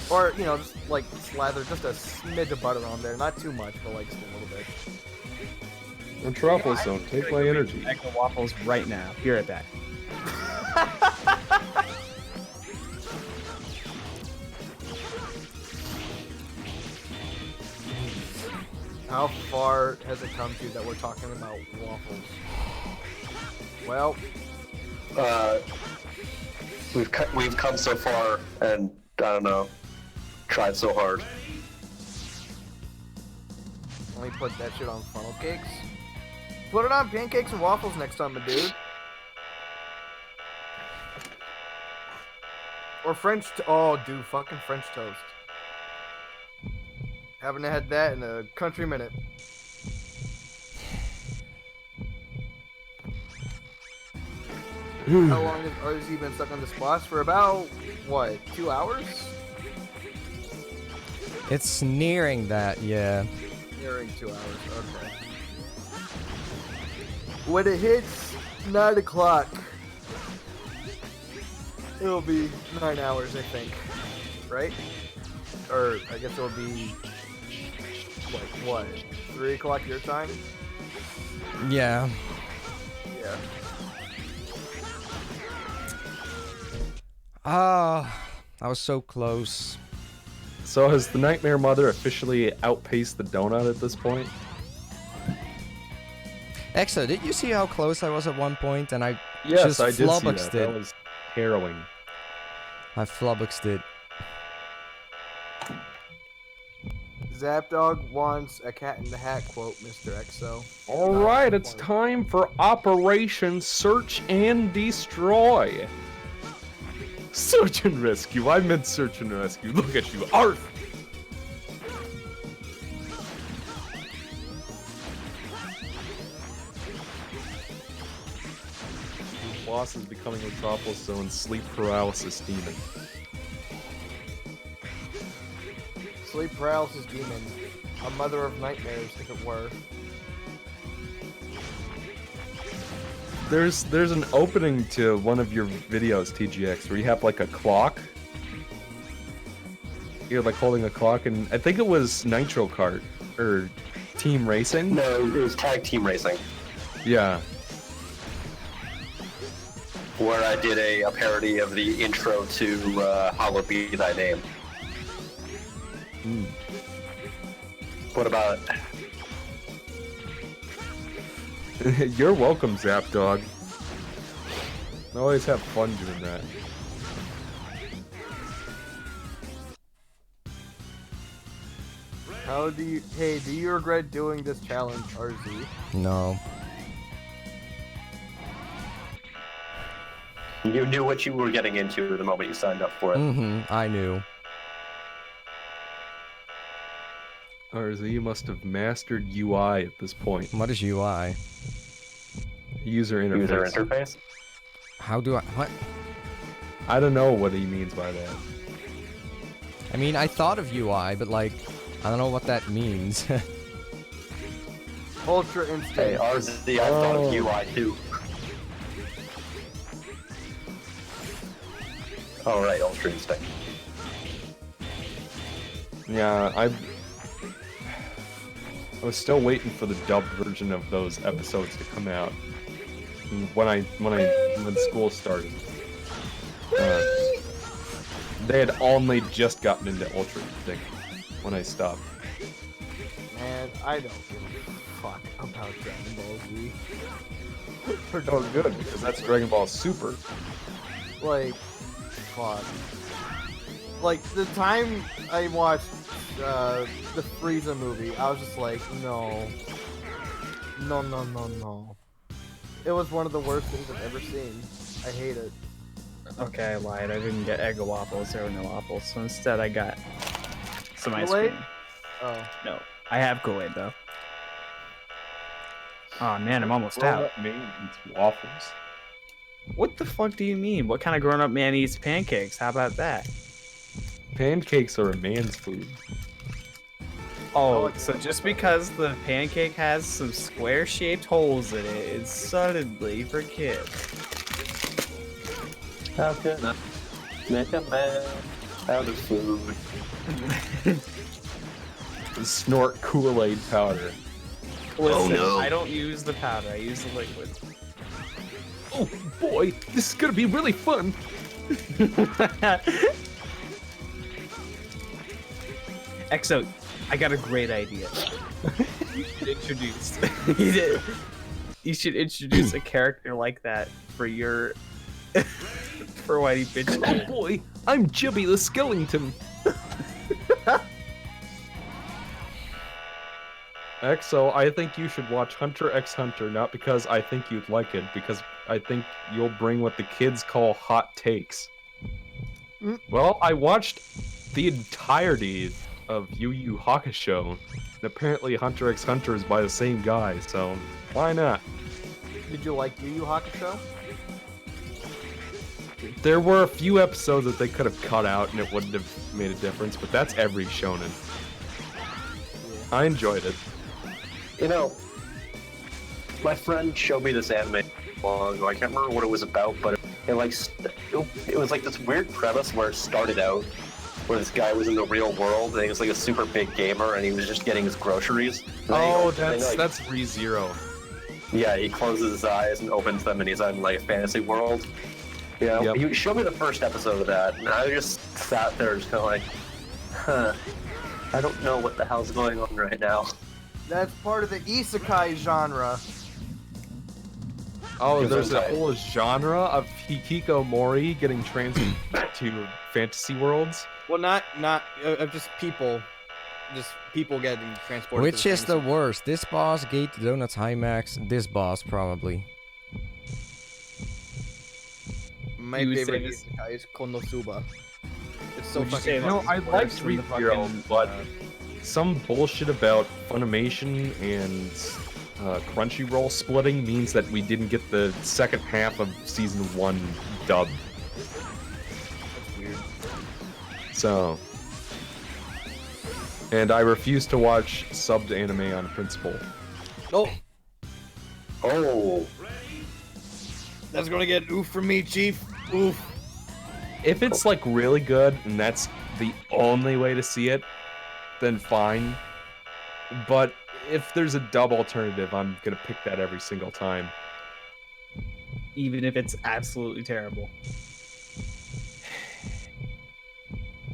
Or, you know, just like slather just a smidge of butter on there. Not too much, but like just a little bit. Metropolis Zone, take my energy. Eggo waffles right now. Be right back. How far has it come to that we're talking about waffles? Well, we've come so far, and I don't know, tried so hard. let me put that shit on funnel cakes. Put it on pancakes and waffles next time, my dude. Or oh, dude, fucking French toast. Haven't had that in a country minute. How long has he been stuck on this boss? For about, what, 2 hours? It's nearing that, yeah. Nearing 2 hours, okay. When it hits 9 o'clock, it'll be 9 hours, I think. Right? Or, I guess it'll be, like, what, 3 o'clock your time? Yeah. Yeah. Ah, I was so close. So has the Nightmare Mother officially outpaced the donut at this point? Exa, did you see how close I was at one point and I Yes, just I did see flummoxed that. it? That was harrowing. I flummoxed it. Zapdog wants a Cat in the Hat quote, Mr. Exo. Alright, it's time for Operation Search and Destroy. Search and rescue. I meant search and rescue. Look at you, Arf! The boss is becoming Metropolis Zone's sleep paralysis demon. Sleep paralysis demon. A mother of nightmares, if it were. There's an opening to one of your videos, TGX, where you have like a clock. You're like holding a clock, and I think it was Nitro Kart or Team Racing. No, it was Tag Team Racing. Yeah. Where I did a parody of the intro to Hallowed Be Thy Name. What about it? You're welcome, Zapdog. I always have fun doing that. Do you regret doing this challenge, RZ? No. You knew what you were getting into the moment you signed up for it. I knew. RZ, you must have mastered UI at this point. What is UI? User interface. User interface? How do I... What? I don't know what he means by that. I mean, I thought of UI, but like, I don't know what that means. Ultra instinct. Hey, RZ, I thought of UI too. Alright, Ultra Instinct. Yeah, I was still waiting for the dubbed version of those episodes to come out. And when school started, they had only just gotten into Ultra Instinct when I stopped. Man, I don't give a fuck about Dragon Ball Z. Oh, good, because that's Dragon Ball Super. Like, fuck. Like, the time I watched the Frieza movie, I was just like, no. No, no, no, no. It was one of the worst things I've ever seen. I hate it. Okay, I lied. I didn't get Eggo waffles. There were no waffles, so instead I got some ice Kool-Aid? cream. Oh. No, I have Kool-Aid though. Oh man, I'm almost Grown out. up man eats waffles. What the fuck do you mean? What kind of grown-up man eats pancakes? How about that? Pancakes are a man's food. Oh, so just because the pancake has some square-shaped holes in it, it's suddenly for kids. How can I make a man out of food? Snort Kool-Aid powder. Listen, no. I don't use the powder, I use the liquid. Oh boy, this is gonna be really fun. Exo, I got a great idea. You should introduce you should introduce a character like that for your for Whitey Bitch. Oh boy, I'm Jibby the Skellington. Exo, I think you should watch Hunter x Hunter, not because I think you'd like it, because I think you'll bring what the kids call hot takes. Well, I watched the entirety of Yu Yu Hakusho, and apparently Hunter x Hunter is by the same guy, so why not? Did you like Yu Yu Hakusho? There were a few episodes that they could have cut out and it wouldn't have made a difference, but that's every shonen. I enjoyed it. You know, my friend showed me this anime a while ago. I can't remember what it was about, but it was like this weird premise where it started out where this guy was in the real world and he was like a super big gamer and he was just getting his groceries. Oh, that's ReZero. Yeah, he closes his eyes and opens them and he's in like a fantasy world. You know, he showed me the first episode of that and I just sat there just kind of like, huh, I don't know what the hell's going on right now. That's part of the isekai genre. Oh, there's a whole genre of hikikomori getting transferred to fantasy worlds. Well, not just people getting transported. Which is the worst? This boss, Gate, Donuts, Hymax, this boss probably. My favorite isekai is Konosuba. It's so fucking. You know, I like 3-0, but some bullshit about Funimation and Crunchyroll splitting means that we didn't get the second half of season 1 dubbed. That's weird. So, and I refuse to watch subbed anime on principle. Oh, that's gonna get an oof from me, Chief. Oof. If it's like really good and that's the only way to see it, then fine. But if there's a dub alternative, I'm gonna pick that every single time. Even if it's absolutely terrible.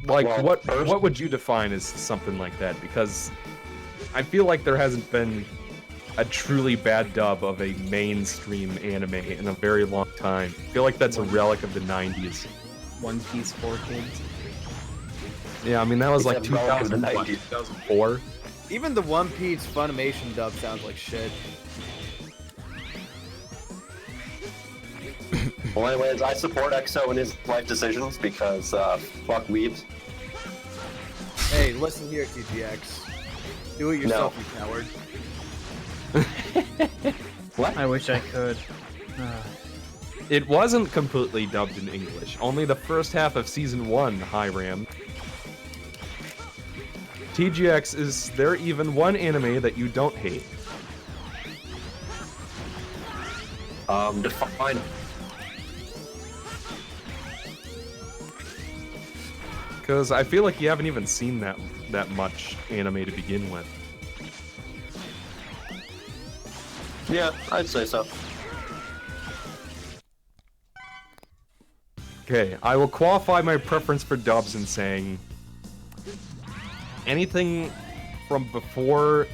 Like, what would you define as something like that? Because I feel like there hasn't been a truly bad dub of a mainstream anime in a very long time. I feel like that's a relic of the 90s. One Piece for kids. Yeah, I mean, that was like It's a relic of the 2004. Even the One Piece Funimation dub sounds like shit. Well, anyways, I support EXO in his life decisions because fuck weebs. Hey, listen here, TGX. Do it yourself, you coward. What? I wish I could. It wasn't completely dubbed in English. Only the first half of Season 1, High Ram. TGX, is there even one anime that you don't hate? Define. Because I feel like you haven't even seen that much anime to begin with. Yeah, I'd say so. Okay, I will qualify my preference for dubs in saying anything from before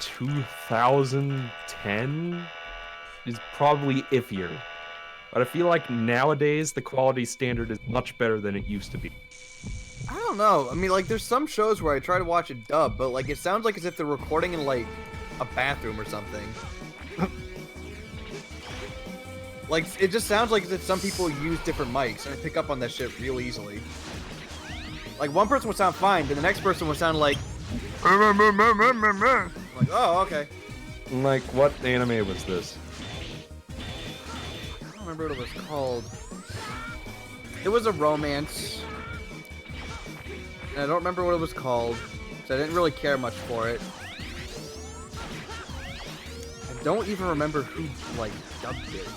2010 is probably iffier. But I feel like nowadays the quality standard is much better than it used to be. I don't know. I mean, like, there's some shows where I try to watch a dub, but, like, it sounds like as if they're recording in, like, a bathroom or something. Like, it just sounds like as if some people use different mics, and I pick up on that shit real easily. Like, one person would sound fine, but the next person would sound like... like, oh, okay. Like, what anime was this? I don't remember what it was called. It was a romance. And I don't remember what it was called, so I didn't really care much for it. I don't even remember who, like, dubbed it.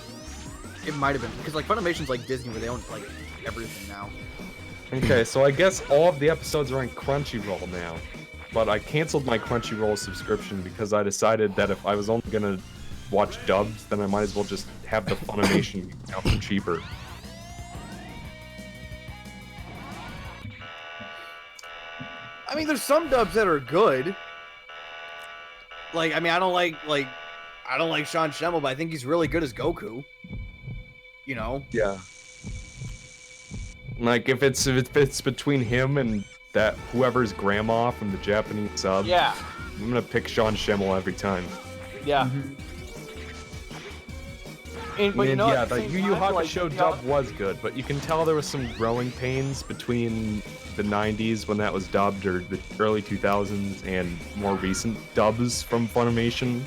It might have been, because, like, Funimation's like Disney, where they own, like, everything now. Okay, so I guess all of the episodes are on Crunchyroll now. But I canceled my Crunchyroll subscription because I decided that if I was only gonna watch dubs, then I might as well just have the Funimation account for cheaper. I mean, there's some dubs that are good. Like, I mean, I don't like Sean Schemmel, but I think he's really good as Goku. You know? Yeah. Like, if it's between him and that whoever's grandma from the Japanese sub, Yeah. I'm gonna pick Sean Schemmel every time. Yeah. But you know, yeah, at the the same Yu Yu time, like, Hakusho the dub was good, but you can tell there was some growing pains between the 90s when that was dubbed, or the early 2000s, and more recent dubs from Funimation.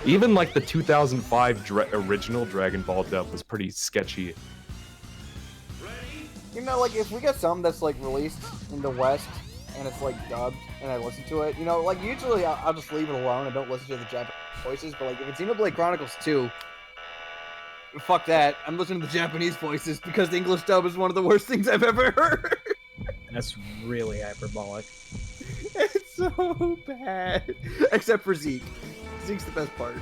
Even like the 2005 original Dragon Ball dub was pretty sketchy. You know, like, if we get something that's, like, released in the West, and it's, like, dubbed, and I listen to it, you know, like, usually I'll just leave it alone and don't listen to the Japanese voices, but, like, if it's Xenoblade Chronicles 2, fuck that. I'm listening to the Japanese voices, because the English dub is one of the worst things I've ever heard. That's really hyperbolic. It's so bad. Except for Zeke. Zeke's the best part.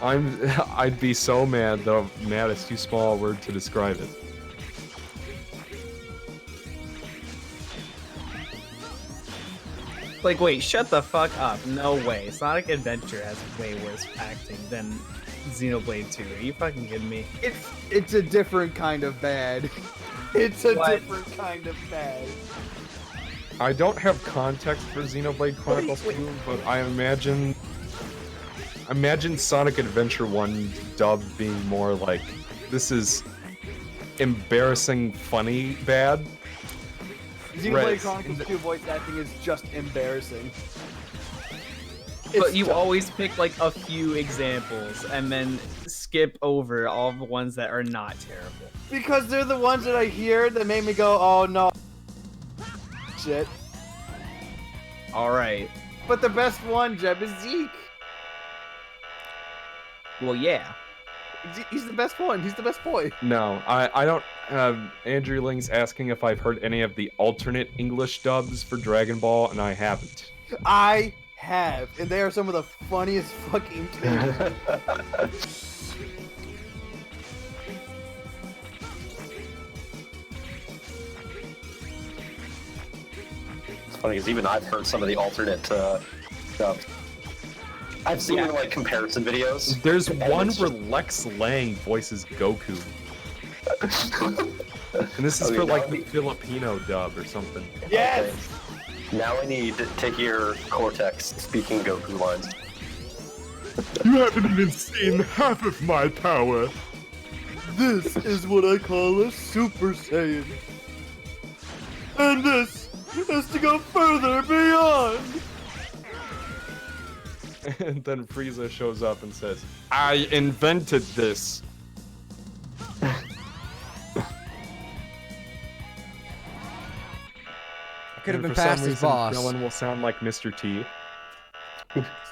I'd be so mad, though. Mad is too small a word to describe it. Like, wait, shut the fuck up. No way. Sonic Adventure has way worse acting than Xenoblade 2. Are you fucking kidding me? It's a different kind of bad. It's a different kind of bad. I don't have context for Xenoblade Chronicles 2, but I imagine Sonic Adventure 1 dub being more like, this is embarrassing, funny, bad. Xenoblade Chronicles 2 voice acting is just embarrassing. But you always pick like a few examples and then skip over all the ones that are not terrible. Because they're the ones that I hear that made me go, oh no. Shit. Alright. But the best one, Jeb, is Zeke. Well, yeah. He's the best one. He's the best boy. No, I don't. Andrew Ling's asking if I've heard any of the alternate English dubs for Dragon Ball, and I haven't. I have, and they are some of the funniest fucking things. It's funny because even I've heard some of the alternate dubs. I've seen like comparison videos. There's one where Lex Lang voices Goku. And this is Okay, for now like I the need- Filipino dub or something. Yes! Now I need to hear Cortex speaking Goku lines. You haven't even seen half of my power. This is what I call a Super Saiyan. And this is to go further beyond. And then Frieza shows up and says, I invented this. Could have And been for some past his reason, boss. Dylan will sound like Mr. T.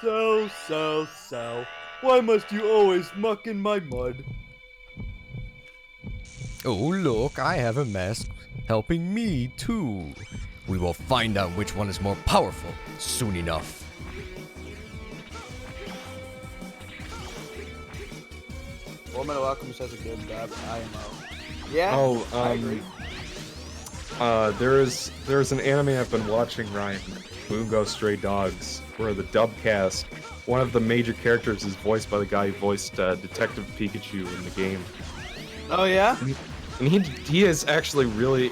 So. Why must you always muck in my mud? Oh, look, I have a mask helping me too. We will find out which one is more powerful soon enough. Fullmetal Alchemist has a good IMO. Yeah, Oh, I agree. There's an anime I've been watching, Ryan, Bungo Stray Dogs, where the dub cast, one of the major characters is voiced by the guy who voiced Detective Pikachu in the game. Oh yeah? And he is actually really,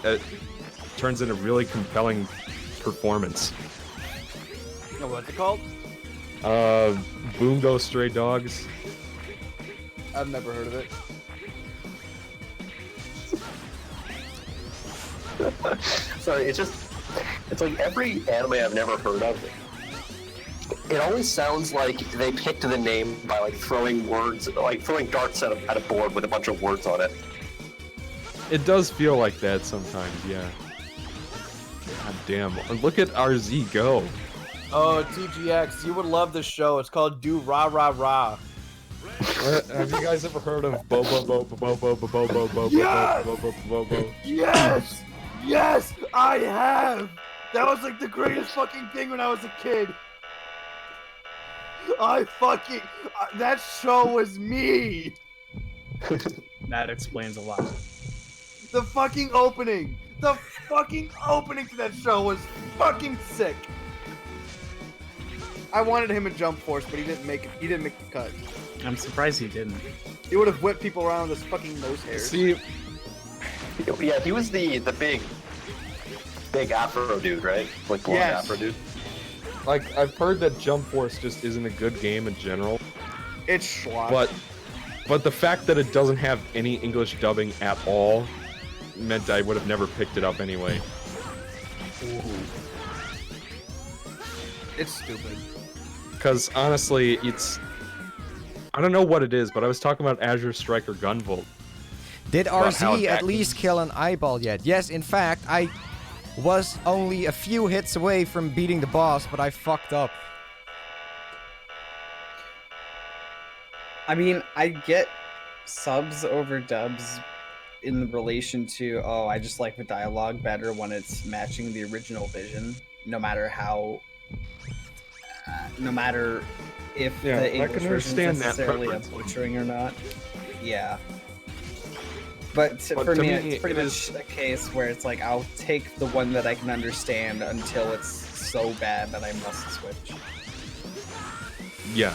turns in a really compelling performance. No, what's it called? Bungo Stray Dogs. I've never heard of it. Sorry, it's like every anime I've never heard of. It always sounds like they picked the name by like throwing words, like throwing darts at a board with a bunch of words on it. It does feel like that sometimes, yeah. God damn. Look at RZ go. Oh, TGX, you would love this show. It's called Do Ra Ra Ra. Have you guys ever heard of Bobo Bobo Bobo Bobo Bobo Yes! Bobo Bobo? Yes! Yes, I have! That was like the greatest fucking thing when I was a kid. That show was me! That explains a lot. The fucking opening to that show was fucking sick. I wanted him in Jump Force, but he didn't make the cut. I'm surprised he didn't. He would have whipped people around with his fucking nose hairs. See, yeah, he was the big Afro dude, right? Like blonde Afro dude. Like, I've heard that Jump Force just isn't a good game in general. It's schlock. But the fact that it doesn't have any English dubbing at all meant I would have never picked it up anyway. Ooh. It's stupid. Because honestly, I don't know what it is, but I was talking about Azure Striker Gunvolt. Did About how RZ at that least kill an eyeball yet? Yes, in fact, I was only a few hits away from beating the boss, but I fucked up. I mean, I get subs over dubs in relation to, I just like the dialogue better when it's matching the original vision, no matter if the English version is necessarily a butchering or not. Yeah. But for me, it's pretty much a case where it's like, I'll take the one that I can understand until it's so bad that I must switch. Yeah.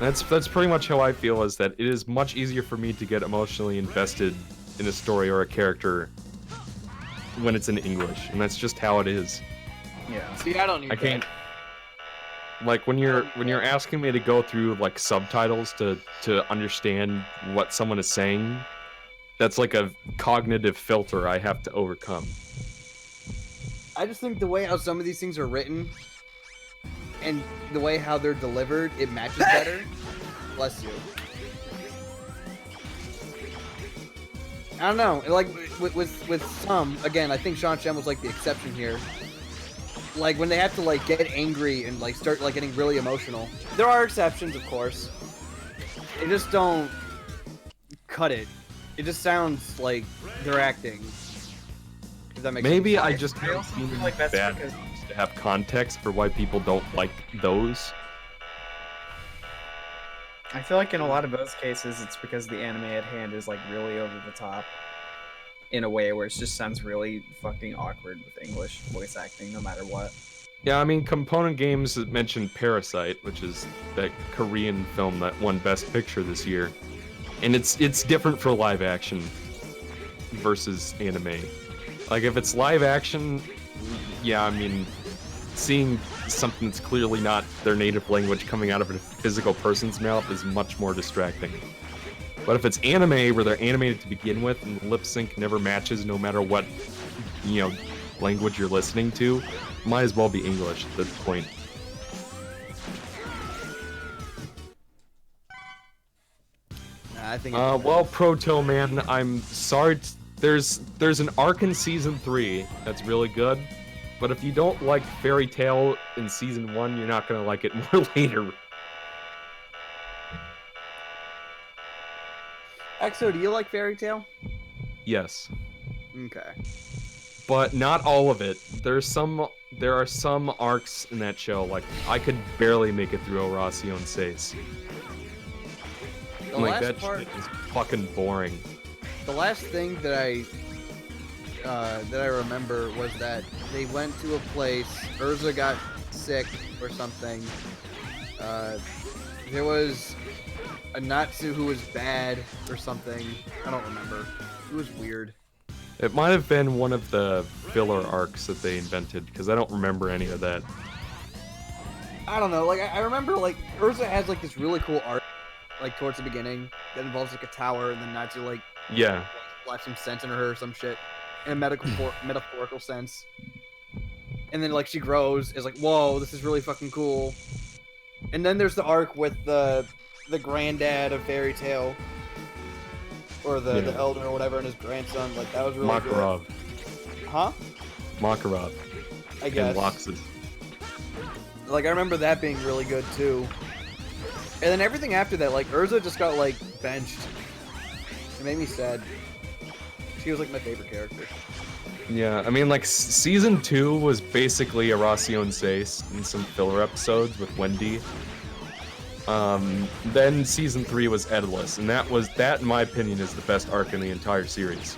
That's pretty much how I feel, is that it is much easier for me to get emotionally invested in a story or a character when it's in English, and that's just how it is. Yeah. See, I don't need I can't. Like when you're asking me to go through like subtitles to understand what someone is saying, that's like a cognitive filter I have to overcome. I just think the way how some of these things are written and the way how they're delivered, it matches better. Bless you. I don't know. Like with some, again, I think Sean Shen was like the exception here. Like when they have to like get angry and like start like getting really emotional. There are exceptions, of course. They just don't cut it. It just sounds like they're acting. If that makes Maybe sense. I just have seen bad movies to have context for why people don't like those. I feel like in a lot of those cases, it's because the anime at hand is like really over the top in a way where it just sounds really fucking awkward with English voice acting, no matter what. Yeah, I mean, Component Games mentioned Parasite, which is that Korean film that won Best Picture this year, and it's different for live action versus anime. Like if it's live action, yeah, I mean, seeing something that's clearly not their native language coming out of a physical person's mouth is much more distracting. But if it's anime where they're animated to begin with and the lip sync never matches no matter what, language you're listening to, might as well be English at this point. I think. Well, Proto Man, I'm sorry. There's an arc in season 3 that's really good, but if you don't like Fairy Tail in season 1, you're not gonna like it more later. Exo, do you like Fairy Tail? Yes, Okay. but not all of it. There are some arcs in that show. Like I could barely make it through Horacio and Seis. The Like last that part, shit is fucking boring. the last thing that I remember was that they went to a place. Urza got sick or something. There was a Natsu who was bad or something. I don't remember. It was weird. It might have been one of the filler arcs that they invented, because I don't remember any of that. I don't know. Like I remember, like Urza has like this really cool art, like towards the beginning that involves like a tower, and then Natsu like Yeah. flash some sense into her or some shit in a metaphorical sense. And then like she grows, is like, whoa, this is really fucking cool. And then there's the arc with the granddad of Fairy Tail, or the elder or whatever, and his grandson. Like that was really Makarov. good. Huh? Makarov. I guess. And Loxus. Like I remember that being really good too. And then everything after that, like Urza just got like benched. It made me sad. She was like my favorite character. Yeah, I mean, like, season 2 was basically Horacio and Seis and some filler episodes with Wendy. Then season 3 was Edless, and that, in my opinion, is the best arc in the entire series.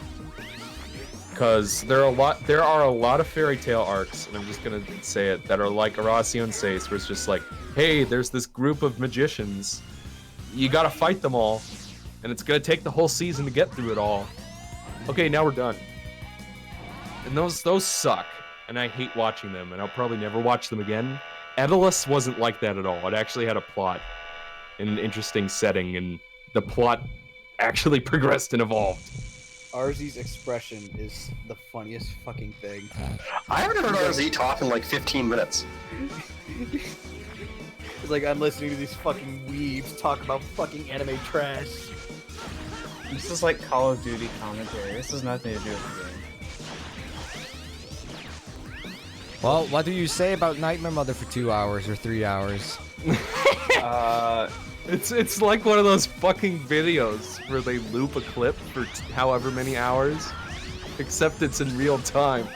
Because there are a lot of Fairy Tail arcs, and I'm just gonna say it, that are like Horacio and Seis, where it's just like, hey, there's this group of magicians, you gotta fight them all, and it's gonna take the whole season to get through it all. Okay, now we're done. And those suck, and I hate watching them, and I'll probably never watch them again. Edalus wasn't like that at all. It actually had a plot, and an interesting setting, and the plot actually progressed and evolved. RZ's expression is the funniest fucking thing. I haven't heard RZ talk in like 15 minutes. It's like, I'm listening to these fucking weebs talk about fucking anime trash. This is like Call of Duty commentary. This has nothing to do with the game. Well, what do you say about Nightmare Mother for 2 hours or 3 hours? It's like one of those fucking videos where they loop a clip for however many hours, except it's in real time.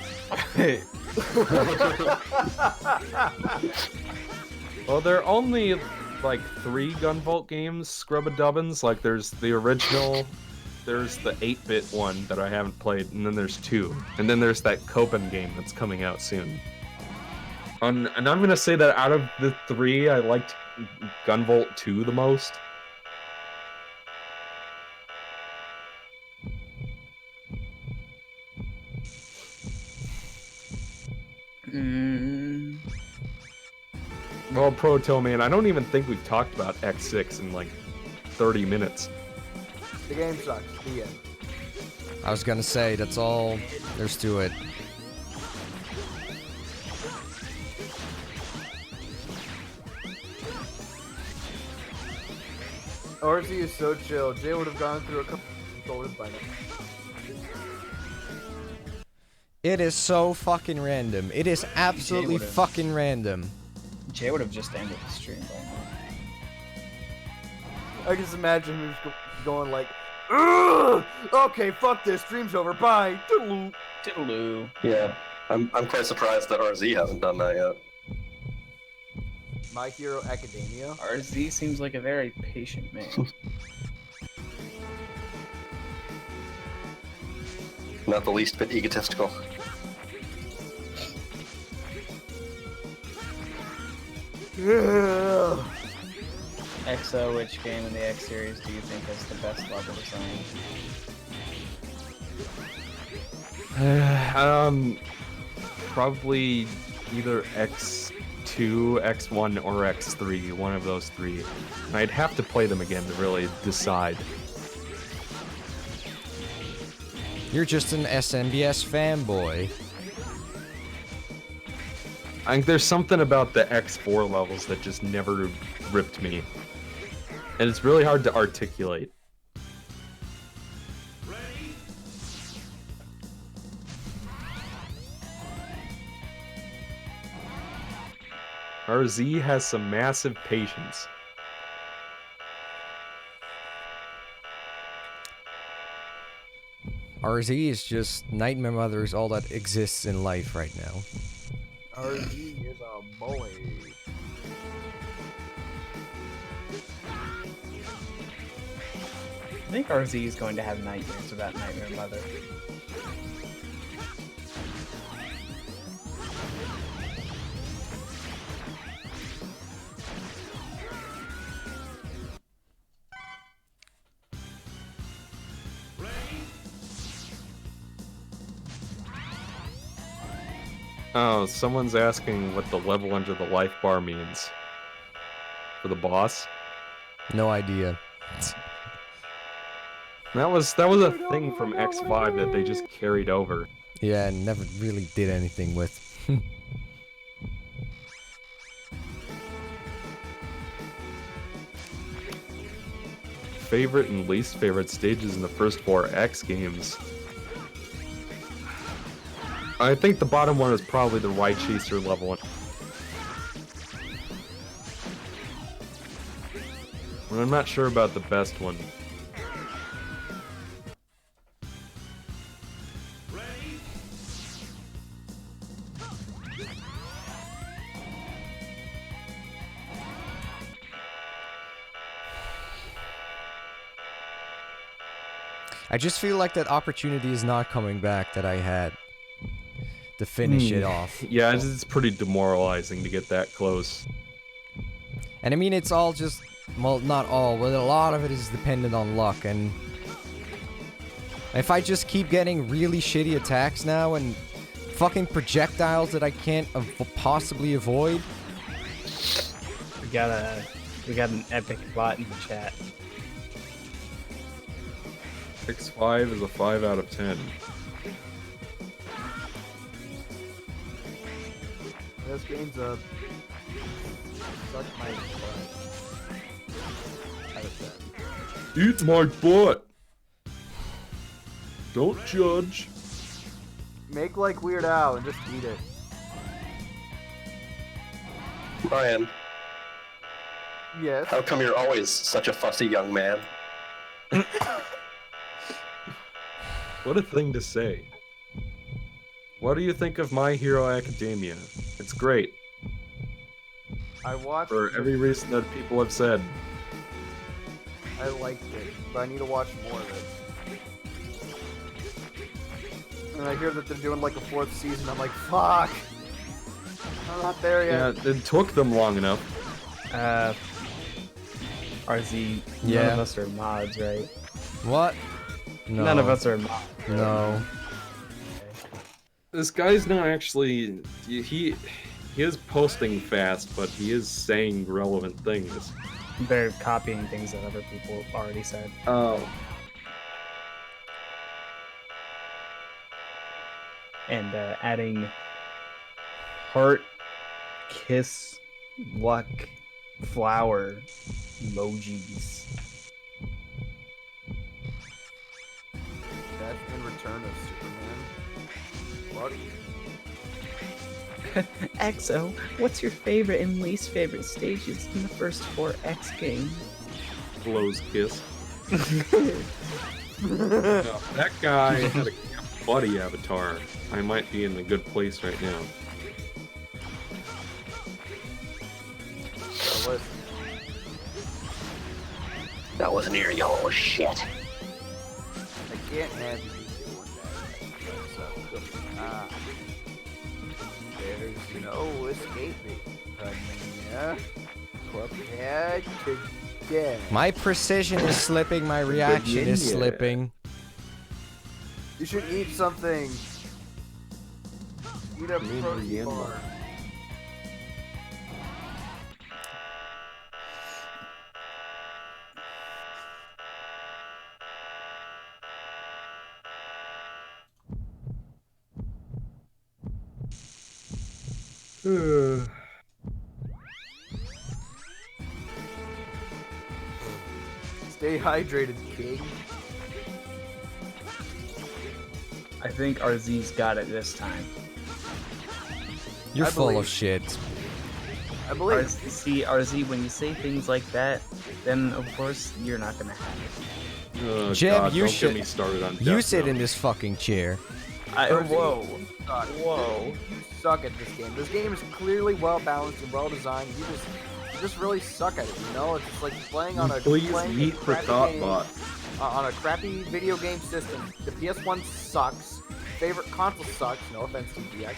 Well, there are only like 3 Gunvolt games, Scrub-a-Dubbins. Like there's the original, there's the 8-bit one that I haven't played, and then there's 2. And then there's that Copen game that's coming out soon. And I'm gonna say that out of the 3, I liked Gunvolt 2 the most. Well, Proto Man, I don't even think we've talked about X6 in like 30 minutes. The game sucks. The end. I was gonna say, that's all there's to it. RZ is so chill. Jay would have gone through a couple controllers by now. It is so fucking random. It is absolutely fucking random. Jay would have just ended the stream by now. I just imagine him just going like, ugh! Okay, fuck this. Stream's over. Bye. Toodaloo. Toodaloo. Yeah, I'm quite surprised that RZ hasn't done that yet. My Hero Academia. RZ seems like a very patient man. Not the least bit egotistical. XO, which game in the X series do you think has the best level design? Probably either X2, X1, or X3, one of those three. And I'd have to play them again to really decide. You're just an SNBS fanboy. I think there's something about the X4 levels that just never ripped me. And it's really hard to articulate. RZ has some massive patience. RZ is just Nightmare Mother is all that exists in life right now. RG is a boy. I think RZ is going to have nightmares about Nightmare Mother. Oh, someone's asking what the level under the life bar means. For the boss? No idea. That was a thing from X5 that they just carried over. Yeah, and never really did anything with. Favorite and least favorite stages in the first 4 X games. I think the bottom one is probably the Y Chaser level. And I'm not sure about the best one. I just feel like that opportunity is not coming back that I had to finish it off. Yeah, it's pretty demoralizing to get that close. And I mean, it's all just, well, not all, but a lot of it is dependent on luck. And if I just keep getting really shitty attacks now and fucking projectiles that I can't possibly avoid. We got an epic bot in the chat. X5 is a 5 out of 10. This game's a suck my butt. Out of 10. Eat my butt. Don't judge. Make like Weird Al and just eat it. Brian, Yes. how come you're always such a fussy young man? What a thing to say. What do you think of My Hero Academia? It's great. I watched For every reason that people have said. I liked it, but I need to watch more of it. And I hear that they're doing like a 4th season. I'm like, fuck. I'm not there yet. Yeah, it took them long enough. RZ, Yeah. none of us are mods, right? What? No. None of us are mods. No. This guy's not actually... He is posting fast, but he is saying relevant things. They're copying things that other people already said. Oh. And adding heart, kiss, luck, flower emojis. Death and Return of Superman. What? XO, what's your favorite and least favorite stages in the first 4 X games? Blows kiss. No, that guy had a buddy avatar. I might be in a good place right now. That wasn't your yellow shit. I can't have you doing that. There's no escaping. Yeah. Prepared to death. My precision is slipping, my reaction is slipping. You should eat something. Eat a protein bar. Stay hydrated, king. I think RZ's got it this time. You're I full believe. of shit. I believe. See, RZ, when you say things like that, then of course you're not gonna have it. Oh, Jeb, God, you don't should. get me started on You Death sit Note. in this fucking chair. Whoa. Whoa. You suck at this game. This game is clearly well balanced and well designed. You just really suck at it, you know? It's just like playing on a Please playing eat a the crappy thought game, bot. on a crappy video game system. The PS1 sucks. Favorite console sucks, no offense to DX.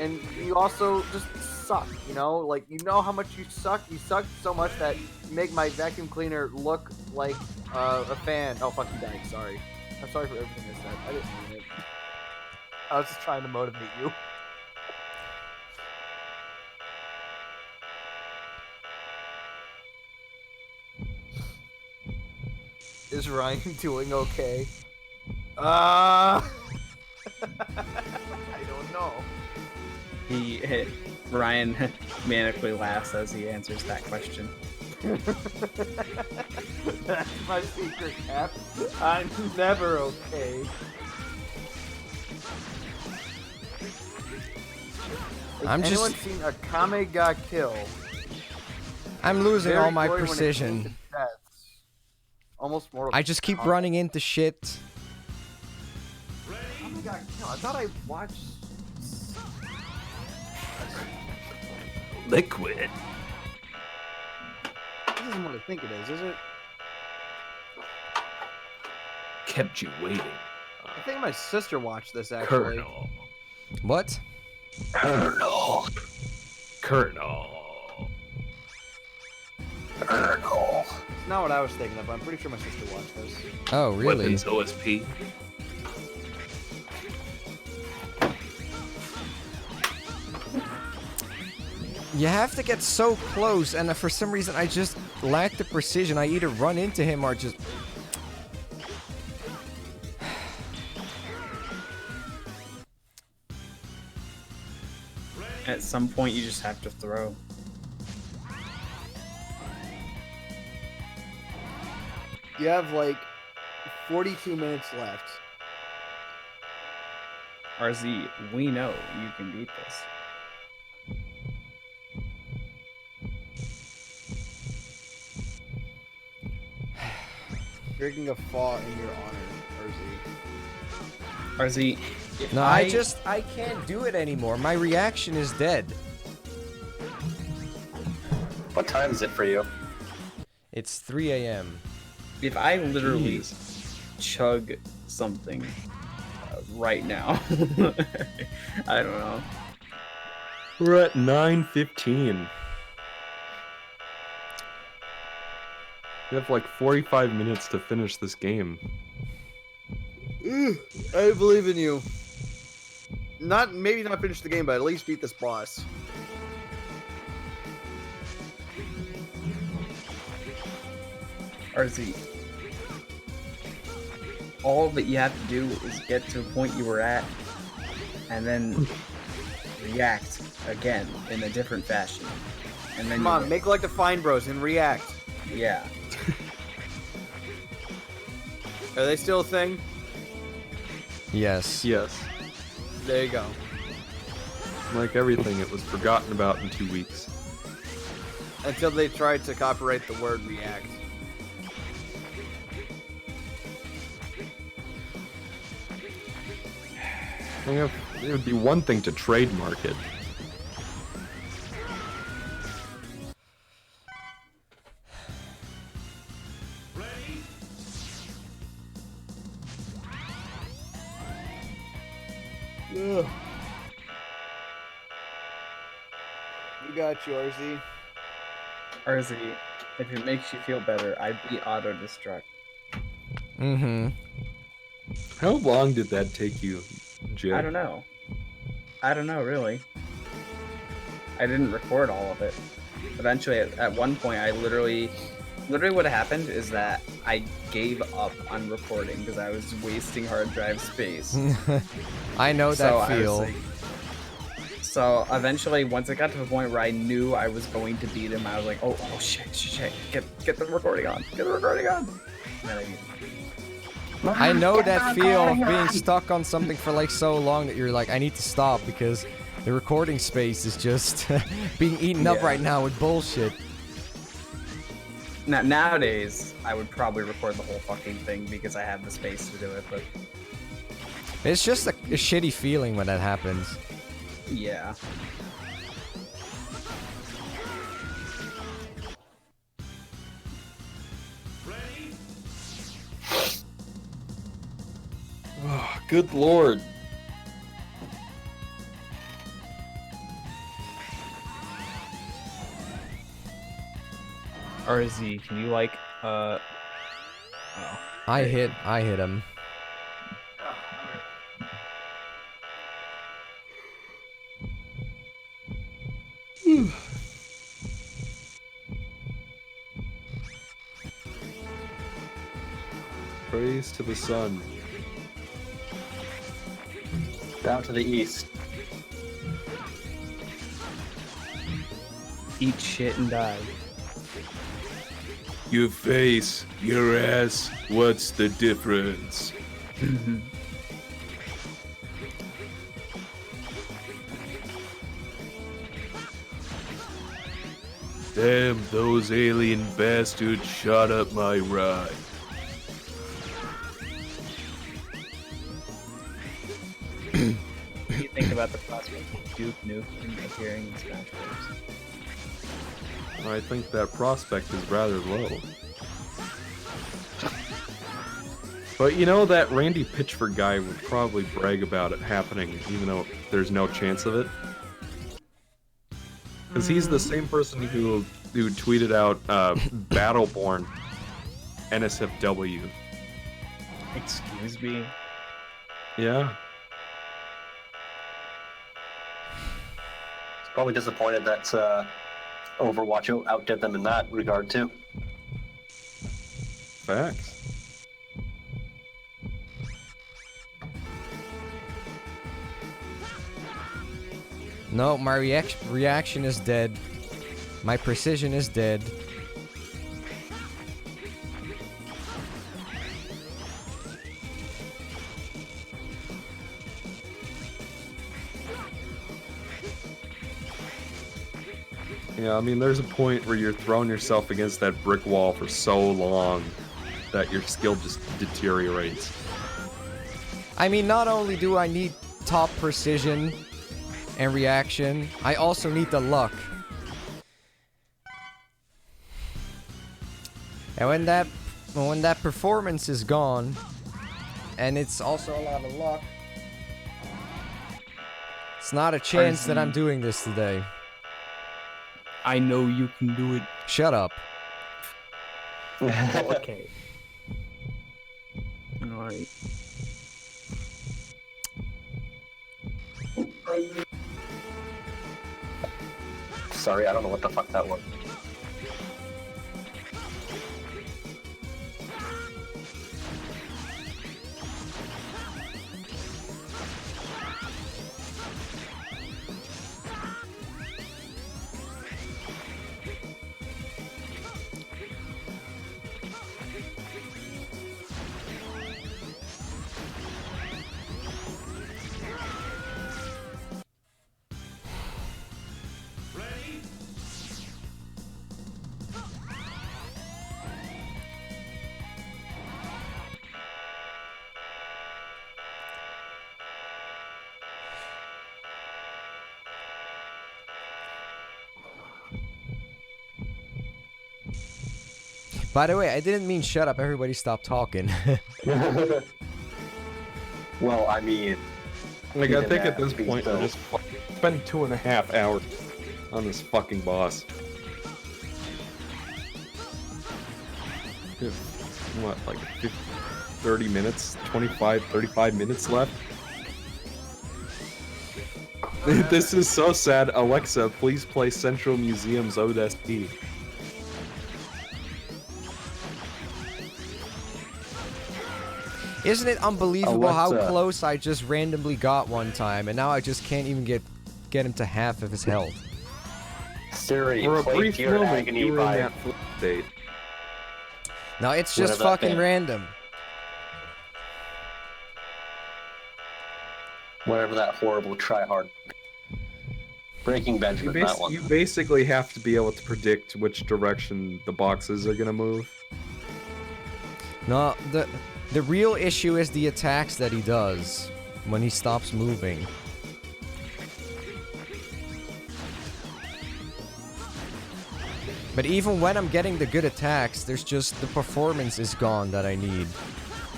And you also just suck, you know? Like, you know how much you suck? You suck so much that you make my vacuum cleaner look like a fan. Oh, fuck, you died. Sorry. I'm sorry for everything I said. I didn't mean it. I was just trying to motivate you. Is Ryan doing okay? I don't know. Ryan manically laughs as he answers that question. That's my secret, Cap. I'm never okay. Has I'm anyone just- seen a Kame ga kill? I'm losing Very all my gory when it came to precision. deaths. Almost more. I just keep running into shit. Kame ga kill. I thought I watched. Liquid. This isn't what I think it is it? Kept you waiting. I think my sister watched this actually. Colonel. What? Colonel. Colonel. Colonel. It's not what I was thinking of, but I'm pretty sure my sister watched this. Oh, really? Weapons OSP. You have to get so close, and for some reason I just lack the precision. I either run into him or just... At some point, you just have to throw. You have like 42 minutes left. RZ, we know you can beat this. Drinking a fall in your honor, RZ, if No, I can't do it anymore. My reaction is dead. What time is it for you? It's 3 a.m. If I literally chug something right now, I don't know. We're at 9:15. We have like 45 minutes to finish this game. I believe in you. Maybe not finish the game, but at least beat this boss. RZ, all that you have to do is get to the point you were at, and then react again in a different fashion. And then Come on, make like the Fine Bros and react. Yeah. Are they still a thing? Yes. Yes. There you go. Like everything, it was forgotten about in 2 weeks. Until they tried to copyright the word react. It would be one thing to trademark it. Ugh. You got you, RZ. RZ, if it makes you feel better, I'd be auto-destruct. Mm-hmm. How long did that take you, Jim? I don't know. I don't know, really. I didn't record all of it. Eventually, at one point, I literally what happened is that I gave up on recording because I was wasting hard drive space. I know that feel. So eventually, once it got to the point where I knew I was going to beat him, I was like, oh shit, get the recording on, get the recording on. And then I beat him. I know that feel of being stuck on something for like so long that you're like, I need to stop because the recording space is just being eaten up right now with bullshit. Now, nowadays, I would probably record the whole fucking thing because I have the space to do it, but It's just a shitty feeling when that happens. yeah. Oh, good lord. RZ, can you like oh. I hit him. Praise to the sun. Down to the east. Eat shit and die. Your face, your ass, what's the difference? Damn, those alien bastards shot up my ride. What do you think about the prospect of Duke Nukem appearing in Smash Bros? I think that prospect is rather low. But you know, that Randy Pitchford guy would probably brag about it happening, even though there's no chance of it. Because he's the same person who tweeted out Battleborn NSFW. Excuse me? Yeah. He's probably disappointed that Overwatch outdid them in that regard too. Facts. No, my reaction is dead. My precision is dead. Yeah, I mean, there's a point where you're throwing yourself against that brick wall for so long that your skill just deteriorates. I mean, not only do I need top precision and reaction, I also need the luck. And when that performance is gone, and it's also a lot of luck, it's not a chance that I'm doing this today. I know you can do it. Shut up. Okay. Alright. Sorry, I don't know what the fuck that was. By the way, I didn't mean shut up. Everybody stop talking. Well, I mean... Like, I think at this point, we're just spend 2.5 hours on this fucking boss. What, like 30 minutes? 25, 35 minutes left? This is so sad. Alexa, please play Central Museum's OST. Isn't it unbelievable how Alexa. close I just randomly got one time, and now I just can't even get get him to half of his health. Siri, For a play brief Pure moment, Agony you were in by that flow state. No, it's just Whatever that fucking band- random. whatever that horrible try-hard. Breaking Benjamin, that one. You basically have to be able to predict which direction the boxes are gonna move. No, the real issue is the attacks that he does when he stops moving. But even when I'm getting the good attacks, there's just the performance is gone that I need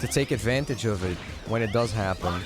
to take advantage of it when it does happen.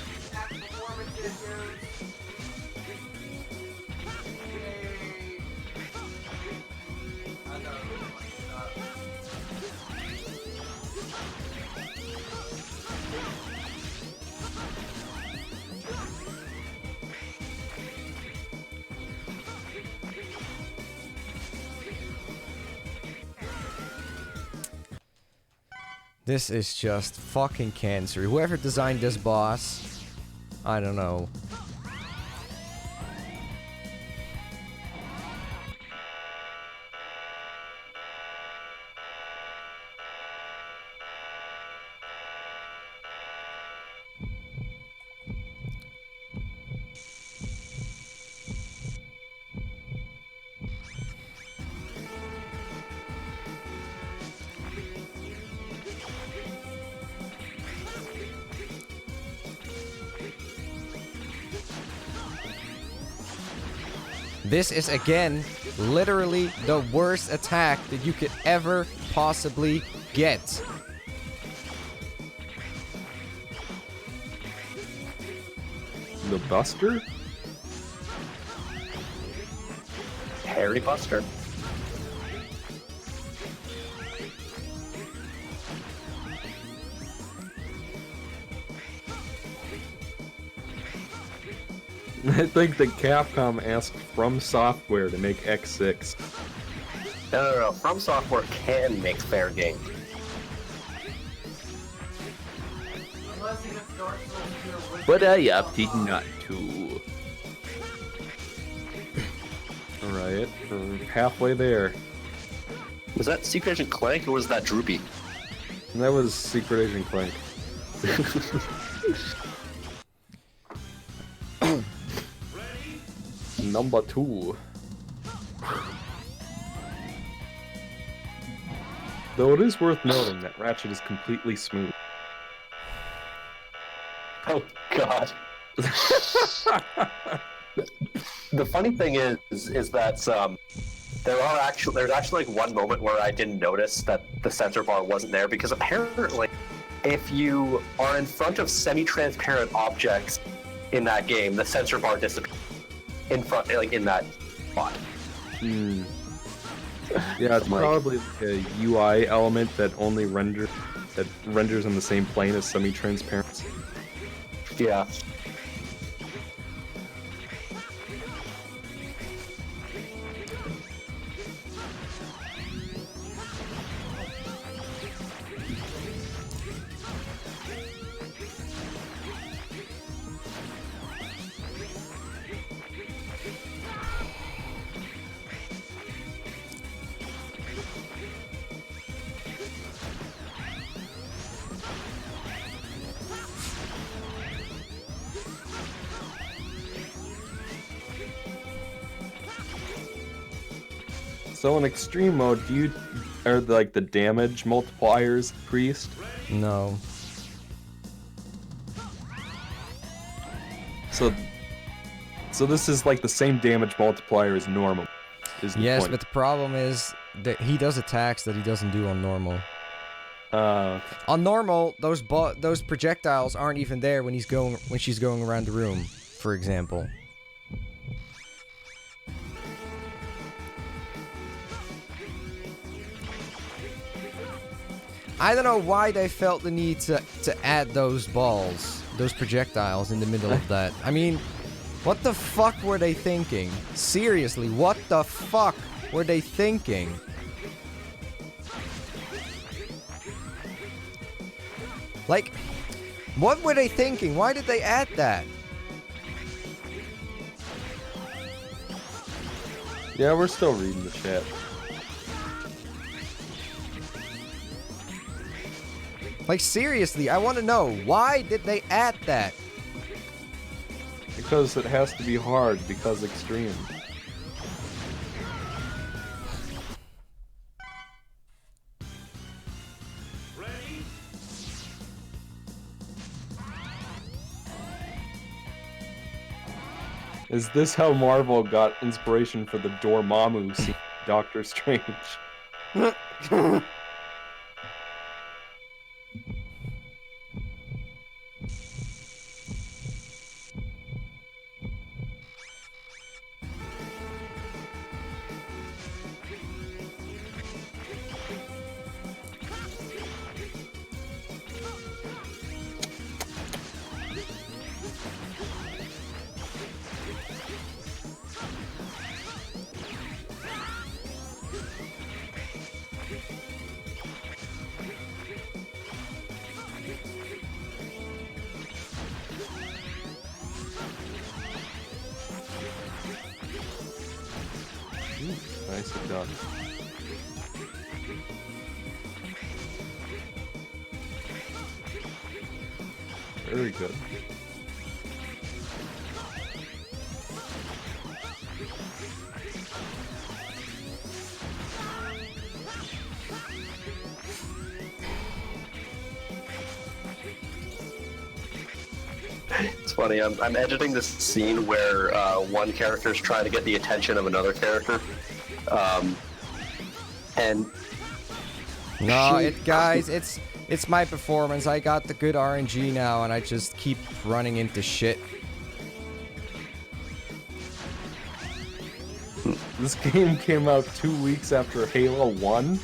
This is just fucking cancer. Whoever designed this boss, I don't know. This is, again, literally the worst attack that you could ever possibly get. The Buster? Harry Buster. I think that Capcom asked From Software to make X6. No. From Software can make fair game. But I opted not to. Alright, we're halfway there. Was that Secret Agent Clank or was that Droopy? That was Secret Agent Clank. Number 2. Though it is worth noting that Ratchet is completely smooth. Oh God. The funny thing is that there's actually like one moment where I didn't notice that the center bar wasn't there because apparently if you are in front of semi-transparent objects in that game, the center bar disappears in front, like in that spot. Yeah, it's probably a UI element that only renders on the same plane as semi-transparency. Yeah. So in extreme mode, are like the damage multipliers increased? No. So this is like the same damage multiplier as normal. Is the Yes, point. but the problem is that he does attacks that he doesn't do on normal. On normal, those projectiles aren't even there when she's going around the room, for example. I don't know why they felt the need to add those balls, those projectiles in the middle of that. I mean, what the fuck were they thinking? Seriously, what the fuck were they thinking? Like, what were they thinking? Why did they add that? Yeah, we're still reading the chat. Like, seriously, I want to know, why did they add that? Because it has to be hard, because Xtreme. Is this how Marvel got inspiration for the Dormammu scene in Doctor Strange? Nicely done. Very good. It's funny, I'm editing this scene where one character is trying to get the attention of another character. And No, guys, it's my performance. I got the good RNG now, and I just keep running into shit. This game came out 2 weeks after Halo 1.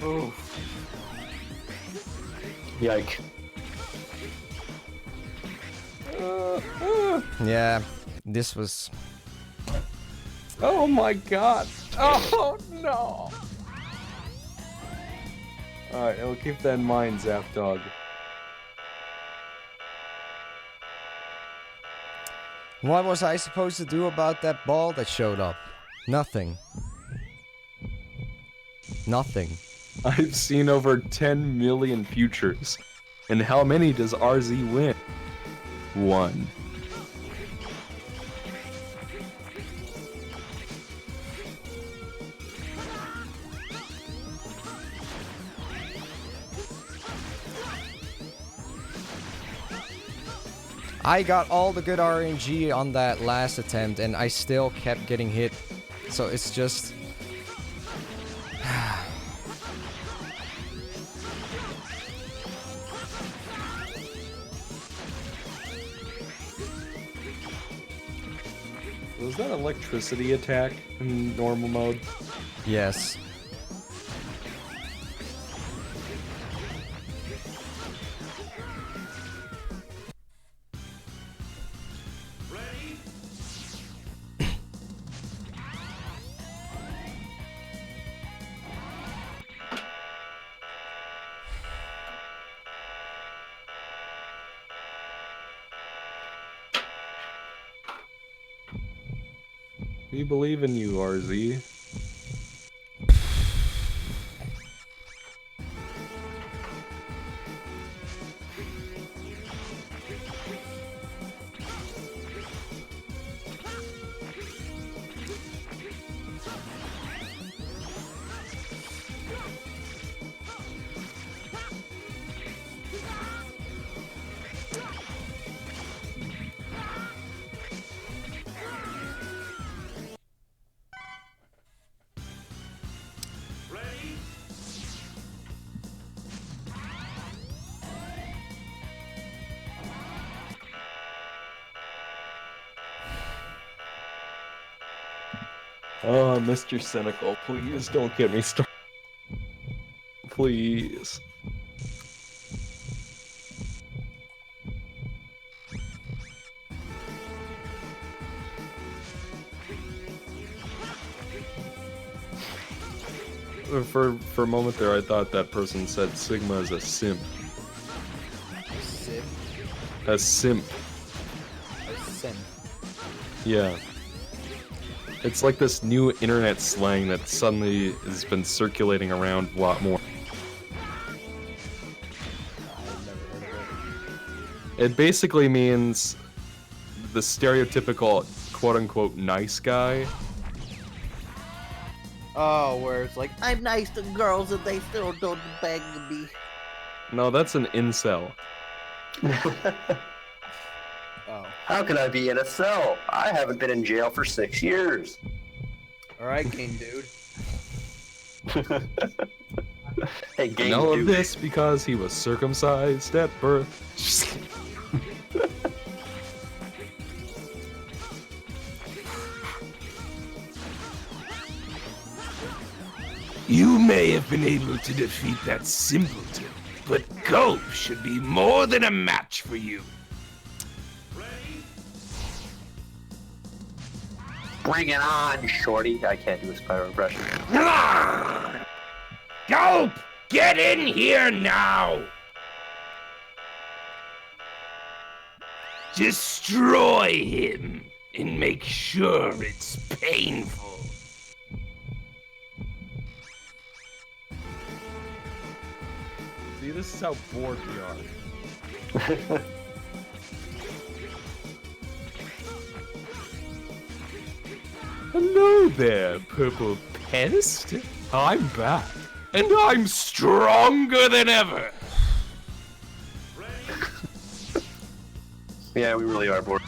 oh, yike. Yeah, this was... Oh my god! Oh no! Alright, I'll keep that in mind, Zapdog. What was I supposed to do about that ball that showed up? Nothing. Nothing. I've seen over 10 million futures. And how many does RZ win? 1. I got all the good RNG on that last attempt, and I still kept getting hit. So it's just... Was that electricity attack in normal mode? Yes. We believe in you, RZ. Oh, Mr. Cynical, please don't get me started. Please. For a moment there, I thought that person said Sigma is a simp. Simp? A simp. A simp. Yeah. It's like this new internet slang that suddenly has been circulating around a lot more. It basically means the stereotypical quote-unquote nice guy. Oh, where it's like, I'm nice to girls and they still don't beg me. No, that's an incel. oh. How can I be in a cell? I haven't been in jail for 6 years. Alright, King Dude. Hey, Game And all of Dude. this because he was circumcised at birth. Just kidding. You may have been able to defeat that simpleton, but Gulp should be more than a match for you. Bring it on, shorty. I can't do a Spyro impression. Gulp, get in here now! Destroy him and make sure it's painful. See, this is how bored we are. Hello there, purple pest. I'm back, and I'm stronger than ever. Yeah, we really are bored.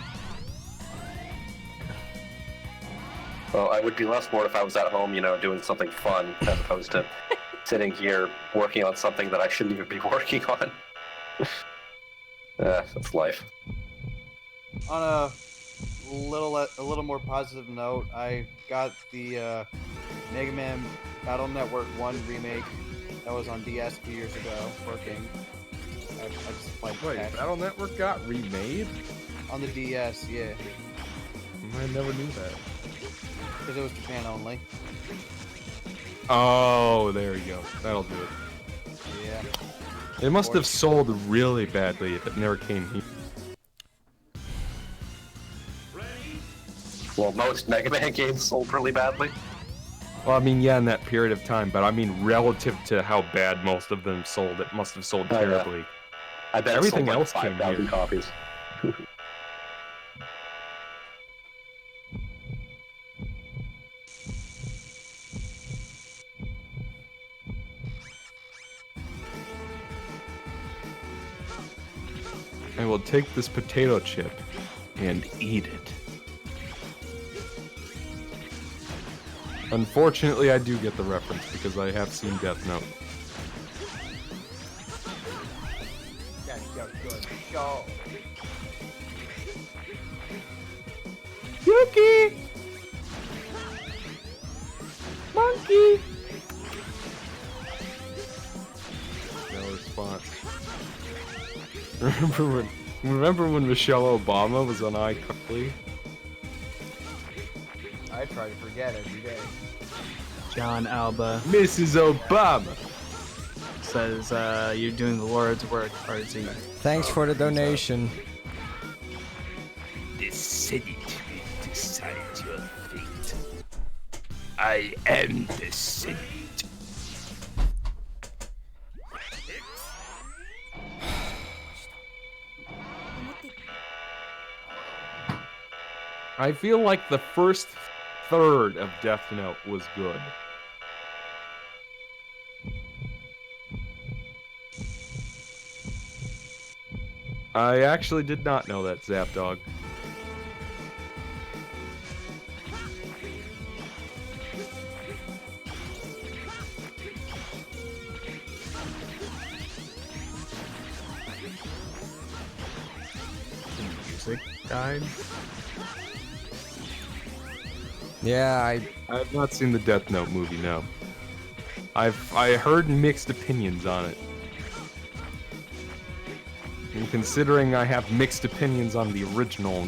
Well, I would be less bored if I was at home, you know, doing something fun, as opposed to sitting here working on something that I shouldn't even be working on. That's life. On a little more positive note, I got the Mega Man Battle Network 1 remake that was on DS a few years ago working. I just applied Wait, patch. Battle Network got remade? On the DS, yeah. I never knew that. Because it was Japan only. Oh, there you go. That'll do it. Yeah. It must have sold really badly if it never came here. Well, most Mega Man games sold really badly. Well, I mean, yeah, in that period of time, but I mean, relative to how bad most of them sold, it must have sold Oh, yeah. terribly. I bet Everything it sold else like came 5,000 here. copies. I will take this potato chip and eat it. Unfortunately, I do get the reference because I have seen Death Note. That's a good show. Yuki! Monkey! No response. Remember when Michelle Obama was on iCarly? I try to forget every day. John Alba Mrs. Obama says, you're doing the Lord's work, RZ. Thanks for the donation. The Senate will decide your fate. I am the Senate. I feel like the first third of Death Note was good. I actually did not know that, Zapdog. Music died. Yeah, I've not seen the Death Note movie, no. I heard mixed opinions on it. And considering I have mixed opinions on the original,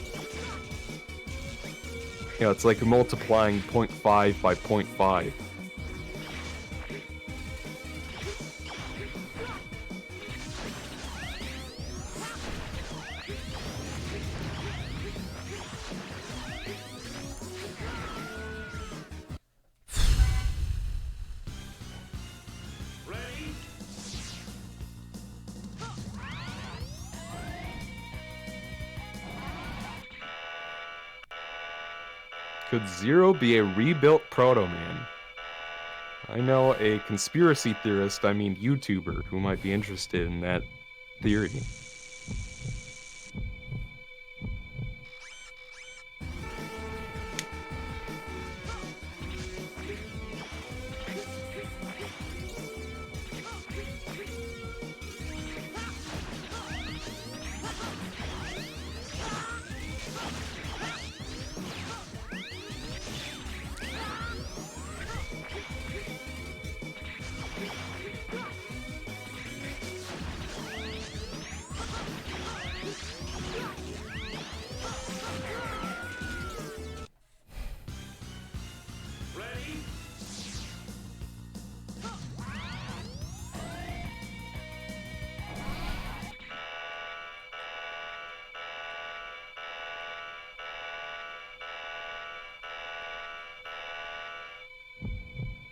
you know, it's like multiplying 0.5 by 0.5. Could Zero be a rebuilt Proto Man? I know a conspiracy theorist, I mean YouTuber, who might be interested in that theory.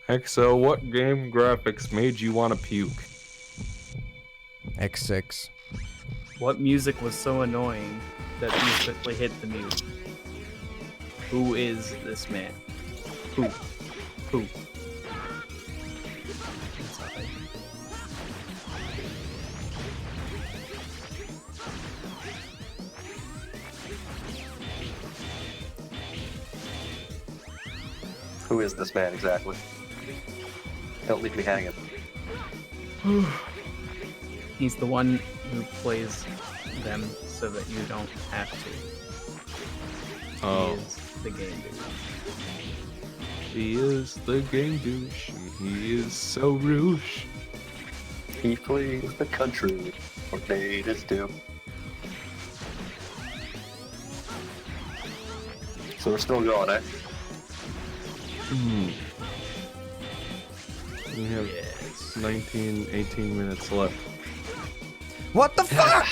XO, what game graphics made you want to puke? X6. What music was so annoying that you quickly hit the mute? Who is this man? Who? Who is this man exactly? Don't leave me hanging. He's the one who plays them so that you don't have to. Oh. He is the game dude. He is the game douche, and he is so rouge. He flees the country for natives do. So we're still going, eh? We have 18 minutes left. What the fuck?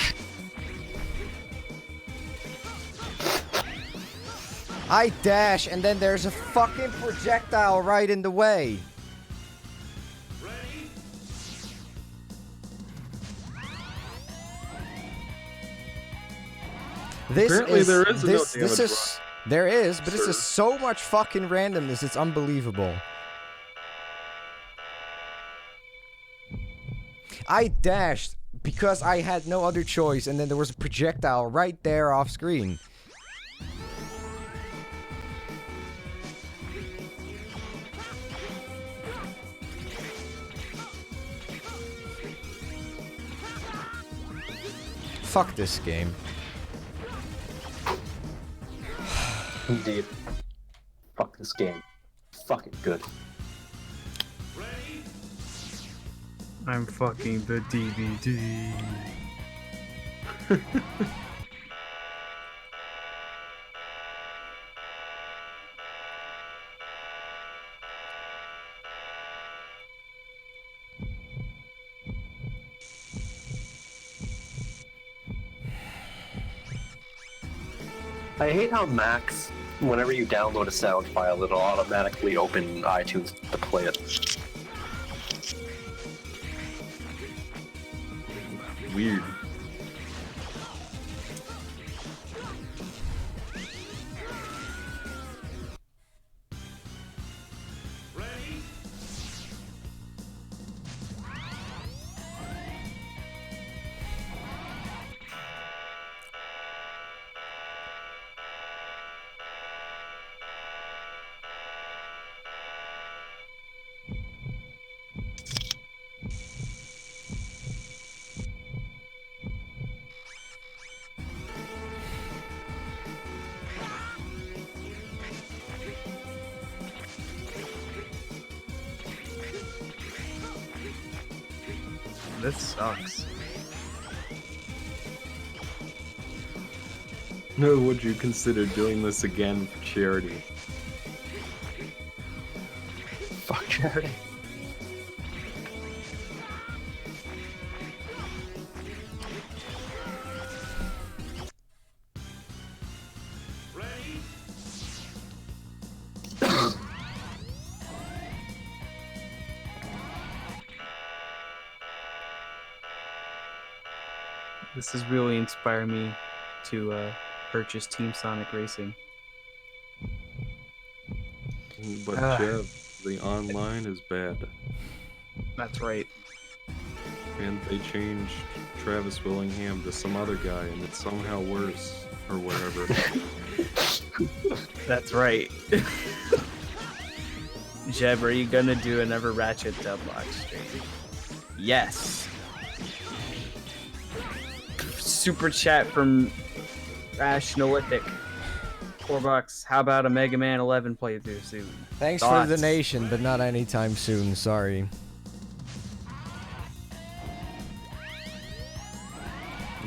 I dash, and then there's a fucking projectile right in the way. Apparently there is no damage there is, but this is so much fucking randomness, it's unbelievable. I dashed because I had no other choice, and then there was a projectile right there off screen. Fuck this game. Indeed. Fuck this game. Fucking good. I'm fucking the DVD. I hate how Max, whenever you download a sound file, it'll automatically open iTunes to play it. Weird. This sucks. No, would you consider doing this again for charity? Fuck charity. This has really inspired me to purchase Team Sonic Racing. But Ah. Jeff, the online is bad. That's right. And they changed Travis Willingham to some other guy, and it's somehow worse, or whatever. That's right. Jeb, are you gonna do another Ratchet Deadlock stream? Yes. Super chat from Rationalithic. $4. How about a Mega Man 11 playthrough soon? Thanks for Thoughts? the donation, but not anytime soon. Sorry.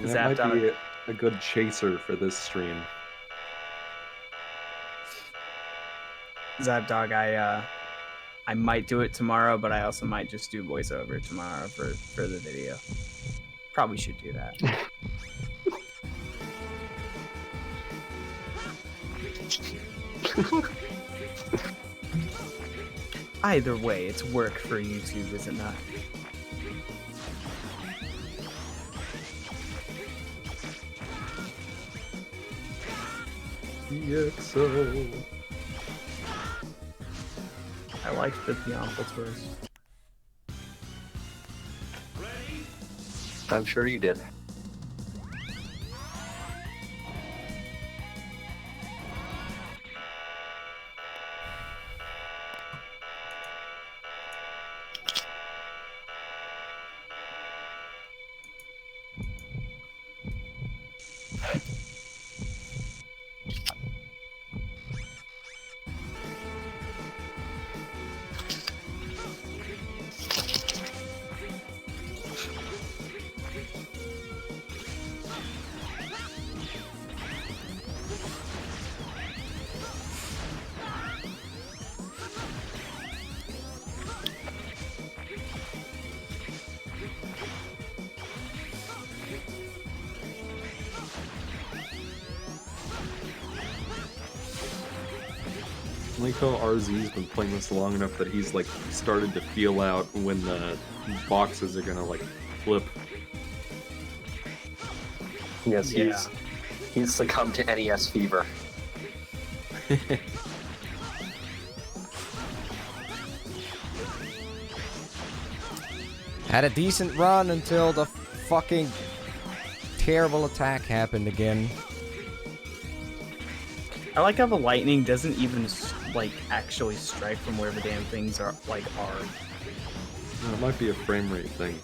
That might be a good chaser for this stream. Zapdog, I might do it tomorrow, but I also might just do voiceover tomorrow for the video. Probably should do that. Either way, it's work for YouTube, is it not? EXO. I liked the Piample twist. I'm sure you did. I like how RZ's been playing this long enough that he's like started to feel out when the boxes are gonna like flip. Yes, he's succumbed to NES fever. Had a decent run until the fucking terrible attack happened again. I like how the lightning doesn't even like actually strike from where the damn things are are. It might be a frame rate thing.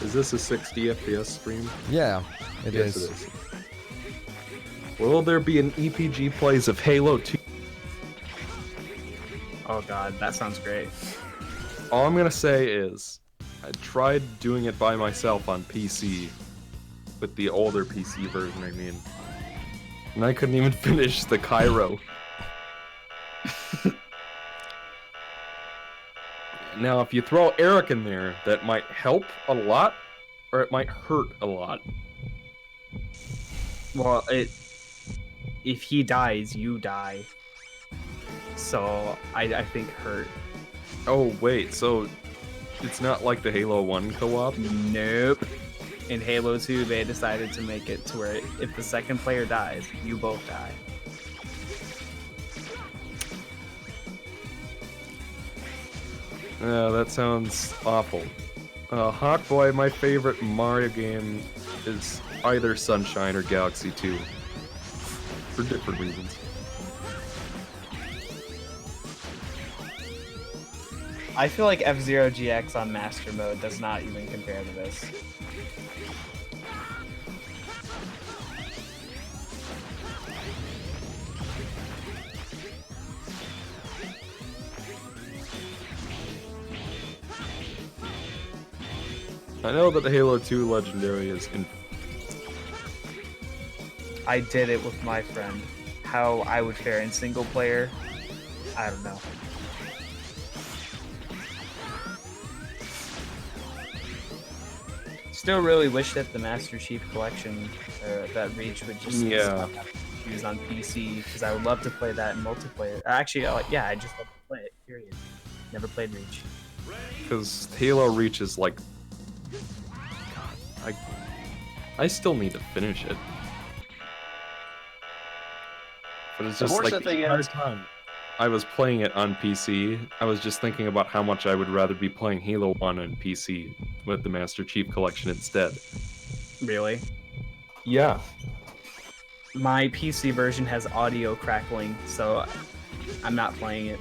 Is this a 60 FPS stream? Yeah, it Yes, is. it is. Will there be an EPG plays of Halo 2? Oh god, that sounds great. All I'm gonna say is, I tried doing it by myself on PC, with the older PC version, I mean. And I couldn't even finish the Cairo. Now, if you throw Eric in there, that might help a lot, or it might hurt a lot. Well, if he dies, you die. So I think hurt. Oh wait, so it's not like the Halo 1 co-op? Nope. In Halo 2, they decided to make it to where if the second player dies, you both die. That sounds awful. Hawkboy, my favorite Mario game is either Sunshine or Galaxy 2. For different reasons. I feel like F-Zero GX on Master Mode does not even compare to this. I know that the Halo 2 Legendary is in. I did it with my friend. How I would fare in single player, I don't know. Still really wish that the Master Chief Collection, that Reach would just use on PC, because I would love to play that in multiplayer. Actually, yeah, I just love to play it, period. Never played Reach. Because Halo Reach is like. God, I still need to finish it. But it's The just like fortunate thing the entire is, time. I was playing it on PC, I was just thinking about how much I would rather be playing Halo 1 on PC with the Master Chief Collection instead. Really? Yeah. My PC version has audio crackling, so I'm not playing it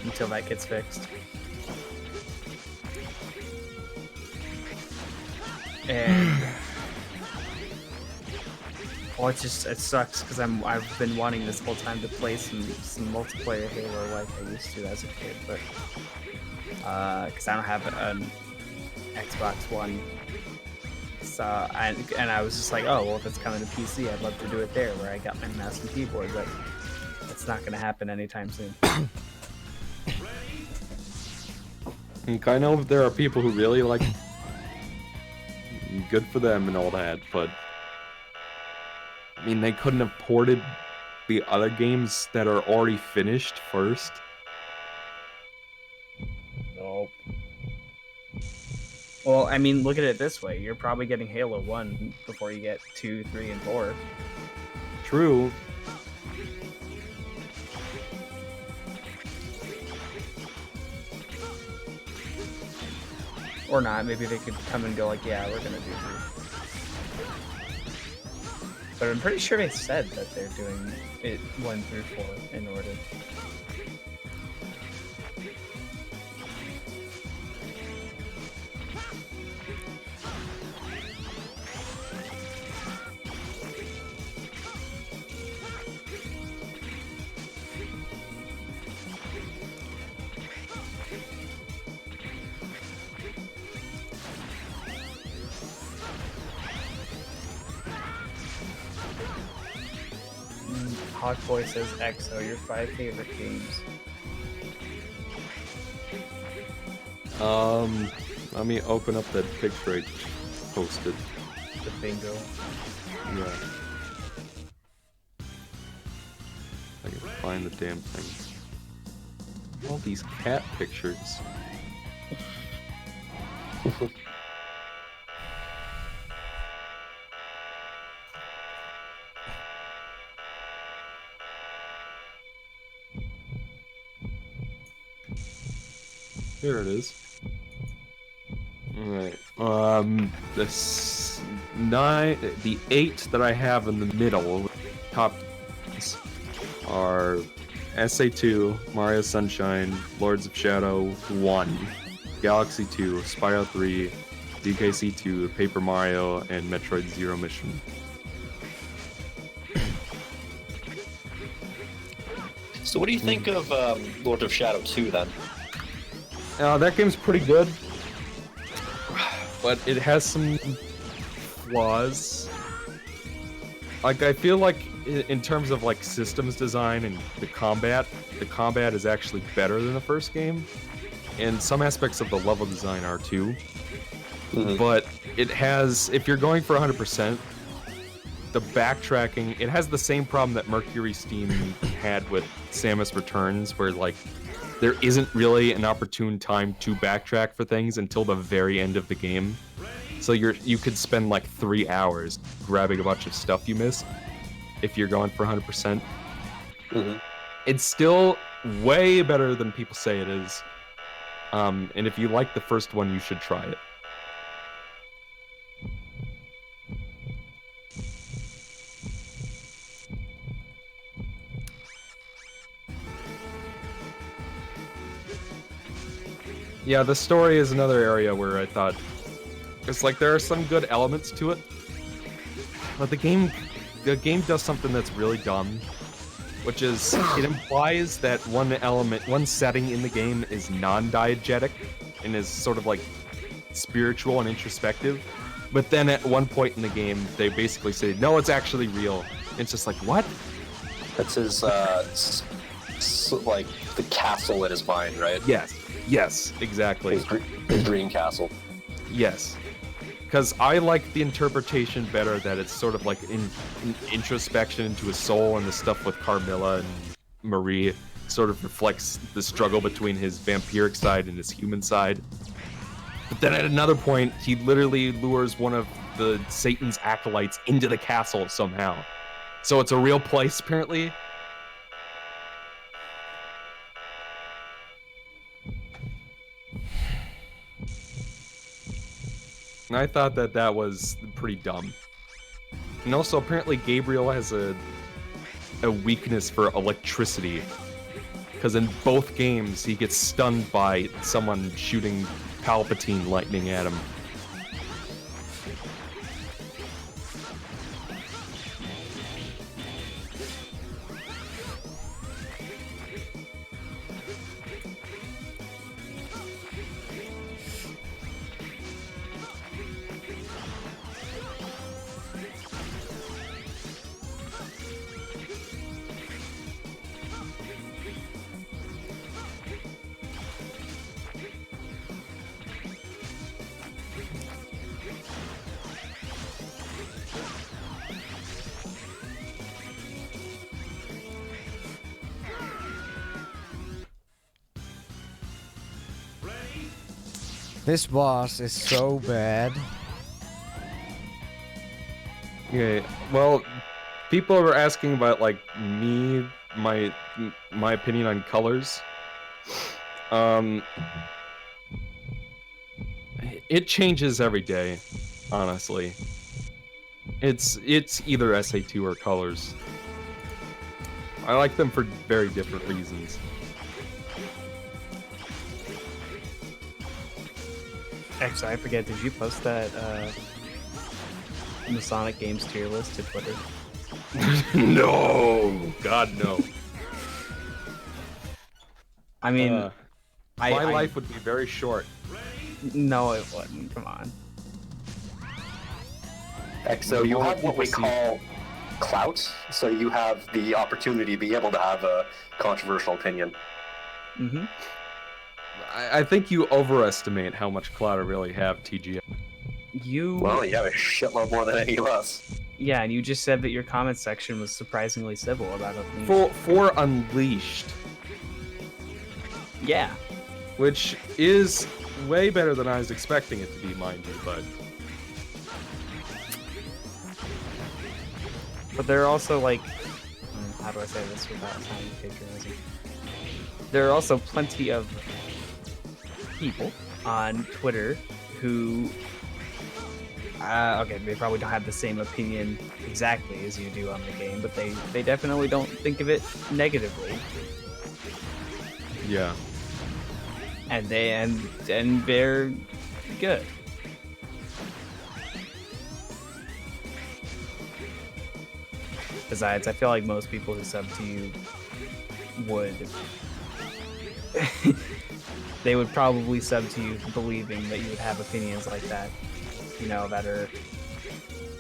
until that gets fixed. And well, it sucks because I've been wanting this whole time to play some multiplayer Halo like I used to as a kid, but because I don't have an Xbox One. So and I was just like, oh well, if it's coming to PC, I'd love to do it there where I got my mouse and keyboard, but it's not going to happen anytime soon. I know there are people who really like. Good for them and all that, but I mean, they couldn't have ported the other games that are already finished first. Nope. Well, I mean, look at it this way. You're probably getting Halo 1 before you get 2, 3, and 4. True. Or not. Maybe they could come and go like, yeah, we're going to do 3. But I'm pretty sure they said that they're doing it 1 through 4 in order. Hawkboy says EXO, your 5 favorite games. Let me open up that picture I posted. The bingo. Yeah. I can find the damn thing. All these cat pictures. Here it is. Alright. The 8 that I have in the middle, top are SA2, Mario Sunshine, Lords of Shadow 1, Galaxy 2, Spyro 3, DKC 2, Paper Mario, and Metroid Zero Mission. So what do you think of Lord of Shadow 2 then? That game's pretty good, but it has some flaws. Like, I feel like in terms of like systems design and the combat is actually better than the first game, and some aspects of the level design are too. But it has, if you're going for 100%, the backtracking, it has the same problem that Mercury Steam had with Samus Returns, where like there isn't really an opportune time to backtrack for things until the very end of the game. So you could spend like 3 hours grabbing a bunch of stuff you missed if you're going for 100%. It's still way better than people say it is. And if you like the first one, you should try it. Yeah, the story is another area where I thought it's like there are some good elements to it, but the game does something that's really dumb, which is it implies that one setting in the game is non-diegetic and is sort of like spiritual and introspective, but then at one point in the game they basically say, no, it's actually real. And it's just like, what? That's his like the castle in his mind, right? Yes, exactly. His dream castle. Yes. Because I like the interpretation better that it's sort of like an introspection into his soul, and the stuff with Carmilla and Marie sort of reflects the struggle between his vampiric side and his human side. But then at another point, he literally lures one of the Satan's acolytes into the castle somehow. So it's a real place, apparently. And I thought that was pretty dumb. And also, apparently, Gabriel has a weakness for electricity. Because in both games, he gets stunned by someone shooting Palpatine lightning at him. This boss is so bad. Okay, well, people are asking about, like, me, my opinion on colors. It changes every day, honestly. It's either SA2 or colors. I like them for very different reasons. Actually, I forget, did you post that Masonic Games tier list to Twitter? No! God, no. I mean, my life would be very short. No, it wouldn't. Come on. So you have what we call clout, so you have the opportunity to be able to have a controversial opinion. Mm-hmm. I think you overestimate how much clout I really have, TGI. Well, you have a shitload more than any of us. Yeah, and you just said that your comment section was surprisingly civil about Unleashed. For Unleashed. Yeah. Which is way better than I was expecting it to be, mind you, but... But there are also, like... how do I say this without sounding patronizing? There are also plenty of people on Twitter who... okay, they probably don't have the same opinion exactly as you do on the game, but they definitely don't think of it negatively. Yeah. And they're good. Besides, I feel like most people who sub to you would they would probably sub to you believing that you would have opinions like that, you know, that are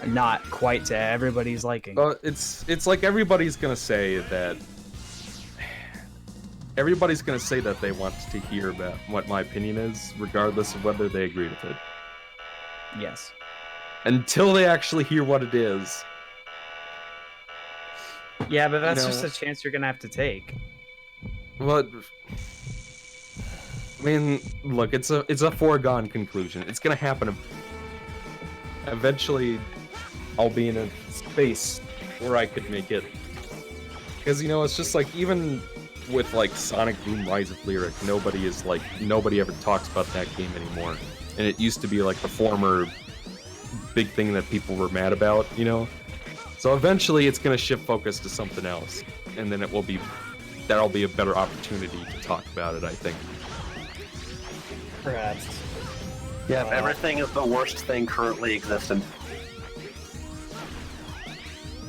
not quite to everybody's liking. It's like everybody's gonna say that they want to hear about what my opinion is, regardless of whether they agree with it. Yes. Until they actually hear what it is. Yeah, but that's You know, just a chance you're gonna have to take. Well, I mean, look, it's a foregone conclusion. It's gonna happen. Eventually, I'll be in a space where I could make it. Because, you know, it's just like, even with, like, Sonic Boom Rise of Lyric, nobody ever talks about that game anymore. And it used to be, like, the former big thing that people were mad about, you know? So eventually it's gonna shift focus to something else. And then that'll be a better opportunity to talk about it, I think. Perhaps. Yeah, everything is the worst thing currently existing.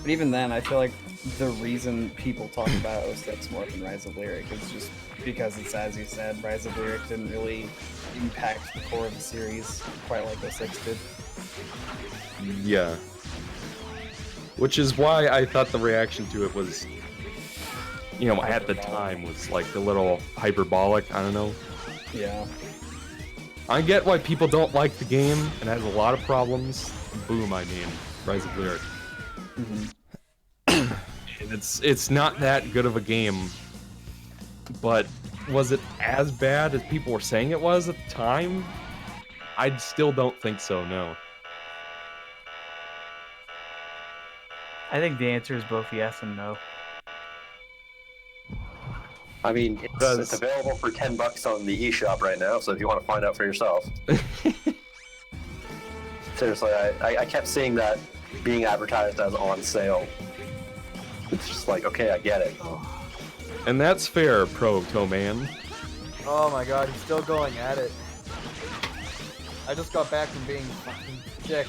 But even then, I feel like the reason people talk about 06 more than Rise of Lyric is just because it's, as you said, Rise of Lyric didn't really impact the core of the series quite like 06 did. Yeah. Which is why I thought the reaction to it was, you know, at the time was like a little hyperbolic, I don't know. Yeah. I get why people don't like the game and has a lot of problems. Boom, I mean, Rise of Lyric. And it's not that good of a game, but was it as bad as people were saying it was at the time? I still don't think so, no. I think the answer is both yes and no. I mean, it's available for $10 on the eShop right now, so if you want to find out for yourself. Seriously, I kept seeing that being advertised as on sale. It's just like, okay, I get it. And that's fair, Pro Man. Oh my god, he's still going at it. I just got back from being fucking sick,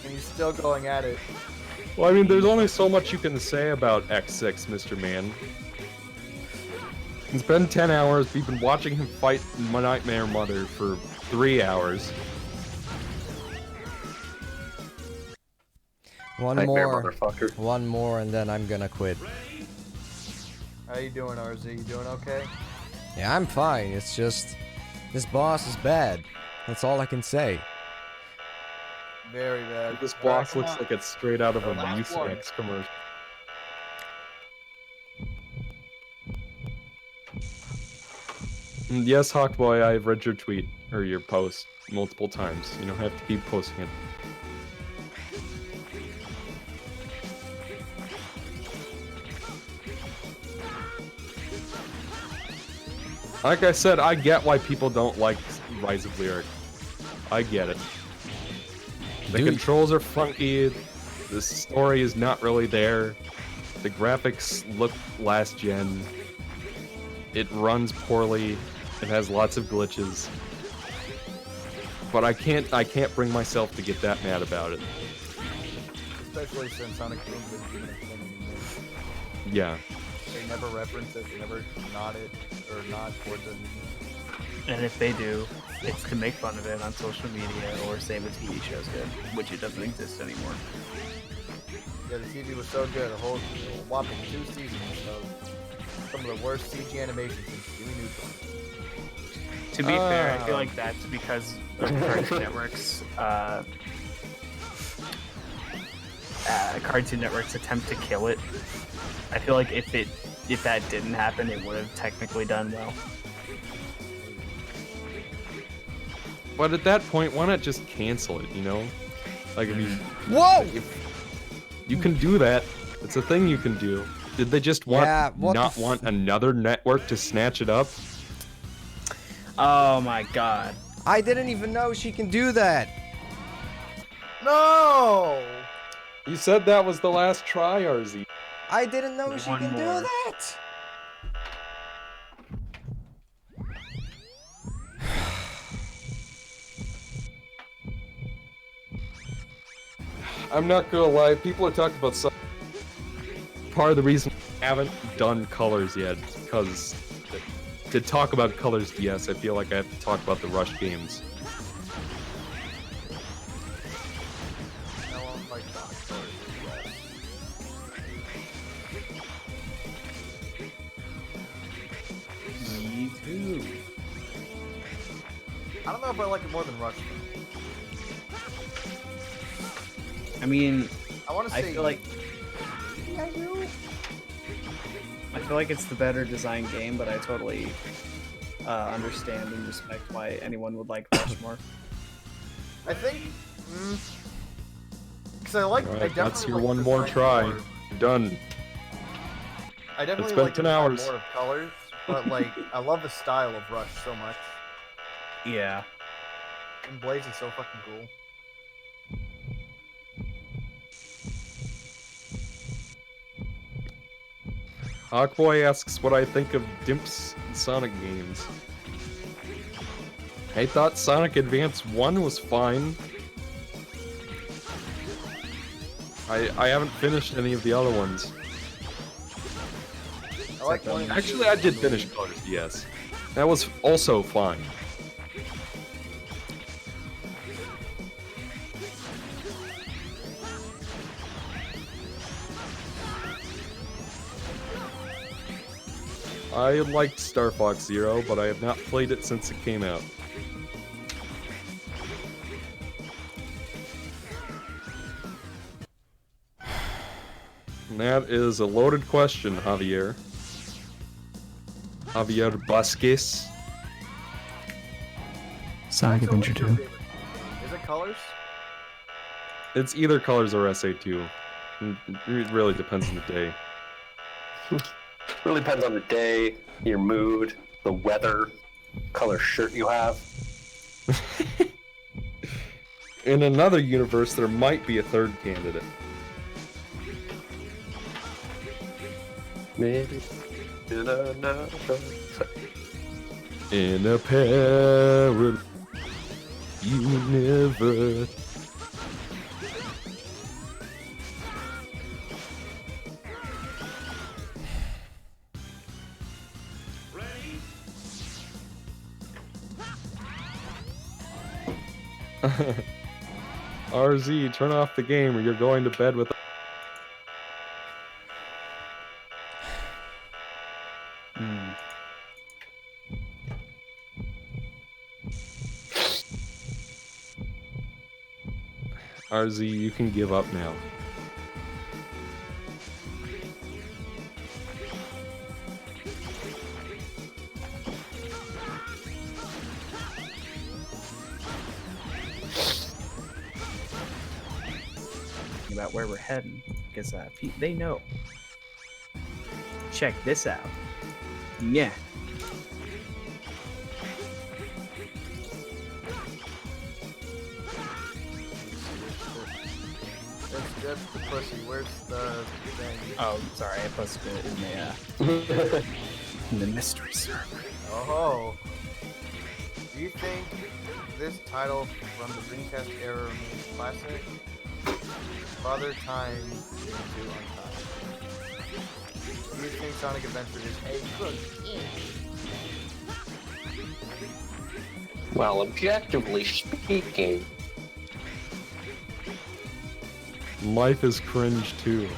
and he's still going at it. Well, I mean, there's only so much you can say about X6, Mr. Man. It's been 10 hours. We've been watching him fight my Nightmare Mother for 3 hours. One Nightmare more. motherfucker. One more, and then I'm gonna quit. How you doing, RZ? You doing okay? Yeah, I'm fine. It's just this boss is bad. That's all I can say. Very bad. This boss looks like it's straight out of a Mucinex commercial. And yes, Hawkboy, I've read your tweet, or your post, multiple times. You don't have to keep posting it. Like I said, I get why people don't like Rise of Lyric. I get it. The controls are funky, the story is not really there, the graphics look last gen, it runs poorly, it has lots of glitches. But I can't bring myself to get that mad about it. Especially since Sonic Boom didn't even explain anything. Yeah. They never reference it, they never nod it, or nod towards it. And if they do, it's to make fun of it on social media or say the TV show's good, which it doesn't exist anymore. Yeah, the TV was so good, a whole whopping 2 seasons of some of the worst CG animations since Jimmy Neutron. To be fair, I feel like that's because of Cartoon Network's attempt to kill it. I feel like if that didn't happen, it would have technically done well. But at that point, why not just cancel it, you know? Like, I mean... Whoa! You can do that. It's a thing you can do. Did they just want want another network to snatch it up? Oh my god. I didn't even know she can do that. No! You said that was the last try, RZ. I didn't know she can do that. I'm not gonna lie, people are talking about some... Part of the reason I haven't done colors yet, because to talk about colors, yes, I feel like I have to talk about the Rush games. Me too. I don't know if I like it more than Rush. I mean, I want to say. I feel like it's the better designed game, but I totally understand and respect why anyone would like Rush more. I think, because I like. Alright, I definitely that's your like one the more design try. more. You're done. I definitely It's been like 10 the design hours. more of colors, but like I love the style of Rush so much. Yeah. And Blaze is so fucking cool. Hawkboy asks what I think of Dimp's Sonic games. I thought Sonic Advance 1 was fine. I haven't finished any of the other ones. I like one and Actually, two. I did finish Colors DS. That was also fine. I liked Star Fox Zero, but I have not played it since it came out. And that is a loaded question, Javier. Javier Vasquez. Sonic Adventure 2. Is it colors? It's either Colors or SA2. It really depends on the day. Really depends on the day, your mood, the weather, color shirt you have. In another universe, there might be a third candidate. Maybe in another. In a paradise you never. RZ, turn off the game or you're going to bed with. RZ, you can give up now. About where we're heading, because they know. Check this out. Yeah. That's the pussy. Where's the thing? Oh, sorry, I posted it in the in the mystery server. Oh. Do you think this title from the Dreamcast era remains classic? Father Time into Untied. Do you think Sonic Adventure is a good game? Well, objectively speaking, Life is cringe too.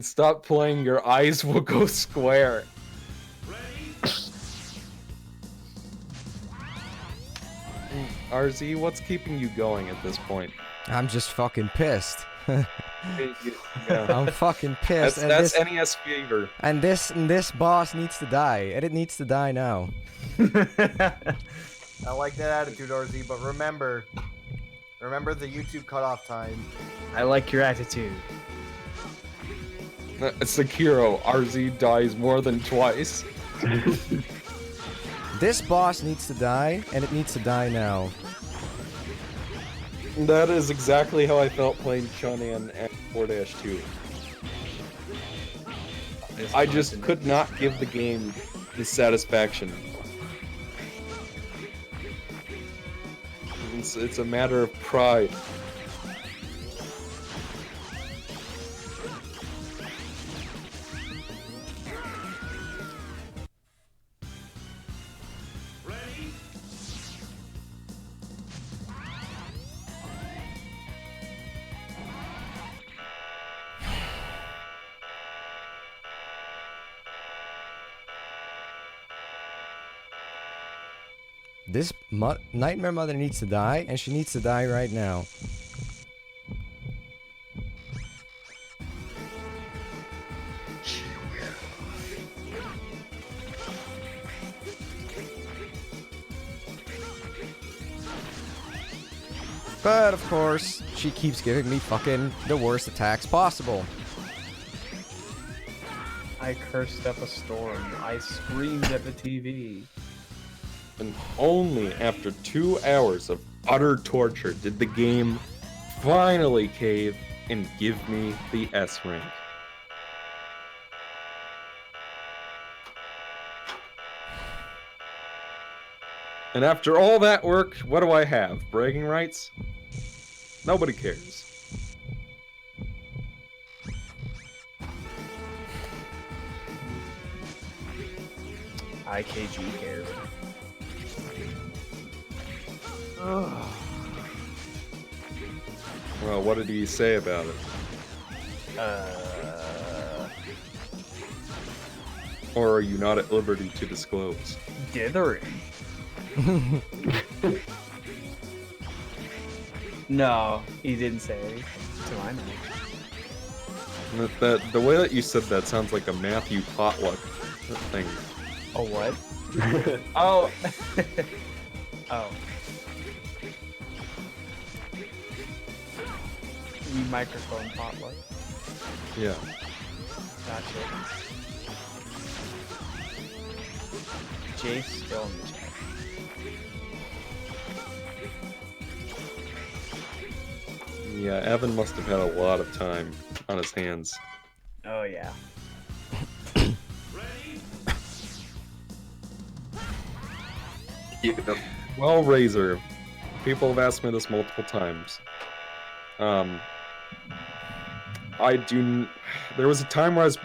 Stop playing, your eyes will go square. RZ, what's keeping you going at this point? I'm just fucking pissed. Yeah. I'm fucking pissed. That's NES fever. And this boss needs to die, and it needs to die now. I like that attitude, RZ, but remember the YouTube cutoff time. I like your attitude. Sekiro, RZ dies more than twice. This boss needs to die, and it needs to die now. That is exactly how I felt playing Chunin at 4-2. I just could not give the game the satisfaction. It's a matter of pride. This Nightmare Mother needs to die, and she needs to die right now. But of course, she keeps giving me fucking the worst attacks possible. I cursed up a storm. I screamed at the TV. And only after 2 hours of utter torture did the game finally cave and give me the S rank. And after all that work, what do I have? Bragging rights? Nobody cares. IKG cares. Well, what did he say about it? Or are you not at liberty to disclose? Dithering. No, he didn't say anything to my knowledge. The way that you said that sounds like a Matthew Potluck thing. Oh, what? Oh. Oh. You microphone potluck. Yeah. Gotcha. Jay's still in the chat. Yeah, Evan must have had a lot of time on his hands. Oh yeah. Well, Razor, people have asked me this multiple times. There was a time where I was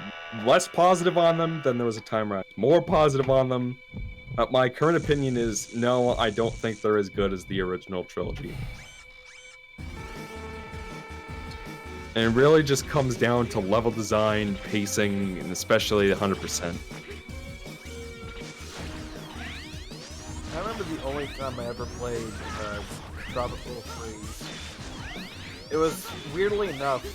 less positive on them, then there was a time where I was more positive on them. My current opinion is, no, I don't think they're as good as the original trilogy. And it really just comes down to level design, pacing, and especially 100%. I remember the only time I ever played Tropical Freeze. It was, weirdly enough,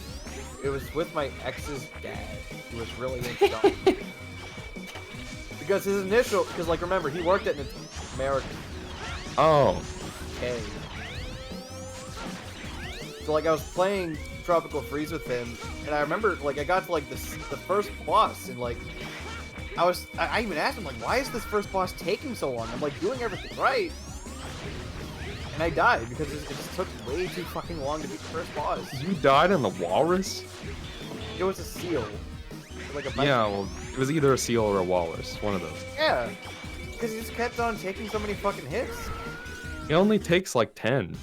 it was with my ex's dad, who was really into Donkey. Because his initial, because like remember, he worked at American. Oh. Okay. So like I was playing Tropical Freeze with him, and I remember like I got to like the first boss, and like I even asked him like, why is this first boss taking so long? I'm like doing everything right, and I died because it just took way too fucking long to beat the first boss. You died on the walrus? It was a seal. Like a Yeah, well, it was either a seal or a walrus, one of those. Yeah, because he just kept on taking so many fucking hits. It only takes like 10.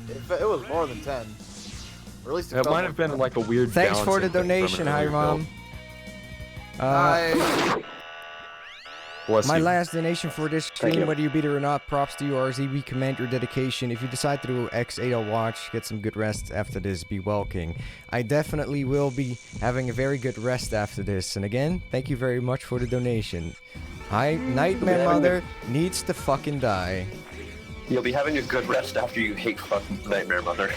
It was more than 10. Or at least It might have been like a weird. Thanks for the balancing thing from donation, an hi earlier Mom. Bless My you. last donation for this Thank stream, you. whether you beat it or not, props to you, RZ. We commend your dedication. If you decide to do X8 watch, get some good rest after this. Be well, King. I definitely will be having a very good rest after this. And again, thank you very much for the donation. Nightmare Mother needs to fucking die. You'll be having a good rest after you hate fucking Nightmare Mother.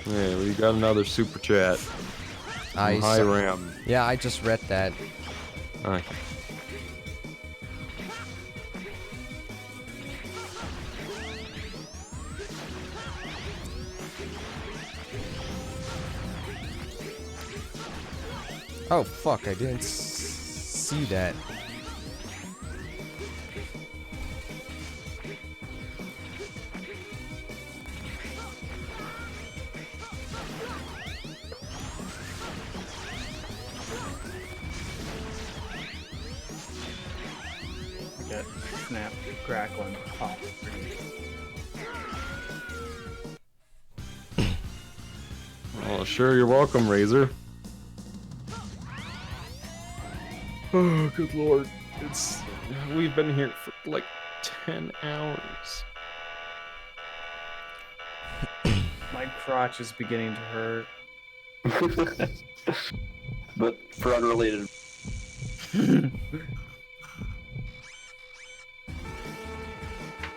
Yeah, we got another super chat. From High Ram. Yeah, I just read that. Okay. Oh fuck, I didn't see that. Get snap, crackling, pop. Oh, sure, you're welcome, Razor. Oh, good lord. We've been here for like 10 hours. My crotch is beginning to hurt. But for unrelated.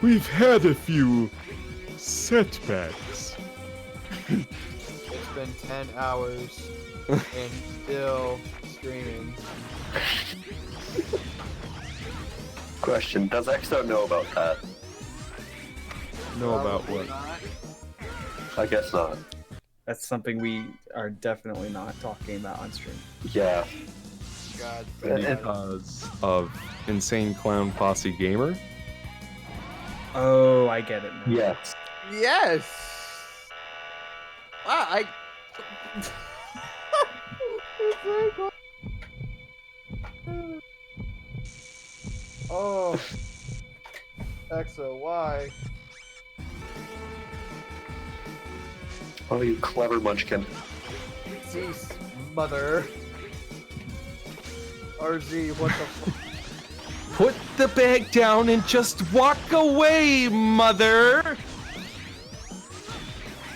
We've had a few setbacks. It's been 10 hours and still streaming. Question, does Xto know about that? Know about what? I guess not. That's something we are definitely not talking about on stream. Yeah. God. Because of Insane Clown Posse Gamer? Oh, I get it now. Yes. Yes! Wow, I... Oh. Exo, why? Oh, you clever munchkin. Cease, mother. RZ, what the fuck? Put the bag down and just walk away, mother!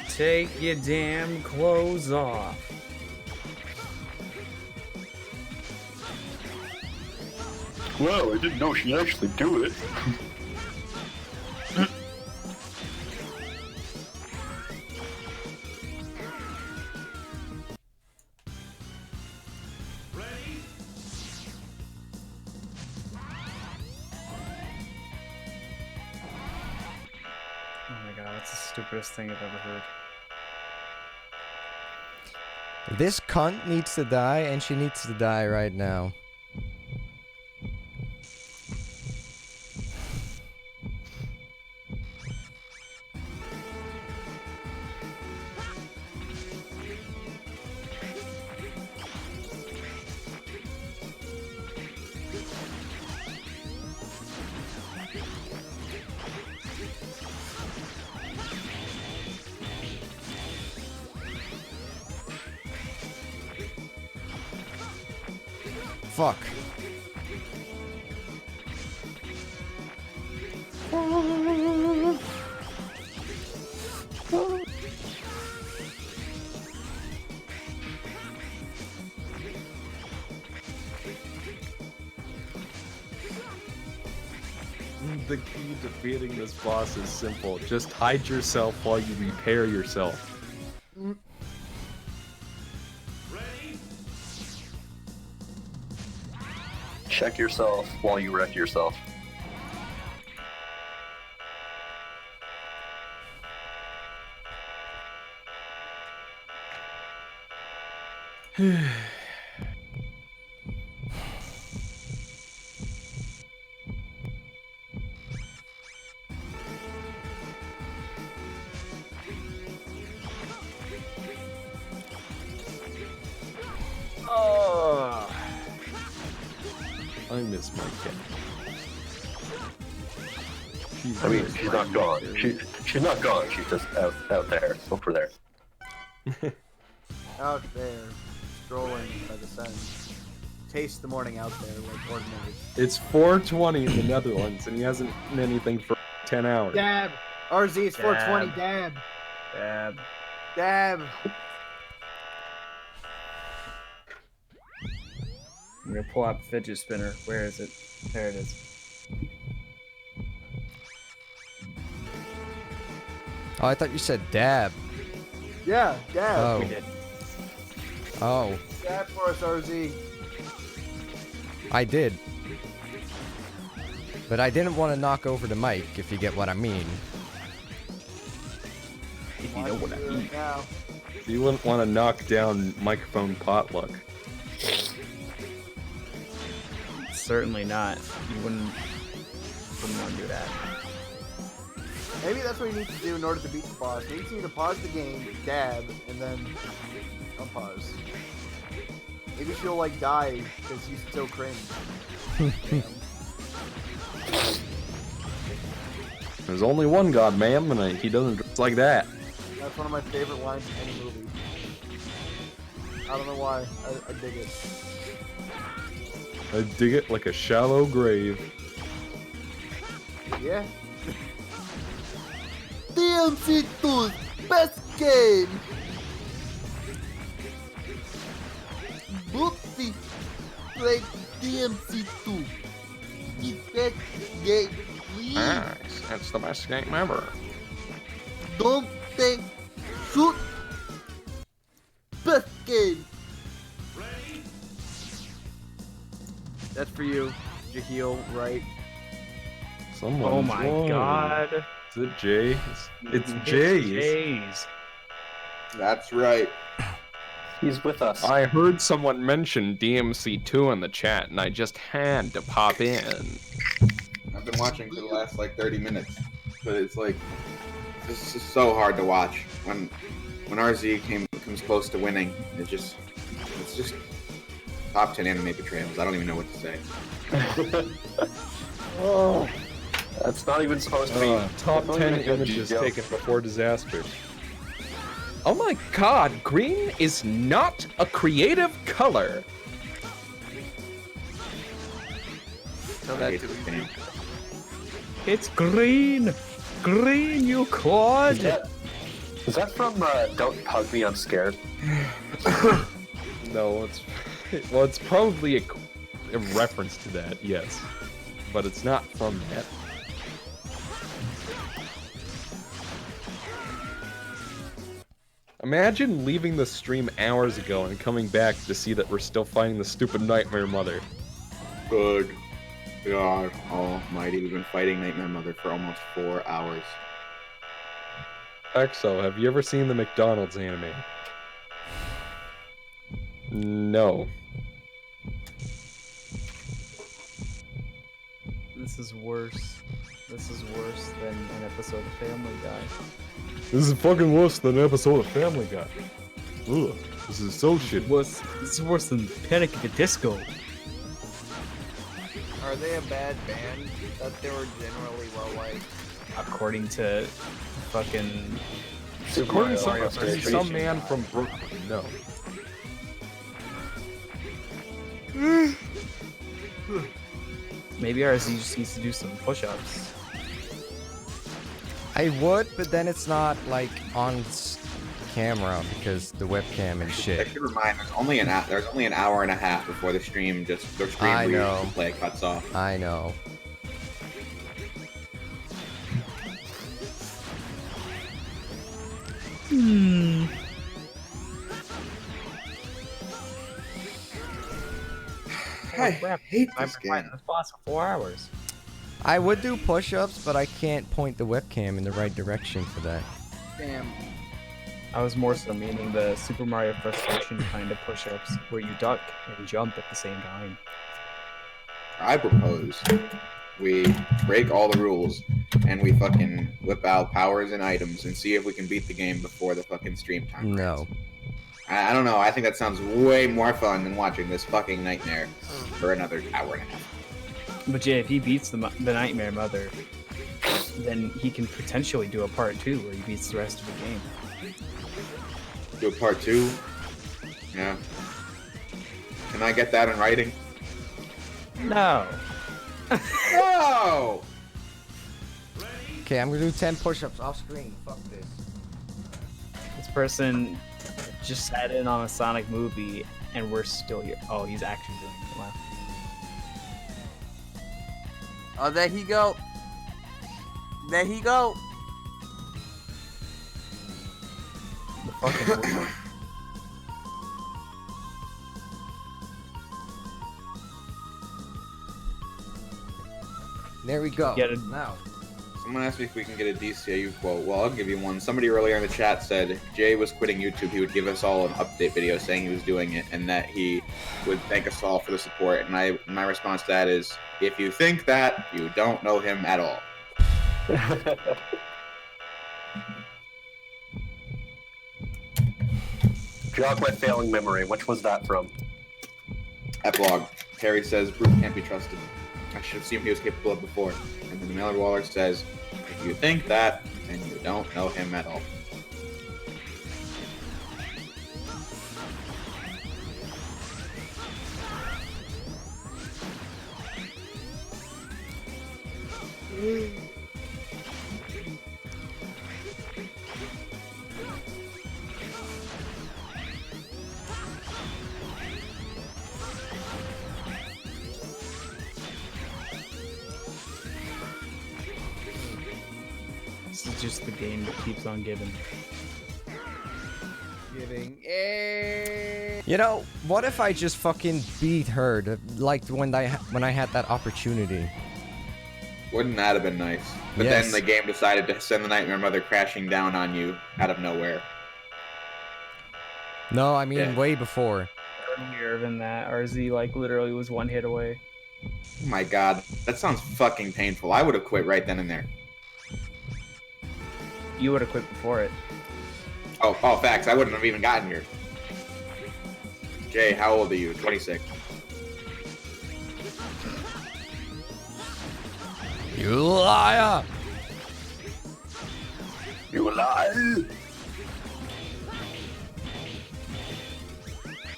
Take your damn clothes off. Well, I didn't know she'd actually do it. That's the stupidest thing I've ever heard. This cunt needs to die, and she needs to die right now. Fuck. The key to beating this boss is simple. Just hide yourself while you repair yourself. Check yourself while you wreck yourself. I miss my cat. I mean, she's not gone. She's not gone. She's just out there, over there. Out there, strolling by the sun. Taste the morning out there like ordinary. It's 4:20 in the Netherlands, and he hasn't eaten anything for 10 hours. Dab! RZ is 420, dab! Dab. Dab! I'm gonna pull out fidget spinner. Where is it? There it is. Oh, I thought you said dab. Yeah, dab! Oh. We did. Oh, Dab for us, RZ. I did. But I didn't want to knock over the mic, if you get what I mean. If you know what I mean. Now. You wouldn't want to knock down microphone potluck. Certainly not. You wouldn't want to do that. Maybe that's what you need to do in order to beat the boss. Maybe you need to pause the game, dab, and then unpause. Maybe she'll like die because she's so cringe. There's only one god, ma'am, and he doesn't dress like that. That's one of my favorite lines in any movie. I don't know why. I dig it. I dig it like a shallow grave. Yeah. DMC 2's best game! Boopsy played DMC 2. The best game, please. Nice. That's the best game ever. Don't say shoot. Best game. That's for you, Jaheel, right? Someone. Oh my god. Is it Jay? It's Jay's. Jay's. That's right. He's with us. I heard someone mention DMC2 in the chat, and I just had to pop in. I've been watching for the last like 30 minutes, but it's like it's just so hard to watch when RZ comes close to winning. It's just top 10 anime betrayals. I don't even know what to say. Oh, that's not even supposed to be. Top that's not 10 even a good images joke. taken before disaster. Oh my god, green is not a creative color. Tell that to me. It's green. Green, you clod. Is that from Don't Hug Me, I'm Scared? No, it's probably a reference to that, yes. But it's not from that. Imagine leaving the stream hours ago and coming back to see that we're still fighting the stupid Nightmare Mother. Good God Almighty, we've been fighting Nightmare Mother for almost 4 hours. Exo, have you ever seen the McDonald's anime? No. This is worse. This is worse than an episode of Family Guy. This is fucking worse than an episode of Family Guy. Ugh, this is so shit. This is worse than Panic at the Disco. Are they a bad band? That they were generally well liked. According to fucking According to Mario some man from Brooklyn, no. Maybe RZ just needs to do some push-ups. I would, but then it's not like on camera because the webcam and I shit. should remind, there's only an hour and a half before the stream I where know. you play cuts off. I know. I hate this I've been fighting this boss for 4 hours. I would do push-ups, but I can't point the webcam in the right direction for that. Damn. I was more so meaning the Super Mario frustration kind of push-ups where you duck and jump at the same time. I propose we break all the rules and we fucking whip out powers and items and see if we can beat the game before the fucking stream time. No. I don't know. I think that sounds way more fun than watching this fucking nightmare for another hour and a half. But yeah, if he beats the Nightmare Mother, then he can potentially do a part 2 where he beats the rest of the game. Do a part 2? Yeah. Can I get that in writing? No. No! Okay, I'm gonna do 10 push-ups off screen. Fuck this. This person just sat in on a Sonic movie and we're still here. Oh, he's actually doing it. Wow. Oh, there he go. There he go. The fucking There we go. Get it. Now. Someone asked me if we can get a DCAU quote. Well, I'll give you one. Somebody earlier in the chat said if Jay was quitting YouTube, he would give us all an update video saying he was doing it and that he would thank us all for the support. And my response to that is, if you think that, you don't know him at all. Jog my failing memory. Which was that from? Epilogue. Terry says, Brute can't be trusted. I should assume he was capable of before. And then Miller Waller says, if you think that, then you don't know him at all. This is just the game that keeps on giving. You know, what if I just fucking beat her, like when I had that opportunity? Wouldn't that have been nice? But Yes. then the game decided to send the Nightmare Mother crashing down on you out of nowhere. No, I mean Yeah. way before. Earlier than that, RZ like literally was 1 hit away. Oh my god, that sounds fucking painful. I would have quit right then and there. You would have quit before it. Oh, facts. I wouldn't have even gotten here. Jay, how old are you? 26. You liar! You lie!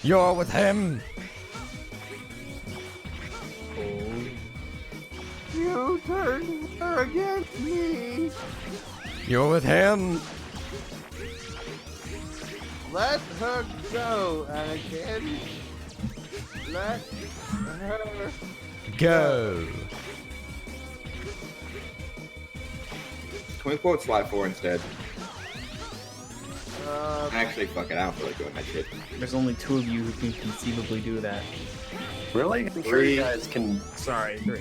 You're with him! You turned her against me. You're with him! Let her go, Anakin. Let her Go! Can we quote Sly 4 instead? Actually, fuck it. I don't feel like doing that shit. There's only 2 of you who can conceivably do that. Really? I'm sure you guys can. Sorry, 3.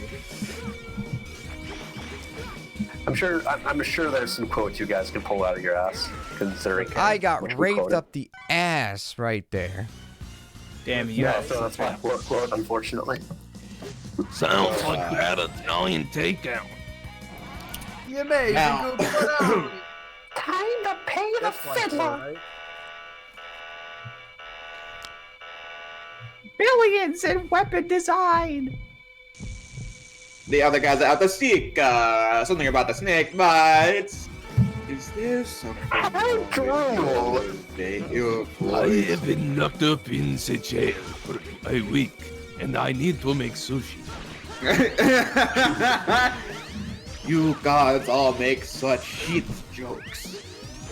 I'm sure there's some quotes you guys can pull out of your ass, considering. I got which we raped quoted. up the ass right there. Damn, you Yeah, guys. so that's my quote, unfortunately. Sounds like that Italian takeout. The amazing Now- Google. Time to pay the fiddler. Billions in weapon design. The other guys out the seek. Something about the snake bites. Is there something wrong with your I voice? have been locked up in the jail for a week, and I need to make sushi. You gods all make such shit jokes.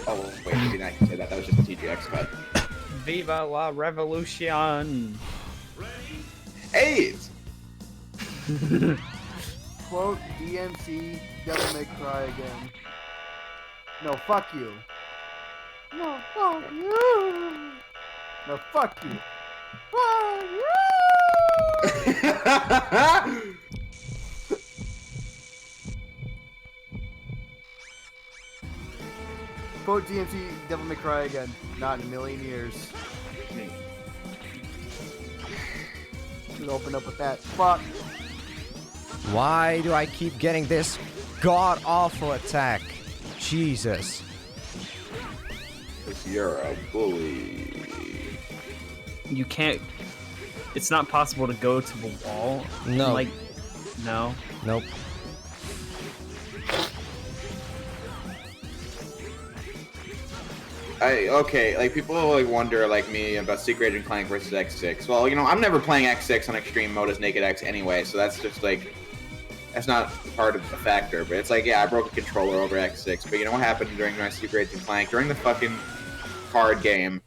Oh, wait, maybe I can say that. That was just a TGX cut. Viva la revolution. Hey! Quote DMC, Devil May Cry again. No, fuck you. No, fuck you. No, fuck you. Fuck you. Quote DMC, Devil May Cry again. Not in a million years. Should open up with that. Fuck. Why do I keep getting this god-awful attack? Jesus. Because you're a bully. You can't. It's not possible to go to the wall. No. Like, no. Nope. Okay, like people like wonder like me about Secret Agent Clank versus X6. Well, you know, I'm never playing X6 on extreme mode as Naked X anyway, so that's just like that's not part of the factor. But it's like, yeah, I broke a controller over X6. But you know what happened during my Secret Agent Clank? During the fucking card game,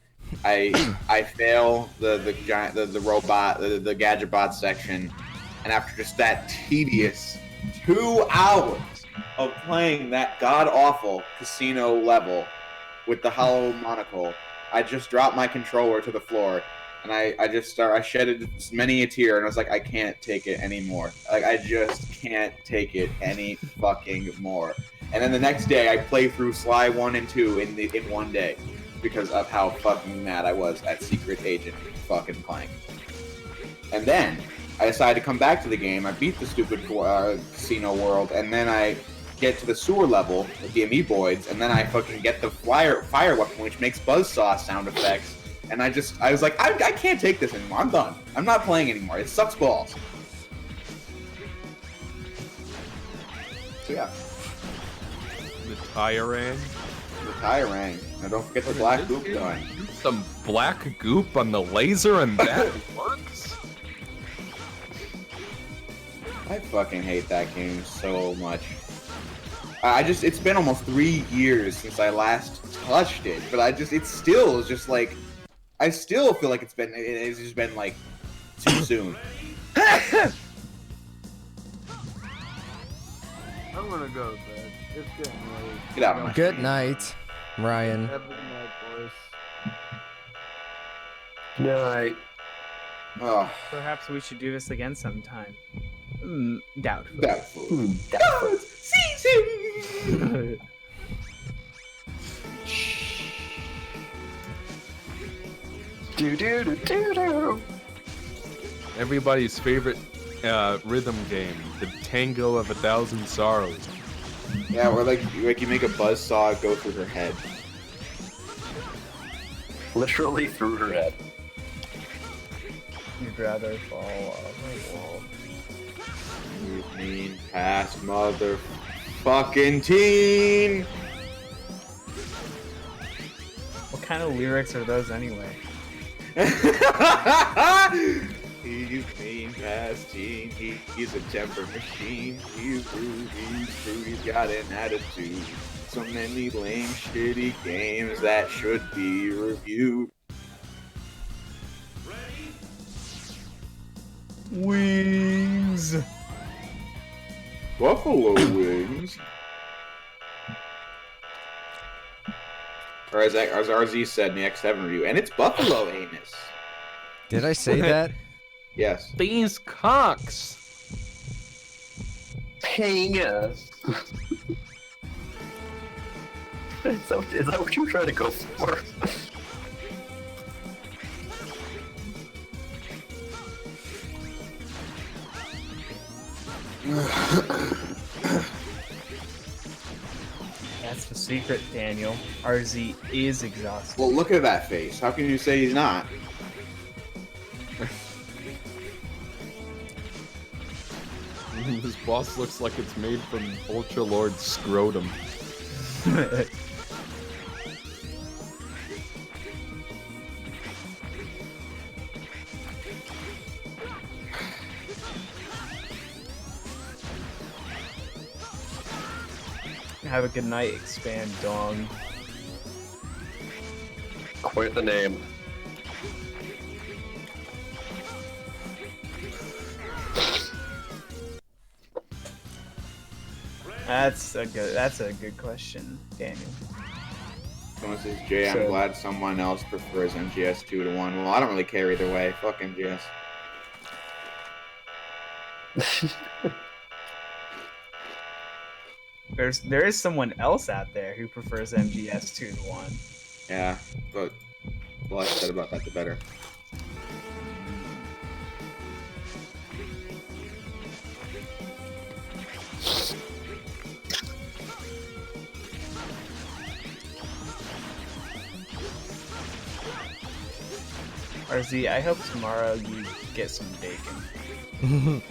I fail the giant the robot the gadget bot section, and after just that tedious 2 hours of playing that god awful casino level with the hollow monocle, I just dropped my controller to the floor, and I shedded many a tear, and I was like, I can't take it anymore. Like, I just can't take it any fucking more. And then the next day, I played through Sly 1 and 2 in one day, because of how fucking mad I was at Secret Agent fucking Clank. And then, I decided to come back to the game, I beat the stupid casino world, and then I get to the sewer level with the amoeboids, and then I fucking get the fire weapon, which makes buzzsaw sound effects, and I was like, I can't take this anymore. I'm done. I'm not playing anymore. It sucks balls. So yeah, The Tyrang. the Tyrang. Now don't forget the black goop gun. Some black goop on the laser and that works? I fucking hate that game so much. It's been almost 3 years since I last touched it, but it still is just like, I still feel like it's just been like too soon. I'm gonna go to bed. It's getting late. Get out of my Good night, Ryan. Have a good night, boys. Night. Oh, Perhaps we should do this again sometime. Doubtful. doubtful. Doubtful. Everybody's favorite rhythm game, the Tango of 1,000 Sorrows. Yeah, where like you make a buzzsaw go through her head. Literally through her head. You'd rather fall off a wall. You mean past motherfucking teen? What kind of lyrics are those anyway? You mean past teen? He's a temper machine. He's rude, he's got an attitude. So many lame, shitty games that should be reviewed. Wings. Buffalo wings. Or as RZ said in the X7 review, and it's buffalo anus. Did I say that? Yes. These cocks. Penis. Is that what you were trying to go for? That's the secret, Daniel. RZ is exhausted. Well, look at that face. How can you say he's not? This boss looks like it's made from Ultra Lord's scrotum. Have a good night, expand dong. Quite the name. That's a good question, Daniel. Someone says, Jay, I'm glad someone else prefers MGS 2 to 1. Well, I don't really care either way. Fuck MGS. There is someone else out there who prefers MGS 2 to 1. Yeah, but the less said about that, the better. RZ, I hope tomorrow you get some bacon.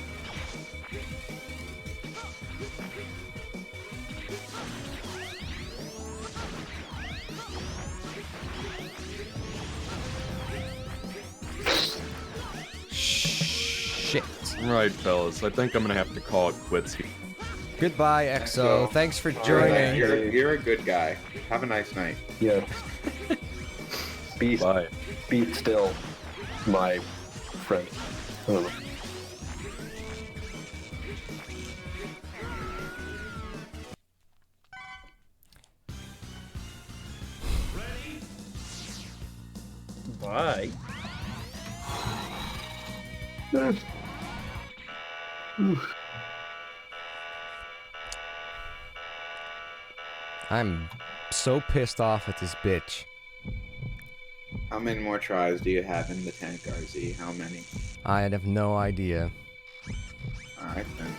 Shit. Right, fellas. I think I'm gonna have to call it quits here. Goodbye, EXO. Thanks for joining. You're a good guy. Have a nice night. Yeah. Be Bye. Be still, my friend. I don't know. Bye. I'm so pissed off at this bitch. How many more tries do you have in the tank, RZ? How many? I have no idea. Alright then.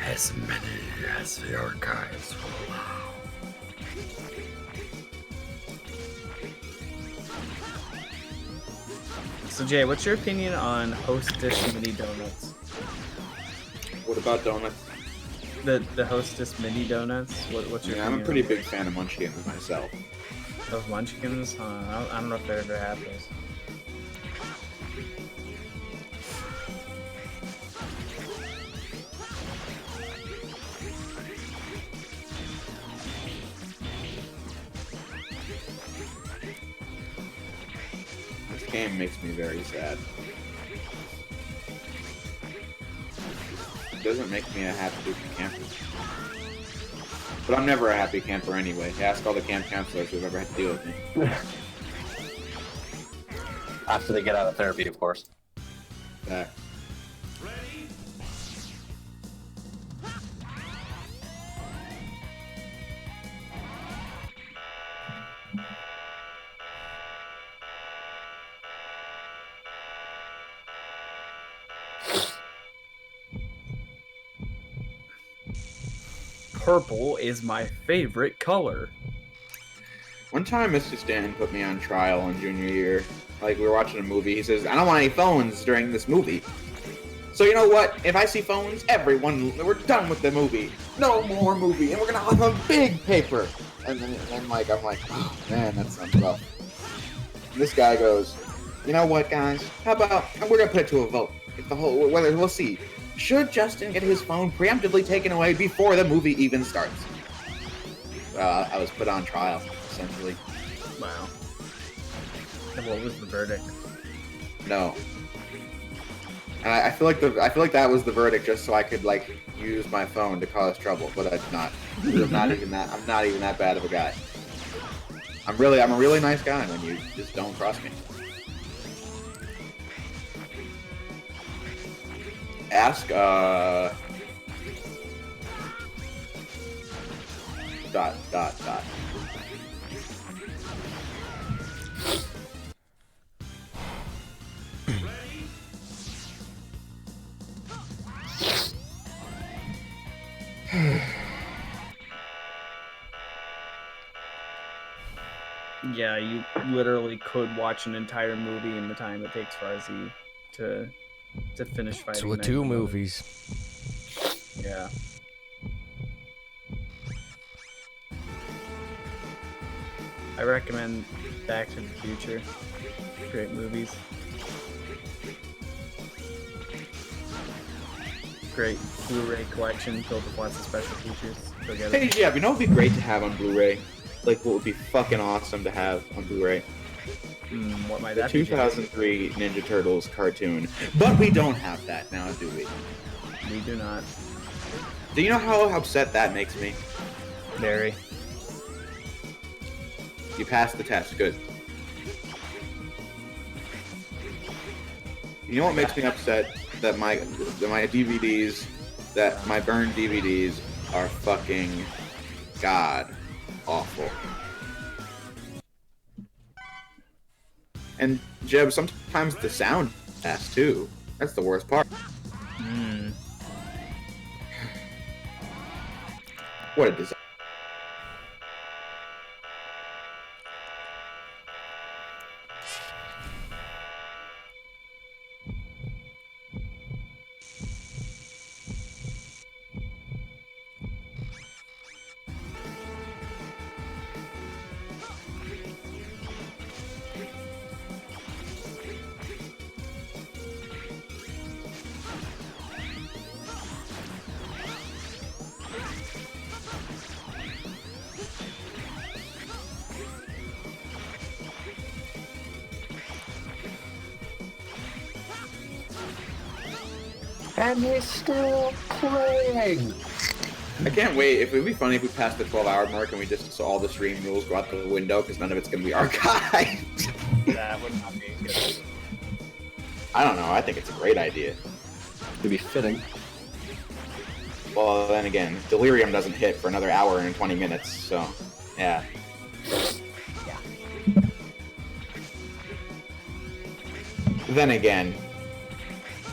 As many as the archives will allow. So Jay, what's your opinion on Hostess mini donuts? What about donuts? The Hostess mini donuts. What's your? Yeah, I'm a pretty big fan of Munchkins myself. Of Munchkins? I don't know if I ever had those. This game makes me very sad. It doesn't make me a happy camper. But I'm never a happy camper anyway. Ask all the camp counselors who've ever had to deal with me. After they get out of therapy, of course. Back. Purple is my favorite color. One time, Mr. Stanton put me on trial in junior year. Like, we were watching a movie. He says, I don't want any phones during this movie. So, you know what? If I see phones, we're done with the movie. No more movie. And we're going to have a big paper. And then like, I'm like, oh, man, that sounds rough. And this guy goes, you know what, guys? How about, we're going to put it to a vote. If the whole, whether, we'll see. Should Justin get his phone preemptively taken away before the movie even starts? I was put on trial, essentially. Wow. And what was the verdict? No. And I feel like that was the verdict just so I could like use my phone to cause trouble, but I'm not. I'm not even that bad of a guy. I'm a really nice guy when you just don't cross me. Ask dot dot dot. Yeah, you literally could watch an entire movie in the time it takes Farzi to finish fighting. Two Knight two Mother. movies. Yeah. I recommend Back to the Future. Great movies. Great Blu-ray collection filled with lots of special features. Go get Hey, it. yeah, you know what would be great to have on Blu-ray? Like, what would be fucking awesome to have on Blu-ray? What might The that be? 2003 Ninja Turtles cartoon. But we don't have that now, do we? We do not. Do you know how upset that makes me? Very. You passed the test. Good. You know what makes me upset? That my DVDs, that my burned DVDs are fucking god awful. And Jeb, sometimes the sound has too. That's the worst part. What a disaster. And he's still playing. I can't wait. It would be funny if we passed the 12-hour mark and we just saw all the stream rules go out the window because none of it's going to be archived. That would not be good. I don't know. I think it's a great idea. It'd be fitting. Well, then again, Delirium doesn't hit for another hour and 20 minutes, so yeah. Then again,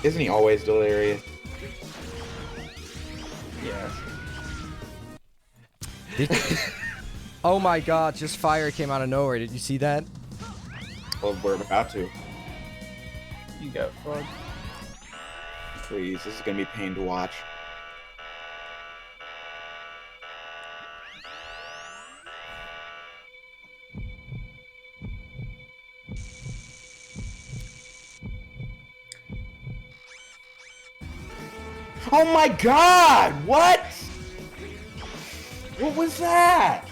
isn't he always delirious? Yes. Oh my god, just fire came out of nowhere. Did you see that? Well, we're about to. You got fucked. Please, this is gonna be pain to watch. Oh my god! What? What was that?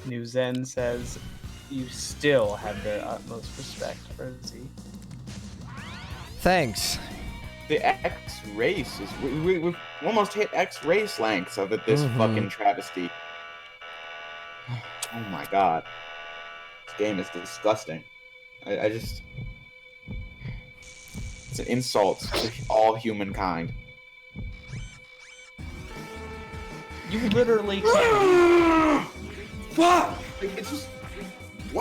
New Zen says, you still have the utmost respect for Z. Thanks. The X race is we've almost hit X race lengths of this fucking travesty. Oh my god, this game is disgusting. I just it's an insult to all humankind. You literally can't. Fuck! Like, it's just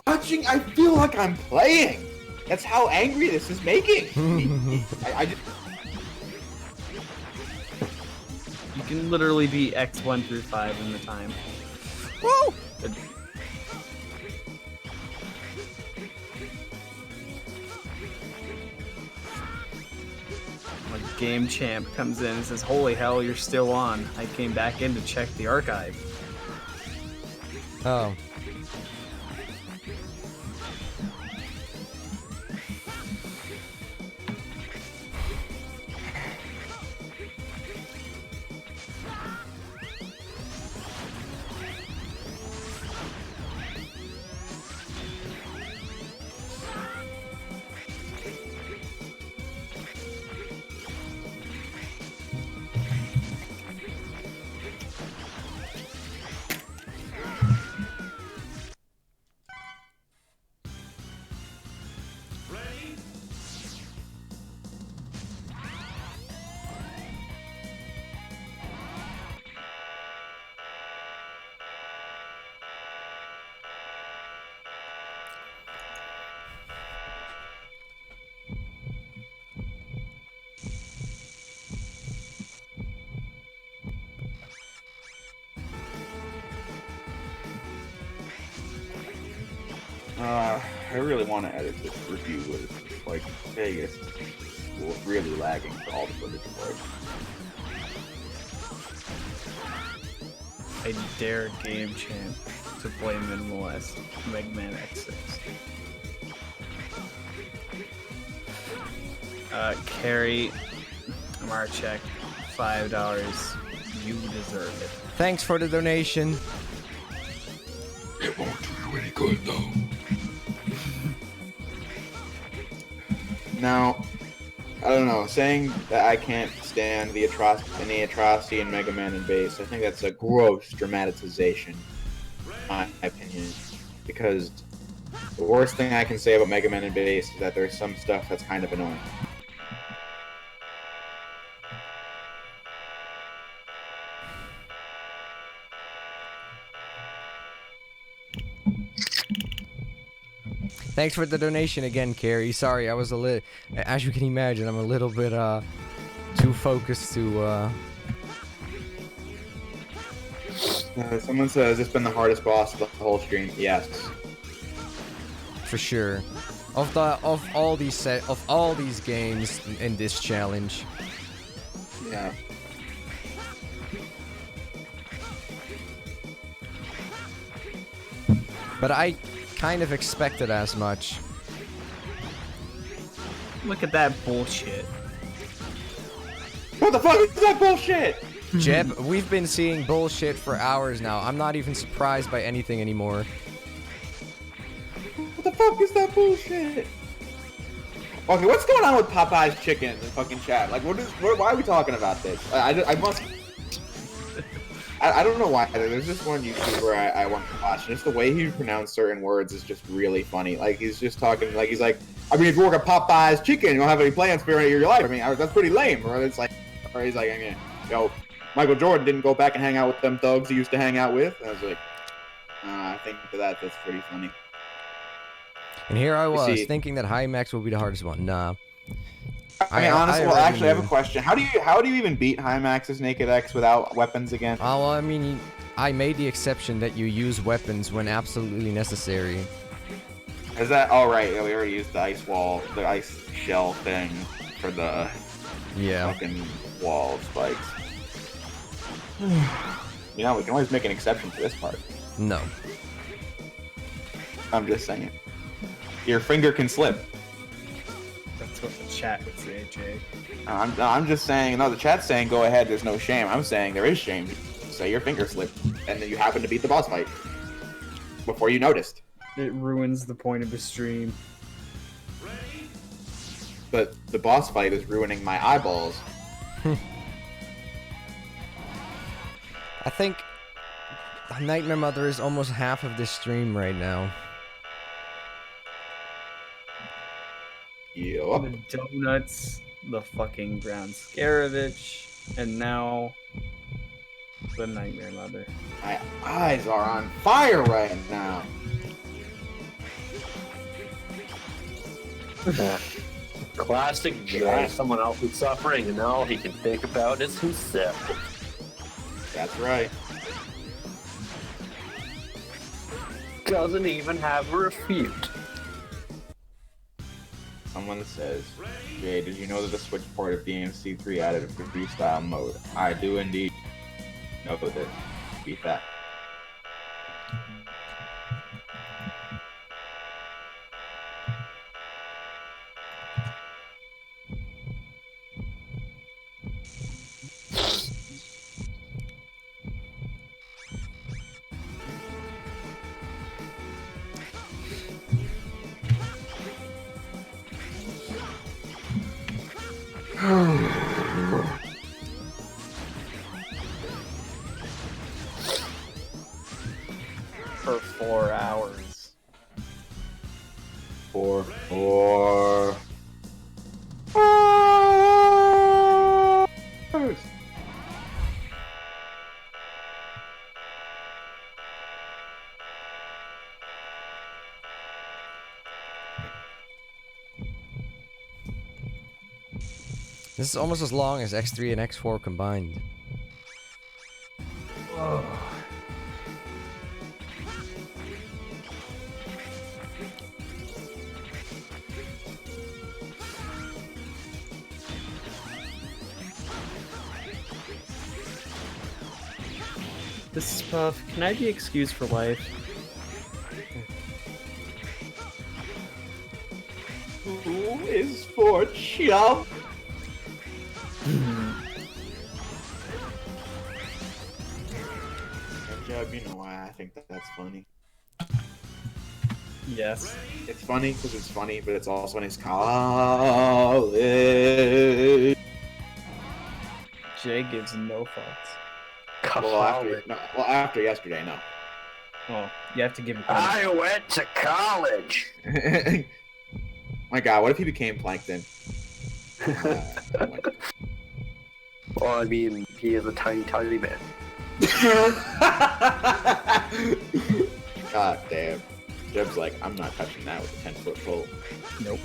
watching. I feel like I'm playing. That's how angry this is making me. I just. You can literally be X1 through 5 in the time. Woo! Like Game Champ comes in and says, holy hell, you're still on. I came back in to check the archive. Oh. I really want to edit this review with like Vegas was really lagging for all the footage for it. I dare Game Champ to play Minimalist Mega Man X6. Carrie, Marchek, $5. You deserve it. Thanks for the donation. It won't do you any good, though. Now, I don't know, saying that I can't stand the atrocity in Mega Man and Bass, I think that's a gross dramatization, in my opinion. Because the worst thing I can say about Mega Man and Bass is that there's some stuff that's kind of annoying. Thanks for the donation again, Carrie. Sorry, I was a little, as you can imagine, I'm a little bit too focused to. Someone says it's been the hardest boss of the whole stream. Yes, for sure. Of all these games in this challenge. Yeah. But I kind of expected as much. Look at that bullshit. What the fuck is that bullshit? Jeb, we've been seeing bullshit for hours now. I'm not even surprised by anything anymore. What the fuck is that bullshit? Okay, what's going on with Popeye's chicken in the fucking chat? Like, why are we talking about this? I don't know why. There's just one YouTuber I want to watch. Just the way he pronounced certain words is just really funny. Like, he's just talking, like, he's like, I mean, if you work at Popeye's Chicken, you don't have any plans for your life. I mean, that's pretty lame. Or it's like, or he's like, I mean, yo, Michael Jordan didn't go back and hang out with them thugs he used to hang out with. And I was like, I think that's pretty funny. And here I was thinking that High Max would be the hardest one. Nah. I mean, honestly, well, actually, I have a question. How do you even beat High Max's Naked X without weapons again? Oh, well, I mean, I made the exception that you use weapons when absolutely necessary. Is that all right? Yeah, we already used the ice wall, the ice shell thing for the fucking wall spikes. You know, we can always make an exception for this part. No. I'm just saying. Your finger can slip. That's what the chat would say, Jay. I'm just saying, no, the chat's saying go ahead, there's no shame. I'm saying there is shame. Say your finger slipped, and then you happen to beat the boss fight before you noticed. It ruins the point of the stream. But the boss fight is ruining my eyeballs. I think Nightmare Mother is almost half of this stream right now. Yup. The donuts, the fucking ground Scaravich, and now the Nightmare Mother. My eyes are on fire right now. Classic Jay. Someone else is suffering, and all he can think about is himself. That's right. Doesn't even have a refute. Someone says, Jay, did you know that the Switch port of DMC3 added a freestyle mode? I do indeed know that. Beat that. For 4 hours. Four. This is almost as long as X3 and X4 combined. This is Puff. Can I be excused for life? Who is for chump? Jeb, you know why I think that's funny. Yes. It's funny because it's funny, but it's also in his college. Jay gives no fucks. Well, after yesterday, no. Oh, you have to give him. I went to college. My God, what if he became Plankton? Well, I mean, he is a tiny, tiny man. God damn. Jeb's like, I'm not touching that with a 10-foot pole. Nope.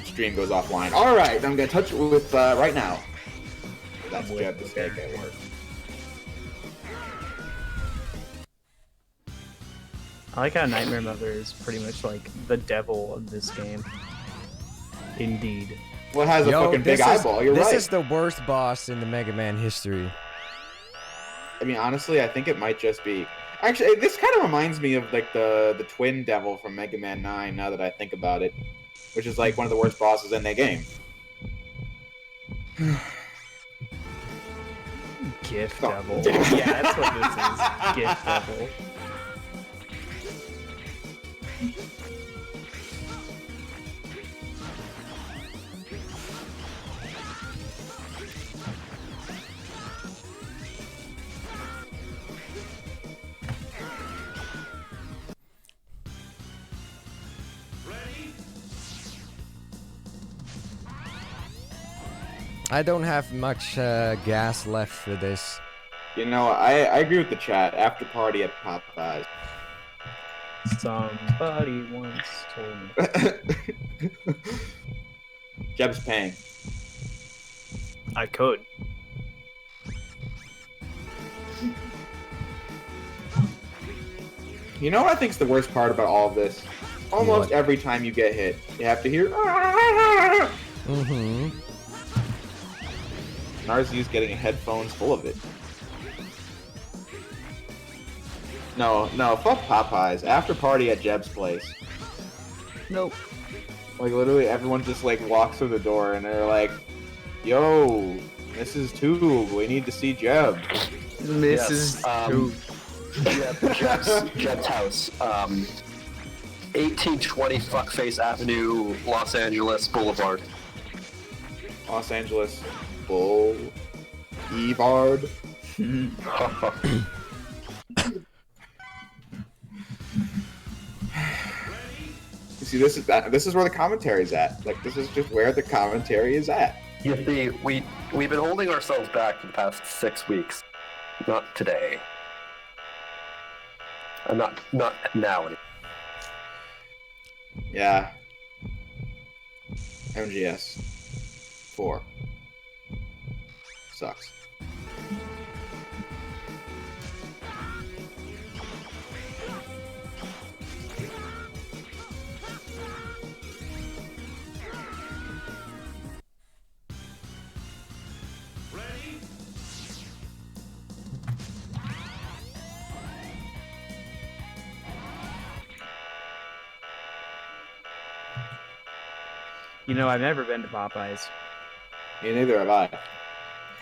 Stream goes offline. All right, I'm gonna touch it with right now. That's Jeb's mistake at work. I like how Nightmare Mother is pretty much like the devil of this game. Indeed. Well, it has a fucking big eyeball. You're right. This is the worst boss in the Mega Man history. I mean, honestly, I think it might just be. Actually, this kind of reminds me of like the twin devil from Mega Man 9. Now that I think about it, which is like one of the worst bosses in the game. Gift Devil. Yeah, that's what this is. Gift Devil. I don't have much gas left for this. You know, I agree with the chat. After party at Popeyes. Somebody once told me. Jeb's paying. I could. You know what I think's the worst part about all of this? Almost every time you get hit, you have to hear. Mm-hmm. Narzu's getting headphones full of it. No, fuck Popeyes. After party at Jeb's place. Nope. Like, literally everyone just, like, walks through the door and they're like, yo, Mrs. Tube, we need to see Jeb. Mrs. Tube. Jeb's house. 1820 Fuckface Avenue, Los Angeles Boulevard. Los Angeles Boulevard. See, this is where the commentary is at. Like, this is just where the commentary is at. You see, we've been holding ourselves back for the past 6 weeks. Not today. Not now. Yeah. MGS 4 sucks. You know, I've never been to Popeyes. Yeah, neither have I.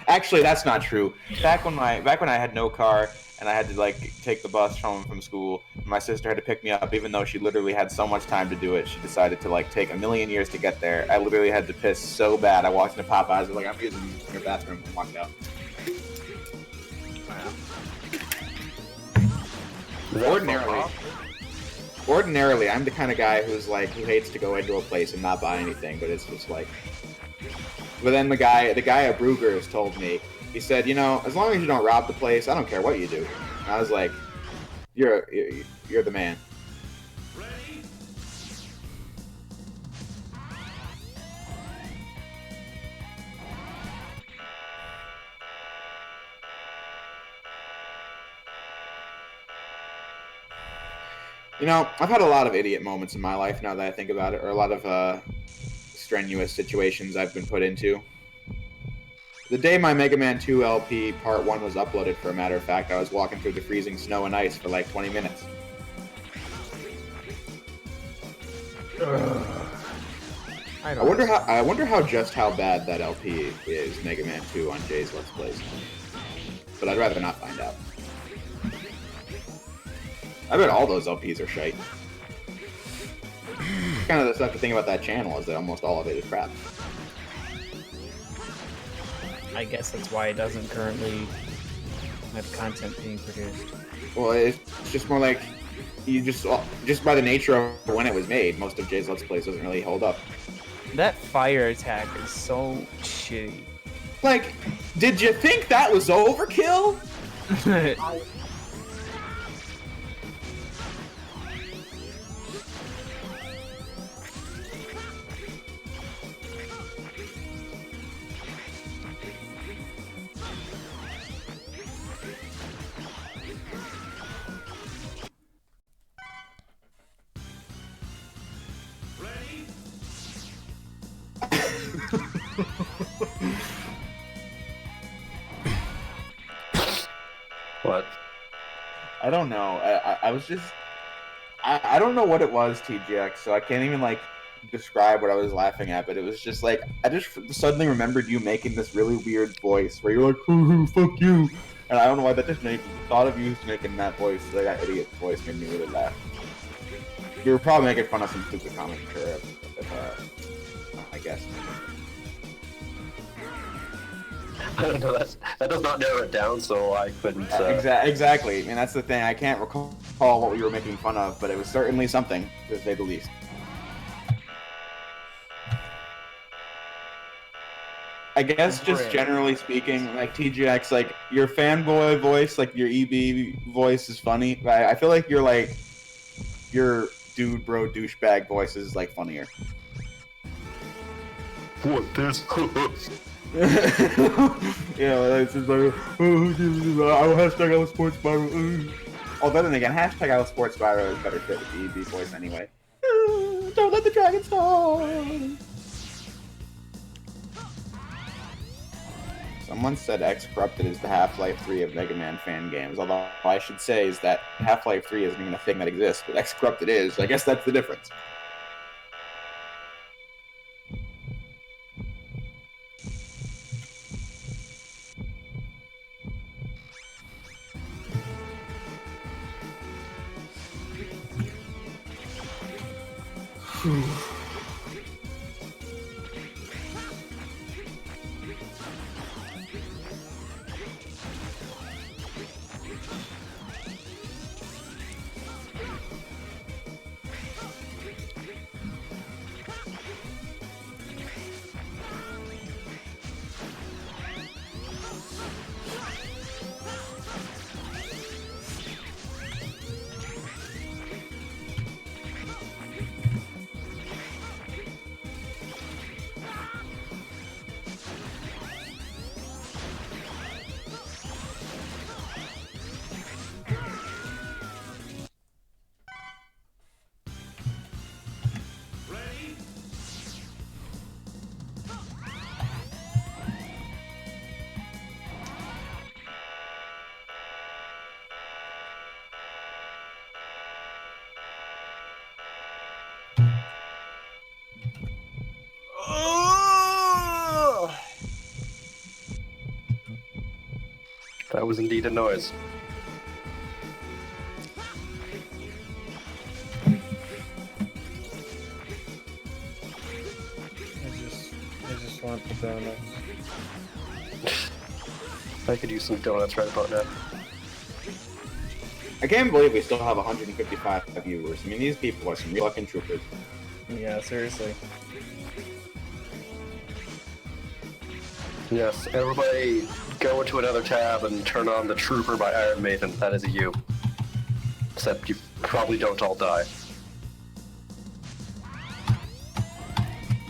Actually, that's not true. Back when I had no car and I had to like take the bus home from school, my sister had to pick me up, even though she literally had so much time to do it. She decided to like take a million years to get there. I literally had to piss so bad. I walked into Popeyes. I was like, I'm using your bathroom, and walked out. Ordinarily, I'm the kind of guy who hates to go into a place and not buy anything, but it's just like. But then the guy at Brugger's told me, he said, you know, as long as you don't rob the place, I don't care what you do. And I was like, you're the man. You know, I've had a lot of idiot moments in my life now that I think about it, or a lot of strenuous situations I've been put into. The day my Mega Man 2 LP Part 1 was uploaded, for a matter of fact, I was walking through the freezing snow and ice for like 20 minutes. I wonder how bad that LP is, Mega Man 2 on Jay's Let's Plays. But I'd rather not find out. I bet all those LPs are shite. Kind of the sucky thing about that channel is that almost all of it is crap. I guess that's why it doesn't currently have content being produced. Well, it's just more like you just by the nature of when it was made, most of Jay's Let's Plays doesn't really hold up. That fire attack is so shitty. Like, did you think that was overkill? What? I don't know. I was just... I don't know what it was, TGX, so I can't even, like, describe what I was laughing at, but it was just, like, I just suddenly remembered you making this really weird voice where you're like, hoo, fuck you. And I don't know why that just made... The thought of you making that voice, like that idiot voice, made me really laugh. You were probably making fun of some stupid comic, I guess. I don't know. That does not narrow it down, so I couldn't. Exactly. I mean, that's the thing. I can't recall what we were making fun of, but it was certainly something, to say the least. I guess just generally speaking, like TGX, like your fanboy voice, like your EB voice is funny. But I feel like your dude bro douchebag voice is like funnier. What this? Yeah, it's just like, I'll hashtag Iowa Sports Spyro. Although then again, hashtag Iowa Sports Spyro is better fit with the EB voice anyway. Don't let the dragon stall. Someone said X Corrupted is the Half-Life 3 of Mega Man fan games, although I should say is that Half-Life 3 isn't even a thing that exists, but X Corrupted is, so I guess that's the difference. That was indeed a noise. I just want the donuts. I could use some donuts right about now. I can't believe we still have 155 viewers. I mean, these people are some real fucking troopers. Yeah, seriously. Yes, everybody go into another tab and turn on the Trooper by Iron Maiden. That is a you. Except you probably don't all die.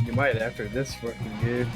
You might after this fucking game.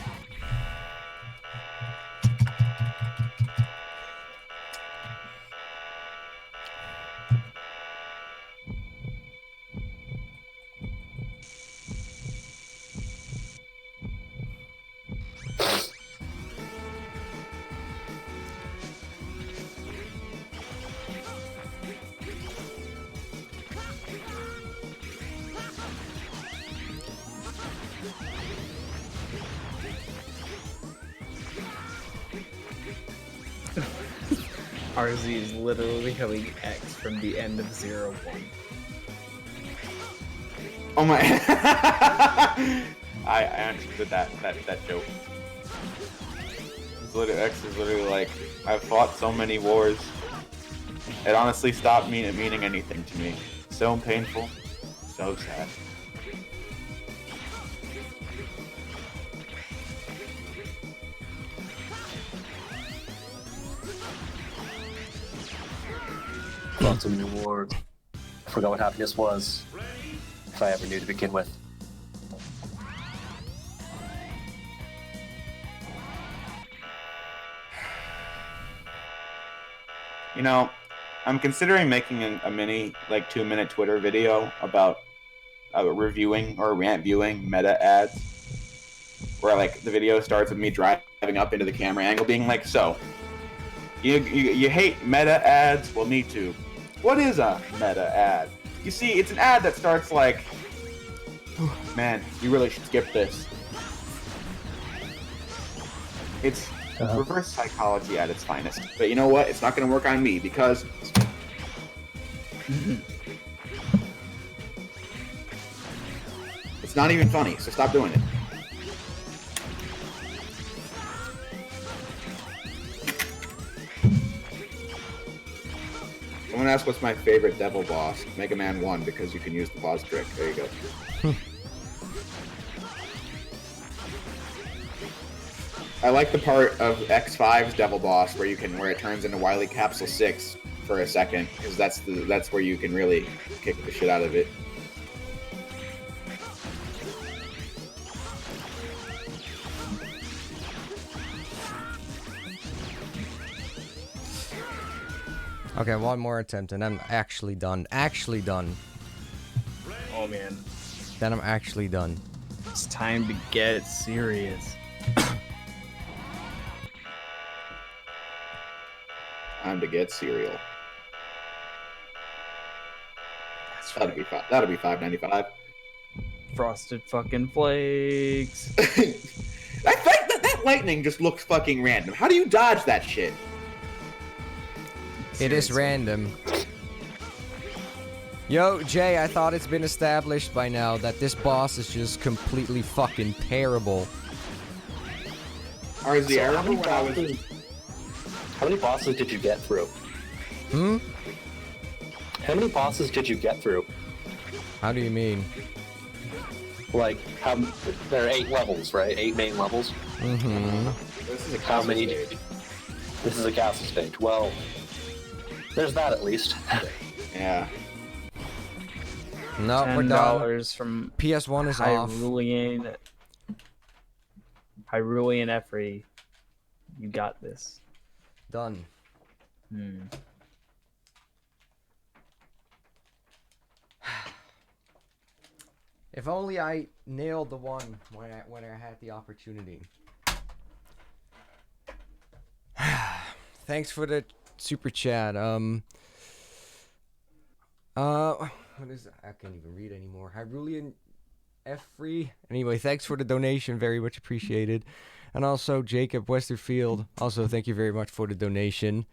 RZ is literally becoming X from the end of 01. Oh my! I understood that joke. It's literally, X is literally like, I've fought so many wars. It honestly stopped meaning anything to me. So painful, so sad. Fought so many wars. I forgot what happiness was, if I ever knew to begin with. You know, I'm considering making a mini, like, 2-minute Twitter video about reviewing or rant-viewing meta ads. Where, like, the video starts with me driving up into the camera angle being like, so, you hate meta ads? Well, me too. What is a meta ad? You see, it's an ad that starts like, man, you really should skip this. It's reverse psychology at its finest. But you know what? It's not going to work on me because... it's not even funny, so stop doing it. Someone asked what's my favorite devil boss. Mega Man 1, because you can use the pause trick. There you go. I like the part of X5's devil boss where it turns into Wily Capsule 6 for a second, because that's where you can really kick the shit out of it. Okay, one more attempt, and I'm actually done. Actually done. Oh man. Then I'm actually done. It's time to get serious. Time to get cereal. That'll be fine. That'll be $5.95. Frosted fucking flakes. That lightning just looks fucking random. How do you dodge that shit? It is random. Yo, Jay, I thought it's been established by now that this boss is just completely fucking terrible. RZ, I remember when I was... How many bosses did you get through? Hmm? How many bosses did you get through? How do you mean? Like, there are 8 levels, right? 8 main levels? Mm-hmm. This is a How many? This is a castle stage. Well, there's that at least. Yeah. No, we're done. $10 from PS1 is off. Hyrulean Efri. You got this. Done. If only I nailed the one when I had the opportunity. Thanks for the super chat. What is that? I can't even read anymore. Hyrulean F-Free. Anyway, thanks for the donation. Very much appreciated. And also, Jacob Westerfield. Also, thank you very much for the donation.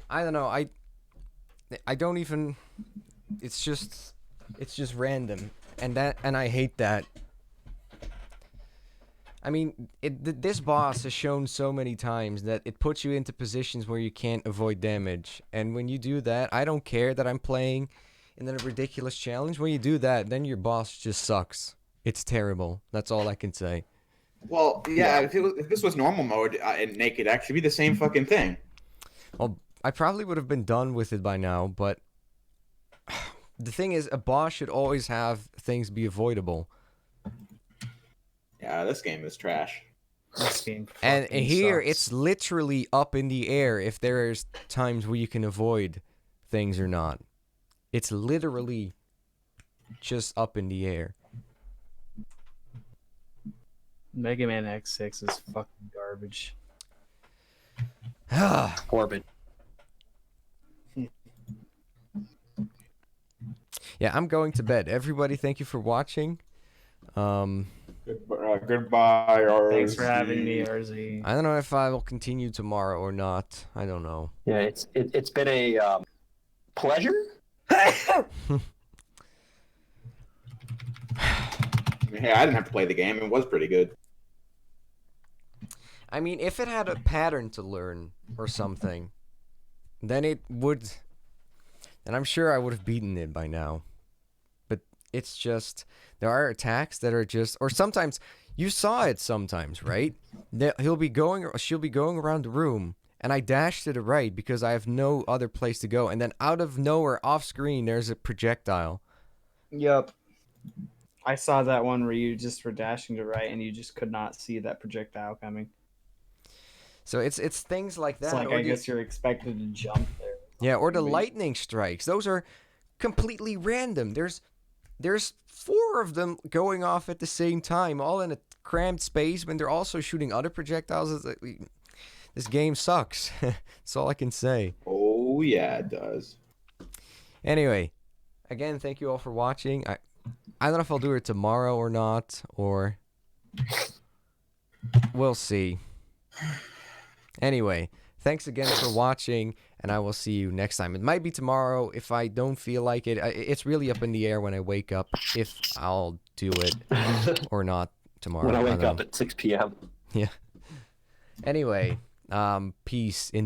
I don't know. I don't even... It's just random. And I hate that. I mean, this boss has shown so many times that it puts you into positions where you can't avoid damage. And when you do that, I don't care that I'm playing in a ridiculous challenge. When you do that, then your boss just sucks. It's terrible. That's all I can say. Well, yeah, if this was normal mode in Naked X, it'd be the same fucking thing. Well, I probably would have been done with it by now, but the thing is, a boss should always have things be avoidable. Yeah, this game is trash. This game And here, sucks. it's literally up in the air if there's times where you can avoid things or not. It's literally just up in the air. Mega Man X6 is fucking garbage. Orbit. Yeah, I'm going to bed. Everybody, thank you for watching. Good Goodbye, RZ. Thanks for having me, RZ. I don't know if I will continue tomorrow or not. I don't know. Yeah, it's been a pleasure. Hey, I didn't have to play the game. It was pretty good. I mean, if it had a pattern to learn or something, then it would... And I'm sure I would have beaten it by now. But it's just... There are attacks that are just... Or sometimes... You saw it sometimes, right? She'll be going around the room, and I dash to the right because I have no other place to go. And then out of nowhere, off screen, there's a projectile. Yup. I saw that one where you just were dashing to right and you just could not see that projectile coming. So it's things like that. It's like, or I guess you're expected to jump there. Yeah, or the lightning strikes. Those are completely random. There's 4 of them going off at the same time, all in a crammed space when they're also shooting other projectiles. It's like, this game sucks. That's all I can say. Oh, yeah, it does. Anyway, again, thank you all for watching. I don't know if I'll do it tomorrow or not, or we'll see. Anyway, thanks again for watching, and I will see you next time. It might be tomorrow if I don't feel like it. It's really up in the air when I wake up if I'll do it or not tomorrow. When I wake up at 6 p.m. Yeah. Anyway, peace in the